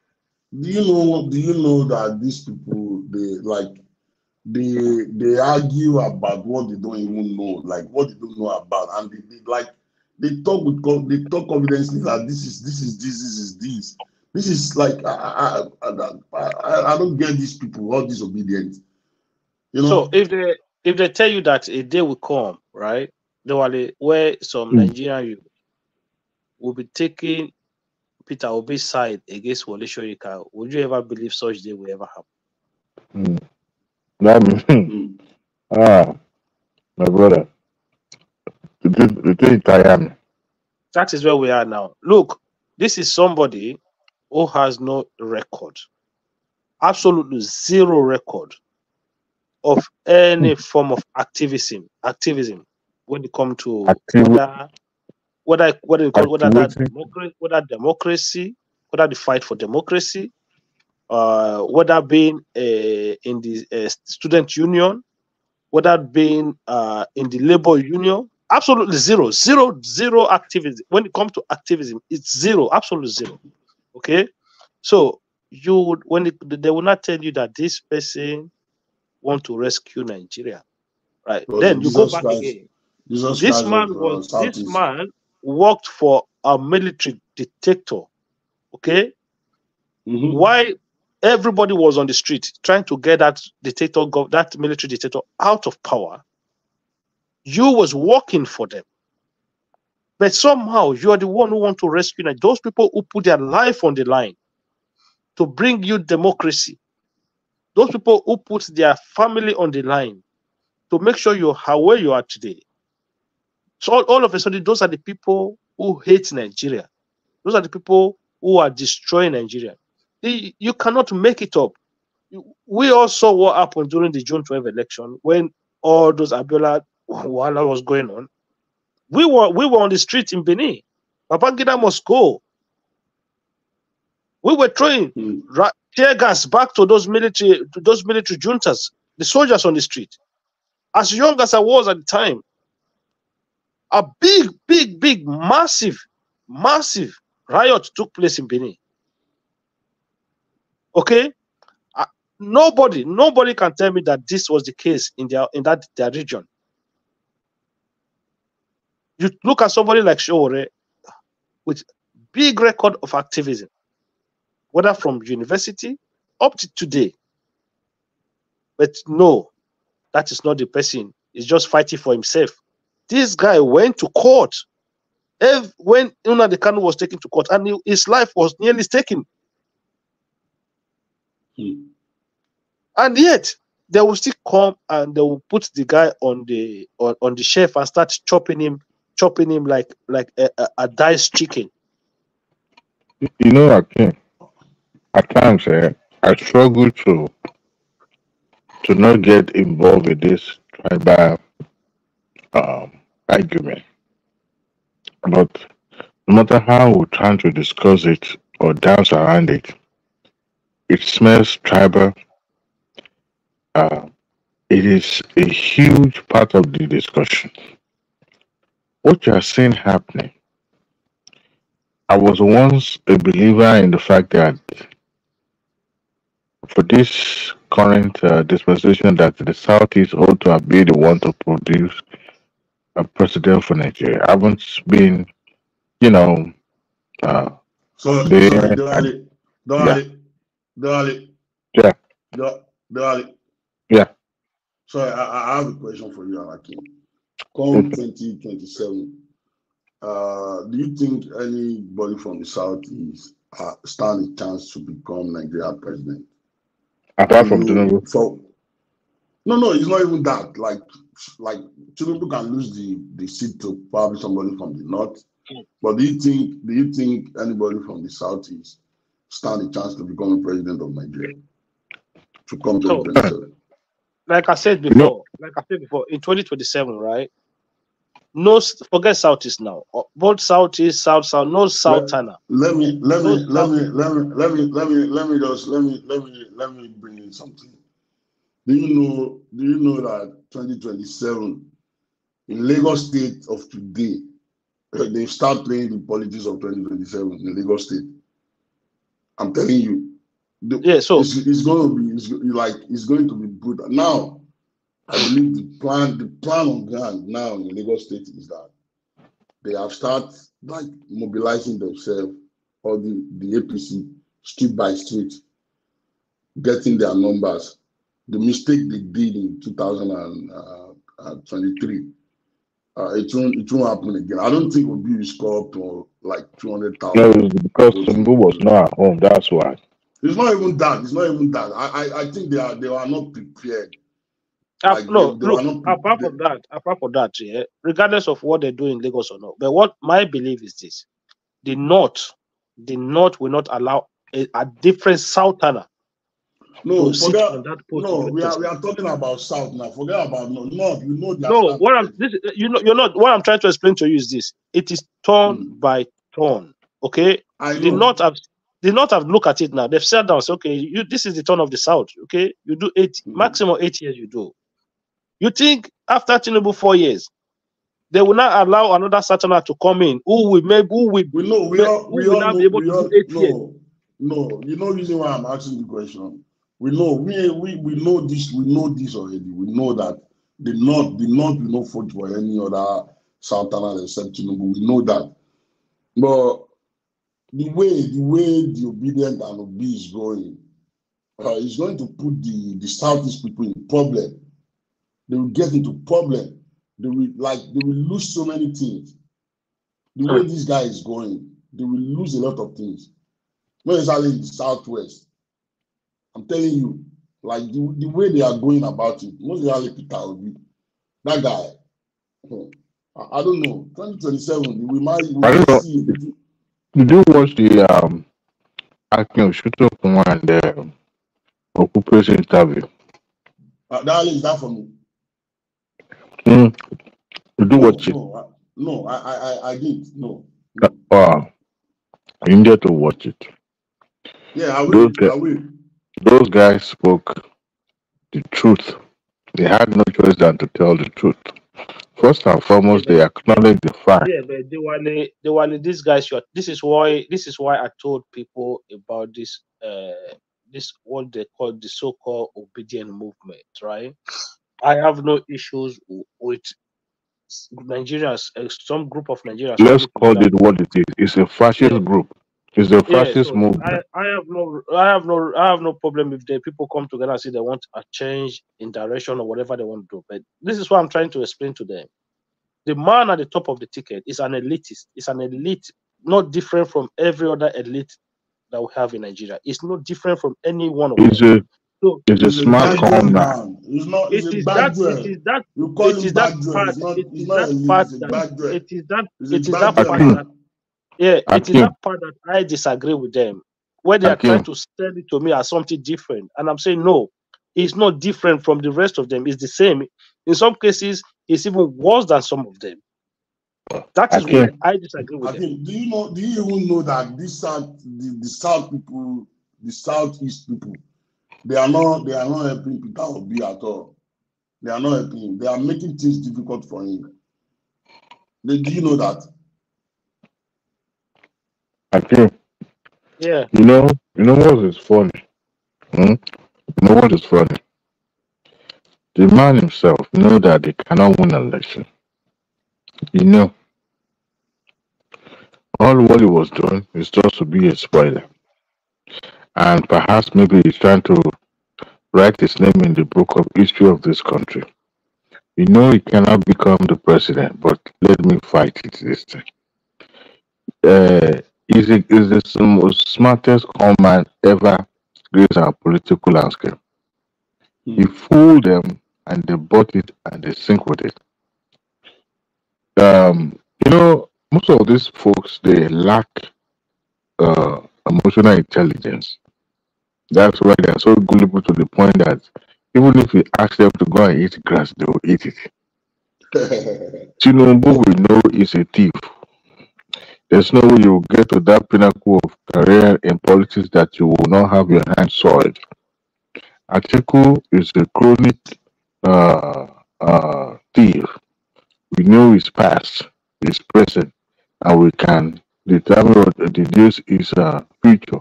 Do you know that these people they argue about what they don't even know, like what they don't know about, and they talk confidently that this is this. This is like I don't get these people all disobedient. You know. So if they tell you that a day will come, right, where some Nigerian youth will be taking Peter Obi's side against Wole Soyinka, would you ever believe such day will ever happen? My brother, that is where we are now. Look, this is somebody who has no record, absolutely zero record of any form of activism when it comes to whether democracy, whether the fight for democracy, whether being in the student union, whether being in the labor union. Absolutely zero activism. When it comes to activism, it's zero, absolutely zero. Okay, so you would, when they will not tell you that this person want to rescue Nigeria, right? Was then you Jesus go back Christ, again. Jesus This Christ man of was this Southeast. man worked for a military dictator. Okay, why everybody was on the street trying to get that dictator, that military dictator out of power? You was working for them, but somehow you are the one who want to rescue those people who put their life on the line to bring you democracy. Those people who put their family on the line to make sure you are where you are today. So all of a sudden, those are the people who hate Nigeria. Those are the people who are destroying Nigeria. You cannot make it up. We all saw what happened during the June 12 election when all those Abiola Wahala was going on. We were on the street in Benin. Babangida must go. We were throwing tear gas back to those military juntas, the soldiers on the street. As young as I was at the time, a big, massive riot took place in Benin. Okay, nobody can tell me that this was the case in their region. You look at somebody like Shore with big record of activism, whether from university up to today. But no, that is not the person. He's just fighting for himself. This guy went to court when Nnamdi Kanu was taken to court, and his life was nearly taken. And yet they will still come and they will put the guy on the shelf and start chopping him like a diced chicken. You know, at times I struggle to not get involved with this tribal argument. But no matter how we're trying to discuss it or dance around it, it smells tribal. It is a huge part of the discussion. What you are seeing happening, I was once a believer in the fact that for this current dispensation that the Southeast ought to be the one to produce a president for Nigeria. I haven't been, Don't Yeah. So I have a question for you, Alakim. Come 2027, do you think anybody from the Southeast stand a chance to become Nigeria president? Apart from Tinubu? No, it's not even that. Like Tinubu can lose the seat to probably somebody from the north. But do you think anybody from the Southeast stand a chance to become a president of Nigeria to come 2027? Like I said before, in 2027, right? No, forget Southeast now. Both Southeast, South, no Southerner. Let me bring in something. Do you know that 2027 in Lagos State of today, they start playing the politics of 2027 in Lagos State? I'm telling you. It's going to be brutal. Now, I believe the plan on ground now in Lagos State is that they have started mobilizing themselves, or the APC, street by street, getting their numbers. The mistake they did in 2023, it won't happen again. I don't think Obi will score up to 200,000. No, because Tinubu was not at home. That's why. It's not even that. I think they are not prepared. Apart from that, yeah, regardless of what they do in Lagos or not, but what my belief is this: the North will not allow a different Southerner. No, forget. No, we are talking about South now. Forget about North. You know that. No, what I'm trying to explain to you is this: it is turn by turn. Okay, the North have looked at it now. They've said down, say, okay, this is the turn of the South. Okay, you do maximum 8 years. You do. You think after Tinubu 4 years, they will not allow another Southerner to come in who will not be able to do 8 years? No, you know the reason why I'm asking the question. We know we know this. We know this already. We know that the North will not vote for any other Southern except Tinubu. We know that. But the way the obedient and obey is going, is going to put the Southeast people in problem. They will get into problem. They will lose so many things. The way this guy is going, they will lose a lot of things. Not exactly in the Southwest. I'm telling you, like the way they are going about it, most likely Peter Obi, that guy. I don't know. 2027, we might see. Did you watch the acting of Shutokuma and the Okupe's interview? That is that for me. Did you watch it? No, I didn't. No. You need to watch it. Yeah, I will. Those guys spoke the truth. They had no choice than to tell the truth. First and foremost, they acknowledge the fact. Yeah, but they were these guys. This is why I told people about this what they call the so-called obedient movement, right? I have no issues with Nigerians. Some group of Nigerians. Let's call it what it is. It's a fascist group. It's a fascist movement. I have no problem if the people come together and say they want a change in direction or whatever they want to do. But this is what I'm trying to explain to them. The man at the top of the ticket is an elitist. It's an elite, not different from every other elite that we have in Nigeria. It's not different from any one of them. It's a smart calm man. It is that part that I disagree with them, where they are trying to sell it to me as something different. And I'm saying, no, it's not different from the rest of them. It's the same. In some cases, it's even worse than some of them. That is where I disagree with them. Do you even know that the South people, the Southeast people, they are not helping Peter Obi at all. They are not helping him. They are making things difficult for him. Do you know that? Yeah. You know what is funny? You know what is funny? The man himself know that they cannot win an election. You know, all what he was doing is just to be a spoiler. And perhaps maybe he's trying to write his name in the book of history of this country. You know he cannot become the president, but let me fight it this time. He's the most smartest con man ever graced our political landscape. He fooled them and they bought it and they sink with it. You know, most of these folks, they lack emotional intelligence. That's why they are so gullible to the point that even if you ask them to go and eat grass, they will eat it. Tinubu we know is a thief. There's no way you will get to that pinnacle of career in politics that you will not have your hands soiled. Atiku is a chronic thief. We know his past, his present, and we can determine what deduce his future.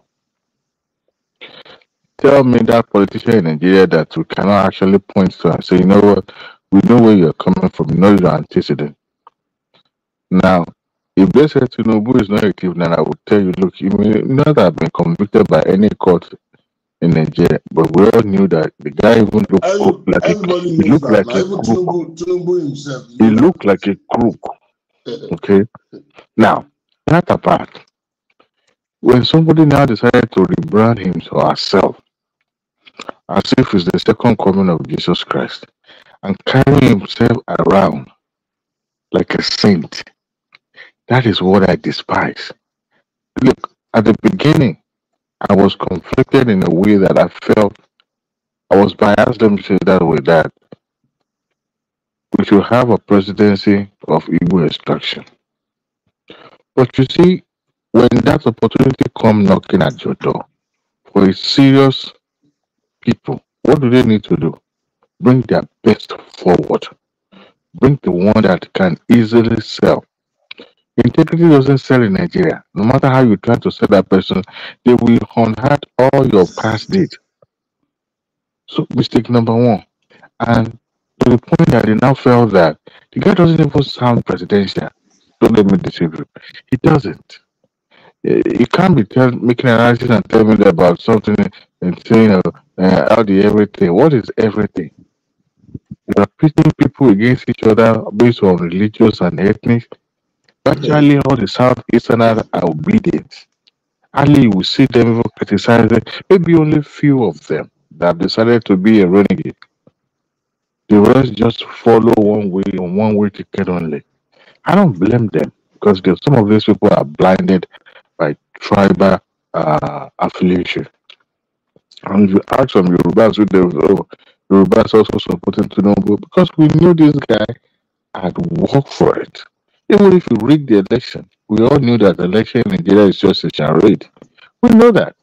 Tell me that politician in Nigeria that we cannot actually point to and say, you know what, we know where you're coming from, you know your antecedent. Now, if they say Tinubu is not a thief, then I would tell you, look, you may not have been convicted by any court in Nigeria, but we all knew that the guy even looked like a crook. He looked like a crook. Okay? Now, that apart, when somebody now decided to rebrand him or herself as if it's the second coming of Jesus Christ and carry himself around like a saint, that is what I despise. Look, at the beginning, I was conflicted in a way that I felt I was biased, let me say that way, that we should have a presidency of Igbo extraction. But you see, when that opportunity comes knocking at your door, for a serious people, what do they need to do? Bring their best forward. Bring the one that can easily sell. Integrity doesn't sell in Nigeria. No matter how you try to sell that person, they will unearth all your past deeds. So mistake number one. And to the point that they now felt that the guy doesn't even sound presidential. Don't let me deceive you. He doesn't. You can't be making analysis and telling me about something and saying how the everything. What is everything? You are pitting people against each other based on religious and ethnic. Virtually all the Southeasterners are obedient. Hardly you will see them even criticizing. Maybe only few of them that have decided to be a renegade. The rest just follow one way on one way ticket only. I don't blame them because some of these people are blinded by tribal affiliation. And if you ask some Yorubas who they Yorubas also supporting Tinubu because we knew this guy had worked for it. Even if you rig the election, we all knew that the election in Nigeria is just a charade. We know that.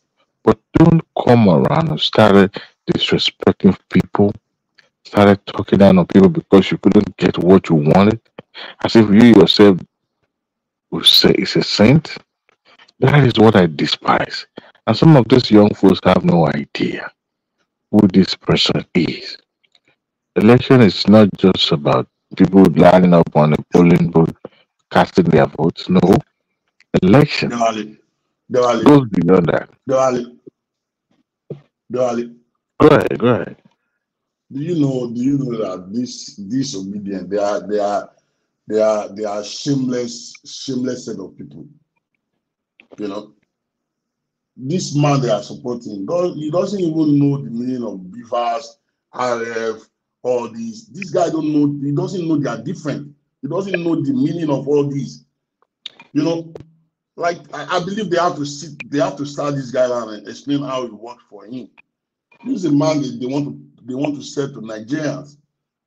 But don't come around and start disrespecting people, started talking down on people because you couldn't get what you wanted, as if you yourself would say it's a saint. That is what I despise. And some of these young folks have no idea who this person is. Election is not just about people lining up on a polling booth, casting their votes. No. Election goes beyond that. Go ahead, go ahead. Do you know that this disobedient, they are shameless set of people. You know, this man they are supporting, he doesn't even know the meaning of BFAS, RF, all these. This guy don't know, he doesn't know they are different. He doesn't know the meaning of all these. You know, like I believe they have to start this guy down and explain how it worked for him. This is a man that they want to sell to Nigerians,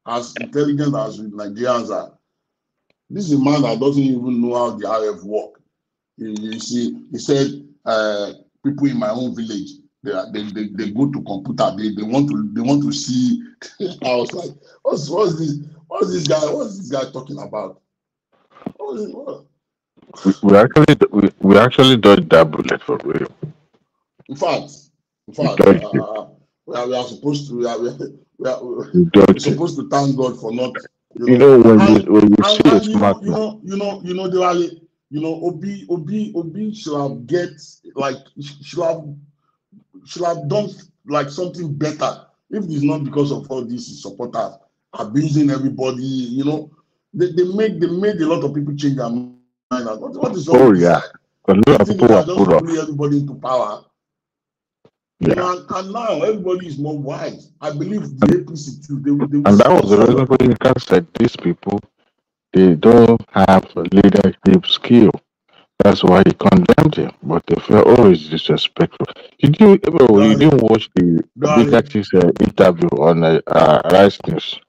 as intelligent as Nigerians are. This is a man that doesn't even know how the RF work. You see, he said people in my own village, they go to computer, they want to see. I was like, what's this guy talking about? What? We actually dodged that bullet for real. In fact, we are supposed to we're supposed to thank God for not. When you see a smart man. Obi should have done like something better. If it's not because of all these supporters abusing everybody, you know, they made a lot of people change their mind. What is wrong with this guy? A lot of people are just put off. bully everybody into power. Yeah. You know, and now everybody is more wise. I believe the APC too. They And that was the reason why Soyinka said these people, they don't have leadership skill. That's why he condemned him. But they felt, it's disrespectful. You didn't watch the Bigati's interview on Rice News?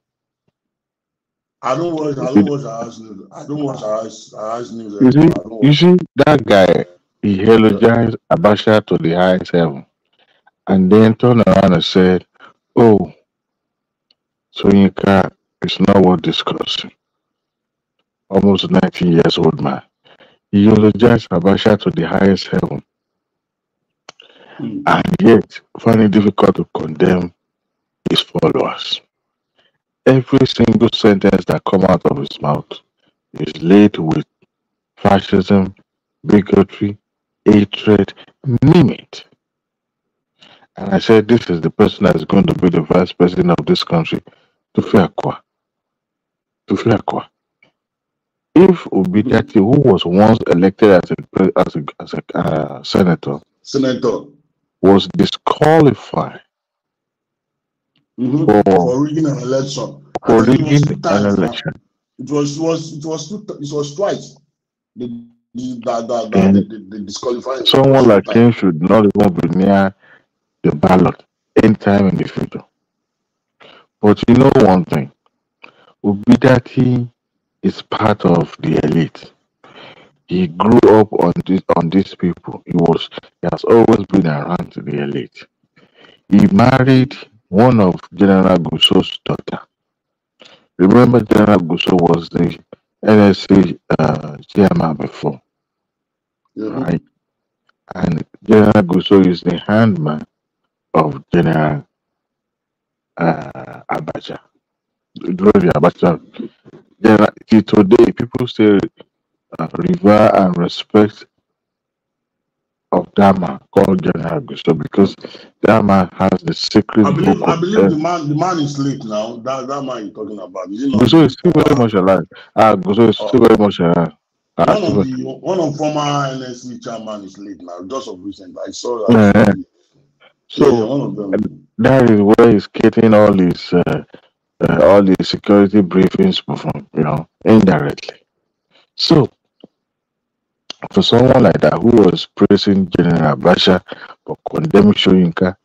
I don't watch Rice News. I don't watch Rice News. You see, that guy, he eulogized Abacha to the highest heaven. And then turned around and said, Soyinka is not worth discussing. Almost 90 years old man. He eulogized Abacha to the highest heaven. And yet find it difficult to condemn his followers. Every single sentence that comes out of his mouth is laid with fascism, bigotry, hatred, name it. And I said, this is the person that is going to be the vice president of this country. Tufiakwa. If Obidati, who was once elected as a senator, was disqualified for rigging an election, it was twice. The disqualifying. Someone like him should not even be near the ballot anytime in the future. But you know one thing, Obidati is part of the elite. He grew up on these people. He has always been around the elite. He married one of General Gusau's daughter. Remember, General Gusau was the NSC chairman before, right? And General Guso is the handman of General Abacha. During the Abacha, till today, people still revere and respect of that man called General Guso because that man has the secret I book of believe the man is late now. That man you're talking about. Is he not Guso is still very much alive. Guso is still very much alive. One of former NSC chairman is late now, just of recent. I saw that. So one of them. that is where he's getting all his security briefings from, indirectly. So for someone like that who was praising General Abacha but condemning Soyinka,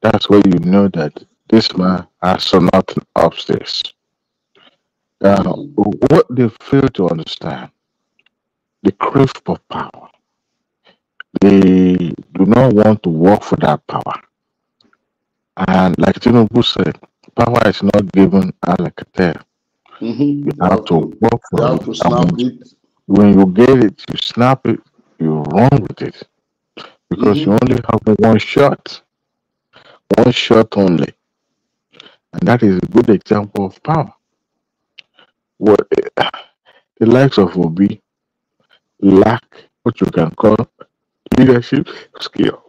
that's where you know that this man has nothing upstairs. What they fail to understand, the crave for power. They do not want to work for that power. And like Tinubu said, power is not given as like a tail. You have to work for it. And when you get it, you snap it, you run with it. Because you only have one shot only. And that is a good example of power. What the likes of Obi lack what you can call leadership skill.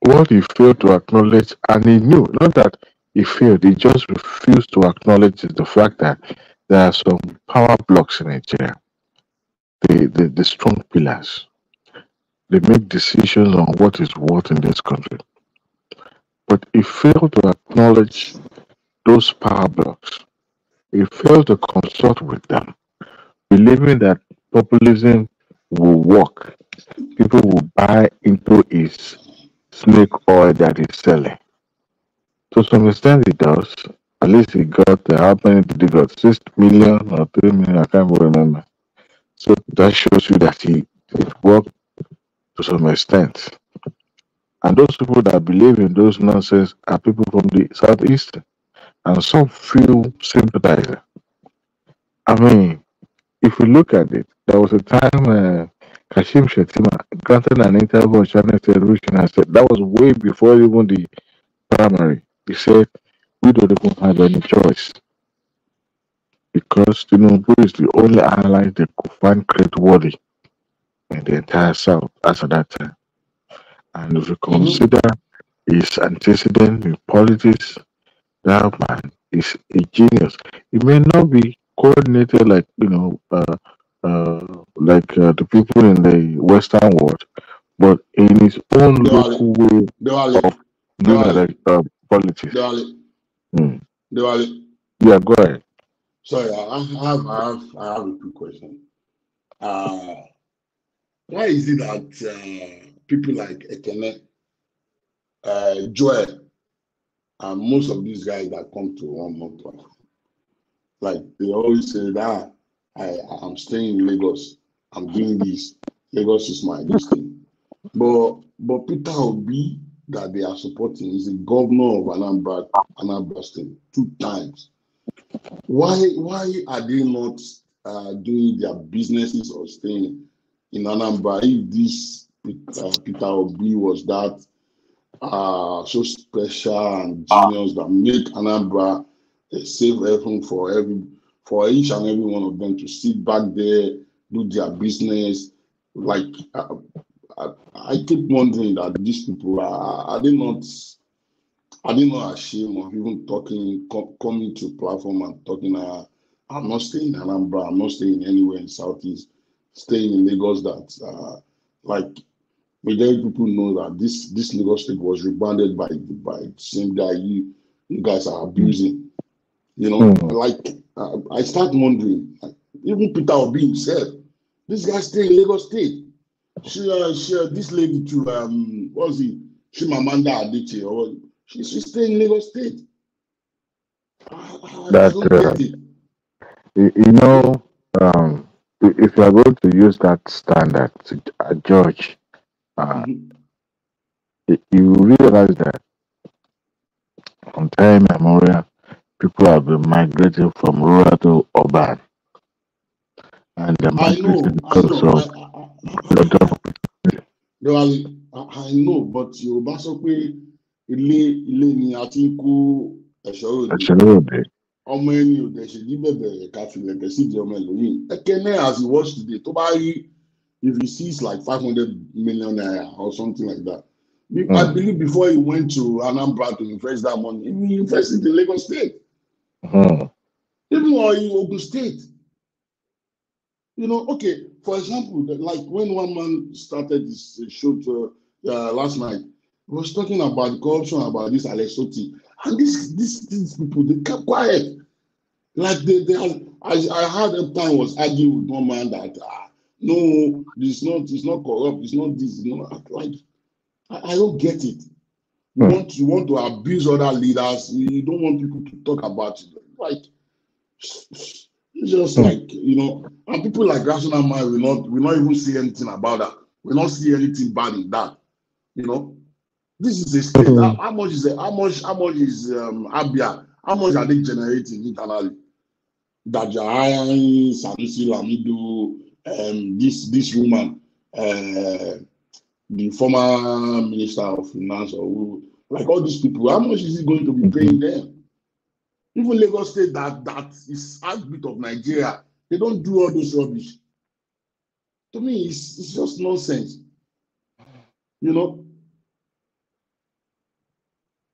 What he failed to acknowledge, and he knew, not that he failed, he just refused to acknowledge the fact that there are some power blocks in Nigeria. The strong pillars. They make decisions on what is what in this country. But he failed to acknowledge those power blocks. He failed to consult with them, believing that populism will work. People will buy into his snake oil that he's selling. To some extent, it does. At least he got, how many did he got? 6 million or 3 million? I can't remember. So that shows you that he worked to some extent. And those people that believe in those nonsense are people from the southeast, and some few sympathizer. I mean, if you look at it, there was a time Kashim Shettima granted an interview on Channel Television and said that was way before even the primary. He said, we don't even have any choice because Tinubu is the only ally they could find worthy in the entire South as at that time. And if you consider his antecedent in politics, that man is a genius. It may not be coordinated like the people in the Western world, but in his own local way of doing politics. Yeah, go ahead. Sorry, I have a quick question. Why is it that people like Ekene, Joel, and most of these guys that come to 1 month, like they always say that I'm staying in Lagos, I'm doing this, Lagos is my thing. But Peter Obi that they are supporting is the governor of Anambra State 2 times. Why are they not doing their businesses or staying in Anambra? If this Peter Obi was that so special and genius that make Anambra a safe haven for each and every one of them to sit back there, do their business. Like I keep wondering that these people are they not ashamed of even coming to platform and talking? I'm not staying in Anambra, I'm not staying anywhere in Southeast, staying in Lagos. That majority people know that this Lagos State was rebranded by the same guy you guys are abusing. I start wondering, even Peter Obi himself, this guy stay in Lagos State. This lady too, what's he? Chimamanda Adichie, or she stay in Lagos State. That if you are going to use that standard to judge, you realize that from time immemorial, people have been migrating from rural to urban. And I know, I know, but Yorùbá sọ pé ilé ni a ti ń kó ẹ̀ṣọ́ ròde. Ọmọ ẹni ò dẹ̀ ṣe ní bẹ̀bẹ̀ ká fi lẹ̀kẹ̀ sí ìdí ọmọ ẹlòmíì. Ekene, as he watched today, tó bá rí, if he sees like 500 million naira or something like that. I believe before he went to Anambra to invest that money, he invested in Lagos State. Even or in Ogun State. You know, okay, for example, like when one man started this show last night, he was talking about corruption, about this Alexoti. And these people, they kept quiet. Like I heard a time was arguing with one man that no, it's not corrupt, it's not this, you know, like I don't get it. You want to abuse other leaders, you don't want people to talk about it. Like it's just like, you know, and people like Rational Mind will not even see anything about that. We not see anything bad in that. You know, this is a state. How much is Abia? How much are they generating internally? Dajayan, Sanusi Lamido, this woman, the former minister of finance, or like all these people, how much is he going to be paying them? Even Lagos State, that is heartbeat of Nigeria, they don't do all those rubbish. To me, it's just nonsense. You know,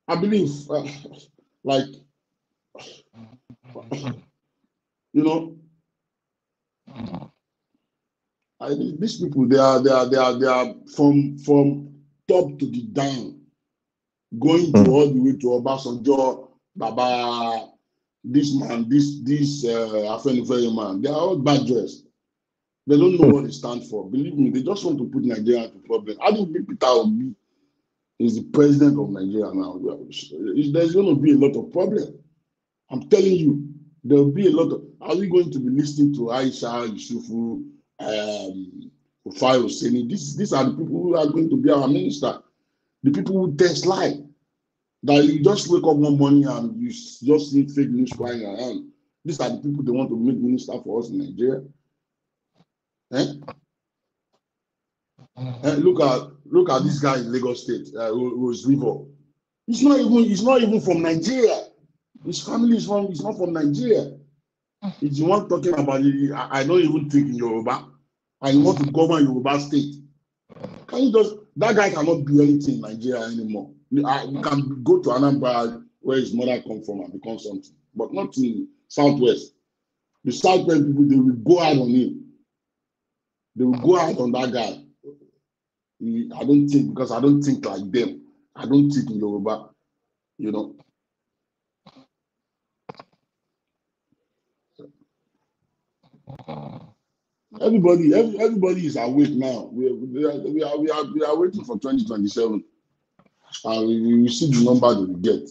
I believe, like, you know, these people, they are from top to the down, going to all the way to Obasanjo, Baba, this man, this Afenifere man. They are all bad dressed. They don't know what they stand for. Believe me, they just want to put Nigeria into problem. I don't think Peter Obi is the president of Nigeria now. There's going to be a lot of problem. I'm telling you, there will be a lot of. Are we going to be listening to Aisha, Yusufu, Rufai Hosseini? These are the people who are going to be our minister. The people who test lie. That you just wake up one morning and you just see fake news flying around. These are the people they want to make minister for us in Nigeria. Look at this guy in Lagos State, who's River. He's not even from Nigeria. His family is not from Nigeria. It's the one talking about it. I don't even think in Yoruba. And you want to govern Yoruba State. That guy cannot do anything in Nigeria anymore. We can go to Anambra where his mother comes from and become something, but not in Southwest. The Southwest people, they will go out on him. They will go out on that guy. I don't think, because I don't think like them. I don't think in Yoruba, you know. Everybody is awake now. We are waiting for 2027, and we will see the number that we get.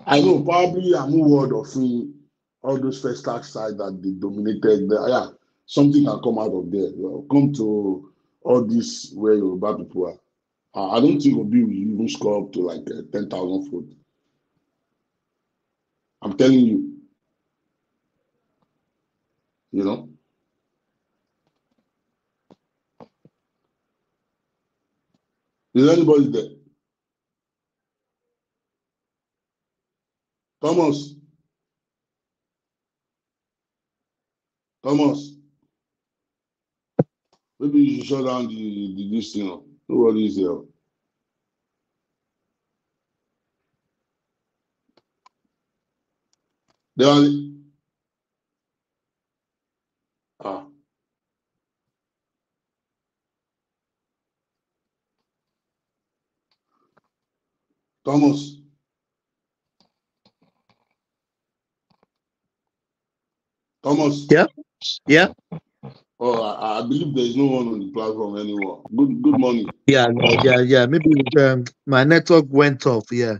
I know probably a new word of all those first tax sites that they dominated. Yeah, something can come out of there. Come to all this where Yoruba people are. I don't think Obi will even score up to like 10,000 votes. I'm telling you. You know. Is anybody there? Thomas. Maybe you should shut down this thing. Nobody is here. Thomas. Yeah. Oh, I believe there is no one on the platform anymore. Good morning. Yeah. Maybe my network went off. Yeah.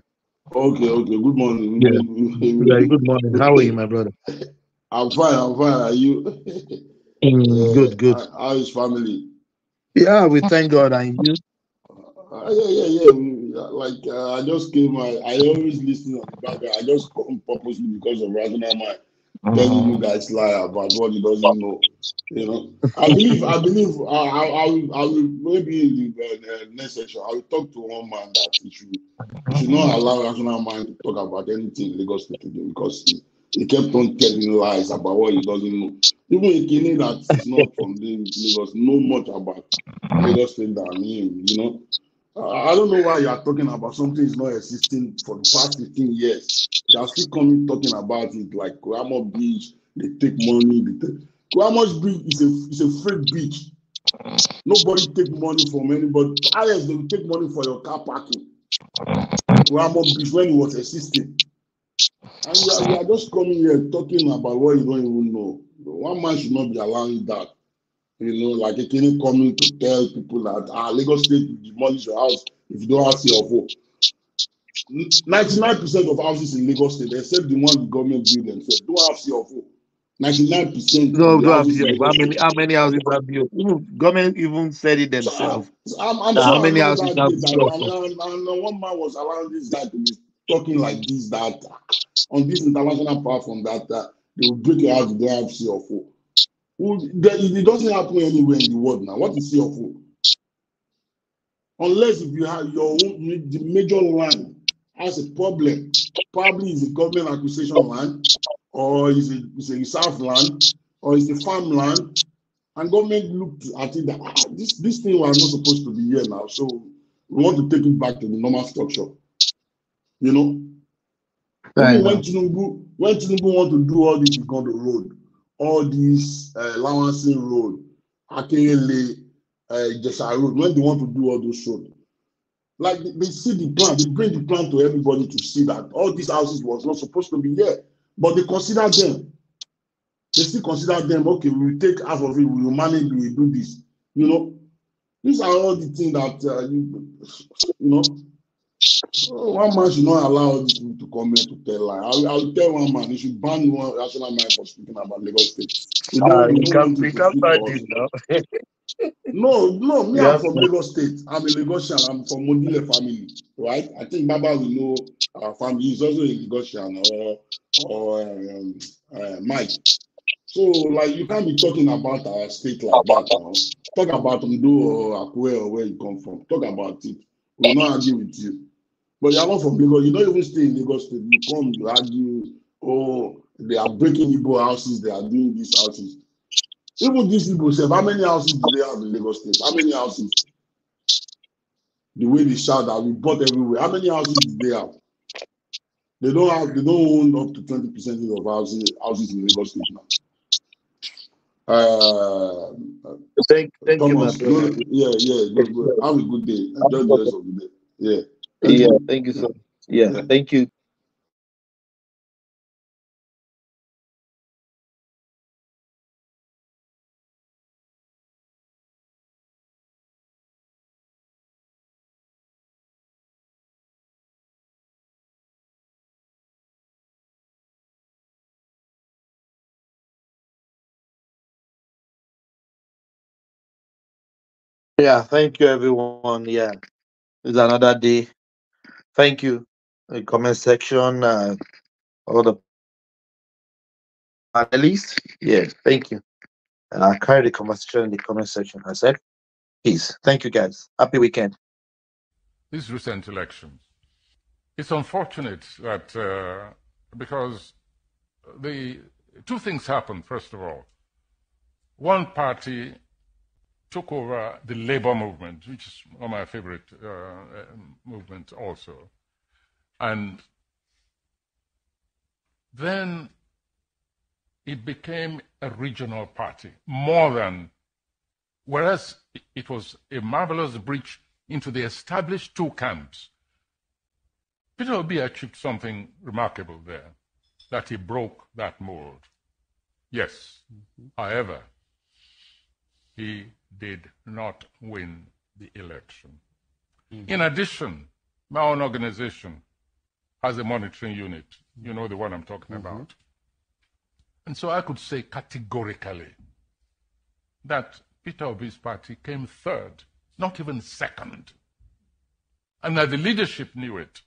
Okay. Good morning. Yeah. Good morning. How are you, my brother? I'm fine. Are you? Good. How is family? Yeah, we thank God. And you? Yeah. Like I just came. I always listen on the background. I just come purposely because of Rational Mind. telling you guys lie about what he doesn't know. You know, I believe I will maybe in the next section I will talk to one man that he should not allow rational mind to talk about anything in Lagos State today, because he kept on telling lies about what he doesn't know. Even a Kenyan that is not from Lagos know much about Lagos State than him. You know, I don't know why you are talking about something is not existing for the past 15 years. You are still coming talking about it like Kuramo Beach. They take money. Kuramo Beach is a free beach. Nobody take money from anybody. Yes, they will take money for your car parking. Kuramo Beach when it was existing. And you are just coming here talking about what you don't even know. One man should not be allowing that. You know, like a Kenyan coming to tell people that Lagos State will demolish your house if you don't have CFO. 99% of houses in Lagos State, except the one the government build themselves, don't have CFO. 99% of the houses in Lagos State. How many houses have built? Government even said it themselves. I'm how sure many I know houses that have data. built? And one man was allowing this guy to be talking like this, that on this international platform that they will break your house if they have CFO. It doesn't happen anywhere in the world now. What is CFO? Unless if you have your own, the major land has a problem, probably is a government acquisition land, or is a reserve land, or is a farmland, and government looked at it that this thing was not supposed to be here now, so we want to take it back to the normal structure. You know, even when Tinubu want to do all this Igondo road, all these Lawancing road, Akeyele, Jesha road, when they want to do all those roads, like they see the plan, they bring the plan to everybody to see that all these houses was not supposed to be here, but they consider them. They still consider them, okay, we will take half of it, we will manage, we will do this. You know, these are all the things that, you know, one man should not allow these people to come here to tell lies. I will tell one man, he should ban one rational mind for speaking about Lagos State. We don't want him to speak for us. No, me, I'm from Lagos State. I'm a Lagosian. I'm from Modile family, right? I think Baba will know our family. He's also a Lagosian or Mike. So, like, you can't be talking about our state like that now. Talk about Undo or Akwe or where you come from. Talk about it. We will not argue with you. But you're not from Lagos. You don't even stay in Lagos State. You come, you argue, oh, they are breaking Igbo houses. They are doing these houses. Even these people say, how many houses do they have in Lagos State? How many houses? The way they shout that we bought everywhere. How many houses do they have? They don't own up to 20% of houses in Lagos State now. Thank Thomas, you, my brother. Good. Have a good day. Enjoy the rest of the day. Yeah. Thank you, sir. Yeah, thank you. Yeah, thank you, everyone. Yeah, it's another day. Thank you. The comment section, all the panelists. Yeah, thank you. And I'll carry the conversation in the comment section. I said, peace. Thank you, guys. Happy weekend. This recent election. It's unfortunate that because the two things happened, first of all. One party took over the labor movement, which is one of my favorite movements also. And then it became a regional party, more than, whereas it was a marvelous breach into the established two camps. Peter Obi achieved something remarkable there, that he broke that mold. Yes. However, he did not win the election. In addition, my own organization has a monitoring unit. You know the one I'm talking about. And so I could say categorically that Peter Obi's party came third, not even second. And that the leadership knew it.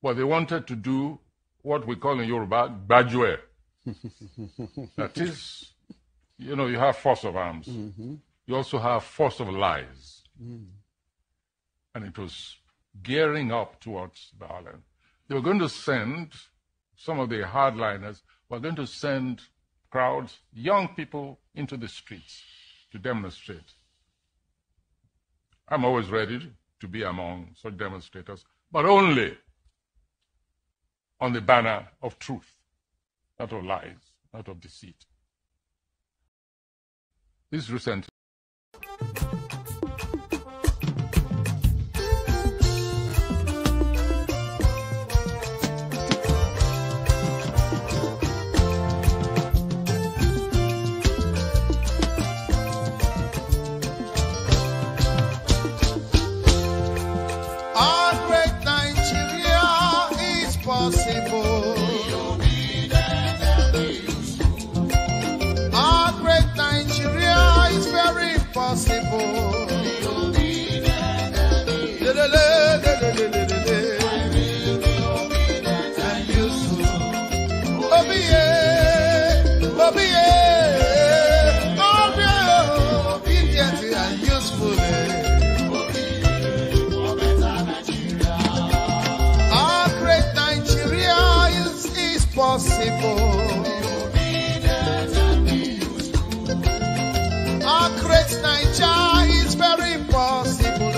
What they wanted to do what we call in Yoruba, Bajue. That is, you know, you have force of arms. You also have force of lies. And it was gearing up towards violence. They were going to send, some of the hardliners were going to send crowds, young people, into the streets to demonstrate. I'm always ready to be among such demonstrators, but only on the banner of truth, not of lies, not of deceit. This recent Our great Nigeria is very possible.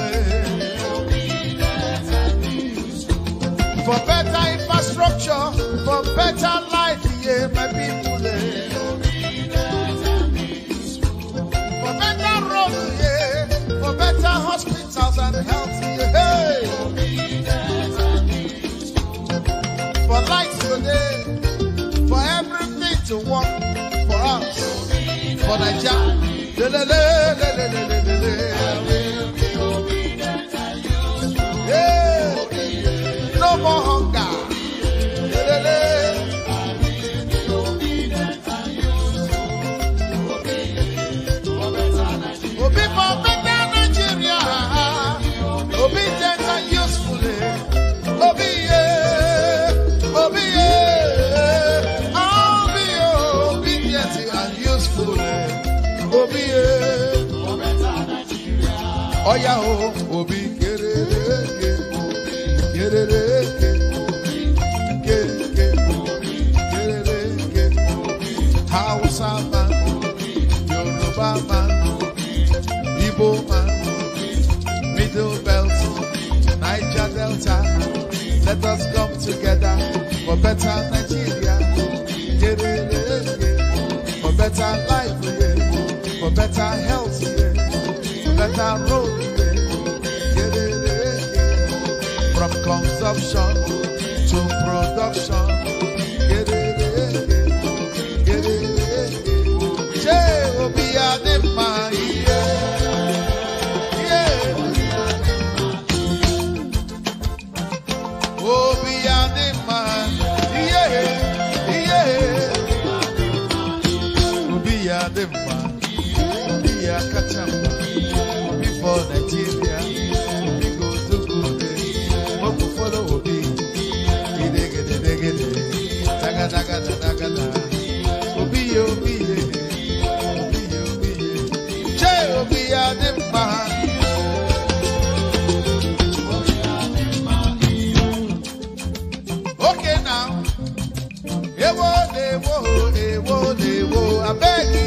For better infrastructure, for better life, yeah, my people. For better roads, yeah, for better hospitals and health, yeah. For lights today, for everything to work for us, for Nigeria. Yeah. No more hunger. Obi for better Nigeria. Obedient and useful. Obi, yeah. Obi, yeah. I'll be obedient and useful. Obi, oh yeah, Obi, get it, Hausa man, Yoruba man, Igbo man, Middle Belt, Niger Delta. Let us come together for better Nigeria. Get it, for better life, for better health, for better road, from consumption to production. Obi Adema, Obi Adema, Obi Adema. Before Nigeria, we go to good. What we follow will be Obi, okay now. Ewo, I beg you.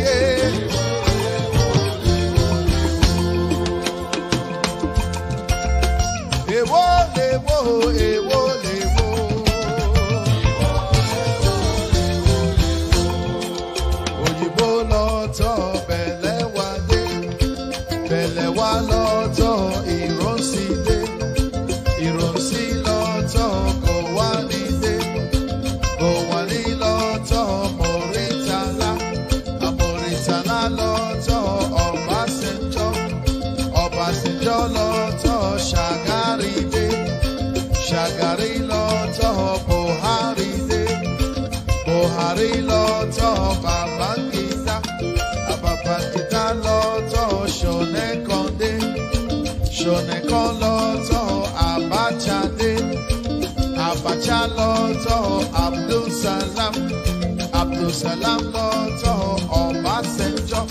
Òyìnbó lọ́tọ̀ bẹ̀lẹ̀ wá lọ́tọ̀ ìrọ̀sí lọ́tọ̀ kò wá ní lọ́tọ̀ Mọ̀rítàlá lọ́tọ̀ Ọbásanjọ́ lọ́tọ̀ Shagari lọ́tọ̀ Buhari lọ́tọ̀ Babangida lọ́tọ̀ Ṣọ̀nẹ́kan lọ́tọ̀ Abacha lọ́tọ̀ Abdulsalam lọ́tọ̀ Ọbásanjọ́,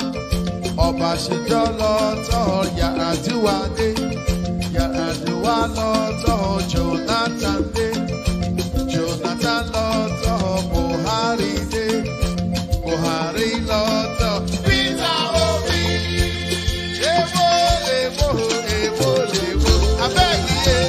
Ọbásanjọ́ lọ́tọ̀ Yar'Adua lọ́tọ̀ Jonathan dé, Jonathan lọ́tọ̀ Buhari dé, Buhari lọ́tọ̀ Peter Obi. Èwo abẹ́yẹ.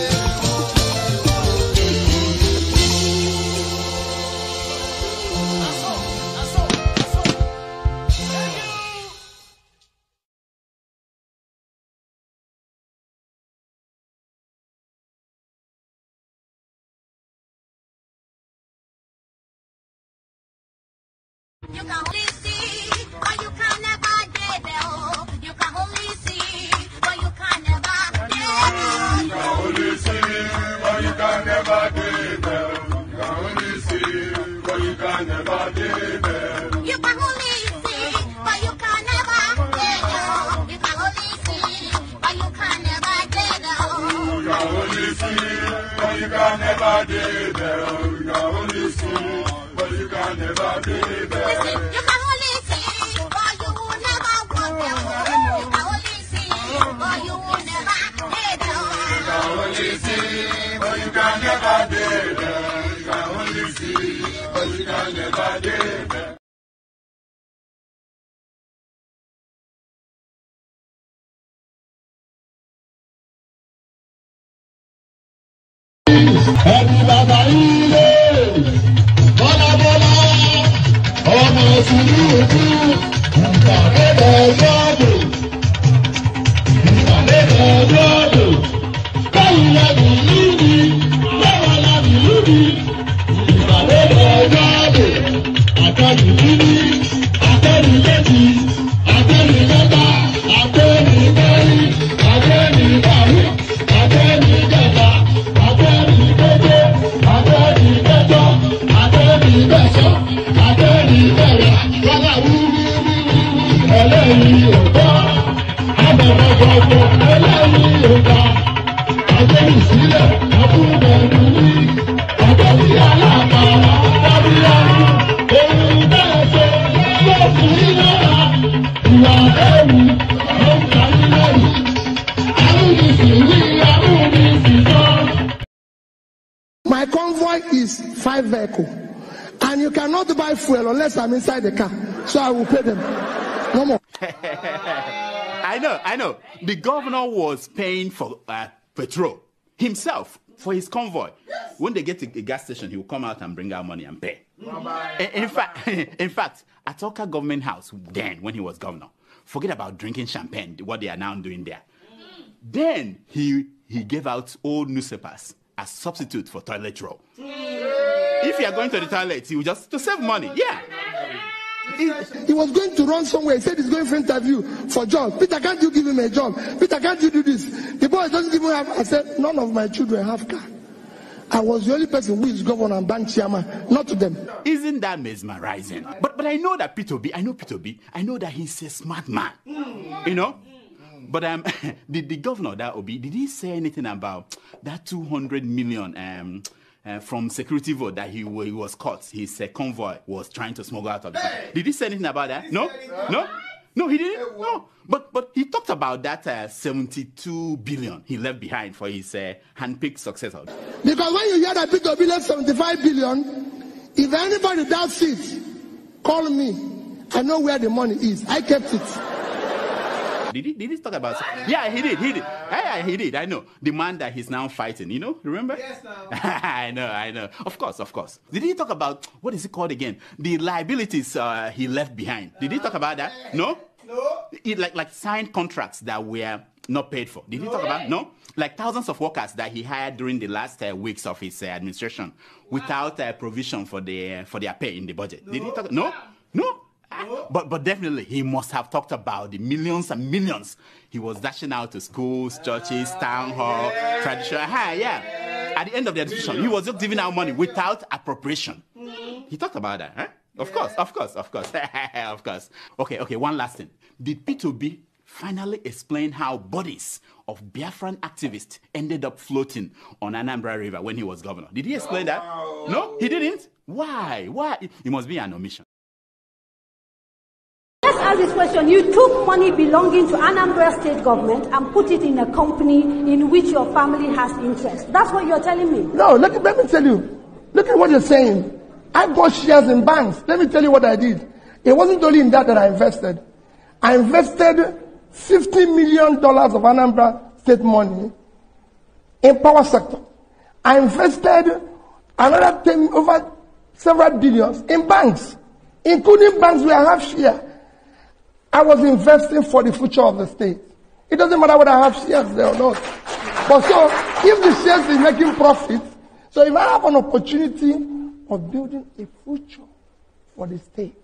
You can only see, but you can never get there. You can only see, but you can never get there. You can only see, but you can never get there. You can only see, but you can never get there. You can only see, but you can never get there. You can only see, but you can never get there. You can only see, but you can never get there. You can only see, but you can never get there. Listen, you can only see, but you will never walk there. You can only see, but you will never get there. You can only see, but you can never get there. You can only see, but you can never get there. My convoy is 5 vehicles, and you cannot buy fuel unless I'm inside the car. So I will pay them. No more. I know. The governor was paying for petrol himself for his convoy. When they get to a gas station, he will come out and bring out money and pay. In fact, at Oka Government House, then when he was governor, forget about drinking champagne, what they are now doing there. Then he gave out old newspapers as substitute for toilet roll. If you are going to the toilet, he will just to save money. Yeah. He was going to run somewhere. He said he's going for interview for job. Peter, can't you give him a job? Peter, can't you do this? The boy doesn't even have. I said, none of my children have car. I was the only person who is governor and bank chairman, not to them. Isn't that mesmerizing? But I know that Peter B. I know that he's a smart man. You know. But the governor, that Obi, did he say anything about that 200 million from security vote that he was caught? His convoy was trying to smuggle out of the country. Did he say anything about that? No, he didn't. No, but he talked about that 72 billion he left behind for his handpicked successor. Because when you hear that Peter Obi left 75 billion, if anybody doubts it, call me. I know where the money is. I kept it. Did he talk about? Yeah, he did. Yeah, he did. I know the man that he's now fighting. You know, remember? Yes, now. I know. Of course. Did he talk about what is it called again? The liabilities he left behind. Did he talk about that? No. Like signed contracts that were not paid for. Did he talk about? No. Like thousands of workers that he hired during the last weeks of his administration without provision for their pay in the budget. Did he talk? No. But definitely he must have talked about the millions and millions he was dashing out to schools, churches, town hall, traditional. Yeah. At the end of the administration, he was just giving out money without appropriation. He talked about that, huh? Of course. Okay, one last thing. Did P2B finally explained how bodies of Biafran activists ended up floating on Anambra River when he was governor. Did he explain that? No, he didn't. Why? Why? It must be an omission. Let's ask this question. You took money belonging to Anambra state government and put it in a company in which your family has interest. That's what you're telling me? No, let me tell you. Look at what you're saying. I bought shares in banks. Let me tell you what I did. It wasn't only in that I invested. I invested $50 million of Anambra state money in power sector. I invested another 10 over several billions in banks, including banks where I have share. I was investing for the future of the state. It doesn't matter whether I have shares there or not. But so, if the shares is making profit, so if I have an opportunity of building a future for the state,